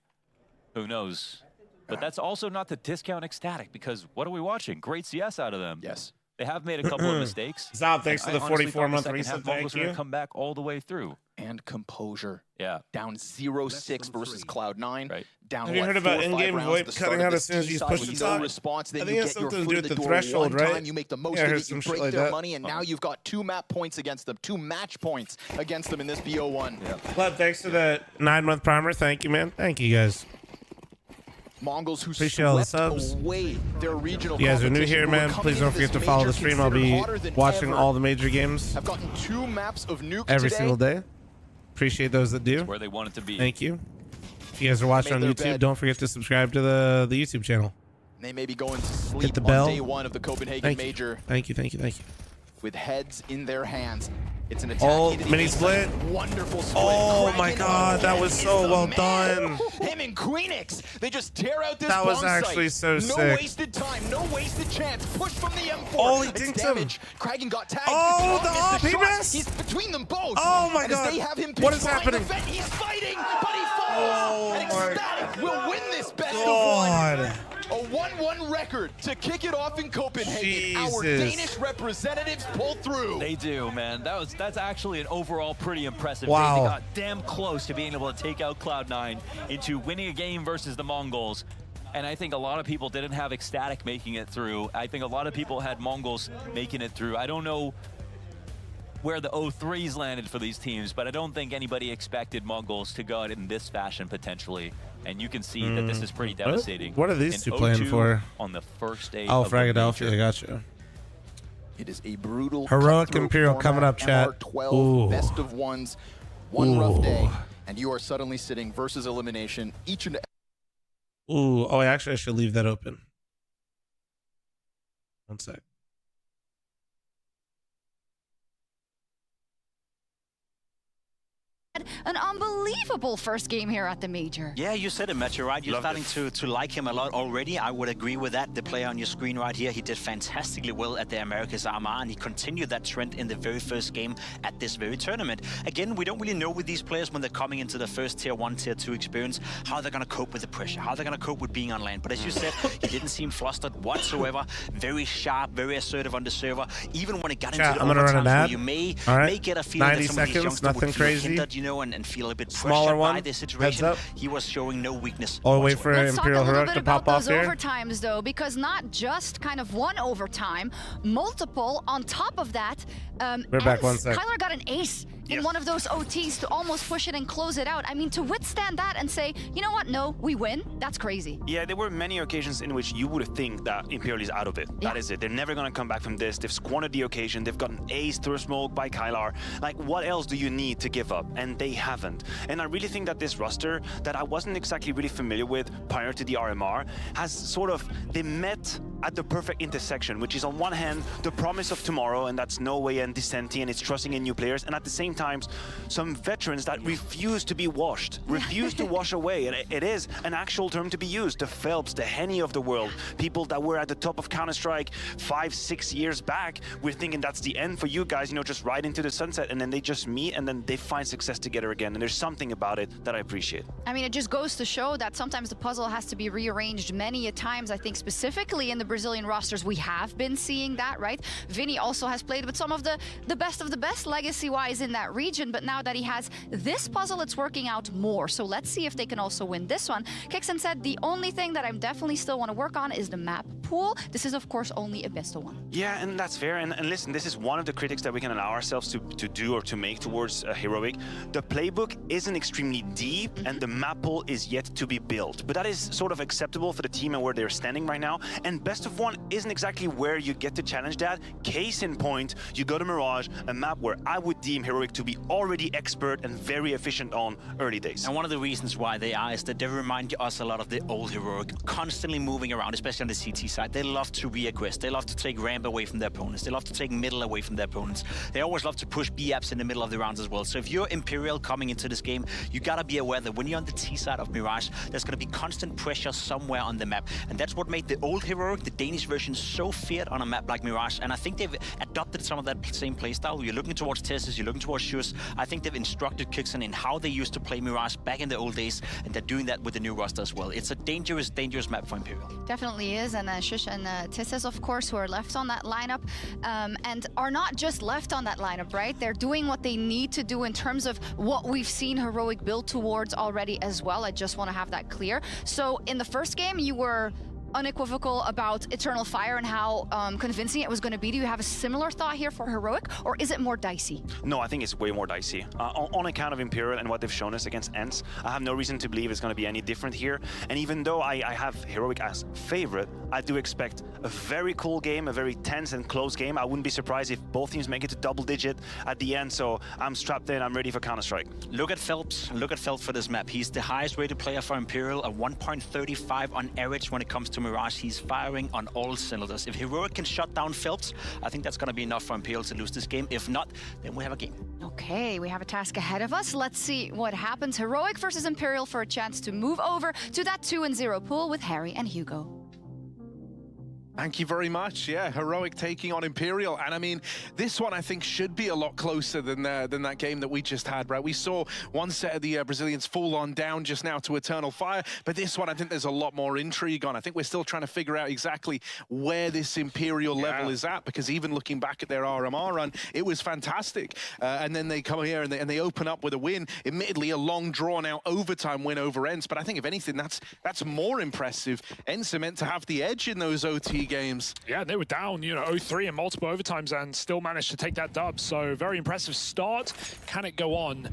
Who knows? But that's also not to discount Ecstatic, because what are we watching? Great CS out of them. Yes. They have made a couple of mistakes. Zob, thanks for the 44-month reset. Thank you. Come back all the way through. And composure. Yeah. Down 0-6 versus Cloud9. Right. Down, have you heard about in-game VoIP cutting out as soon as you push the talk? Response, then I think you it's get your something to foot do in with the the door threshold, one right? time, you make the most Yeah, of it, you some shit break like their that. money, and now you've got 2 map points against them, 2 match points against them in this BO1. Yeah. Vlad, thanks for the 9-month primer. Thank you, man. Thank you, guys. Mongols who appreciate all the swept subs. away their regional You guys are new here, man. Please don't forget to follow the stream. I'll be watching all the major games I've gotten 2 maps of Nuke every today. single day. Appreciate those that do. It's where they want it to be. Thank you. If you guys are watching on Made YouTube, their bed. don't forget to subscribe to the YouTube channel. They may be going to sleep Hit the on bell. day 1 of the Copenhagen Thank you. Major Thank you, thank you, thank you. with heads in their hands. It's an attack. Oh, into the mini inside. split. Wonderful split. Oh my Kragan God, that was again so is the well man. done. Him and Queenix, they just tear out this That was bomb actually site. so No sick. wasted time, no wasted chance. Push from the M4. Oh, he It's dinked him. damage. Kragan got tagged. Oh, the missed op, he shot. missed. He's between them both. Oh my and God. As they have him What pinned is behind happening? the vent, he's fighting, but he falls. Oh and my Ecstatic will win this best God. of 1. A 1-1 record to kick it off in Copenhagen. Our Jesus. Danish representatives pull through. They do, man. That's actually an overall pretty impressive Wow. day. They got damn close to being able to take out Cloud9 into winning a game versus the Mongols. And I think a lot of people didn't have Ecstatic making it through. I think a lot of people had Mongols making it through. I don't know where the 0-3s landed for these teams, but I don't think anybody expected Mongols to go out in this fashion potentially. And you can see that this is pretty devastating. What are these In two playing 0-2 for? on the first day Oh, of the Fragadelphia, major. I got you. It is a brutal Heroic cutthroat Imperial format, coming up, chat. MR12, Ooh. best of ones, one rough day, and you are suddenly sitting versus elimination each and Ooh, oh, actually, I should leave that open. One sec. An unbelievable first game here at the Major. Yeah, you said it, Matt. You're right. You're Loved starting to like him a lot already. I would agree with that. The player on your screen right here, he did fantastically well at the Americas RMR, and he continued that trend in the very first game at this very tournament. Again, we don't really know with these players when they're coming into the first Tier 1, Tier 2 experience, how they're going to cope with the pressure, how they're going to cope with being on land. But as you said, he didn't seem flustered whatsoever. Very sharp, very assertive on the server. Even when it got into the I'm gonna run an overtimes where ad. you may All right. get a feeling 90 that some of these seconds, youngsters nothing would feel crazy. hindered, you know, and feel a bit Smaller pressured one. by this situation. Heads up. He was showing no weakness. Oh, wait for Let's talk a Imperial little Heroic bit to about pop off those here. overtimes, though, because not just kind of one overtime, multiple on top of that. We're back, one as sec. Kyler got an ace in one of those OTs to almost push it and close it out. I mean, to withstand that and say, you know what, no, we win, that's crazy. Yeah, there were many occasions in which you would think that Imperial is out of it. That is it. They're never going to come back from this. They've squandered the occasion. They've gotten ace through smoke by Kylar. Like, what else do you need to give up? And they haven't. And I really think that this roster that I wasn't exactly really familiar with prior to the RMR has sort of, they met at the perfect intersection, which is on one hand, the promise of tomorrow, and that's Norway and Dissenti, and it's trusting in new players, and at the same time, some veterans that refuse to be washed, refuse to wash away, and it is an actual term to be used. The Phelps, the Henny of the world, people that were at the top of Counter-Strike 5-6 years back, we're thinking that's the end for you guys, you know, just right into the sunset, and then they just meet, and then they find success together again, and there's something about it that I appreciate. I mean, it just goes to show that sometimes the puzzle has to be rearranged many a times. I think specifically in the Brazilian rosters, we have been seeing that, right? Vinny also has played with some of the best of the best legacy-wise in that region, but now that he has this puzzle, it's working out more. So let's see if they can also win this one. Kixon said, the only thing that I definitely still want to work on is the map pool. This is, of course, only a best of 1. Yeah, and that's fair. And listen, this is one of the critics that we can allow ourselves to do or to make towards Heroic. The playbook isn't extremely deep, and the map pool is yet to be built. But that is sort of acceptable for the team and where they're standing right now. And best of 1 isn't exactly where you get to challenge that. Case in point, you go to Mirage, a map where I would deem Heroic to be already expert and very efficient on early days. And one of the reasons why they are is that they remind us a lot of the old Heroic, constantly moving around, especially on the CT side. They love to reaggress. They love to take ramp away from their opponents. They love to take middle away from their opponents. They always love to push B-apps in the middle of the rounds as well. So if you're Imperial coming into this game, you gotta be aware that when you're on the T side of Mirage, there's gonna be constant pressure somewhere on the map. And that's what made the old Heroic, the Danish version, so feared on a map like Mirage. And I think they've adopted some of that same playstyle. You're looking towards Tessus, you're looking towards Shush. I think they've instructed Kixen in how they used to play Mirage back in the old days, and they're doing that with the new roster as well. It's a dangerous, dangerous map for Imperial. Definitely is, and Shush and Tessus, of course, who are left on that lineup, and are not just left on that lineup, right? They're doing what they need to do in terms of what we've seen Heroic build towards already as well. I just want to have that clear. So in the first game, you were unequivocal about Eternal Fire and how convincing it was going to be. Do you have a similar thought here for Heroic, or is it more dicey? No, I think it's way more dicey. On account of Imperial and what they've shown us against Ents, I have no reason to believe it's going to be any different here. And even though I have Heroic as favorite, I do expect a very cool game, a very tense and close game. I wouldn't be surprised if both teams make it to double digit at the end, so I'm strapped in, I'm ready for Counter-Strike. Look at Phelps for this map. He's the highest rated player for Imperial, a 1.35 on average when it comes to Mirage. He's firing on all cylinders. If Heroic can shut down Phelps, I think that's going to be enough for Imperial to lose this game. If not, then we have a game. Okay, we have a task ahead of us. Let's see what happens. Heroic versus Imperial for a chance to move over to that 2-0 pool with Harry and Hugo. Thank you very much. Yeah, Heroic taking on Imperial. And I mean, this one I think should be a lot closer than that game that we just had, right? We saw one set of the Brazilians fall on down just now to Eternal Fire, but this one I think there's a lot more intrigue on. I think we're still trying to figure out exactly where this Imperial level is at, because even looking back at their RMR run, it was fantastic. And then they come here and they open up with a win, admittedly a long drawn out overtime win over Ents, but I think if anything, that's more impressive. Ents are meant to have the edge in those OT games. Yeah, they were down, 0-3 in multiple overtimes and still managed to take that dub. So very impressive start. Can it go on?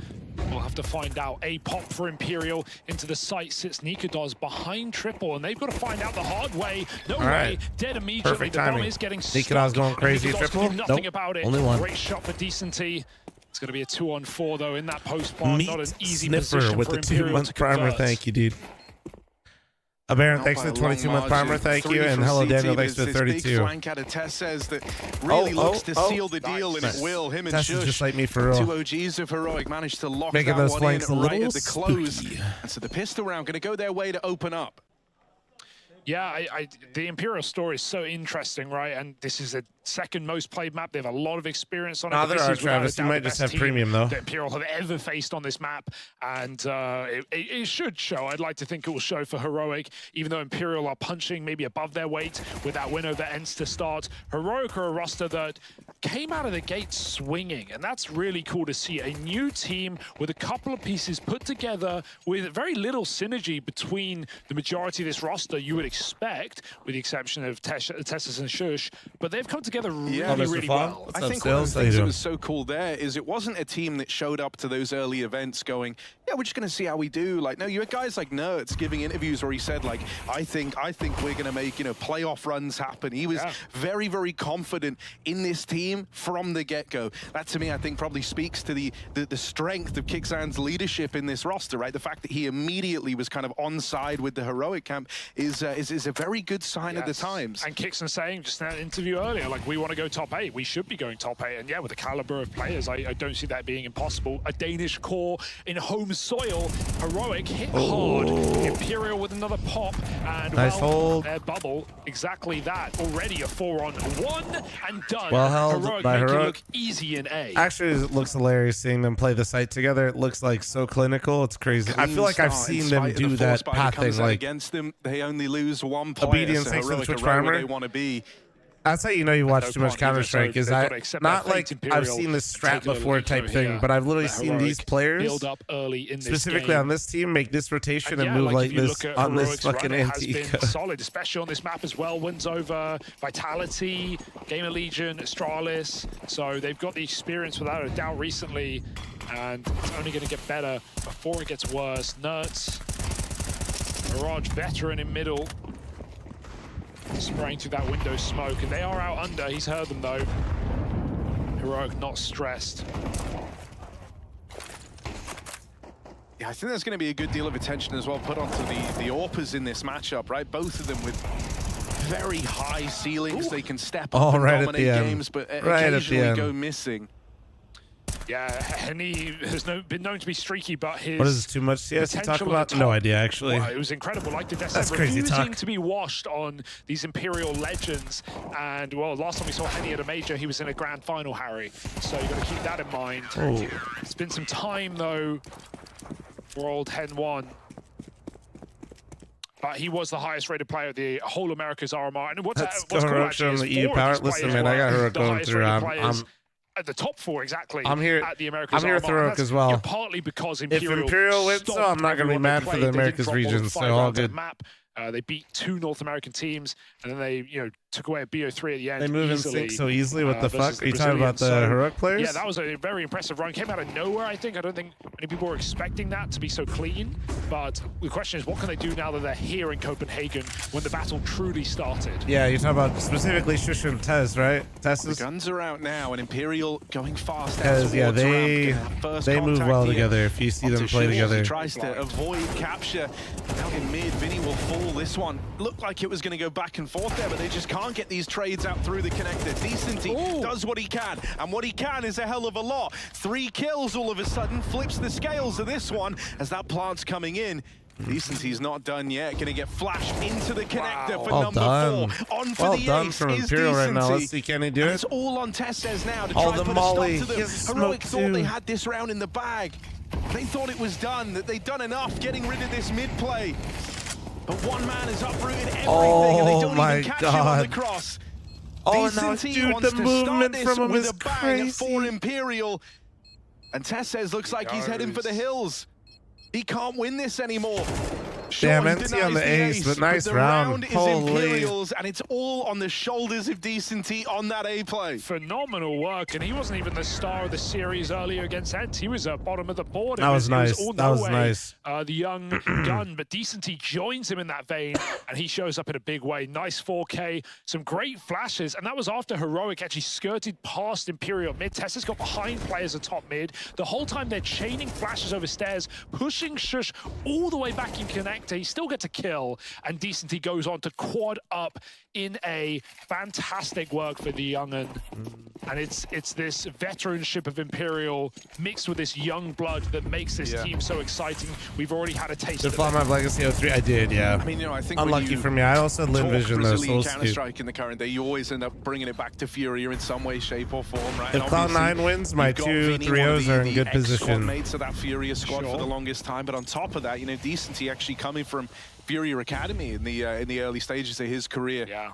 We'll have to find out. A pop for Imperial. Into the site sits Nikodos behind Triple, and they've got to find out the hard way. No way. Right. Dead immediately. Perfect the timing. bomb is getting Nikodos going crazy. Triple. Nothing about it. Only one. Great shot for Decenty. It's going to be a 2-on-4 though in that post bomb. Not an easy Sniffer position with for the Imperial 2-month to primer. convert. Thank you, dude. Baron, thanks for the 22-month primer, thank you. And hello, Daniel, thanks for the 32. Big flank out of Tess says that really looks to seal the deal, and it will. Him and Tess is Shush, just like me for real. two OGs of Heroic, managed to lock Making that those one flanks in a right little at the close. spooky. And so the pistol round going to go their way to open up. Yeah, the Imperial story is so interesting, right? And this is the second most played map. They have a lot of experience on it. No, there This are, is without a Travis. You doubt might the just best have team premium, though. that Imperial have ever faced on this map. And it should show. I'd like to think it will show for Heroic, even though Imperial are punching maybe above their weight with that win over Ents to start. Heroic are a roster that came out of the gate swinging, and that's really cool to see. A new team with a couple of pieces put together with very little synergy between the majority of this roster you would expect, with the exception of Tessus and Shush, but they've come together really well. I think one of the things that was so cool there is it wasn't a team that showed up to those early events going, yeah, we're just going to see how we do. Like, no, you had guys like Nerds giving interviews where he said, like, I think we're going to make, playoff runs happen. He was very, very confident in this team from the get-go. That, to me, I think probably speaks to the strength of Kixan's leadership in this roster, right? The fact that he immediately was kind of on side with the Heroic camp is a very good sign of the times. And Kixan saying just in that interview earlier, like, we want to go top 8. We should be going top 8. And yeah, with the caliber of players, I don't see that being impossible. A Danish core in home soil. Heroic hit hard. Imperial with another pop. And nice hold. Their bubble, exactly that. Already a 4-on-1 and done. Well held by Heroic. Heroic. Look easy in A. Actually, it looks hilarious seeing them play the site together. It looks like so clinical. It's crazy. I feel like I've seen them do that path thing. Like against them, they only lose one player. Obedience, so thanks for the Heroic Twitch are right where primer. they want to be. That's how you know you watch too much Counter-Strike. Is not like I've seen this strat before type thing, but I've literally seen these players build up early in specifically on this team make this rotation and move like this on this fucking anti-eco. Solid, especially on this map as well. Wins over Vitality, Gamer Legion, Astralis. So they've got the experience without a doubt recently, and it's only going to get better before it gets worse. Nerds, Mirage, veteran in middle, spraying through that window smoke, and they are out under. He's heard them though. Heroic not stressed. Yeah, I think there's going to be a good deal of attention as well put onto the AWPers in this matchup, right? Both of them with very high ceilings. Ooh. They can step up and dominate games, but occasionally go missing. Yeah, Henny has been known to be streaky, but his... What is this, too much CS to talk about? No idea, actually. Well, it was incredible. Like the That's crazy refusing to be washed on these Imperial legends. And, well, last time we saw Henny at a major, he was in a grand final, Harry. So you've got to keep that in mind. Oh. It's been some time, though, for old Hen 1. But he was the highest rated player of the whole America's RMR. And what's cool actually is EU power. Listen, man, I got her going through. At the top 4, exactly. I'm here. At the Americas. I'm here with Heroic as well. Partly because if Imperial wins, so I'm not going to be mad for the Americas region. So all good. They beat 2 North American teams, and then they, took away a BO3 at the end. They move in sync so easily. What the fuck? Are you talking about the Heroic players? Yeah, that was a very impressive run. Came out of nowhere, I think. I don't think many people were expecting that to be so clean. But the question is, what can they do now that they're here in Copenhagen when the battle truly started? Yeah, you're talking about specifically Shush and Tez, right? The guns are out now, and Imperial going fast. Tez, yeah, they move well together if you see them play together. He tries to avoid capture. Now in mid, Vinny will fall this one. Looked like it was going to go back and forth there, but they just can't get these trades out through the connector. Decenty does what he can, and what he can is a hell of a lot. 3 kills all of a sudden, flips the scales of this one as that plant's coming in. Decenty's not done yet. Going to get flashed into the connector for number 4. On for the ace from is Imperial Decenty. Right now. Let's see, can he do it? It's all on Testes now to try and put a stop to them. Heroic thought they had this round in the bag. They thought it was done, that they'd done enough getting rid of this mid play. But one man has uprooted everything, and they don't even catch him on the cross. Decenty wants to start this with a bang at 4 Imperial. And Testes looks like he's heading for the hills. He can't win this anymore. Damn, empty on the ace, but nice round. Is Imperials, and it's all on the shoulders of Decenty on that A play. Phenomenal work, and he wasn't even the star of the series earlier against Ent. He was at bottom of the board. That was nice. That was nice. The young gun, but Decenty joins him in that vein, and he shows up in a big way. Nice 4K, some great flashes, and that was after Heroic actually skirted past Imperial mid. Testes got behind players at top mid. The whole time they're chaining flashes over stairs, pushing Shush all the way back in Connect. He still gets a kill, and Decenty goes on to quad up in a fantastic work for the young'un. And it's this veteranship of Imperial mixed with this young blood that makes this team so exciting. We've already had a taste of it. Did Fly my Legacy 03? I did, yeah. I mean, I think unlucky for me. I also had Lin Vision though. So Counter-Strike in the current day, you always end up bringing it back to Fury in some way, shape, or form, right? If Cloud9 wins, my 2 3-0s are in good position. Mates of that Fury squad for the longest time, but on top of that, Decenty actually coming from Fury Academy in the early stages of his career. Yeah.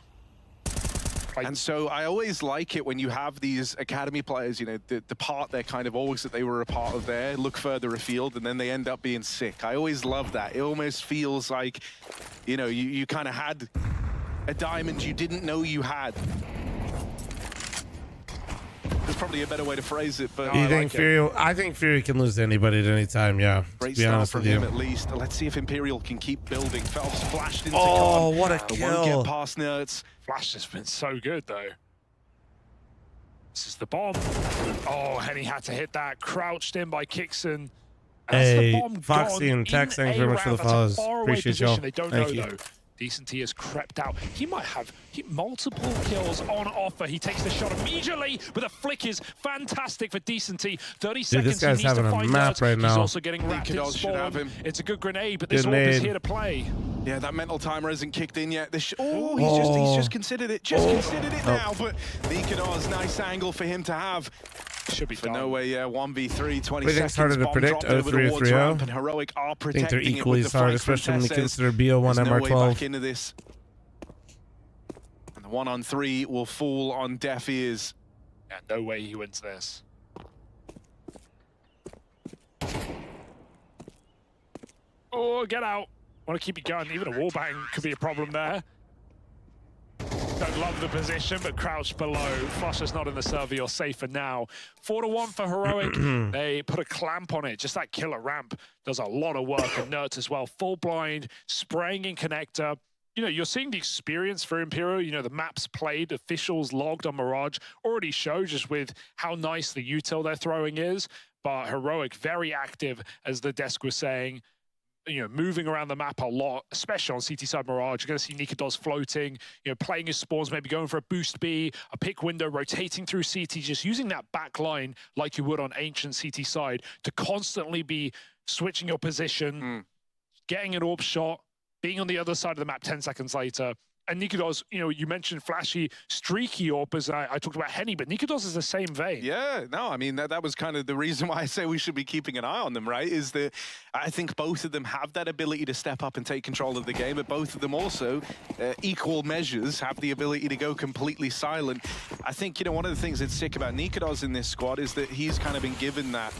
And so I always like it when you have these academy players, the part they're kind of always that they were a part of there, look further afield, and then they end up being sick. I always love that. It almost feels like, you kind of had a diamond you didn't know you had. There's probably a better way to phrase it, but you think Fury? I think Fury can lose to anybody at any time. Yeah, great start from him at least. Let's see if Imperial can keep building. Phelps flashed into Con. What a kill! Won't get past Nerds. Flash has been so good though. This is the bomb. Oh, Henny had to hit that. Crouched in by Kixon. Hey, Foxy and Tech, thanks very much for the follows. Appreciate y'all. Thank you. Though. Decenty has crept out. He might have multiple kills on offer. He takes the shot immediately, but the flick is fantastic for Decenty. 30 seconds. This guy's he needs having to find a map right now. He's also getting wrapped in spawn. It's a good grenade, but this AWP is here to play. Yeah, that mental timer isn't kicked in yet. He's just considered it. Considered it now. But Nikodor's nice angle for him to have. Should be for no way, 1v3, 20 seconds. Harder to predict. 0-3 or 3-0. And Heroic are I think they're equally as hard, especially when you consider BO1 MR12. No way back into this. And And the 1-on-3 will fall on deaf ears. Yeah, no way he wins this. Oh, get out. Want to keep it going. Even a wallbang could be a problem there. Don't love the position, but crouched below. Flusher's not in the server. You're safer now. 4-1 for Heroic. They put a clamp on it. Just that killer ramp does a lot of work. And Nerds as well. Full blind, spraying in connector. You know, you're seeing the experience for Imperial. You know, the maps played, officials logged on Mirage already show just with how nice the util they're throwing is. But Heroic, very active, as the desk was saying. You know, moving around the map a lot, especially on CT side Mirage. You're going to see Nikodos floating, you know, playing his spawns, maybe going for a boost B, a pick window, rotating through CT, just using that back line like you would on Ancient CT side to constantly be switching your position, getting an AWP shot, being on the other side of the map 10 seconds later. And Nikodos, you know, you mentioned flashy, streaky AWP, as I talked about Henny, but Nikodos is the same vein. Yeah, no, I mean, that was kind of the reason why I say we should be keeping an eye on them, right? Is that I think both of them have that ability to step up and take control of the game, but both of them also, equal measures, have the ability to go completely silent. I think, you know, one of the things that's sick about Nikodos in this squad is that he's kind of been given that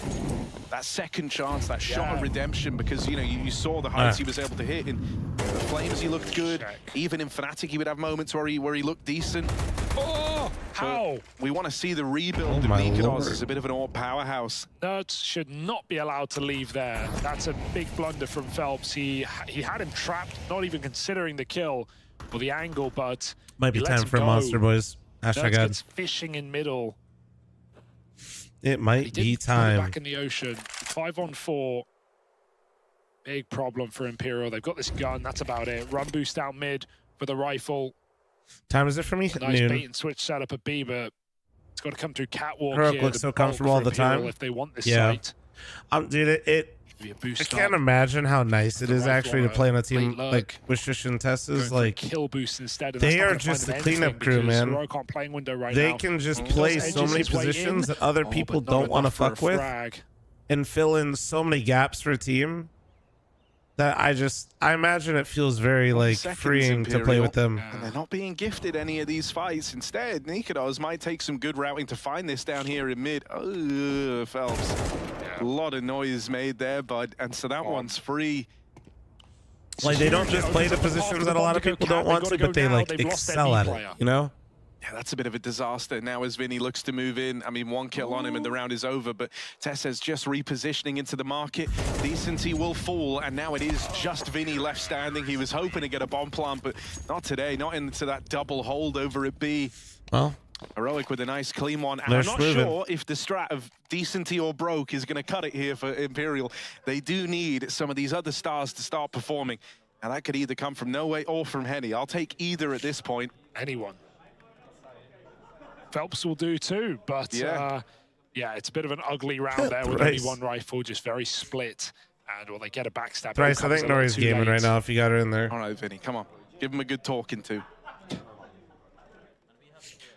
second chance, that shot of redemption, because, you know, you saw the heights he was able to hit. In the Flames, he looked good. Even in Fnatic, he would have moments where he looked decent. Oh, how? So we want to see the rebuild of Nikodos as a bit of an AWP powerhouse. Nerds should not be allowed to leave there. That's a big blunder from Phelps. He had him trapped, not even considering the kill or the angle, but might be time for a monster, boys. Nerds gets fishing in middle. It might be time. Back in the ocean. 5-on-4. Big problem for Imperial. They've got this gun. That's about it. Run boost out mid for the rifle. Time is it for me? Nice Noon. bait and switch setup at B, but it's got to come through catwalk. Heroic looks so comfortable all the time. If they want this site. Dude, I can't imagine how nice it is actually to play on a team like with Shush and Tessa's. Like, kill boost instead. They are just the cleanup crew, man. They now. can just play so many positions that other people don't want to fuck with and fill in so many gaps for a team that I imagine it feels very like freeing to play with them. And they're not being gifted any of these fights. Instead, Nikodos might take some good routing to find this down here in mid. Oh, Phelps. A lot of noise made there, bud. And so that one's free. Like, they don't just play the positions that a lot of people don't want to, but they like excel at it, you know? Yeah, that's a bit of a disaster. Now as Vinny looks to move in, I mean, one kill on him and the round is over, but Tessa's just repositioning into the market. Decency will fall, and now it is just Vinny left standing. He was hoping to get a bomb plant, but not today, not into that double hold over at B. Well, Heroic with a nice clean one. And I'm not sure if the strat of Decency or Broke is going to cut it here for Imperial. They do need some of these other stars to start performing, and that could either come from No Way or from Henny. I'll take either at this point. Anyone. Phelps will do too, but yeah, it's a bit of an ugly round there with only one rifle, just very split. And will they get a backstab? Thrice, I think Nori's gaming right now if you got her in there. All right, Vinny, come on. Give him a good talking to.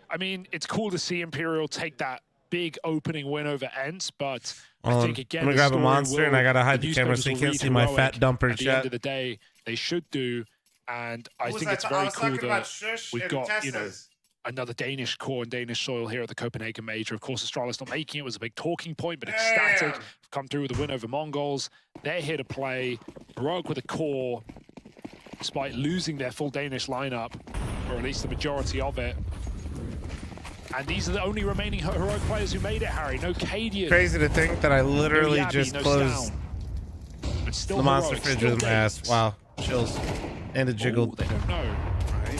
I mean, it's cool to see Imperial take that big opening win over Ents, but I think again, I'm gonna grab a monster and I gotta hide the camera so you can't see my fat dumper at the end of the day, they should do, and I think it's very cool that we've got, you know, another Danish core and Danish soil here at the Copenhagen Major. Of course, Astralis not making it was a big talking point, but Ecstatic have come through with a win over Mongols. They're here to play. Heroic with a core, despite losing their full Danish lineup, or at least the majority of it. And these are the only remaining Heroic players who made it, Harry. No Cadian. Crazy to think that I literally just closed the monster fridge with my ass. Wow. Chills. And it jiggled. They don't know.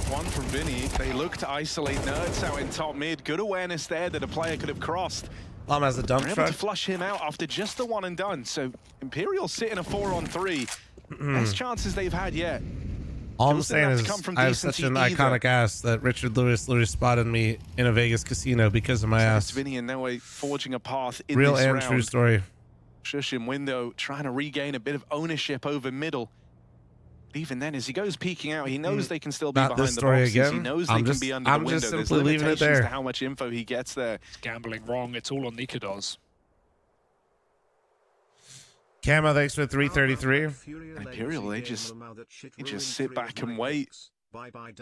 One from Vinny. They look to isolate Nerds out in top mid. Good awareness there that a player could have crossed. Lom has a dump truck. Able to flush him out after just the one and done. So Imperial sitting a 4-on-3. Best chances they've had yet. All I'm saying is I have such an iconic ass that Richard Lewis literally spotted me in a Vegas casino because of my ass. Vinny and No Way forging a path in Real this and round. true story. Shush in window trying to regain a bit of ownership over middle. Even then, as he goes peeking out, he knows they can still be behind the boxes. Again. He knows they can be under the window. Just simply leaving it there. To how much info he gets there. It's gambling wrong. It's all on Nikodos. Camo, thanks for 333. And Imperial, they just sit back and wait.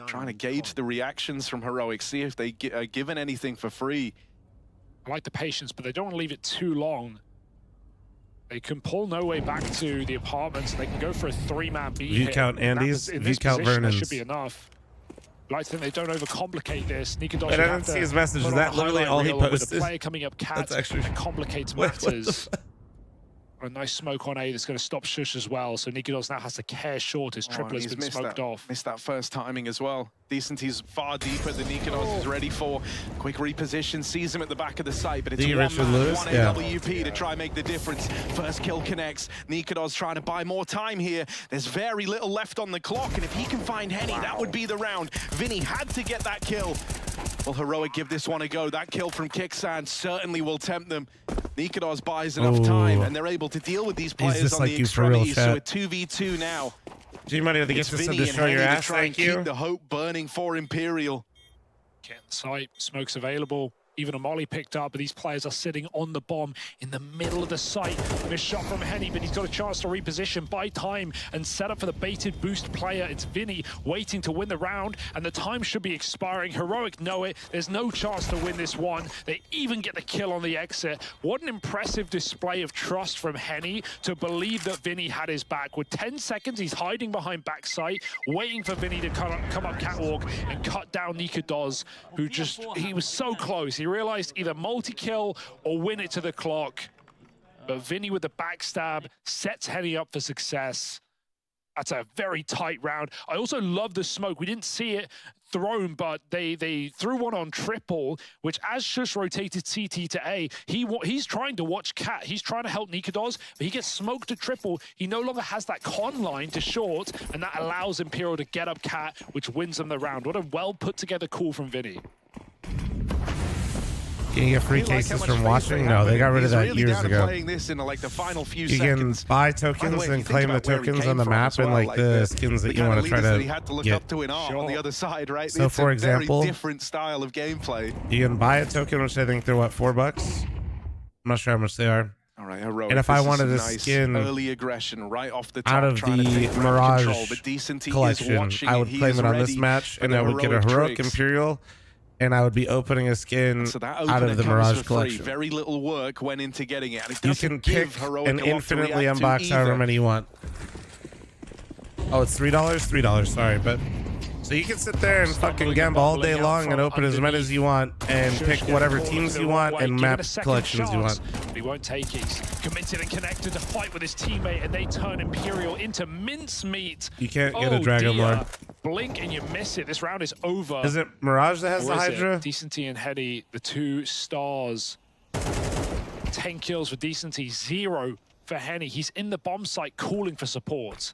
Trying to gauge the reactions from Heroic, see if they are given anything for free. I like the patience, but they don't want to leave it too long. They can pull no way back to the apartments. They can go for a 3-man beat. View count Andy's, view count Vernon's. That should be enough. I like to think they don't overcomplicate this. Nikodos, I didn't see his message. Is that literally all he posted? With a player coming up cat, that complicates matters. A nice smoke on A that's going to stop Shush as well. So Nikodos now has to care short. His triple has been smoked off. Missed that first timing as well. Decenty's far deeper than Nikodos is ready for. Quick reposition, sees him at the back of the site, but it's one man, one AWP to try and make the difference. First kill connects. Nikodos trying to buy more time here. There's very little left on the clock, and if he can find Henny, that would be the round. Vinny had to get that kill. Will Heroic give this one a go? That kill from Kicksan certainly will tempt them. Nikodos buys enough time, and they're able to deal with these players on the extremities. So a 2v2 now. G-Money, to get this to destroy your ass, thank you. Keep the hope burning for Imperial. Get the site, smoke's available. Even a molly picked up, but these players are sitting on the bomb in the middle of the site. Missed shot from Henny, but he's got a chance to reposition, buy time, and set up for the baited boost player. It's Vinny waiting to win the round, and the time should be expiring. Heroic know it. There's no chance to win this one. They even get the kill on the exit. What an impressive display of trust from Henny to believe that Vinny had his back. With 10 seconds, he's hiding behind backside, waiting for Vinny to come up catwalk and cut down Nikodos, who he was so close. He realized either multi-kill or win it to the clock. But Vinny with the backstab sets Henny up for success. That's a very tight round. I also love the smoke. We didn't see it thrown, but they threw one on triple, which as Shush rotated CT to A, he's trying to watch Cat. He's trying to help Nikodos, but he gets smoked to triple. He no longer has that con line to short, and that allows Imperial to get up Cat, which wins them the round. What a well put together call from Vinny. Can you get free cases from watching? No, they got rid of that years ago. This in like the final few you can buy tokens and claim the tokens on the map and like the skins that you want to try to get. On the other side, right? So for example, different style of gameplay. You can buy a token, which I think they're what, $4? I'm not sure how much they are. All right, Heroic. And if I wanted a skin early aggression right off the top, out of the Mirage collection, I would claim it on this match, and I would get a Heroic Imperial. And I would be opening a skin out of the Mirage collection. Very little work went into getting it. You can pick and infinitely unbox however many you want. Oh, it's $3? $3, sorry. But so you can sit there and fucking gamble all day long and open as many as you want and pick whatever teams you want and map collections you want. He won't take it. He's committed and connected to fight with his teammate, and they turn Imperial into mincemeat. You can't get a Dragon Lord. Blink and you miss it. This round is over. Is it Mirage that has the Hydra? Decenty and Henny, the 2 stars. 10 kills for Decenty, 0 for Henny. He's in the bomb site calling for support.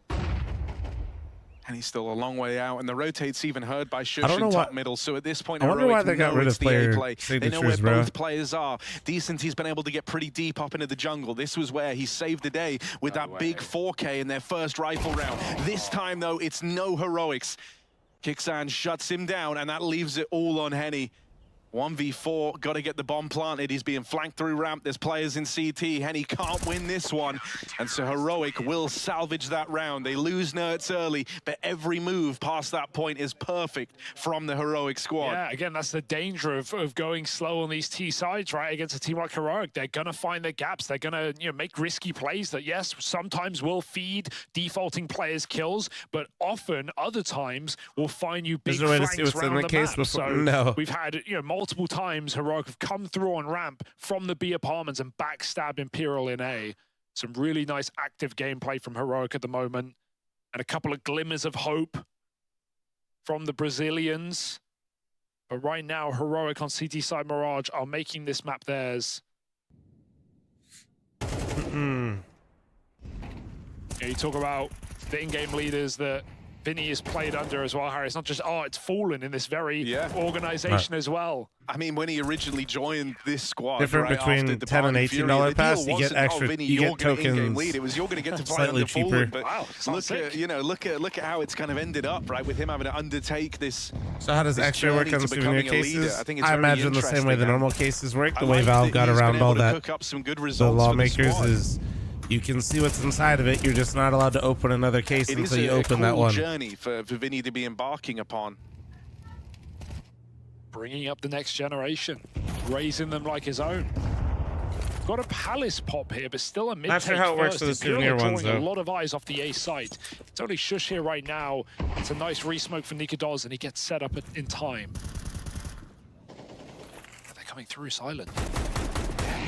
And he's still a long way out, and the rotate's even heard by Shush in top middle. So at this point, I wonder why they got rid of player they know where both players are. Decenty's been able to get pretty deep up into the jungle. This was where he saved the day with that big 4K in their first rifle round. This time, though, it's no Heroics. Kicksan shuts him down, and that leaves it all on Henny. 1v4, got to get the bomb planted. He's being flanked through ramp. There's players in CT. Henny can't win this one. And so Heroic will salvage that round. They lose Nerds early, but every move past that point is perfect from the Heroic squad. Yeah, again, that's the danger of going slow on these T sides, right? Against a team like Heroic. They're going to find their gaps. They're going to make risky plays that, yes, sometimes will feed defaulting players kills, but often, other times, will find you big flanks around the map. So no. We've had, multiple times Heroic have come through on ramp from the B apartments and backstabbed Imperial in A. Some really nice active gameplay from Heroic at the moment, and a couple of glimmers of hope from the Brazilians. But right now, Heroic on CT side Mirage are making this map theirs. You talk about the in-game leaders that Vinny is played under as well, Harry. It's not just, it's Fallen in this very organization as well. I mean, when he originally joined this squad, different between $10 and $18 pass, you get extra, Vinny, you get tokens. It was you're going to get to fight slightly under cheaper. Fallen, but look at how it's kind of ended up, right? With him having to undertake this. So how does extra work on the souvenir cases? I imagine the same way the normal cases work. The way Valve got around all that, the lawmakers is You can see what's inside of it. You're just not allowed to open another case until you open that one. It is a cool journey for Vinny to be embarking upon. Bringing up the next generation, raising them like his own. Got a Palace pop here, but still a mid-take. Not sure how it works for the souvenir ones, though. A lot of eyes off the A site. It's only Shush here right now. It's a nice re-smoke for Nikodos, and he gets set up in time. They're coming through silent.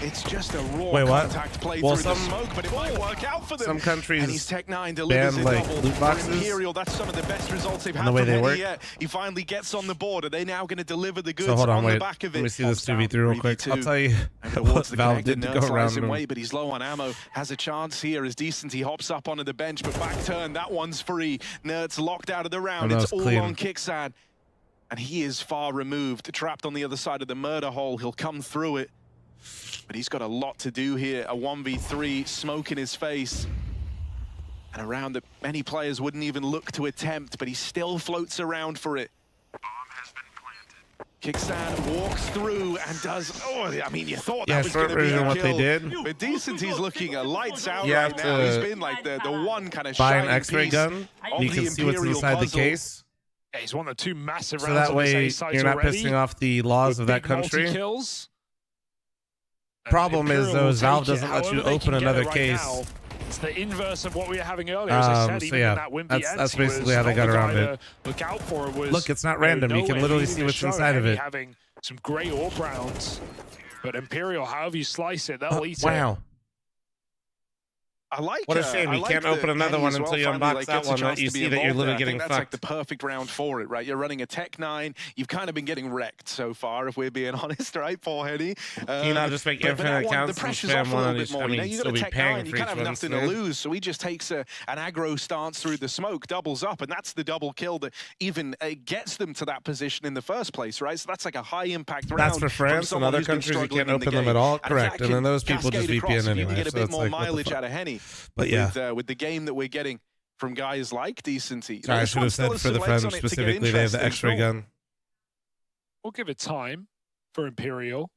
It's just a raw contact play through the smoke, but it might work out for them. Some countries and he's Tech9 delivers ban, a like, double loot boxes. for Imperial. That's some of the best results they've had the way from they Henny work. yet. He finally gets on the board. Are they now going to deliver the goods So hold on, on wait. the back of it? Let me see this 2v3 real quick. I'll tell you what Valve did to go around him. Way, but he's low on ammo. Has a chance here as Decent. He hops up onto the bench, but back turn. That one's free. Nerds locked out of the round. It's all clean. on Kicksad. And he is far removed, trapped on the other side of the murder hole. He'll come through it. But he's got a lot to do here. A 1v3, smoke in his face. And a round that many players wouldn't even look to attempt, but he still floats around for it. Kicksad walks through and does, I mean, you thought that was going to be a what kill. they did. But Decent, he's looking lights out You right have now. to He's been like the one kind of buy an shining X-ray piece gun. of You can the see what's Imperial inside puzzle. the case. Yeah, he's won the 2 massive So rounds that on way this A site you're not already. pissing off the laws of that Big country. multi-kills. Problem is, though, is Valve doesn't let you open another case. It's the inverse of what we were having earlier. As I said, So even yeah, in that wimpy that's basically how they got around it. Look out for it was, Look, it's not random. You can literally see what's inside of it. Having some great AWP rounds, but Imperial, however you slice it, they'll eat it. Wow. I like. What a shame you can't open another one until you unbox that one. That you see that you're literally getting fucked. That's like the perfect round for it, right? You're running a Tech9. You've kind of been getting wrecked so far, if we're being honest, right, Paul Henny? Can you not just make infinite accounts and spam one on each? I mean, you still be paying you for kind of each have one. nothing to lose, so he just takes an aggro stance through the smoke, doubles up, and that's the double kill that even gets them to that position in the first place, right? So that's like a high impact round. That's for France and other countries. You can't open them at all. Correct, and then those people just VPN anyway. You get a So bit it's more like, what the mileage fuck? out of Henny. But yeah. With the game that we're getting from guys like Decency. Sorry, I should have said for the French specifically, they have the X-ray gun. We'll give it time for Imperial.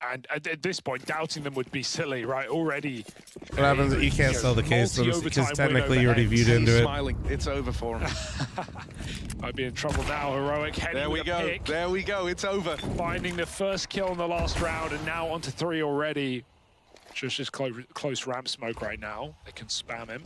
And at this point, doubting them would be silly, right? Already. What happens if you can't sell the case because technically you already viewed into it? Smiling. It's over for him. Might be in trouble now. Heroic heading There we go. Pick. There we go. It's over. Finding the first kill in the last round, and now onto 3 already. Just close ramp smoke right now. They can spam him.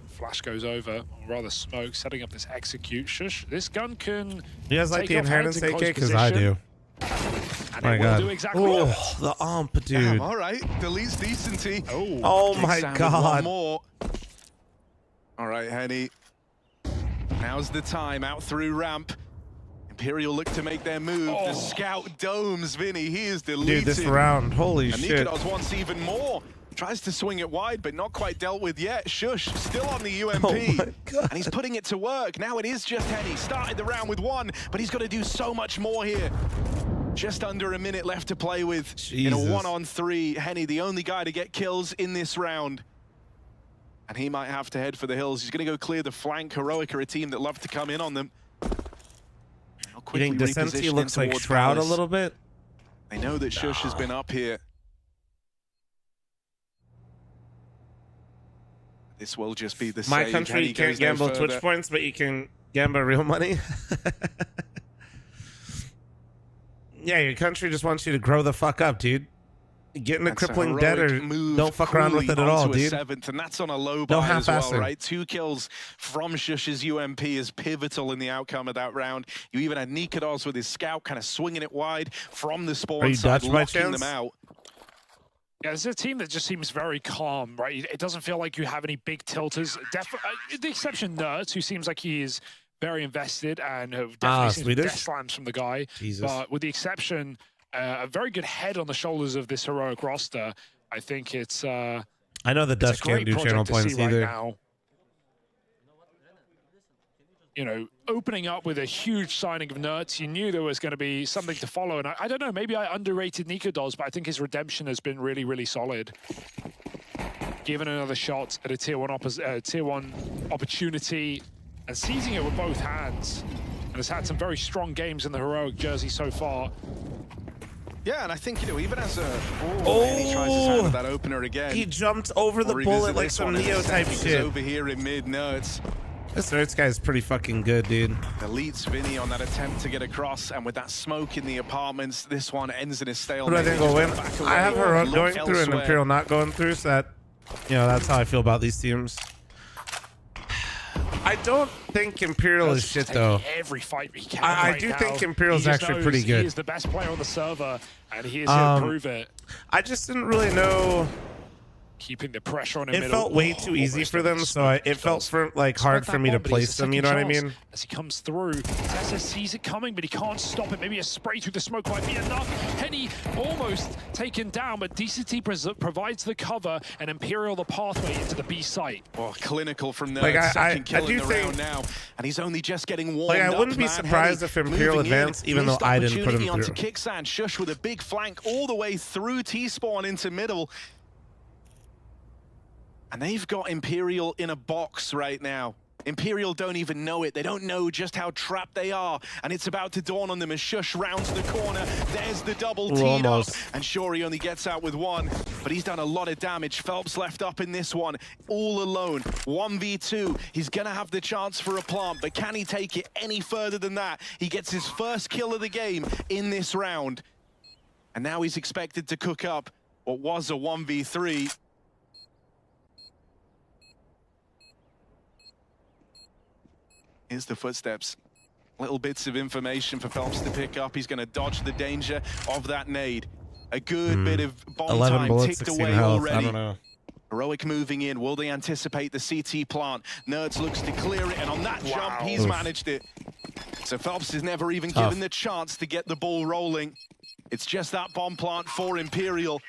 Flash goes over, or rather smoke, setting up this execute. Shush, this gun can. You guys like the inheritance AK? Because I do. And My it will God. do exactly Oh, that. the ump, dude. Damn, all right. Deletes Decency. Oh my Kicksad with God. one more. All right, Henny. Now's the time. Out through ramp. Imperial look to make their move. The scout domes Vinny. He is deleted. Dude, this round, holy and shit. Nikodos wants even more. Tries to swing it wide, but not quite dealt with yet. Shush, still on the UMP. Oh my God. And he's putting it to work. Now it is just Henny. Started the round with 1, but he's got to do so much more here. Just under a minute left to play with. Jesus. In a 1-on-3. Henny, the only guy to get kills in this round. And he might have to head for the hills. He's going to go clear the flank. Heroic are a team that love to come in on them. You think Decency looks like Shroud a little bit? They know that Shush has been up here. This will just be the My save. country Henny you can't goes no gamble further. Twitch points, but you can gamble real money. Yeah, your country just wants you to grow the fuck up, dude. Getting a That's crippling heroic debt or move don't fuck around with it at all, onto a dude. 7th, and that's on a low No buy as well, half-assing. right? 2 kills from Shush's UMP is pivotal in the outcome of that round. You even had Nikodos with his scout kind of swinging it wide from the spawn Are you side, Dutch by locking chance? them out. Yeah, this is a team that just seems very calm, right? It doesn't feel like you have any big tilters. The exception Nerds, who seems like he is very invested and have definitely seen some Swedish? death slams from the guy. Jesus. But with the exception, a very good head on the shoulders of this heroic roster. I think it's. I know the it's a Dutch can't great do channel project to points see right either. now. You know, opening up with a huge signing of Nerds, you knew there was going to be something to follow. And I don't know, maybe I underrated Nikodos, but I think his redemption has been really, really solid. Given another shot at a tier one opportunity and seizing it with both hands. And has had some very strong games in the heroic jersey so far. Yeah, and I think, even as a... and he tries his hand with that opener again. He jumped over the bullet like some Neo type shit. Over here in mid, Nerds. This Nerds guy is pretty fucking good, dude. Deletes Vinny on that attempt to get across, and with that smoke in the apartments, this one ends in a Who stalemate. do I think will win? I have her going through and Imperial not going through, so that, that's how I feel about these teams. I don't think Imperial is shit, though. Every fight he can. I do think Imperial is actually pretty good. He is the best player on the server, and he is here to prove it. I just didn't really know. Keeping the pressure on him. It felt way too easy for them, so it felt hard for me to place them. You know what I mean? As he comes through, Tessa sees it coming, but he can't stop it. Maybe a spray through the smoke might be enough. Henny almost taken down, but DCT provides the cover and Imperial the pathway into the B site. Well, clinical from the second kill in the round now, and he's only just getting warmed up. I wouldn't be surprised if Imperial advanced, even though I didn't put him through. Onto Kicksand, Shush with a big flank all the way through T-spawn into middle. And they've got Imperial in a box right now. Imperial don't even know it. They don't know just how trapped they are. And it's about to dawn on them as Shush rounds the corner. There's the double teed up. And sure, he only gets out with one, but he's done a lot of damage. Phelps left up in this one, all alone. 1v2. He's going to have the chance for a plant, but can he take it any further than that? He gets his first kill of the game in this round. And now he's expected to cook up what was a 1v3. Here's the footsteps. Little bits of information for Phelps to pick up. He's going to dodge the danger of that nade. A good bit of bomb time bullets, ticked away health. already. I don't know. Heroic moving in. Will they anticipate the CT plant? Nerds looks to clear it, and on that jump, he's managed it. So Phelps is never even given the chance to get the ball rolling. It's just that bomb plant for Imperial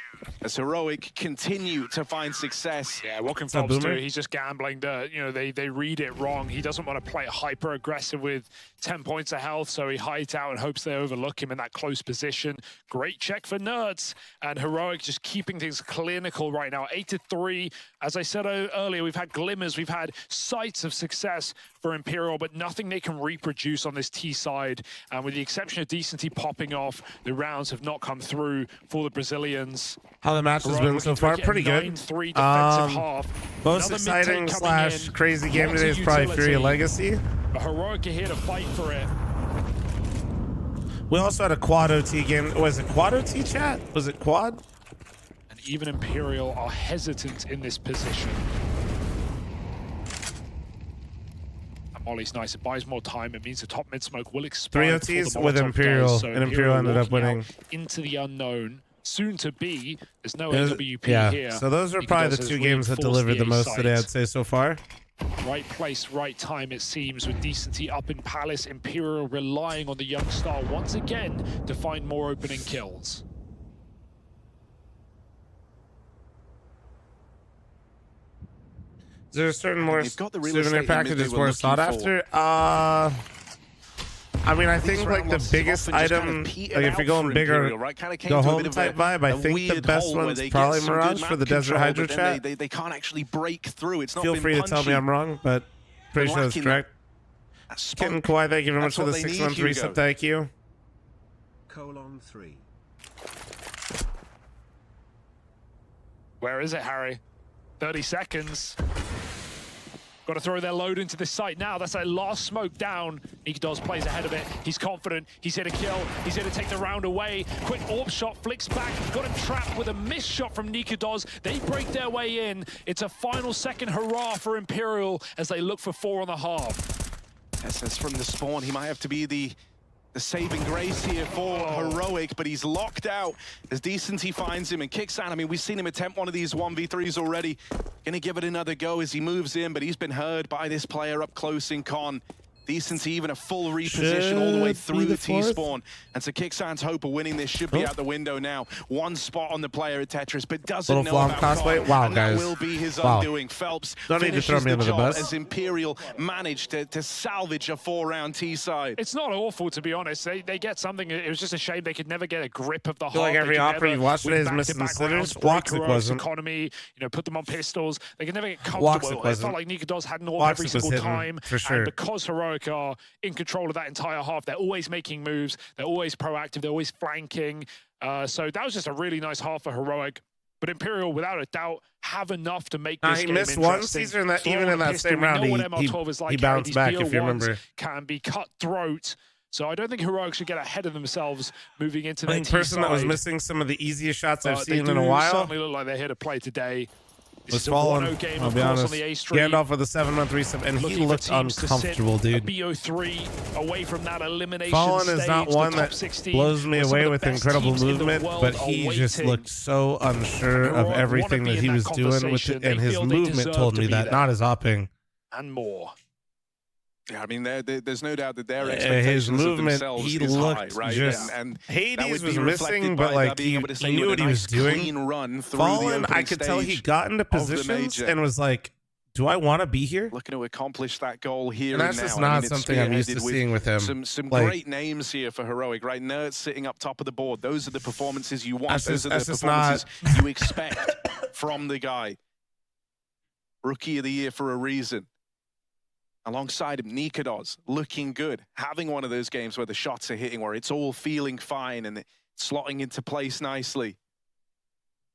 as Heroic continue to find success. Yeah, what can Phelps do? He's just gambling. They read it wrong. He doesn't want to play hyper aggressive with 10 points of health, so he hides out and hopes they overlook him in that close position. Great check for Nerds, and Heroic just keeping things clinical right now. 8-3. As I said earlier, we've had glimmers, we've had sights of success for Imperial, but nothing they can reproduce on this T side. And with the exception of Decency popping off, the rounds have not come through for the Brazilians. How the match has been so far, pretty good. 9-3 defensive half. Most exciting / crazy game today is probably Fury Legacy. But Heroic are here to fight for it. We also had a quad OT game. Was it quad OT, chat? Was it quad? And even Imperial are hesitant in this position. And Molly's nice. It buys more time. It means the top mid smoke will expire. 3 OTs with Imperial, so and Imperial ended up winning. Into the unknown. Soon to be. There's no AWP here. So those are probably the two games that delivered the most today, I'd say, so far. Right place, right time, it seems, with Decency up in Palace. Imperial relying on the young star once again to find more opening kills. Is there a certain more souvenir packages more sought after? I mean, I think like the biggest item, like if you're going bigger, go home type vibe, I think the best one's probably Mirage for the Desert Hydro chat. They can't actually break through. It's not Feel free to tell me I'm wrong, but pretty sure that's correct. Kitten Kawhi, thank you very much for the 6-month resub. Thank you. :3. Where is it, Harry? 30 seconds. Got to throw their load into this site now. That's that last smoke down. Nikados plays ahead of it. He's confident. He's here to kill. He's here to take the round away. Quick orb shot, flicks back. Got him trapped with a missed shot from Nikados. They break their way in. It's a final second hurrah for Imperial as they look for 4 on the half. Says from the spawn, he might have to be the saving grace here for Heroic, but he's locked out as Decency finds him and kicks out. I mean, we've seen him attempt one of these 1v3s already. Gonna give it another go as he moves in, but he's been heard by this player up close in con. Decency even a full reposition all the way through the T-spawn. And so Kicksan's hope of winning this should be out the window now. One spot on the player at Tetris, but doesn't know about cosplay. Wow, and guys. that will be his undoing. Phelps don't need to throw me under the bus. As Imperial managed to salvage a 4-round T-side. It's not awful, to be honest. They get something. It was just a shame they could never get a grip of the heart. Like every opera you've watched today is missing sitters. Woxic wasn't. Economy, put them on pistols. They could never get comfortable. It felt like Nikados had an orb every single time. For sure. And because Heroic are in control of that entire half, they're always making moves. They're always proactive. They're always flanking. So that was just a really nice half for Heroic. But Imperial, without a doubt, have enough to make this he game missed interesting. one season, even in that same round, he bounced back, if you remember. Can be cutthroat. So I don't think Heroic should get ahead of themselves moving into the person that was missing some of the easiest shots I've seen in a while. Certainly look like they're here to play today. Was Fallen, I'll be honest. Gandalf with a 7-month resub, and he looked uncomfortable, dude. BO3 away from that elimination Fallen stage, is not one that blows me away with incredible movement, but he just looked so unsure of everything that he was doing with it, and his movement told me that, not his hopping. And more. Yeah, I mean, there's no doubt that their expectations his movement, of he is looked high, right? just and Hades was missing, but like he knew what he was doing. Fallen, I could tell he got into positions and was like, "Do I want to be here?" Looking to accomplish that goal here, and that's just not something I'm used to seeing with him. Some like, great names here for Heroic, right? Nerds sitting up top of the board. Those are the performances you want. Those are the performances you expect from the guy. Rookie of the year for a reason. Alongside him, Nikados, looking good, having one of those games where the shots are hitting, where it's all feeling fine and slotting into place nicely.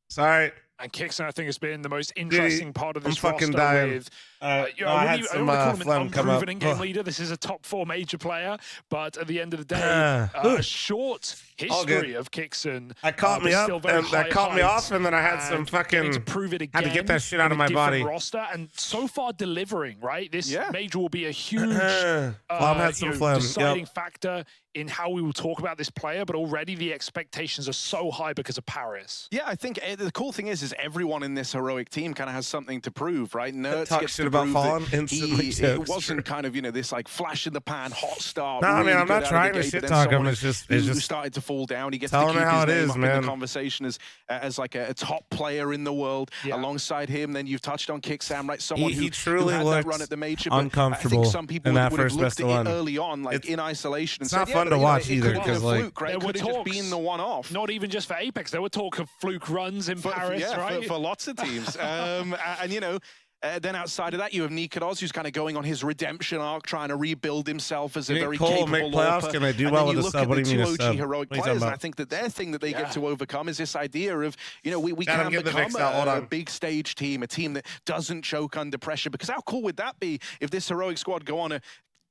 Sorry. And Kixon, I think, has been the most interesting part of this roster. With, I had some phlegm come up. In-game leader. This is a top 4 major player, but at the end of the day, a short history of Kixon. That caught me up, and that caught me off, and then I had some fucking to prove it again, had to get that shit out of my body. Roster, and so far delivering, right? This major will be a huge had some phlegm. deciding factor in how we will talk about this player, but already the expectations are so high because of Paris. Yeah, I think the cool thing is everyone in this Heroic team kind of has something to prove, right? Nerds talk gets shit to about prove Fallen that instantly. it wasn't kind of, you know, this like flash in the pan, hot start. No, I really mean, I'm not trying to shit talk him. It's just started to fall down. He gets to keep his how it name is, up man. in the conversation as like a top player in the world. Alongside him, then you've touched on Kick Sam, right? Someone he truly who had looked that run at the major, uncomfortable I think some people in that would have first looked best at of it one. early on, like in isolation. It's not fun to watch either, because like right? Could have just been the one-off. Not even just for Apex. There were talk of fluke runs in Paris, right? For lots of teams. And you know, then outside of that, you have Nikados, who's kind of going on his redemption arc, trying to rebuild himself as a very capable make playoffs? AWPer. Can I do well with a sub? What do you mean a sub? Heroic players, and I think that their thing that they get to overcome is this idea of, you know, we can become a big stage team, a team that doesn't choke under pressure. Because how cool would that be if this Heroic squad go on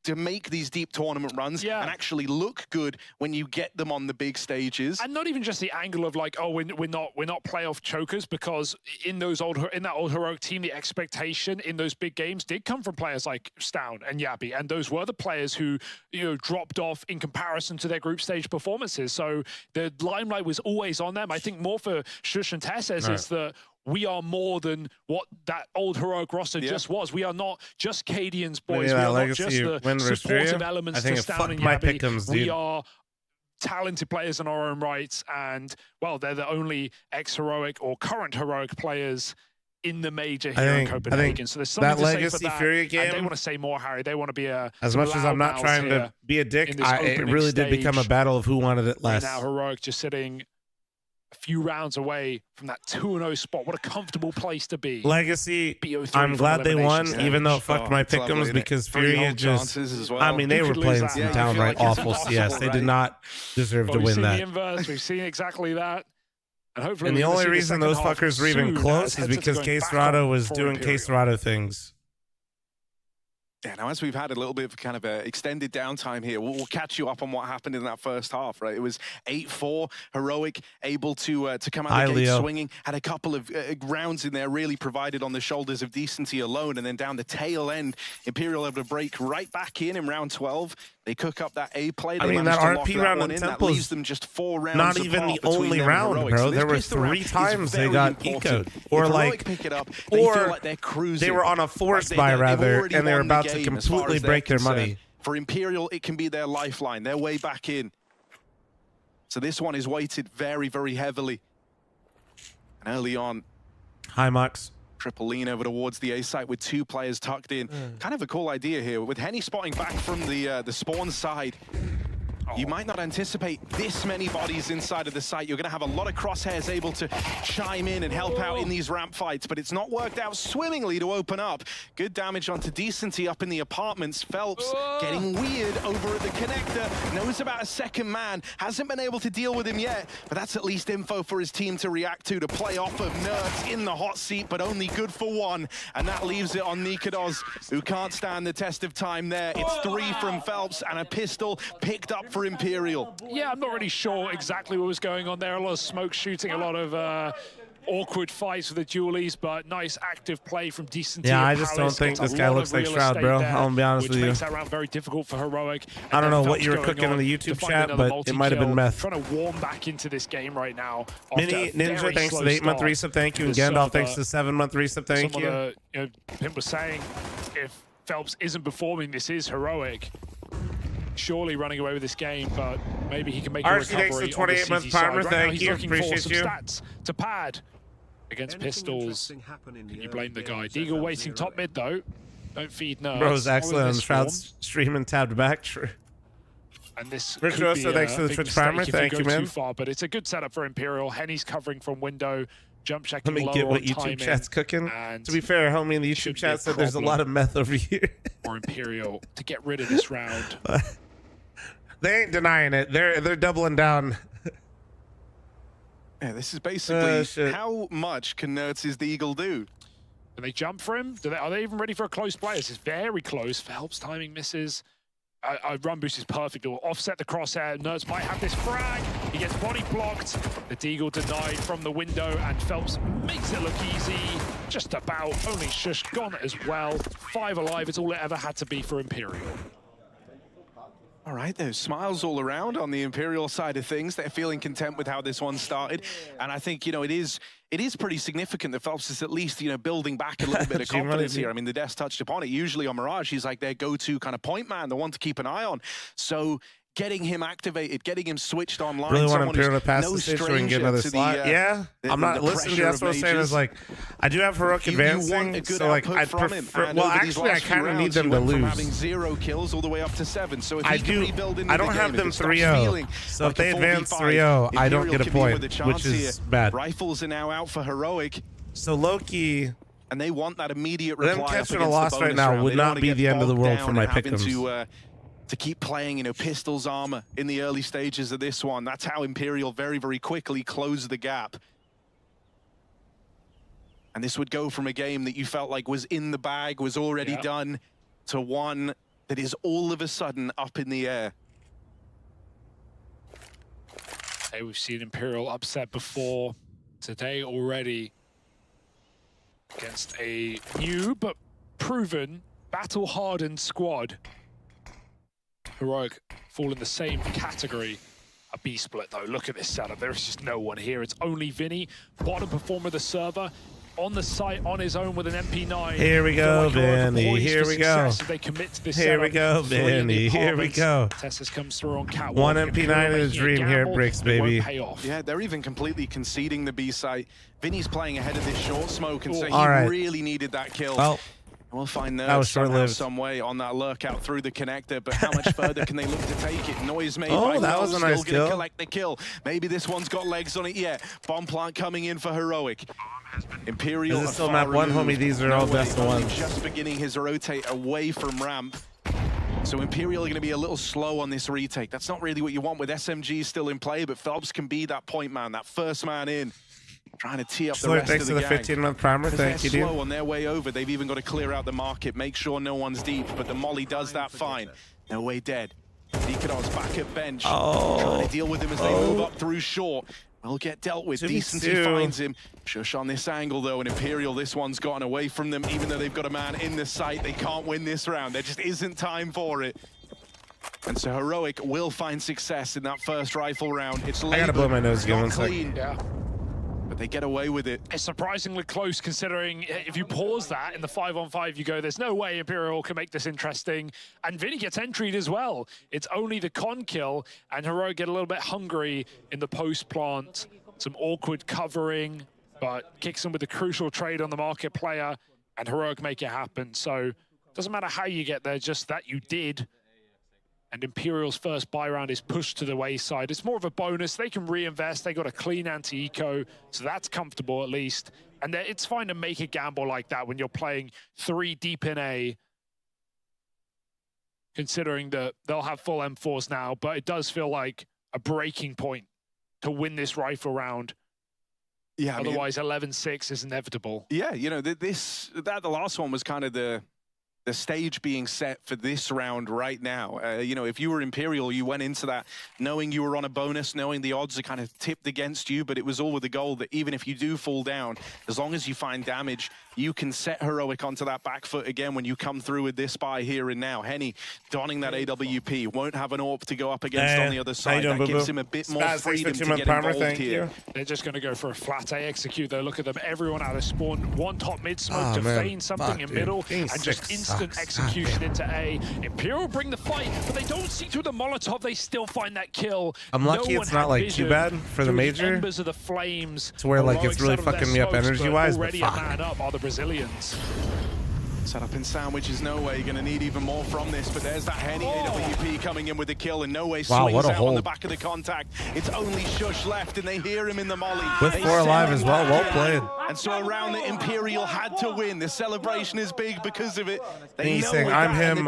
to make these deep tournament runs and actually look good when you get them on the big stages? And not even just the angle of like, oh, we're not playoff chokers, because in that old Heroic team, the expectation in those big games did come from players like Stown and Yabi, and those were the players who, you know, dropped off in comparison to their group stage performances. So the limelight was always on them. I think more for Shush and Tesses is that we are more than what that old Heroic roster just was. We are not just Cadian's boys. We are not just the supportive elements to Stown and Yabi. We are talented players in our own rights, and, well, they're the only ex-Heroic or current Heroic players in the major here in Copenhagen. So there's something to say for that. Fury game, and they want to say more, Harry. They want to be as much as I'm not trying to be a dick, it really did become a battle of who wanted it less. Now Heroic just sitting a few rounds away from that 2-0 spot. What a comfortable place to be. Legacy, I'm glad they won, even though it fucked my pick'ems, because Fury just, I mean, they were playing some downright awful CS. They did not deserve to win that. We've seen the inverse. We've seen exactly that. And hopefully, the only reason those fuckers were even close is because K-Serrato was doing K-Serrato things. Yeah, now as we've had a little bit of kind of a extended downtime here, we'll catch you up on what happened in that first half, right? It was 8-4, Heroic able to come out of the gate swinging, had a couple of rounds in there really provided on the shoulders of Decency alone, and then down the tail end, Imperial able to break right back in round 12. They cook up that A play. I mean, that RP round in Temple leaves them just 4 rounds not even the only round, bro. There were 3 times they got eco'd. Or like, pick it up, or like they're cruising. They were on a force buy rather, and they were about to completely break their money. For Imperial, it can be their lifeline, their way back in. So this one is weighted very, very heavily. And early on, hi, Max. Triple lean over towards the A site with 2 players tucked in. Kind of a cool idea here with Henny spotting back from the spawn side. You might not anticipate this many bodies inside of the site. You're going to have a lot of crosshairs able to chime in and help out in these ramp fights, but it's not worked out swimmingly to open up. Good damage onto Decency up in the apartments. Phelps getting weird over at the connector. Knows about a second man. Hasn't been able to deal with him yet, but that's at least info for his team to react to play off of Nerds in the hot seat, but only good for one. And that leaves it on Nikodos, who can't stand the test of time there. It's 3 from Phelps and a pistol picked up for Imperial. Yeah, I'm not really sure exactly what was going on there. A lot of smoke shooting, a lot of awkward fights with the dualies, but nice active play from Decency. Yeah, I just don't think this guy looks like Shroud, bro. I'm gonna be honest with you. Which makes that round very difficult for Heroic. I don't know what you were cooking in the YouTube chat, but it might have been meth. Trying to warm back into this game right now. Mini Ninja, thanks to the 8-month resub, thank you. And Gandalf, thanks to the 7-month resub, thank you. Pimp was saying, if Phelps isn't performing, this is Heroic. Surely running away with this game, but maybe he can make a recovery. Thanks to the 28-month primer, thank you. Appreciate you. Stats to pad against pistols. Can you blame the guy? Deagle waiting top mid though. Don't feed Nerds. Bro's excellent on Shroud's stream and tabbed back. True. And this Virtuoso, thanks to the Twitch primer. Thank you, man. Too far, but it's a good setup for Imperial. Henny's covering from window. Jump checking. Let me get what YouTube chat's cooking. To be fair, homie in the YouTube chat said there's a lot of meth over here. For Imperial to get rid of this round. They ain't denying it. They're doubling down. Yeah, this is basically how much can Nerds' the Eagle do? Can they jump for him? Are they even ready for a close play? This is very close. Phelps timing misses. Run boost is perfect. It will offset the crosshair. Nerds might have this frag. He gets body blocked. The Deagle denied from the window, and Phelps makes it look easy. Just about. Only Shush gone as well. 5 alive is all it ever had to be for Imperial. All right, there's smiles all around on the Imperial side of things. They're feeling content with how this one started. And I think, it is pretty significant that Phelps is at least, building back a little bit of confidence here. I mean, the Death touched upon it. Usually on Mirage, he's like their go-to kind of point man, the one to keep an eye on. So getting him activated, getting him switched online. Really want Imperial to pass the stage so we can get another slot. I'm not listening. That's what I'm saying. Is like, I do have Heroic advancing, so like I prefer. Well, actually, I kind of need them to lose. Having 0 kills all the way up to 7. So if I don't have them 3-0. So if they advance 3-0, I don't get a point, which is bad. Rifles are now out for Heroic. So Loki. And they want that immediate reply. Them catching a loss right now would not be the end of the world for my pick'ems. To keep playing, pistols armor in the early stages of this one. That's how Imperial very, very quickly closed the gap. And this would go from a game that you felt like was in the bag, was already done, to one that is all of a sudden up in the air. Hey, we've seen Imperial upset before today already against a new but proven battle-hardened squad. Heroic fall in the same category. A B split though. Look at this setup. There is just no one here. It's only Vinny, bottom performer of the server, on the site on his own with an MP9. Here we go, Vinny. Here we go. They commit to this Here we go, Vinny. Here we go. Tessus comes through on catwalk. One MP9 in a dream here, Bricks, baby. Yeah, they're even completely conceding the B site. Vinny's playing ahead of this short smoke, and so he really needed that kill. Well, we'll find Nerds somehow, some way on that lurk out through the connector, but how much further can they look to take it? Noise made by that was a nice still gonna collect the kill. Maybe this one's got legs on it yet. Bomb plant coming in for Heroic. Imperial. Is it still map 1, homie? These are all best of ones. Just beginning his rotate away from ramp. So Imperial are going to be a little slow on this retake. That's not really what you want with SMG still in play, but Phelps can be that point man, that first man in. Trying to tee up the rest of the gang. Thanks to the 15-month primer. Thank you, dude. They're slow on their way over. They've even got to clear out the market, make sure no one's deep, but the Molly does that fine. No way dead. Nikodos back at bench. Trying to deal with him as they move up through short. Will get dealt with. Decency finds him. Shush on this angle, though, and Imperial, this one's gotten away from them. Even though they've got a man in the site, they can't win this round. There just isn't time for it. And so Heroic will find success in that first rifle round. It's I gotta blow my nose again, one clean. But they get away with it. It's surprisingly close, considering if you pause that in the 5-on-5, you go, there's no way Imperial can make this interesting. And Vinny gets entry'd as well. It's only the con kill, and Heroic get a little bit hungry in the post plant. Some awkward covering, but kicks him with a crucial trade on the market player, and Heroic make it happen. So doesn't matter how you get there, just that you did. and Imperial's first buy round is pushed to the wayside. It's more of a bonus. They can reinvest. They got a clean anti-eco, so that's comfortable at least. And it's fine to make a gamble like that when you're playing 3 deep in A, considering that they'll have full M4s now, but it does feel like a breaking point to win this rifle round. Yeah, otherwise 11-6 is inevitable. Yeah, you know, the last one was kind of the stage being set for this round right now. You know, if you were Imperial, you went into that knowing you were on a bonus, knowing the odds are kind of tipped against you, but it was all with the goal that even if you do fall down, as long as you find damage, you can set Heroic onto that back foot again when you come through with this buy here and now. Henny donning that AWP, won't have an AWP to go up against on the other side. That gives him a bit more freedom to get involved here. They're just going to go for a flat A execute though. Look at them, everyone out of spawn. One top mid smoke to feign something in middle, and just instant execution into A. Imperial bring the fight, but they don't see through the Molotov. They still find that kill. I'm lucky it's not like too bad for the major. Embers of the flames. To where like it's really fucking me up energy-wise, but already a man up are the Brazilians. Set up in sandwich is No Way. Going to need even more from this, but there's that Henny AWP coming in with the kill, and No Way swings out on the back of the contact. It's only Shush left, and they hear him in the molly. With 4 alive as well, well played. And so around the Imperial had to win. The celebration is big because of it. He's saying, I'm him,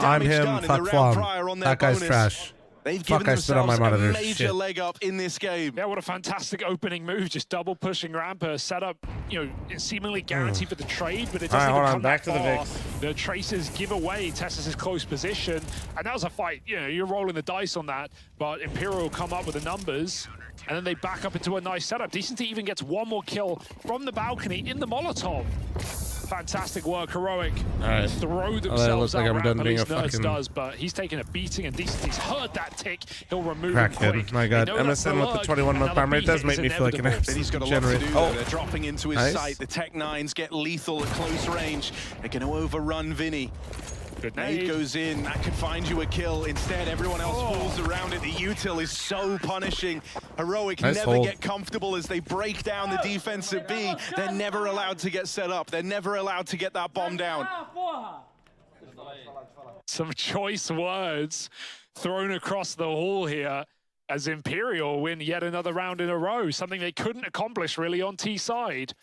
fuck Flom. That guy's trash. They've given themselves a major leg up in this game. Yeah, what a fantastic opening move. Just double pushing Ramper. Set up, you know, seemingly guaranteed for the trade, but it doesn't even come back to the Vix. The Tracers give away Tessus' close position, and that was a fight. You know, you're rolling the dice on that, but Imperial will come up with the numbers, and then they back up into a nice setup. Decency even gets one more kill from the balcony in the Molotov. Fantastic work, Heroic. Throw themselves out. Like at least Nerds does, but he's taking a beating, and Decency's heard that tick. He'll remove him quick. My God, MSN with the 21-month primary does make me feel like an absolute he's got a lot to do. They're dropping into his sight. The Tech 9s get lethal at close range. They're going to overrun Vinny. Good nade goes in, that could find you a kill. Instead, everyone else falls around it. The util is so punishing. Heroic never get comfortable as they break down the defense at B. They're never allowed to get set up. They're never allowed to get that bomb down. Some choice words thrown across the hall here as Imperial win yet another round in a row, something they couldn't accomplish really on T side.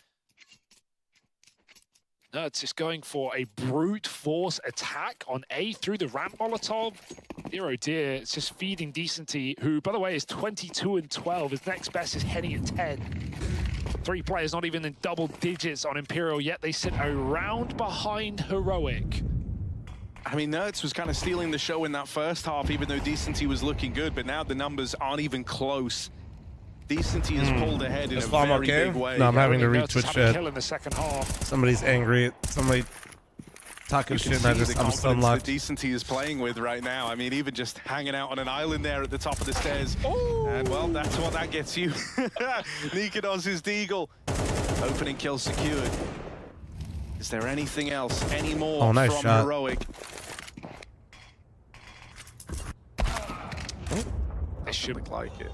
Nerds is going for a brute force attack on A through the ramp Molotov. Dear oh dear, it's just feeding Decency, who, by the way, is 22 and 12. His next best is Henny at 10. 3 players not even in double digits on Imperial, yet they sit a round behind Heroic. I mean, Nerds was kind of stealing the show in that first half, even though Decency was looking good, but now the numbers aren't even close. Decency has pulled ahead in a very big way. No, I'm having to retwitch chat. In the second half. Somebody's angry. Somebody talking shit, and I'm stun locked. Decency is playing with right now. I mean, even just hanging out on an island there at the top of the stairs. And well, that's what that gets you. Nikados his deagle. Opening kill secured. Is there anything else, any more from Heroic? They should like it.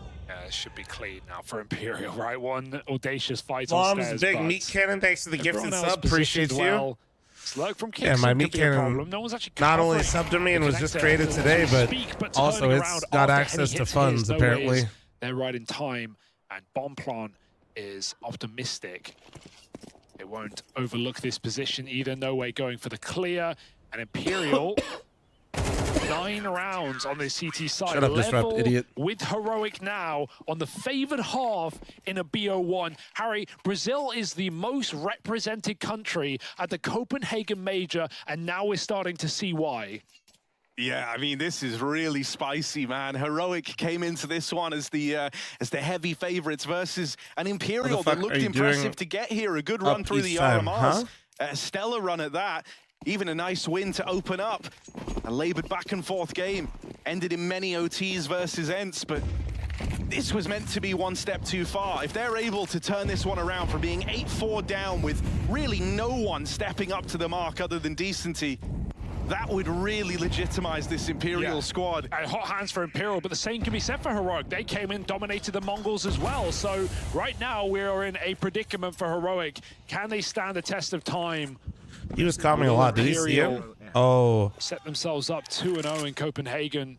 Should be clean now for Imperial, right? One audacious fight Mom's on stairs. Big Meat Cannon, thanks to the gifted sub. Appreciate you. Slug from yeah, my Meat Cannon no one's actually not only subbed to me and was just created today, but also it's got access to funds, apparently. They're right in time, and Bonplan is optimistic. They won't overlook this position either. No Way going for the clear, and Imperial 9 rounds on the CT side. Shut up, Disrupt, idiot. With Heroic now on the favored half in a BO1. Harry, Brazil is the most represented country at the Copenhagen Major, and now we're starting to see why. Yeah, I mean, this is really spicy, man. Heroic came into this one as the heavy favorites versus an Imperial that looked impressive to get here. A good run through the RMRs. A stellar run at that. Even a nice win to open up. A labored back and forth game. Ended in many OTs versus Ents, but this was meant to be one step too far. If they're able to turn this one around from being 8-4 down with really no one stepping up to the mark other than Decency, that would really legitimize this Imperial squad. Hot hands for Imperial, but the same can be said for Heroic. They came in, dominated the Mongols as well. So right now we are in a predicament for Heroic. Can they stand the test of time? He was calming a lot. Did he see him? Oh. Set themselves up 2-0 in Copenhagen.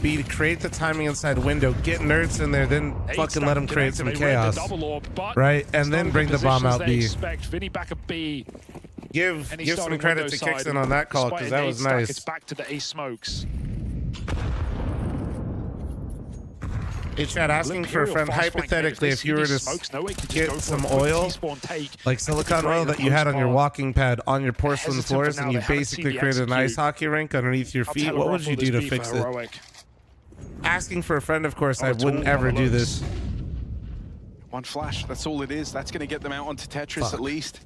would be to create the timing inside window, get nerds in there, then fucking let them create some chaos, right? And then bring the bomb out B. Vinny back at B. Give some credit to Kixon on that call because that was nice. It's back to the A smokes. Hey, Chad, asking for a friend, hypothetically, if you were to get some oil, like silicone oil that you had on your walking pad on your porcelain floors, and you basically created an ice hockey rink underneath your feet, what would you do to fix it? Asking for a friend, of course, I wouldn't ever do this. One flash, that's all it is. That's going to get them out onto Tetris at least.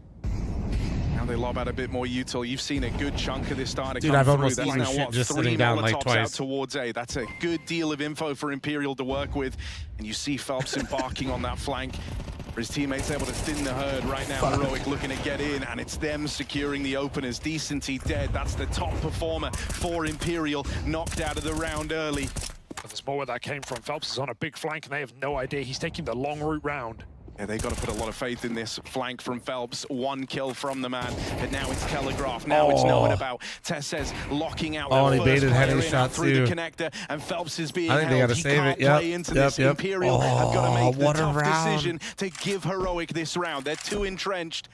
Now they lob out a bit more util. You've seen a good chunk of this starting to come I've through. almost That's eaten now, shit what, just 3 sitting down like Molotovs twice. out towards A. That's a good deal of info for Imperial to work with. And you see Phelps embarking on that flank. His teammates able to thin the herd right now. Heroic looking to get in, and it's them securing the openers. Decenty dead. That's the top performer for Imperial, knocked out of the round early. There's more where that came from. Phelps is on a big flank, and they have no idea. He's taking the long route round. Yeah, they got to put a lot of faith in this flank from Phelps. 1 kill from the man, and now it's Telegraph. Now it's knowing about Tessez locking out and he that baited first player Henny's in shot through too. the connector, and Phelps is being I think they held. gotta He save can't it. play into this. Imperial have got to make the what a tough round. decision to give Heroic this round. They're too entrenched.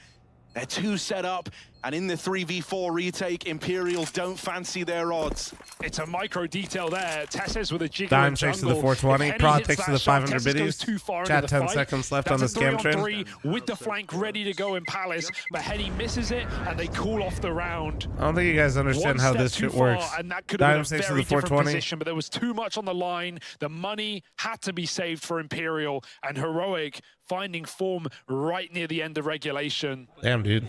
They're too set up, and in the 3v4 retake, Imperial don't fancy their odds. It's a micro detail there. Tessez with a jigger Dime in takes to jungle. the 420. Prod takes to the 500 biddies. biddies. Chat 10 seconds left on this scam train. 3-on-3 with the flank ready to go in Palace, but Henny misses it, and they cool off the round. I don't think you guys understand how this shit works. And that could have Dime been a takes to very the different 420. position, but there was too much on the line. The money had to be saved for Imperial, and Heroic finding form right near the end of regulation. Damn, dude.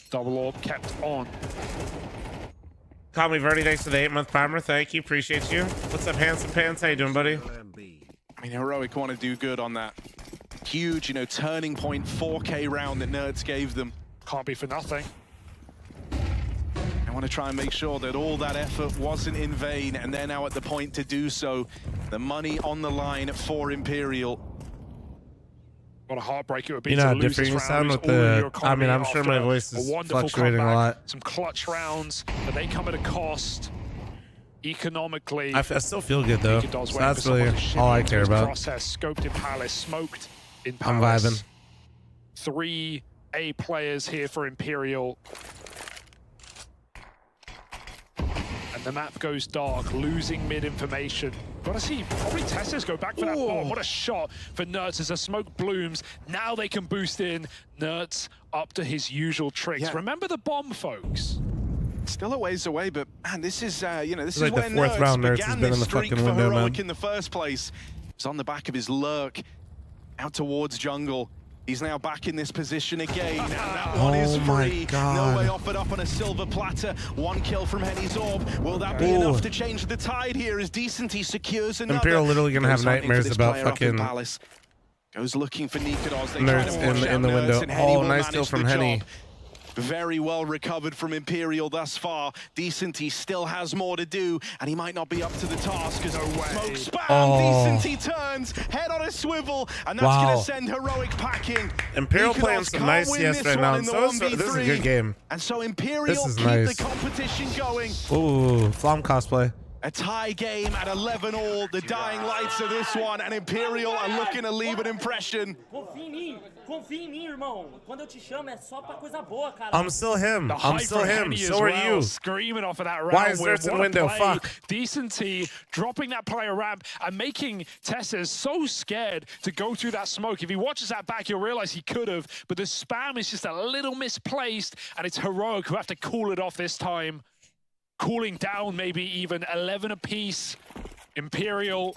Double orb kept on. Call me Verdi, thanks for the 8-month primer. Thank you, appreciate you. What's up, Handsome Pants? How you doing, buddy? I mean, Heroic want to do good on that huge, turning point 4K round that Nerds gave them. Can't be for nothing. I want to try and make sure that all that effort wasn't in vain, and they're now at the point to do so. The money on the line for Imperial. What a heartbreak it would be You know how to lose different this you sound round. with the... I mean, I'm sure my voice is fluctuating a lot. Some clutch rounds, but they come at a cost. Economically, I still feel good, though. So that's really all I care about. Process, scoped in Palace, smoked in I'm Palace. vibing. 3 A players here for Imperial. And the map goes dark, losing mid information. Gotta see, probably Tessez go back for that bomb. What a shot for Nerds as the smoke blooms. Now they can boost in. Nerds up to his usual tricks. Yeah. Remember the bomb, folks. Still a ways away, but man, this is this is like where the 4th round Nerds has began been in this the streak fucking for window, Heroic man. in the first place. It's on the back of his lurk, out towards jungle. He's now back in this position again, and that one is free. No way offered up on a silver platter. 1 kill from Henny's orb. Will that be enough to change the tide here as Decenty secures another? Imperial literally gonna have nightmares about fucking goes looking for Nikodos. They Nerds in the window. Oh, nice kill from Henny. Very well recovered from Imperial thus far. Decenty still has more to do, and he might not be up to the task as smoke spam. Decenty turns, head on a swivel, and that's going to send Heroic packing. Imperial playing some nice CS right now. So this is a good game. And so Imperial keep the competition going. Ooh, Flom cosplay. A tie game at 11-all, the dying lights of this one, and Imperial are looking to leave an impression. I'm still him. I'm still him. So are you. Screaming off of that round. Why is there some window? Fuck. Decenty dropping that player ramp and making Tessez so scared to go through that smoke. If he watches that back, he'll realize he could have, but the spam is just a little misplaced, and it's Heroic who have to cool it off this time. Cooling down, maybe even 11 apiece. Imperial,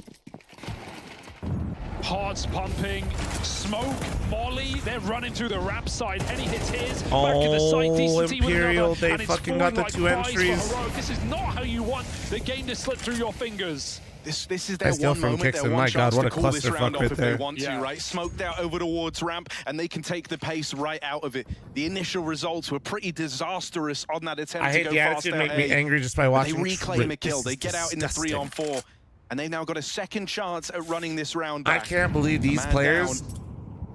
hearts pumping, smoke, Molly, they're running through the ramp side. Henny hits his, back in the site, Decenty Imperial, with another, they fucking got the like 2 entries. This is not how you want the game to slip through your fingers. This is their one moment, their one chance to call this round off if they want to, right? Smoked out over towards ramp, and they can take the pace right out of it. The initial results were pretty disastrous on that attempt to go fast. I hate the attitude make me angry just by watching. They reclaim a kill. They get out in the 3-on-4, and they've now got a second chance at running this round back. I can't believe these players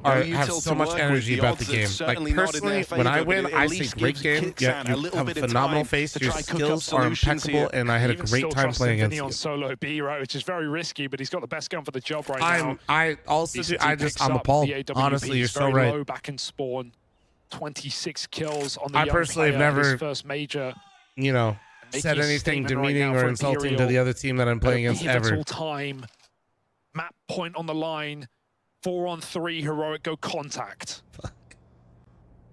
have so much energy about the game. Like, personally, when I win, I say great game. Yeah, you have a phenomenal face. Your skills are impeccable, and I had a great time playing against you. On solo B, right, which is very risky, but he's got the best gun for the job right now. I'm appalled. Honestly, you're so right. Low back in spawn, 26 kills on the I personally have never first major. You know, said anything demeaning or insulting to the other team that I'm playing against ever. Pivotal time. Map point on the line. 4-on-3 heroic go contact.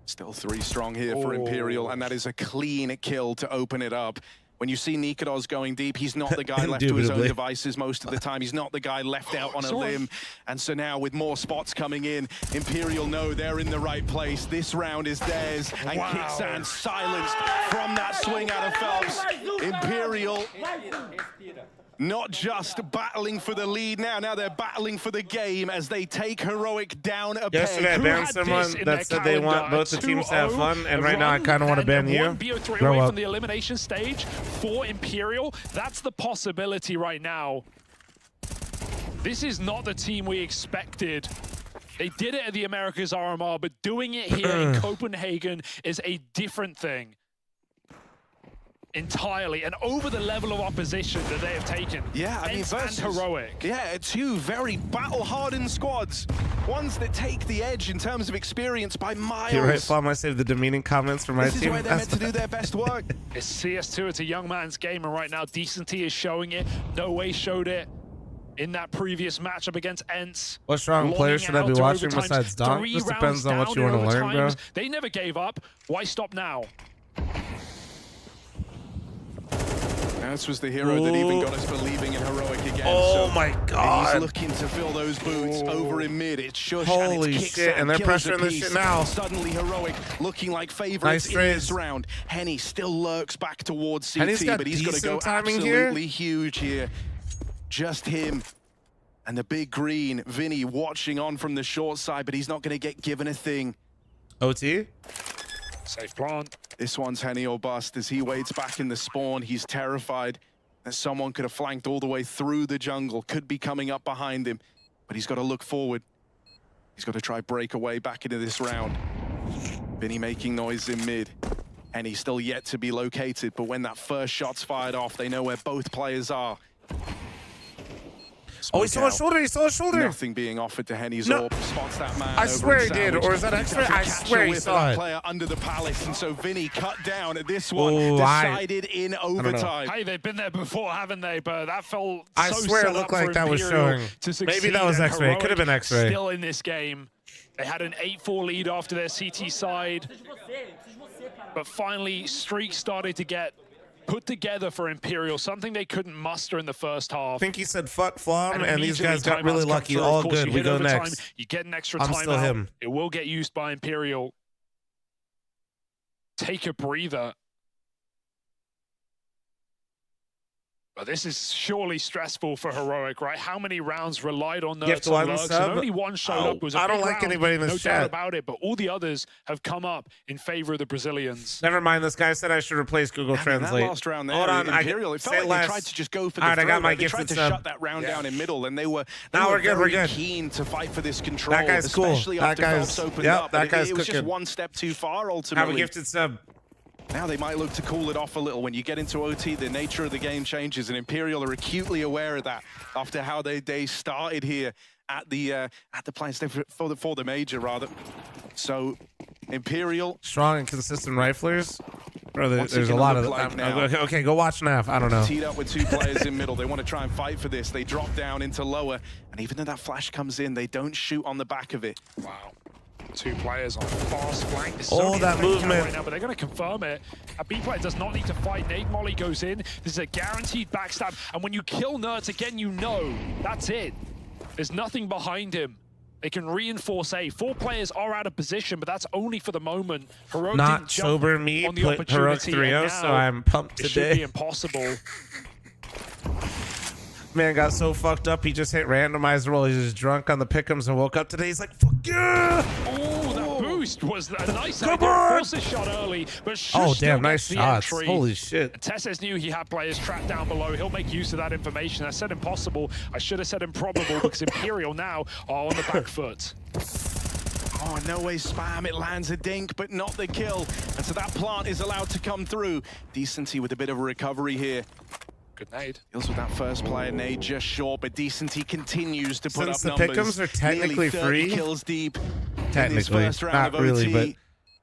Still 3 strong here for Imperial, and that is a clean kill to open it up. When you see Nikodos going deep, he's not the guy left to his own devices most of the time. He's not the guy left out on a limb. And so now with more spots coming in, Imperial know they're in the right place. This round is theirs. And Kicksand silenced from that swing out of Phelps. Imperial not just battling for the lead now they're battling for the game as they take Heroic down a peg. Yesterday I banned someone that said they want both the teams to have fun, and right now I kind of want to ban you. Grow away up. From the elimination stage for Imperial. That's the possibility right now. This is not the team we expected. They did it at the Americas RMR, but doing it here in Copenhagen is a different thing. Entirely, and over the level of opposition that they have taken. Yeah, I mean, versus Heroic. Yeah, 2 very battle-hardened squads. Ones that take the edge in terms of experience by miles. You're right, Flom. I saved the demeaning comments for my team. This is where they're meant to do their best work. It's CS2, it's a young man's game, and right now Decency is showing it. No Way showed it in that previous matchup against Ents. What strong players should I be watching besides Don? Just depends on what you want to learn, bro. They never gave up. Why stop now? This was the hero that even got us believing in Heroic again. Oh my God. He's looking to fill those boots over in mid. It's Shush Holy and it's shit, and they're pressuring this shit now. Suddenly Heroic looking like favorites in this round. Henny still lurks back towards CT, but he's got to go absolutely huge here. Just him. And the big green, Vinny watching on from the short side, but he's not going to get given a thing. OT? Safe plant. This one's Henny or bust as he waits back in the spawn. He's terrified that someone could have flanked all the way through the jungle, could be coming up behind him, but he's got to look forward. He's got to try break away back into this round. Vinny making noise in mid. Henny still yet to be located, but when that first shot's fired off, they know where both players are. Oh, he saw a shoulder, he saw a shoulder. Nothing being offered to Henny's AWP. Spots that man. I swear he did, or is that X-ray? I swear he saw it. Player under the palace, and so Vinny cut down at this one, decided in overtime. Hey, they've been there before, haven't they? But that felt I swear it looked like that was showing. Maybe that was X-ray. It could have been X-ray. Still in this game. They had an 8-4 lead after their CT side. But finally, streak started to get put together for Imperial, something they couldn't muster in the first half. I think he said fuck Flom, and these guys got really lucky. All good. We go next. You get an extra I'm still him. It will get used by Imperial. Take a breather. But this is surely stressful for Heroic, right? How many rounds relied on Nerds and Lurks, and only one showed up. Was a I don't big like round, anybody in this no chat doubt about it, but all the others have come up in favor of the Brazilians. Never mind, this guy said I should replace Google Translate. That last round there, hold on, Imperial, it felt like they tried to just go for the All right, I got my they gifted tried to sub. shut that round down in middle, and they were we're keen to fight for this control. That guy's cool. Especially That after guy's, Phelps opened up. that guy's it was just cooking. one step too far, ultimately. Have a gifted sub. Now they might look to cool it off a little. When you get into OT, the nature of the game changes, and Imperial are acutely aware of that after how they started here at the plant for the major, rather. So Imperial, strong and consistent riflers. Bro, there's a lot of them. Okay, go watch NAF. I don't know. Teed up with 2 players in middle. They want to try and fight for this. They drop down into lower, and even though that flash comes in, they don't shoot on the back of it. Wow. 2 players on fast flank. That movement right now, but they're going to confirm it. A B player does not need to fight. Nade Molly goes in. This is a guaranteed backstab. And when you kill Nerds again, you know that's it. There's nothing behind him. They can reinforce A. 4 players are out of position, but that's only for the moment. Heroic not sober me, put Heroic 3-0, so I'm pumped today. It should be impossible. Man got so fucked up, he just hit randomizer while he's just drunk on the pick'ems and woke up today. He's like, fuck yeah! Oh, that boost was a nice idea. Forced a shot early, but damn, nice shots. Holy shit. Tesses knew he had players trapped down below. He'll make use of that information. I said impossible. I should have said improbable because Imperial now are on the back foot. Oh, no way spam. It lands a dink, but not the kill. And so that plant is allowed to come through. Decency with a bit of a recovery here. Good nade. Deals with that first player nade just short, but Decency continues to put up numbers. Since the pick'ems are technically free, kills deep. technically, in this first round not of really, OT. but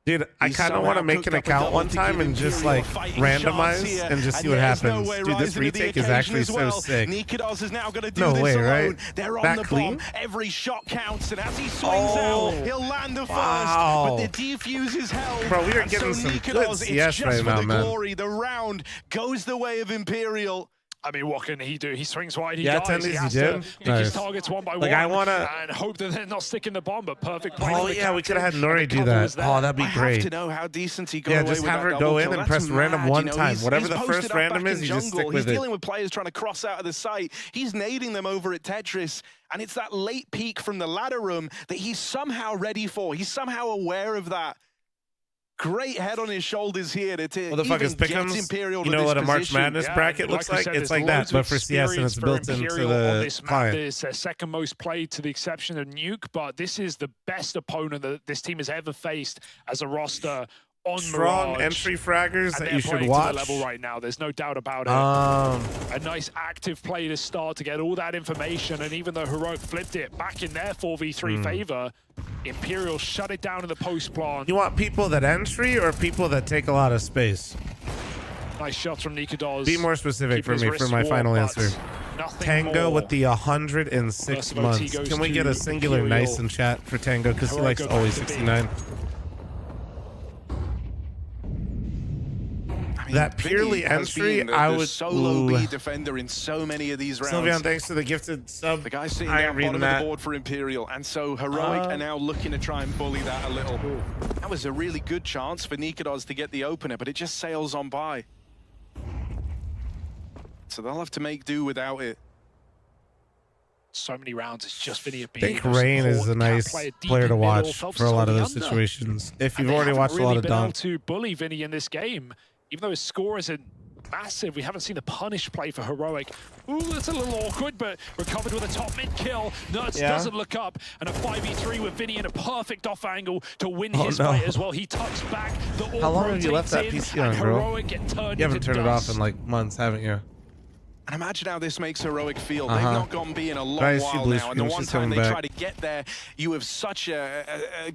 Dude, I kind of want to make an account one time and just like randomize and just see what happens. Dude, this retake is actually so sick. Nikodos is now going to do No this way, alone. right? They're on That the clean? bomb. Every shot counts, and as he swings out, he'll land the first. But the defuse is held. Bro, we are And getting so some Nikodos, good it's CS just right for now, the man. glory. The round goes the way of Imperial. I mean, what can he do? He swings wide, he Yeah, dies. He 10 has he to did. pick Nice. his targets one by Like, one I wanna- and hope that they're not sticking the bomb, but perfect play. Oh, for the yeah, we could have had captain. Nori And the do cover that. was there. Oh, that'd be I great. have to know how decent he got Yeah, away just with have that her double go in kill. and That's press random mad, one you know. time. He's Whatever the posted first up random back is, in you just stick jungle. with He's it. dealing with players trying to cross out of the site. He's nading them over at Tetris, and it's that late peek from the ladder room that he's somehow ready for. He's somehow aware of that. Great head on his shoulders here to even Motherfuckers get Pick'ems. Imperial You to know this what a March position. Madness bracket looks like? It's like that, but for CS and it's built into the client. It's their second most played to the exception of Nuke, but this is the best opponent that this team has ever faced as a roster on Strong Mirage. entry fraggers And that they're you should playing to watch. the level right now. There's no doubt about it. A nice active play to start to get all that information, and even though Heroic flipped it back in their 4v3 favor, Imperial shut it down in the post plant. You want people that entry or people that take a lot of space? Nice shots from Nikodos. Be more specific for me for my final answer. Tango with the 106 months. Can we get a singular nice in chat for Tango? Because he likes always 69. That purely entry, I would solo B defender in so many of these rounds. Sylvian, thanks for the gifted sub. The guy sitting I down ain't reading bottom of that. the board for Imperial, and so Heroic are now looking to try and bully that a little. That was a really good chance for Nikodos to get the opener, but it just sails on by. So they'll have to make do without it. So many rounds, it's just Vinny I think Rain is a nice player to watch for a lot of those situations. If you've already watched a lot of been able dunk. to bully Vinny in this game, even though his score isn't massive. We haven't seen the punish play for Heroic. Ooh, that's a little awkward, but recovered with a top mid kill. Nuts doesn't look up, and a 5v3 with Vinny in a perfect off angle to win his fight as well. He tucks back. How long have you left that PC on, bro? Heroic get turned You haven't into turned it off dust. in like months, haven't you? And imagine how this makes Heroic feel. They've not gone B in a long Nice, while blue now, and the screen, one she's time coming they back. try to get there, you have such a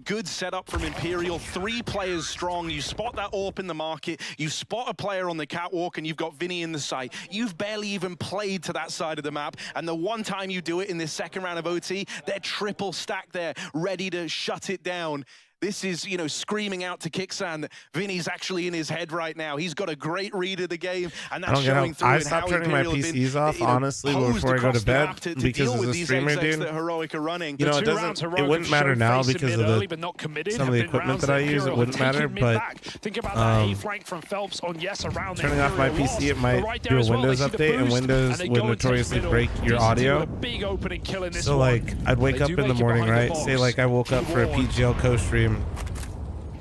good setup from Imperial. 3 players strong. You spot that AWP in the market, you spot a player on the catwalk, and you've got Vinny in the site. You've barely even played to that side of the map, and the one time you do it in this second round of OT, they're triple stacked there, ready to shut it down. This is, you know, screaming out to Kixan that Vinny's actually in his head right now. He's got a great read of the game, and that's showing through. I in stopped how turning my Imperial have been, PCs off, you know, honestly, posed before I go across to the bed map to because deal of with the these streamer, execs dude. that Heroic are running. You know, it wouldn't matter now because of some of the equipment that I use. It wouldn't matter, but think about that A flank from Phelps on yes around turning off my PC, it might do a Windows update, and Windows would notoriously break your audio. So like, I'd wake up in the morning, right? Say like I woke up for a PGL co-stream.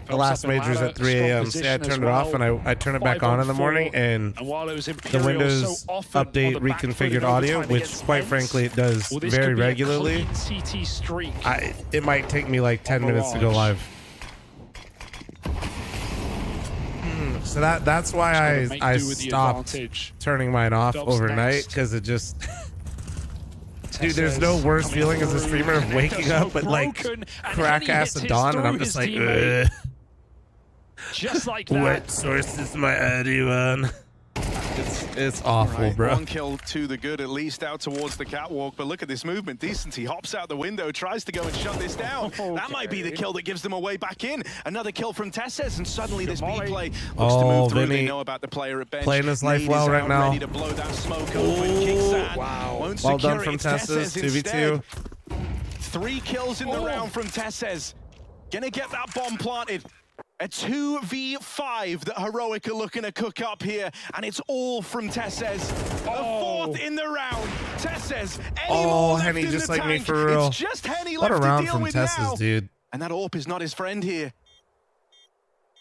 The last major's at 3 a.m. Say I turned it off and I turn it back on in the morning, and the Windows update reconfigured audio, which quite frankly it does very regularly. It might take me like 10 minutes to go live. So that's why I stopped turning mine off overnight, because it just... Dude, there's no worse feeling as a streamer of waking up at like crack ass of dawn, and I'm just like, ugh. Just like that. What source is my audio on? It's awful, Right, bro. one kill to the good, at least out towards the catwalk. But look at this movement. Decency hops out the window, tries to go and shut this down. That might be the kill that gives them a way back in. Another kill from Tesses, and suddenly this B play looks to move through. They know about the player at bench. Playing his life Nade well is right out, now. ready to blow that smoke open. Kixan won't Well secure done from it. It's Tesses, Tesses 2v2. 3 kills in the round from Tesses. Gonna get that bomb planted. A 2v5 that Heroic are looking to cook up here, and it's all from Tesses. A 4th in the round. Tesses, any more left Henny, in just the like me tank. for real. It's just Henny What a left round to deal from with Tesses, now. dude. And that AWP is not his friend here.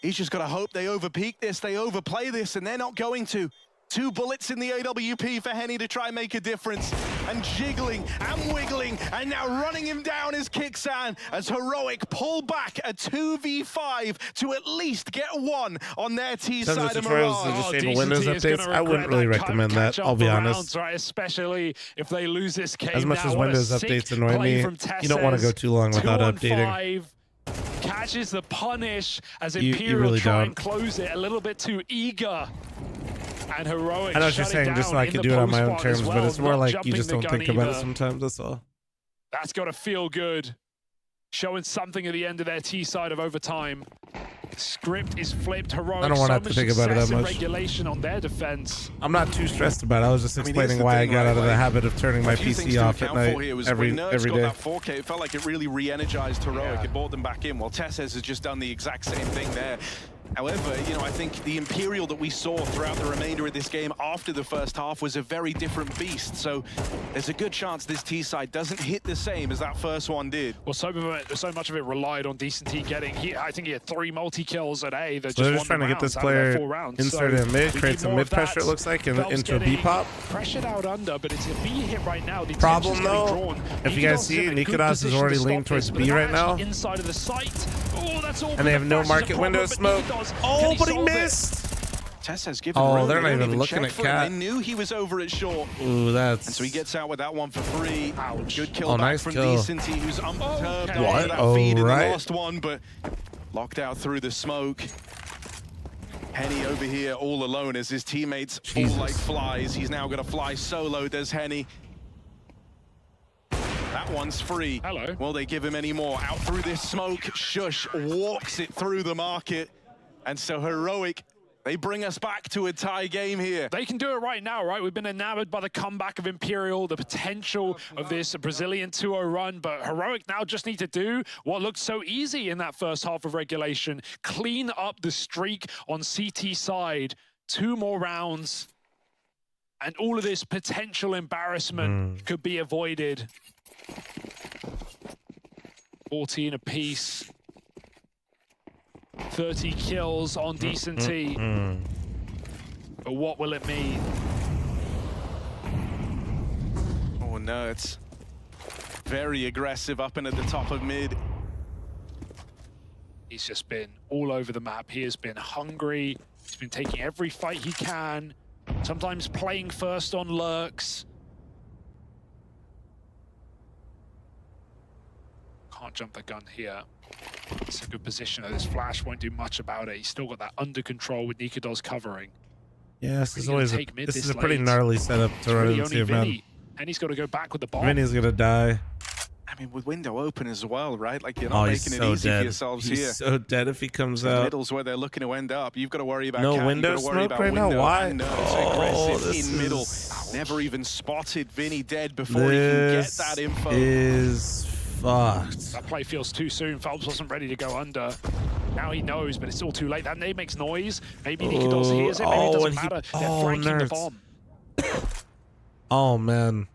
He's just got to hope they overpeak this, they overplay this, and they're not going to. 2 bullets in the AWP for Henny to try and make a difference. And jiggling and wiggling, and now running him down is Kixan as Heroic pull back a 2v5 to at least get 1 on their T Tons of side of tutorials to Mirage. disable Windows updates. I wouldn't really recommend that, I'll be honest. Right, especially if they lose this game. As much as What a Windows sick updates annoy play me, from you don't want to go too long without 2 on updating. 5. catches the punish as Imperial try and close it a little bit too eager. And Heroic. I know what you're saying, just so I can do it on my own terms, but it's more like you just don't think about it sometimes, that's all. That's got to feel good. Showing something at the end of their T side of overtime. Script is flipped. Heroic. I don't want to have to think about it that much. Regulation on their defense. I'm not too stressed about it. I was just explaining why I got out of the habit of turning my PC off at night every day. That 4K, it felt like it really re-energized Heroic. It brought them back in. Well, Tesses has just done the exact same thing there. However, you know, I think the Imperial that we saw throughout the remainder of this game after the first half was a very different beast. So there's a good chance this T side doesn't hit the same as that first one did. Well, so much of it relied on Decent T getting. I think he had 3 multi-kills at A. So they're just trying to get this player inserted in mid, create some mid pressure, it looks like, into a B pop. Pressured out under, but it's a B hit right now. The problem though, if you guys see, Nikodas is already leaning towards B right now. Inside of the site. Oh, that's all. And they have no market window smoke. Oh, but he missed. Tess has given they're not even looking at Cat. They knew he was over at short. Ooh, that's. And so he gets out with that one for free. Ouch. Good kill back from Decent T, who's unperturbed What? that feed in the last one, but locked out through the smoke. Henny over here all alone as his teammates fall like flies. He's now going to fly solo, does Henny. That one's free. Hello. Will they give him any more? Out through this smoke, Shush walks it through the market. And so Heroic, they bring us back to a tie game here. They can do it right now, right? We've been enamored by the comeback of Imperial, the potential of this Brazilian 2-0 run, but Heroic now just need to do what looked so easy in that first half of regulation. Clean up the streak on CT side. 2 more rounds, and all of this potential embarrassment could be avoided. 14 apiece. 30 kills on Decent T. But what will it mean? Oh no, it's very aggressive up and at the top of mid. He's just been all over the map. He has been hungry. He's been taking every fight he can. Sometimes playing first on lurks. Can't jump the gun here. It's a good position. This flash won't do much about it. He's still got that under control with Nikodos covering. Yeah, this is always this is a pretty gnarly setup to run into, man. And he's got to go back with the bomb. Vinny's gonna die. I mean, with window open as well, right? Like, you're not making it easy for yourselves here. He's so dead if he comes out. Middle's where they're looking to end up. You've got to worry about no window smoke right now. Why? Aggressive in middle. Never even spotted Vinny dead before he can get that info. Is fucked. That play feels too soon. Phelps wasn't ready to go under. Now he knows, but it's all too late. That nade makes noise. Maybe Nikodos hears it. Maybe it doesn't matter. They're flanking the bomb. Oh, man.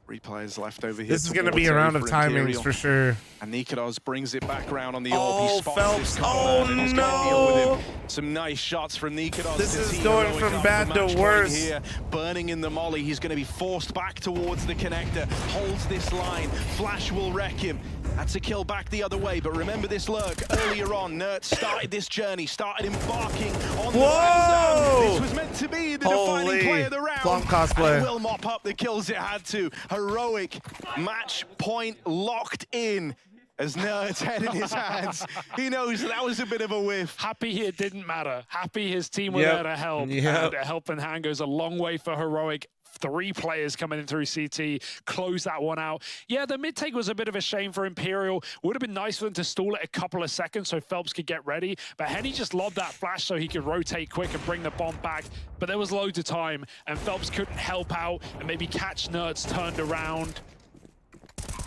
3 players left over here. This is going to be a round of timings for sure. And Nikodos brings it back around on the orb. He spots Phelps. this Oh, no. Some nice shots from Nikodos. This is going from bad to worse. Here, burning in the molly. He's going to be forced back towards the connector. Holds this line. Flash will wreck him. That's a kill back the other way. But remember this lurk earlier on. Nert started this journey, started embarking on the round. This was meant to be the defining play of the round. Flop cosplay. And will mop up the kills it had to. Heroic match point locked in. As Nerd's head in his hands. He knows that was a bit of a whiff. Happy it didn't matter. Happy his team were there to help. And a helping hand goes a long way for Heroic. 3 players coming in through CT, close that one out. Yeah, the mid take was a bit of a shame for Imperial. Would have been nice for them to stall it a couple of seconds so Phelps could get ready. But Henny just lobbed that flash so he could rotate quick and bring the bomb back. But there was loads of time, and Phelps couldn't help out and maybe catch Nerds turned around.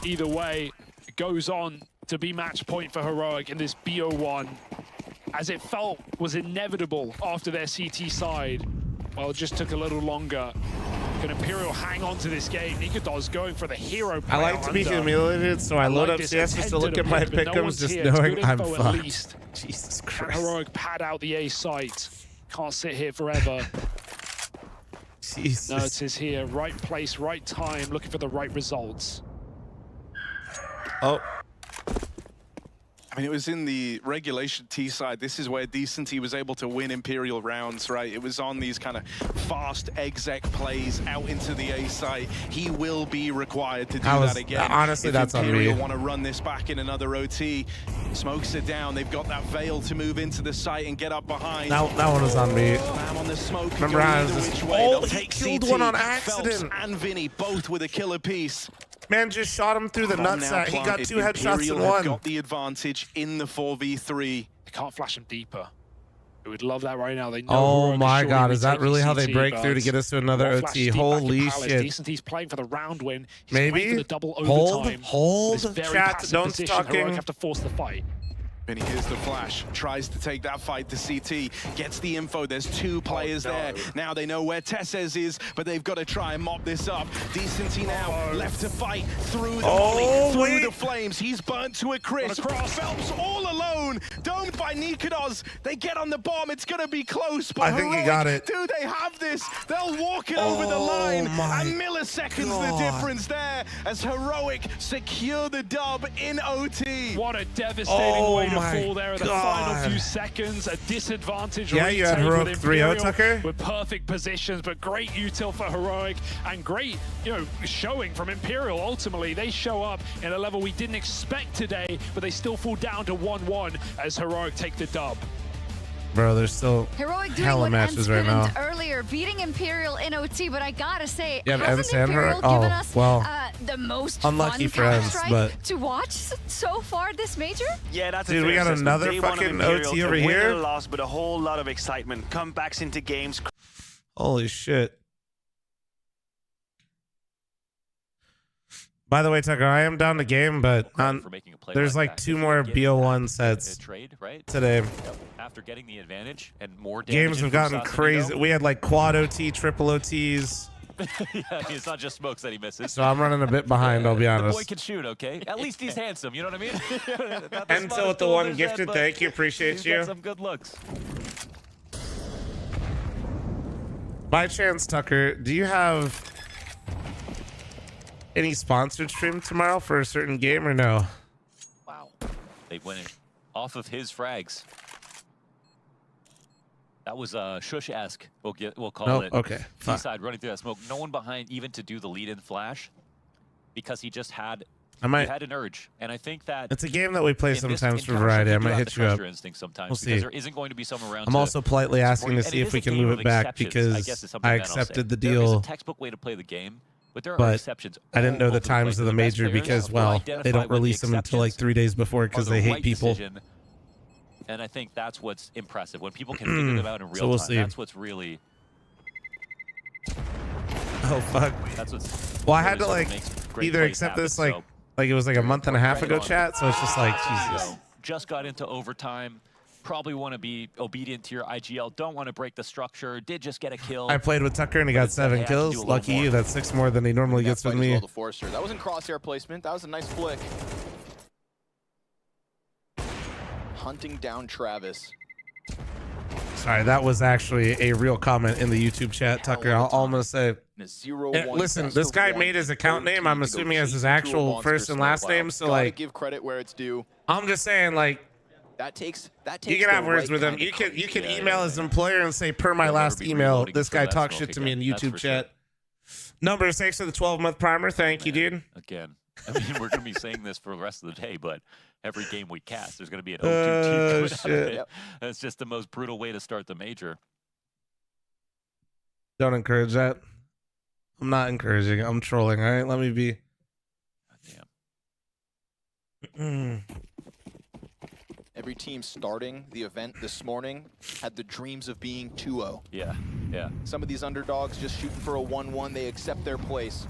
Either way, it goes on to be match point for Heroic in this BO1, as it felt was inevitable after their CT side. Well, it just took a little longer. Can Imperial hang on to this game? Nikodos going for the hero play. I like to be humiliated, so I load up CS just to look at my pick'ems, just knowing I'm fucked. Jesus Christ. Heroic pad out the A site. Can't sit here forever. Jesus. Nerds is here, right place, right time, looking for the right results. Oh. I mean, it was in the regulation T side. This is where Decency was able to win Imperial rounds, right? It was on these kind of fast exec plays out into the A site. He will be required to do that again. Honestly, that's on me. Imperial want to run this back in another OT. Smokes it down. They've got that veil to move into the site and get up behind. That one was on me. Slam on the smoke. Remember how I was just... Oh, he killed one on accident. Phelps and Vinny both with a killer piece. Man just shot him through the nutsack. He got 2 headshots in one. Got the advantage in the 4v3. They can't flash him deeper. We would love that right now. They know. Oh my God, is that really how they break through to get us to another OT? Holy shit. Decency's playing for the round win. He's maybe for the double overtime. Hold. Chat, don't talking. Have to force the fight. Vinny, here's the flash, tries to take that fight to CT, gets the info, there's 2 players there. Now they know where Tesses is, but they've got to try and mop this up. Decency now left to fight through the molly, through the flames. He's burnt to a crisp. Phelps all alone, domed by Nikodos. They get on the bomb, it's going to be close, but I think he got it. Do they have this? They'll walk it over the line, and milliseconds the difference there as Heroic secure the dub in OT. What a devastating way to fall there at the final few seconds. A disadvantage. Yeah, you had Heroic 3-0, Tucker. With perfect positions, but great util for Heroic and great, showing from Imperial. Ultimately, they show up in a level we didn't expect today, but they still fall down to 1-1 as Heroic take the dub. Bro, there's still hella matches right now. Earlier, beating Imperial in OT, but I gotta say, yeah, hasn't Imperial given us the most unlucky fun friends, but to watch so far this major? Yeah, that's dude. We got another fucking OT over here. Loss, but a whole lot of excitement. Comebacks into games. Holy shit! By the way, Tucker, I am down to game, but there's like 2 more BO1 sets today. After getting the advantage and more games have gotten crazy. We had like quad OT, triple OTs. Yeah, it's not just smokes that he misses. So I'm running a bit behind, I'll be honest. The boy can shoot, okay? At least he's handsome, you know what I mean? And so with the 1 gifted, thank you, appreciate you. Got some good looks. By chance, Tucker, do you have any sponsored stream tomorrow for a certain game or no? Wow. They went off of his frags. That was Shush-esque, we'll call it. Okay. T-side running through that smoke. No one behind even to do the lead-in flash because he just had he had an urge. And I think that it's a game that we play sometimes for variety. I might hit you up. Sometimes we'll see. Because there isn't going to be someone around. I'm also politely asking to see if we can move it back because I accepted the deal. There is a textbook way to play the game. But there are exceptions. I didn't know the times of the major because, well, they don't release them until like 3 days before because they hate people. And I think that's what's impressive. When people can figure them out in real time, that's what's really... Oh, fuck. That's what's... Well, I had to, like, either accept this, like it was like a month and a half ago, chat, so it's just like, Jesus. Just got into overtime. Probably want to be obedient to your IGL. Don't want to break the structure. Did just get a kill. I played with Tucker and he got 7 kills. Lucky you. That's 6 more than he normally gets with me. That wasn't crosshair placement. That was a nice flick. Hunting down Travis. Sorry, that was actually a real comment in the YouTube chat, Tucker. I'm going to say, listen, this guy made his account name. I'm assuming as his actual first and last name. So, like, give credit where it's due. I'm just saying, like, That takes. You can have words with him. You can email his employer and say, per my last email, this guy talks shit to me in YouTube chat. Number 6 for the 12-month primer. Thank you, dude. Again, I mean, we're going to be saying this for the rest of the day, but every game we cast, there's going to be an 0-2 team. Shit. That's just the most brutal way to start the major. Don't encourage that. I'm not encouraging. I'm trolling. All right, let me be. Damn. Every team starting the event this morning had the dreams of being 2-0. Yeah, yeah. Some of these underdogs just shooting for a 1-1. They accept their place.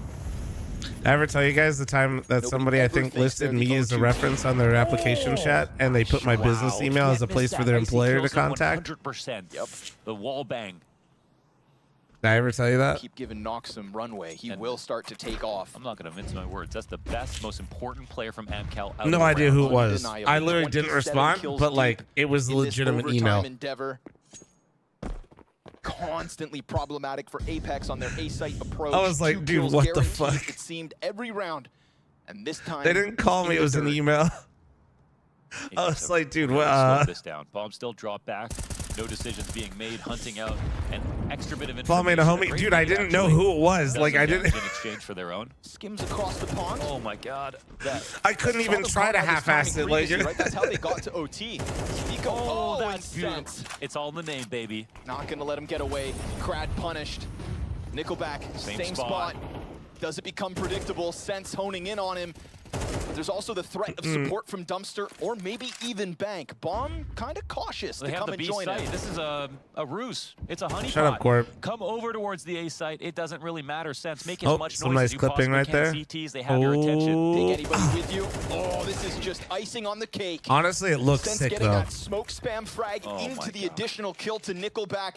I ever tell you guys the time that somebody I think listed me as a reference on their application chat and they put my business email as a place for their employer to contact? 100%. Yep. The wall bang. Did I ever tell you that? Keep giving Nox some runway. He will start to take off. I'm not going to mince my words. That's the best, most important player from AmCal. No idea who it was. I literally didn't respond, but like it was a legitimate email. Endeavor. Constantly problematic for Apex on their A site approach. I was like, dude, what the fuck? It seemed every round, and this time they didn't call me. It was an email. I was like, dude, slow this down. Bomb still dropped back. No decisions being made. Hunting out an extra bit of information. Bomb made a homie. Dude, I didn't know who it was. Like, I didn't. In exchange for their own. Skims across the pond. Oh my God. I couldn't even try to half-ass it. Like, right? That's how they got to OT. Oh, that's good. It's all in the name, baby. Not gonna let him get away. Crad punished. Nickelback, same spot. Does it become predictable? Sense honing in on him. There's also the threat of support from Dumpster or maybe even Bank. Bomb kind of cautious to come and join it. This is a ruse. It's a honeypot. Shut up, Corp. Come over towards the A site. It doesn't really matter. Sense. Make as much some noise nice as you clipping possibly right can. there. CTs, they have your attention. Take anybody with you. Oh, this is just icing on the cake. Honestly, it looks Sense sick, getting though. that smoke spam frag into the additional kill to Nickelback.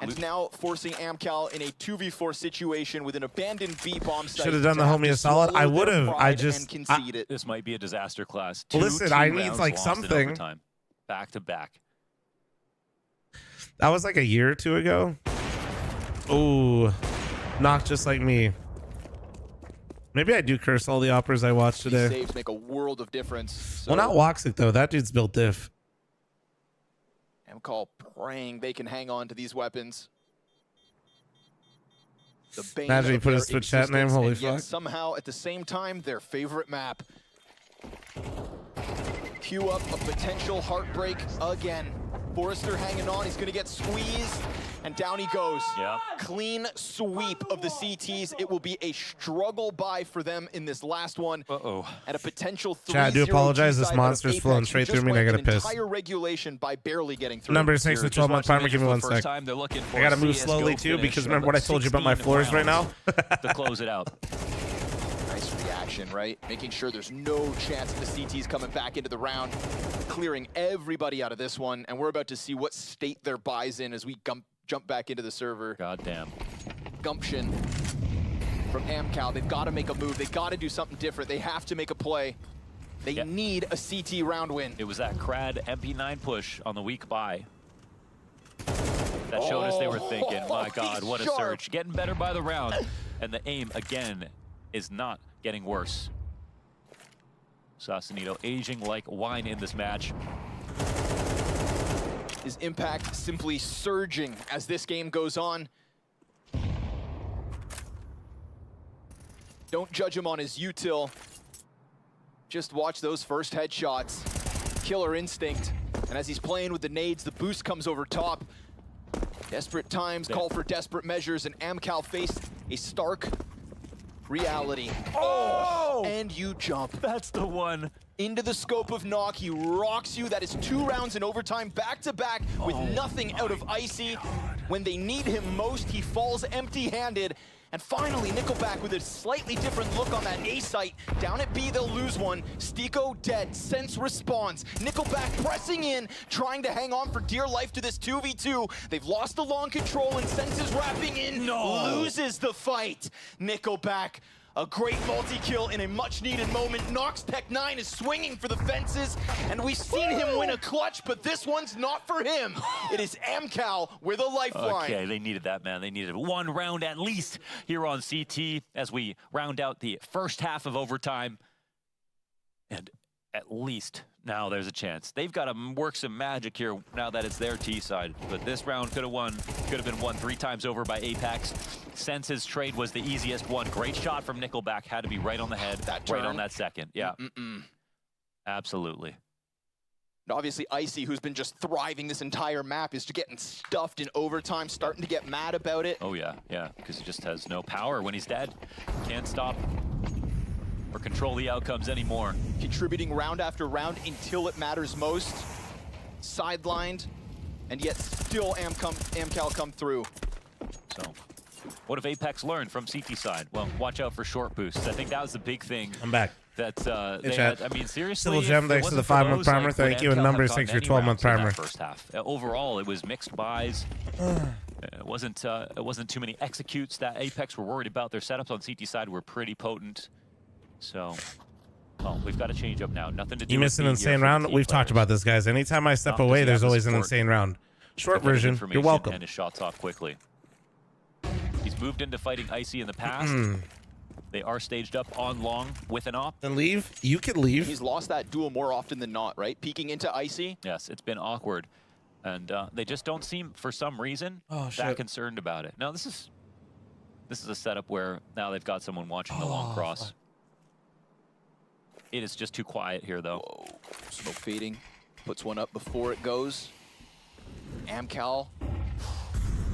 And now forcing Amcal in a 2v4 situation with an abandoned B bomb site. Should have done the homie a solid. I would have. I just. This might be a disaster class. Listen, I need like something. Back to back. That was like a year or two ago. Ooh, knocked just like me. Maybe I do curse all the operas I watched today. These saves make a world of difference. So well, not Woxic though. That dude's built diff. Amcal praying they can hang on to these weapons. The bane Imagine he of put their his Twitch chat name. existence, Holy and yet fuck. somehow at the same time their favorite map. Cue up a potential heartbreak again. Forrester hanging on, he's gonna get squeezed, and down he goes. Yeah. Clean sweep of the CTs. It will be a struggle buy for them in this last one. At a potential 3-0 Chat, I do apologize. This two-side out of monster's Apex, flowing who straight just through me and I went gotta an piss. entire regulation by barely getting through. Number 6 with 12-month primer. Give me one sec. They're looking for I gotta move CS:GO slowly too finish because remember what I told you about my 16 floors right now? rounds to close it out. Nice reaction, right? Making sure there's no chance of the CTs coming back into the round, clearing everybody out of this one, and we're about to see what state their buys in as we jump back into the server. Goddamn. Gumption from Amcal. They've got to make a move. They've got to do something different. They have to make a play. They need a CT round win. It was that Crad MP9 push on the weak buy that showed us they were thinking, my God, what a surge. Getting better by the round. And the aim, again, is not getting worse. Sausalito aging like wine in this match. His impact simply surging as this game goes on. Don't judge him on his util. Just watch those first headshots. Killer instinct. And as he's playing with the nades, the boost comes over top. Desperate times call for desperate measures, and Amcal faced a stark reality. Oh! And you jump. That's the one. Into the scope of knock, he rocks you. That is 2 rounds in overtime, back-to-back, with nothing out of Icy. When they need him most, he falls empty-handed. And finally, Nickelback with a slightly different look on that A site. Down at B, they'll lose one. Stiko dead, Sense response. Nickelback pressing in, trying to hang on for dear life to this 2v2. They've lost the long control and Sense is wrapping in. Loses the fight. Nickelback, a great multi-kill in a much-needed moment. Nox Tech 9 is swinging for the fences, and we've seen him win a clutch, but this one's not for him. It is Amcal with a lifeline. Okay, they needed that, man. They needed 1 round at least here on CT as we round out the first half of overtime. And at least now there's a chance. They've got to work some magic here now that it's their T side. But this round could have been won 3 times over by Apex. Sense's trade was the easiest one. Great shot from Nickelback. Had to be right on the head, right on that second. Yeah, absolutely. And obviously, Icy, who's been just thriving this entire map, is getting stuffed in overtime, starting to get mad about it. Oh, yeah, because he just has no power when he's dead. Can't stop or control the outcomes anymore. Contributing round after round until it matters most. Sidelined, and yet still Amcal come through. So, what have Apex learned from CT side? Well, watch out for short boosts. I think that was the big thing. I'm back. That they had, I mean, seriously. Civil Gem, thanks to the 5-month primer. Thank you. And number 6 for 12-month primer. First half. Overall, it was mixed buys. It wasn't too many executes that Apex were worried about. Their setups on CT side were pretty potent. So, we've got to change up now. Nothing to do. You missed an insane round. We've talked about this, guys. Anytime I step away, there's always an insane round. Short version. You're welcome. And his shots off quickly. He's moved into fighting Icy in the past. They are staged up on long with an op. And leave? You can leave. He's lost that duel more often than not, right? Peeking into Icy. Yes, it's been awkward. And they just don't seem, for some reason, that concerned about it. Now, this is a setup where now they've got someone watching the long cross. It is just too quiet here, though. Whoa. Smoke fading. Puts one up before it goes. Amcal.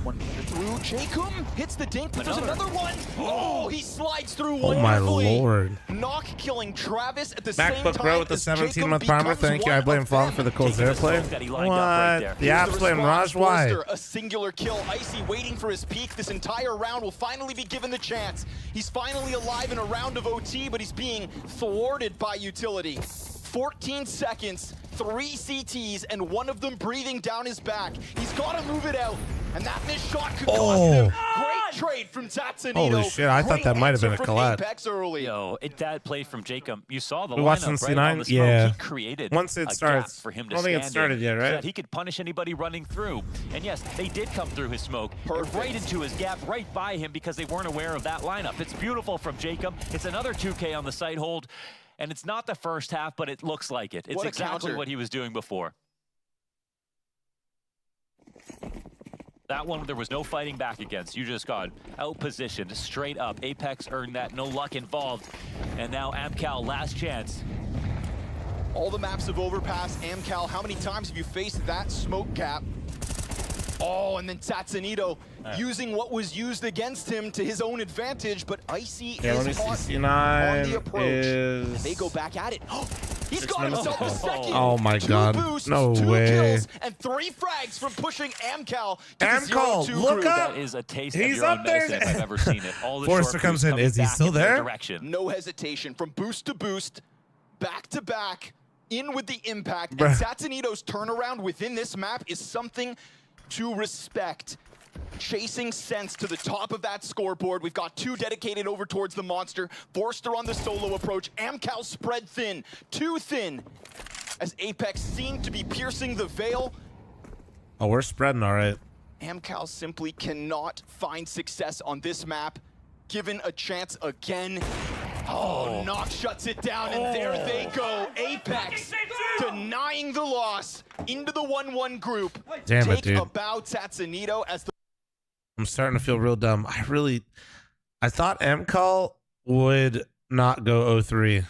One through. Jacob hits the dink, but there's another one. Oh, he slides through one. Oh my lord. Knock killing Travis at the same time. MacBook Pro with the 17-month primer. Thank you. I blame Fallen for the cold zero play. What? The app's playing Raj. Why? A singular kill. Icy waiting for his peak. This entire round will finally be given the chance. He's finally alive in a round of OT, but he's being thwarted by utility. 14 seconds, 3 CTs, and one of them breathing down his back. He's got to move it out, and that missed shot could cost him. Great trade from Tatsunito. Holy shit, I thought that might have been a collab. Yo, that play from Jacob, you saw the we watched on lineup, C9? right? Yeah. He created once it starts, for him to I don't think it started yet, right? So that he could punish anybody running through. And yes, they did come through his smoke, right into his gap, right by him because they weren't aware of that lineup. It's beautiful from Jacob. It's another 2K on the site hold. And it's not the first half, but it looks like it. It's exactly what he was doing before. That one, there was no fighting back against. You just got out-positioned, straight up. Apex earned that, no luck involved. And now Amcal, last chance. All the maps of Overpass, Amcal, how many times have you faced that smoke gap? Oh, and then Tatsunito using what was used against him to his own advantage, but Icy is on the approach. They go back at it. He's got himself a second. Oh my god. Boosts, no 2 way. kills, and 3 frags from pushing Amcal to Amcal, the 0-2 look group. up. That is a taste He's of your own up there. medicine if I've ever seen it. All the Forrester short comes boosts in. coming Is he back still in their there? direction. No hesitation from boost to boost, back to back, in with the impact. Bruh. And Tatsunito's turnaround within this map is something to respect. Chasing Sense to the top of that scoreboard. We've got 2 dedicated over towards the monster. Forster on the solo approach. Amcal spread thin, too thin, as Apex seemed to be piercing the veil. Oh, we're spreading all right. Amcal simply cannot find success on this map. Given a chance again. Oh, Knock shuts it down, and there they go. Apex denying the loss into the 1-1 group. Damn it, Take dude. a bow, Tatsunito, as the I'm starting to feel real dumb. I thought Amcal would not go 0-3.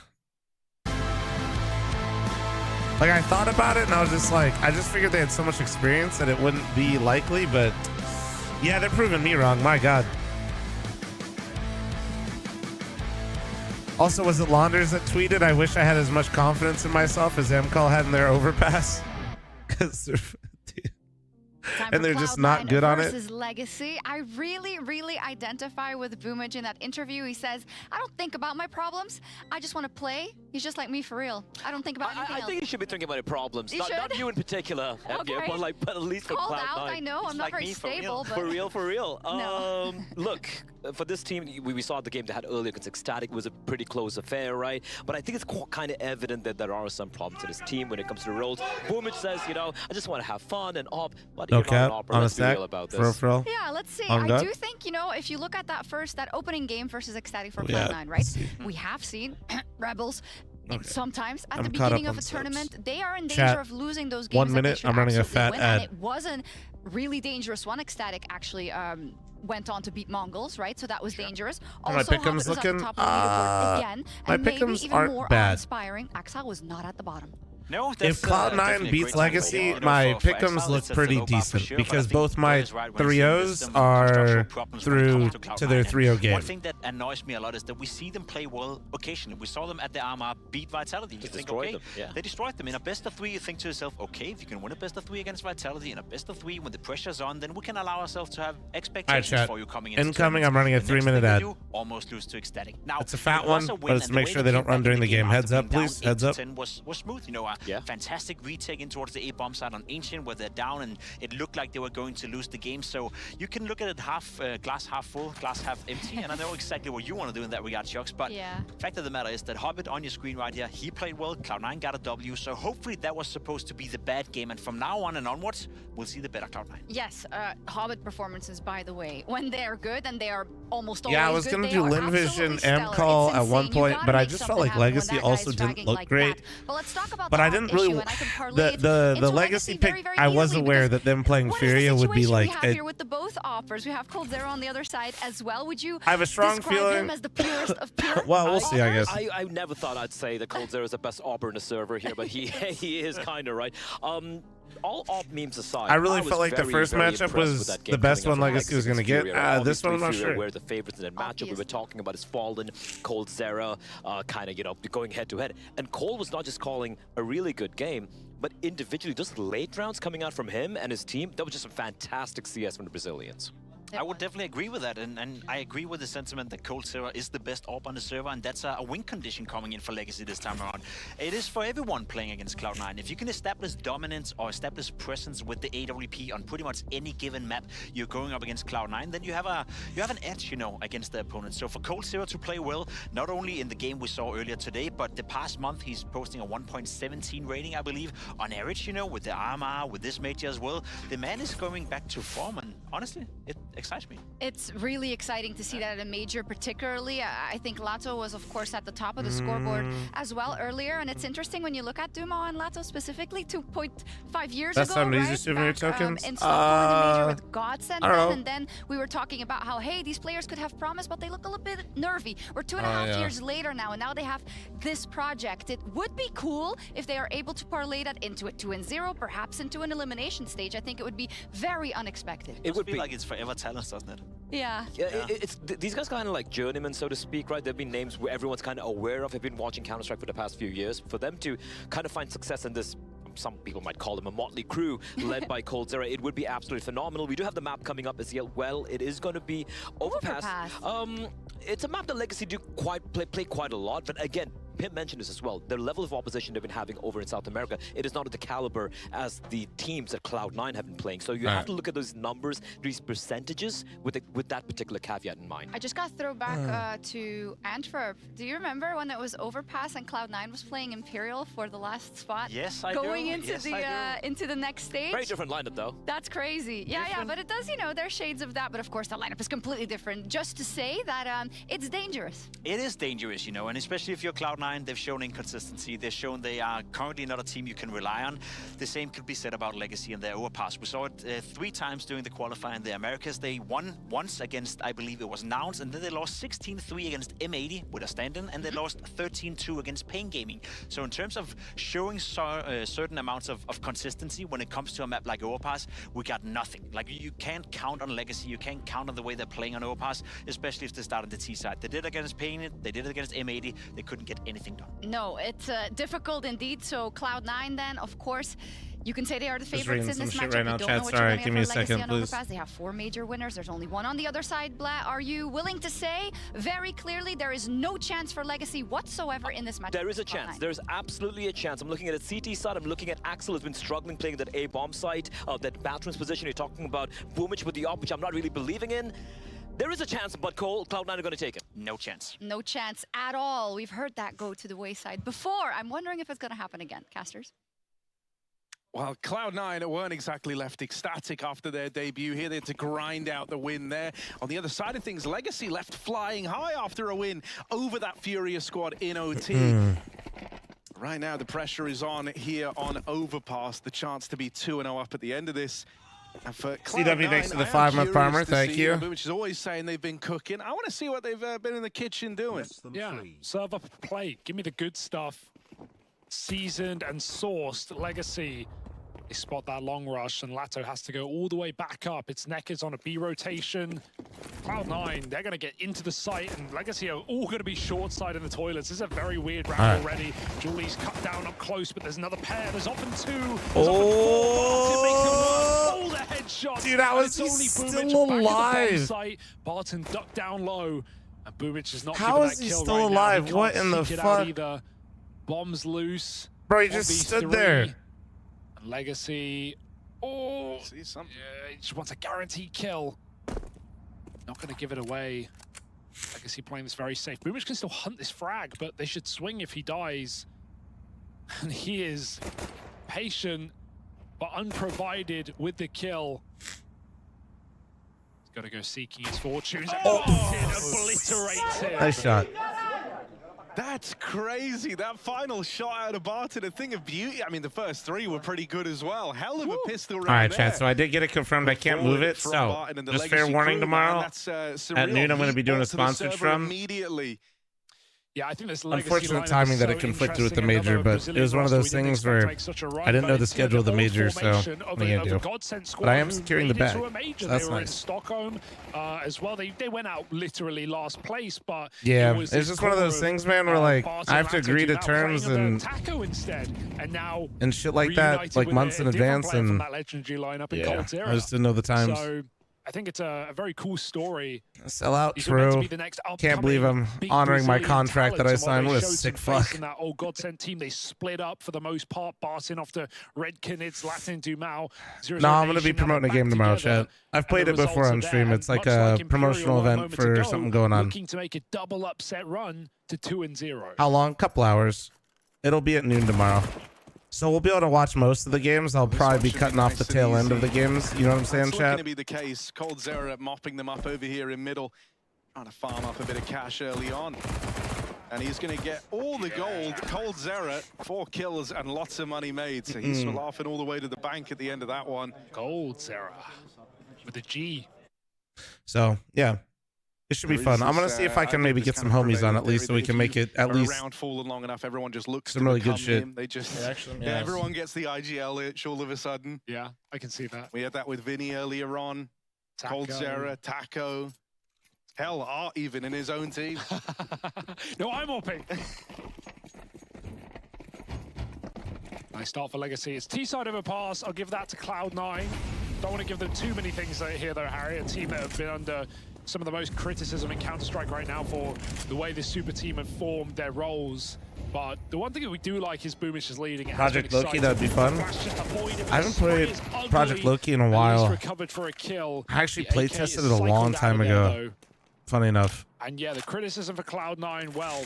Like, I thought about it, and I was just like, I just figured they had so much experience that it wouldn't be likely, but yeah, they're proving me wrong. My god. Also, was it Launders that tweeted, I wish I had as much confidence in myself as Amcal had in their overpass? Because and they're just not good on it. Versus Legacy. I really identify with Boomage in that interview. He says, I don't think about my problems. I just want to play. He's just like me for real. I don't think about anything I think you should be thinking about your problems. You Not you in particular, Okay. but at least for Called Cloud9. out, I know. I'm not very stable. For real. No. Look, for this team, we saw the game they had earlier against Ecstatic was a pretty close affair, right? But I think it's kind of evident that there are some problems to this team when it comes to the roles. Boomage says, I just want to have fun and op. But No you're not cap an opera. on a Let's be stack. real about this. For real. Yeah, let's see. On I God? do think, if you look at that opening game versus Ecstatic for Yeah, Cloud9, right? We have seen Rebels sometimes at I'm the caught beginning up of on a steps. tournament. They are in danger Chat. of losing those games. 1 that they minute. should I'm running a absolutely fat win, ad. And it wasn't really dangerous. One Ecstatic actually went on to beat Mongols, right? So that was dangerous. Oh, my Also, pick'em's Hobbit was at looking, the top of the leaderboard again. my And maybe pick'ems even aren't more bad. awe-inspiring, Axel was not at the bottom. No, If Cloud9 beats Legacy, my pick'ems look pretty decent because both my 3-0s are through to their 3-0 game. One thing that annoys me a lot is that we see them play well occasionally. We saw them at the Arma beat Vitality. You think, okay, they destroyed them. In a best of 3, you think to yourself, okay, if you can win a best of 3 against Vitality, in a best of 3 when the pressure's on, then we can allow ourselves to have expectations for you coming in. Incoming, I'm running a 3-minute ad. Almost lose to Ecstatic. Now, It's a fat one, but it's to make sure they don't run during the game. Heads up, please. Heads up. Was smooth, fantastic retake in towards the A-bomb side on Ancient where they're down and it looked like they were going to lose the game. So you can look at it glass half full, glass half empty, and I know exactly what you want to do in that regard, Shocks, but fact of the matter is that Hobbit on your screen right here, he played well, Cloud9 got a W, so hopefully that was supposed to be the bad game, and from now on and onwards, we'll see the better Cloud9. Yes, Hobbit performances, by the way, when they are good and they are almost Yeah, I was going to do Lin Vision and Call at one point, but I just felt like Legacy also didn't look great. But let's talk about but I didn't really... The Legacy pick, I was aware that them playing Furia would be like... We have here with the both offers. We have coldzera on the other side as well. Would you I have a strong feeling him as the purest of pure well, we'll see, I guess. I never thought I'd say that coldzera is the best AWPer in the server here, but he is kind of right. All AWP memes aside, I really felt like the first matchup was the best one Legacy was going to get. This one, I'm not sure. Where the favorites in that matchup we were talking about is Fallen, coldzera, kind of, you know, going head to head. And Cole was not just calling a really good game, but individually, just late rounds coming out from him and his team, that was just some fantastic CS from the Brazilians. I would definitely agree with that, and I agree with the sentiment that coldzera is the best AWP on the server, and that's a win condition coming in for Legacy this time around. It is for everyone playing against Cloud9. If you can establish dominance or establish presence with the AWP on pretty much any given map you're going up against Cloud9, then you have an edge, you know, against the opponent. So for coldzera to play well, not only in the game we saw earlier today, but the past month he's posting a 1.17 rating, I believe, on average, you know, with the armor, with this major as well. The man is going back to form, and honestly, it excites me. It's really exciting to see that at a major, particularly. I think Lato was, of course, at the top of the scoreboard as well earlier, and it's interesting when you look at Duma and Lato specifically, 2.5 years ago, right? Souvenir tokens? In Stockholm in the major with Godsend, and then we were talking about how, hey, these players could have promise, but they look a little bit nervy. We're 2.5 years later now, and now they have this project. It would be cool if they are able to parlay that into a 2-0, perhaps into an elimination stage. I think it would be very unexpected. It would be like it's forever talents, doesn't it? Yeah. These guys kind of like journeymen, so to speak, right? They've been names where everyone's kind of aware of. They've been watching Counter-Strike for the past few years. For them to kind of find success in this, some people might call them a motley crew led by coldzera, it would be absolutely phenomenal. We do have the map coming up as well. It is going to be Overpass. It's a map that Legacy do play quite a lot, but again, Pim mentioned this as well. The level of opposition they've been having over in South America, it is not at the caliber as the teams that Cloud9 have been playing. So you have to look at those numbers, these percentages, with that particular caveat in mind. I just got thrown back to Antwerp. Do you remember when it was Overpass and Cloud9 was playing Imperial for the last spot? Yes, I Going do. into into the next stage. Very different lineup, though. That's crazy. Yeah, but it does, you know, there's shades of that. But of course, the lineup is completely different. Just to say that it's dangerous. It is dangerous, you know, and especially if you're Cloud9, they've shown inconsistency. They've shown they are currently not a team you can rely on. The same could be said about Legacy and their Overpass. We saw it 3 times during the qualifying in the Americas. They won once against, I believe it was Nouns, and then they lost 16-3 against M80 with a stand-in, and they lost 13-2 against Pain Gaming. So in terms of showing certain amounts of consistency when it comes to a map like Overpass, we got nothing. Like, you can't count on Legacy, you can't count on the way they're playing on Overpass, especially if they start on the T side. They did it against Pain, they did it against M80, they couldn't get anything done. No, it's difficult indeed. So Cloud9 then, of course, you can say they are the favorites in this matchup. Right now, don't chat. know what Sorry, you're give me a Legacy second, on please. Overpass. They have 4 major winners. There's only one on the other side. Blah, are you willing to say very clearly there is no chance for Legacy whatsoever in this matchup? There is a chance. There's absolutely a chance. I'm looking at a CT side. I'm looking at Axel has been struggling playing that A-bomb site, that bathroom's position. You're talking about Boomich with the op, which I'm not really believing in. There is a chance, but Cloud9 are going to take it. No chance. No chance at all. We've heard that go to the wayside before. I'm wondering if it's going to happen again. Casters? Well, Cloud9 weren't exactly left ecstatic after their debut here. They had to grind out the win there. On the other side of things, Legacy left flying high after a win over that Furia squad in OT. Right now, the pressure is on here on Overpass. The chance to be 2-0 up at the end of this. And for CW, thanks for the 5-month primer. Thank you. Which is always saying they've been cooking. I want to see what they've been in the kitchen doing. Yeah, serve up a plate. Give me the good stuff. Seasoned and sourced Legacy. They spot that long rush, and Lato has to go all the way back up. Its neck is on a B rotation. Cloud9, they're going to get into the site, and Legacy are all going to be short side in the toilets. This is a very weird round already. Julie's cut down up close, but there's another pair. There's often 2. There's often 4. All the headshots. Dude, how is he still alive? Barton ducked down low, and Boomich is not How giving is that he kill still right alive? Now. What in the fuck? Either. Bombs loose. Bro, he just stood there. Legacy, see something. Yeah, he just wants a guaranteed kill. Not going to give it away. Legacy playing this very safe. Boomich can still hunt this frag, but they should swing if he dies. And he is patient, but unprovided with the kill. He's Gotta go seeking his fortunes. Obliterates him. Nice shot. That's crazy. That final shot out of Barton, a thing of beauty. I mean, the first three were pretty good as well. Hell of a pistol right All right, there. chat. So I did get it confirmed. I can't move it. So just fair warning tomorrow at noon, I'm going to be doing a sponsored from. Immediately. Yeah, I think this unfortunate timing that it conflicted with the major, but it was one of those things where I didn't know the schedule of the major, so what are you gonna do? But I am securing the bag, so that's nice. Stockholm as well. They went out literally last place, but yeah, it's just one of those things, man, where like I have to agree to terms and shit like that, like months in advance, and yeah, I just didn't know the times. I think it's a very cool story. Sell out, true. Can't believe I'm honoring my contract that I signed. What a sick fuck. In that old Godsend team, they split up for the most part. Barton off to Redkinids, Latin Dumau. No, I'm going to be promoting a game tomorrow, chat. I've played it before on stream. It's like a promotional event for something going on. Looking to make a double upset run to 2-0. How long? Couple hours. It'll be at noon tomorrow. So we'll be able to watch most of the games. I'll probably be cutting off the tail end of the games. You know what I'm saying, chat? It's going to be the case. coldzera mopping them up over here in middle. Trying to farm up a bit of cash early on. And he's going to get all the gold. coldzera, 4 kills and lots of money made. So he's laughing all the way to the bank at the end of that one. coldzera with a G. So, yeah. It should be fun. I'm going to see if I can maybe get some homies on at least so we can make it at least around fallen long enough. Everyone just looks some really good shit. They just, everyone gets the IGL itch all of a sudden. Yeah, I can see that. We had that with Vinny earlier on. coldzera, Taco. Hell, Art even in his own team. No, I'm open. Nice start for Legacy. It's T-side over pass. I'll give that to Cloud9. Don't want to give them too many things here, though, Harry. A team that have been under some of the most criticism in Counter-Strike right now for the way this super team have formed their roles. But the one thing that we do like is Boomich leading. Project Loki, that'd be fun. I haven't played Project Loki in a while. Recovered for a kill. I actually play tested it a long time ago. Funny enough. And yeah, the criticism for Cloud9, well,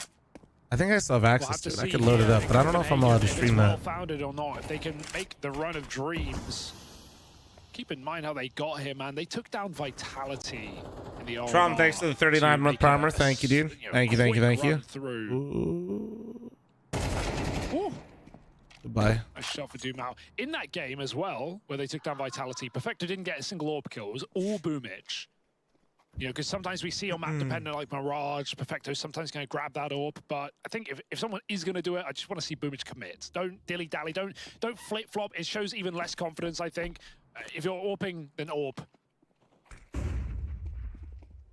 I think I still have access to it. I could load it up, but I don't know if I'm allowed to stream that. Well-founded or not, if they can make the run of dreams. Keep in mind how they got here, man. They took down Vitality in the RMR. Tron, thanks to the 39-month primer. Thank you, dude. Thank you, thank you, thank you. Goodbye. A shot for Dumau. In that game as well, where they took down Vitality, Perfecto didn't get a single orb kill. It was all Boomich. You know, because sometimes we see on map dependent like Mirage, Perfecto sometimes going to grab that orb. But I think if someone is going to do it, I just want to see Boomich commit. Don't dilly-dally. Don't flip-flop. It shows even less confidence, I think. If you're orbing, then orb.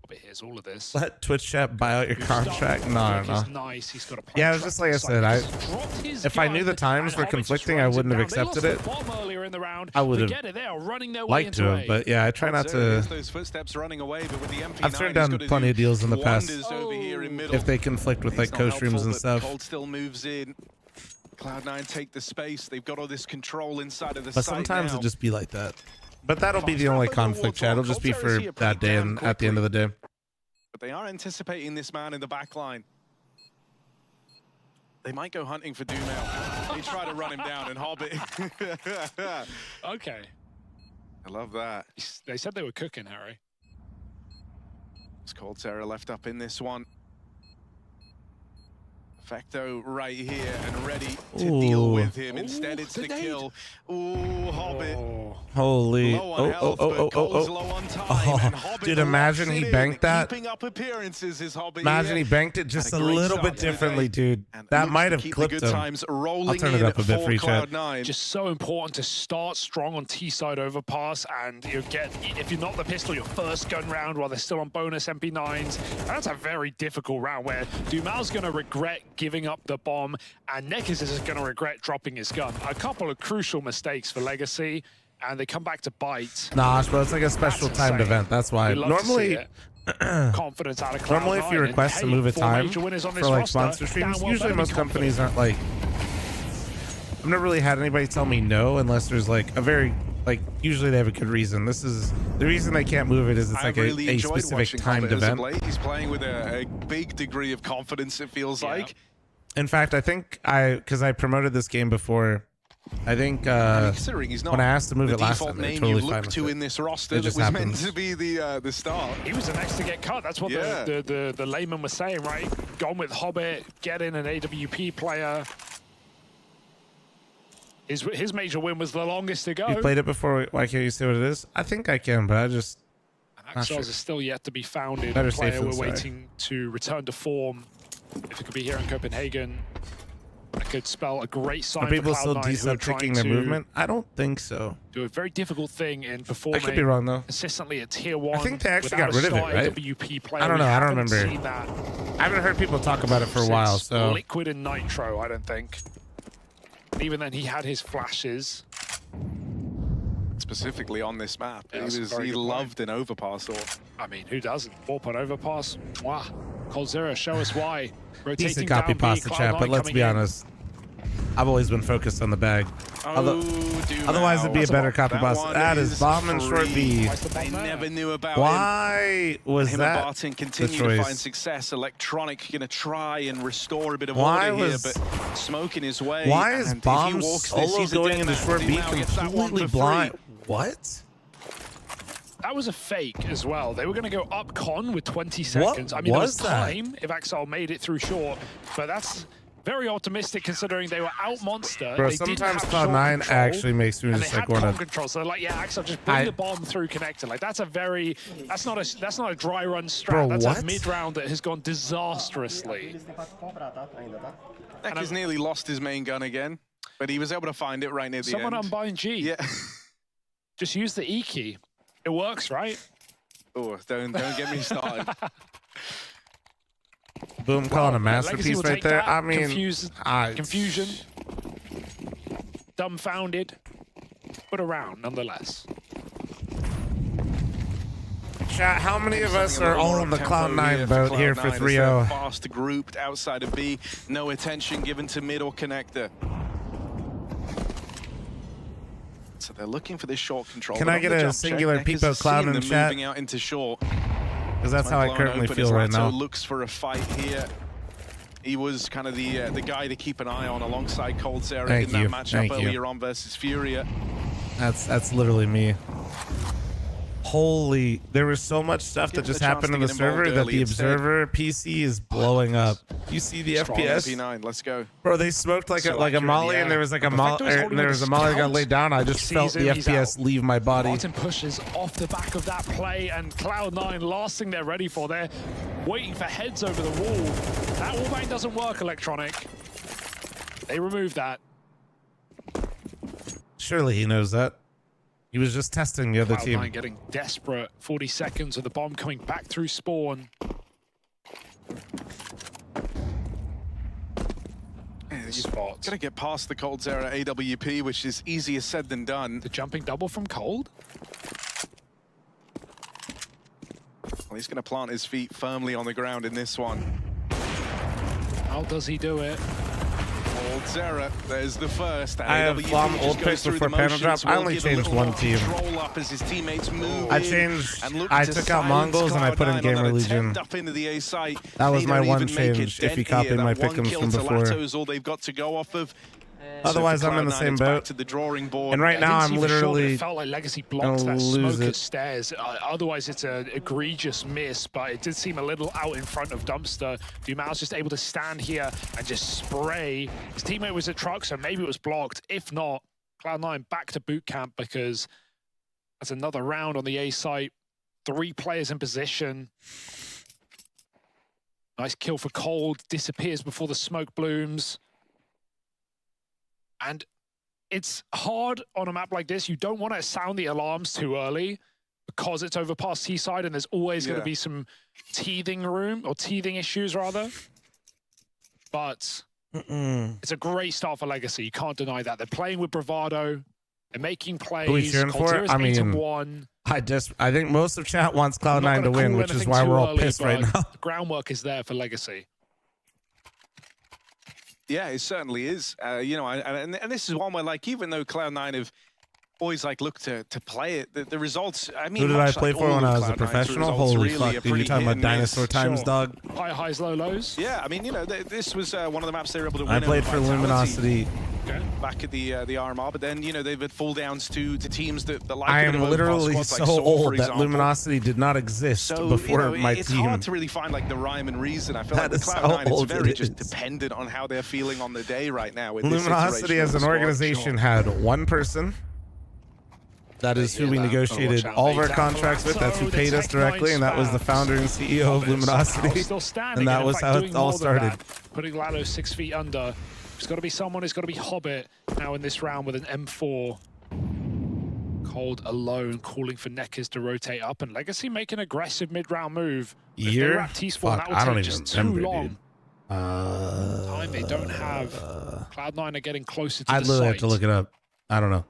Hobbit hears all of this. Let Twitch chat buy out your contract? No. Nice. He's got a yeah, it was just like I said. If I knew the times were conflicting, I wouldn't have accepted it. I would have liked to have, but yeah, I try not to. I've turned down plenty of deals in the past if they conflict with like co-streams and stuff. Cold still moves in. Cloud9 take the space. They've got all this control inside of the site. But sometimes it'll just be like that. But that'll be the only conflict, chat. It'll just be for that day and at the end of the day. But they are anticipating this man in the back line. They might go hunting for Dumau. They try to run him down in Hobbit. Okay. I love that. They said they were cooking, Harry. It's coldzera left up in this one. Perfecto right here and ready to deal with him. Instead, it's the kill. Ooh, Hobbit. Holy. Low on health, but Cole's low on time, and dude, imagine he banked that. Keeping up appearances is Hobbit. Imagine he banked it just a little bit differently, dude. That might have clipped him. I'll turn it up a bit for you, chat. Just so important to start strong on T-side overpass, and you get, if you're not the pistol, your first gun round while they're still on bonus MP9s. That's a very difficult round where Dumau's going to regret giving up the bomb, and Nekis is going to regret dropping his gun. A couple of crucial mistakes for Legacy, and they come back to bite. Nah, but it's like a special timed event. That's why. Normally, confidence out of Cloud9. Normally, if you request to move a time for like sponsor streams, usually most companies aren't like. I've never really had anybody tell me no unless there's like a very usually they have a good reason. This is the reason they can't move it is it's like a specific timed event. He's playing with a big degree of confidence, it feels like. In fact, I think because I promoted this game before I think considering he's not when I asked to move it last time, name totally you fine look to with in it. this roster It that just was happens. meant to be the start. He was the next to get cut. That's what the layman was saying, right? Gone with Hobbit, get in an AWP player. His major win was the longest to go. You played it before. Why can't you say what it is? I think I can, but I just. Axels is still yet to be founded. Better A player safe than we're sorry. waiting to return to form. If it could be here in Copenhagen, that could spell a great sign Are people for still Cloud9, who are de-sub-ticking trying their to movement? I don't think so. do a very difficult thing in performing. I could be wrong though. Consistently at tier 1. I think they actually without got rid of it, a star right? AWP player. I don't We know. I don't haven't remember. seen that I haven't heard people talk about it for a while. since So Liquid and Nitro, I don't think. And even then, he had his flashes. Specifically on this map, Yeah, that's a very he good loved an overpass. Or I mean, who doesn't? 4-point overpass. Mwah. Coldzera, show us why. Rotating decent copy down B, pasta chat, Cloud9 but let's coming be in. honest. I've always been focused on the bag. Otherwise, it'd be a better copy pasta. That is bomb and short B. I never knew about Why was him that and Barton the continue to find choice? success. Electronic going to try and restore a bit of Why order here, was- but smoke in his way. Why is and if he bomb walks this, solo he's a going dead into man. short B Now gets that one completely for free. blind? What? That was a fake as well. They were going to go up con with 20 seconds. I mean, there was was that? time if Axel made it through short, but that's very optimistic considering they were out monster. Bro, They didn't sometimes have short Cloud9 control, actually makes me and just they like had want con to. control. So they're like, yeah, Axel, just bring the bomb through connector. Like that's not a dry run strat. Bro, that's what? a mid round that has gone disastrously. Neck has nearly lost his main gun again, but he was able to find it right near the Someone end. unbind G. Yeah. Just use the E key. It works, right? Oh, don't get me started. Boom, calling a Legacy masterpiece will right take there. that. I mean, Confusion. Dumbfounded. But around, nonetheless. Chat, how many of us Something a are little all more on the up-tempo Cloud9 boat here for Cloud9 as they're 3-0? Fast grouped outside of B. No attention given to mid or connector. So they're looking for this short control. Can but I on get the a jump singular check, peep of Neckers Cloud seeing in them chat? moving out into short. Because that's how I Blown currently open feel as right now. Lato looks for a fight here. He was kind of the guy to keep an eye on alongside Coldzera Thank in that you, matchup thank you. earlier on versus Furia. That's literally me. Holy, there was so much stuff that just happened in the server that the observer PC is blowing up. You see the Strong FPS? MP9, let's go. Bro, they smoked like So a accurate, molly, yeah. and there was like a The fact that he's holding there with was a his molly that got count, laid down. I just felt the sees him, he's FPS out. leave my body. Martin pushes off the back of that play, and Cloud9, last thing they're ready for, they're waiting for heads over the wall. That wallbang doesn't work, Electronic. They removed that. Surely he knows that. He was just testing the other Cloud9 team. getting desperate. 40 seconds of the bomb coming back through spawn. Spot. Gotta get past the Coldzera AWP, which is easier said than done. The jumping double from Cold. Well, he's gonna plant his feet firmly on the ground in this one. How does he do it? Coldzera, there's the first. I have AWP bomb just old goes picks through before the panel drop. motions, I will only give a changed little one more team. control up as his teammates move I in changed. and look I to took out silence Mongols and I put in Cloud9 Gamer on an Legion. attempt up into the A site. That was They my don't one even make a change, if you dent copied here. my That one pick'ems kill from to before. Lato is all they've got to go off of. Otherwise, So for I'm in the Cloud9, same it's boat. back to the drawing board. And right I now, didn't I'm see for sure, but literally it felt like Legacy blocked that lose smoke it. at stairs. Otherwise, it's an egregious miss, but it did seem a little out in front of Dumpster. Dumas just able to stand here and just spray. His teammate was at truck, so maybe it was blocked. If not, Cloud9 back to boot camp because that's another round on the A site. 3 players in position. Nice kill for Cold. Disappears before the smoke blooms. And it's hard on a map like this. You don't want to sound the alarms too early because it's over past T-side and there's always going to be some teething room, or teething issues rather. But it's a great start for Legacy. You can't deny that. They're playing with bravado. They're making plays. Who are we cheering for? Coldzera's I mean, 8-1. I think most of chat wants I'm not Cloud9 to gonna win, call which is anything why too we're all early, pissed right but now. The groundwork is there for Legacy. Yeah, it certainly is. You know, and this is one where, like, even though Cloud9 have always looked to play it, the results. I mean, Who did I much play like for all when of I was a Cloud9's professional? results Holy really fuck, are dude. You're pretty talking hit about and miss. dinosaur times, dog. High highs, low lows. Yeah, I mean, you know, this was one of the maps they were able to win. I played for over Vitality. Luminosity. Okay. back at the RMR, but then, you know, they've had fall downs to teams that like I a bit am of literally overpass so squads, like Saw, old for that example. Luminosity did not exist before you know, my it's team. hard to really find like the rhyme and reason. I feel like That with is Cloud9, how it's old very it just is. dependent on how they're feeling on the day right now. With this Luminosity iteration as of an the squad. organization had one person. That is who we negotiated all of our contracts with. That's who paid us directly, and that was the founder and CEO of Luminosity. And that was how it all started. Putting Lalo 6 feet under. It's got to be someone. It's got to be Hobbit now in this round with an M4. Cold alone, calling for Nekkers to rotate up, and Legacy make an aggressive mid-round move. If they wrap T-Spawn, that would take just too long. Time they don't have. Cloud9 are getting closer to I'd the literally site. have to look it up. I don't know.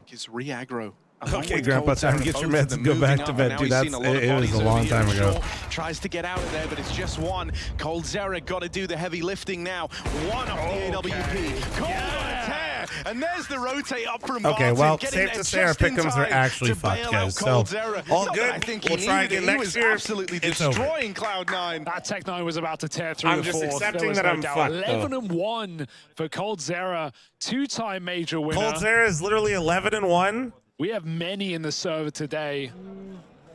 It's re-aggro. Okay, Grandpa, time to get your meds and go back to bed, dude. It was a long time ago. Tries to get out of there, but it's just one. coldzera got to do the heavy lifting now. One off the AWP. Cold on a tear, and there's the rotate up from Okay, Barton, well, getting safe there to say our just in pick'ems are time actually to fucked, bail out guys. So, coldzera. all Not good. that I think We'll he try needed again it. He next was year. absolutely It's over. destroying Cloud9. That Tech9 was about to tear through I'm the just fourth. accepting There was that no I'm doubt. fucked, 11-1 for coldzera, two-time major winner. coldzera is literally 11-1. We have many in the server today.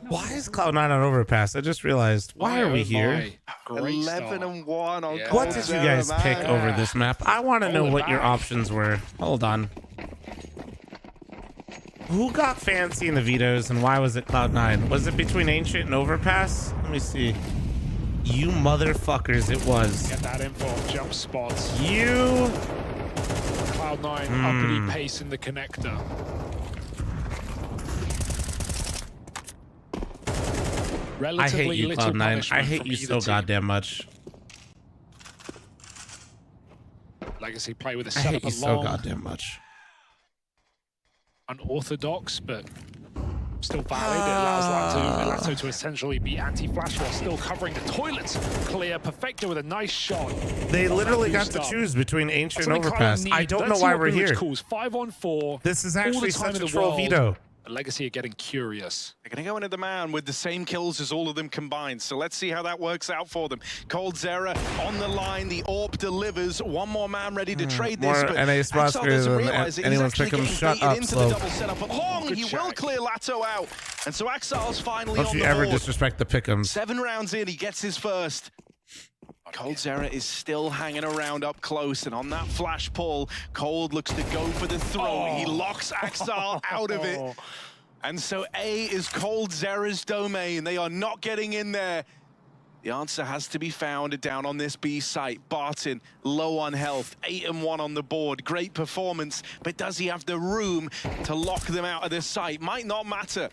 Why is Cloud9 on Overpass? I just realized. Why are we here? 11-1 on What did you guys coldzera, pick man. over this map? I want to know what your options were. Hold on. Who got fancy in the vetoes and why was it Cloud9? Was it between Ancient and Overpass? Let me see. You motherfuckers, it was. Get that info on jump spots. You. Cloud9 uppity pace in the connector. I hate you, little Cloud9. I punishment hate from you either so team. goddamn much. Legacy play with a I hate setup you so along. goddamn much. Unorthodox, but still valid. It allows Lato to essentially be anti-flash while still covering the toilets. Clear, Perfecto with a nice shot. They literally got boost to up. choose between Ancient and Something Overpass. Cloud9 I need. don't Let's know see why what we're Blue Ridge here. calls. 5-on-4. This is all the actually time such in a the troll world. veto. Legacy are getting curious. They're going to go into the man with the same kills as all of them combined. So let's see how that works out for them. coldzera on the line. The AWP delivers. One more man ready to trade More this. But NA spots Axel greater doesn't than realize it. He's anyone's actually pick 'em. getting Shut baited up, into Slow. the double setup. But long, Good he will check. clear Lato out. And so Axel's finally Don't on you the ever board. disrespect the pick'ems. 7 rounds in, he gets his first. coldzera is still hanging around up close, and on that flash pull, Cold looks to go for the throw. He locks Axel out of it. And so A is coldzera's domain. They are not getting in there. The answer has to be found down on this B site. Barton, low on health, 8-1 on the board. Great performance, but does he have the room to lock them out of this site? Might not matter.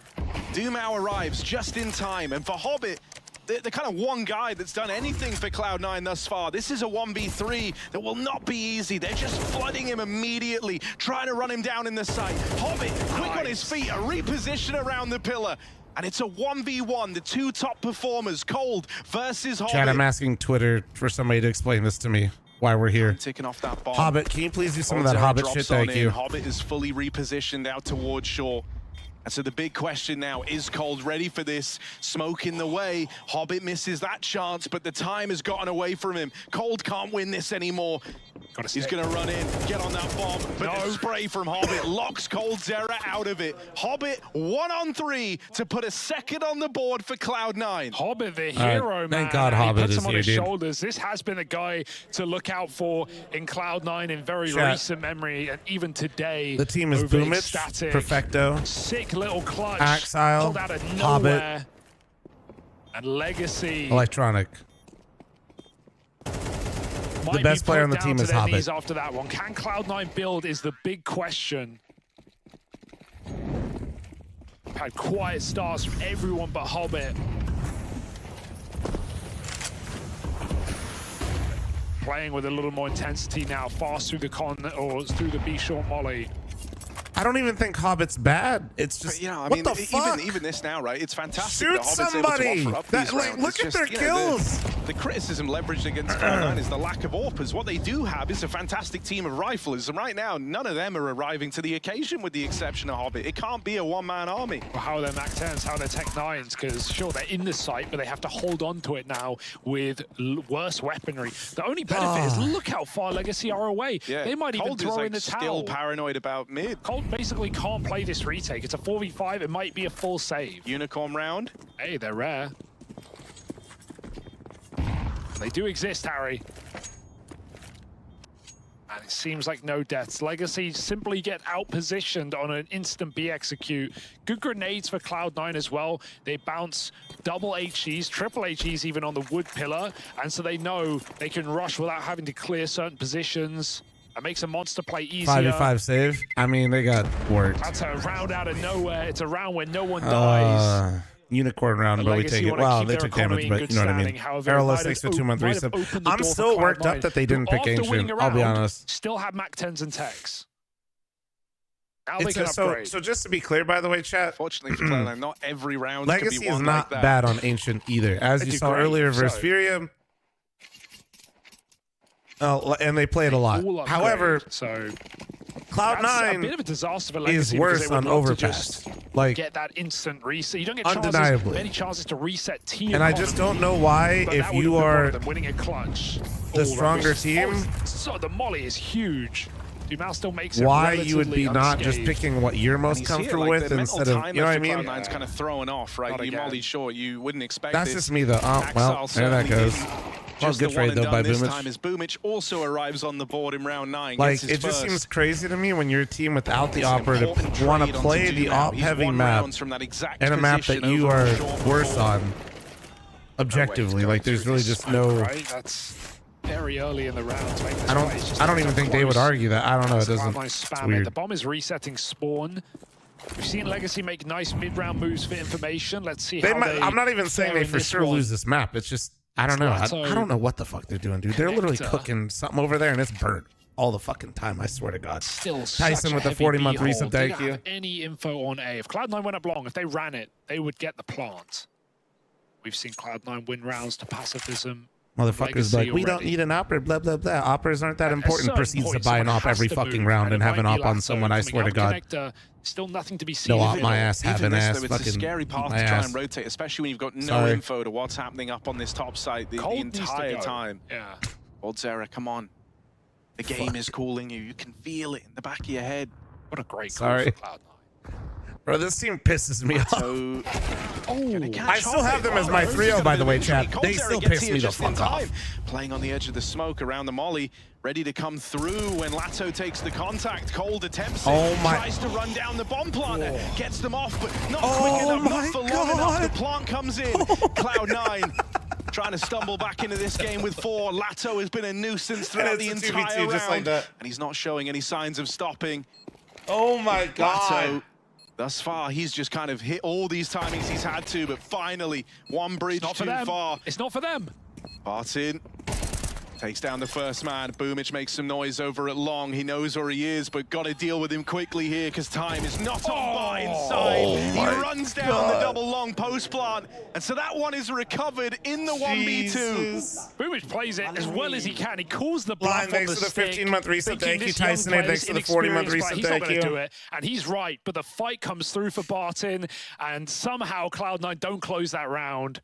Doomau arrives just in time, and for Hobbit, the kind of one guy that's done anything for Cloud9 thus far. This is a 1v3 that will not be easy. They're just flooding him immediately, trying to run him down in the site. Hobbit, quick on his feet, a reposition around the pillar. And it's a 1v1, the two top performers, Cold versus Hobbit. Chad, I'm asking Twitter for somebody to explain this to me. Why we're here. Taking off that bomb. Hobbit, can you please do some of that coldzera Hobbit drops shit? on Thank in. you. Hobbit is fully repositioned out towards shore. And so the big question now, is Cold ready for this? Smoke in the way. Hobbit misses that chance, but the time has gotten away from him. Cold can't win this anymore. He's going to run in, get on that bomb, but the spray from Hobbit locks coldzera out of it. Hobbit 1-on-3 to put a second on the board for Cloud9. Hobbit, the hero, man. Thank God He Hobbit puts is him on here, his dude. shoulders. This has been a guy to look out for in Cloud9 in very Chat. recent memory, and even today. The team is over Boomich, Ecstatic. Perfecto, Sick little clutch. Axile, pulled out of Hobbit, nowhere. And Legacy. Electronic. might The best be player put on the down team to is their Hobbit. knees after that one. Can Cloud9 build is the big question. Had quiet starts from everyone but Hobbit. Playing with a little more intensity now, fast through the through the B short molly. I don't even think Hobbit's bad. It's just, You know, I what mean, the fuck? even this now, right? It's fantastic Shoot that Hobbit's somebody! able to offer up That, these like, rounds. look It's at just, their you know, kills! the criticism leveraged against Cloud9 is the lack of AWPers. What they do have is a fantastic team of riflers, and right now, none of them are arriving to the occasion with the exception of Hobbit. It can't be a one-man army. Well, how are their Mac 10s, how are their Tech 9s? Because sure, they're in the site, but they have to hold on to it now with worse weaponry. The only benefit is look how far Legacy are away. Yeah, They might even Cold throw is like in the still towel. paranoid about mid. Cold basically can't play this retake. It's a 4v5. It might be a full save. Unicorn round. Hey, they're rare. They do exist, Harry. And it seems like no deaths. Legacy simply get out-positioned on an instant B execute. Good grenades for Cloud9 as well. They bounce double HEs, triple HEs even on the wood pillar. And so they know they can rush without having to clear certain positions. That makes a monster play easier. 5v5 save. I mean, they got worked. That's a round out of nowhere. It's a round where no one dies. Unicorn round, but we take it. Wow, they took damage, but you know what I mean. Arrowless, thanks for 2-month resub. I'm still worked up that they didn't pick Ancient, I'll be honest. Still have Mac 10s and techs. Now It's they can upgrade. so just to be clear, by the way, chat. Fortunately for Cloud9, not every round Legacy can be won is not like that. bad on Ancient either. As you saw earlier versus Furia. And they played a lot. However, so Cloud9 a bit of a disaster for is Legacy worse on Overpass. Like, get that instant reset. You don't get undeniably. chances to reset team. And I just don't know why, if you are winning a clutch, the stronger team, so the molly is huge. Dumas still makes it why you would be not just unscathed. picking what you're most comfortable with instead of, you know what I mean? Cloud9's kind of throwing off, right? You molly short, you wouldn't expect That's this. just me though. Oh, well, there that goes. Well, Just good the one trade and though by done this Boomich. time as Boomich also arrives on the board in round 9. Like, gets his it just first. seems crazy to me when you're a team without the It's an operative important want to trade play onto the Dumas. He's op-heavy won map rounds from that exact and a map that position you over are a short worse wall. on. Objectively, like, there's really just no. Right? That's very early in the round. To make this I play. It's just don't even think they would argue that. I don't know. It doesn't. Cloud9 It's spam it. weird. The bomb is resetting spawn. We've seen Legacy make nice mid-round moves for information. Let's see how they I'm not even saying fare they in for this sure one. lose this map. It's just I don't know. I don't know what the fuck they're doing, dude. They're literally Connector. cooking something over there and it's burnt all the fucking time. I swear to God. Still Tyson such with a the heavy 40-month B-hole. resub. They Thank don't you. have any info on A. If Cloud9 went up long, if they ran it, they would get the plant. We've seen Cloud9 win rounds to pacifism. Motherfuckers Legacy like, we don't already. need an opera, blah, blah, blah. Operas aren't that At a important. certain Proceeds to point, buy an someone op every has to fucking move, round and it have an might op be on Lasso someone, I coming swear to up. God. Connector, still nothing to be seen. No in op the my middle. ass, have Even an this, ass, though, it's a fucking scary path my to try ass. and rotate, especially when you've got no Sorry. info to what's happening up on this top side the Cold needs to entire go. time. Yeah. Old Zera, come on. The game is calling you. You can feel it in the back of your head. What a great call Sorry. for Cloud9. Bro, this team pisses me off. So, I still have them as my 3-0, by the way, chat. They still piss me the fuck off. Playing on the edge of the smoke around the molly, ready to come through when Lato takes the contact. Cold attempts it, Oh my- tries to run down the bomb planter, gets them off, but not quick enough, not for long enough. The plant comes in. Cloud9 trying to stumble back into this game with 4. Lato has been a nuisance throughout the it's a entire 2v2 round, just like that. and he's not showing any signs of stopping. Oh my God. Lato, thus far, he's just kind of hit all these timings he's had to, but finally, one bridge Not for too them. far. It's not for them. Barton takes down the first man. Boomich makes some noise over at long. He knows where he is, but got to deal with him quickly here because time is not on bar inside. He runs down the double long post plant, and so that one is recovered in the 1v2. Boomich plays it as well as he can. He calls the bluff Blind, on thanks the for the stick, 15-month resub. thinking Thank you, this young Tyson. player's Thanks for the 40-month inexperienced, resub. but he's not Thank going you. to do it. And he's right, but the fight comes through for Barton, and somehow Cloud9 don't close that round.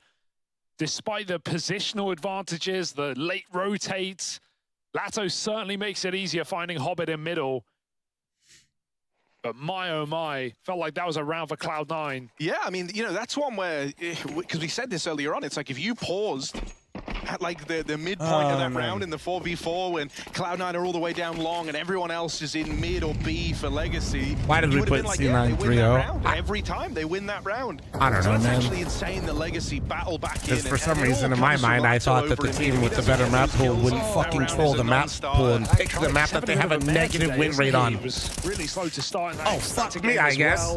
Despite the positional advantages, the late rotates, Lato certainly makes it easier finding Hobbit in middle. But my, oh my, felt like that was a round for Cloud9. Yeah, I mean, you know, that's one where, because we said this earlier on, it's like if you paused at like the midpoint of that round in the 4v4 when Cloud9 are all the way down long and everyone else is in mid or B for Legacy. Why did we put C9 3-0? Every time they win that round. I don't know, that's man. actually insane the Legacy battle back in. Because for and some it all reason, in my comes from mind, I Lato thought that over the in team mid. with the He better doesn't map have pool those wouldn't skills. fucking That round troll is the a map non-starter. pool and pick the map that they have a negative win rate on. He was really slow to start in that. Oh, fuck me, I guess.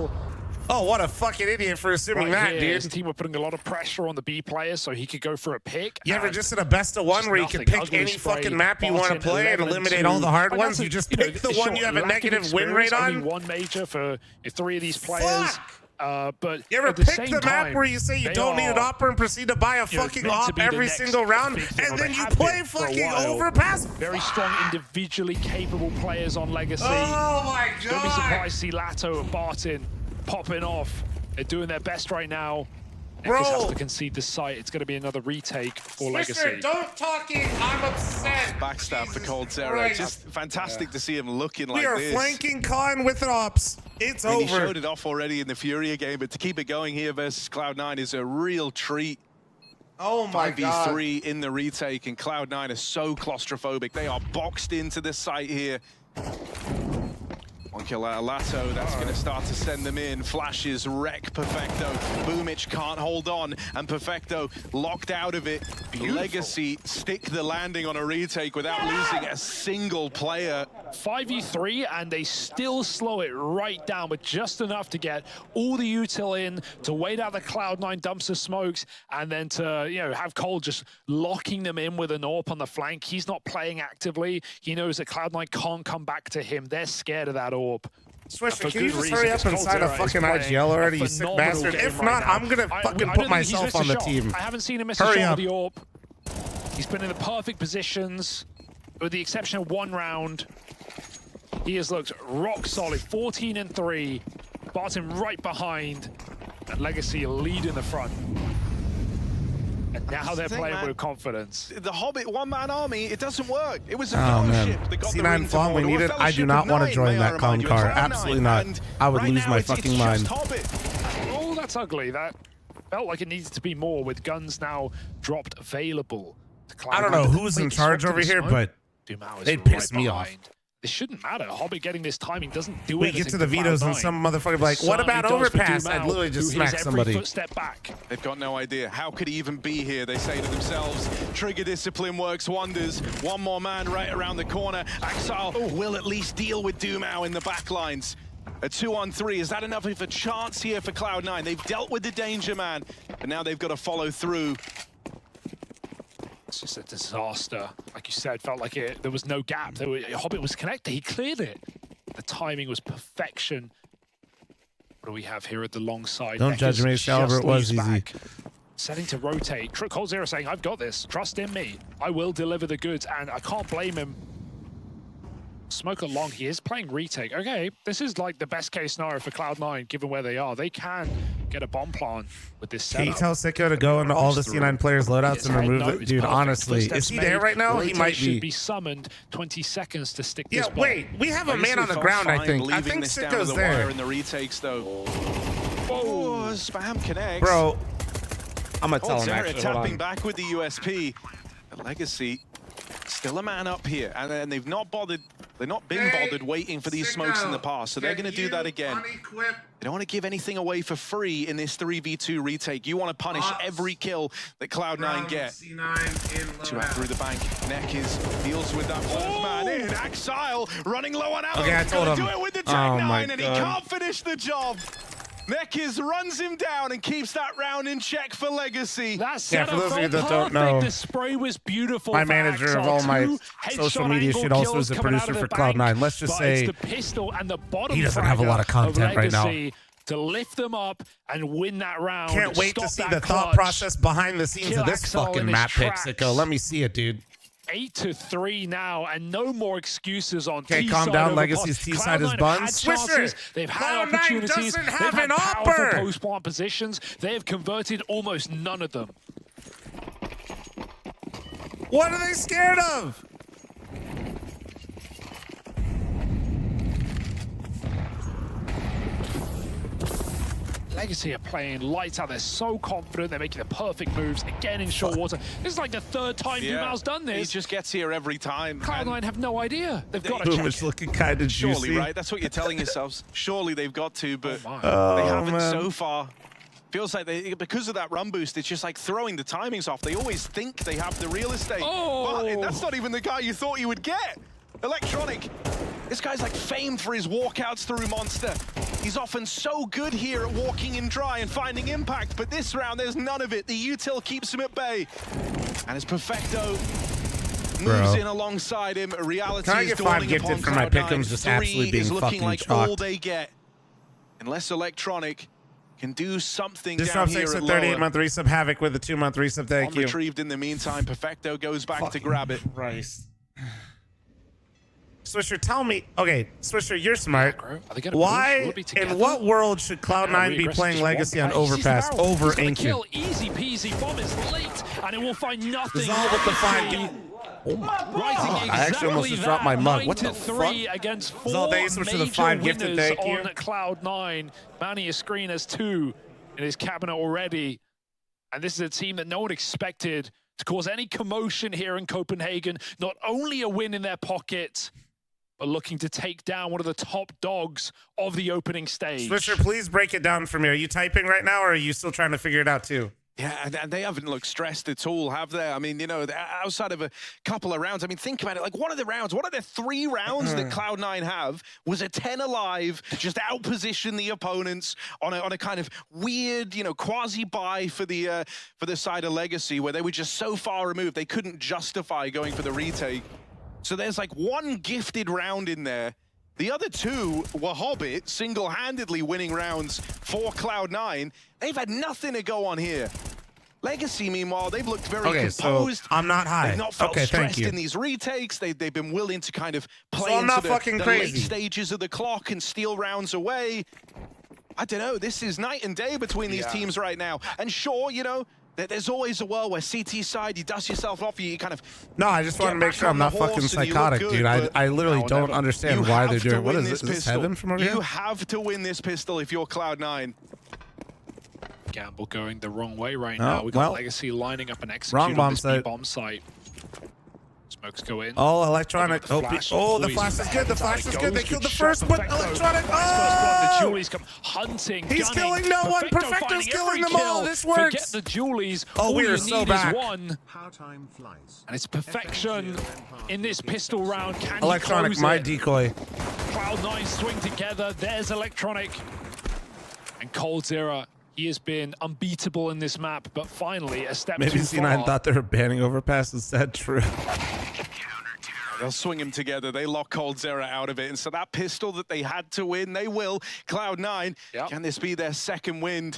Oh, what a fucking idiot for assuming that, here, dude. His team were putting a lot of pressure on the B players so he could go for a pick. You ever just in a best of one where you can pick any fucking map you want to play and eliminate all the hard ones? You just pick the one you have a negative win rate on? Only one major for 3 of these players. But you ever at the pick same the map time, where you say you don't need an opera and proceed to buy a fucking op every single round, and then you play fucking overpass? Very strong individually capable players on Legacy. Oh my god! Don't be surprised to see Lato and Barton popping off. They're doing their best right now. Nexus has to concede the site. It's going to be another retake for Legacy. Don't talking. I'm upset. Backstab for Cold Zero. Just fantastic to see him looking like this. this. We are flanking Khan with an ops. It's over. He showed it off already in the Furia game, but to keep it going here versus Cloud9 is a real treat. Oh my god. 5v3 in the retake, and Cloud9 are so claustrophobic. They are boxed into the site here. One kill out of Lato, that's going to start to send them in. Flashes, wreck Perfecto. Boomich can't hold on, and Perfecto locked out of it. Beautiful. Legacy stick the landing on a retake without losing a single player. 5v3, and they still slow it right down, but just enough to get all the util in, to wait out the Cloud9 dumpster smokes, and then to, you know, have Cole just locking them in with an AWP on the flank. He's not playing actively. He knows that Cloud9 can't come back to him. They're scared of that AWP. Swisher, can you just hurry up and sign a fucking IGL already, you sick bastard? If not, I'm gonna fucking put myself on the team. I haven't seen him miss a shot with the AWP. He's been in the perfect positions, with the exception of one round. He has looked rock solid, 14 and 3. Barton right behind, and Legacy lead in the front. And now they're playing with confidence. The Hobbit one-man army, it doesn't work. It was a fellowship. C9 Fawn, we need it. I do not want to join that con car. Absolutely not. I would lose my fucking mind. Oh, that's ugly. That felt like it needed to be more with guns now dropped available. I don't know who's in charge over here, but they piss me off. It shouldn't matter. Hobbit getting this timing doesn't do we anything. We get to the vetoes and some motherfucker be like, what about overpass? I'd literally just smack somebody. Step back. They've got no idea. How could he even be here? They say to themselves, trigger discipline works wonders. One more man right around the corner. Axile will at least deal with Dumao in the backlines. A 2-on-3, is that enough of a chance here for Cloud9? They've dealt with the danger man, and now they've got to follow through. It's just a disaster. Like you said, felt like there was no gap. Hobbit was connected. He cleared it. The timing was perfection. What do we have here at the long side? Don't judge me, Excalibur. It was easy. Setting to rotate. Cold Zero saying, I've got this. Trust in me. I will deliver the goods, and I can't blame him. Smoke along. He is playing retake. Okay, this is like the best case scenario for Cloud9, given where they are. They can get a bomb plant with this setup. Can you tell Sicko to go into all the C9 players' loadouts and remove it? Dude, honestly, is he there right now? He might be. Should be summoned. 20 seconds to stick this bomb. Wait, we have a man on the ground, I think. I think Sicko's there. In the retakes, though. Oh, spam connects. Bro, I'm going to tell him actually. Tapping back with the USP. The Legacy still a man up here, and they've not bothered. They've not been bothered waiting for these smokes in the past, so they're going to do that again. They don't want to give anything away for free in this 3v2 retake. You want to punish every kill that Cloud9 get. 2 out through the bank. Nekiz deals with that first man in. Axile running low on ammo. Okay, I told him. Do it with the Tech-9, and he can't finish the job. Nekiz runs him down and keeps that round in check for Legacy. Yeah, for those of you that don't know, the spray was beautiful. My manager of all my social media shit also is a producer for Cloud9. Let's just say it's the pistol and the bottom he doesn't have a lot of content right now. To lift them up and win that round. Can't wait to see the thought process behind the scenes of this fucking map pick, Sicko. Let me see it, dude. 8-3 now, and no more excuses on T-side. Okay, calm down. Legacy's T-side is buns. Swisher! They've had opportunities. They've had powerful post-plant positions. They have converted almost none of them. What are they scared of? Legacy are playing lights out. They're so confident. They're making the perfect moves again in short water. This is like the third time Dumal's done this. He just gets here every time. Cloud9 have no idea. They've got to check. It's looking kind of juicy. Surely, right? That's what you're telling yourselves. Surely they've got to, but they haven't so far. Feels like because of that run boost, it's just like throwing the timings off. They always think they have the real estate. But that's not even the guy you thought you would get. Electronic. This guy's like famed for his walkouts through Monster. He's often so good here at walking in dry and finding impact, but this round there's none of it. The util keeps him at bay. And as Perfecto moves in alongside him, reality Can I get is 5 gifted for my pick'ems just absolutely being looking fucking like chalked. all they get. Unless Electronic can do something Just down dropped here 6 at with lower. 38-month resub. Havoc with the 2-month resub. Thank you. Retrieved in the meantime. Perfecto goes back to grab it. Christ. Swisher, tell me. Okay, Swisher, you're smart. Why, in what world should Cloud9 be playing Legacy on Overpass over Ancient? Easy peasy. Bomb is late, and it will find nothing. Dissolve with the 5. Oh my God. I actually almost just dropped my mug. What the fuck? Against 4 Dissolve the ace, which is a 5 gifted. Thank you. On Cloud9. Manny Screen has 2 in his cabinet already. And this is a team that no one expected to cause any commotion here in Copenhagen. Not only a win in their pocket, but looking to take down one of the top dogs of the opening stage. Swisher, please break it down for me. Are you typing right now, or are you still trying to figure it out too? Yeah, and they haven't looked stressed at all, have they? I mean, you know, outside of a couple of rounds, I mean, think about it. Like, one of the 3 rounds that Cloud9 have was a 10 alive, just outposition the opponents on a kind of weird, you know, quasi-buy for the side of Legacy, where they were just so far removed, they couldn't justify going for the retake. So there's like 1 gifted round in there. The other 2 were Hobbit, single-handedly winning rounds for Cloud9. They've had nothing to go on here. Legacy, meanwhile, they've looked very composed. So I'm not high. They've not felt stressed you. in these retakes. They've been willing to kind of play So I'm into not the crazy. late stages of the clock and steal rounds away. I don't know. This is night and day between these teams right now. And sure, you know, there's always a world where CT side, you dust yourself off, you kind of... No, I just want to make sure I'm not fucking psychotic, good, dude. I literally don't understand why they're doing... What is this? Is this heaven from over here? You have to win this pistol if you're Cloud9. Gamble going the wrong way right now. We've got Legacy lining up an execute wrong bomb on this site. bomb site. Smokes go in. Oh, electronic. Oh, the flash is good. The flash is good. They killed the first, but electronic. Oh! The Julies come hunting. He's killing no one. Perfecto's killing them all. This works. Forget the Julies. Oh, we are so back. And it's perfection in this pistol round. Can electronic, my decoy. Cloud9 swing together. There's electronic. And coldzera. He has been unbeatable in this map, but finally a step Maybe too C9 far. thought they were banning Overpass. Is that true? They'll swing him together. They lock coldzera out of it. And so that pistol that they had to win, they will. Cloud9, can this be their second win?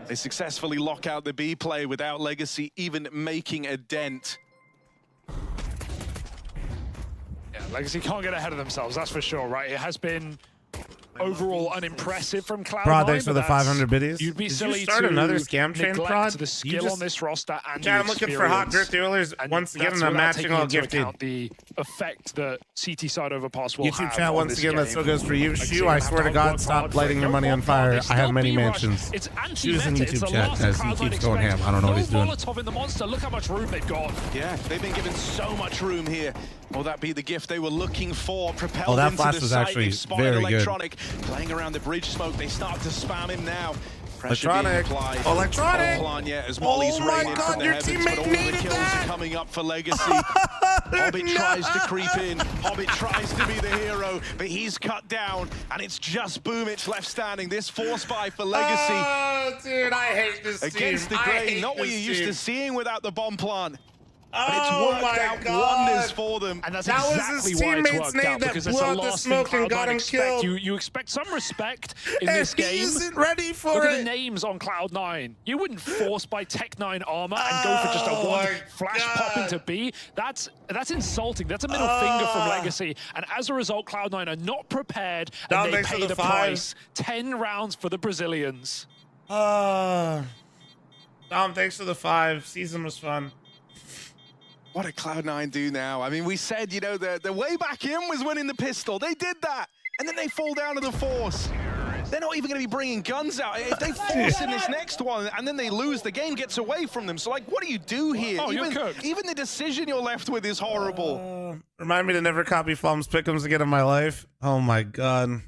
They successfully lock out the B play without Legacy even making a dent. Yeah, Legacy can't get ahead of themselves, that's for sure, right? It has been overall unimpressive from Cloud9. Prod, thanks for the 500 biddies. You'd be Did silly you start to another scam chain, neglect Prod? the skill on this roster and Yeah, the I'm looking for hot girth duelers. Once again, I'm matching all gifted. The effect that CT side overpass will YouTube have chat on once this again, that game. still goes for you. Like, Shu, I swear to God, stop lighting your money on fire. I have many mansions. It's Shu's in anti-meta. YouTube chat as he keeps going ham. I don't know what he's doing. Molotov in the monster. Look how much room they've got. Yeah, they've been given so much room here. Will that be the gift they were looking for? Propelled Oh, that into flash the was site. actually They've spotted very good. electronic, playing around the bridge smoke. They start to spam him now. Pressure Electronic. being applied. Electronic. Plan, yeah, as Molly's Oh my raining God, from the your heavens, teammate but all the needed kills that. are coming up for Legacy. Hobbit tries to creep in. Hobbit tries to be the hero, but he's cut down, and it's just Boomich left standing. This force buy for Legacy. Oh, dude, I hate this team. Against the I grain, hate not what this you're used team. to seeing without the bomb plant. But Oh it's worked my out God. wonders for them. And that's That was exactly his why it's teammate's worked name out, that because it's the blew out the last smoke thing and got Cloud9 him expect. killed. You expect some respect in And this he game. isn't ready for Look it. at the names on Cloud9. You wouldn't force by Tech9 armor and go for just a one flash pop into B. That's insulting. That's a middle finger from Legacy. And as a result, Cloud9 are not prepared, and they pay the price. 10 rounds for the Brazilians. Dom, thanks for the 5. Season was fun. What did Cloud9 do now? I mean, we said, you know, the way back in was winning the pistol. They did that. And then they fall down to the force. They're not even going to be bringing guns out. If they force in this next one and then they lose, the game gets away from them. So, like, what do you do here? Oh, you're cooked. Even the decision you're left with is horrible. Remind me to never copy Flum's pick'ems again in my life. Oh my God.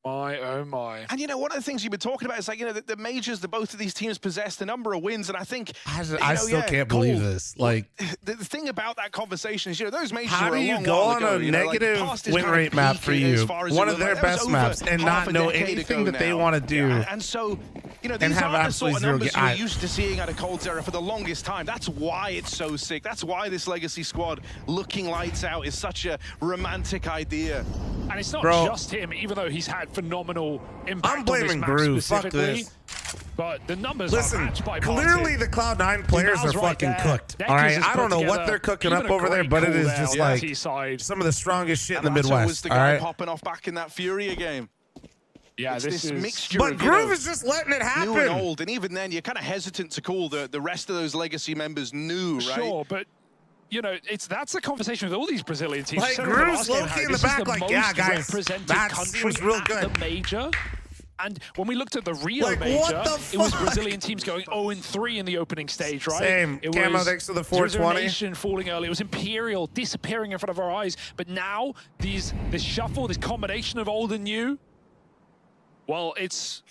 My, oh my. And, you know, one of the things you've been talking about is, like, you know, the majors that both of these teams possessed a number of wins. And I think, I still can't believe this. Like, the thing about that conversation is, you know, those majors how were do a you long go while on ago, a you know, negative like, past is win kind of rate map for peaking as you? far as One it of was. their That was best over maps and half not a know decade anything ago that they now. want to do. And so, you know, And these have aren't the sort absolutely of zero numbers ga- you're used to seeing out of coldzera for the longest time. That's why it's so sick. That's why this Legacy squad looking lights out is such a romantic idea. And it's not Bro, just him, even though he's had phenomenal impact I'm blaming on this map Groove. Fuck specifically. this. But the numbers Listen, are matched by clearly the Cloud9 players are fucking cooked. All right, I don't know what they're cooking up over there, but it is just like some of the strongest shit in the Midwest. Was the guy popping off back in that Furia game. Yeah, this mixture but of, Groove is just letting it happen. New and old, and even then, you're kind of hesitant to call the rest of those legacy members new, right? Sure, but you know, that's the conversation with all these Brazilian teams. Like Groove's low-key in the back, like, yeah, guys, that seems real good. The major. And when we looked at the Rio Major, it was Brazilian teams going 0-3 in the opening stage, right? Same. It Camo was thanks to the 420. Nation falling early. It was Imperial disappearing in front of our eyes. But now, this shuffle, this combination of old and new, well, it's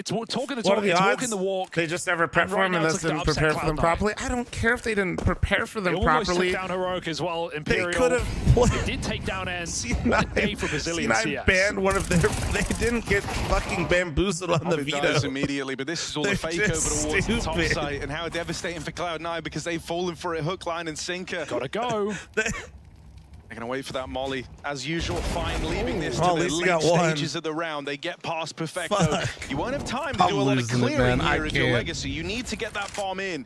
talking the talk, it's walking the walk. They just never prepped for them and thus didn't prepare for them properly. I don't care if they didn't prepare for them properly. They almost took down Heroic as well. Imperial. They could have. They did take down Ends. What a day for Brazilian CS. Banned one of their. They didn't get fucking bamboozled on the veto immediately, but this is all the fake over towards the top site, and how devastating for Cloud9 because they've fallen for it hook, line, and sinker. Gotta go. They're going to wait for that molly. As usual, fine, leaving this to the late stages of the round. They get past Perfecto. You won't have time to do a lot of clearing here as your legacy. You need to get that bomb in.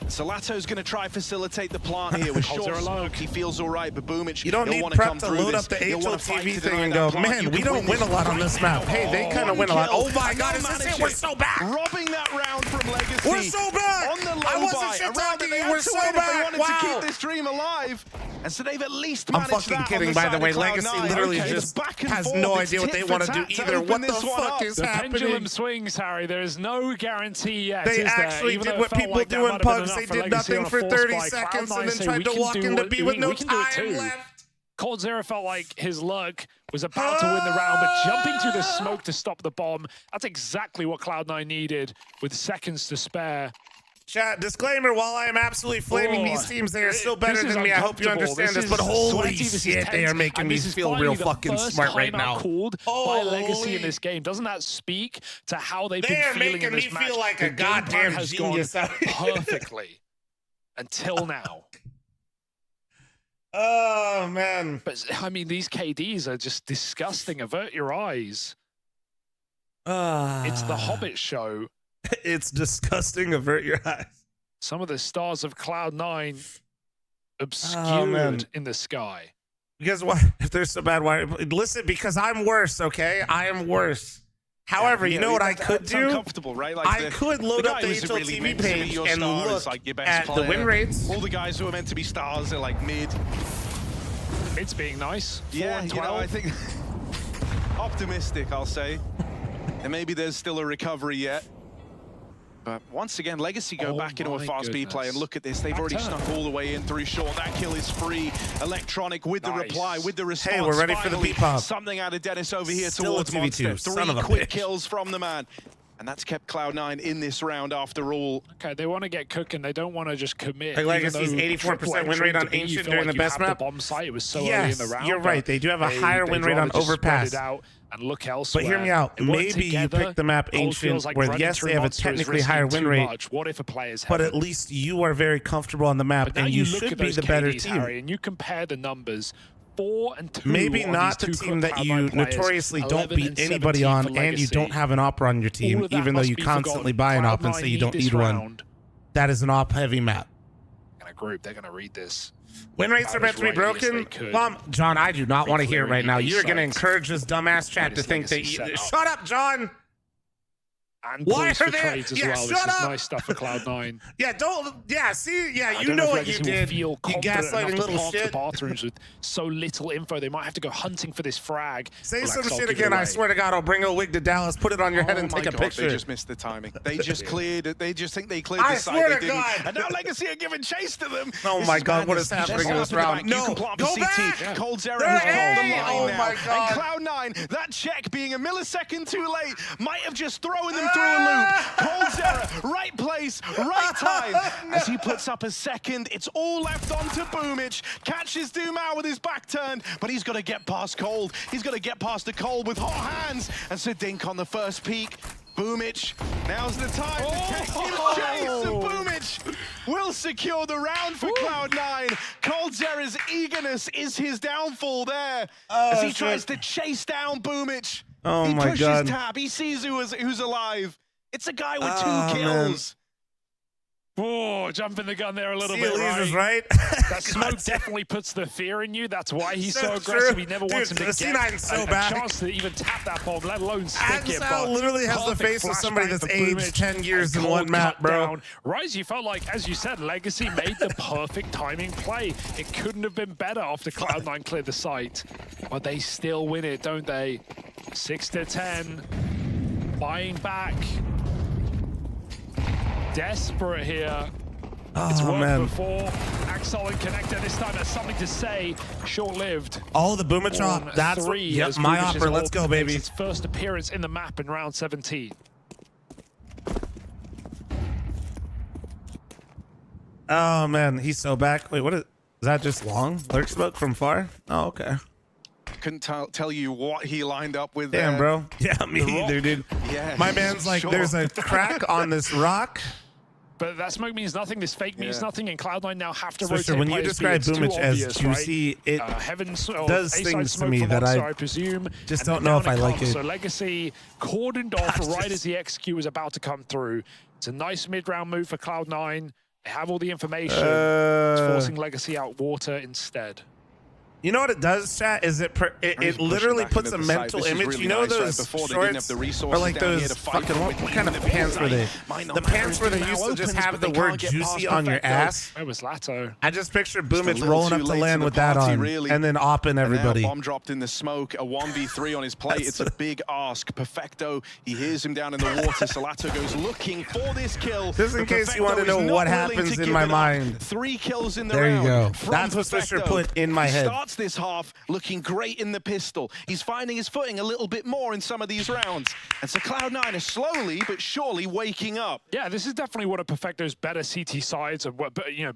Salato's going to try facilitate the plant here with short smoke. He feels all right, but Boomich, you don't need prep to load up the HLTV thing and go, man, we don't win a lot on this map. Hey, they kind of win a lot. Oh my God, is this it? We're so back. Robbing that round from Legacy. We're so back. On the low I wasn't shit talking you. We're so back. They wanted to keep this dream alive. And so they've at least managed I'm fucking kidding, by the way. Legacy literally just has no idea what they want to do either. What the fuck is happening? The pendulum swings, Harry. There is no guarantee yet. They actually did what people do in pugs. They did nothing for 30 seconds and then tried to walk into B with no time left. coldzera felt like his luck was about to win the round, but jumping through the smoke to stop the bomb, that's exactly what Cloud9 needed with seconds to spare. Chat, disclaimer, while I am absolutely flaming these teams, they are still better than me. I hope you understand this, but holy shit, they are making me feel real fucking smart right now. Called by Legacy in this game. Doesn't that speak to how they've been feeling in this match? They are making me feel like a goddamn genius. Perfectly. Until now. Oh, man. But, I mean, these KDs are just disgusting. Avert your eyes. It's the Hobbit show. It's disgusting. Avert your eyes. Some of the stars of Cloud9 obscured in the sky. Because what? If they're so bad, why? Listen, because I'm worse, okay? I am worse. However, you know what I could do? Uncomfortable, right? Like I could load up the HLTV page and look at the win rates. All the guys who are meant to be stars are like mid. It's being nice. Yeah, you know, I think optimistic, I'll say. And maybe there's still a recovery yet. But once again, Legacy go back into a fast B play, and look at this. They've already snuck all the way in through short. That kill is free. Electronic with the reply, with the response. Hey, we're ready for the beat pop. Something out of Dennis over here still towards Monster. Son of a quick bitch. kills from the man. And that's kept Cloud9 in this round after all. Okay, they want to get cooking. They don't want to just commit. Like Legacy's 84% win rate on Ancient during the best map. The bomb site. It was so early in the round. You're right. They do have a higher win rate on Overpass. And look elsewhere. But hear me out. Maybe you pick the map Ancient, where yes, they have a technically higher win rate. What if a player's but at least you are very comfortable on the map, and you should be the better team. Harry, and you compare the numbers. 4 and 2. Maybe not the team that you notoriously don't beat anybody on, and you don't have an opera on your team, even though you constantly buy an op and say you don't need one. That is an op-heavy map. In a group, they're going to read this. Win rates are meant to be broken. Mom, John, I do not want to hear it right now. You're going to encourage this dumbass chat to think that you... Shut up, John! And why are there? As well. This is nice stuff for Cloud9. Yeah, don't. Yeah, see, yeah, you know what you did. You gaslighting little shit. Bathrooms with so little info, they might have to go hunting for this frag. Say some shit again. I swear to God, I'll bring a wig to Dallas, put it on your head, and take a picture. They just missed the timing. They just cleared it. They just think they cleared the site. They didn't. And now Legacy are giving chase to them. Oh my God, what is happening in this round? No, go back. coldzera has called the line now. And Cloud9, that check being a millisecond too late, might have just thrown them through a loop. coldzera, right place, right time. As he puts up a second, it's all left on to Boomich. Catches Dumao with his back turned, but he's got to get past Cold. He's got to get past the Cold with hot hands. And so Dink on the first peak. Boomich, now's the time to take his chase, and Boomich will secure the round for Cloud9. coldzera's eagerness is his downfall there as he tries to chase down Boomich. Oh he my pushes God. tab, he sees who's alive. It's a guy with 2 kills. Oh, jumping the gun there a little See, bit, Elise right? right? That smoke definitely puts the fear in you. That's why he's so aggressive. He never wants him to get a chance to even tap that bomb, let alone stick it. Axel literally has the face of somebody that's aged 10 years in one map, bro. Rise, you felt like, as you said, Legacy made the perfect timing play. It couldn't have been better after Cloud9 cleared the site. But they still win it, don't they? 6-10. Buying back. Desperate here. It's worked before. Axel and Connector this time has something to say. Short-lived. Oh, the Boomer Chop. That's what, yep, my opera. Let's go, baby. His first appearance in the map in round 17. Oh, man. He's so back. Wait, what is that just long? Lurk smoke from far? Oh, okay. Couldn't tell you what he lined up with. Damn, bro. Yeah, me either, dude. Yeah. My man's like, there's a crack on this rock. But that smoke means nothing. This fake means nothing. And Cloud9 now have to rotate. Sure, when you describe Boomich as juicy, it does things to me that I presume, just don't know if I like it. So Legacy cordoned off right as the execute was about to come through. It's a nice mid-round move for Cloud9. They have all the information. It's forcing Legacy out water instead. You know what it does, chat? Is it literally puts a mental image. Really, you know those shorts or like those fucking what kind of pants were they? The pants where they used to just have the word juicy on your ass. It was Lato. I just picture Boomich rolling up to land with that on, and then opping everybody. Bomb dropped in the smoke. A 1v3 on his plate. It's a big ask. Perfecto. He hears him down in the water. So Lato goes looking for this kill. Just in case you want to know what happens in my mind. 3 kills in the round. There you go. That's what Swisher put in my head. This half looking great in the pistol. He's finding his footing a little bit more in some of these rounds. And so Cloud9 is slowly but surely waking up. Yeah, this is definitely one of Perfecto's better CT sides and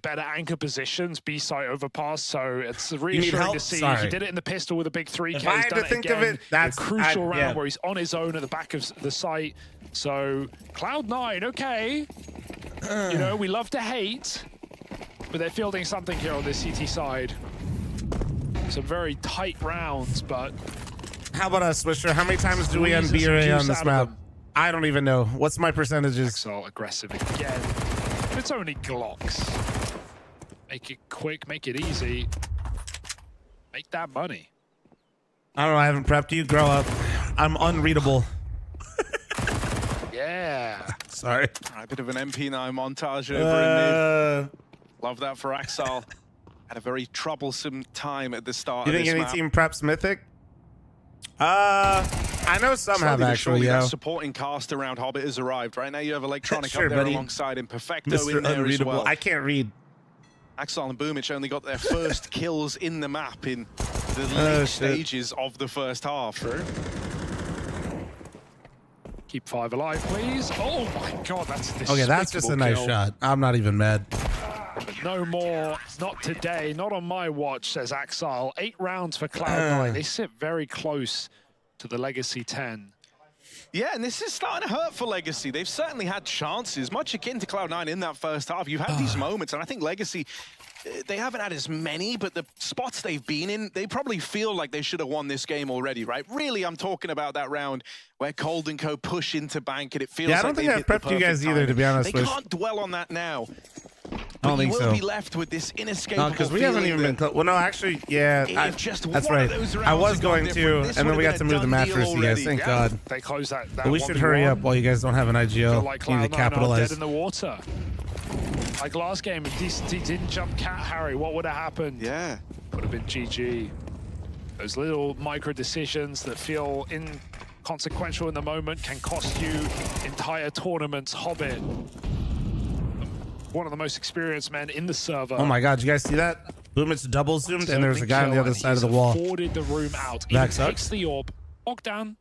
better anchor positions, B site overpass. So it's reassuring to see. He did it in the pistol with a big 3K. If I had to think of it, that's a crucial round where he's on his own at the back of the site. So Cloud9, okay. We love to hate, but they're fielding something here on this CT side. Some very tight rounds, but... How about us, Swisher? How many times do we end BRA on this map? I don't even know. What's my percentages? Axel aggressive again. It's only Glocks. Make it quick, make it easy. Make that money. I don't know, I haven't prepped you. Grow up. I'm unreadable. Yeah. Sorry. All right, bit of an MP9 montage over in mid. Love that for Axel. Had a very troublesome time at the start of this map. You think any team preps Mythic? I know some have actually, that supporting cast around Hobbit has arrived. Right now you have Electronic up there alongside him. Perfecto in there as well. I can't read. Axel and Boomich only got their first kills in the map in the late stages of the first half. True. Keep 5 alive, please. Oh my god, that's a despicable Okay, that's just a nice shot. I'm not even mad. No more, not today, not on my watch, says Axel. 8 rounds for Cloud9. They sit very close to the Legacy 10. Yeah, and this is starting to hurt for Legacy. They've certainly had chances, much akin to Cloud9 in that first half. You've had these moments, and I think Legacy, they haven't had as many, but the spots they've been in, they probably feel like they should have won this game already, right? Really, I'm talking about that round where Cold and Co push into bank, and it feels like I don't think I've prepped you guys either, to be honest. They can't dwell on that now. I don't think you so. will be left with this inescapable because we haven't even been close. Well, no, actually, yeah, that's right. I was going to, and then we got to move the match versus you guys. Thank God. They close that. But we should hurry up while you guys don't have an IGL. Like you need to capitalize. Dead in the water. Like last game, if DCT didn't jump Cat Harry, what would have happened? Yeah. Would have been GG. Those little micro decisions that feel inconsequential in the moment can cost you entire tournaments. Hobbit, one of the most experienced men in the server. Oh my God, you guys see that? Boomich double zoomed, and there's a guy on the other side of the wall. Afforded the room out. He takes the orb. Bogdan.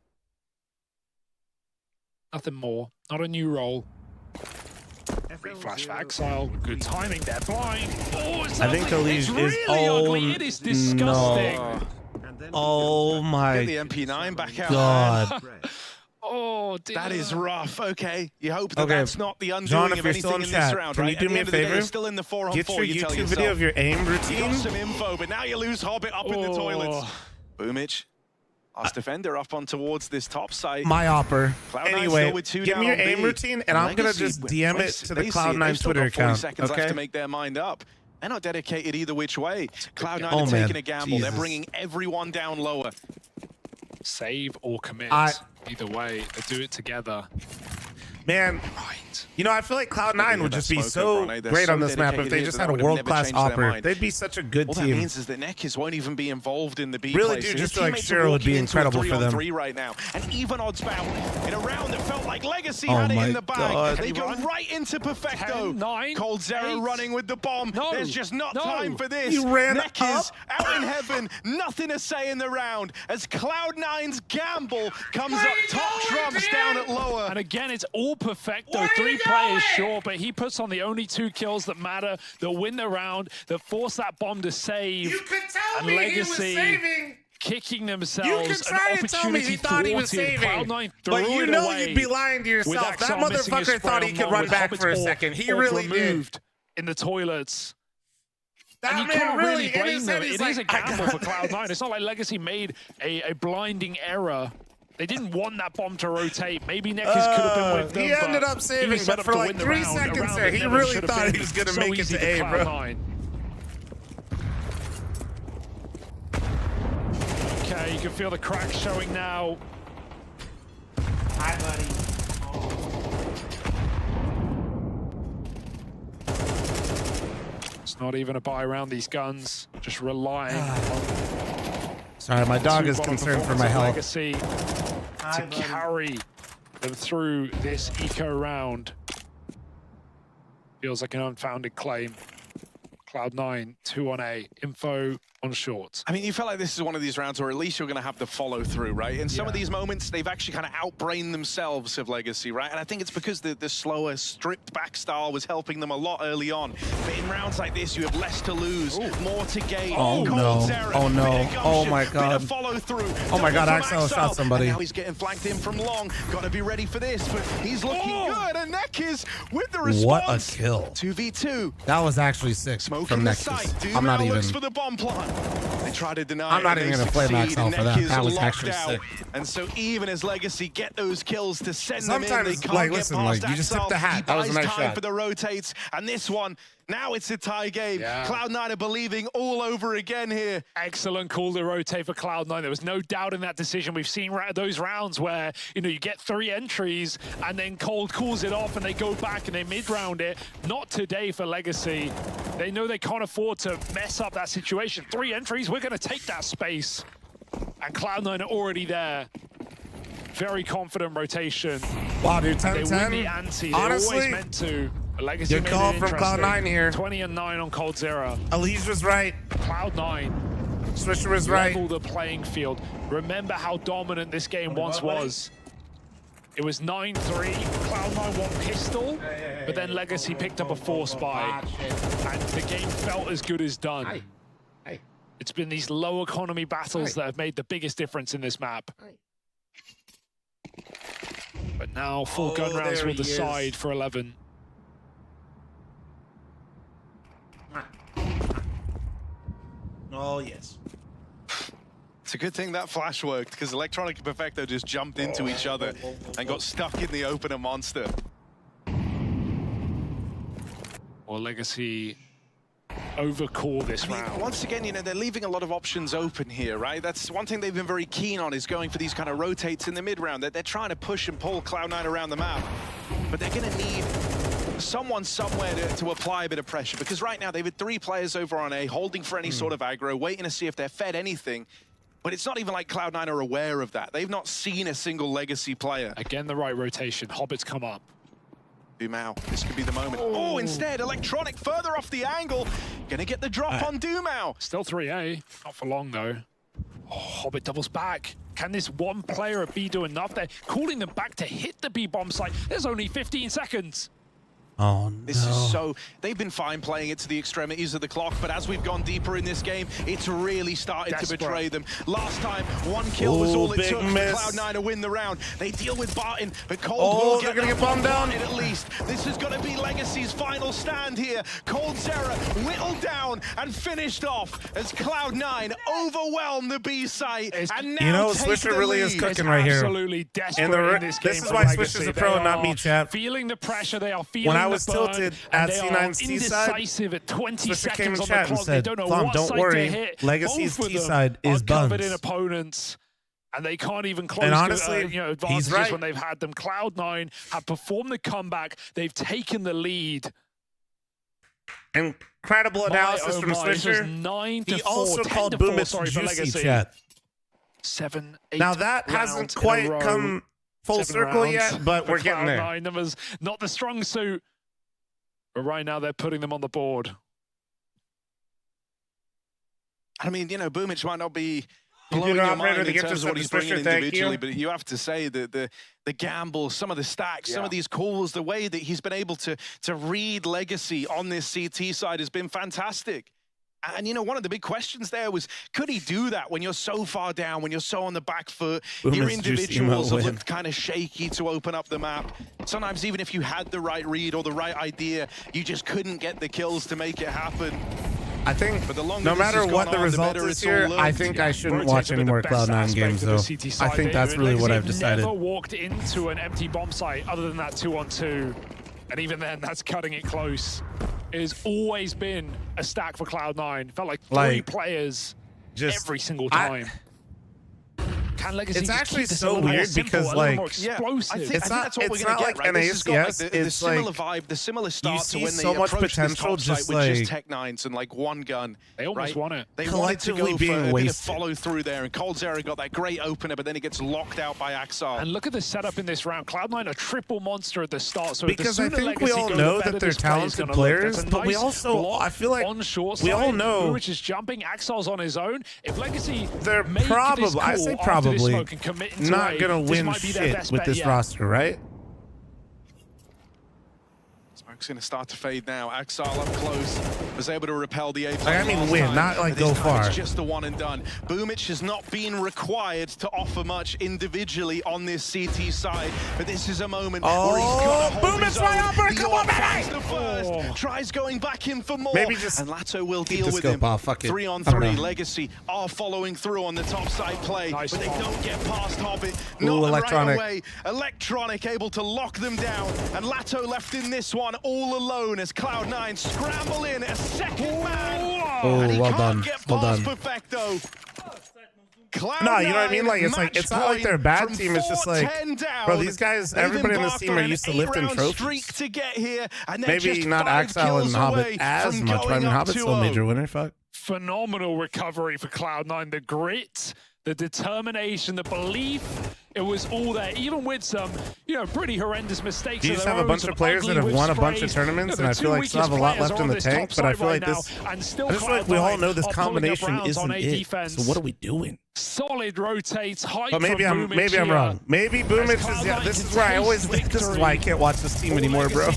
Nothing more. Not a new role. Flash for Exile. Good timing there. Blind. Oh, I think Khalid is ugly. It is disgusting. No. Oh my Get the MP9 back out. God. Oh, dear. That is rough. Okay, you hope that that's not the undoing of anything in this round, can right? you do me a favor? Still in the 4-on-4, Get your you tell YouTube video of your aim You routine. got some info, but now you lose Hobbit up in the toilets. Boomich Last defender up on towards this top site. My opper. Anyway, give me your aim B. routine, and I'm going to just DM it to the Cloud9 Twitter account. Seconds left to make their mind up. They're not dedicated either which way. Cloud9 are taking a gamble. Jesus. They're bringing everyone down lower. Save or commit. Either way, they do it together. Man, you know, I feel like Cloud9 would just be so great on this map if they just had a world-class operator. They'd be such a good All team. that means is that Nekiz won't even be involved in the B Really, play. dude, So just his like teammates are Cheryl would be walking into a incredible for them. 3-on-3 right now. An even odds bout in a round that felt like Legacy Oh had it my in the bag. God. They go right into Perfecto. 10, 9, Cold Zero 8. running with the bomb. No, There's just not no. time for this. You ran Nekiz out in heaven. Nothing to say in the round as Cloud9's gamble comes up top trumps down at lower. And again, it's all Perfecto. 3 players short, but he puts on the only 2 kills that matter, that win the round, that force that bomb to save. You could tell and me Legacy he was saving. kicking You themselves. could try to tell me he thought he was saving. Cloud9 But threw you it know away you'd be lying to yourself. That with Axel missing his motherfucker spray thought he on could one run with back Hobbit for a or- second. He or really did. removed in the toilets. That And you man can't really, really in his blame them. head, It he's is a like, I gamble for Cloud9. It's not like Legacy made a blinding error. They didn't want that bomb to rotate. Maybe Nekiz could have been with them. He ended up he saving, was set but up for to like win the 3 round, a seconds round there, that he never really should have thought been he was going to so make it easy to A, bro. Cloud9. Okay, you can feel the cracks showing now. Hi, buddy. It's not even a buy around these guns, just relying on Sorry, my dog is concerned for my health. Legacy to carry them through this eco round. Feels like an unfounded claim. Cloud9, 2 on A. Info on short. I mean, you felt like this is one of these rounds where at least you're going to have the follow through, right? In some of these moments, they've actually kind of outbrained themselves of Legacy, right? And I think it's because the slower, stripped back style was helping them a lot early on. But in rounds like this, you have less to lose, more to gain. Oh, no. Oh, no. Oh, my God. Follow through. Oh, my God. Axel shot somebody. And now he's getting flanked in from long. Got to be ready for this, but he's looking good. And Nekiz with the response. What a kill. 2v2. That was actually sick from Nekiz. I'm not even. For the bomb plant. They try to deny I'm not even going to play Max out for that. That was actually sick. And so even as Legacy get those kills to send them in, they Sometimes, can't like, get listen, past like, you just tip Axel. the hat. He That was a buys nice time shot. for the rotates, and this one, now it's a tie game. Cloud9 are believing all over again here. Excellent call to rotate for Cloud9. There was no doubt in that decision. We've seen those rounds where, you know, you get 3 entries and then Cold calls it off and they go back and they mid-round it. Not today for Legacy. They know they can't afford to mess up that situation. 3 entries, we're going to take that space. And Cloud9 are already there. Very confident rotation. Wow, dude, 10-10. They win the ante. They Honestly, always meant to. Legacy good call from Cloud9 here. 20 and 9 on Cold Zero. Elise was right. Cloud9. Swisher was right. Level the playing field. Remember how dominant this game once was. It was 9-3. Cloud9 won pistol, but then Legacy picked up a force buy, and the game felt as good as done. It's been these low economy battles that have made the biggest difference in this map. But now full gun rounds will decide for 11. Oh, yes. It's a good thing that flash worked, because Electronic and Perfecto just jumped into each other and got stuck in the opener monster. Or Legacy overcall this round. Once again, you know, they're leaving a lot of options open here, right? That's one thing they've been very keen on, is going for these kind of rotates in the mid-round. They're trying to push and pull Cloud9 around the map. But they're going to need someone somewhere to apply a bit of pressure, because right now they've had 3 players over on A, holding for any sort of aggro, waiting to see if they're fed anything. But it's not even like Cloud9 are aware of that. They've not seen a single Legacy player. Again, the right rotation. Hobbits come up. Dumao, this could be the moment. Oh, instead, Electronic further off the angle. Gonna get the drop on Dumao. Still 3A. Not for long, though. Oh, Hobbit doubles back. Can this one player at B do enough? They're calling them back to hit the B bomb site. There's only 15 seconds. Oh, no. This is so... They've been fine playing it to the extremities of the clock, but as we've gone deeper in this game, it's really started to betray them. Last time, 1 kill was all it took for Cloud9 to win the round. They deal with Barton, but Cold will they're going to get bombed down. At least. This is going to be Legacy's final stand here. Coldzera whittled down and finished off as Cloud9 overwhelmed the B site. And now you know, Swisher really is cooking right here. Absolutely desperate in this game. This is why Swisher's a pro and not me, chat. Feeling the pressure, they are feeling when I was tilted at C9's T side, indecisive at 20 Swisher came in seconds on chat the and clock. said, They don't know "Flom, what don't side worry, to hit. Legacy's Both of T them side is are covered in buns." opponents, and they can't even close And honestly, advantages he's right. when they've had them. Cloud9 have performed the comeback. They've taken the lead. Incredible analysis from Swisher. He also called Boomich juicy, chat. 7, 8 now that hasn't quite come full circle yet, but we're getting there. Cloud9 numbers, not the strong suit, but right now they're putting them on the board. I mean, you know, Boomich might not be blowing your mind in terms of what he's bringing individually, but you have to say that the gamble, some of the stacks, some of these calls, the way that he's been able to read Legacy on this CT side has been fantastic. And, you know, one of the big questions there was, could he do that when you're so far down, when you're so on the back foot? Your individuals have looked kind of shaky to open up the map. Sometimes even if you had the right read or the right idea, you just couldn't get the kills to make it happen. I think no matter what the result is here, I think I shouldn't watch any more Cloud9 games, though. I think that's really what I've decided. Never walked into an empty bomb site other than that 2-on-2. And even then, that's cutting it close. It has always been a stack for Cloud9. Felt like three players every single time. Can Legacy it's actually keep so weird because, like, explosive? It's not like an ASCS. The similar vibe, the similar start to when they so much approached this potential top site just with like just Tech9s and like one gun. They almost won it. They wanted to go being for a bit of wasted. follow through there, and Coldzera got that great opener, but then he gets locked out by Axar. And look at the setup in this round. Cloud9 a triple monster at the start. So because I think we all know that they're talented players, but we also, I feel like we all know which is jumping. Axar's on his own. If Legacy they're probably, I say probably, not gonna win shit with this roster, right? Smoke's gonna start to fade now. Axar up close, was able to repel the A. I mean win, not like go far. It's just the one and done. Boomich has not been required to offer much individually on this CT side, but this is a moment where he's got to hold his own. Come on, baby! The first, tries going back in for more, maybe just and Lato will deal with him. 3-on-3, Legacy are following through on the top side play, but they don't get past Hobbit. Not Electronic. right away. Electronic able to lock them down, and Lato left in this one all alone as Cloud9 scramble in a second man. And he can't get past Perfecto. No, you know what I mean? Like, it's not like they're a bad team. It's just like, bro, these guys, everybody in this team are used to lifting trophies. To get here, and maybe not Axel and Hobbit as much, but I mean, Hobbit's still a major winner. Fuck. Phenomenal recovery for Cloud9. The grit, the determination, the belief. It was all there, even with some, you know, pretty horrendous mistakes. You just have a bunch of players that have won a bunch of tournaments, and I feel like still have a lot left in the tank, but I feel like this, I just feel like we all know this combination isn't it. So what are we doing? Solid rotates, height. But maybe I'm wrong. Maybe Boomich is, yeah, this is where I always think, this is why I can't watch this team anymore, bro.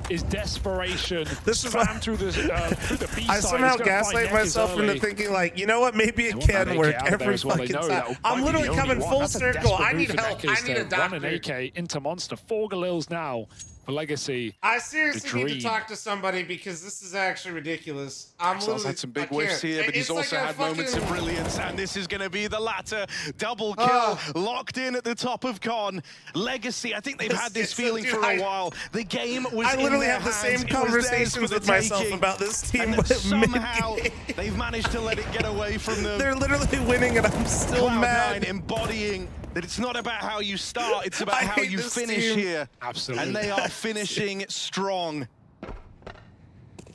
Is desperation. This is why through the B I somehow gaslight myself into thinking like, you know what, maybe it can work every fucking time. I'm literally coming full circle. I need help. I need a doctor. Run an AK into Monster. 4 Galils now for Legacy. I seriously need to talk to somebody because this is actually ridiculous. Axel's had some big whiffs here, but he's also had moments of brilliance, and this is going to be the latter. Double kill, locked in at the top of Con. Legacy, I think they've had this feeling for a while. The game was I literally have the same conversations with myself about this team, but somehow they've managed to let it get away from them. They're literally winning, and I'm still mad. Embodying that it's not about how you start, it's about how you finish here. Absolutely. And they are finishing strong.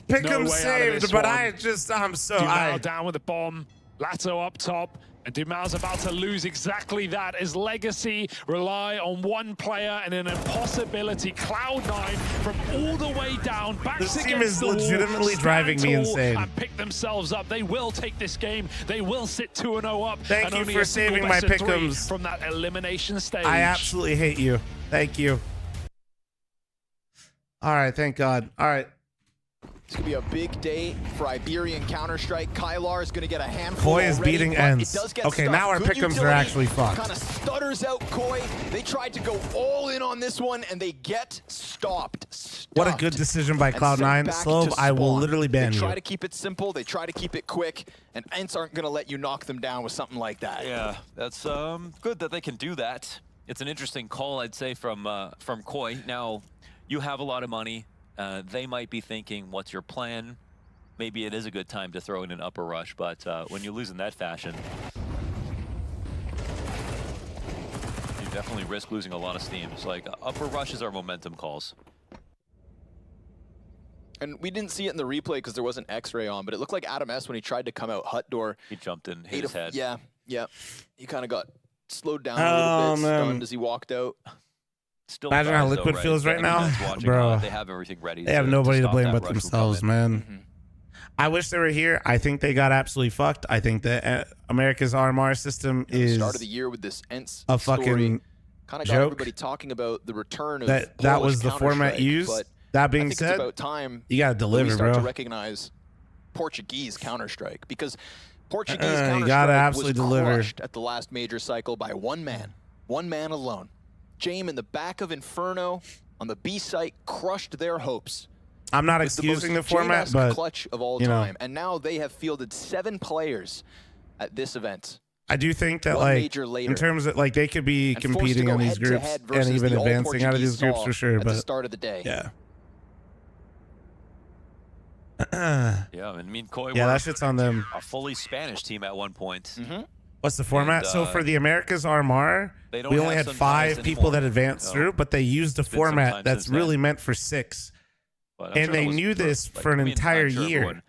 Pick'em saved, but I'm so Dumao down with the bomb. Lato up top. And Dumao's about to lose exactly that as Legacy rely on one player and an impossibility. Cloud9 from all the way down, back this team is legitimately driving me insane. And pick themselves up. They will take this game. They will sit 2-0 up. Thank you for saving my pick'ems from that elimination stage. I absolutely hate you. Thank you. All right, thank God. All right. It's going to be a big day for Iberian Counter-Strike. Kylar is going to get a handful Koi is already, beating but ends. it does get Okay, stuck. now our Good pick'ems are utility, actually fucked. Kind of stutters out Koi. They tried to go all in on this one, and they get stopped. What a good decision by And sent Cloud9. back Slobe, to I will spawn. literally ban They you. try to keep it simple. They try to keep it quick, and Ents aren't going to let you knock them down with something like that. Yeah, that's good that they can do that. It's an interesting call, I'd say, from Koi. Now, you have a lot of money. They might be thinking, what's your plan? Maybe it is a good time to throw in an upper rush, but when you lose in that fashion, you definitely risk losing a lot of steam. It's like upper rushes are momentum calls. And we didn't see it in the replay because there wasn't X-ray on, but it looked like Adam S when he tried to come out hut door. He jumped in, hit his head. Yeah. He kind of got slowed down a little bit, stunned as he walked out. Still Imagine how tries, Liquid though, feels right now. Watching, Bro, they have everything ready. They have nobody to stop blame that but rush from themselves, coming. man. I wish they were here. I think they got absolutely fucked. I think that America's RMR system is Start of the year with this Ents a story. fucking Kind of got joke. everybody talking about the return of That Polish was the format Counter-Strike, used. but That being I think said, it's about time you gotta that we deliver, start bro. to recognize Portuguese Counter-Strike, because Portuguese You Counter-Strike gotta was absolutely deliver. crushed at the last major cycle by one man alone. Jame in the back of Inferno on the B site crushed their hopes. I'm not With excusing the the format, most but clutch of all you know, time, and now they have fielded 7 players at this event. I do think that, One like, major later. in terms of, like, they could be And forced to competing go on these groups head-to-head and versus even the advancing out of these all-Portuguese groups for sure. at the But start of the day. yeah. Yeah, I mean, Koi Yeah, were that shit's on them. a fully Spanish team at one point. What's the format? And, So for the Americas RMR, they don't we only have had some 5 guys people that anymore. advanced No. through, but they used a It's been some format time that's since then. really meant for 6. But I'm And sure they that was knew for, this like, for an me and entire I'm sure year. everyone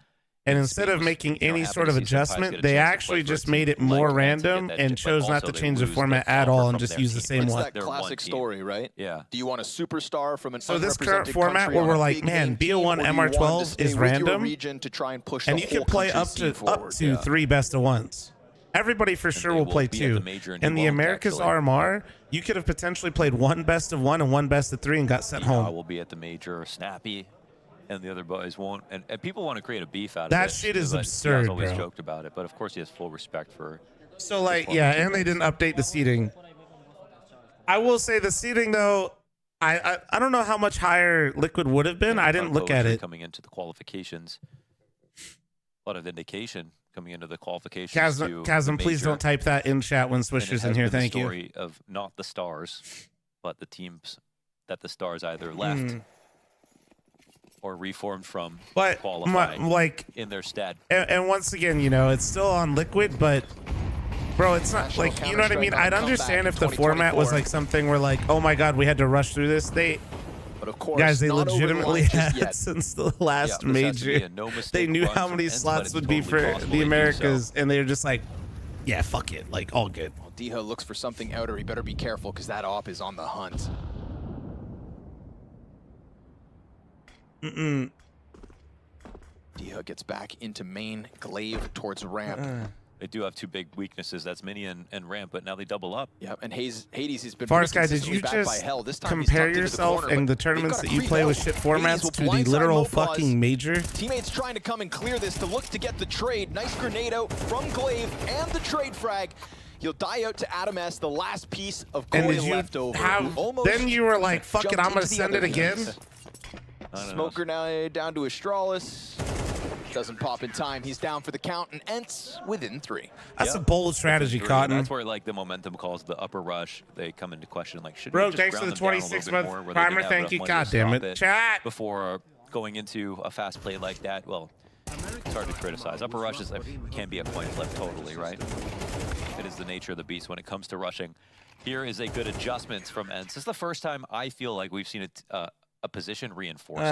And in instead Spain of was, making you know, any happy sort to of see some guys adjustment, get a they chance to actually play for a just team made it like more Ecstatic random that and but chose not also to they change the lose format their at caliber all and from just their use the team. same It's one. that classic story, right? Yeah. Do you want a superstar from an So this current unrepresented format country where on we're a like, big man, name team, BO1 or do you want to MR12 stay is with your random, region to try and push and the you whole can play country's up scene to forward? 3 best of 1s. Everybody for sure will play be at the 2. major and And he the won't, Americas actually. RMR, you could have potentially played 1 best of 1 and 1 best of 3 and got sent I home. will be at the major. Snappy and the other boys won't. And people want to create a beef out of That it. shit is because absurd, He's always bro. joked about it, but of course he has full respect for. So, like, yeah, and they didn't update the seating. I will say the seating, though, I don't know how much higher Liquid would have been. I didn't look at it. Coming into the qualifications, a lot of indication coming into the qualifications. Chasm, please don't type that in chat when Swisher's in here. Thank the you. story of not the stars, but the teams that the stars either left or reformed from But qualifying like in their stead. And once again, you know, it's still on Liquid, but bro, it's not like, you know what I mean? I'd understand if the format was like something where like, oh my god, we had to rush through this. But of course, guys, they not over the legitimately line just had yet. since the last Yeah, this has to be major. a no mistake They knew run how from many ends, but slots it's would be totally for possible the to do Americas, so. and they were just like, yeah, fuck it, like all good. Well, Diha looks for something out, or he better be careful because that op is on the hunt. Diha gets back into main, Glaive towards ramp. They do have 2 big weaknesses. That's Mini and Ramp, but now they double up. Yeah, and Hades has been Forest pretty guy, did you consistently backed by just Hell. This time he's compare tucked into the yourself corner, and but the tournaments they've that got a you play with free shit ball. formats Hades will to the blindside literal Mopaz. fucking major? Teammates trying to come and clear this to look to get the trade. Nice grenade out from Glaive and the trade frag. He'll die out to Adam S, the last piece of And Koi did you left over. have? Almost Then you were like, "Fuck it, jumped I'm gonna into the send it other again." hands. Smoker now down to Astralis. Doesn't pop in time. He's down for the count and Ents within 3. That's a bold strategy, Cotton. That's where like the momentum calls, the upper rush, they come into question. Like, should Bro, we just thanks for ground the them down a little 26 bit month more where they primer. can have Thank enough you. money to God damn stop it. Chat. Before going into a fast play like that. Well, it's hard to criticize. Upper rushes can be a coin flip totally, right? It is the nature of the beast when it comes to rushing. Here is a good adjustment from Ents. This is the first time I feel like we've seen a position reinforced.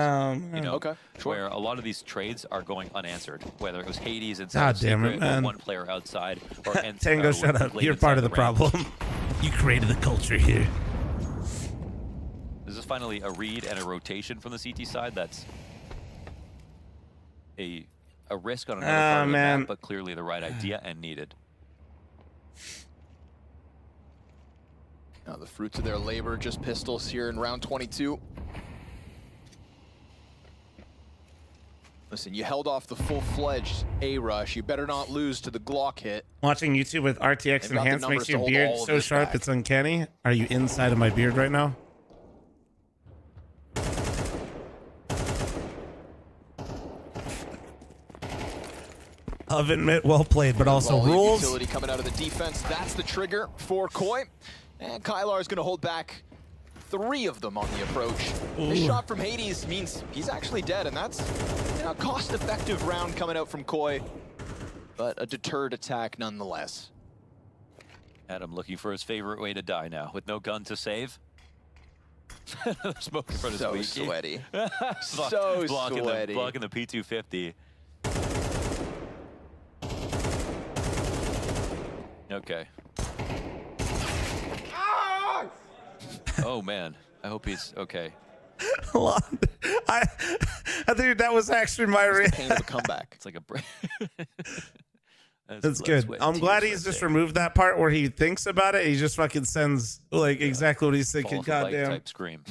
You know, where a lot of these trades are going unanswered. Whether it was Hades inside God of damn it, Secret, man. or one player outside, or Ents, Tango, shut up. You're part of the problem. You created the culture here. This is finally a read and a rotation from the CT side. That's a risk on another part of the map, but clearly the right idea and needed. Now the fruits of their labor, just pistols here in round 22. Listen, you held off the full-fledged A-rush. You better not lose to the Glock hit. Watching YouTube with RTX Enhanced makes your beard so sharp it's uncanny. Are you inside of my beard right now? I'll admit, well played, but also rules. Utility coming out of the defense. That's the trigger for Koi. And Kylar is going to hold back 3 of them on the approach. This shot from Hades means he's actually dead, and that's a cost-effective round coming out from Koi, but a deterred attack nonetheless. Adam looking for his favorite way to die now, with no gun to save. Smoke in front of So Squeaky. sweaty. So sweaty. Blocking the P250. Okay. Oh man, I hope he's okay. I think that was actually my pain of a comeback. It's like a break. That's good. I'm glad he's just removed that part where he thinks about it. He just fucking sends like exactly what he's thinking. Goddamn. Type scream.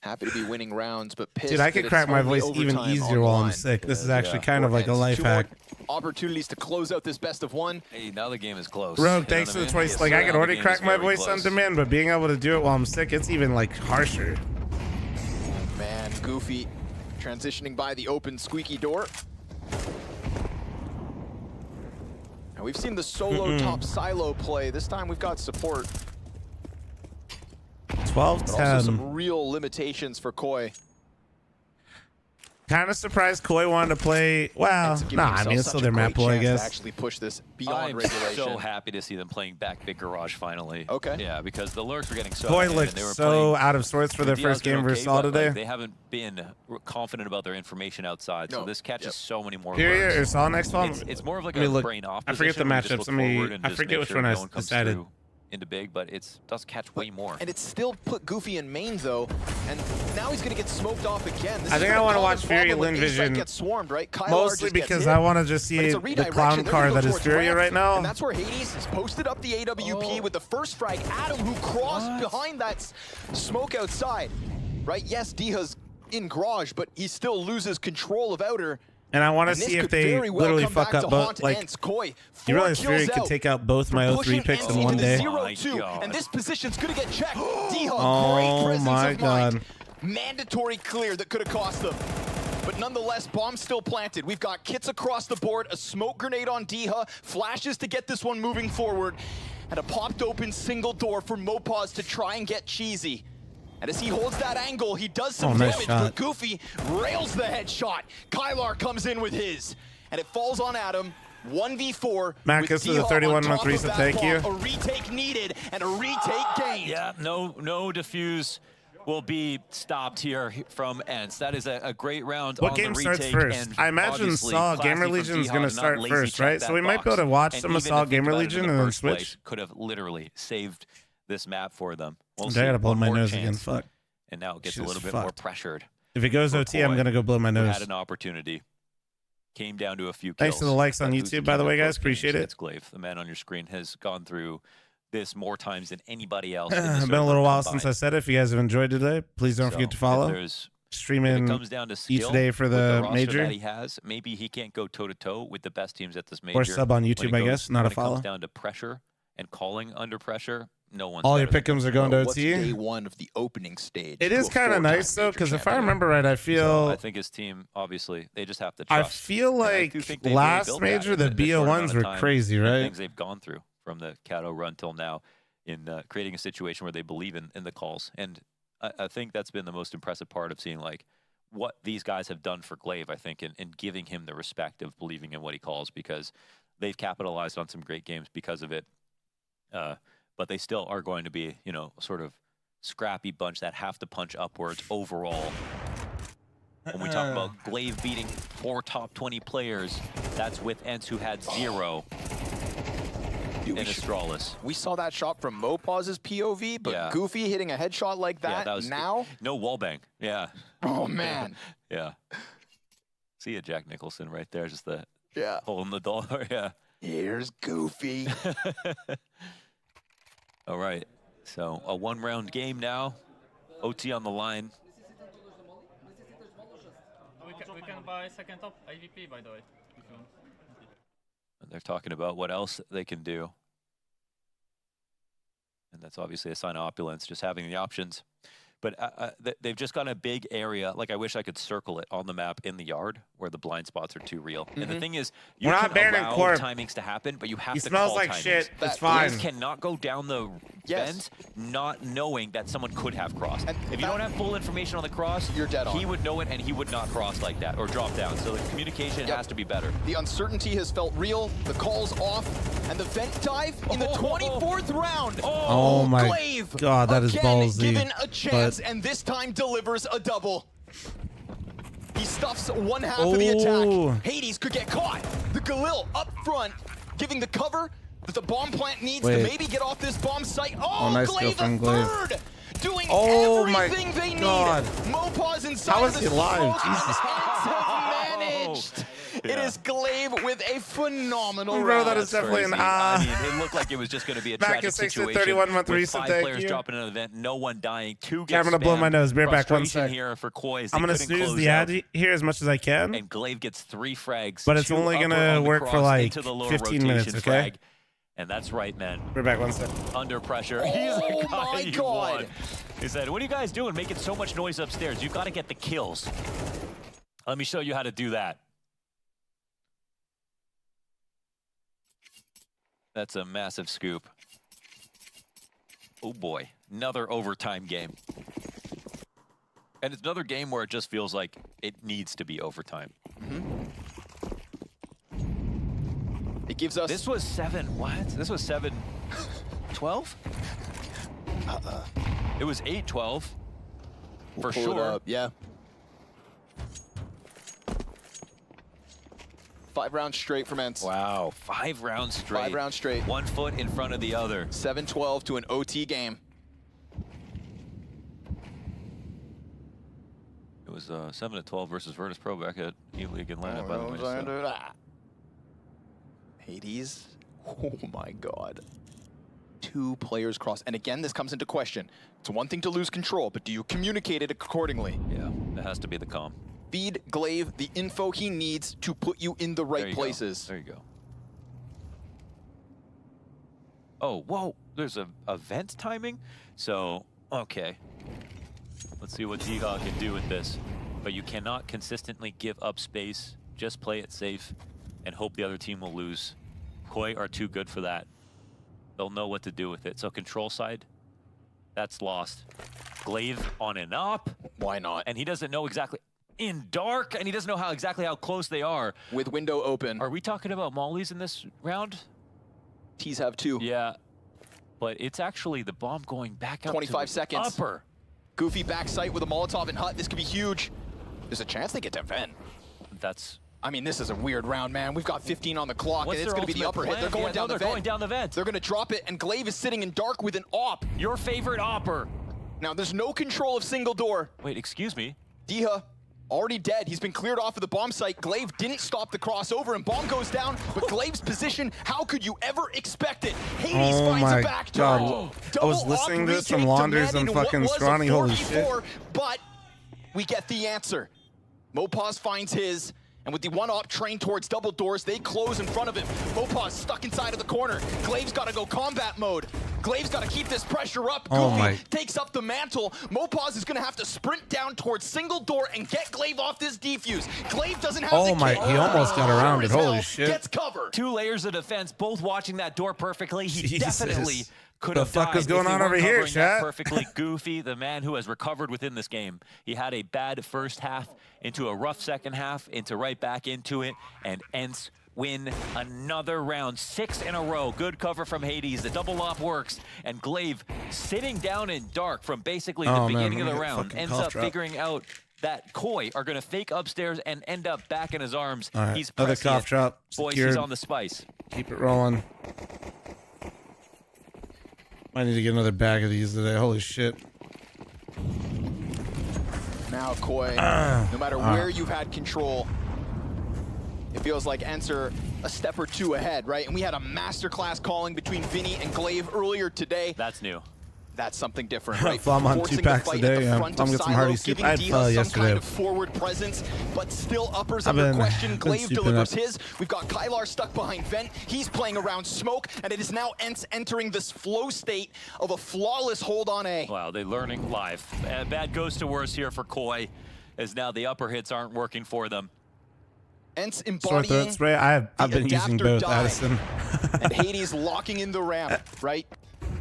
Happy to be winning rounds, but pissed. Dude, I could crack my voice even easier while I'm sick. This is actually kind of like a life hack. Opportunities to close out this best of 1. Hey, now the game is close. Rogue, thanks for the 20. Like I could already crack my voice on demand, but being able to do it while I'm sick, it's even like harsher. Man, Goofy transitioning by the open squeaky door. And we've seen the solo top silo play. This time we've got support. 12-10. But also some real limitations for Koi. Kind of surprised Koi wanted to play. Well, nah, I mean, it's still their map play, I guess. Actually push this beyond I'm regulation. so happy to see them playing back Big Garage finally. Okay. Yeah, because the lurks were getting so Koi ahead, looked and they were so out of sorts for their first game versus All but, today. like, they haven't been confident about their information outside, so this catches so many more Period lurks. or Saw next one? It's more of like Let me a look. brain off I forget the position where you just matchups. look Let me. forward and I just forget make which sure one I no one comes decided. through into big, but it does catch way more. And it's still put Goofy in main though, and now he's gonna get smoked off again. This I is think gonna I want to cause watch a Fury problem when Lin A-Site Vision gets swarmed, right? Kylar mostly just gets because hit, I want to just see but it's a the redirection. clown They're car gonna go that is towards Fury ramp, right now. And that's where Hades has posted up the AWP with the first frag. Adam, who crossed behind that smoke outside, right? Yes, Diha's in garage, but he still loses control of outer. And I want to see if they literally fuck up both. Like, you realize Fury could take out both my 0-3 picks in one day? And this position's gonna get checked. Diha, Oh great my presence of mind. god. Mandatory clear that could have cost them. But nonetheless, bombs still planted. We've got kits across the board, a smoke grenade on Diha, flashes to get this one moving forward, and a popped open single door for Mopaz to try and get cheesy. And as he holds that angle, he does some nice damage, shot. but Goofy rails the headshot. Kylar comes in with his, and it falls on Adam. 1v4. Marcus with a 31-month reset, thank you. A retake needed and a retake gained. Yeah, no diffuse will be stopped here from Ents. That is a great round What on game the starts retake. first? And I imagine obviously, Saw Classy Gamer from Legion is Diha going to to not start lazy first, check right? that So we might be able box. to watch And some of even Saw if you Gamer think about it Legion in and the then first place, switch. could have literally saved this map for them. We'll I see. gotta blow One my more nose chance. again. Fuck. And now it gets a Shit is little bit more fucked. pressured. If it goes for OT, I'm Koi, going to go blow my who nose. had an opportunity. Came down to a few kills. Thanks to the likes on But YouTube, boosted by the team way, in guys. both Appreciate games it. against Glaive. The man on your screen has gone through this more times than anybody else. It's been a little while since I said it. If you guys have enjoyed today, please don't forget to follow. Streaming comes down to each day for the roster major. that he has, maybe he can't go toe-to-toe with the best teams at this major. Or sub on YouTube, I guess, not a when follow. It comes down to pressure and calling under pressure. No one's All your better than pick'ems him. are going to What's OT. day one of the opening stage? It is kind of nice though, because if I remember right, I feel So I think his team, obviously, they just have to I trust. feel And I like do think they've really last built major, that the in a short amount BO1s of were time, crazy, the right? things they've gone through from the Cato run till now in creating a situation where they believe in the calls. And I think that's been the most impressive part of seeing like what these guys have done for Glaive, I think, in giving him the respect of believing in what he calls, because they've capitalized on some great games because of it. But they still are going to be, you know, sort of scrappy bunch that have to punch upwards overall. When we talk about Glaive beating 4 top 20 players, that's with Ents who had 0 in Astralis. We saw that shot from Mopaz's POV, but Yeah. Goofy hitting a headshot like that, was now? no wallbang. Yeah. Oh, man. Yeah. See ya, Jack Nicholson right there, just the Yeah. hole in the door. Yeah. Here's Goofy. All right. So a 1-round game now. OT on the line. by second top IVP, by the way. And they're talking about what else they can do. And that's obviously a sign of opulence, just having the options. But they've just got a big area. Like, I wish I could circle it on the map in the yard where the blind spots are too real. And the thing is, you can allow timings to happen, but you have to call timings. He smells like shit. It's fine. You cannot go down the bends not knowing that someone could have crossed. And if you don't have full information on the cross, you're dead on. He would know it, and he would not cross like that or drop down. So the communication has to be better. The uncertainty has felt real. The call's off, and the vent dive in the 24th round. Oh my Glaive God, that is ballsy. Given a chance, and this time delivers a double. He stuffs one half of the attack. Hades could get caught. The Galil up front, giving the cover that the bomb plant needs to maybe get off this bomb site. Oh, nice Glaive a third! Doing everything they need. Mopaz inside How of is the he alive? Jesus. have managed. It is Glaive with a phenomenal Bro, round. that is definitely an I mean, it looked like it was just going to be a tragic situation. 31 month with recent, 5 thank players you. dropping an event, no one dying, 2 Yeah, get I'm gonna blow my nose. Be right back. 1 sec. Here for Koi as I'm they gonna couldn't snooze close the out. ad here as much as I can. And Glaive gets 3 frags. But it's 2 only upper gonna on the work for cross like into the lower 15 rotation minutes, okay? frag. And that's right, man. We're back. 1 sec. Under pressure. He's the guy you want. He said, what are you guys doing? Making so much noise upstairs. You've got to get the kills. Let me show you how to do that. That's a massive scoop. Oh boy, another overtime game. And it's another game where it just feels like it needs to be overtime. It gives us... This was 7, what? This was 7, 12? It was 8-12, for sure. Yeah. 5 rounds straight from Ents. Wow, 5 rounds straight. 5 rounds straight. 1 foot in front of the other. 7-12 to an OT game. It was 7-12 versus Virtus Pro back at E-League Atlanta, by the way. So. Hades, oh my God. 2 players cross. And again, this comes into question. It's one thing to lose control, but do you communicate it accordingly? Yeah, that has to be the calm. Feed Glaive the info he needs to put you in the right places. There you go. Oh, whoa, there's a event timing? So, okay. Let's see what D-Hog can do with this. But you cannot consistently give up space. Just play it safe and hope the other team will lose. Koi are too good for that. They'll know what to do with it. So control side, that's lost. Glaive on an up. Why not? And he doesn't know exactly. In dark, and he doesn't know exactly how close they are. With window open. Are we talking about mollies in this round? T's have 2. Yeah, but it's actually the bomb going back up 25 to seconds. Upper. Goofy backside with a Molotov and Hut. This could be huge. There's a chance they get to vent. That's... I mean, this is a weird round, man. We've got 15 on the clock, and it's going to be the upper hit. They're going down the vent. They're going down the vent. They're going to drop it, and Glaive is sitting in dark with an AWP. Your favorite AWPer. Now, there's no control of single door. Wait, excuse me? Diha, already dead. He's been cleared off of the bomb site. Glaive didn't stop the crossover, and bomb goes down. But Glaive's position, how could you ever expect it? Hades finds a back door. I was listening to this from Launders and fucking Scrawny. Holy shit. But we get the answer. Mopaz finds his. And with the 1-op train towards double doors, they close in front of him. Mopaz stuck inside of the corner. Glaive's got to go combat mode. Glaive's got to keep this pressure up. Goofy takes up the mantle. Mopaz is going to have to sprint down towards single door and get Glaive off this defuse. Glaive doesn't have the kick. He almost got around it. Holy shit. Gets cover. 2 layers of defense, both watching that door perfectly. He definitely could have died. The fuck is going on over here, chat? Perfectly. Goofy, the man who has recovered within this game. He had a bad first half, into a rough second half, into right back into it, and Ents win another round. 6 in a row. Good cover from Hades. The double op works, and Glaive sitting down in dark from basically the beginning of the round ends up figuring out that Koi are going to fake upstairs and end up back in his arms. All right. He's another pressing cough drop. Boys, Secured. he's on the spice. Keep it rolling. I need to get another bag of these today. Holy shit. Now, Koi, no matter where you've had control, it feels like Ents are a step or 2 ahead, right? And we had a masterclass calling between Vinny and Glaive earlier today. That's new. That's something different, right? Flom on 2 packs a day. Yeah. I'm get some hearty soup. I had pho yesterday. Kind of forward presence, but still uppers under question. Glaive delivers his. We've got Kylar stuck behind Vent. He's playing around smoke, and it is now Ents entering this flow state of a flawless hold on A. Wow, they're learning live. Bad goes to worse here for Koi, as now the upper hits aren't working for them. Ents embodying spray. I've been using both, Addison. And Hades locking in the ramp, right?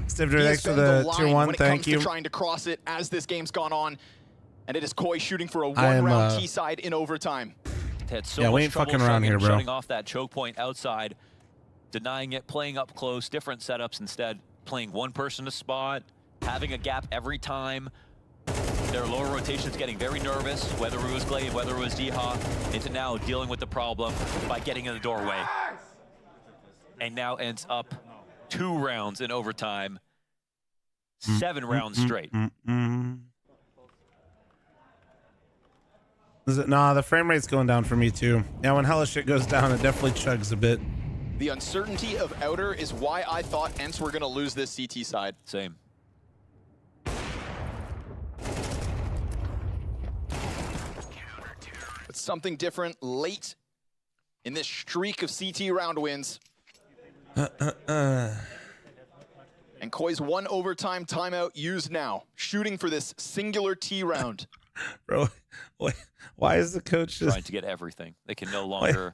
Stivder, thanks for the tier 1. Thank you. Trying to cross it as this game's gone on, and it is Koi shooting for a one-round T side in overtime. Had so we ain't fucking around here, bro. Shutting off that choke point outside, denying it, playing up close, different setups instead, playing one person to spot, having a gap every time. Their lower rotation's getting very nervous, whether it was Glaive, whether it was Deha, into now dealing with the problem by getting in the doorway. And now ends up 2 rounds in overtime, 7 rounds straight. Nah, the frame rate's going down for me too. Yeah, when hella shit goes down, it definitely chugs a bit. The uncertainty of Outer is why I thought Ents were gonna lose this CT side. Same. It's something different late in this streak of CT round wins. And Koi's 1 overtime timeout used now, shooting for this singular T round. Bro, why is the coach just trying to get everything? They can no longer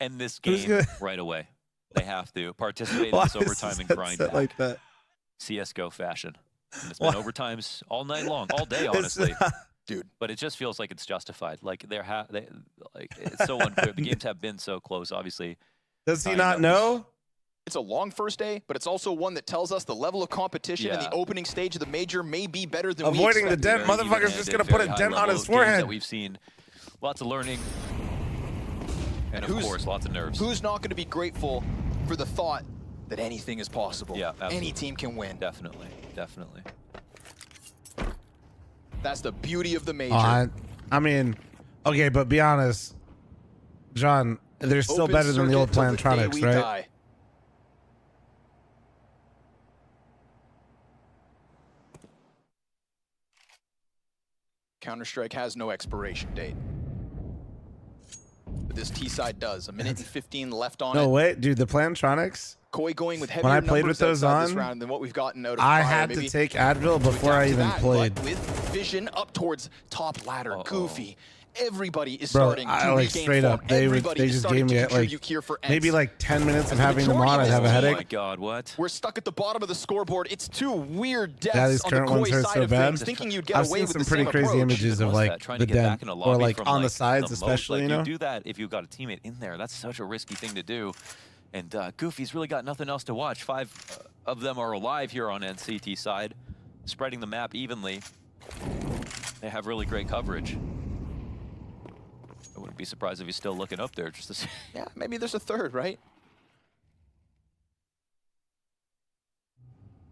end this game right away. They have to participate in this overtime and grind back. Like that? CSGO fashion. And it's been overtimes all night long, all day, honestly. Dude. But it just feels like it's justified. Like it's so unclear. The games have been so close, obviously. Does he not know? It's a long first day, but it's also one that tells us the level of competition in the opening stage of the major may be better than avoiding the dent. Motherfucker's just gonna put a dent on his forehead. That we've seen lots of learning, and of course, lots of nerves. Who's not going to be grateful for the thought that anything is possible? Yeah, absolutely. Any team can win. Definitely, definitely. That's the beauty of the major. I mean, okay, but be honest, John. They're still better than the old Plantronics, right? Die. Counter-Strike has no expiration date. But this T-side does. 1 minute and 15 left on it. No, wait, dude, the Plantronics? Koi going with heavier when I played with those on, this round than what we've gotten out of I had to take Advil before I even played. But with vision up towards top ladder, Goofy. Everybody is starting to like straight up. They just gave me like maybe like 10 minutes of having them on. I'd have a headache. Oh my god, what? We're stuck at the bottom of the scoreboard. It's 2 weird deaths yeah, these current on the ones Koi hurt side so of bad. things, thinking you'd get I've away seen with some the pretty same crazy approach. images of like the den, or like on the sides, especially. You know, you do that if you've got a teammate in there. That's such a risky thing to do. And Goofy's really got nothing else to watch. 5 of them are alive here on NCT side, spreading the map evenly. They have really great coverage. I wouldn't be surprised if he's still looking up there just to see. Yeah, maybe there's a third, right?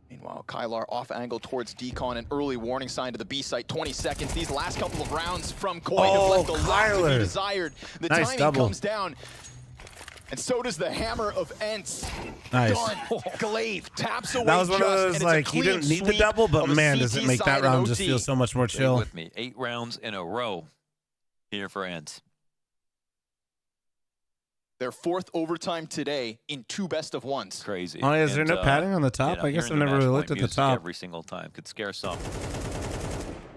Meanwhile, Kylar off angle towards Decon, an early warning sign to the B site. 20 seconds. These last couple of rounds from Koi have left a lot to be desired. The timing comes down. And so does the hammer of Ents. Nice. Done. Glaive taps away. That was one of those, like, he didn't need the double, but man, does it make that round just feel so much more chill. Stay with me. 8 rounds in a row here for Ents. Their 4th overtime today in 2 best-of-1s. Crazy. Oh, is there no padding on the top? You know, I guess I've never really looked at the top. Every single time. Could scare some.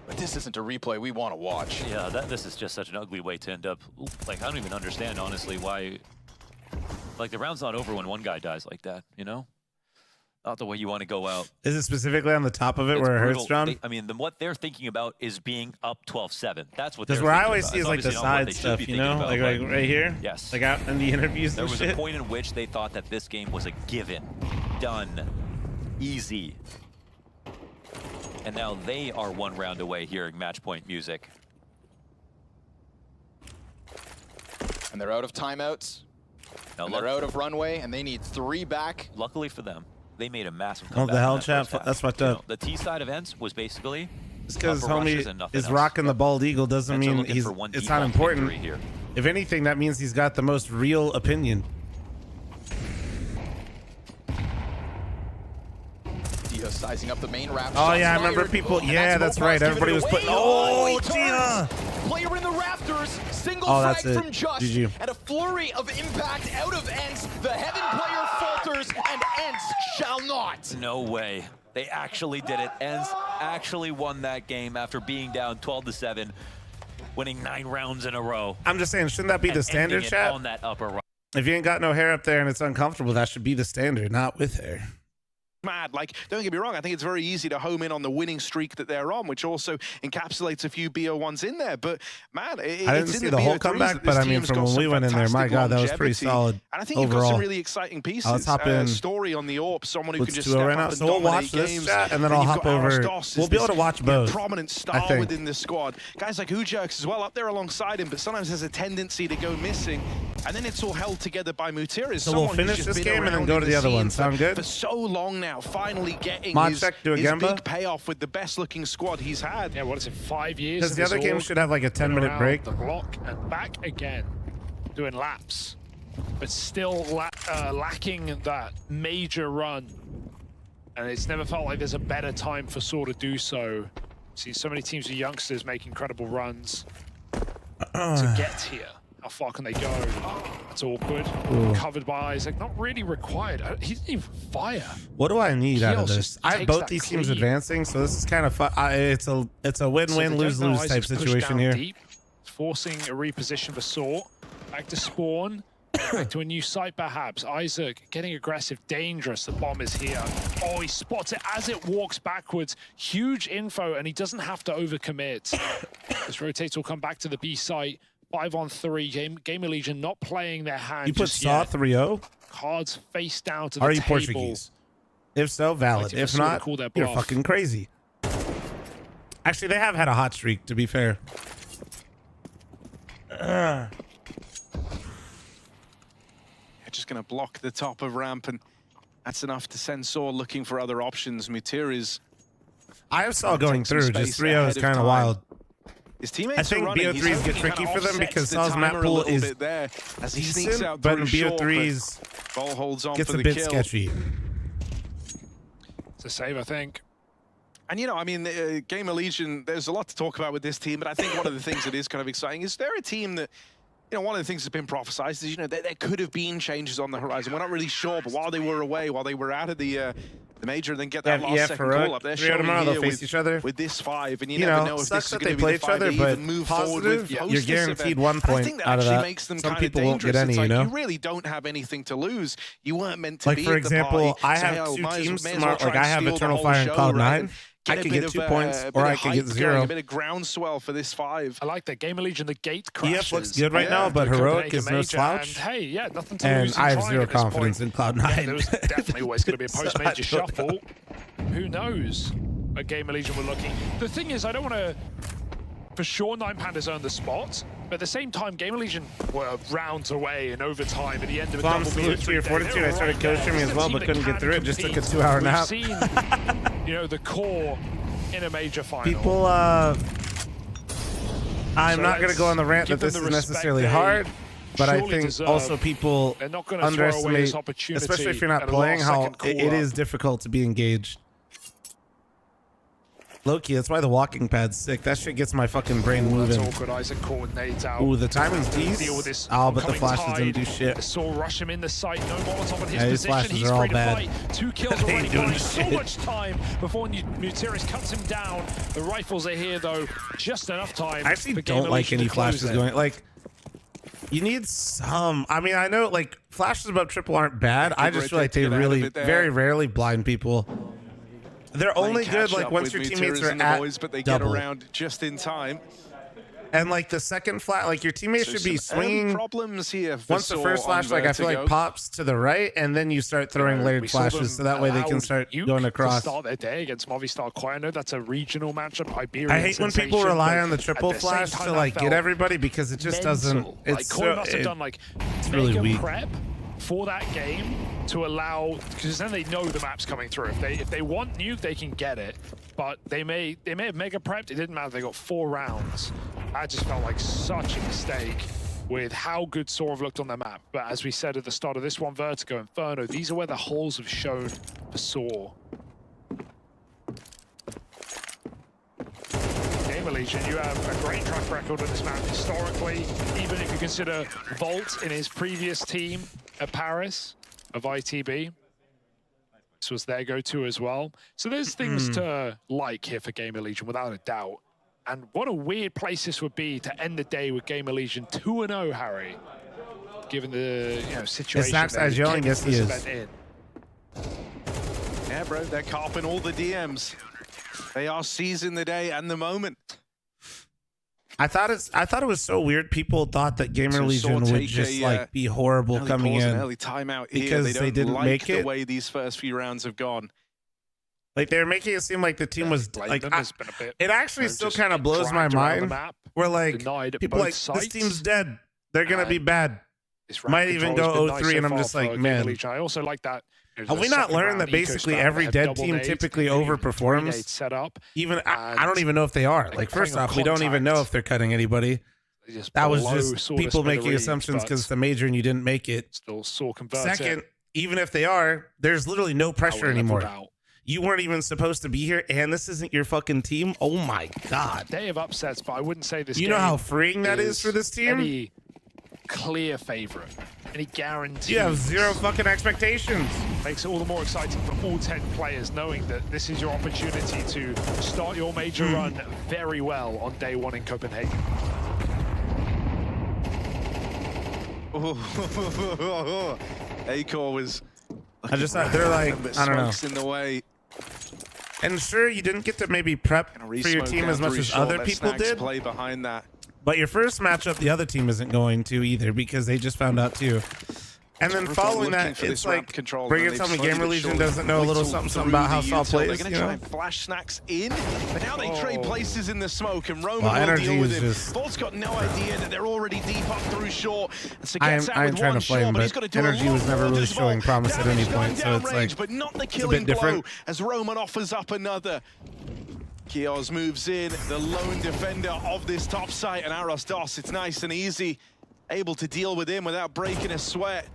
But this isn't a replay we want to watch. Yeah, this is just such an ugly way to end up. Like, I don't even understand, honestly, why. Like, the round's not over when one guy dies like that, you know? Not the way you want to go out. Is it specifically on the top of it where it hurts, John? I mean, what they're thinking about is being up 12-7. That's what they're thinking about. Because where I always see is like the side stuff, you know? Like right here? Yes. Like out in the interviews There and was shit. a point in which they thought that this game was a given. Done. Easy. And now they are 1 round away hearing match point music. And they're out of timeouts. And they're out of runway, and they need 3 back. Luckily for them, they made a massive Oh, comeback. the hell chat, that's fucked up. The T side of Ents was basically Just because homie is rocking the bald eagle doesn't mean it's not important. Here. If anything, that means he's got the most real opinion. Just sizing up the main wrap. Oh yeah, I remember people. Yeah, that's right. Everybody was putting. Oh, Gia! Player in the rafters. Single that's frag it. from Just. GG. And a flurry of impact out of Ents. The Heaven player falters, and Ents shall not. No way. They actually did it. Ents actually won that game after being down 12-7, winning 9 rounds in a row. I'm just saying, shouldn't that be the standard, chat? On that upper right. If you ain't got no hair up there and it's uncomfortable, that should be the standard, not with hair. Mad. Like, don't get me wrong, I think it's very easy to home in on the winning streak that they're on, which also encapsulates a few BO1s in there. But, man, I didn't see the whole comeback, but I mean, from when we went in there, my God, that was pretty solid. And I think overall. you've got some really exciting pieces. Let's hop in. Story on the AWP, someone who can just step right now. up and So we'll watch dominate this games. chat, and then I'll hop over. We'll be able to watch both. Prominent star within the squad. Guys like Ujerks as well up there alongside him, but sometimes there's a tendency to go missing. And then it's all held together by Mutiris. So we'll finish this game and then go to the other one. Sound good? For so long now, finally getting Mod his check, do a big Gemba. payoff with the best looking squad he's had. Yeah, what is it, 5 years? Because the other game should have like a 10-minute break. The block and back again, doing laps, but still lacking that major run. And it's never felt like there's a better time for Saw to do so. See so many teams of youngsters make incredible runs to get here. How far can they go? That's awkward. Ooh. Covered by Isaac. Not really required. He didn't even fire. What do I need out of this? I have takes both that these teams clean. advancing, so this is kind of fun. It's a win-win, lose-lose type Isaac's pushed situation down here. Deep, forcing a reposition for Saw. Back to spawn. Back to a new site, perhaps. Isaac getting aggressive, dangerous. The bomb is here. Oh, he spots it as it walks backwards. Huge info, and he doesn't have to overcommit. This Rotates will come back to the B site. 5-on-3. Gamer Legion not playing their hand. You put just Saw yet. 3-0? Cards face down to the Are you table. Portuguese? If so, valid. If not, you're fucking crazy. Actually, they have had a hot streak, to be fair. Just going to block the top of ramp, and that's enough to send Saw looking for other options. Mutiris. I saw going through. Just 3-0 is kind of wild. His teammates I think BO3s get tricky for them because Saw's map pool is decent, but in BO3s gets a bit sketchy. It's a save, I think. And, you know, I mean, Gamer Legion, there's a lot to talk about with this team, but I think one of the things that is kind of exciting is they're a team that, you know, one of the things that's been prophesized is, you know, there could have been changes on the horizon. We're not really sure, but while they were away, while they were out of the major, and then get that last second call up, they're showing tomorrow here they'll face each other with this 5, and you know, never know if sucks this is that going they to be play the each 5 other, they but even move forward positive, with you're guaranteed 1 I point think that out of actually that. makes them Some kind of people won't get dangerous. any, It's you like, know? you really don't have anything to lose. You weren't meant to Like, be for at the example, party. I So, have hell, 2 might as teams well tomorrow. try Like, I and have steal the Eternal whole Fire and show, Cloud9. right? I Get a could bit get of 2 a points, bit or of I could hype get going, 0. a bit of groundswell for this 5. I like that. Gamer Legion, the gate crashes. EF looks good right now, but Heroic is no slouch. And hey, yeah, nothing to And lose in I have trying 0 at this confidence point. in Cloud9. Yeah, there was definitely always going to be a So post-major I don't shuffle. know. Who knows where Gamer Legion were looking. The thing is, I don't want to... For sure, 9 Pandas earned the spot, but at the same time, Gamer Legion were rounds away in overtime at the end of a double salute to your fortitude. I started co-streaming as well, but couldn't get through it. Just took a 2-hour nap. We've seen, you know, the core in a major final. People, I'm not going to go on the rant that this is necessarily hard, but I think also people underestimate, especially if you're not playing, how it is difficult to be engaged. Low-key, that's why the walking pad's sick. That shit gets my fucking brain moving. That's awkward. Isaac coordinates out. Ooh, the timing's Deal with decent. this Oh, but the oncoming flashes tide. didn't do shit. Saw rush him in the site. No Molotov on his Yeah, these position. flashes He's are all free to bad. fight. 2 kills They already. ain't doing Buying so shit. much time before Mutiris cuts him down. The rifles are here, though. Just enough time. I actually for don't Gamer like Legion any to close flashes it. going. Like, you need some. I mean, I know like flashes above triple aren't bad. I just feel like they really, very rarely blind people. They're only good like once your teammates are at boys, but they double. get around just in time. And like the second flash, like your teammates should be some early swinging. problems here for Once the Saw first on flash, like I feel like Vertigo. pops to the right, and then you start throwing layered We saw flashes, so them that way they can allowed start Uke going to across. start their day against Movistar Quite. I know that's a regional matchup. Iberian I hate when people sensation, rely but on the at triple the same flash time, to that like get felt everybody because it just doesn't. mental. It's Like, Corey so. must have done like It's really mega weak. prep for that game to allow, because then they know the map's coming through. If they want nuke, they can get it. But they may have mega prepped. It didn't matter. They got 4 rounds. I just felt like such a mistake with how good Saw have looked on their map. But as we said at the start of this one, Vertigo, Inferno, these are where the holes have shown for Saw. Gamer Legion, you have a great track record on this map historically, even if you consider Volt in his previous team at Paris of ITB. This was their go-to as well. So there's things to like here for Gamer Legion, without a doubt. And what a weird place this would be to end the day with Gamer Legion 2-0, Harry. Given the situation. Is Zach's yelling? Yes, he is. Yeah, bro, they're carping all the DMs. They are seizing the day and the moment. I thought it was so weird. People thought that Gamer Legion would just like be horrible coming in early timeout because they didn't like make it. The way these first few rounds have gone. Like they were making it seem like the team was like. It actually still kind of blows my mind. Where like people like this team's dead. They're gonna be bad. Might even go 0-3, and I'm just like, man. I also like that. Have we not learned that basically every dead team typically overperforms? Even I don't even know if they are. Like first off, we don't even know if they're cutting anybody. That was just people making assumptions because it's a major and you didn't make it. Still saw convert. Second, even if they are, there's literally no pressure anymore. You weren't even supposed to be here, and this isn't your fucking team. Oh my god. Day of upsets, but I wouldn't say this. You know how freeing that is for this team? Any clear favorite, any guarantee. You have zero fucking expectations. Makes it all the more exciting for all 10 players, knowing that this is your opportunity to start your major run very well on day one in Copenhagen. Acor was. I just thought they're like, I don't know. In the way. And sure, you didn't get to maybe prep for your team as much as other people did. Play behind that. But your first matchup, the other team isn't going to either because they just found out too. And then following that, it's like, bring it, tell me Gamer Legion doesn't know a little something about how Saw plays. They're going to try and flash Snacks in, but now they trade places in the smoke, and Roman will deal with him. Volt's got no idea that they're already deep up through short. So I am trying to play him, but Energy was never really showing promise at any point, so it's like, but not the it's a killing bit different. blow as Roman offers up another. Kios moves in, the lone defender of this top site, and Aros Dos, it's nice and easy, able to deal with him without breaking a sweat.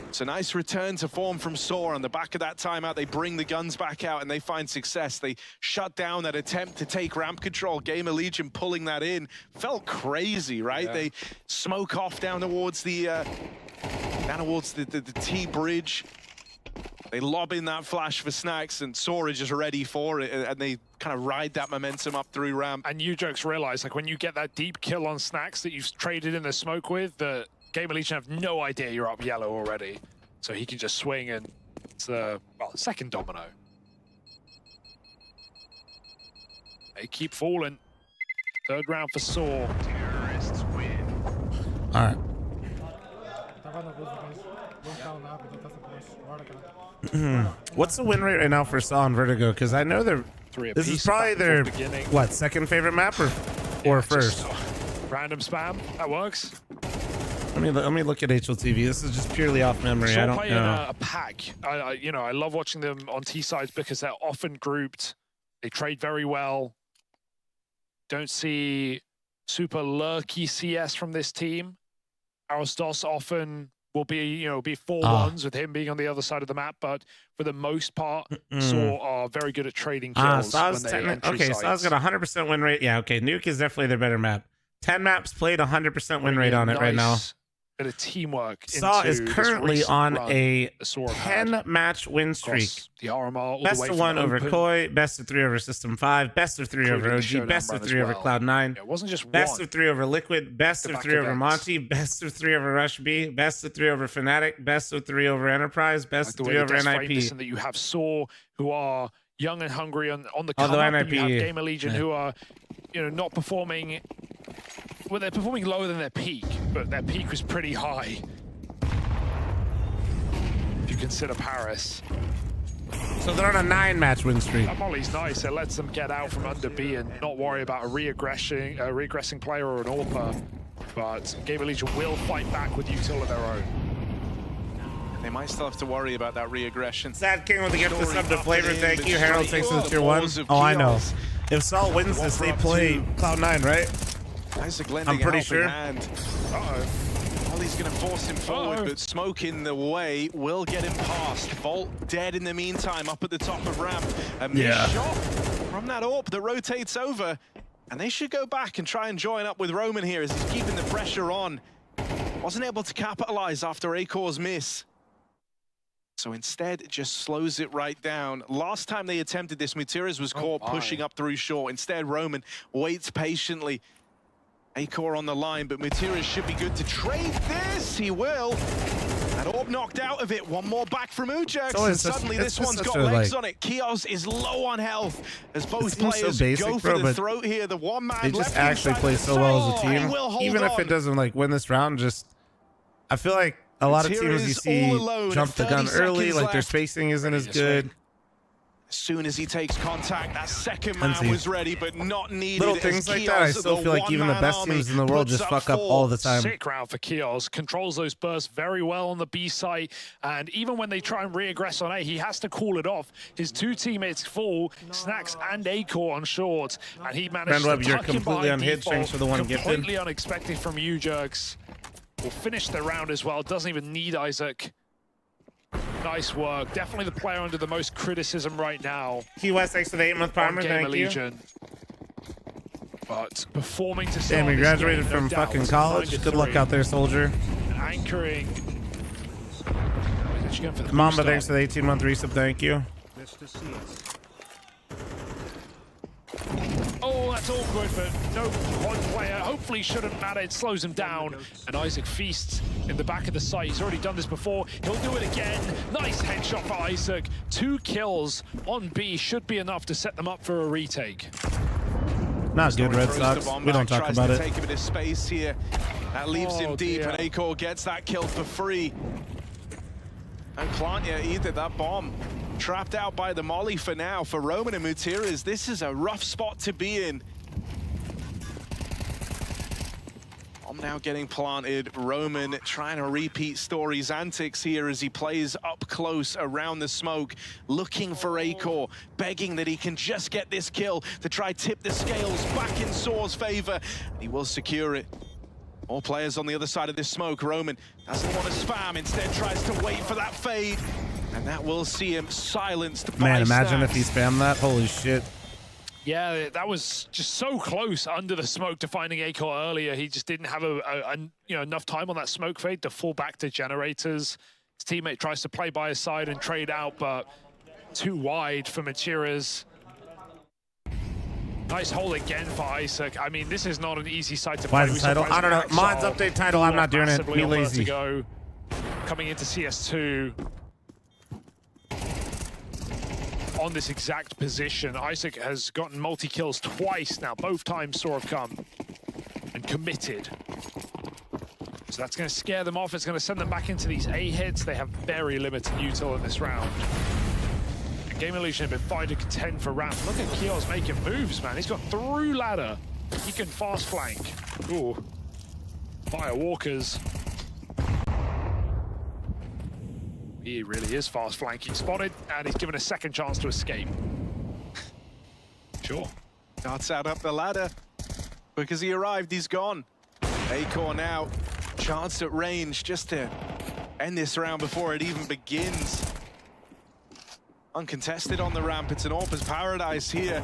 It's a nice return to form from Saw. On the back of that timeout, they bring the guns back out and they find success. They shut down that attempt to take ramp control. Gamer Legion pulling that in. Felt crazy, right? Yeah. They smoke off down towards the T bridge. They lob in that flash for Snacks, and Saw is just ready for it, and they kind of ride that momentum up through ramp. And you jokes realize, like, when you get that deep kill on Snacks that you've traded in the smoke with, the Gamer Legion have no idea you're up yellow already. So he can just swing, and it's the, well, second domino. They keep falling. Third round for Saw. Terrorists win. All right. What's the win rate right now for Saw and Vertigo? Because I know they're. This is probably their what, second favorite map or first? Random spam that works. Let me look at HLTV. This is just purely off memory. I don't know. A pack. I love watching them on T sides because they're often grouped. They trade very well. Don't see super lurky CS from this team. Aros often will be 4-1s with him being on the other side of the map, but for the most part, Saw are very good at trading kills. So I was got a 100% win rate. Yeah, okay. Nuke is definitely their better map. 10 maps played, 100% win rate on it right now. Bit of teamwork. Saw is currently on a 10-match win streak. The RMR best of 1 over Koi, best of 3 over System 5, best of 3 over OG, best of 3 over Cloud9. It wasn't just best of 3 over Liquid, best of 3 over Monty, best of 3 over Rush B, best of 3 over Fnatic, best of 3 over Enterprise, best of 3 over NIP. That you have Saw, who are young and hungry on the come up, and you have Gamer Legion, who are not performing. Well, they're performing lower than their peak, but their peak was pretty high. If you consider Paris. So they're on a 9-match win streak. That Molly's nice. It lets them get out from under B and not worry about a regressing player or an AWPer. But Gamer Legion will fight back with util of their own. They might still have to worry about that re-aggression. Sad King with the gift of sub to Flavor. Thank you. Harold takes us tier 1. Oh, I know. If Saul wins this, they play Cloud9, right? I'm pretty sure. Ollie's going to force him forward, but smoke in the way will get him past. Volt dead in the meantime up at the top of ramp. A missed shot from that AWP that rotates over. And they should go back and try and join up with Roman here as he's keeping the pressure on. Wasn't able to capitalize after Akor's miss. So instead, it just slows it right down. Last time they attempted this, Mutiras was caught pushing up through short. Instead, Roman waits patiently. Akor on the line, but Mutiras should be good to trade this. He will. And AWP knocked out of it. One more back from Ujax, and suddenly this one's got legs on it. Kios is low on health as both players go for the throat here. The one man they just actually play so well as a team. Even if it doesn't like win this round, just I feel like a lot of teams you see jump the gun early, like their spacing isn't as good. As soon as he takes contact, that second man was ready, but not needed. Little things like that, I still feel like even the best teams in the world just fuck up all the time. Sick round for Kios. Controls those bursts very well on the B site, and even when they try and re-aggress on A, he has to call it off. His two teammates fall, Snacks and Akor on short, and he managed to you're tuck completely him by unhinged. Thanks for the one gifted. Completely unexpected from Ujax. Will finish the round as well. Doesn't even need Isaac. Nice work. Definitely the player under the most criticism right now. Key West, thanks for the 8-month primer. Thank you. But performing to Damn, we graduated from fucking college. Good luck out there, soldier. Anchoring. Mamba, thanks for the 18-month resub. Thank you. Oh, that's awkward, but no one player. Hopefully shouldn't matter. It slows him down. And Isaac feasts in the back of the site. He's already done this before. He'll do it again. Nice headshot for Isaac. 2 kills on B should be enough to set them up for a retake. Not good, Red Sox. We don't talk about it. Take a bit of space here. That leaves him deep, and Akor gets that kill for free. And plant yet either. That bomb trapped out by the molly for now. For Roman and Mutiras, this is a rough spot to be in. Bomb now getting planted. Roman trying to repeat Story's antics here as he plays up close around the smoke, looking for Akor, begging that he can just get this kill to try tip the scales back in Soar's favor. And he will secure it. More players on the other side of this smoke. Roman doesn't want to spam, instead tries to wait for that fade. And that will see him silenced. Man, imagine if he spammed that. Holy shit. Yeah, that was just so close under the smoke to finding Akor earlier. He just didn't have enough time on that smoke fade to fall back to generators. His teammate tries to play by his side and trade out, but too wide for Mutiras. Nice hold again for Isaac. I mean, this is not an easy site to play. Why is the title? I don't know. Mods update title. I'm not doing it. Be lazy. Coming into CS2 on this exact position. Isaac has gotten multi-kills twice now. Both times Soar have come and committed. So that's going to scare them off. It's going to send them back into these A hits. They have very limited util in this round. Game Illusion have been fine to contend for ramp. Look at Kios making moves, man. He's got through ladder. He can fast flank. Ooh. Firewalkers. He really is fast flanking. Spotted, and he's given a second chance to escape. Sure. Darts out up the ladder. Because he arrived, he's gone. Akor now. Chance at range just to end this round before it even begins. Uncontested on the ramp. It's an AWP's paradise here.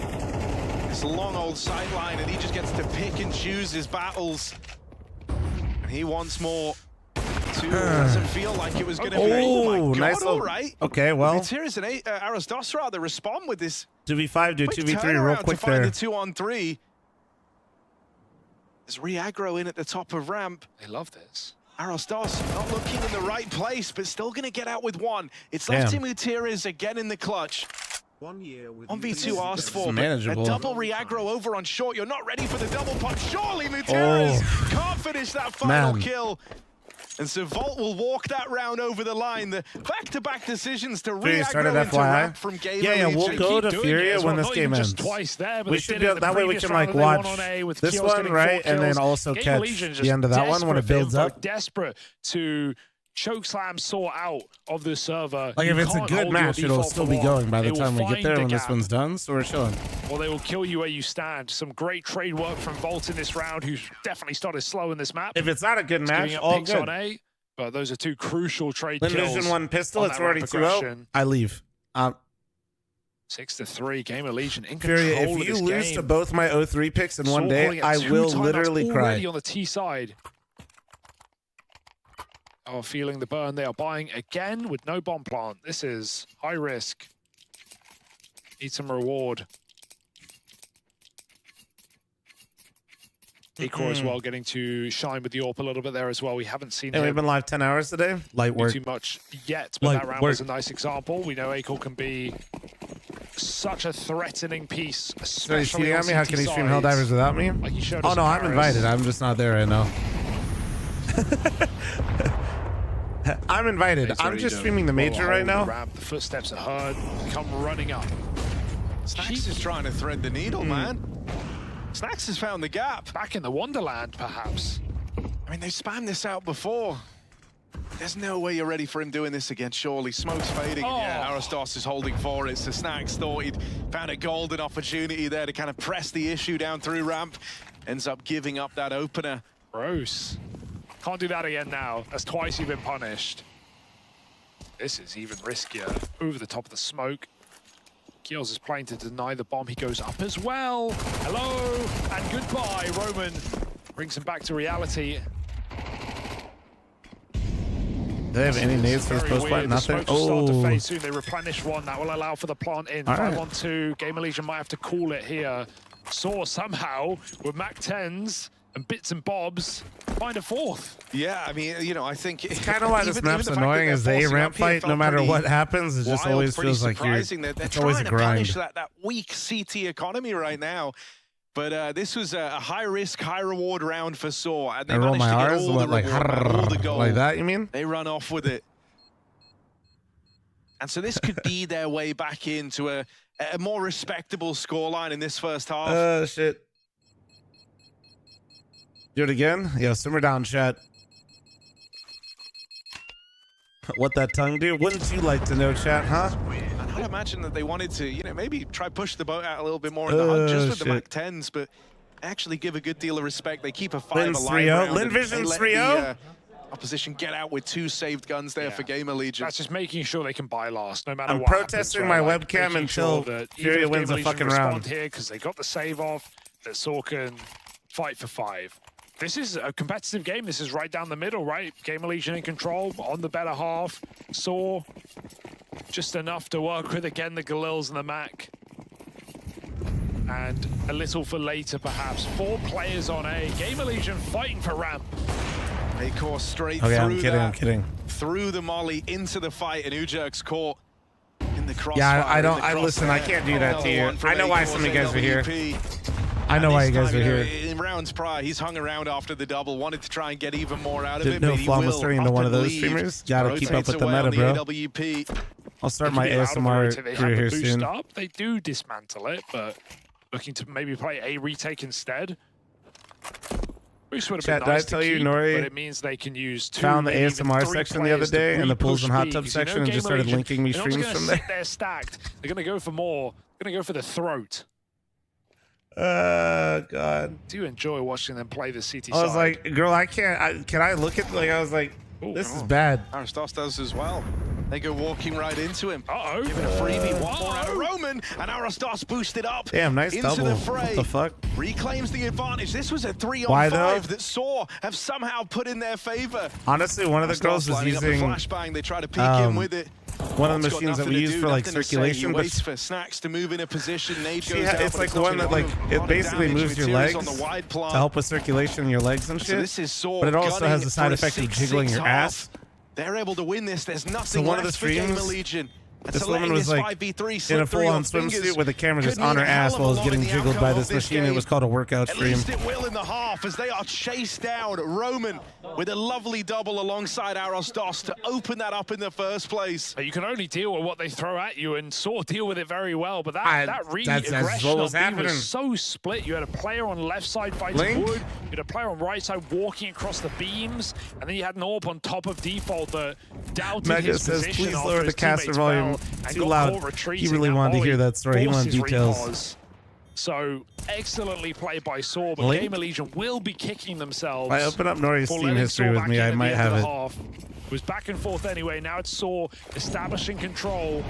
This long old sideline, and he just gets to pick and choose his battles. And he wants more. Doesn't feel like it was going to be. Oh my God, nice. All right. Okay, well. Mutiras and Arosdos rather respond with this. 2v5, do 2v3 real quick to find there. the 2-on-3. There's re-aggro in at the top of ramp. They love this. Arosdos not looking in the right place, but still going to get out with one. It's left to Mutiras again in the clutch. 1v2 asked for, but a double re-aggro over on short. You're not ready for the double punch. Surely Mutiras can't finish that final kill. And so Volt will walk that round over the line. The back-to-back decisions to re-aggro into ramp from Game Yeah, we'll go to Furia when this game ends. We should be, that way we can like watch this one, right? And then also catch the end of that one when it builds up. Desperate to chokeslam Soar out of the server. Like if it's a good match, it'll still be going by the time we get there when this one's done, so we're chilling. Well, they will kill you where you stand. Some great trade work from Volt in this round, who's definitely started slow in this map. If it's not a good match, all good. On A, but those are two crucial trade kills. Vision 1 pistol, it's already 2-0. I leave. 6-3, Game of Legion in Fury, control if of you this lose game. to both my 03 picks in one Saw day, calling it I 2 will timeouts literally already cry. on the T side. Oh, feeling the burn. They are buying again with no bomb plant. This is high risk. Need some reward. Ecor as well, getting to shine with the AWP a little bit there as well. We haven't seen And him we've been live 10 hours today. Light do work. too much yet, but Light that round work. was a nice example. We know Ecor can be such a threatening piece, So he's especially cheating on at me? How CT can he stream sides. Helldivers without me? Like he showed Oh us no, in I'm Paris. invited. I'm just not there right now. I'm invited. He's I'm already just done. streaming the major Oh, right now. Ramp, the footsteps are heard. Come running up. Snacks is trying to thread the needle, man. Snacks has found the gap. Back in the Wonderland, perhaps. I mean, they've spammed this out before. There's no way you're ready for him doing this again, surely. Smoke's fading. Oh. Yeah, Arostos is holding for it. So Snacks thought he'd found a golden opportunity there to kind of press the issue down through ramp. Ends up giving up that opener. Gross. Can't do that again now. That's twice you've been punished. This is even riskier. Over the top of the smoke. Keels is playing to deny the bomb. He goes up as well. Hello and goodbye. Roman brings him back to reality. Do they have any nades for this Very post plant? weird. The Nothing. smoke will start to Oh. fade soon. They replenish one. That will allow for the plant in. All 5-on-2. Game of Legion might have to call it here. Saw somehow with Mac 10s and bits and bobs find a fourth. Yeah, I mean, you know, I think It's kind of why this map's annoying is the A-ramp fight, no matter what happens, it just always feels like you're, They're it's always a trying to punish grind. that weak CT economy right now. But this was a high-risk, high-reward round for Saw. And they I roll managed my to get R's, all what, the like, reward, man, all the gold. like that, you mean? They run off with it. And so this could be their way back into a more respectable scoreline in this first half. Shit. Do it again? Yeah, simmer down, chat. What that tongue do? Wouldn't you like to know, chat, huh? And I'd imagine that they wanted to, you know, maybe try push the boat out a little bit more in the hunt, just with the Mac 10s, but actually give a good deal of respect. They keep a 5 Lynn's alive 3-0. round, Lynn and they Vision's let 3-0. Opposition get out with 2 saved guns there for Game of Legion. That's just making sure they can buy last, no matter I'm what protesting happens, my right? Like, webcam making until sure that Fury even if wins Game a of Legion fucking respond round. here because they got the save off, that Saw can fight for 5. This is a competitive game. This is right down the middle, right? Game of Legion in control, on the better half. Saw just enough to work with, again, the Galils and the Mac. And a little for later, perhaps. 4 players on A. Game of Legion fighting for ramp. They course straight Okay, through I'm kidding, that, I'm kidding. through the molly into the fight, and Ujerk's caught in the crossfire. Yeah, I in don't, the I listen, I crossfire. can't do that to you. Another one I know why from some of you guys are here. AWP. I know And why this you guys time, are know, here. In rounds prior, he's hung around after the double, wanted to try and get even more out of Didn't it, know but he Flom was will turning into up one of and those leave. streamers. Gotta keep up Rotates with the away on meta, bro. AWP. I'll start They my can be out of ASMR rotate. They career have here the boost soon. up. They do dismantle it, but looking to maybe play a retake instead. Boost would have Chat, been did I nice to tell you keep, Nori but it means they can use 2, found the maybe even ASMR 3 section the other players to day in the pools and hot re-push tub B, 'cause section and Game just of started Legion, linking me they're not streams just from gonna there. sit there stacked. They're going to go for more. They're going to go for the throat. God. Do enjoy watching them play the CT I was side. like, girl, I can't. Can I look at, like, I was like, this is bad. Aristos does as well. They go walking right into him. Uh-oh. Giving a freebie, one more out of Roman, and Aristos boosted up. Damn, nice into double. the fray. What the fuck? Reclaims the advantage. This was a 3-on-5 Why, though? that Saw have somehow put in their favor. Honestly, one of the Aristos girls was lining up a using flashbang. They try to peek in with it. one of the It's got machines that nothing we to use do, for like nothing to say. circulation, He but waits for Snacks to move in a position. Nade she goes ha- down, it's but like it's the not one that gonna like do a it lot of basically damage. moves your Materials legs on the wide to plant. help with circulation in your legs and So shit. this is Saw But it also gunning has the side for a effect of 6-6 jiggling your half. ass. They're able to win this. There's So nothing one of the left for Game of streams, Legion. And this so woman letting was this like 5v3 in slip a through full-on your fingers swimsuit with a camera just could on mean her a hell ass of a while it was lot in getting the jiggled by outcome this of machine. It game. was called a workout At stream. least it will in the half as they are chased down. Roman with a lovely double alongside Aristos to open that up in the first place. You can only deal with what they throw at you, and Saw deal with it very well. But that really that's aggression what on was B happening. was so split. You had a player on left side fighting Link. wood, you had a player on right side walking across the beams, and then you had an AWP on top of default that doubted Mega his says, position please after lower the his caster teammates volume fell and too got loud. caught retreating. He really That wanted to volley hear that story. He wanted forces details. repause. So excellently played by Saw, but Link. Game of Legion will be kicking themselves. If I open up Nori's for Steam letting history Saw with back me, in I at the might end have of it. the half. was back and forth anyway. Now it's Saw establishing control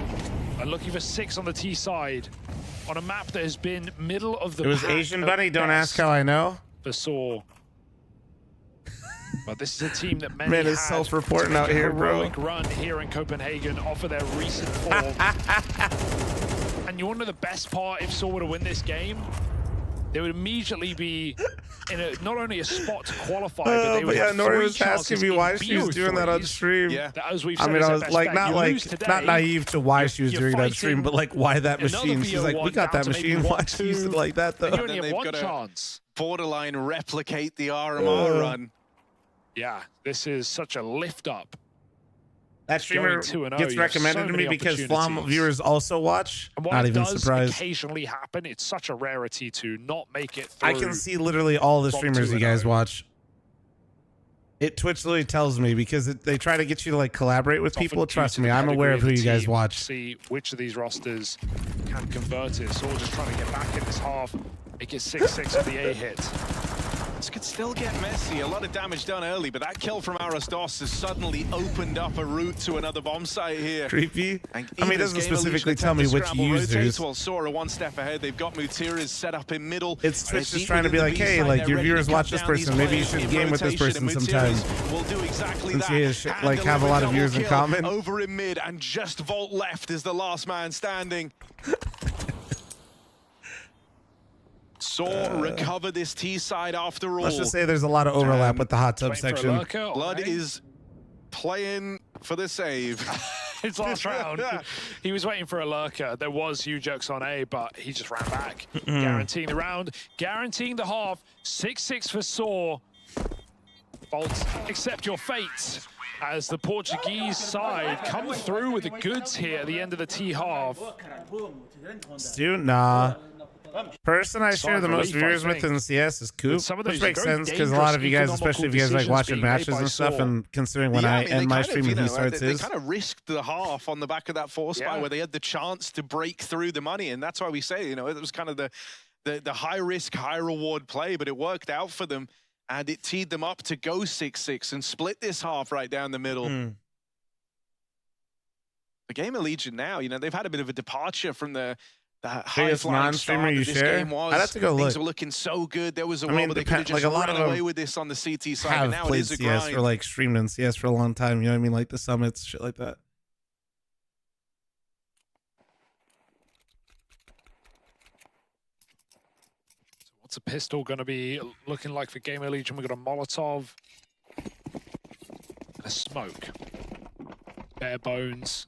and looking for 6 on the T side on a map that has been middle of the It was pack Asian at Bunny. Don't best ask how I know. for Saw. But this is a team that many Man is had self-reporting to make out a here, bro. heroic run here in Copenhagen off of their recent form. And you want to know the best part? If Saw were to win this game, they would immediately be in not only a spot to qualify, but they would have Nori 3 was asking me chances why in she was doing that on BO3s. stream. That, as we've I said, mean, is I their was best like, bet. not You like lose today, not naive to why she was you're doing that stream, but like why that another machine. She's like, we VO1 got that down to maybe machine. Why 1-2, she used it like that though? and you only have they've one got to chance. borderline replicate the RMR run. Yeah, this is such a lift up. That streamer Going 2-0, gets you have recommended so to many me because Flom opportunities. viewers also watch. And what Not even does surprised. occasionally happen, it's such a rarity to not make it through. I can see literally all the from streamers you 2-0. guys watch. Twitch literally tells me because they try to get you to like collaborate with It's often people. due Trust to me, the I'm aware of who pedigree you the guys team. watch. See which of these rosters can convert it. So we're just trying to get back in this half. Make it 6-6 with the A hit. This could still get messy. A lot of damage done early, but that kill from Arastos has suddenly opened up a route to another bomb site here. Creepy. And I mean, it doesn't specifically tell me which users. Well, Sora one step ahead. They've got Mutiras set up in middle. It's Twitch just trying to be like, hey, like your viewers watch this person. Maybe you should game with this person sometime. We'll do exactly Since that. you guys like have a lot of viewers in common. Over in mid, and just Volt left is the last man standing. Saw recover this T side after all. Let's just say there's a lot of overlap with the hot tub section. Blood is playing for the save. His last round, he was waiting for a lurker. There was huge jokes on A, but he just ran back. Guaranteeing the round, guaranteeing the half. 6-6 for Saw. Bolt, accept your fate. As the Portuguese side come through with the goods here at the end of the T half. Stu, nah. Person I share the most relief, I viewers with think. in CS is Coop, Some of which those makes very sense because a lot of you guys, dangerous especially if you guys like economical watching decisions being matches made by and stuff, Saw. and considering when Yeah, I mean, end they my kind stream of, and he starts they his. kind of risked the half on the back of that 4-spy where they had the chance to break through the money, and that's why we say, it was kind of the high risk, high reward play, but it worked out for them, and it teed them up to go 6-6 and split this half right down the middle. The game of Legion now, they've had a bit of a departure from the high Biggest flying non-streamer start you that this share? game was. I'd have to go Things look. were looking so good. There was a I while mean, where they could have just like a lot run of them away with this on the CT side, have but now it played is a CS grind. for like streamed in CS for a long time. You know what I mean? Like the summits, shit like that. What's a pistol going to be looking like for Game of Legion? We've got a Molotov, a smoke, bare bones.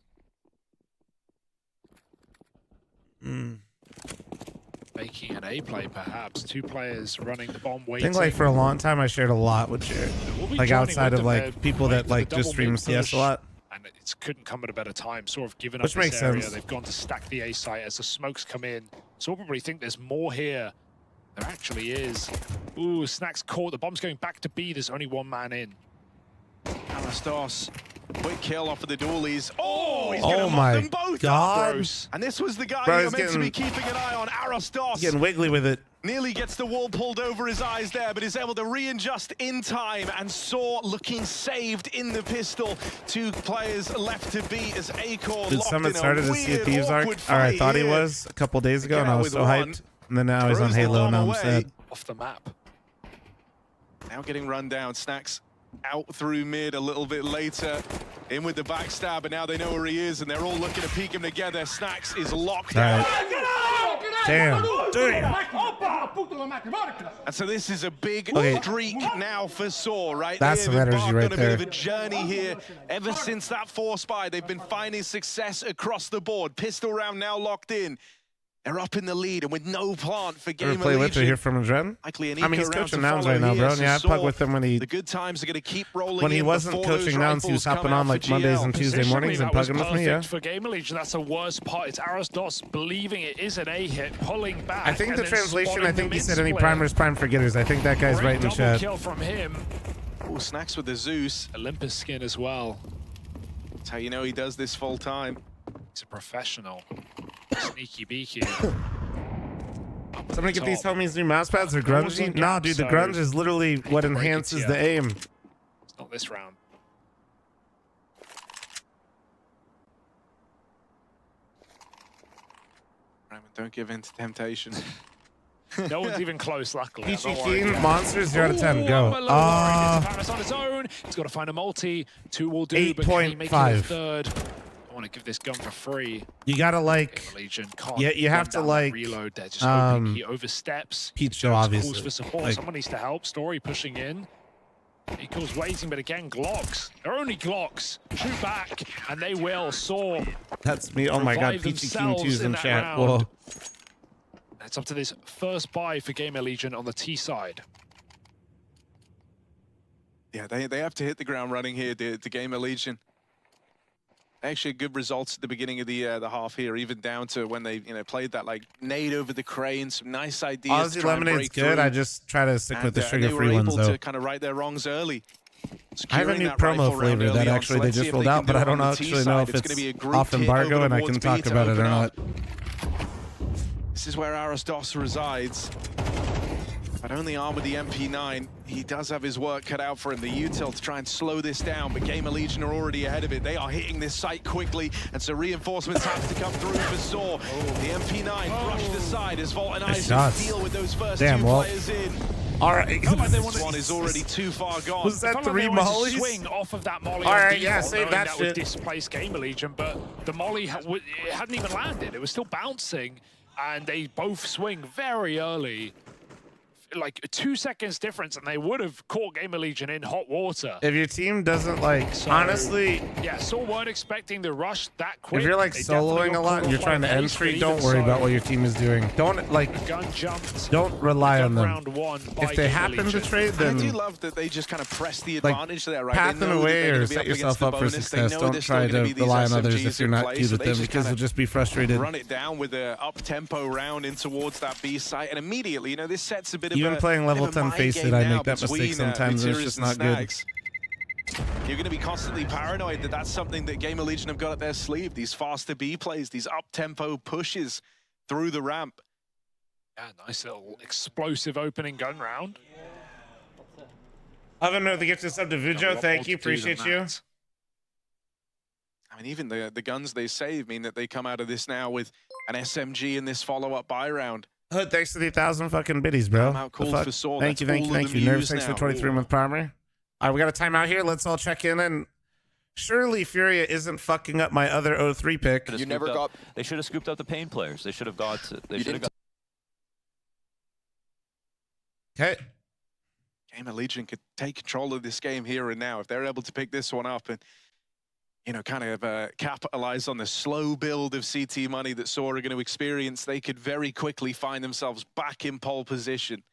Making an A play, perhaps. 2 players running the bomb, I waiting. think like for a long time I shared a lot with Jared. We'll be Like joining outside with of them. like They're people that waiting for like the just double stream mid CS push, a lot. and it couldn't come at a better time. Sort of given up Which this makes area. sense. They've gone to stack the A site as the smokes come in. So we'll probably think there's more here. There actually is. Ooh, Snacks caught. The bomb's going back to B. There's only 1 man in. Arastos, quick kill off of the dualies. Oh, he's Oh gonna my mop them both God. up. Gross. And this was the guy Bro, you're he's meant to be getting- keeping an eye on. Arastos Getting wiggly with it. nearly gets the wall pulled over his eyes there, but is able to re-adjust in time, and Saw looking saved in the pistol. 2 players left to beat as Acor Did locked Summit in started a to see a weird, Thieves arc? awkward Or I fight thought he here. was a couple days ago, and Get I out was with so one. hyped. And then now he's on Throws the Halo, bomb and I'm away. sad. Off the map. Now getting run down. Snacks out through mid a little bit later. In with the backstab, and now they know where he is, and they're all looking to peek him together. Snacks is locked Right. out. Damn. And so this is a big Okay. streak now for Saw, right? That's They some have energy embarked right on a there. bit of a journey here. Ever since that 4-spy, they've been finding success across the board. Pistol round now locked in. They're up in the lead, and with no plant for Game Ever of play Legion. Winter here from Dren? Likely an I mean, he's eco round coaching to Nouns follow right now, here, bro. so Yeah, I Saw, pug with him when he the good times are going to keep rolling when he in wasn't before those coaching Nouns. He was rifles hopping come on out like for Mondays GL. and Tuesday Positionally, mornings and that was pugging with me. Yeah. perfect for Game of Legion. That's the worst part. It's Arastos believing it is an A hit, pulling back. I think and the then translation. spotting I think the he said any mid-split. primers, prime forgetters. I think that guy's Great right in the double chat. kill from him. Oh, Snacks with the Zeus. Olympus skin as well. That's how you know he does this full time. He's a professional. Sneaky beaky. Somebody get these homies new mouse pads. They're Almost grungy. on Nah, gap, dude, the so grunge is literally what break it enhances to the you. aim. It's not this round. Don't give in to temptation. No one's even close, luckily. Peachy Keen, Monsters, 0 out of 10. Go. Paris on his own. He's got to find a multi. 2 will do, but can he make it a third? I want to give this gun for free. You gotta like, yeah, you have to like reload there. Just hoping he oversteps. Peach, obviously. Calls for support. Like, Someone needs to help. Story pushing in. He calls waiting, but again, Glocks. They're only Glocks. Shoot back, and they will. Saw. That's me. Oh my God, Peachy Keen 2's in chat. Whoa. It's up to this first buy for Gamer Legion on the T side. Yeah, they have to hit the ground running here, the Gamer Legion. Actually, good results at the beginning of the half here, even down to when they played that like nade over the crane. Some nice ideas. Aussie Lemonade's good. I just try to stick with the sugar-free ones, though. They were able to kind of right their wrongs early. I have a new promo flavor that actually they just rolled out, but I don't actually know if it's off embargo and I can talk about it or not. This is where Arasdos resides. But only armed with the MP9, he does have his work cut out for him. The util to try and slow this down, but Gamer Legion are already ahead of it. They are hitting this site quickly, and so reinforcements have to come through for Saw. The MP9 brushed aside as Volt and Isaac deal with those first two players in. All right, this one is already too far gone. Was that 3 mollies? Swing off of that molly. All right, yeah, save that shit. Would displace Gamer Legion, but the molly it hadn't even landed. It was still bouncing, and they both swing very early. Like 2 seconds difference, and they would have caught Gamer Legion in hot water. If your team doesn't like, honestly, yeah, so weren't expecting the rush that quick. If you're like soloing a lot and you're trying to end street, don't worry about what your team is doing. Don't like, gun jumped. Don't rely on them. Round 1 if they happen to trade, then I do love that they just kind of press the advantage there, right? Path them away or set yourself up for success. Don't try to rely on others if you're not good with them, because you'll just be frustrated. Run it down with an up-tempo round in towards that B site, and immediately, this sets a bit of even playing level 10 face it, I make that mistake sometimes. It's just not good. You're going to be constantly paranoid that that's something that Gamer Legion have got up their sleeve. These faster B plays, these up-tempo pushes through the ramp. Yeah, nice little explosive opening gun round. Oven with the gift of sub to Vujo. Thank you, appreciate you. I mean, even the guns they save mean that they come out of this now with an SMG in this follow-up buy round. Hood, thanks for the 1,000 fucking biddies, bro. Thank you. Nerves, thanks for 23-month primer. All right, we got a timeout here. Let's all check in, and surely Furia isn't fucking up my other 03 pick. You never got. They should have scooped up the pain players. They should have got. They should have got. Okay. Gamer Legion could take control of this game here and now if they're able to pick this one up and kind of capitalize on the slow build of CT money that Saw are going to experience. They could very quickly find themselves back in pole position.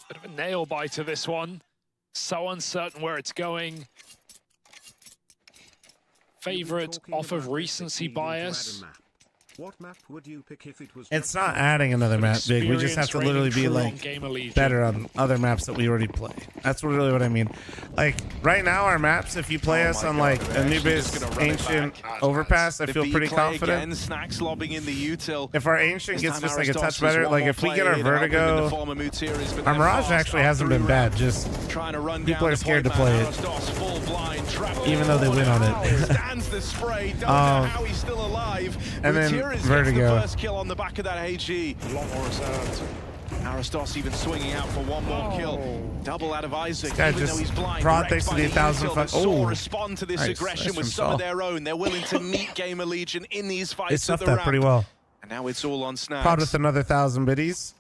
Bit of a nail biter this one. So uncertain where it's going. Favorite off of recency bias. What map would you pick if it was? It's not adding another map, Big. We just have to literally be like better on other maps that we already play. That's really what I mean. Like right now, our maps, if you play us on like Anubis, Ancient, Overpass, I feel pretty confident. Again, Snacks lobbing in the util. If our Ancient gets just like a touch better, like if we get our Vertigo, our Mirage actually hasn't been bad. Just people are scared to play it, even though they win on it. And then Vertigo. First kill on the back of that AG. Long more reserved. Arasdos even swinging out for one more kill. Double out of Isaac. Even though he's blind. Prod thanks to the 1,000. Oh, respond to this aggression with some of their own. They're willing to meet Gamer Legion in these fights. They stuffed that pretty well. And now it's all on Snacks. Prod with another 1,000 biddies.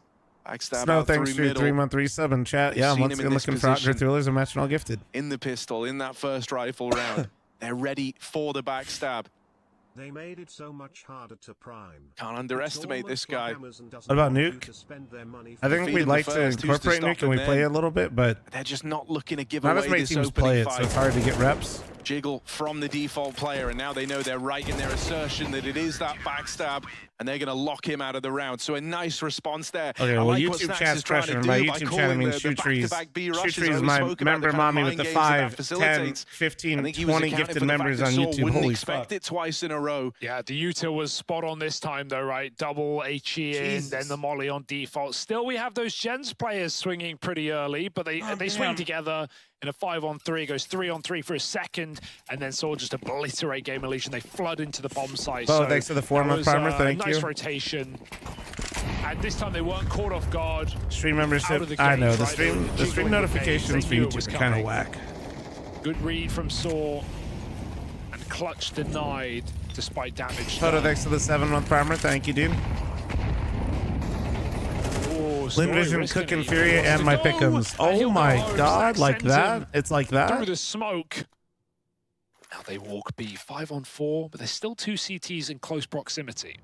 Backstab thanks for your 3-month resub in chat. Yeah, I'm once again looking for Outgrid Thrillers and matching all gifted. In the pistol, in that first rifle round. They're ready for the backstab. They made it so much harder to prime. Can't underestimate this guy. What about Nuke? I think we'd like to incorporate Nuke and we play a little bit, but they're just not looking to give not away as many this teams play it, fight. so it's hard to get reps. Jiggle from the default player, and now they know they're right in their assertion that it is that backstab, and they're going to lock him out of the round. So a nice response there. Okay, well, YouTube chat's pressuring. By YouTube chat, I mean Shoe Trees. Shoe Trees is my member mommy with the 5, 10, 15, 20 gifted members on YouTube. Holy fuck. It twice in a row. Yeah, the util was spot on this time, though, right? Double HE in, then the molly on default. Still, we have those Gens players swinging pretty early, but they swing together in a 5-on-3. It goes 3-on-3 for a second, and then Saw just obliterate Game Legion. They flood into the bomb site. Oh, so thanks for the 4-month primer. Thank you. Nice rotation. And this time they weren't caught off guard. Stream membership. I know the stream notifications for YouTube are kind of whack. Good read from Saw, and clutch denied despite damage. Photo, thanks for the 7-month primer. Thank you, dude. Lin Vision, Cook and Fury, and my pick'ems. Oh my god, like that? It's like that? Through the smoke. Now they walk B 5-on-4, but there's still 2 CTs in close proximity.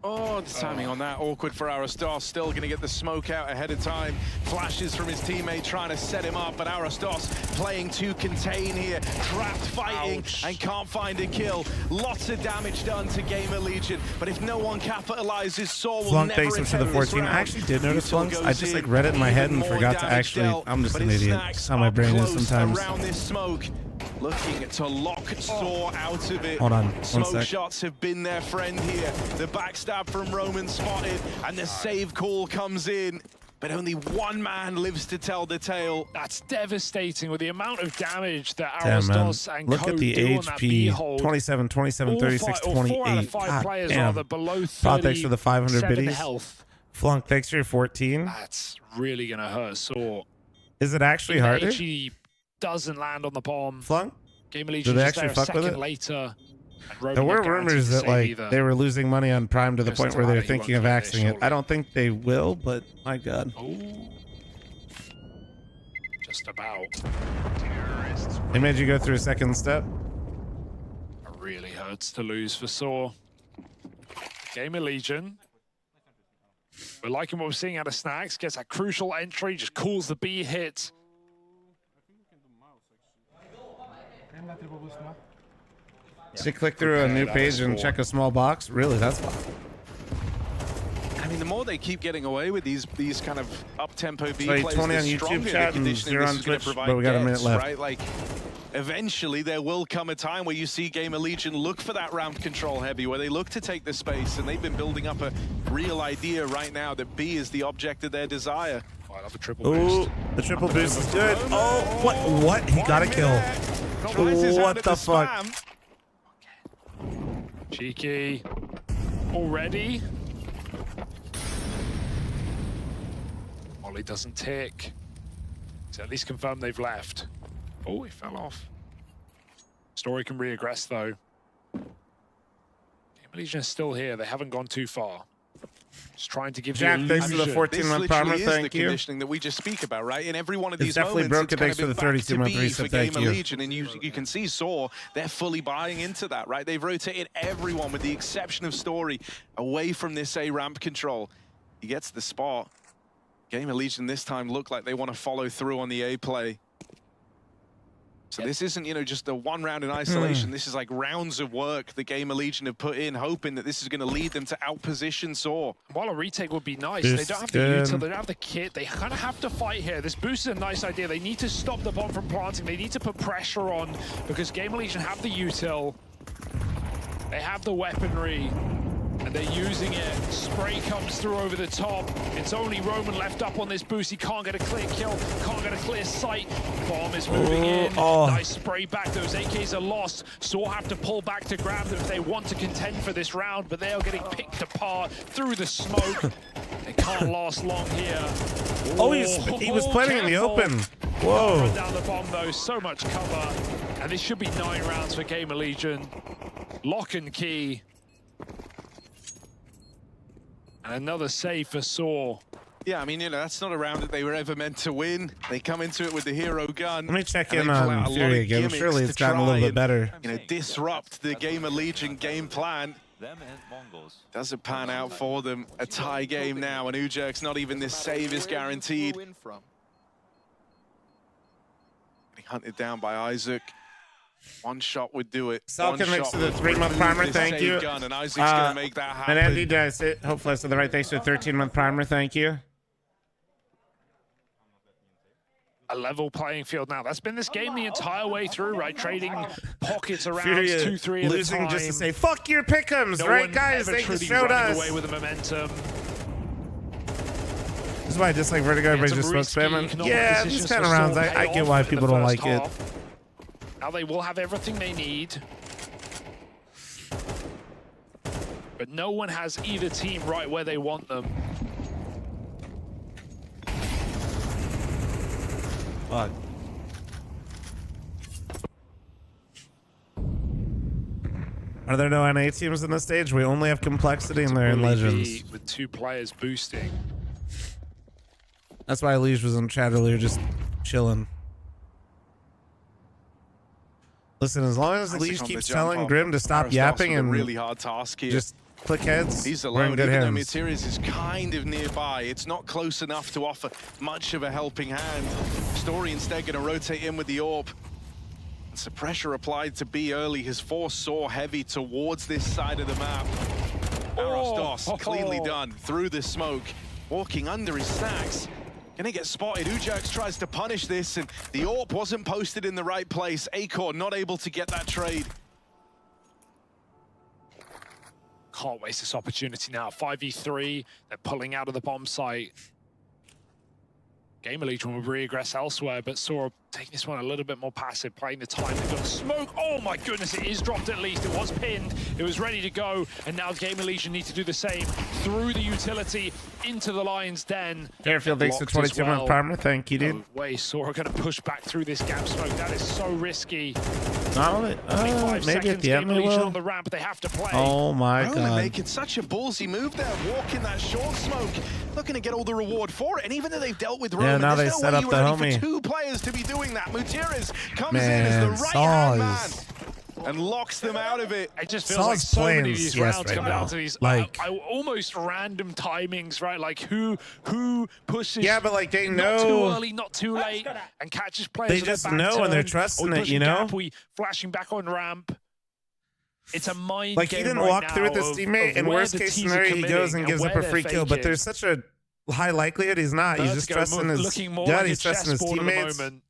Oh, the timing on that. Awkward for Arostos. Still going to get the smoke out ahead of time. Flashes from his teammate trying to set him up, but Arostos playing to contain here. Trapped fighting and can't find a kill. Lots of damage done to Gamer Legion, but if no one capitalizes, Saw will Flunk, never thanks for the 14. I actually did notice Flunks. I just like read it in my head and forgot to actually. I'm just an idiot. That's how my brain is sometimes. Around this smoke. Looking to lock Saw out of it. Hold on, 1 Smoke sec. shots have been their friend here. The backstab from Roman spotted, and the save call comes in. But only one man lives to tell the tale. That's devastating with the amount of damage that Damn, man. Arostos and Look Code at the do on that B HP. hold. 27, 27, 36, 28. 4 out of 5 God players damn. are below 30. Rod, thanks for the 500 biddies. Health. Flunk, thanks for your 14. That's really going to hurt Saw. Is it actually harder? HE doesn't land on the bomb. Flunk? Game Do Legion they just actually there a fuck with second it? later. There were rumors that like they were losing money on Prime to the point where they're thinking of axing it. I don't think they will, but my god. Just about. They made you go through a second step. It really hurts to lose for Saw. Game of Legion. We're liking what we're seeing out of Snacks. Gets that crucial entry, just calls the B hit. To click through a new page and check a small box? Really? That's fun. I mean, the more they keep getting away with these kind of up-tempo B Like plays, 20 the on YouTube stronger chat the and conditioning 0 this on is going Twitch, to provide but we got a minute gets, left. right? Like, eventually there will come a time where you see Gamer Legion look for that ramp control heavy, where they look to take the space, and they've been building up a real idea right now that B is the object of their desire. Oh, I love a triple boost. Ooh, the triple boost is good. Oh, what? He got a kill. What the fuck? Cheeky. Already. Molly doesn't tick. So at least confirm they've left. Oh, he fell off. Story can reaggress though. Game Legion is still here. They haven't gone too far. Just trying to give Jack, you thanks for the 14-month primer. Thank the you. conditioning that we just speak about, right? In every one of these It's definitely moments, broken. Thanks for the 32-month reset. Thank you. Legion, and you can see Saw, they're fully buying into that, right? They've rotated everyone, with the exception of Story, away from this A ramp control. He gets the spot. Game of Legion this time look like they want to follow through on the A play. So this isn't, you know, just a one round in isolation. This is like rounds of work the Gamer Legion have put in, hoping that this is going to lead them to outposition Saw. While a retake would be nice, This they don't have is the good. util, they don't have the kit, they kind of have to fight here. This boost is a nice idea. They need to stop the bomb from planting. They need to put pressure on, because Gamer Legion have the util. They have the weaponry, and they're using it. Spray comes through over the top. It's only Roman left up on this boost. He can't get a clear kill, can't get a clear sight. Bomb is moving in. Nice spray back. Those AKs are lost. Saw have to pull back to grab them if they want to contend for this round, but they are getting picked apart through the smoke. They can't last long here. Oh, he was playing in the open. Whoa. Run down the bomb though, so much cover. And this should be 9 rounds for Gamer Legion. Lock and key. And another save for Saw. Yeah, I mean, you know, that's not a round that they were ever meant to win. They come into it with the hero gun. Let me check in on Fury again. Surely it's gotten a little bit better. You know, disrupt the Gamer Legion game plan. Doesn't pan out for them. A tie game now, and Ujerk's not even this save is guaranteed. Getting hunted down by Isaac. One shot would do it. Salkin next to the 3-month primer, thank you. And Isaac's gonna make that happen. And Andy does it. Hopefully I said the right. Thanks to the 13-month primer, thank you. a level playing field now. That's been this game the entire way through, right? Trading pockets around Furia 2-3 at losing a time. just to say, fuck your pick'ems, No right, one guys? ever They truly showed running us. away with the momentum. This is why I dislike Vertigo. Everybody's just smoke spamming. Yeah, these kind of rounds, I get why people don't like it. Now they will have everything they need. But no one has either team right where they want them. Fuck. Are there no NA teams in this stage? We only have Complexity and they're in Legends. With 2 players boosting. That's why Lige was in chat earlier, just chilling. Listen, as long as Lige keeps telling Grim to stop yapping and really hard task here. Just click heads, He's we're alone, in good even though hands. Mutiriz is kind of nearby. It's not close enough to offer much of a helping hand. Story instead going to rotate in with the AWP. So pressure applied to B early has forced Saw heavy towards this side of the map. Arostos cleanly done through the smoke, walking under his stacks. Gonna get spotted. Ujax tries to punish this, and the AWP wasn't posted in the right place. Acor not able to get that trade. Can't waste this opportunity now. 5v3, they're pulling out of the bomb site. Gamer Legion will reaggress elsewhere, but Saw taking this one a little bit more passive, playing the time. They've got smoke. Oh my goodness, it is dropped at least. It was pinned. It was ready to go. And now Gamer Legion need to do the same through the utility into the Lion's Den. Fairfield, thanks for 22-month primer. Thank you, dude. No way, Saw are going to push back through this gap smoke. That is so risky. Not only, maybe at the end Gamer they Legion will. on the ramp, they have to play. Oh my Roman god. making such a ballsy move there, walking that short smoke, looking to get all the reward for it. And even though they've dealt with Roman, now they there's no set way up you the were ready homie. for 2 players to be doing that. Mutiriz comes Man, in as the right-hand man Saw and locks them out of it. It just feels Saw's like so many playing of these CS rounds right come now. down to these Like- almost random timings, right? Like who pushes. Yeah, but like they not know. too early, not too late, and catches players. They with their just back know and they're turned. trusting We it, pushing you know? Gap, we flashing back on ramp. It's a mind Like he game didn't right walk now through with his of teammate, and where worst the case teams are scenario, he goes and committing gives up where a free they're kill. But faking. there's such a high likelihood he's not. He's just Vertigo trusting his looking more gut. like He's a trusting his chessboard at the teammates. moment.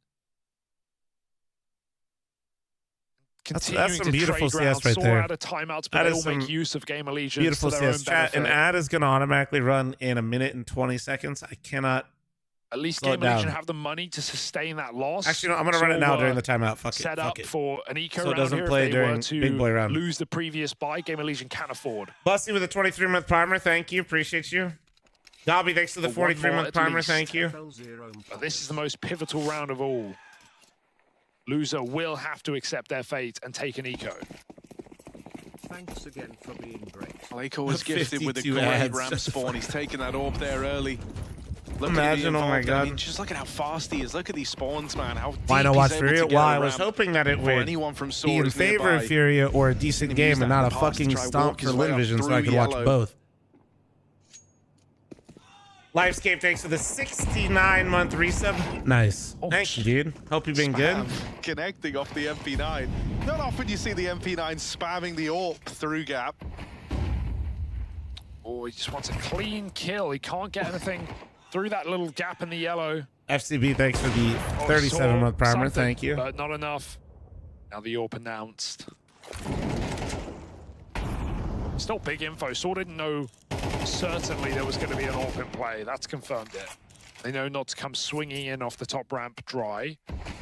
That's Continuing some to beautiful trade CS rounds, right Saw there. out of timeouts, but That they is will some make use of Gamer Legion Beautiful to their CS own chat. An benefit. ad is going to automatically run in 1 minute and 20 seconds. I cannot. At least slow it Gamer Legion down. have the money to sustain that loss. Actually, no, I'm going to run it now during the timeout. Fuck it. Set Fuck up it. for an eco So it round doesn't here. play If they were during to big boy round. lose the previous buy, Gamer Legion can afford. Busty with a 23-month primer. Thank you. Appreciate you. Dobby, thanks for the For one more 43-month at primer. least. Thank you. But this is the most pivotal round of all. Loser will have to accept their fate and take an eco. Thanks again for being great. Acor was gifted with a 52 great ads. ramp spawn. He's taken that AWP there early. Look at Imagine, the oh my involved. I mean, God. just look at how fast he is. Look at these spawns, man. How deep Why not he's watch able to Furia? get Well, a I was ramp hoping that it before would anyone from be Saw in is favor nearby. of Furia or a decent Seen him use game and that in not a the past to fucking try stomp walk for his way up Linvision so I through could watch yellow. both. Livescape, thanks for the 69-month resub. Nice. Thank you, dude. Hope you've been good. Connecting off the MP9. Not often you see the MP9 spamming the AWP through gap. Oh, he just wants a clean kill. He can't get anything through that little gap in the yellow. FCB, thanks for the Oh, 37-month primer. something, Thank you. But not enough. Now the AWP announced. Still big info. Saw didn't know certainly there was going to be an AWP in play. That's confirmed it. They know not to come swinging in off the top ramp dry.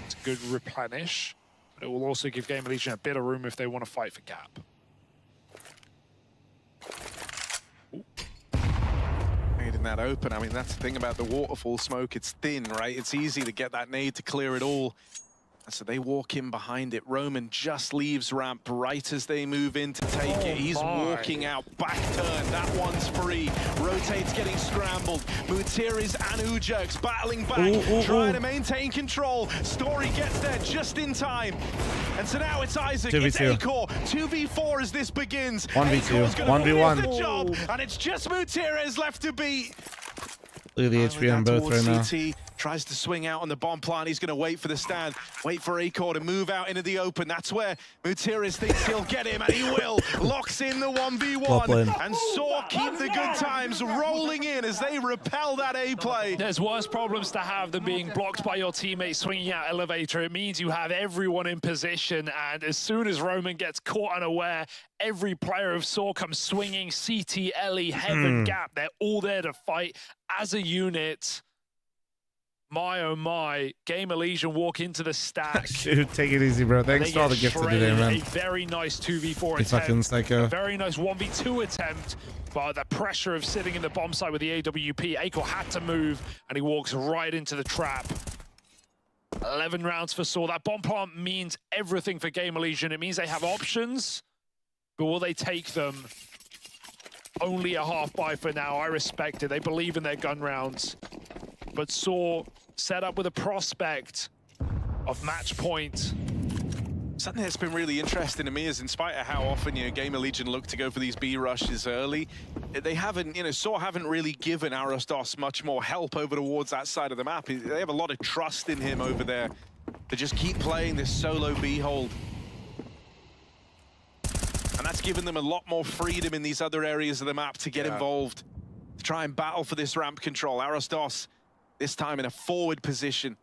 It's a good replenish. But it will also give Gamer Legion a bit of room if they want to fight for gap. Nading that open. I mean, that's the thing about the waterfall smoke. It's thin, right? It's easy to get that nade to clear it all. And so they walk in behind it. Roman just leaves ramp right as they move in to take it. He's walking out, back turn. That one's free. Rotates getting scrambled. Mutiriz and Ujax battling back, trying to maintain control. Story gets there just in time. And so now it's Isaac, it's 2v2. Acor. 2v4 as this begins. 1v2. Acor's gonna 1v1. finish the job, and it's just Mutiriz left to beat. Look at the HP on both right now. CT. Tries to swing out on the bomb plant. He's going to wait for the stand. Wait for Acor to move out into the open. That's where Mutiris thinks he'll get him, and he will. Locks in the 1v1. And Saw keep the good times rolling in as they repel that A play. There's worse problems to have than being blocked by your teammates swinging out elevator. It means you have everyone in position, and as soon as Roman gets caught unaware, every player of Saw comes swinging. CT, Ellie, Heaven, Gap. They're all there to fight as a unit. My, oh my, Game Elysian walk into the stack. Dude, take it easy, bro. Thanks for all the gifts today, man. A very nice 2v4 attempt. Fucking psycho. A very nice 1v2 attempt. But the pressure of sitting in the bomb site with the AWP, Acor had to move, and he walks right into the trap. 11 rounds for Saw. That bomb plant means everything for Game Elysian. It means they have options, but will they take them? Only a half buy for now. I respect it. They believe in their gun rounds. But Saw set up with a prospect of match point. Something that's been really interesting to me is, in spite of how often Game Elysian look to go for these B rushes early, they haven't, Saw haven't really given Arostos much more help over towards that side of the map. They have a lot of trust in him over there to just keep playing this solo B hold. And that's given them a lot more freedom in these other areas of the map to get involved, to try and battle for this ramp control. Arostos, this time in a forward position.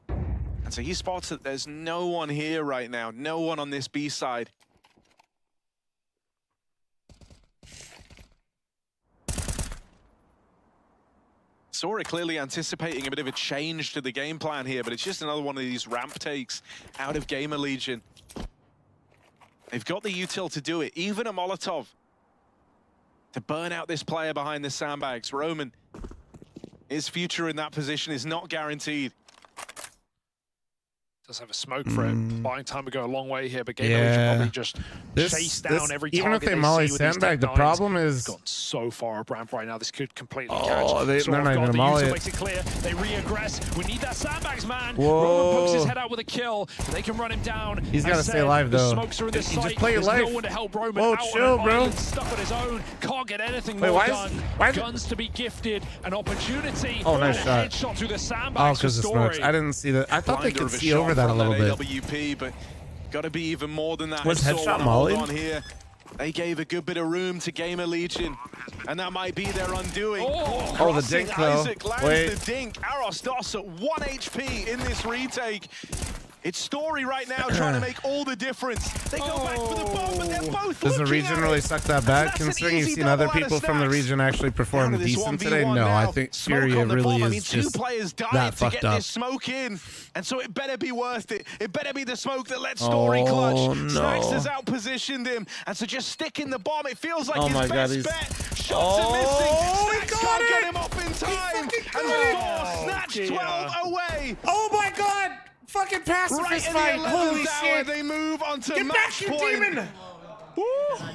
And so he spots that there's no one here right now, no one on this B side. Sora clearly anticipating a bit of a change to the game plan here, but it's just another one of these ramp takes out of Game Elysian. They've got the util to do it, even a Molotov, to burn out this player behind the sandbags. Roman, his future in that position is not guaranteed. Does have a smoke for it. Buying time would go a long way here, but Game Elysian probably just chase down every target. Even if they molly sandbag, the problem is... It's gone so far up ramp right now, this could completely catch. They're not even molly it. Makes it clear. They re-aggress. We need that sandbags, man. Whoa. Roman pokes his head out with a kill. They can run him down. He's got to stay alive, though. Smokes are in this you site. just play your life. No one to help Roman. Whoa, chill, bro. Stuck on his own. Can't get anything more done. Guns to be gifted. An opportunity. Oh, nice shot. Headshot through the sandbags. Oh, because of smokes. I didn't see that. I thought they could see over that a little bit. But got to be even more than that. Was headshot molly on here? They gave a good bit of room to Game Elysian, and that might be their undoing. Oh, the dink though. Isaac lands the dink. Arostos at 1 HP in this retake. It's Story right now trying to make all the difference. They go back for the bomb, but they're both Does the region really suck that bad, considering you've seen other people from the region actually perform decent today? No, I think Furia really is just that fucked up. This smoke in, and so it better be worth it. It better be the smoke that lets Story clutch. No. Snacks has outpositioned him, and so just sticking the bomb, it feels like his best bet. Shots are missing. Snacks can't get him off in time, and Snatch 12 away. Oh my god! Fucking pacifist fight! Holy shit! They move on to match point.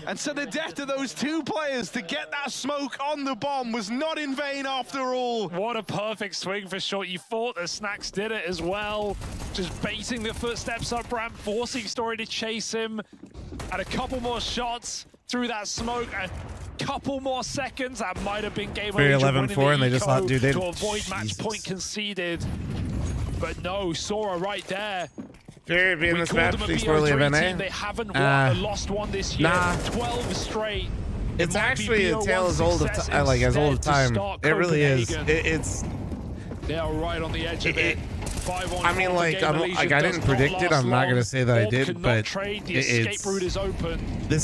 And so the death of those two players to get that smoke on the bomb was not in vain after all. What a perfect swing for Short. You thought the Snacks did it as well. Just baiting the footsteps up ramp, forcing Story to chase him. And a couple more shots through that smoke. A couple more seconds. That might have been Game Very Elysian 11-4, and they just thought, dude, to avoid match point conceded. But no, Sora right there. Fury being this match, speaks poorly of NA. They haven't won, lost one this year. 12 straight. It's actually a tale as old of time. Like as old of time. It really is. It's. They are right on the edge of it. I mean, like, I didn't predict it. I'm not gonna say that I did, but this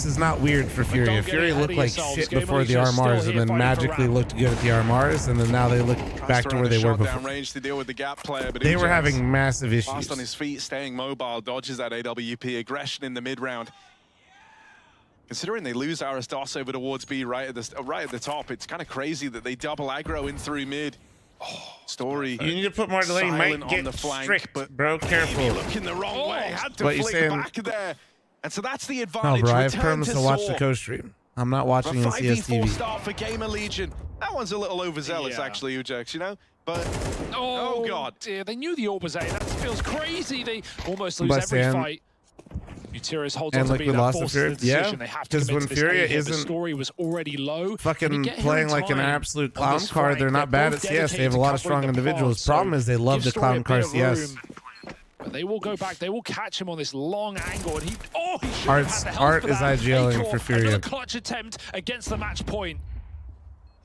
is not weird for Fury. Fury looked like shit before the RMRs, and then magically looked good at the RMRs, and then now they look back to where they were before. Range to deal with the gap player, but they were having massive issues. Fast on his feet, staying mobile, dodges that AWP aggression in the mid round. Considering they lose Arostos over towards B right at the top, it's kind of crazy that they double aggro in through mid. Story. You need to put more delay. You might get strict, but bro, careful. Looking the wrong way. Had to flick back there. And so that's the advantage. No, bro, I promised to watch the co-stream. I'm not watching in CS2. Start for Game Elysian. That one's a little overzealous, actually, Ujex, you know? But, oh God. Dear, they knew the orb was A. That feels crazy. They almost lose every fight. Utirius holds and on to Liquid being that lost to forced Furia. decision. Yeah, They have to because commit when to this Furia A hit. The isn't story was already low. fucking Get here playing in like an time absolute on clown this car, flank. they're not They're bad both at CS. They have a dedicated lot to of strong covering the individuals. pod, Problem so is they love give to Story clown a car bit of CS. room. But they will go back. They will catch him on this long angle, and he should Art have had the health for is that. IGLing Akor, for Furia. Another clutch attempt against the match point.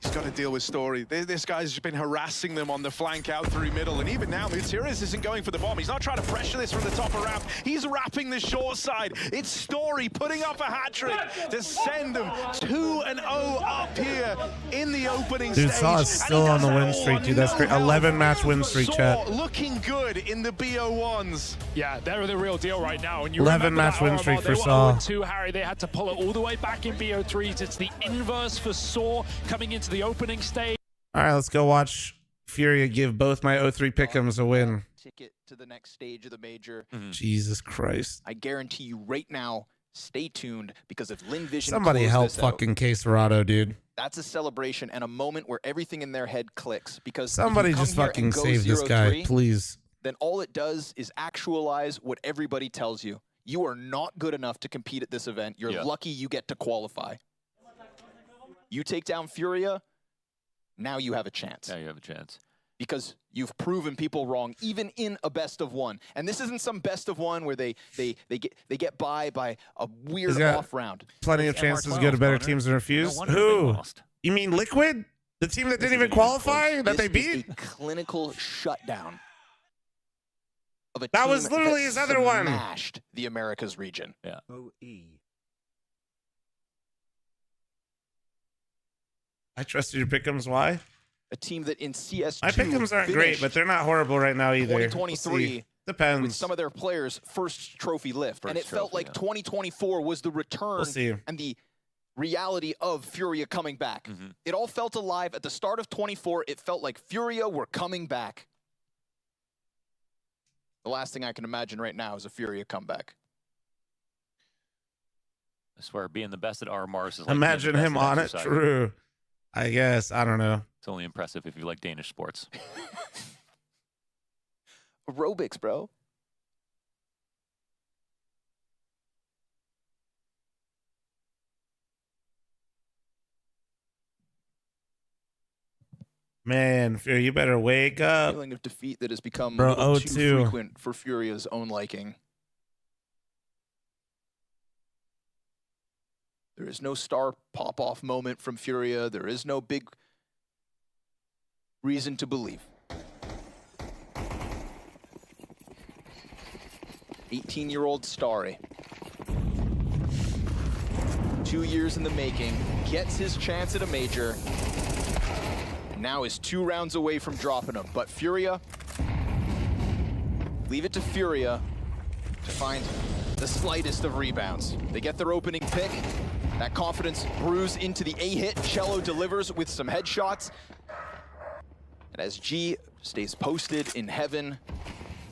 He's got to deal with Story. This guy's been harassing them on the flank out through middle, and even now, Utirius isn't going for the bomb. He's not trying to pressure this from the top of ramp. He's wrapping the short side. It's Story putting up a hat-trick to send them 2-0 up here in the opening Dude, stage. Saw is still on the win streak, dude. That's great. 11-match win streak, chat. Looking good in the BO1s. Yeah, they're the real deal right now. And you 11-match win streak for Saw. They were 0-2, Harry. They had to pull it all the way back in BO3s. It's the inverse for Saw coming into the opening stage. All right, let's go watch Furia give both my 0-3 pick'ems a win. Ticket to the next stage of the major. Jesus Christ. I guarantee you right now, stay tuned, because if Lin Vision Somebody help fucking Quesarado, dude. that's a celebration and a moment where everything in their head clicks. Because if Somebody you come just here fucking and go save this guy, 0-3, please. then all it does is actualize what everybody tells you. You are not good enough to compete at this event. You're lucky you get to qualify. You take down Furia, now you have a chance. Now you have a chance. Because you've proven people wrong, even in a best of one. And this isn't some best of one where they get by a weird off round. Plenty of chances to go to better teams and refuse. Who? You mean Liquid? The team that didn't even qualify? That they beat? A clinical shutdown of a that team was literally his other one. Smashed the Americas region. Yeah. I trusted your pick'ems. Why? A team that in CS2 my pick'ems aren't great, but they're not horrible right now either. 2023 depends. With some of their players' first trophy lift, and it felt like 2024 was the return and the reality of Furia coming back. It all felt alive at the start of 24. It felt like Furia were coming back. The last thing I can imagine right now is a Furia comeback. I swear, being the best at RMRs is like imagine him on it. True. I guess. I don't know. It's only impressive if you like Danish sports. Aerobics, bro. Man, Furia, you better wake up. Feeling of defeat that has become Bro, a little too 0-2. frequent for Furia's own liking. There is no star pop-off moment from Furia. There is no big reason to believe. 18-year-old Starry. 2 years in the making, gets his chance at a major, and now is 2 rounds away from dropping him. But Furia, leave it to Furia to find the slightest of rebounds. They get their opening pick. That confidence brews into the A-hit. Cello delivers with some headshots. And as G stays posted in heaven,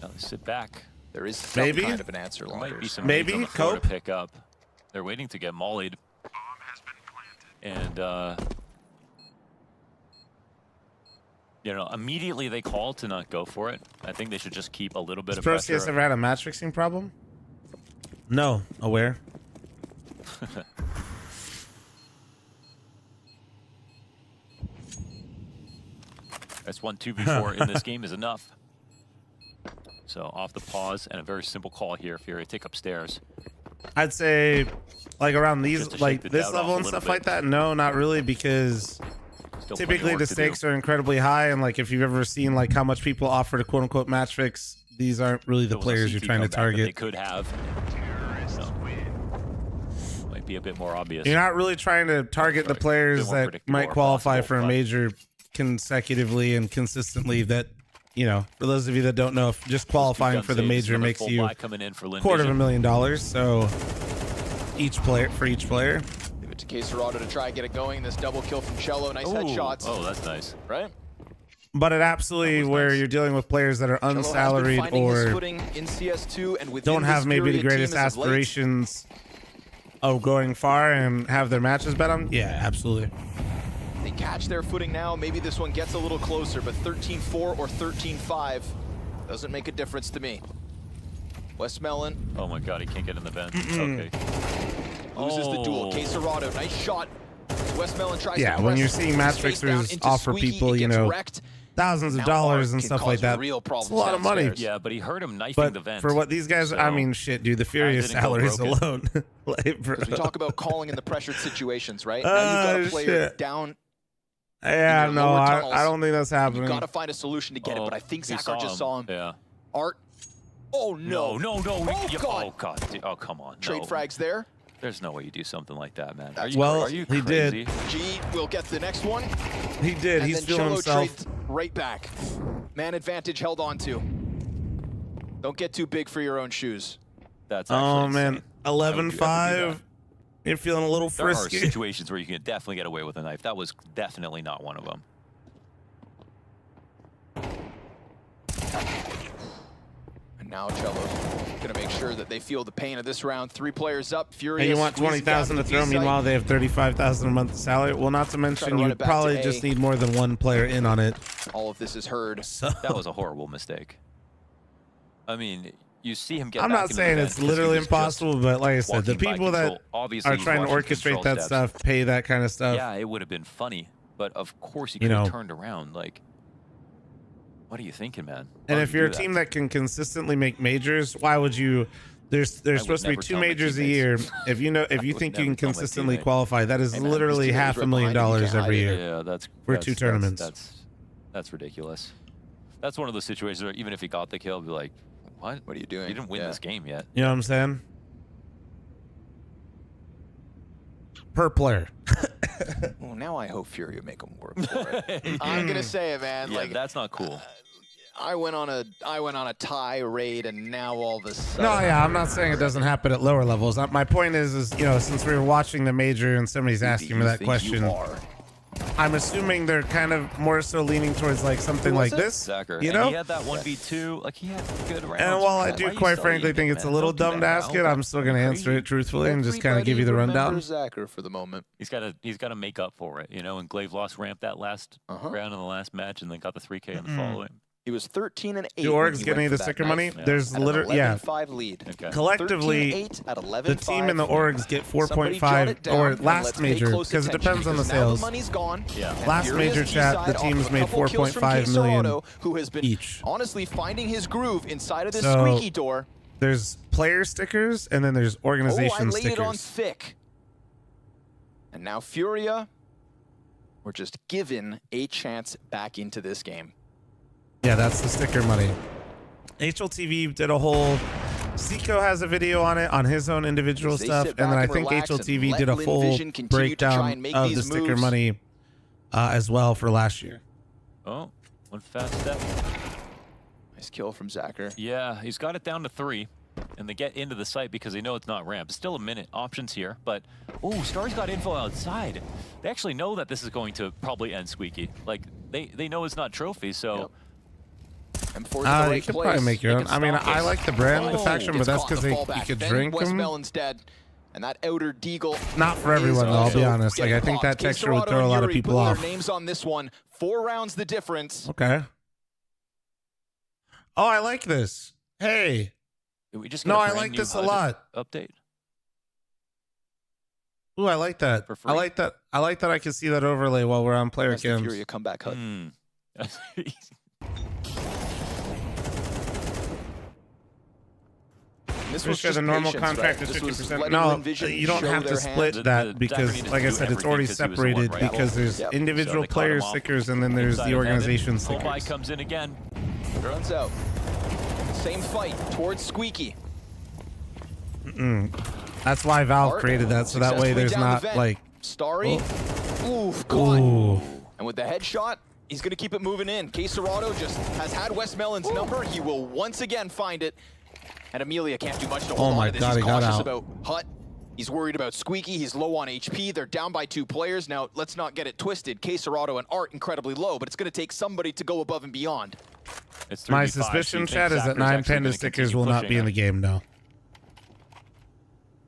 now they sit back. There is some kind of an answer. There might be some maybe on the floor to pick up. They're waiting to get mollied. And you know, immediately they call to not go for it. I think they should just keep a little bit of pressure. Has ever had a match fixing problem? No, aware. That's 1 2v4 in this game is enough. So off the pause and a very simple call here. Furia take upstairs. I'd say like around these, like this level and stuff like that. No, not really, because typically the stakes are incredibly high, and like if you've ever seen like how much people offer to quote unquote match fix, these aren't really the players you're trying to target. They could have. So, might be a bit more obvious. You're not really trying to target the players that might qualify for a major consecutively and consistently. That, you know, for those of you that don't know, if just qualifying for the major makes you $250,000. So each player, Leave it to Quesarado to try and get it going. This double kill from Cello. Nice headshots. Oh, that's nice. Right? But it absolutely where you're dealing with players that are unsalaried or in CS2 and don't have maybe the greatest aspirations of going far and have their matches bet on. Yeah, absolutely. They catch their footing now. Maybe this one gets a little closer, but 13-4 or 13-5 doesn't make a difference to me. Westmelon. Oh my god, he can't get in the vent. Okay. Loses the duel. Quesarado, nice shot. Westmelon tries to when you're seeing match fixers offer people, you know, thousands of dollars and stuff like that, it's a lot of money. Yeah, but he heard him knifing the vent. For what these guys, I mean, shit, dude, the Furious salaries alone. Because we talk about calling in the pressured situations, right? Now you've got a player down. Yeah, no, I don't think that's happening. You got to find a solution to get it, but I think Zachar just saw him. Yeah. Art. Oh no! No! Oh god! Oh god! Oh come on! Trade frags there. There's no way you do something like that, man. Are you he crazy? did. G will get the next one. He did. And He's then feeling Cholo himself. trades right back. Man advantage held on to. Don't get too big for your own shoes. That's actually man, 11-5. You're feeling a little frisky. There are situations where you can definitely get away with a knife. That was definitely not one of them. And now Cello's gonna make sure that they feel the pain of this round. 3 players up. Furious. And you want 20,000 to throw. Meanwhile, they have 35,000 a month salary. Well, not to mention you probably just need more than one player in on it. All of this is heard. So. That was a horrible mistake. I mean, you see him get. I'm not saying it's literally impossible, but like I said, the people that are trying to orchestrate that stuff pay that kind of stuff. Yeah, it would have been funny, but of course he could have turned around. Like, what are you thinking, man? And if you're a team that can consistently make majors, why would you? There's supposed to be 2 majors a year. If you think you can consistently qualify, that is literally $500,000 every year. Yeah, that's for 2 tournaments. That's ridiculous. That's one of those situations where even if he got the kill, I'd be like, what? What are you doing? You didn't win this game yet. You know what I'm saying? Per player. Well, now I hope Fury will make him work for it. I'm gonna say it, man. Yeah, like that's not cool. I went on a tirade, and now all of a sudden. No, yeah, I'm not saying it doesn't happen at lower levels. My point is you know, since we were watching the major and somebody's asking me that question, I'm assuming they're kind of more so leaning towards like something like this. Zachar. You know? He had that 1v2. Like he had good rounds. And while I do quite frankly think it's a little dumb to ask it, I'm still going to answer it truthfully and just kind of give you the rundown. Zachar for the moment. He's got to make up for it, you know. And Glaive lost ramp that last round in the last match, and then got the 3K in the following. He was 13-8. The Orgs getting the sticker money. There's literally 5 lead. Okay. Collectively, the team and the Orgs get 4.5 or last major because it depends on the sales. Money's gone. Yeah. Last major chat, the team's made 4.5 million who has been each. Honestly finding his groove inside of this squeaky door. There's player stickers and then there's organization stickers. I laid it on thick. And now Furia, we're just given a chance back into this game. Yeah, that's the sticker money. HLTV did a whole... Zico has a video on it on his own individual stuff, and then I think HLTV did a full breakdown of the sticker money as well for last year. Oh, one fast step. Nice kill from Zachar. Yeah, he's got it down to 3, and they get into the site because they know it's not ramp. It's still a minute options here, but oh, Star's got info outside. They actually know that this is going to probably end squeaky. Like they know it's not trophy, so. Yep. You could probably make your own. I mean, I like the brand of the faction, but that's because you could drink them. Westmelon's dead, and that outer deagle. Not for everyone, though. I'll be honest. Like, I think that texture would throw a lot of people off. Names on this one. 4 rounds the difference. Okay. Oh, I like this. Hey. We just no, I like this a lot. Update. Ooh, I like that. I like that. I like that I can see that overlay while we're on player cams. Fury comeback hut. This was just the normal contract is 50%. No, you don't have to split that because, like I said, it's already separated because there's individual player stickers and then there's the organization stickers. Hobit comes in again. Runs out. Same fight towards Squeaky. That's why Valve created that, so that way there's not like... Starry. Oof, caught. And with the headshot, he's going to keep it moving in. Quesarado just has had Westmelon's number. He will once again find it. And Amelia can't do much to hold on to this. He's cautious about Hut. He's worried about Squeaky. He's low on HP. They're down by 2 players. Now, let's not get it twisted. Quesarado and Art incredibly low, but it's going to take somebody to go above and beyond. My suspicion, Chad, is that 9 Panda stickers will not be in the game, no.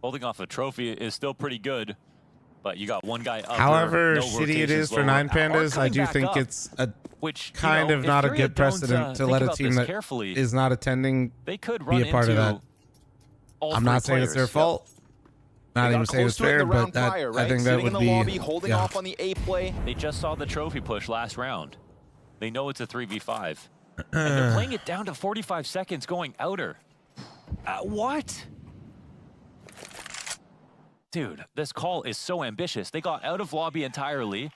Holding off a trophy is still pretty good, but you got one guy up. However shitty it is for 9 Pandas, I do think it's a kind of not a good precedent to let a team that is not attending they could be a part of that. I'm not saying it's their fault. Not even saying it's fair, but that I think that would be lobby, holding off on the A play. They just saw the trophy push last round. They know it's a 3v5. And they're playing it down to 45 seconds going outer. What? Dude, this call is so ambitious. They got out of lobby entirely.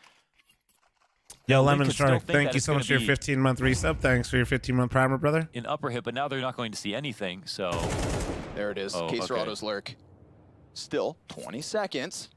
Yo, Lemon Shark, thank you so much for your 15-month resub. Thanks for your 15-month primer, brother. In upper hit, but now they're not going to see anything, so... There it is, Caserato's lurk. Still 20 seconds.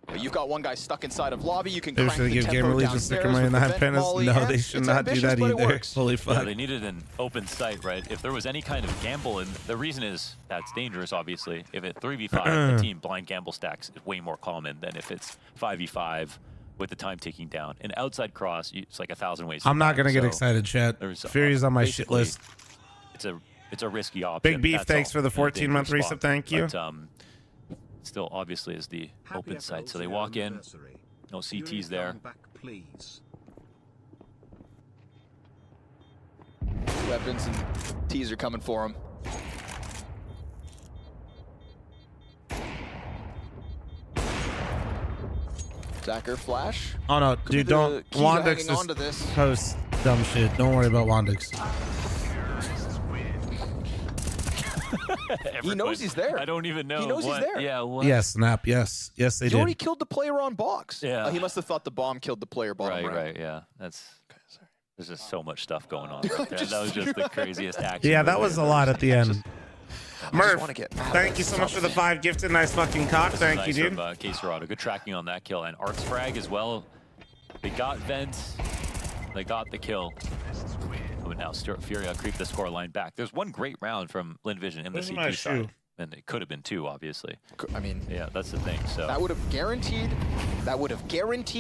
But you've got one guy stuck inside of lobby. You can crank the give Gamer tempo Legion downstairs sticker money with in the prevent volley. No, they should not do that either. Holy fuck. Yeah, they needed an open sight, right? If there was any kind of gamble, and the reason is that's dangerous, obviously. If it's 3v5, the team blind gamble stacks is way more common than if it's 5v5 with the time ticking down. An outside cross, it's like 1,000 ways. I'm not going to get excited, chat. Fury's on my shit list. It's a risky option. Big Beef, thanks for the 14-month resub. Thank you. But, still, obviously, is the open site. So they walk in. No CTs there. Weapons and T's are coming for him. Zacher flash. Oh no, dude, don't. Wandix just post dumb shit. Don't worry about Wandix. He knows he's there. I don't even know. He knows he's there. Yeah. What? Yes, Snap. Yes, yes, they He did. already killed the player on box. Yeah. He must have thought the bomb killed the player bottom round. Right. Yeah. That's. There's just so much stuff going on right there. That was just the craziest action. Yeah, that was a lot at the end. Murph, get thank you so much for the 5 gifted. Nice fucking cock. Thank you, dude. Caserado. Good tracking on that kill. And Arts frag as well. They got Vent. They got the kill. But now Furia creep the score line back. There's one great round from Lin Vision in the CT side. And it could have been 2, obviously. I mean, yeah, that's the thing. So that would have guaranteed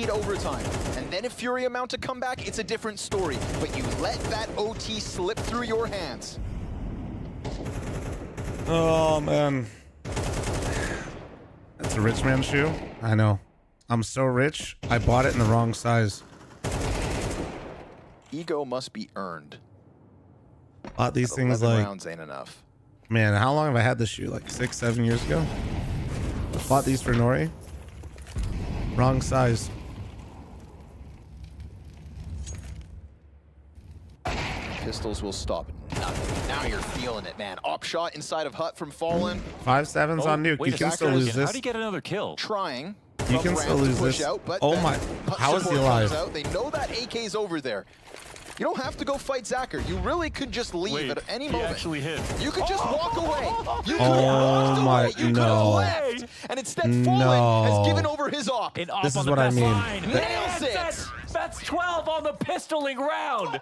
overtime. And then if Furia mount a comeback, it's a different story. But you let that OT slip through your hands. Oh man, that's a rich man shoe. I know. I'm so rich. I bought it in the wrong size. Ego must be earned. Bought these things like rounds ain't enough. Man, how long have I had this shoe? Like 6-7 years ago. Bought these for Nori. Wrong size. Pistols will stop. Now you're feeling it, man. Op shot inside of Hut from Fallen. 5-7s on Nuke. You can still lose this. How do you get another kill? Trying. You can still lose this. Oh my. How is he alive? They know that AK's over there. You don't have to go fight Zacher. You really could just leave at any moment. He actually hit. You could just walk away. You could oh my, you could have left. And instead Fallen has given over his op. This is what I mean. Nails it. That's 12 on the pistoling round.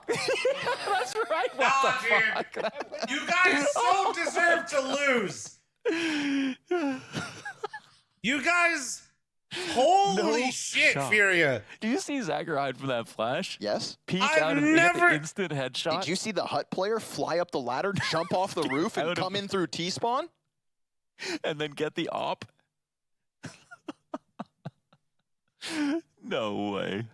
That's right. What the fuck? You guys so deserve to lose. You guys. Holy shit, Furia. Do you see Zacher hide from that flash? Yes. Peek out and get the instant headshot. Did you see the Hut player fly up the ladder, jump off the roof, and come in through T-spawn? And then get the op? No way.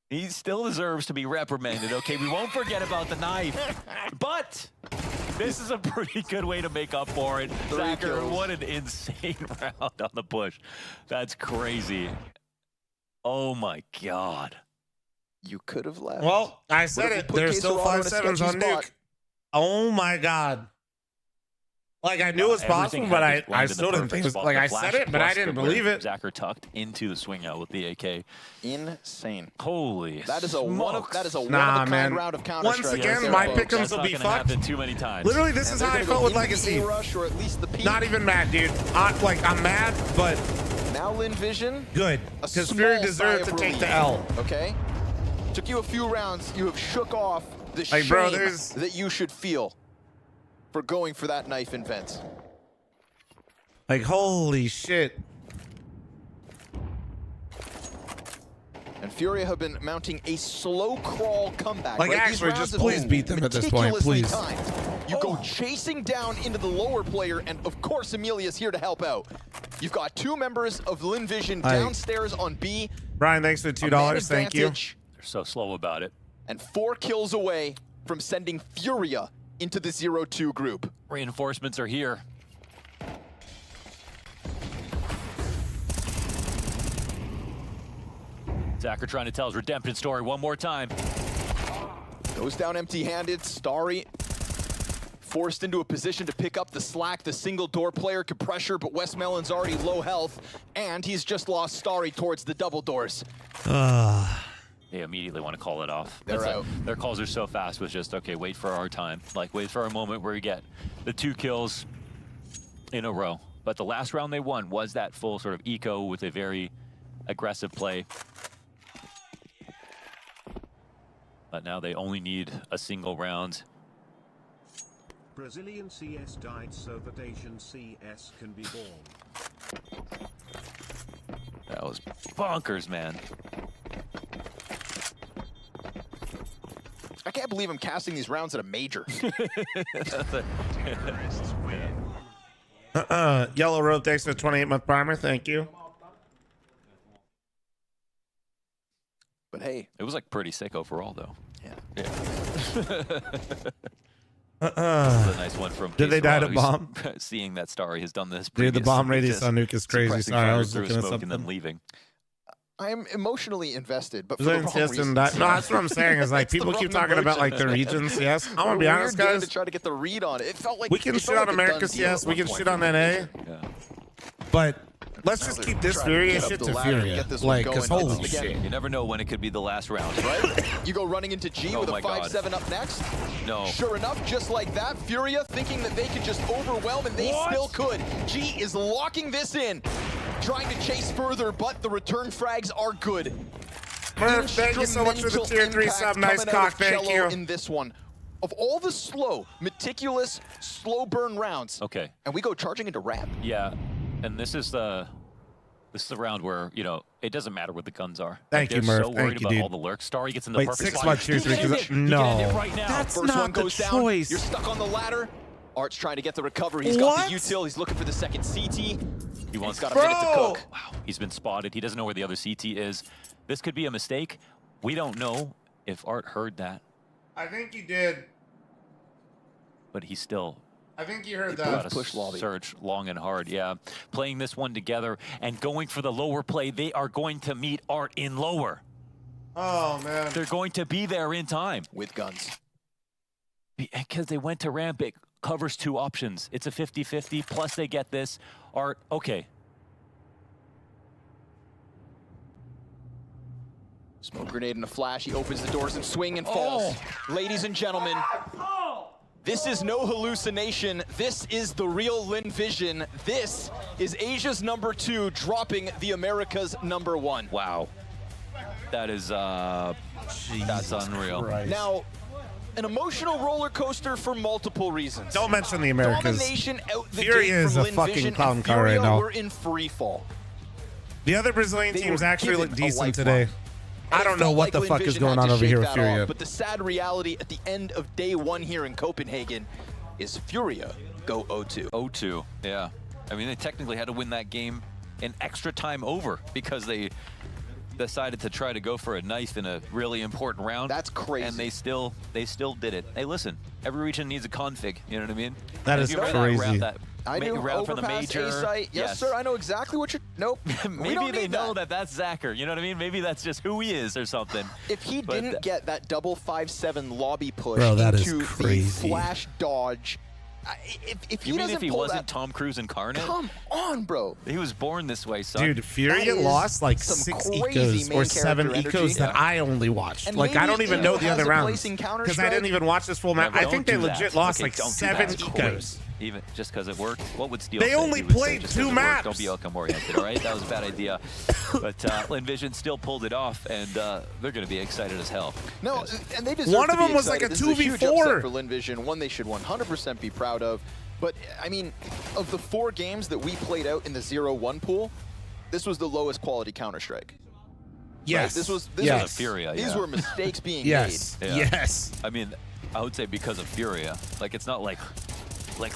He still deserves to be reprimanded, okay? We won't forget about the knife. But this is a pretty good way to make up for it. Zacher, what an insane round on the push. That's crazy. Oh my God. You could have left. Well, I said it. There's still 5-7s on Nuke. Oh my God. Like, I knew it was possible, but I still didn't think it was, like, I said it, but I didn't believe it. Zacher tucked into the swing out with the AK. Insane. Holy That is a smokes. one-of-a-kind round of Counter-Strike. Once again, my pick'ems will be fucked. Too many times. Literally, this is how I felt with Legacy. Rush, or at least the peak. Not even mad, dude. I'm mad, but now Lin Vision. Good. Because Fury deserved to take the L. Okay? Took you a few rounds. You have shook off the shame that you should feel for going for that knife in vents. Like, holy shit. And Furia have been mounting a slow crawl comeback. Like, actually, just please beat them at this point, please. You go chasing down into the lower player, and of course, Amelia's here to help out. You've got 2 members of Lin Vision downstairs on B. Brian, thanks for $2. Thank you. They're so slow about it. And 4 kills away from sending Furia into the 0-2 group. Reinforcements are here. Zacher trying to tell his redemption story one more time. Goes down empty-handed. Starry forced into a position to pick up the slack. The single door player could pressure, but Westmelon's already low health, and he's just lost Starry towards the double doors. They immediately want to call it off. They're out. Their calls are so fast with just, okay, wait for our time. Like, wait for our moment where we get the 2 kills in a row. But the last round they won was that full sort of eco with a very aggressive play. But now they only need a single round. Brazilian CS died so that Asian CS can be born. That was bonkers, man. I can't believe I'm casting these rounds at a major. Yellow Road, thanks for the 28-month primer. Thank you. But hey, it was like pretty sick overall, though. Yeah. That was a nice one from. Did they die to bomb? Seeing that Starry has done this. Dude, the bomb radius on nuke is crazy. Sorry, I was looking at something. And then leaving. I am emotionally invested, but for the wrong reasons. No, that's what I'm saying. Is like people keep talking about like the regions. Yes, I want to be honest, guys. To try to get the read on it, it felt like we can shit on America. Yes, we can shit on NA. Yeah. But let's just keep this Furia shit to Furia. Like, because holy shit. You never know when it could be the last round. Right? You go running into G with a 5-7 up next. No. Sure enough, just like that, Furia thinking that they could just overwhelm, and they still could. G is locking this in, trying to chase further, but the return frags are good. Murph, thank you so much for the tier 3 sub. Nice cock, thank you. In this one. Of all the slow, meticulous, slow burn rounds. Okay. And we go charging into Rap. Yeah. And this is the round where, you know, it doesn't matter what the guns are. Thank you, Murph. So worried Thank you, about dude. all the lurks. Starry gets in the Wait, perfect 6 months, tier 3. No, right now. that's First not one the goes choice. Down. You're stuck on the ladder. Art's trying to get the recovery. He's got the util. He's looking for the second CT. He wants got a minute to cook. Wow, he's been spotted. He doesn't know where the other CT is. This could be a mistake. We don't know if Art heard that. I think he did. But he's still. I think you heard Got that. to search long and hard, yeah. Playing this one together and going for the lower play. They are going to meet Art in lower. Oh, man. They're going to be there in time. With guns. Because they went to ramp, it covers 2 options. It's a 50-50, plus they get this. Art, okay. Smoke grenade and a flash. He opens the doors and swing and falls. Ladies and gentlemen, this is no hallucination. This is the real Lin Vision. This is Asia's #2 dropping the America's #1. Wow. That is, that's unreal. Christ. Now, an emotional roller coaster for multiple reasons. Don't mention the Americas. Domination out the Furia gate is from a Lin fucking Vision, clown and car right Furia now. were in free fall. The other Brazilian They teams were actually given look a decent lifeline. today. I And don't it know felt what like the Lin fuck is Vision going had on to over here shake with that off, Furia. but the sad reality at the end of day 1 here in Copenhagen is Furia go 0-2. 0-2, yeah. I mean, they technically had to win that game in extra time over because they decided to try to go for a knife in a really important round. That's crazy. And they still did it. Hey, listen, every region needs a config. You know what I mean? That is crazy. I do. Round for the Overpass, major. A-site. Yes, sir. I know exactly what you're. Nope. Maybe they know that that's Zacher. You know what I mean? Maybe that's just who he is or something. If he didn't get that double 5-7 lobby push Bro, that is into the crazy. flash dodge, if he You mean doesn't if he pull wasn't that, Tom Cruise incarnate? come on, bro. He was born this way, son. Dude, Furia is lost like some 6 crazy ecos main or 7 character ecos energy. that I only watched. And Like, I don't maybe even know Evo the has other a rounds place in because I Counter-Strike. didn't even watch this full map. Yeah, I think they don't do legit that. lost Okay, like don't do 7 that. ecos. Even just because it worked, what would Steel They say? only He would say, played just 2 'cause it worked, maps. Don't be outcome oriented, all right? That was a bad idea. But Lin Vision still pulled it off, and they're going to be excited as hell. No, and they deserve One to of be them was like a excited. This is huge 2v4. upset for Lin Vision, one they should 100% be proud of. But, I mean, of the 4 games that we played out in the 0-1 pool, this was the lowest quality Counter-Strike. Yes. Right? This was Furia, These yeah. were mistakes being Yes. made. Yeah. Yes. I mean, I would say because of Furia. Like, it's not like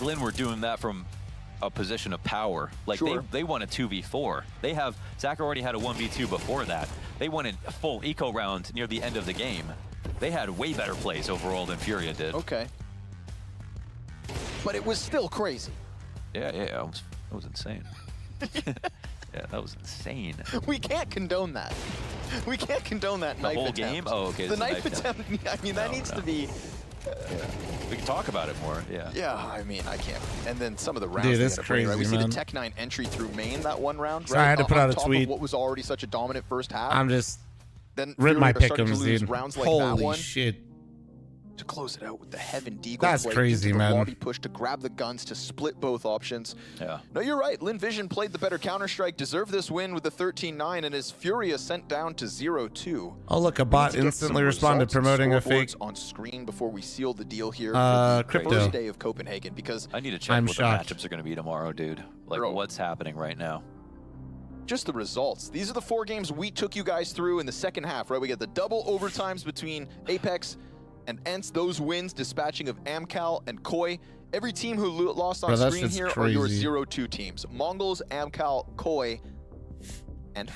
Lin were doing that from a position of power. Like, Sure. they won a 2v4. Zacher already had a 1v2 before that. They won a full eco round near the end of the game. They had way better plays overall than Furia did. Okay. But it was still crazy. Yeah, that was insane. Yeah, that was insane. We can't condone that. We can't condone that knife whole attempt. game? Oh, okay. The knife attempt, I mean, that needs to be... We can talk about it more, yeah. Yeah, I mean, I can't. And then some of the rounds. Dude, that's crazy, right? We see man. the Tech 9 entry through main that one round. So right? I had to put out a top tweet. Of what was already such a dominant first half. I'm just then rip my Fury are starting to pick'ems, lose dude. rounds like that Holy one. shit. To close it out with the Heaven Deagle That's play crazy, into the man. lobby push to grab the guns to split both options. Yeah. No, you're right. Lin Vision played the better Counter-Strike, deserved this win with the 13-9, and his Furia sent down to 0-2. Oh, look, a bot instantly responded promoting a fake. On screen before we seal the deal here for the crypto. First day of Copenhagen, because I need to check what shocked. the matchups are going to be tomorrow, dude. Like, what's happening right now? Just the results. These are the 4 games we took you guys through in the second half, right? We get the double overtimes between Apex and ENCE, those wins dispatching of Amcal and Koi. Every team who lost on screen here are your 0-2 teams. Mongols, Amcal, Koi, and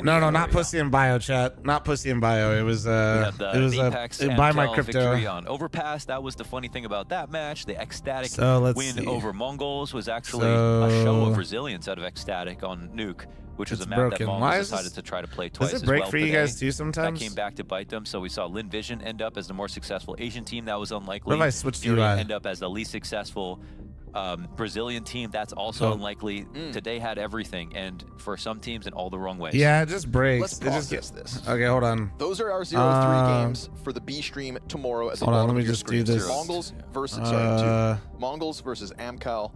No, not pussy in bio, chat. Not pussy in bio. It was buy my crypto. Victory on Overpass. That was the funny thing about that match. The Ecstatic win over Mongols was actually a show of resilience out of Ecstatic on Nuke, which was a map that Mongols decided to try to play twice Does it break as well for you today. guys too sometimes? That came back to bite them. So we saw Lin Vision end up as the more successful Asian team. That was unlikely. What if I switched Fury UI? end up as the least successful Brazilian team. That's also unlikely. Today had everything, and for some teams in all the wrong ways. Yeah, it just breaks. Let's process this. Okay, hold on. Those are our 0-3 games for the B stream tomorrow at the Hold on, bottom let me of your just do screens. this. Mongols versus Mongols versus Amcal,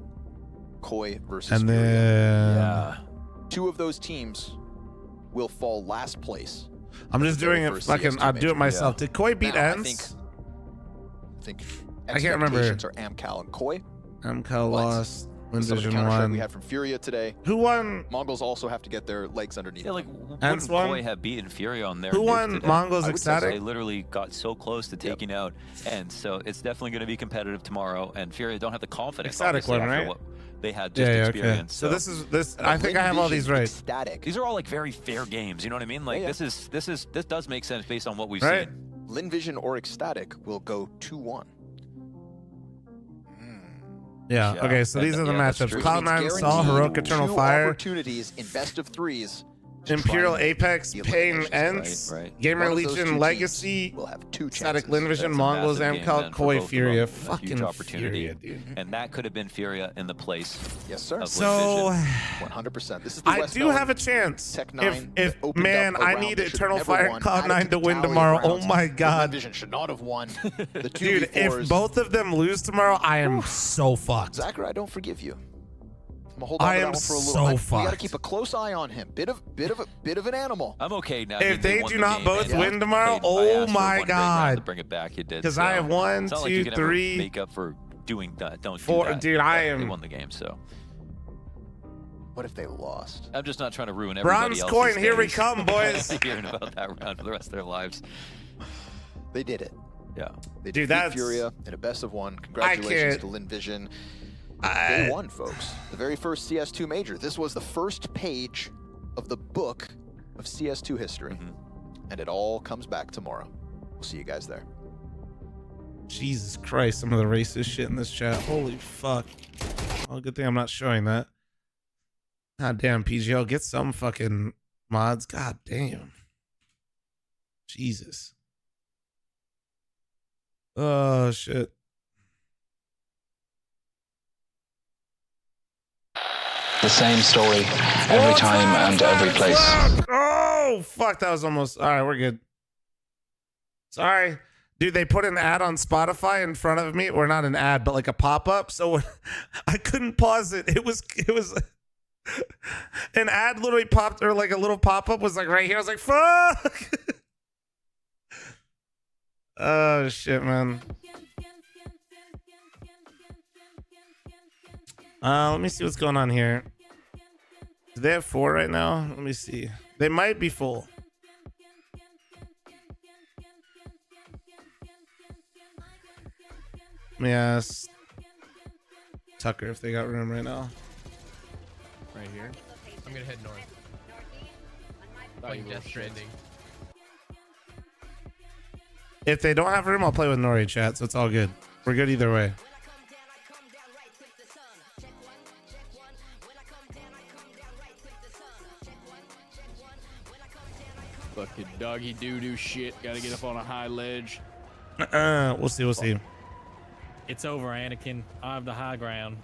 Koi versus And Furia. then Yeah. 2 of those teams will fall last place. I'm just doing it fucking. I'll do it myself. Did Koi beat ENCE? I think I can't remember. expectations are Amcal and Koi. Amcal lost. Lin Some of the Vision Counter-Strike won. we had from Furia today. Who won? Mongols also have to get their legs underneath. Yeah, like ENCE wouldn't won? Koi have beaten Furia on their Who nuke won today? Mongols I would say Ecstatic? They literally got so close to taking out ENCE, so it's definitely going to be competitive tomorrow. And Furia don't have the confidence. Ecstatic obviously, won, after right? What they had just Okay. experienced. So this is this. I think I have all these right. These are all like very fair games. You know what I mean? Like this does make sense based on what we've Right. seen. Lin Vision or Ecstatic will go 2-1. Yeah. Okay. So these are the matchups: Cloud9, Saw, Heroic, Eternal 2 Fire, opportunities in best of 3s. Imperial, Apex, Pain, ENCE, Gamer One of those Legion, 2 Legacy, will have 2 Static, chances. Lin Vision, That's a Mongols, massive game, Amcal, man, for Koi, both of Furia. them. A Fucking huge opportunity, Furia, dude. And that could have been Furia in the place. Yes, sir. Of So, Lin Vision. 100%. This is the I West do Melon have a chance. Tech 9 If opened man, up a I round need they should Eternal never Fire won, Cloud9 added to win tally of tomorrow. Oh rounds. my Lin god. Vision should not have won. The 2v4s. Dude, if both of them lose tomorrow, I am so fucked. Zachary, I don't forgive you. I'm gonna hold on I to that am one for a little. so We gotta fucked. keep a close eye on him. Bit of an animal. I'm okay now. If they do not both win tomorrow, oh my To god. bring it back, you did. Because I have 1, It's not like 2, you can ever 3, make up for doing that. Don't 4. do that. Dude, I They am. won the game, so What if they lost? I'm just not trying to ruin everybody Bronze else's coin, here we days. come, boys. Hearing about that round for the rest of their lives. They did it. Yeah. They Dude, defeat that's- Furia in a best of 1. Congratulations can't- to Lin Vision. Day 1, folks. The very first CS2 major. This was the first page of the book of CS2 history. And it all comes back tomorrow. We'll see you guys there. Jesus Christ, some of the racist shit in this chat. Holy fuck. Oh, good thing I'm not showing that. God damn, PGL, get some fucking mods. God damn. Jesus. Oh, shit. The same story every time and every place. Oh, fuck, that was almost... All right, we're good. Sorry. Dude, they put an ad on Spotify in front of me. Or not an ad, but like a pop-up. So I couldn't pause it. It was an ad literally popped, or like a little pop-up was like right here. I was like, fuck. Oh, shit, man. Let me see what's going on here. Do they have 4 right now? Let me see. They might be full. Let me ask Tucker if they got room right now. Right here. I'm gonna head north. Playing Death Stranding. If they don't have room, I'll play with Nori, chat, so it's all good. We're good either way. Fucking doggy doo-doo shit. Gotta get up on a high ledge. We'll see. We'll see. It's over, Anakin. I have the high ground.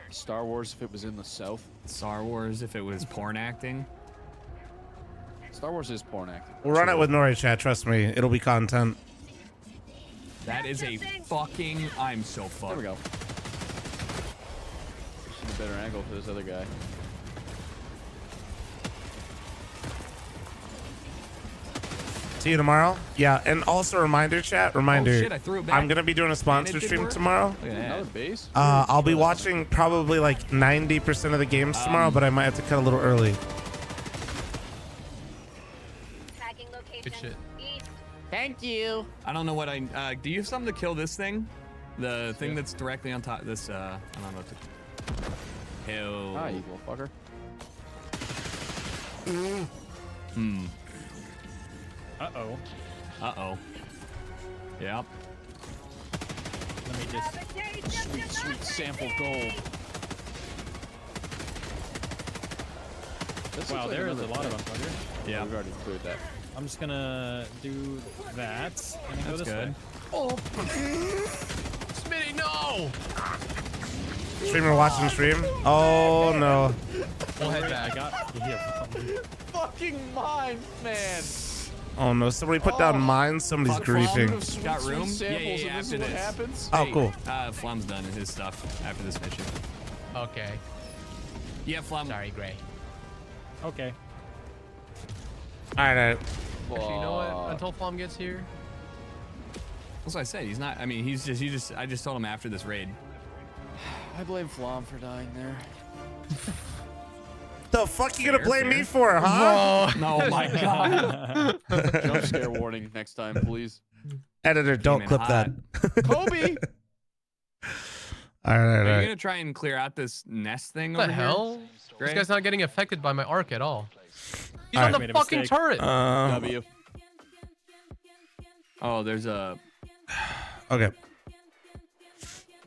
Star Wars if it was in the South. Star Wars if it was porn acting. Star Wars is porn acting. We'll run it with Nori, chat. Trust me. It'll be content. That is a fucking... I'm so fucked. There we go. Just a better angle for this other guy. See you tomorrow. Yeah, and also reminder, chat. Reminder. Oh, shit, I threw it back. I'm gonna be doing a sponsor stream tomorrow. Another base? I'll be watching probably like 90% of the games tomorrow, but I might have to cut a little early. Good shit. Thank you. I don't know what I... do you have something to kill this thing? The thing that's directly on top... This, I don't know what to... Kill... Hi, you little fucker. Uh-oh. Uh-oh. Yep. Let me just... Sweet, sweet sample gold. Wow, there is a lot of them here. Yeah, we've already cleared that. I'm just gonna do that and then go this way. Oh, Smitty, no! Streamer watching stream. Oh no. We'll head back. I got you here. Fucking mine, man. Oh no. Somebody put down mines. Somebody's griefing. Got room? Yeah, After what this. happens? Oh, cool. Flum's done his stuff after this mission. Okay. Yeah, Flum. Sorry, Gray. Okay. All right. Actually, you know what? Until Flum gets here. That's what I said. He's not. I mean, he's just. I just told him after this raid. I blame Flom for dying there. The fuck you gonna blame me for, huh? Oh my god. Jump scare warning next time, please. Editor, don't clip that. Kobe. All right. Are you gonna try and clear out this nest thing? What over the hell? Here? This guy's not getting affected by my arc at all. He's All on right. the fucking turret. W. Oh, there's a. Okay.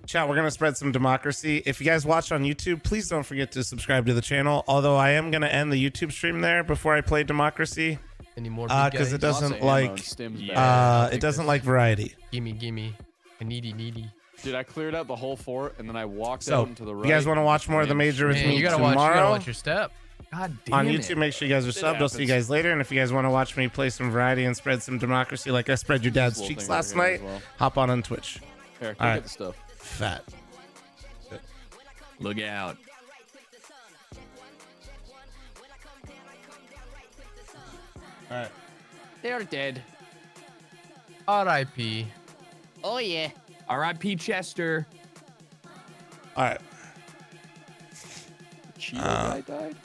Chat, we're going to spread some democracy. If you guys watch on YouTube, please don't forget to subscribe to the channel. Although I am going to end the YouTube stream there before I play democracy. Any more? Because it doesn't like it doesn't like variety. Gimme. A needy. Dude, I cleared out the whole fort and then I walked So, out into the right. you guys want to watch more of the major with me you gotta tomorrow? watch your step. God damn on it. YouTube, make sure you guys are subbed. I'll see you guys later. And if you guys want to watch me play some variety and spread some democracy like I spread your dad's Little cheeks thing over last here night, as well. hop on Twitch. Here, All right. get the stuff. Fat. Look out. All right. They're dead. R.I.P. Oh yeah. R.I.P. Chester. All right. Cheeto guy died?